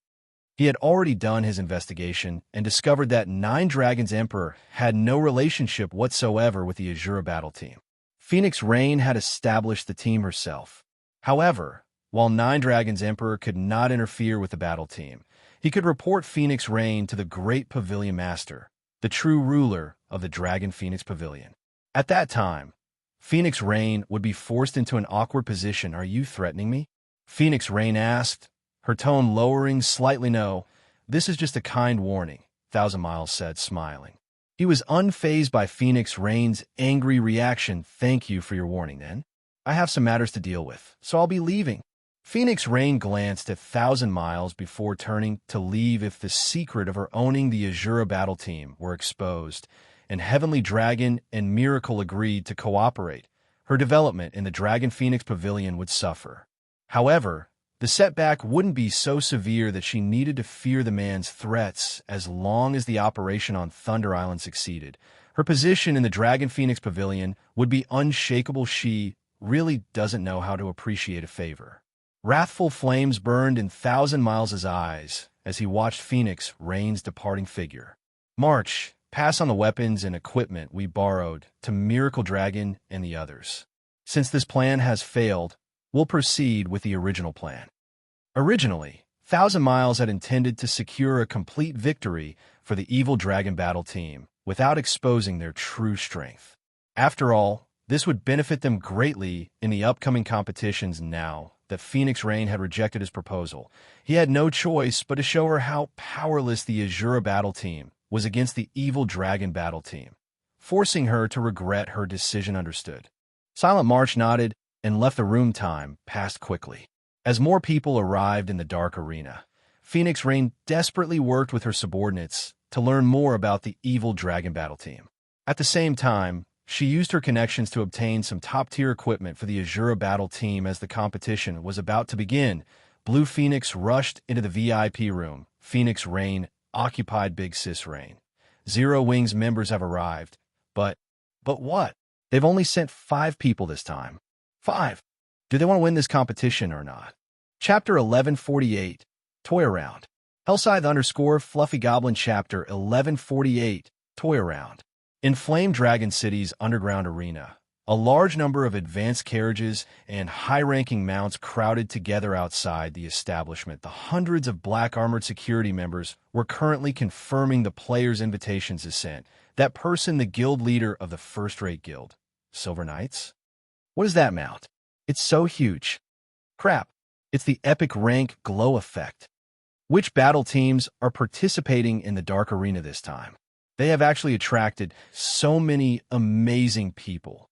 S1: He had already done his investigation and discovered that Nine Dragons Emperor had no relationship whatsoever with the Azura battle team. Phoenix Rain had established the team herself. However, while Nine Dragons Emperor could not interfere with the battle team, he could report Phoenix Rain to the Great Pavilion Master, the true ruler of the Dragon Phoenix Pavilion. At that time, Phoenix Rain would be forced into an awkward position. Are you threatening me? Phoenix Rain asked, her tone lowering slightly. No, this is just a kind warning, Thousand Miles said, smiling. He was unfazed by Phoenix Rain's angry reaction. Thank you for your warning, then. I have some matters to deal with, so I'll be leaving. Phoenix Rain glanced at Thousand Miles before turning to leave. If the secret of her owning the Azura battle team were exposed, and Heavenly Dragon and Miracle agreed to cooperate, her development in the Dragon Phoenix Pavilion would suffer. However, the setback wouldn't be so severe that she needed to fear the man's threats as long as the operation on Thunder Island succeeded. Her position in the Dragon Phoenix Pavilion would be unshakable. She really doesn't know how to appreciate a favor. Wrathful flames burned in Thousand Miles' eyes as he watched Phoenix Rain's departing figure. March, pass on the weapons and equipment we borrowed to Miracle Dragon and the others. Since this plan has failed, we'll proceed with the original plan. Originally, Thousand Miles had intended to secure a complete victory for the Evil Dragon battle team without exposing their true strength. After all, this would benefit them greatly in the upcoming competitions. Now that Phoenix Rain had rejected his proposal, he had no choice but to show her how powerless the Azura battle team was against the Evil Dragon battle team, forcing her to regret her decision. Understood. Silent March nodded and left the room. Time passed quickly. As more people arrived in the Dark Arena, Phoenix Rain desperately worked with her subordinates to learn more about the Evil Dragon battle team. At the same time, she used her connections to obtain some top-tier equipment for the Azura battle team. As the competition was about to begin, Blue Phoenix rushed into the VIP room. Phoenix Rain occupied Big Sis Rain. Zero Wing's members have arrived. But what? They've only sent 5 people this time. 5. Do they want to win this competition or not? Chapter 1148, Toy Around. Hellscythe_Fluffy Goblin Chapter 1148, Toy Around. In Flame Dragon City's underground arena, a large number of advanced carriages and high-ranking mounts crowded together outside the establishment. The hundreds of black-armored security members were currently confirming the players' invitations as sent. That person, the guild leader of the first-rate guild. Silver Knights? What is that mount? It's so huge. Crap. It's the epic rank glow effect. Which battle teams are participating in the Dark Arena this time? They have actually attracted so many amazing people.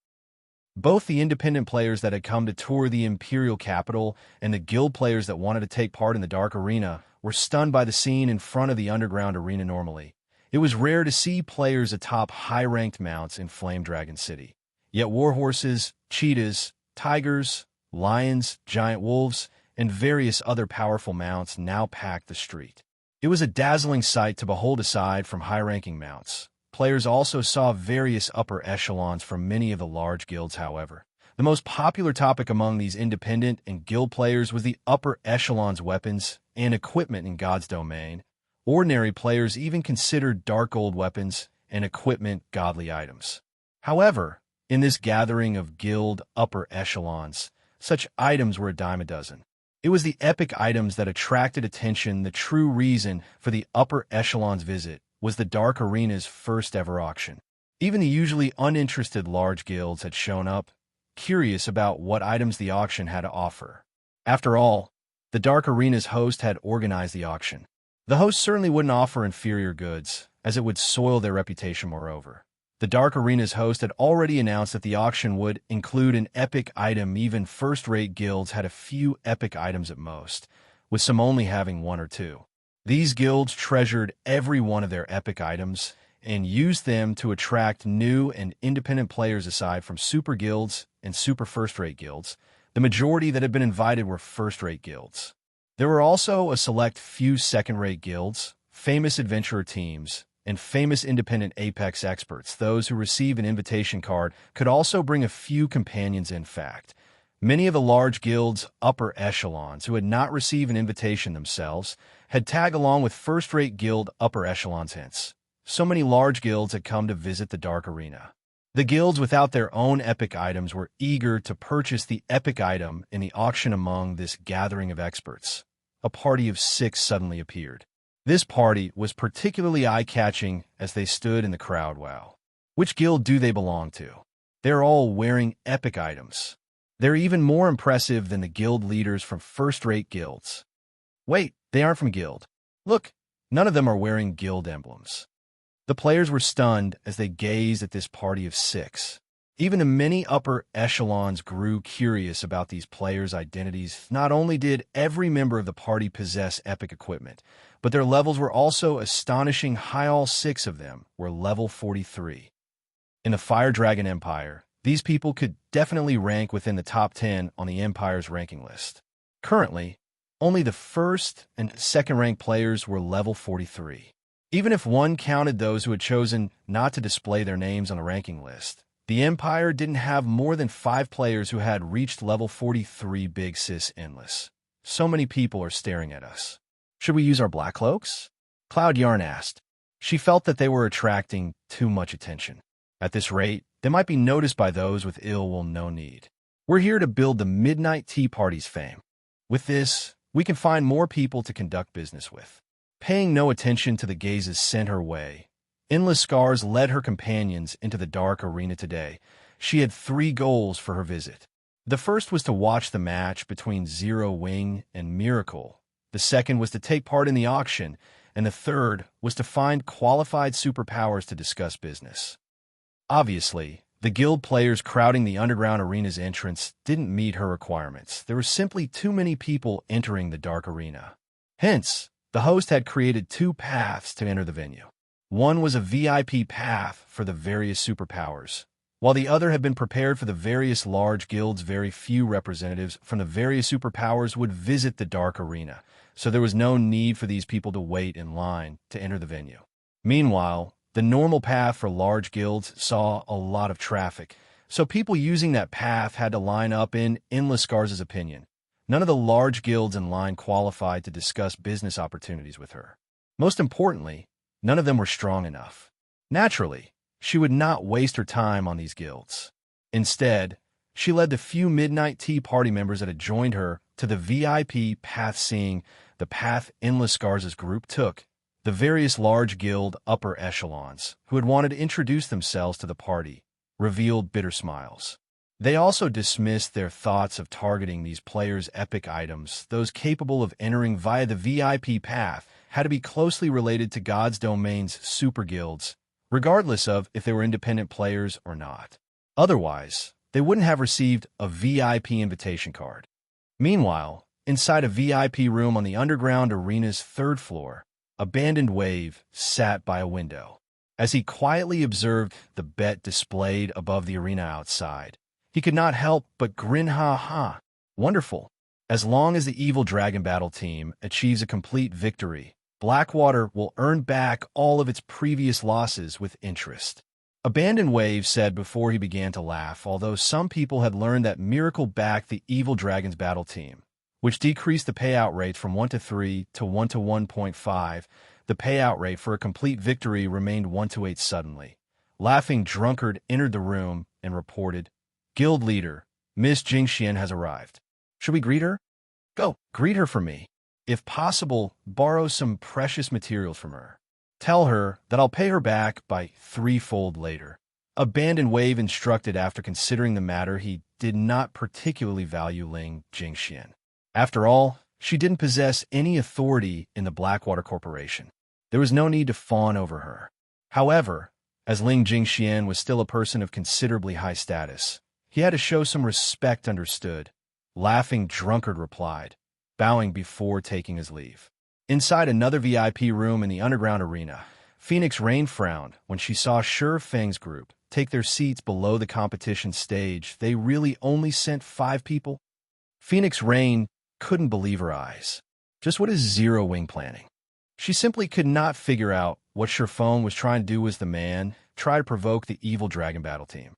S1: Both the independent players that had come to tour the Imperial capital and the guild players that wanted to take part in the Dark Arena were stunned by the scene in front of the underground arena normally. It was rare to see players atop high-ranked mounts in Flame Dragon City. Yet warhorses, cheetahs, tigers, lions, giant wolves, and various other powerful mounts now packed the street. It was a dazzling sight to behold aside from high-ranking mounts. Players also saw various upper echelons from many of the large guilds, however. The most popular topic among these independent and guild players was the upper echelon's weapons and equipment in God's domain. Ordinary players even considered dark gold weapons and equipment godly items. However, in this gathering of guild upper echelons, such items were a dime a dozen. It was the epic items that attracted attention. The true reason for the upper echelon's visit was the Dark Arena's first-ever auction. Even the usually uninterested large guilds had shown up, curious about what items the auction had to offer. After all, the Dark Arena's host had organized the auction. The host certainly wouldn't offer inferior goods, as it would soil their reputation moreover. The Dark Arena's host had already announced that the auction would include an epic item. Even first-rate guilds had a few epic items at most, with some only having 1 or 2. These guilds treasured every one of their epic items and used them to attract new and independent players aside from super guilds and super first-rate guilds. The majority that had been invited were first-rate guilds. There were also a select few second-rate guilds, famous adventurer teams, and famous independent Apex experts. Those who received an invitation card could also bring a few companions. In fact, many of the large guilds' upper echelons who had not received an invitation themselves had tagged along with first-rate guild upper echelons. Hence, so many large guilds had come to visit the Dark Arena. The guilds without their own epic items were eager to purchase the epic item in the auction. Among this gathering of experts, a party of 6 suddenly appeared. This party was particularly eye-catching as they stood in the crowd. Wow. Which guild do they belong to? They're all wearing epic items. They're even more impressive than the guild leaders from first-rate guilds. Wait, they aren't from guild. Look, none of them are wearing guild emblems. The players were stunned as they gazed at this party of 6. Even the many upper echelons grew curious about these players' identities. Not only did every member of the party possess epic equipment, but their levels were also astonishing high. All 6 of them were level 43. In the Fire Dragon Empire, these people could definitely rank within the top 10 on the Empire's ranking list. Currently, only the first and second-ranked players were level 43. Even if one counted those who had chosen not to display their names on the ranking list, the Empire didn't have more than 5 players who had reached level 43. Big Sis Endless. So many people are staring at us. Should we use our black cloaks? Cloud Yarn asked. She felt that they were attracting too much attention. At this rate, they might be noticed by those with ill will. No need. We're here to build the Midnight Tea Party's fame. With this, we can find more people to conduct business with. Paying no attention to the gazes sent her way, Endless Scars led her companions into the Dark Arena today. She had 3 goals for her visit. The first was to watch the match between Zero Wing and Miracle. The second was to take part in the auction, and the third was to find qualified superpowers to discuss business. Obviously, the guild players crowding the underground arena's entrance didn't meet her requirements. There were simply too many people entering the Dark Arena. Hence, the host had created 2 paths to enter the venue. One was a VIP path for the various superpowers, while the other had been prepared for the various large guilds. Very few representatives from the various superpowers would visit the Dark Arena, so there was no need for these people to wait in line to enter the venue. Meanwhile, The normal path for large guilds saw a lot of traffic, so people using that path had to line up in Skars's opinion. None of the large guilds in line qualified to discuss business opportunities with her. Most importantly, none of them were strong enough. Naturally, she would not waste her time on these guilds. Instead, she led the few Midnight Tea Party members that had joined her to the VIP path, seeing the path Skars's group took. The various large guild upper echelons, who had wanted to introduce themselves to the party, revealed bitter smiles. They also dismissed their thoughts of targeting these players' epic items. Those capable of entering via the VIP path had to be closely related to God's Domain's super guilds, regardless of if they were independent players or not. Otherwise, they wouldn't have received a VIP invitation card. Meanwhile, inside a VIP room on the underground arena's third floor, Abandoned Wave sat by a window. As he quietly observed the bet displayed above the arena outside, he could not help but grin. Ha ha. Wonderful. As long as the Evil Dragon Battle team achieves a complete victory, Blackwater will earn back all of its previous losses with interest. Abandoned Wave said before he began to laugh, although some people had learned that Miracle backed the Evil Dragons Battle team, which decreased the payout rates from 1 to 3 to 1 to 1.5. The payout rate for a complete victory remained 1 to 8 suddenly. Laughing Drunkard entered the room and reported, "Guild leader, Miss Jingxian has arrived. Should we greet her? Go, greet her for me. If possible, borrow some precious materials from her. Tell her that I'll pay her back by threefold later." Abandoned Wave instructed after considering the matter. He did not particularly value Ling Jingxian. After all, she didn't possess any authority in the Blackwater Corporation. There was no need to fawn over her. However, as Ling Jingxian was still a person of considerably high status, he had to show some respect. Understood. Laughing Drunkard replied, bowing before taking his leave. Inside another VIP room in the underground arena, Phoenix Rain frowned when she saw Sure Feng's group take their seats below the competition stage. They really only sent 5 people? Phoenix Rain couldn't believe her eyes. Just what is Zero Wing planning? She simply could not figure out what Sherfeng was trying to do. Was the man try to provoke the Evil Dragon Battle team?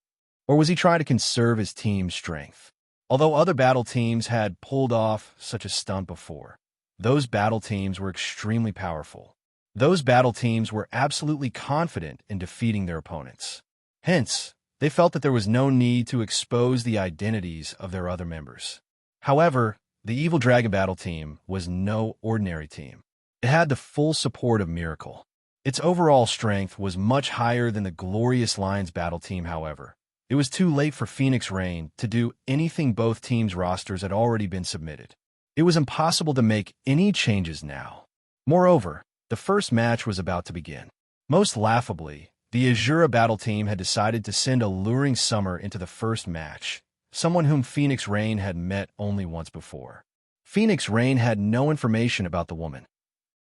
S1: Or was he trying to conserve his team's strength? Although other battle teams had pulled off such a stunt before, those battle teams were extremely powerful. Those battle teams were absolutely confident in defeating their opponents. Hence, they felt that there was no need to expose the identities of their other members. However, the Evil Dragon Battle team was no ordinary team. It had the full support of Miracle. Its overall strength was much higher than the Glorious Lions Battle team. However, it was too late for Phoenix Rain to do anything. Both teams' rosters had already been submitted. It was impossible to make any changes now. Moreover, the first match was about to begin. Most laughably, the Azura Battle team had decided to send Alluring Summer into the first match, someone whom Phoenix Rain had met only once before. Phoenix Rain had no information about the woman.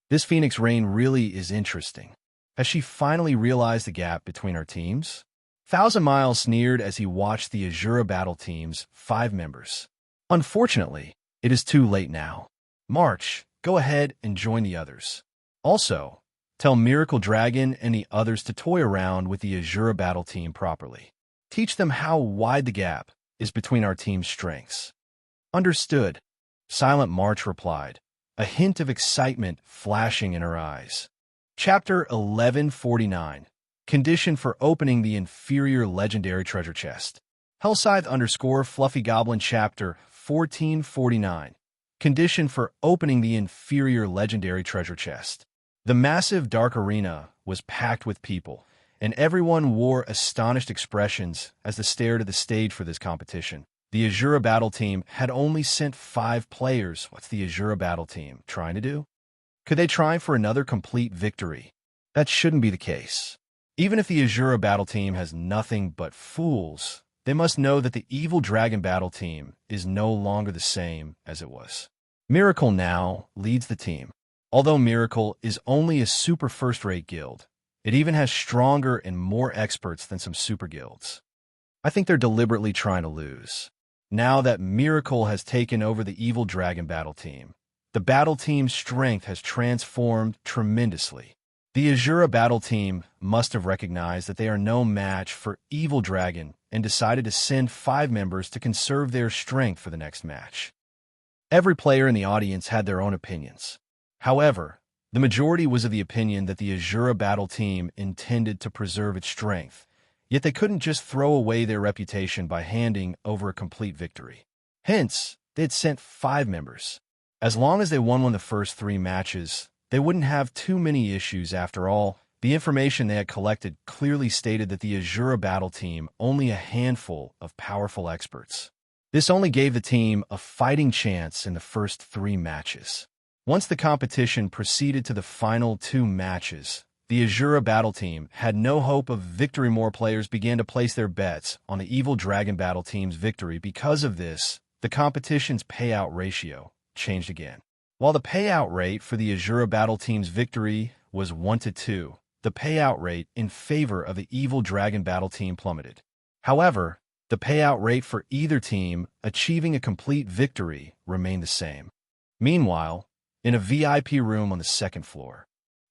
S1: This Phoenix Rain really is interesting. Has she finally realized the gap between our teams? Thousand Miles sneered as he watched the Azura Battle team's 5 members. Unfortunately, it is too late now. March, go ahead and join the others. Also, tell Miracle Dragon and the others to toy around with the Azura Battle team properly. Teach them how wide the gap is between our team's strengths. Understood, Silent March replied, a hint of excitement flashing in her eyes. Chapter 1149. Condition for opening the inferior legendary treasure chest. Hellscythe _ Fluffy Goblin Chapter 1449. Condition for opening the inferior legendary treasure chest. The massive dark arena was packed with people, and everyone wore astonished expressions as they stared at the stage for this competition. The Azura Battle team had only sent 5 players. What's the Azura Battle team trying to do? Could they try for another complete victory? That shouldn't be the case. Even if the Azura Battle team has nothing but fools, they must know that the Evil Dragon Battle team is no longer the same as it was. Miracle now leads the team. Although Miracle is only a super first-rate guild, it even has stronger and more experts than some super guilds. I think they're deliberately trying to lose. Now that Miracle has taken over the Evil Dragon Battle team, the battle team's strength has transformed tremendously. The Azura battle team must have recognized that they are no match for Evil Dragon and decided to send 5 members to conserve their strength for the next match. Every player in the audience had their own opinions. However, the majority was of the opinion that the Azura battle team intended to preserve its strength, yet they couldn't just throw away their reputation by handing over a complete victory. Hence, they had sent 5 members. As long as they won one of the first 3 matches, they wouldn't have too many issues. After all, the information they had collected clearly stated that the Azura battle team only a handful of powerful experts. This only gave the team a fighting chance in the first 3 matches. Once the competition proceeded to the final 2 matches, the Azura battle team had no hope of victory. More players began to place their bets on the Evil Dragon battle team's victory. Because of this, the competition's payout ratio changed again. While the payout rate for the Azura battle team's victory was 1-2, the payout rate in favor of the Evil Dragon battle team plummeted. However, the payout rate for either team achieving a complete victory remained the same. Meanwhile, in a VIP room on the 2nd floor,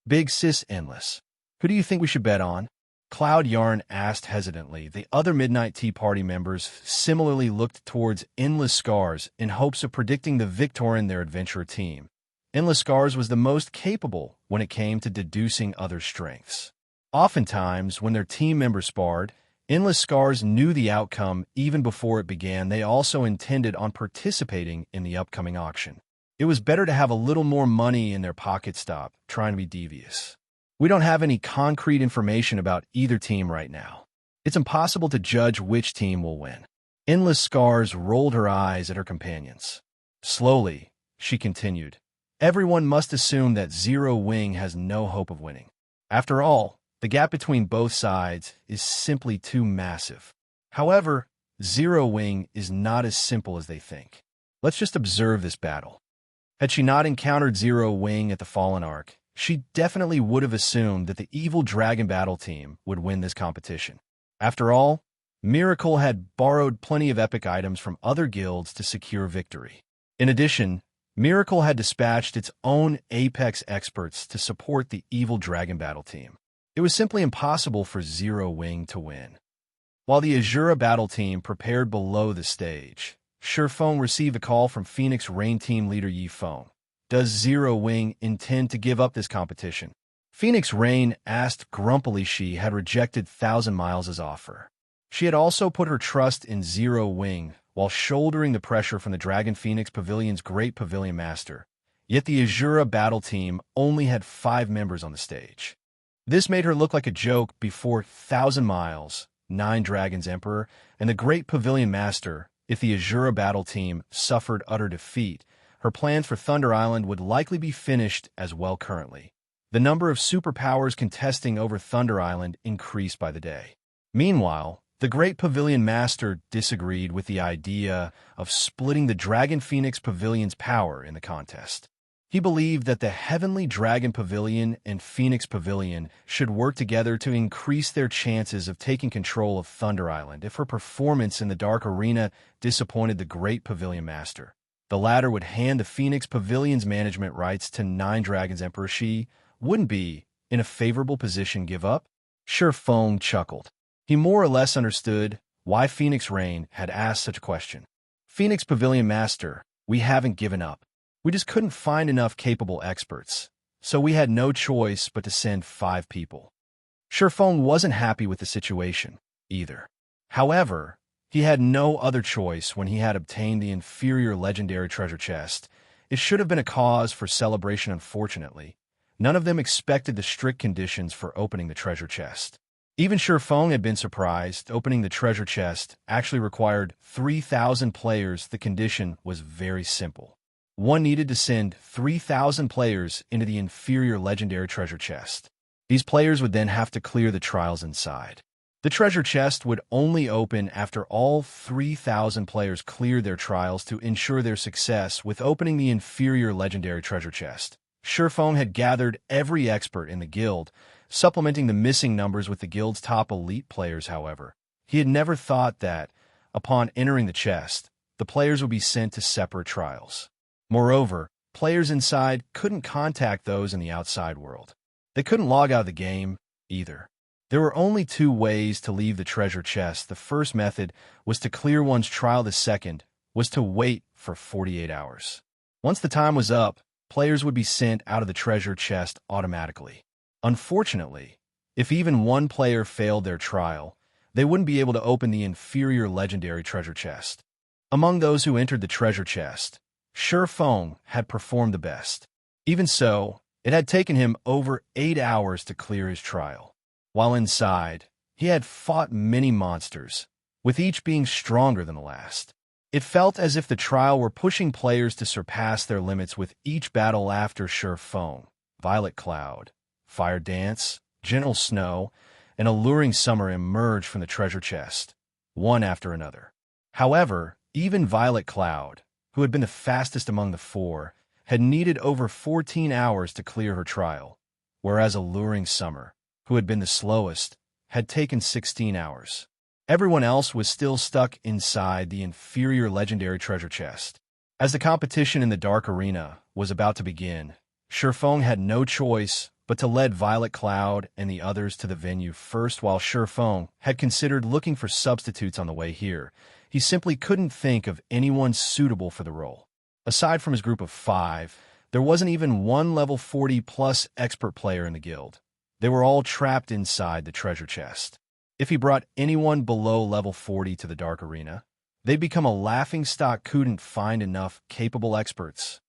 S1: Big Sis Endless, who do you think we should bet on? Cloud Yarn asked hesitantly. The other Midnight Tea Party members similarly looked towards Endless Scars in hopes of predicting the victor in their adventurer team. Endless Scars was the most capable when it came to deducing other strengths. Oftentimes, when their team members sparred, Endless Scars knew the outcome even before it began. They also intended on participating in the upcoming auction. It was better to have a little more money in their pocket. Stop trying to be devious. We don't have any concrete information about either team right now. It's impossible to judge which team will win. Endless Scars rolled her eyes at her companions. Slowly, she continued, everyone must assume that Zero Wing has no hope of winning. After all, the gap between both sides is simply too massive. However, Zero Wing is not as simple as they think. Let's just observe this battle. Had she not encountered Zero Wing at the Fallen Arc, she definitely would have assumed that the Evil Dragon battle team would win this competition. After all, Miracle had borrowed plenty of epic items from other guilds to secure victory. In addition, Miracle had dispatched its own Apex experts to support the Evil Dragon battle team. It was simply impossible for Zero Wing to win. While the Azura battle team prepared below the stage, Shifeng received a call from Phoenix Rain team leader Yi Feng. Does Zero Wing intend to give up this competition? Phoenix Rain asked grumpily. She had rejected 1,000 Miles' offer. She had also put her trust in Zero Wing while shouldering the pressure from the Dragon Phoenix Pavilion's Great Pavilion Master. Yet the Azura battle team only had 5 members on the stage. This made her look like a joke before 1,000 Miles, 9 Dragons Emperor, and the Great Pavilion Master. If the Azura battle team suffered utter defeat, her plans for Thunder Island would likely be finished as well. Currently, the number of superpowers contesting over Thunder Island increased by the day. Meanwhile, the Great Pavilion Master disagreed with the idea of splitting the Dragon Phoenix Pavilion's power in the contest. He believed that the Heavenly Dragon Pavilion and Phoenix Pavilion should work together to increase their chances of taking control of Thunder Island. If her performance in the Dark Arena disappointed the Great Pavilion Master, the latter would hand the Phoenix Pavilion's management rights to 9 Dragons Emperor. She wouldn't be in a favorable position. Give up? Shifeng chuckled. He more or less understood why Phoenix Rain had asked such a question. Phoenix Pavilion Master, we haven't given up. We just couldn't find enough capable experts, so we had no choice but to send 5 people. Shifeng wasn't happy with the situation, either. However, he had no other choice when he had obtained the inferior legendary treasure chest. It should have been a cause for celebration. Unfortunately, none of them expected the strict conditions for opening the treasure chest. Even Shifeng had been surprised. Opening the treasure chest actually required 3,000 players. The condition was very simple. One needed to send 3,000 players into the inferior legendary treasure chest. These players would then have to clear the trials inside. The treasure chest would only open after all 3,000 players cleared their trials. To ensure their success with opening the inferior legendary treasure chest, Shifeng had gathered every expert in the guild, supplementing the missing numbers with the guild's top elite players. However, he had never thought that, upon entering the chest, the players would be sent to separate trials. Moreover, players inside couldn't contact those in the outside world. They couldn't log out of the game, either. There were only two ways to leave the treasure chest. The first method was to clear one's trial. The second was to wait for 48 hours. Once the time was up, players would be sent out of the treasure chest automatically. Unfortunately, if even one player failed their trial, they wouldn't be able to open the inferior legendary treasure chest. Among those who entered the treasure chest, Shifeng had performed the best. Even so, it had taken him over 8 hours to clear his trial. While inside, he had fought many monsters, with each being stronger than the last. It felt as if the trial were pushing players to surpass their limits with each battle. After Shifeng, Violet Cloud, Fire Dance, Gentle Snow, and Alluring Summer emerged from the treasure chest, one after another. However, even Violet Cloud, who had been the fastest among the four, had needed over 14 hours to clear her trial, whereas Alluring Summer, who had been the slowest, had taken 16 hours. Everyone else was still stuck inside the inferior legendary treasure chest. As the competition in the Dark Arena was about to begin, Shifeng had no choice but to lead Violet Cloud and the others to the venue first. While Shifeng had considered looking for substitutes on the way here, he simply couldn't think of anyone suitable for the role. Aside from his group of 5, there wasn't even one level 40-plus expert player in the guild. They were all trapped inside the treasure chest. If he brought anyone below level 40 to the Dark Arena, they'd become a laughingstock. Couldn't find enough capable experts.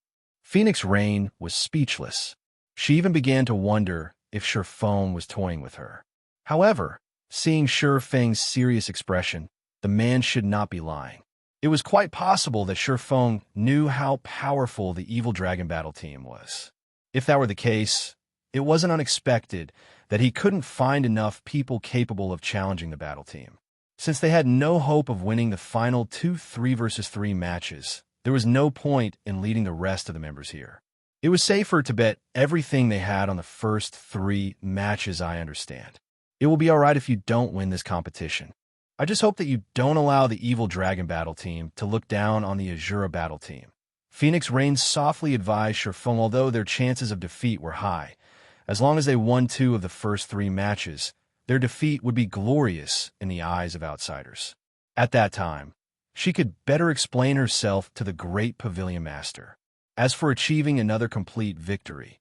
S1: Phoenix Rain was speechless. She even began to wonder if Shifeng was toying with her. However, seeing Shifeng's serious expression, the man should not be lying. It was quite possible that Shifeng knew how powerful the evil dragon battle team was. If that were the case, it wasn't unexpected that he couldn't find enough people capable of challenging the battle team. Since they had no hope of winning the final 2 3-versus-3 matches, there was no point in leading the rest of the members here. It was safer to bet everything they had on the first 3 matches. I understand. It will be alright if you don't win this competition. I just hope that you don't allow the evil dragon battle team to look down on the Azura battle team. Phoenix Rain softly advised Shifeng. Although their chances of defeat were high, as long as they won 2 of the first 3 matches, their defeat would be glorious in the eyes of outsiders. At that time, she could better explain herself to the great Pavilion Master. As for achieving another complete victory,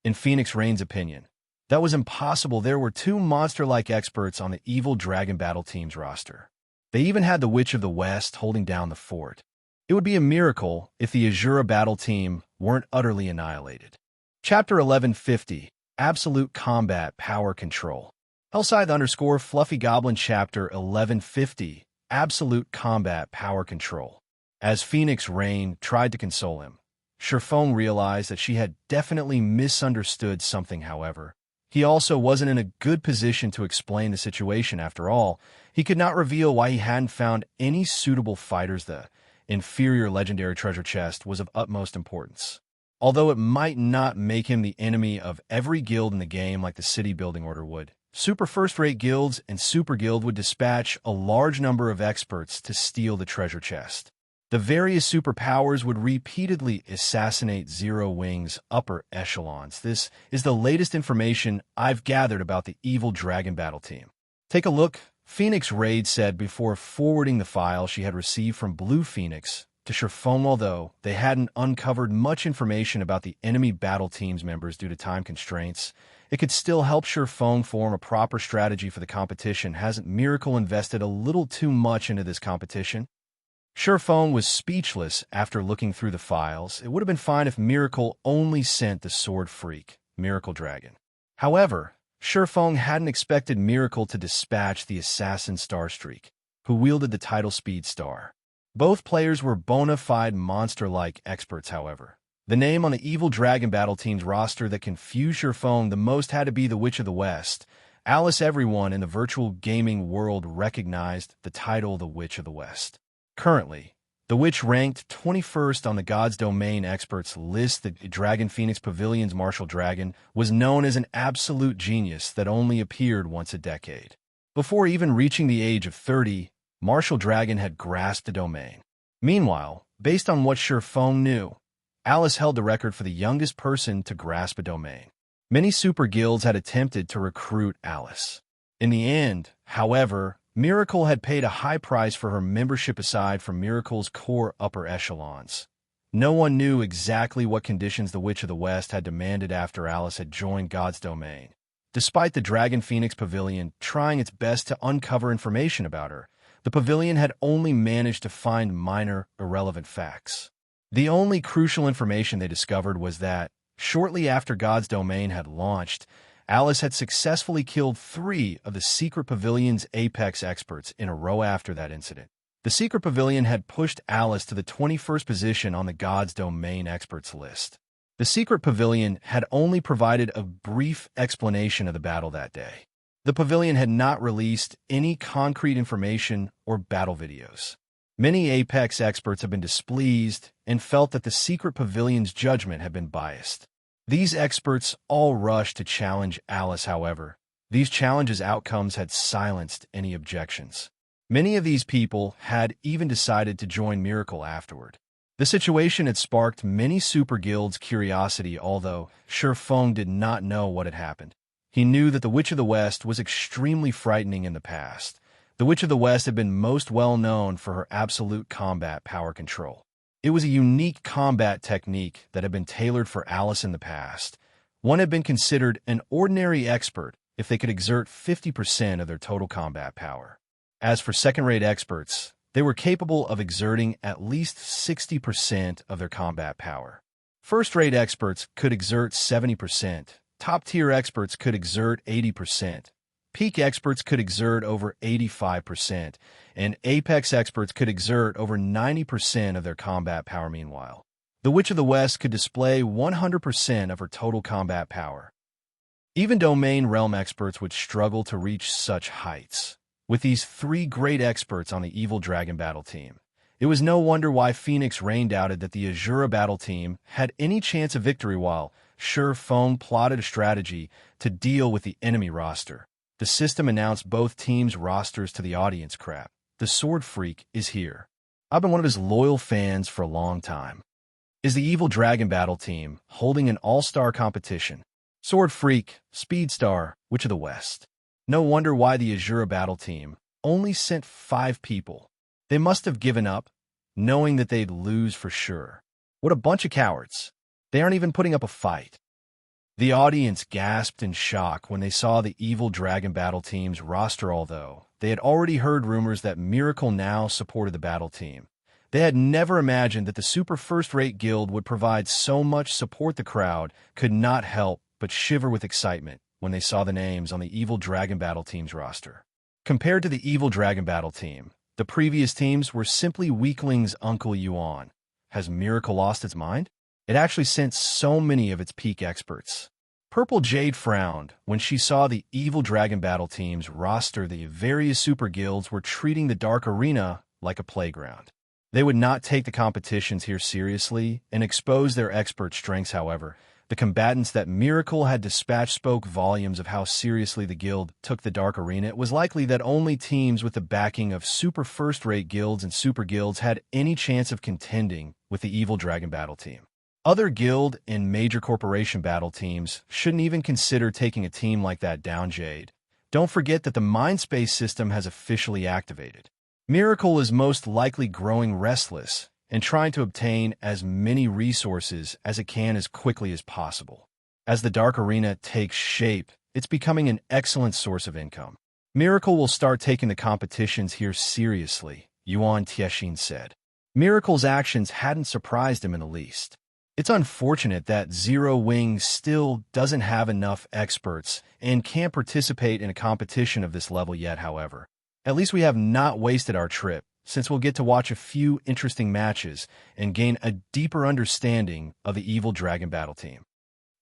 S1: in Phoenix Rain's opinion, that was impossible. There were 2 monster-like experts on the evil dragon battle team's roster. They even had the Witch of the West holding down the fort. It would be a miracle if the Azura battle team weren't utterly annihilated. Chapter 1150, Absolute Combat Power Control. Hellscythe_Fluffy Goblin Chapter 1150, Absolute Combat Power Control. As Phoenix Rain tried to console him, Shifeng realized that she had definitely misunderstood something. However, he also wasn't in a good position to explain the situation. After all, he could not reveal why he hadn't found any suitable fighters. The inferior legendary treasure chest was of utmost importance. Although it might not make him the enemy of every guild in the game like the city building order would, super first-rate guilds and super guild would dispatch a large number of experts to steal the treasure chest. The various superpowers would repeatedly assassinate Zero Wing's upper echelons. This is the latest information I've gathered about the evil dragon battle team. Take a look, Phoenix Raid said before forwarding the file she had received from Blue Phoenix to Shifeng. Although they hadn't uncovered much information about the enemy battle team's members due to time constraints, it could still help Shifeng form a proper strategy for the competition. Hasn't Miracle invested a little too much into this competition? Shifeng was speechless after looking through the files. It would have been fine if Miracle only sent the sword freak, Miracle Dragon. However, Shifeng hadn't expected Miracle to dispatch the assassin Starstreak, who wielded the title Speed Star. Both players were bona fide monster-like experts. However, the name on the evil dragon battle team's roster that confused Shifeng the most had to be the Witch of the West. Alice, everyone in the virtual gaming world recognized the title the Witch of the West. Currently, the Witch ranked 21st on the God's Domain experts list. The Dragon Phoenix Pavilion's Martial Dragon was known as an absolute genius that only appeared once a decade. Before even reaching the age of 30, Martial Dragon had grasped the domain. Meanwhile, based on what Shifeng knew, Alice held the record for the youngest person to grasp a domain. Many super guilds had attempted to recruit Alice. In the end, however, Miracle had paid a high price for her membership aside from Miracle's core upper echelons. No one knew exactly what conditions the Witch of the West had demanded after Alice had joined God's domain. Despite the Dragon Phoenix Pavilion trying its best to uncover information about her, the pavilion had only managed to find minor, irrelevant facts. The only crucial information they discovered was that, shortly after God's domain had launched, Alice had successfully killed 3 of the Secret Pavilion's apex experts in a row after that incident. The Secret Pavilion had pushed Alice to the 21st position on the God's Domain experts list. The Secret Pavilion had only provided a brief explanation of the battle that day. The pavilion had not released any concrete information or battle videos. Many apex experts have been displeased and felt that the Secret Pavilion's judgment had been biased. These experts all rushed to challenge Alice, however. These challenges' outcomes had silenced any objections. Many of these people had even decided to join Miracle afterward. The situation had sparked many super guilds' curiosity, although Feng did not know what had happened. He knew that the Witch of the West was extremely frightening in the past. The Witch of the West had been most well known for her absolute combat power control. It was a unique combat technique that had been tailored for Alice in the past. One had been considered an ordinary expert if they could exert 50% of their total combat power. As for second-rate experts, they were capable of exerting at least 60% of their combat power. First-rate experts could exert 70%, top-tier experts could exert 80%, peak experts could exert over 85%, and apex experts could exert over 90% of their combat power. Meanwhile, the Witch of the West could display 100% of her total combat power. Even domain realm experts would struggle to reach such heights. With these 3 great experts on the Evil Dragon battle team, it was no wonder why Phoenix Rain doubted that the Azura battle team had any chance of victory while Feng plotted a strategy to deal with the enemy roster. The system announced both teams' rosters to the audience. Crap. The Sword Freak is here. I've been one of his loyal fans for a long time. Is the Evil Dragon battle team holding an all-star competition? Sword Freak, Speedstar, Witch of the West. No wonder why the Azura battle team only sent 5 people. They must have given up, knowing that they'd lose for sure. What a bunch of cowards. They aren't even putting up a fight. The audience gasped in shock when they saw the Evil Dragon battle team's roster, although they had already heard rumors that Miracle now supported the battle team. They had never imagined that the super first-rate guild would provide so much support. The crowd could not help but shiver with excitement when they saw the names on the Evil Dragon battle team's roster. Compared to the Evil Dragon battle team, the previous teams were simply weaklings. Uncle Yuan. Has Miracle lost its mind? It actually sent so many of its peak experts. Purple Jade frowned when she saw the Evil Dragon battle team's roster. The various super guilds were treating the Dark Arena like a playground. They would not take the competitions here seriously and expose their expert strengths. However, the combatants that Miracle had dispatched spoke volumes of how seriously the guild took the Dark Arena. It was likely that only teams with the backing of super first-rate guilds and super guilds had any chance of contending with the Evil Dragon battle team. Other guild and major corporation battle teams shouldn't even consider taking a team like that down. Jade, don't forget that the Mindspace system has officially activated. Miracle is most likely growing restless and trying to obtain as many resources as it can as quickly as possible. As the Dark Arena takes shape, it's becoming an excellent source of income. Miracle will start taking the competitions here seriously, Yuan Tiexin said. Miracle's actions hadn't surprised him in the least. It's unfortunate that Zero Wing still doesn't have enough experts and can't participate in a competition of this level yet. However, at least we have not wasted our trip, since we'll get to watch a few interesting matches and gain a deeper understanding of the Evil Dragon battle team.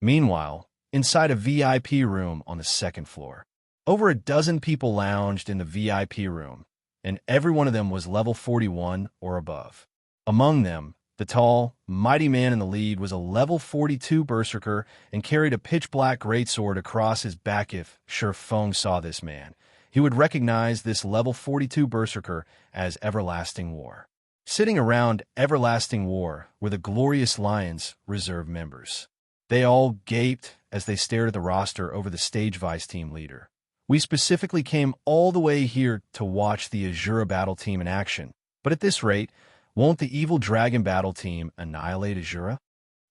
S1: Meanwhile, inside a VIP room on the 2nd floor, over a dozen people lounged in the VIP room, and every one of them was level 41 or above. Among them, the tall, mighty man in the lead was a level 42 berserker and carried a pitch-black greatsword across his back. If Feng saw this man, he would recognize this level 42 berserker as Everlasting War. Sitting around Everlasting War were the Glorious Lions reserve members. They all gaped as they stared at the roster over the stage vice team leader. We specifically came all the way here to watch the Azura battle team in action, but at this rate, won't the evil dragon battle team annihilate Azura?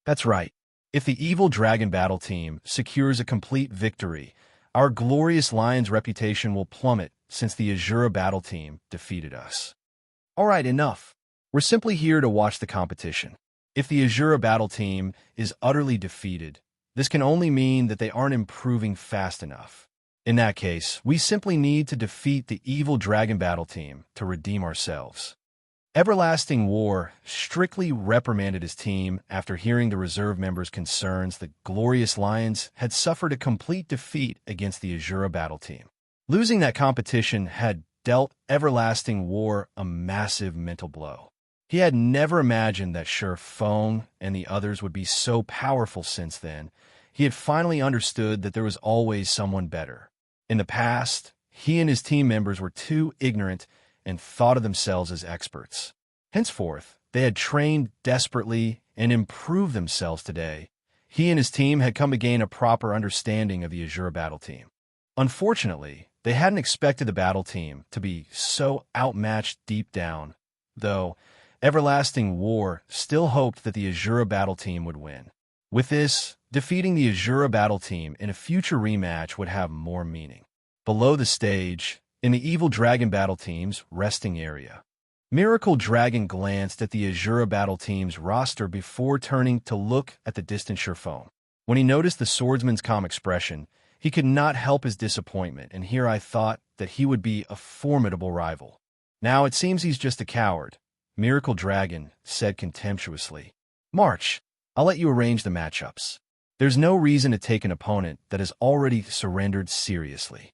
S1: That's right. If the evil dragon battle team secures a complete victory, our glorious Lion's reputation will plummet since the Azura battle team defeated us. Alright, enough. We're simply here to watch the competition. If the Azura battle team is utterly defeated, this can only mean that they aren't improving fast enough. In that case, we simply need to defeat the evil dragon battle team to redeem ourselves. Everlasting War strictly reprimanded his team after hearing the reserve members' concerns that Glorious Lions had suffered a complete defeat against the Azura battle team. Losing that competition had dealt Everlasting War a massive mental blow. He had never imagined that Feng and the others would be so powerful since then. He had finally understood that there was always someone better. In the past, he and his team members were too ignorant and thought of themselves as experts. Henceforth, they had trained desperately and improved themselves today. He and his team had come to gain a proper understanding of the Azura battle team. Unfortunately, they hadn't expected the battle team to be so outmatched deep down, though Everlasting War still hoped that the Azura battle team would win. With this, defeating the Azura battle team in a future rematch would have more meaning. Below the stage, in the evil dragon battle team's resting area, Miracle Dragon glanced at the Azura battle team's roster before turning to look at the distant Feng. When he noticed the swordsman's calm expression, he could not help his disappointment, and here I thought that he would be a formidable rival. Now it seems he's just a coward, Miracle Dragon said contemptuously. March, I'll let you arrange the matchups. There's no reason to take an opponent that has already surrendered seriously.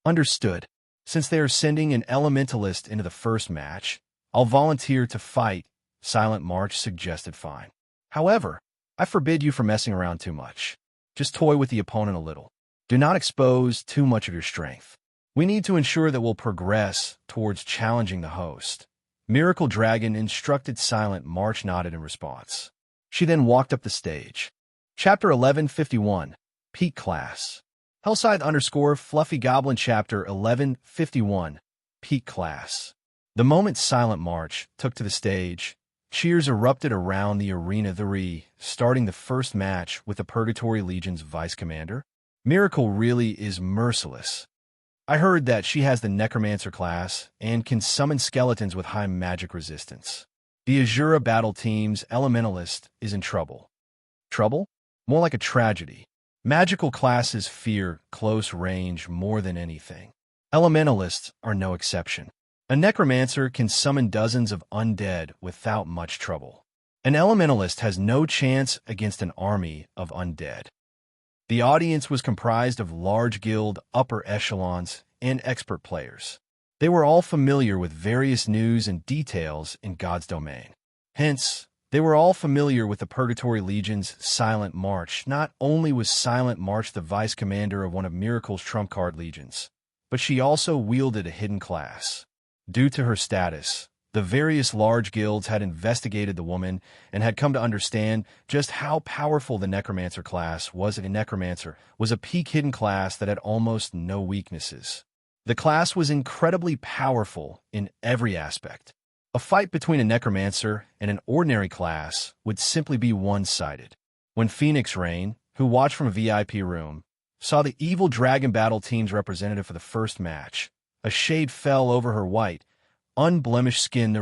S1: Understood. Since they are sending an elementalist into the first match, I'll volunteer to fight, Silent March suggested. Fine. However, I forbid you from messing around too much. Just toy with the opponent a little. Do not expose too much of your strength. We need to ensure that we'll progress towards challenging the host. Miracle Dragon instructed. Silent March nodded in response. She then walked up the stage. Chapter 1151, Peak Class. Hellscythe_Fluffy Goblin Chapter 1151, Peak Class. The moment Silent March took to the stage, cheers erupted around the arena. Starting the first match with the Purgatory Legion's Vice Commander. Miracle really is merciless. I heard that she has the Necromancer class and can summon skeletons with high magic resistance. The Azura battle team's Elementalist is in trouble. Trouble? More like a tragedy. Magical classes fear close range more than anything. Elementalists are no exception. A Necromancer can summon dozens of undead without much trouble. An Elementalist has no chance against an army of undead. The audience was comprised of large guild, upper echelons, and expert players. They were all familiar with various news and details in God's domain. Hence, they were all familiar with the Purgatory Legion's Silent March. Not only was Silent March the vice commander of one of Miracle's trump card legions, but she also wielded a hidden class. Due to her status, the various large guilds had investigated the woman and had come to understand just how powerful the Necromancer class was. A Necromancer was a peak hidden class that had almost no weaknesses. The class was incredibly powerful in every aspect. A fight between a Necromancer and an ordinary class would simply be one-sided. When Phoenix Rain, who watched from a VIP room, saw the evil dragon battle team's representative for the first match, a shade fell over her white, unblemished skin.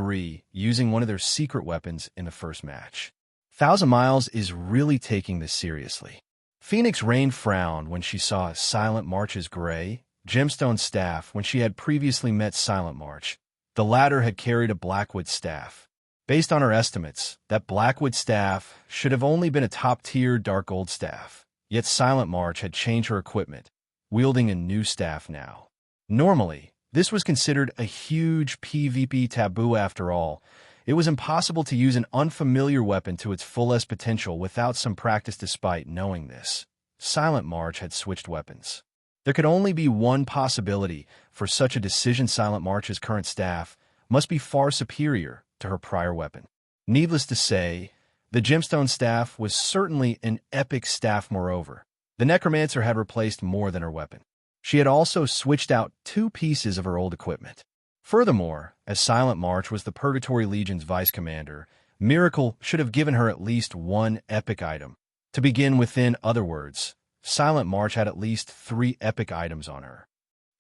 S1: Using one of their secret weapons in the first match. Thousand Miles is really taking this seriously. Phoenix Rain frowned when she saw Silent March's gray, gemstone staff when she had previously met Silent March. The latter had carried a Blackwood staff. Based on her estimates, that Blackwood staff should have only been a top-tier dark gold staff. Yet Silent March had changed her equipment, wielding a new staff now. Normally, this was considered a huge PvP taboo. After all, it was impossible to use an unfamiliar weapon to its fullest potential without some practice. Despite knowing this, Silent March had switched weapons. There could only be one possibility for such a decision. Silent March's current staff must be far superior to her prior weapon. Needless to say, the gemstone staff was certainly an epic staff. Moreover, The Necromancer had replaced more than her weapon. She had also switched out 2 pieces of her old equipment. Furthermore, as Silent March was the Purgatory Legion's vice commander, Miracle should have given her at least 1 epic item. To begin with, in other words, Silent March had at least 3 epic items on her.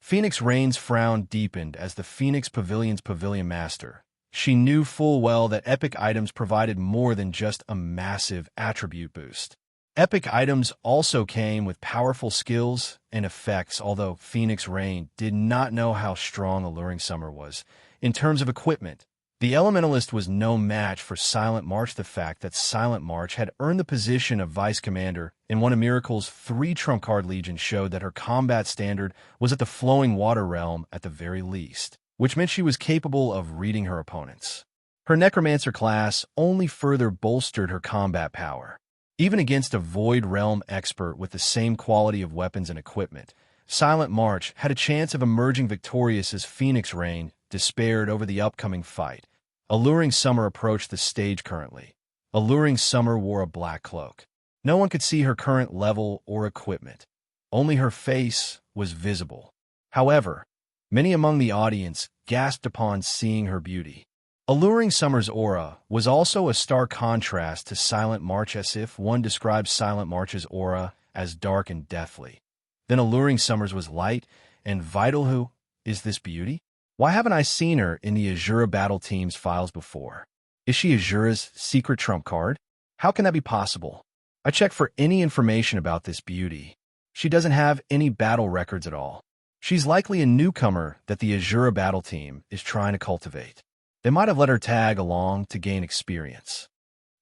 S1: Phoenix Rain's frown deepened as the Phoenix Pavilion's Pavilion Master. She knew full well that epic items provided more than just a massive attribute boost. Epic items also came with powerful skills and effects, although Phoenix Rain did not know how strong Alluring Summer was. In terms of equipment, the Elementalist was no match for Silent March. The fact that Silent March had earned the position of Vice Commander in one of Miracle's 3 trump card legions showed that her combat standard was at the Flowing Water realm at the very least, which meant she was capable of reading her opponents. Her Necromancer class only further bolstered her combat power. Even against a Void Realm expert with the same quality of weapons and equipment, Silent March had a chance of emerging victorious as Phoenix Rain despaired over the upcoming fight. Alluring Summer approached the stage currently. Alluring Summer wore a black cloak. No one could see her current level or equipment. Only her face was visible. However, many among the audience gasped upon seeing her beauty. Alluring Summer's aura was also a stark contrast to Silent March, as if one describes Silent March's aura as dark and deathly. Then Alluring Summer's was light and vital. Who is this beauty? Why haven't I seen her in the Azura Battle Team's files before? Is she Azura's secret trump card? How can that be possible? I checked for any information about this beauty. She doesn't have any battle records at all. She's likely a newcomer that the Azura Battle Team is trying to cultivate. They might have let her tag along to gain experience.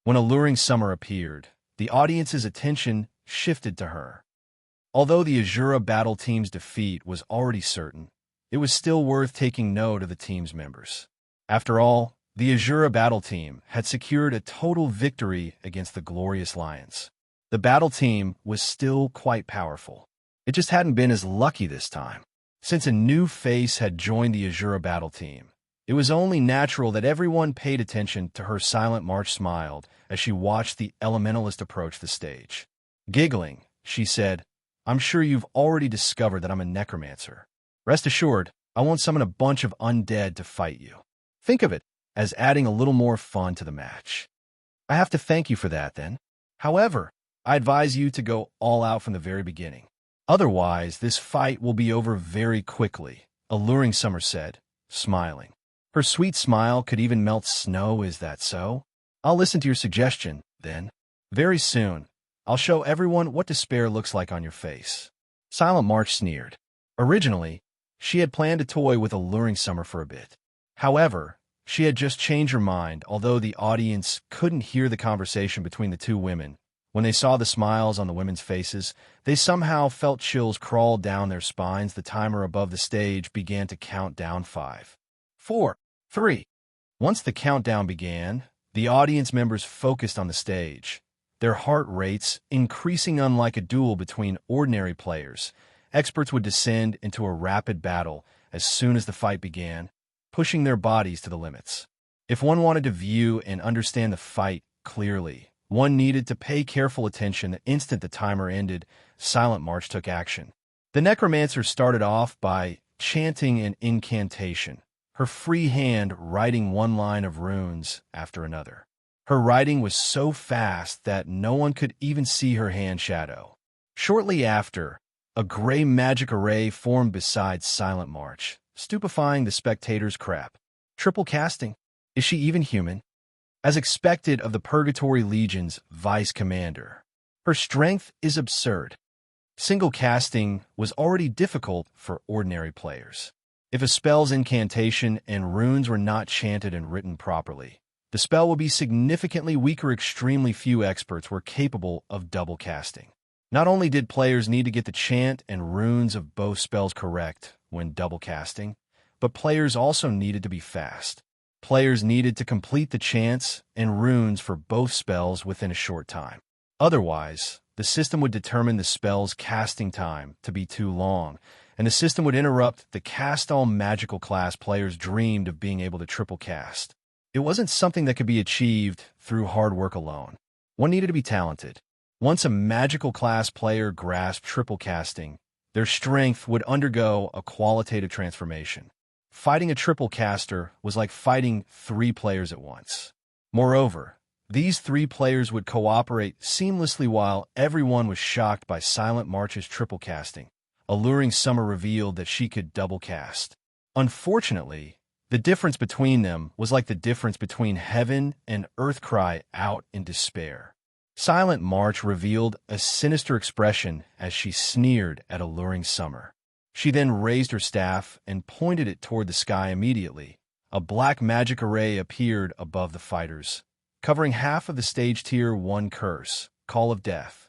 S1: When Alluring Summer appeared, the audience's attention shifted to her. Although the Azura Battle Team's defeat was already certain, it was still worth taking note of the team's members. After all, the Azura Battle Team had secured a total victory against the Glorious Lions. The battle team was still quite powerful. It just hadn't been as lucky this time. Since a new face had joined the Azura Battle Team, it was only natural that everyone paid attention to her. Silent March smiled as she watched the Elementalist approach the stage. Giggling, she said, "I'm sure you've already discovered that I'm a Necromancer. Rest assured, I won't summon a bunch of undead to fight you. Think of it as adding a little more fun to the match." "I have to thank you for that, then. However, I advise you to go all out from the very beginning. Otherwise, this fight will be over very quickly," Alluring Summer said, smiling. Her sweet smile could even melt snow. "Is that so? I'll listen to your suggestion, then. Very soon, I'll show everyone what despair looks like on your face." Silent March sneered. Originally, she had planned to toy with Alluring Summer for a bit. However, she had just changed her mind. Although the audience couldn't hear the conversation between the 2 women, when they saw the smiles on the women's faces, they somehow felt chills crawl down their spines. The timer above the stage began to count down. 5, 4, 3. Once the countdown began, the audience members focused on the stage, their heart rates increasing. Unlike a duel between ordinary players, experts would descend into a rapid battle as soon as the fight began, pushing their bodies to the limits. If one wanted to view and understand the fight clearly, one needed to pay careful attention. The instant the timer ended, Silent March took action. The Necromancer started off by chanting an incantation, her free hand writing one line of runes after another. Her writing was so fast that no one could even see her hand shadow. Shortly after, a gray magic array formed beside Silent March, stupefying the spectators. "Crap. Triple casting. Is she even human?" As expected of the Purgatory Legion's vice commander, her strength is absurd. Single casting was already difficult for ordinary players. If a spell's incantation and runes were not chanted and written properly, the spell would be significantly weaker. Extremely few experts were capable of double casting. Not only did players need to get the chant and runes of both spells correct when double casting, but players also needed to be fast. Players needed to complete the chants and runes for both spells within a short time. Otherwise, the system would determine the spell's casting time to be too long, and the system would interrupt the cast-all magical class players dreamed of being able to triple cast. It wasn't something that could be achieved through hard work alone. One needed to be talented. Once a magical class player grasped triple casting, their strength would undergo a qualitative transformation. Fighting a triple caster was like fighting 3 players at once. Moreover, these 3 players would cooperate seamlessly while everyone was shocked by Silent March's triple casting. Alluring Summer revealed that she could double cast. Unfortunately, the difference between them was like the difference between heaven and earth. Cry out in despair. Silent March revealed a sinister expression as she sneered at Alluring Summer. She then raised her staff and pointed it toward the sky immediately. A black magic array appeared above the fighters, covering half of the stage Tier 1 curse, Call of Death.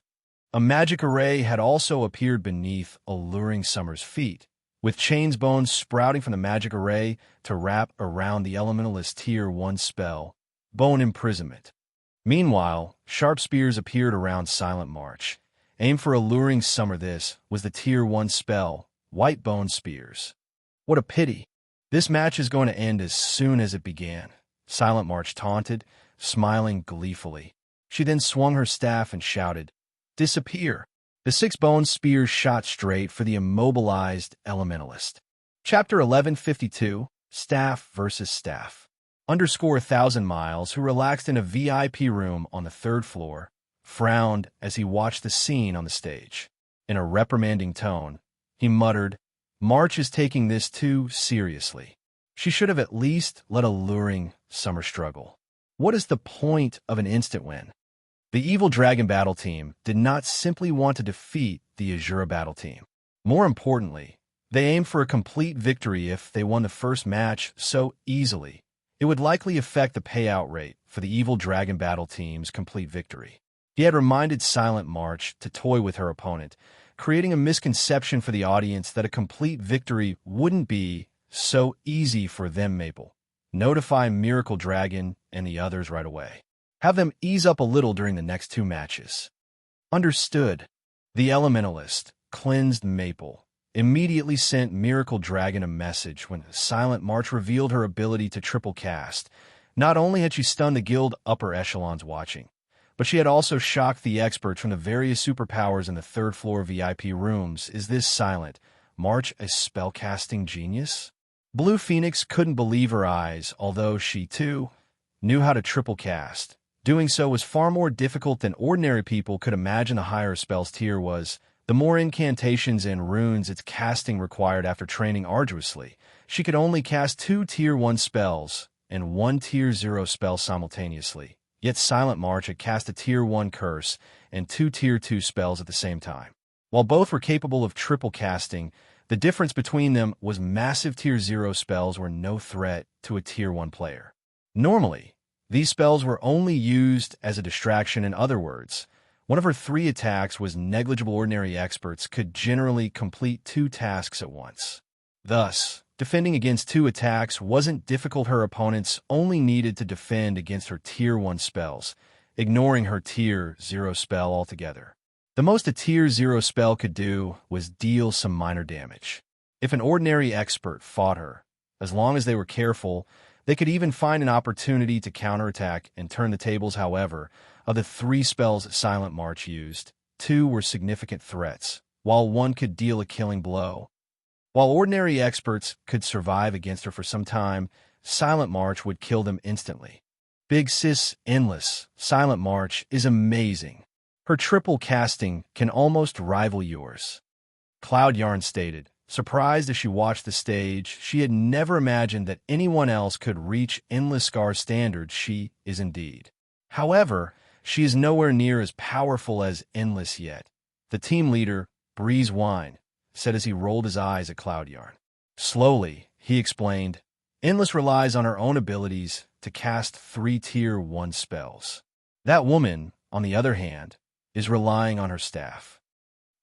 S1: A magic array had also appeared beneath Alluring Summer's feet, with chains bones sprouting from the magic array to wrap around the Elementalist Tier 1 spell, Bone Imprisonment. Meanwhile, sharp spears appeared around Silent March. Aimed for Alluring Summer. This was the Tier 1 spell, White Bone Spears. What a pity. This match is going to end as soon as it began, Silent March taunted, smiling gleefully. She then swung her staff and shouted, "Disappear!" The 6 bone spears shot straight for the immobilized Elementalist. Chapter 1152, Staff vs. Staff. _1,000 miles, who relaxed in a VIP room on the 3rd floor, frowned as he watched the scene on the stage. In a reprimanding tone, he muttered, "March is taking this too seriously. She should have at least let Alluring Summer struggle. What is the point of an instant win?" The Evil Dragon Battle Team did not simply want to defeat the Azura Battle Team. More importantly, they aimed for a complete victory. If they won the first match so easily, it would likely affect the payout rate for the Evil Dragon Battle Team's complete victory. He had reminded Silent March to toy with her opponent, creating a misconception for the audience that a complete victory wouldn't be so easy for them. Maple, notify Miracle Dragon and the others right away. Have them ease up a little during the next 2 matches. Understood. The Elementalist, cleansed Maple, immediately sent Miracle Dragon a message when Silent March revealed her ability to triple cast. Not only had she stunned the guild upper echelons watching, but she had also shocked the experts from the various superpowers in the 3rd floor VIP rooms. Is this Silent March a spellcasting genius? Blue Phoenix couldn't believe her eyes, although she, too, knew how to triple cast. Doing so was far more difficult than ordinary people could imagine. The higher a spell's tier was, the more incantations and runes its casting required. After training arduously, she could only cast 2 Tier 1 spells and 1 Tier 0 spell simultaneously. Yet Silent March had cast a Tier 1 curse and 2 Tier 2 spells at the same time. While both were capable of triple casting, the difference between them was massive. Tier 0 spells were no threat to a Tier 1 player. Normally, these spells were only used as a distraction. In other words, one of her 3 attacks was negligible. Ordinary experts could generally complete 2 tasks at once. Thus, defending against 2 attacks wasn't difficult. Her opponents only needed to defend against her Tier 1 spells, ignoring her Tier 0 spell altogether. The most a Tier 0 spell could do was deal some minor damage. If an ordinary expert fought her, as long as they were careful, they could even find an opportunity to counterattack and turn the tables. However, of the 3 spells Silent March used, 2 were significant threats, while 1 could deal a killing blow. While ordinary experts could survive against her for some time, Silent March would kill them instantly. Big Sis Endless, Silent March is amazing. Her triple casting can almost rival yours. Cloud Yarn stated, surprised as she watched the stage. She had never imagined that anyone else could reach Endless Scar's standards. She is indeed. However, she is nowhere near as powerful as Endless yet. The team leader, Breeze Wine, said as he rolled his eyes at Cloud Yarn. Slowly, he explained, Endless relies on her own abilities to cast 3 Tier 1 spells. That woman, on the other hand, is relying on her staff.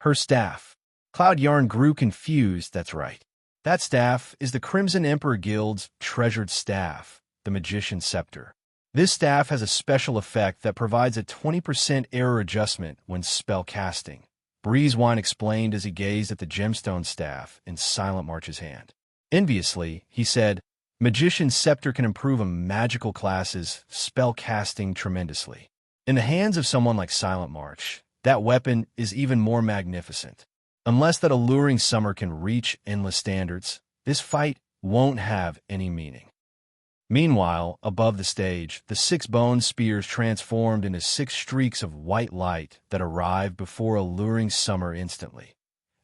S1: Her staff. Cloud Yarn grew confused. That's right. That staff is the Crimson Emperor Guild's treasured staff, the Magician's Scepter. This staff has a special effect that provides a 20% error adjustment when spell casting. Breezewine explained as he gazed at the gemstone staff in Silent March's hand. Enviously, he said, Magician's Scepter can improve a magical class's spell casting tremendously. In the hands of someone like Silent March, that weapon is even more magnificent. Unless that alluring summer can reach endless standards, this fight won't have any meaning. Meanwhile, above the stage, the 6 bone spears transformed into 6 streaks of white light that arrived before alluring summer instantly.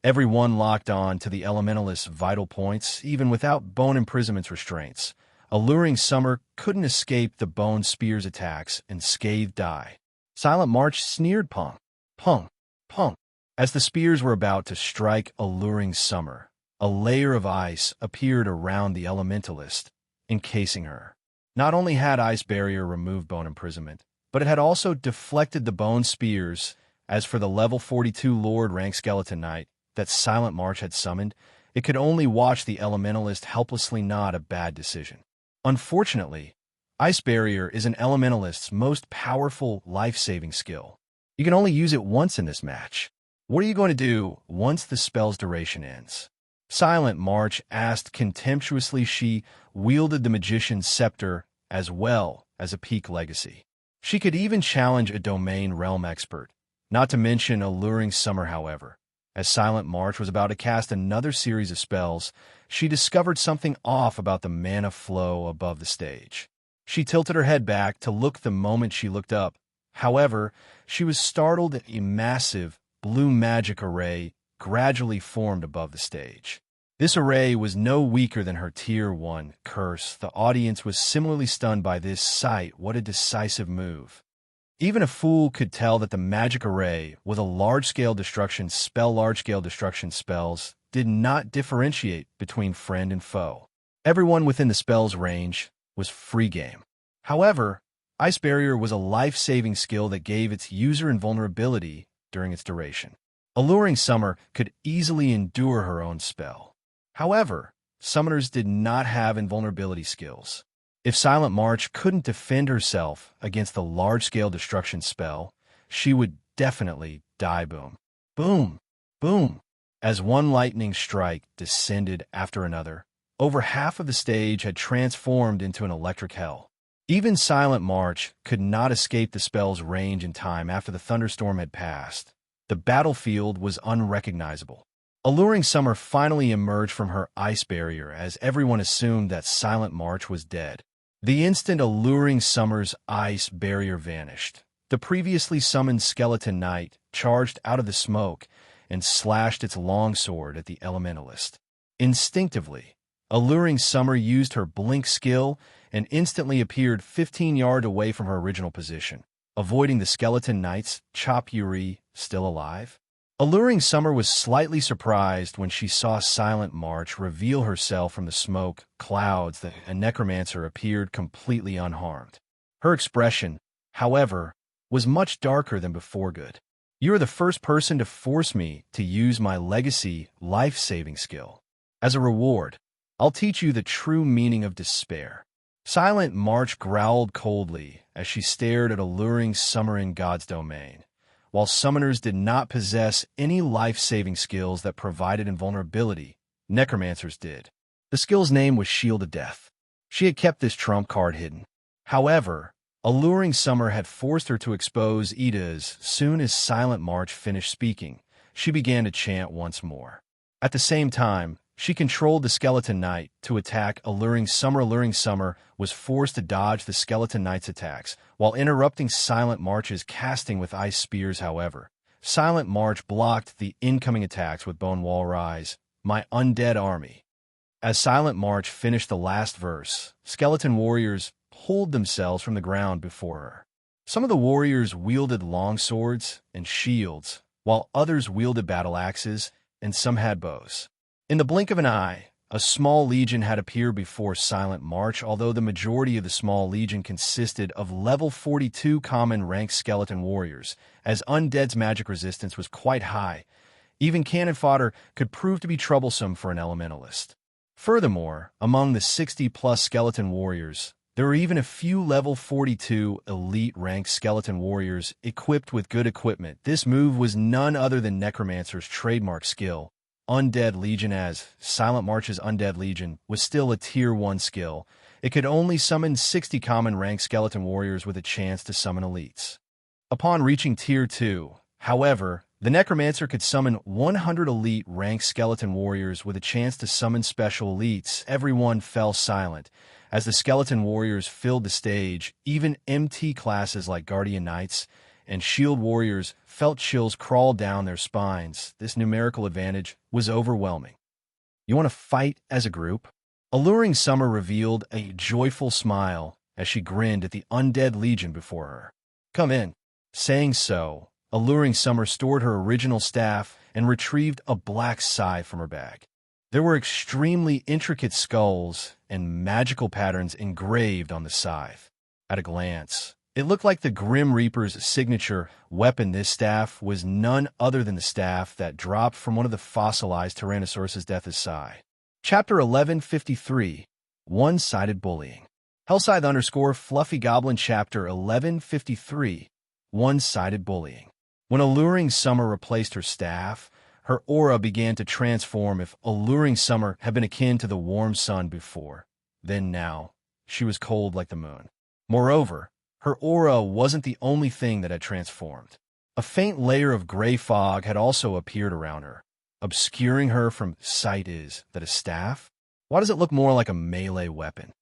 S1: Every one locked on to the elementalist's vital points, even without bone imprisont's restraints. Alluring summer couldn't escape the bone spear's attacks and scathed eye. Silent March sneered pong, pong, pong. As the spears were about to strike alluring summer, a layer of ice appeared around the elementalist, encasing her. Not only had ice barrier removed bone imprisonment, but it had also deflected the bone spears. As for the level 42 Lord rank Skeleton Knight that Silent March had summoned, it could only watch the elementalist helplessly nod a bad decision. Unfortunately, ice barrier is an elementalist's most powerful life-saving skill. You can only use it once in this match. What are you going to do once the spell's duration ends? Silent March asked contemptuously. She wielded the magician's scepter as well as a peak legacy. She could even challenge a domain realm expert, not to mention alluring summer. However, as Silent March was about to cast another series of spells, she discovered something off about the mana flow above the stage. She tilted her head back to look. The moment she looked up, however, she was startled at a massive blue magic array gradually formed above the stage. This array was no weaker than her Tier 1 curse. The audience was similarly stunned by this sight. What a decisive move. Even a fool could tell that the magic array with a large-scale destruction spell. Large-scale destruction spells did not differentiate between friend and foe. Everyone within the spell's range was free game. However, Ice Barrier was a life-saving skill that gave its user invulnerability during its duration. Alluring Summer could easily endure her own spell. However, summoners did not have invulnerability skills. If Silent March couldn't defend herself against the large-scale destruction spell, she would definitely die. Boom, boom, boom. As one lightning strike descended after another, over half of the stage had transformed into an electric hell. Even Silent March could not escape the spell's range in time. After the thunderstorm had passed, the battlefield was unrecognizable. Alluring Summer finally emerged from her ice barrier as everyone assumed that Silent March was dead. The instant Alluring Summer's ice barrier vanished, the previously summoned Skeleton Knight charged out of the smoke and slashed its longsword at the elementalist. Instinctively, Alluring Summer used her blink skill and instantly appeared 15 yards away from her original position, avoiding the Skeleton Knight's chop. Yuri, still alive? Alluring Summer was slightly surprised when she saw Silent March reveal herself from the smoke clouds that a necromancer appeared completely unharmed. Her expression, however, was much darker than before. Good. You are the first person to force me to use my legacy life-saving skill. As a reward, I'll teach you the true meaning of despair. Silent March growled coldly as she stared at Alluring Summer in God's domain. While summoners did not possess any life-saving skills that provided invulnerability, necromancers did. The skill's name was Shield of Death. She had kept this trump card hidden. However, Alluring Summer had forced her to expose it. As soon as Silent March finished speaking, she began to chant once more. At the same time, she controlled the Skeleton Knight to attack Alluring Summer. Alluring Summer was forced to dodge the Skeleton Knight's attacks while interrupting Silent March's casting with ice spears. However, Silent March blocked the incoming attacks with Bone Wall Rise, my undead army. As Silent March finished the last verse, skeleton warriors pulled themselves from the ground before her. Some of the warriors wielded longswords and shields, while others wielded battle axes, and some had bows. In the blink of an eye, a small legion had appeared before Silent March. Although the majority of the small legion consisted of level 42 common rank skeleton warriors, as undead's magic resistance was quite high, even cannon fodder could prove to be troublesome for an elementalist. Furthermore, among the 60-plus skeleton warriors, there were even a few level 42 elite rank skeleton warriors equipped with good equipment. This move was none other than Necromancer's trademark skill, Undead Legion. As Silent March's Undead Legion was still a Tier 1 skill, it could only summon 60 common rank skeleton warriors with a chance to summon elites. Upon reaching Tier 2, However, the Necromancer could summon 100 elite ranked skeleton warriors with a chance to summon special elites. Everyone fell silent. As the skeleton warriors filled the stage, even MT classes like Guardian Knights and Shield Warriors felt chills crawl down their spines. This numerical advantage was overwhelming. You want to fight as a group? Alluring Summer revealed a joyful smile as she grinned at the undead legion before her. Come in. Saying so, Alluring Summer stored her original staff and retrieved a black scythe from her bag. There were extremely intricate skulls and magical patterns engraved on the scythe. At a glance, it looked like the Grim Reaper's signature weapon. This staff was none other than the staff that dropped from one of the fossilized Tyrannosaurus's death scythe. Chapter 1153, One-Sided Bullying. Hellscythe _ Fluffy Goblin Chapter 1153, One-Sided Bullying. When Alluring Summer replaced her staff, her aura began to transform. If Alluring Summer had been akin to the warm sun before, then now she was cold like the moon. Moreover, her aura wasn't the only thing that had transformed. A faint layer of gray fog had also appeared around her, obscuring her from sight. Is that a staff? Why does it look more like a melee weapon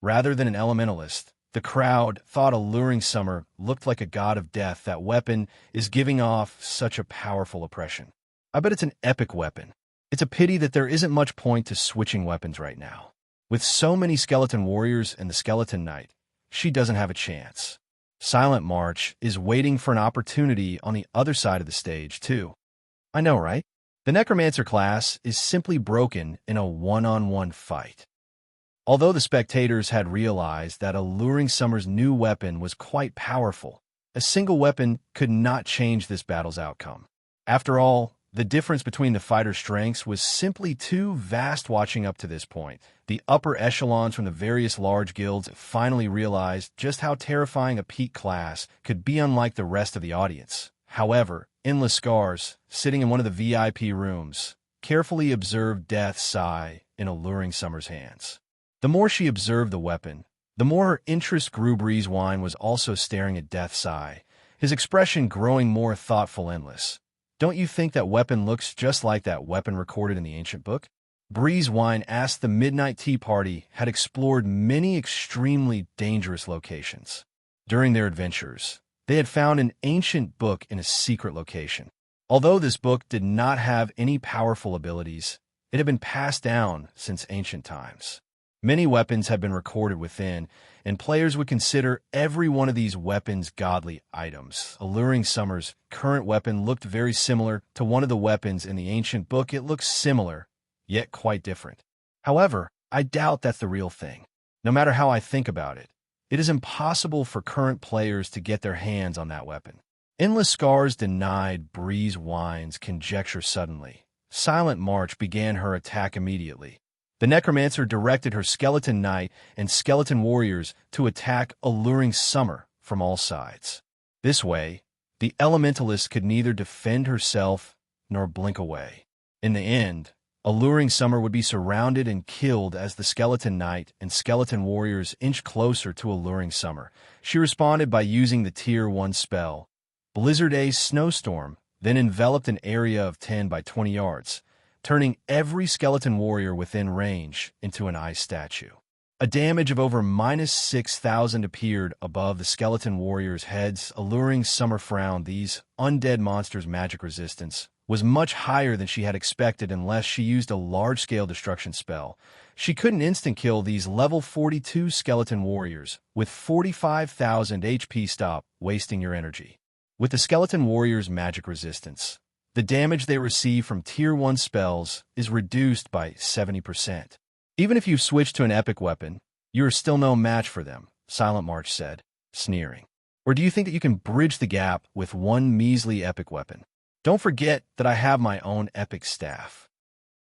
S1: rather than an elementalist? The crowd thought Alluring Summer looked like a god of death. That weapon is giving off such a powerful oppression. I bet it's an epic weapon. It's a pity that there isn't much point to switching weapons right now. With so many skeleton warriors and the skeleton knight, she doesn't have a chance. Silent March is waiting for an opportunity on the other side of the stage, too. I know, right? The Necromancer class is simply broken in a one-on-one fight. Although the spectators had realized that Alluring Summer's new weapon was quite powerful, a single weapon could not change this battle's outcome. After all, the difference between the fighters' strengths was simply too vast. Watching up to this point, the upper echelons from the various large guilds finally realized just how terrifying a peak class could be, unlike the rest of the audience. However, Endless Scars, sitting in one of the VIP rooms, carefully observed Death's Sigh in Alluring Summer's hands. The more she observed the weapon, the more her interest grew. Breezewine was also staring at Death's Sigh, his expression growing more thoughtful. Endless, don't you think that weapon looks just like that weapon recorded in the ancient book? Breezewine asked. The Midnight Tea Party had explored many extremely dangerous locations. During their adventures, they had found an ancient book in a secret location. Although this book did not have any powerful abilities, it had been passed down since ancient times. Many weapons had been recorded within, and players would consider every one of these weapons godly items. Alluring Summer's current weapon looked very similar to one of the weapons in the ancient book. It looks similar, yet quite different. However, I doubt that's the real thing. No matter how I think about it, it is impossible for current players to get their hands on that weapon. Endless Scars denied Breezewine's conjecture. Suddenly, Silent March began her attack immediately. The Necromancer directed her Skeleton Knight and Skeleton Warriors to attack Alluring Summer from all sides. This way, the Elementalist could neither defend herself nor blink away. In the end, Alluring Summer would be surrounded and killed as the Skeleton Knight and Skeleton Warriors inched closer to Alluring Summer. She responded by using the Tier 1 spell, Blizzard Ace Snowstorm, then enveloped an area of 10 by 20 yards, turning every skeleton warrior within range into an ice statue. A damage of over -6,000 appeared above the skeleton warriors' heads. Alluring Summer frowned. These undead monsters' magic resistance was much higher than she had expected. Unless she used a large-scale destruction spell, she couldn't instant-kill these level 42 skeleton warriors with 45,000 HP. Stop wasting your energy. With the skeleton warriors' magic resistance, the damage they receive from Tier 1 spells is reduced by 70%. Even if you've switched to an epic weapon, you are still no match for them, Silent March said, sneering. Or do you think that you can bridge the gap with one measly epic weapon? Don't forget that I have my own epic staff.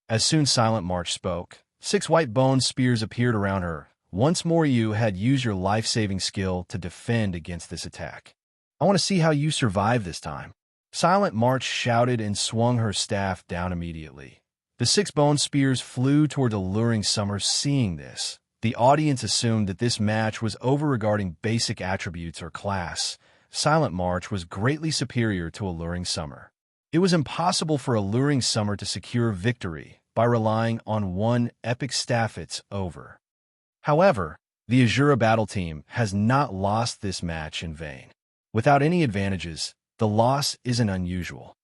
S1: As soon as Silent March spoke, 6 white bone spears appeared around her. Once more, you had used your life-saving skill to defend against this attack. I want to see how you survive this time. Silent March shouted and swung her staff down immediately. The 6 bone spears flew toward Alluring Summer. Seeing this, the audience assumed that this match was over regarding basic attributes or class, Silent March was greatly superior to Alluring Summer. It was impossible for Alluring Summer to secure victory by relying on one epic staff it's over. However, the Azura battle team has not lost this match in vain. Without any advantages, the loss isn't unusual.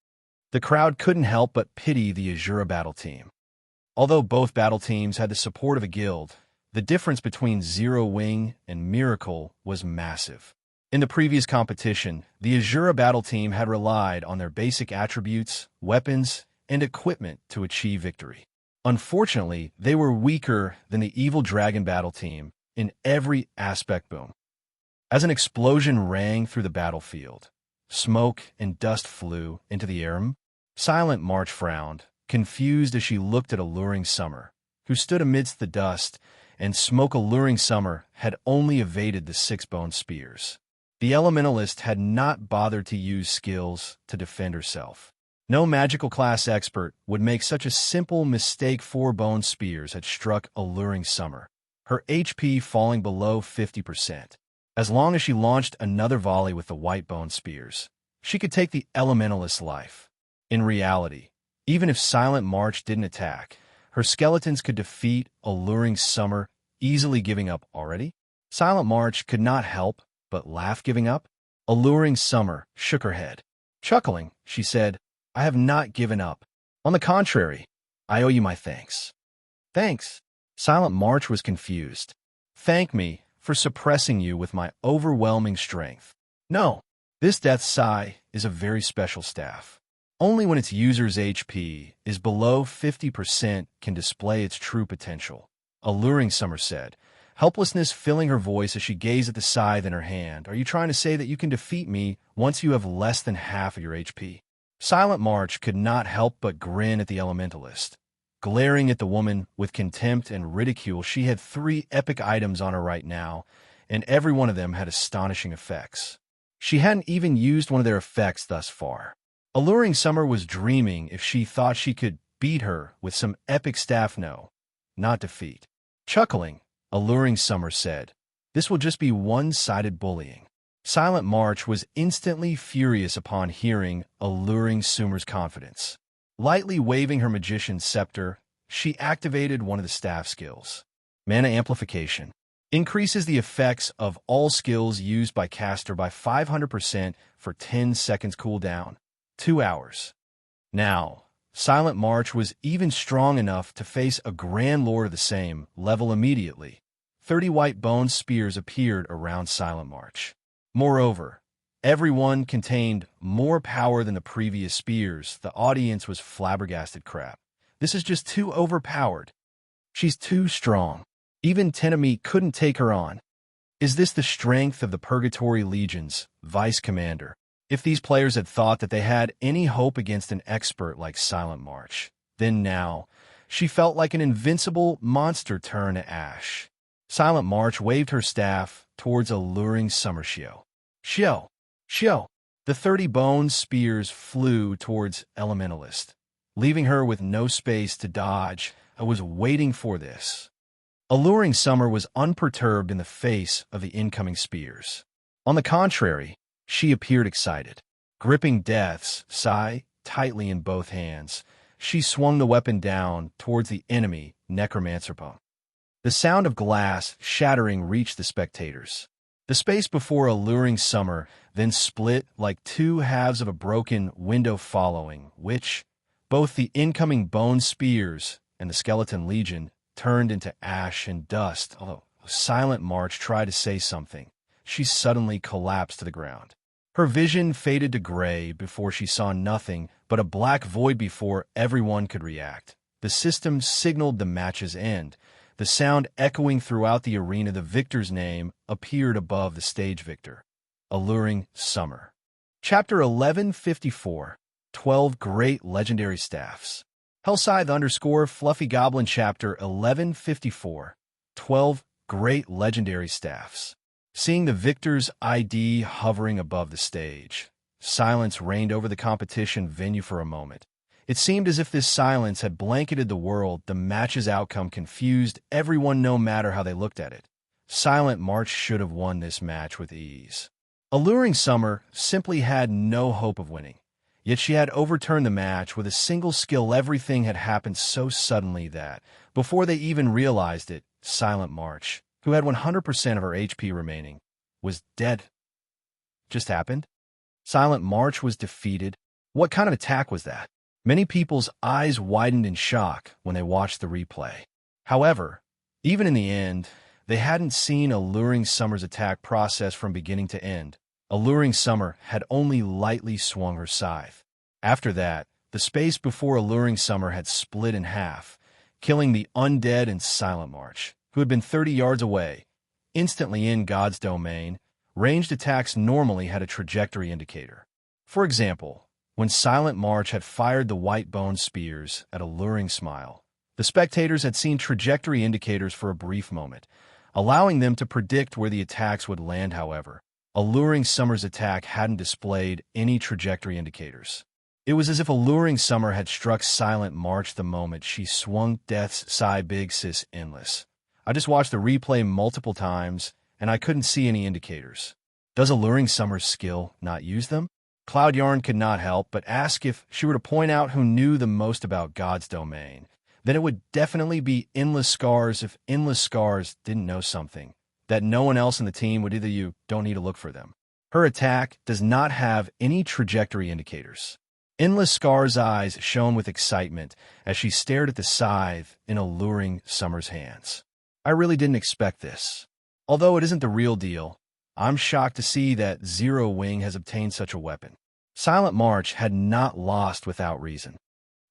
S1: The crowd couldn't help but pity the Azura battle team. Although both battle teams had the support of a guild, the difference between Zero Wing and Miracle was massive. In the previous competition, the Azura battle team had relied on their basic attributes, weapons, and equipment to achieve victory. Unfortunately, they were weaker than the Evil Dragon battle team in every aspect. Boom. As an explosion rang through the battlefield, smoke and dust flew into the air. Silent March frowned, confused as she looked at Alluring Summer, who stood amidst the dust and smoke. Alluring Summer had only evaded the 6 bone spears. The Elementalist had not bothered to use skills to defend herself. No magical class expert would make such a simple mistake. 4 bone spears had struck Alluring Summer, her HP falling below 50%. As long as she launched another volley with the white bone spears, she could take the Elementalist's life. In reality, even if Silent March didn't attack, her skeletons could defeat Alluring Summer, easily. Giving up already? Silent March could not help but laugh. Giving up? Alluring Summer shook her head. Chuckling, she said, I have not given up. On the contrary, I owe you my thanks. Thanks? Silent March was confused. Thank me for suppressing you with my overwhelming strength. No, this Death Sigh is a very special staff. Only when its user's HP is below 50% can display its true potential, Alluring Summer said, helplessness filling her voice as she gazed at the scythe in her hand. Are you trying to say that you can defeat me once you have less than half of your HP? Silent March could not help but grin at the Elementalist. Glaring at the woman with contempt and ridicule, she had 3 epic items on her right now, and every one of them had astonishing effects. She hadn't even used one of their effects thus far. Alluring Summer was dreaming if she thought she could beat her with some epic staff. No, not defeat. Chuckling, Alluring Summer said, this will just be one-sided bullying. Silent March was instantly furious upon hearing Alluring Summer's confidence. Lightly waving her magician's scepter, she activated one of the staff skills. Mana Amplification increases the effects of all skills used by caster by 500% for 10 seconds cooldown, 2 hours. Now, Silent March was even strong enough to face a Grand Lord of the same level immediately. 30 white bone spears appeared around Silent March. Moreover, everyone contained more power than the previous spears. The audience was flabbergasted. Crap. This is just too overpowered. She's too strong. Even Tenami couldn't take her on. Is this the strength of the Purgatory Legion's vice commander? If these players had thought that they had any hope against an expert like Silent March, then now she felt like an invincible monster turned to ash. Silent March waved her staff towards Alluring Summer. Shio! The 30 bone spears flew towards Elementalist, leaving her with no space to dodge. I was waiting for this. Alluring Summer was unperturbed in the face of the incoming spears. On the contrary, she appeared excited. Gripping Death's Sigh tightly in both hands, she swung the weapon down towards the enemy Necromancer. The sound of glass shattering reached the spectators. The space before Alluring Summer then split like 2 halves of a broken window, following which both the incoming bone spears and the Skeleton Legion turned into ash and dust. Although Silent March tried to say something, she suddenly collapsed to the ground. Her vision faded to gray before she saw nothing but a black void before everyone could react. The system signaled the match's end. The sound echoing throughout the arena. The victor's name appeared above the stage. Victor. Alluring Summer. Chapter 1154. 12 Great Legendary Staffs. Hellscythe _ Fluffy Goblin. Chapter 1154. 12 Great Legendary Staffs. Seeing the victor's ID hovering above the stage, silence reigned over the competition venue for a moment. It seemed as if this silence had blanketed the world. The match's outcome confused everyone no matter how they looked at it. Silent March should have won this match with ease. Alluring Summer simply had no hope of winning, yet she had overturned the match with a single skill. Everything had happened so suddenly that, before they even realized it, Silent March, who had 100% of her HP remaining, was dead. Just happened? Silent March was defeated? What kind of attack was that? Many people's eyes widened in shock when they watched the replay. However, even in the end, they hadn't seen Alluring Summer's attack process from beginning to end. Alluring Summer had only lightly swung her scythe. After that, the space before Alluring Summer had split in half, killing the undead and Silent March, who had been 30 yards away, instantly in God's domain. Ranged attacks normally had a trajectory indicator. For example, when Silent March had fired the white bone spears at Alluring Smile, the spectators had seen trajectory indicators for a brief moment, allowing them to predict where the attacks would land. However, Alluring Summer's attack hadn't displayed any trajectory indicators. It was as if Alluring Summer had struck Silent March the moment she swung Death's Sigh. Big Sis Endless. I just watched the replay multiple times, and I couldn't see any indicators. Does Alluring Summer's skill not use them? Cloud Yarn could not help but ask if she were to point out who knew the most about God's domain. Then it would definitely be Endless Scars. If Endless Scars didn't know something that no one else in the team would, either you don't need to look for them. Her attack does not have any trajectory indicators. Endless Scars' eyes shone with excitement as she stared at the scythe in Alluring Summer's hands. I really didn't expect this. Although it isn't the real deal, I'm shocked to see that Zero Wing has obtained such a weapon. Silent March had not lost without reason.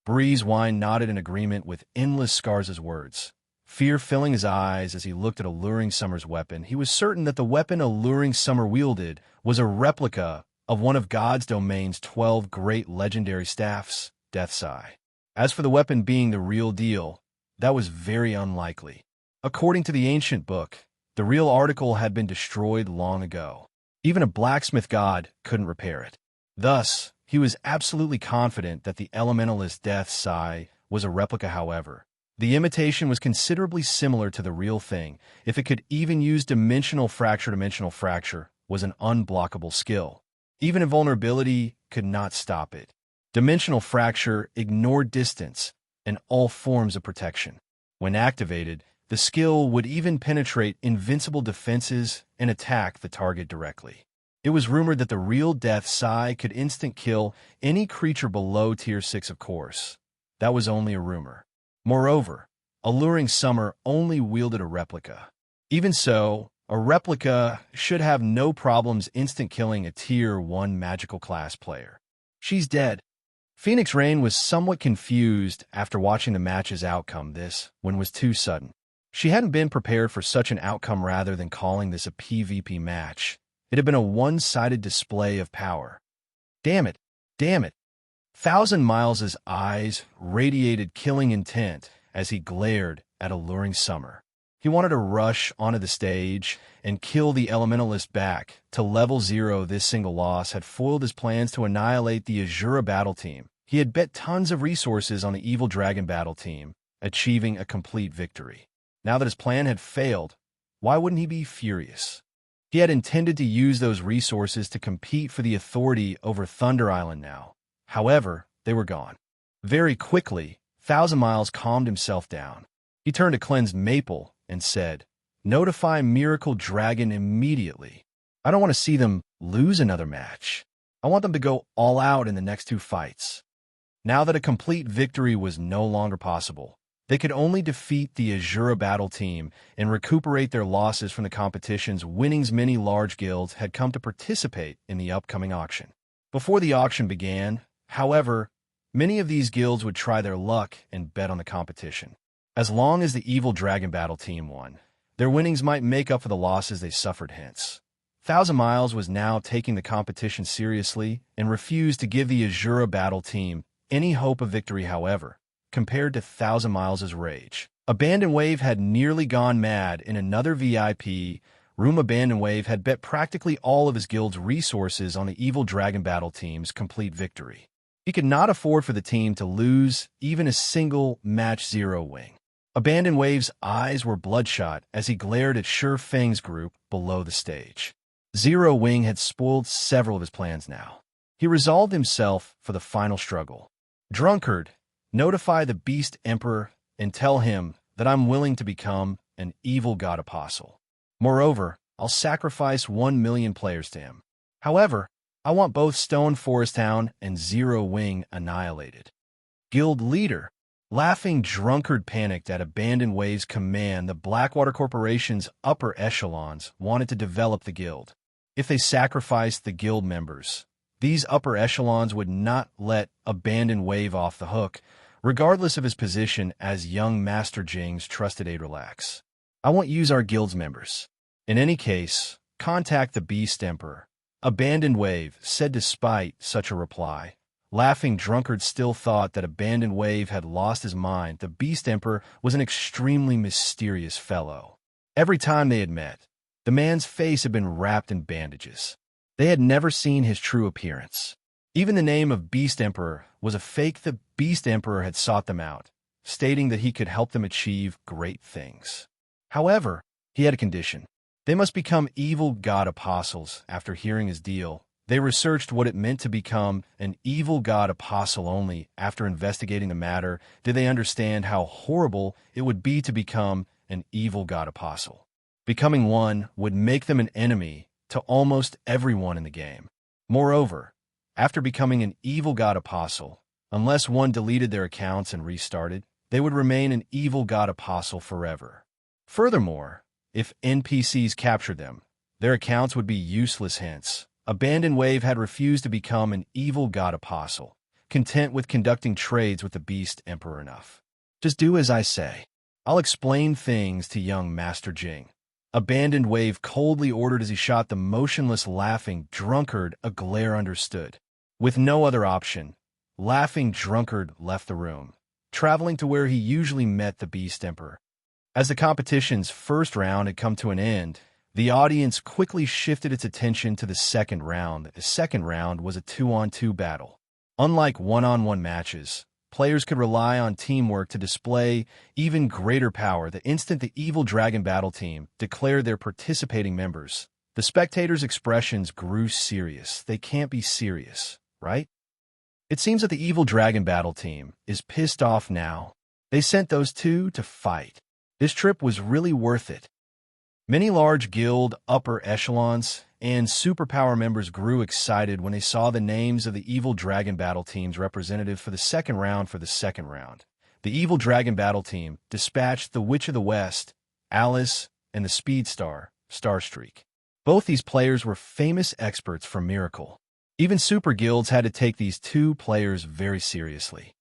S1: Breeze Wine nodded in agreement with Endless Scars' words, fear filling his eyes as he looked at Alluring Summer's weapon. He was certain that the weapon Alluring Summer wielded was a replica of one of God's domain's 12 great legendary staffs, Death's Eye. As for the weapon being the real deal, that was very unlikely. According to the ancient book, the real article had been destroyed long ago. Even a blacksmith god couldn't repair it. Thus, he was absolutely confident that the elementalist Death's Sigh was a replica. However, the imitation was considerably similar to the real thing. If it could even use dimensional fracture was an unblockable skill. Even invulnerability could not stop it. Dimensional fracture ignored distance and all forms of protection. When activated, the skill would even penetrate invincible defenses and attack the target directly. It was rumored that the real Death's Sigh could instant kill any creature below Tier 6, of course. That was only a rumor. Moreover, Alluring Summer only wielded a replica. Even so, a replica should have no problems instant killing a Tier 1 magical class player. She's dead. Phoenix Rain was somewhat confused after watching the match's outcome. This one was too sudden. She hadn't been prepared for such an outcome. Rather than calling this a PvP match, it had been a one-sided display of power. Damn it! Damn it! Thousand Miles' eyes radiated killing intent as he glared at Alluring Summer. He wanted to rush onto the stage and kill the Elementalist back to level 0. This single loss had foiled his plans to annihilate the Azura battle team. He had bet tons of resources on the Evil Dragon battle team, achieving a complete victory. Now that his plan had failed, why wouldn't he be furious? He had intended to use those resources to compete for the authority over Thunder Island now. However, they were gone. Very quickly, Thousand Miles calmed himself down. He turned to Cleanse Maple and said, "Notify Miracle Dragon immediately. I don't want to see them lose another match. I want them to go all out in the next 2 fights." Now that a complete victory was no longer possible, they could only defeat the Azura battle team and recuperate their losses from the competition's winnings. Many large guilds had come to participate in the upcoming auction. Before the auction began, however, many of these guilds would try their luck and bet on the competition. As long as the Evil Dragon battle team won, their winnings might make up for the losses they suffered. Hence, Thousand Miles was now taking the competition seriously and refused to give the Azura battle team any hope of victory. However, compared to Thousand Miles' rage, Abandon Wave had nearly gone mad in another VIP room. Abandon Wave had bet practically all of his guild's resources on the Evil Dragon battle team's complete victory. He could not afford for the team to lose even a single match. Zero Wing. Abandon Wave's eyes were bloodshot as he glared at Sure Fang's group below the stage. Zero Wing had spoiled several of his plans now. He resolved himself for the final struggle. Drunkard, notify the Beast Emperor and tell him that I'm willing to become an evil god apostle. Moreover, I'll sacrifice 1 million players to him. However, I want both Stone Forest Town and Zero Wing annihilated. Guild leader, Laughing Drunkard panicked at Abandoned Wave's command. The Blackwater Corporation's upper echelons wanted to develop the guild. If they sacrificed the guild members, these upper echelons would not let Abandoned Wave off the hook, regardless of his position as young Master Jing's trusted aide. Relax. I won't use our guild's members. In any case, contact the Beast Emperor. Abandoned Wave said. Despite such a reply, Laughing Drunkard still thought that Abandoned Wave had lost his mind. The Beast Emperor was an extremely mysterious fellow. Every time they had met, the man's face had been wrapped in bandages. They had never seen his true appearance. Even the name of Beast Emperor was a fake. The Beast Emperor had sought them out, stating that he could help them achieve great things. However, he had a condition. They must become evil god apostles. After hearing his deal, they researched what it meant to become an evil god apostle. Only after investigating the matter did they understand how horrible it would be to become an evil god apostle. Becoming one would make them an enemy to almost everyone in the game. Moreover, after becoming an evil god apostle, unless one deleted their accounts and restarted, they would remain an evil god apostle forever. Furthermore, if NPCs captured them, their accounts would be useless. Hence, Abandoned Wave had refused to become an evil god apostle, content with conducting trades with the Beast Emperor. Enough. Just do as I say. I'll explain things to young Master Jing. Abandoned Wave coldly ordered as he shot the motionless Laughing Drunkard. A glare understood. With no other option, Laughing Drunkard left the room, traveling to where he usually met the Beast Emperor. As the competition's first round had come to an end, the audience quickly shifted its attention to the second round. The second round was a 2-on-2 battle. Unlike one-on-one matches, players could rely on teamwork to display even greater power. The instant the Evil Dragon Battle Team declared their participating members, the spectators' expressions grew serious. They can't be serious, right? It seems that the Evil Dragon Battle Team is pissed off now. They sent those two to fight. This trip was really worth it. Many large guild, upper echelons, and superpower members grew excited when they saw the names of the Evil Dragon Battle Team's representative for the second round. The Evil Dragon Battle Team dispatched the Witch of the West, Alice, and the Speedstar, Starstreak. Both these players were famous experts from Miracle. Even super guilds had to take these two players very seriously.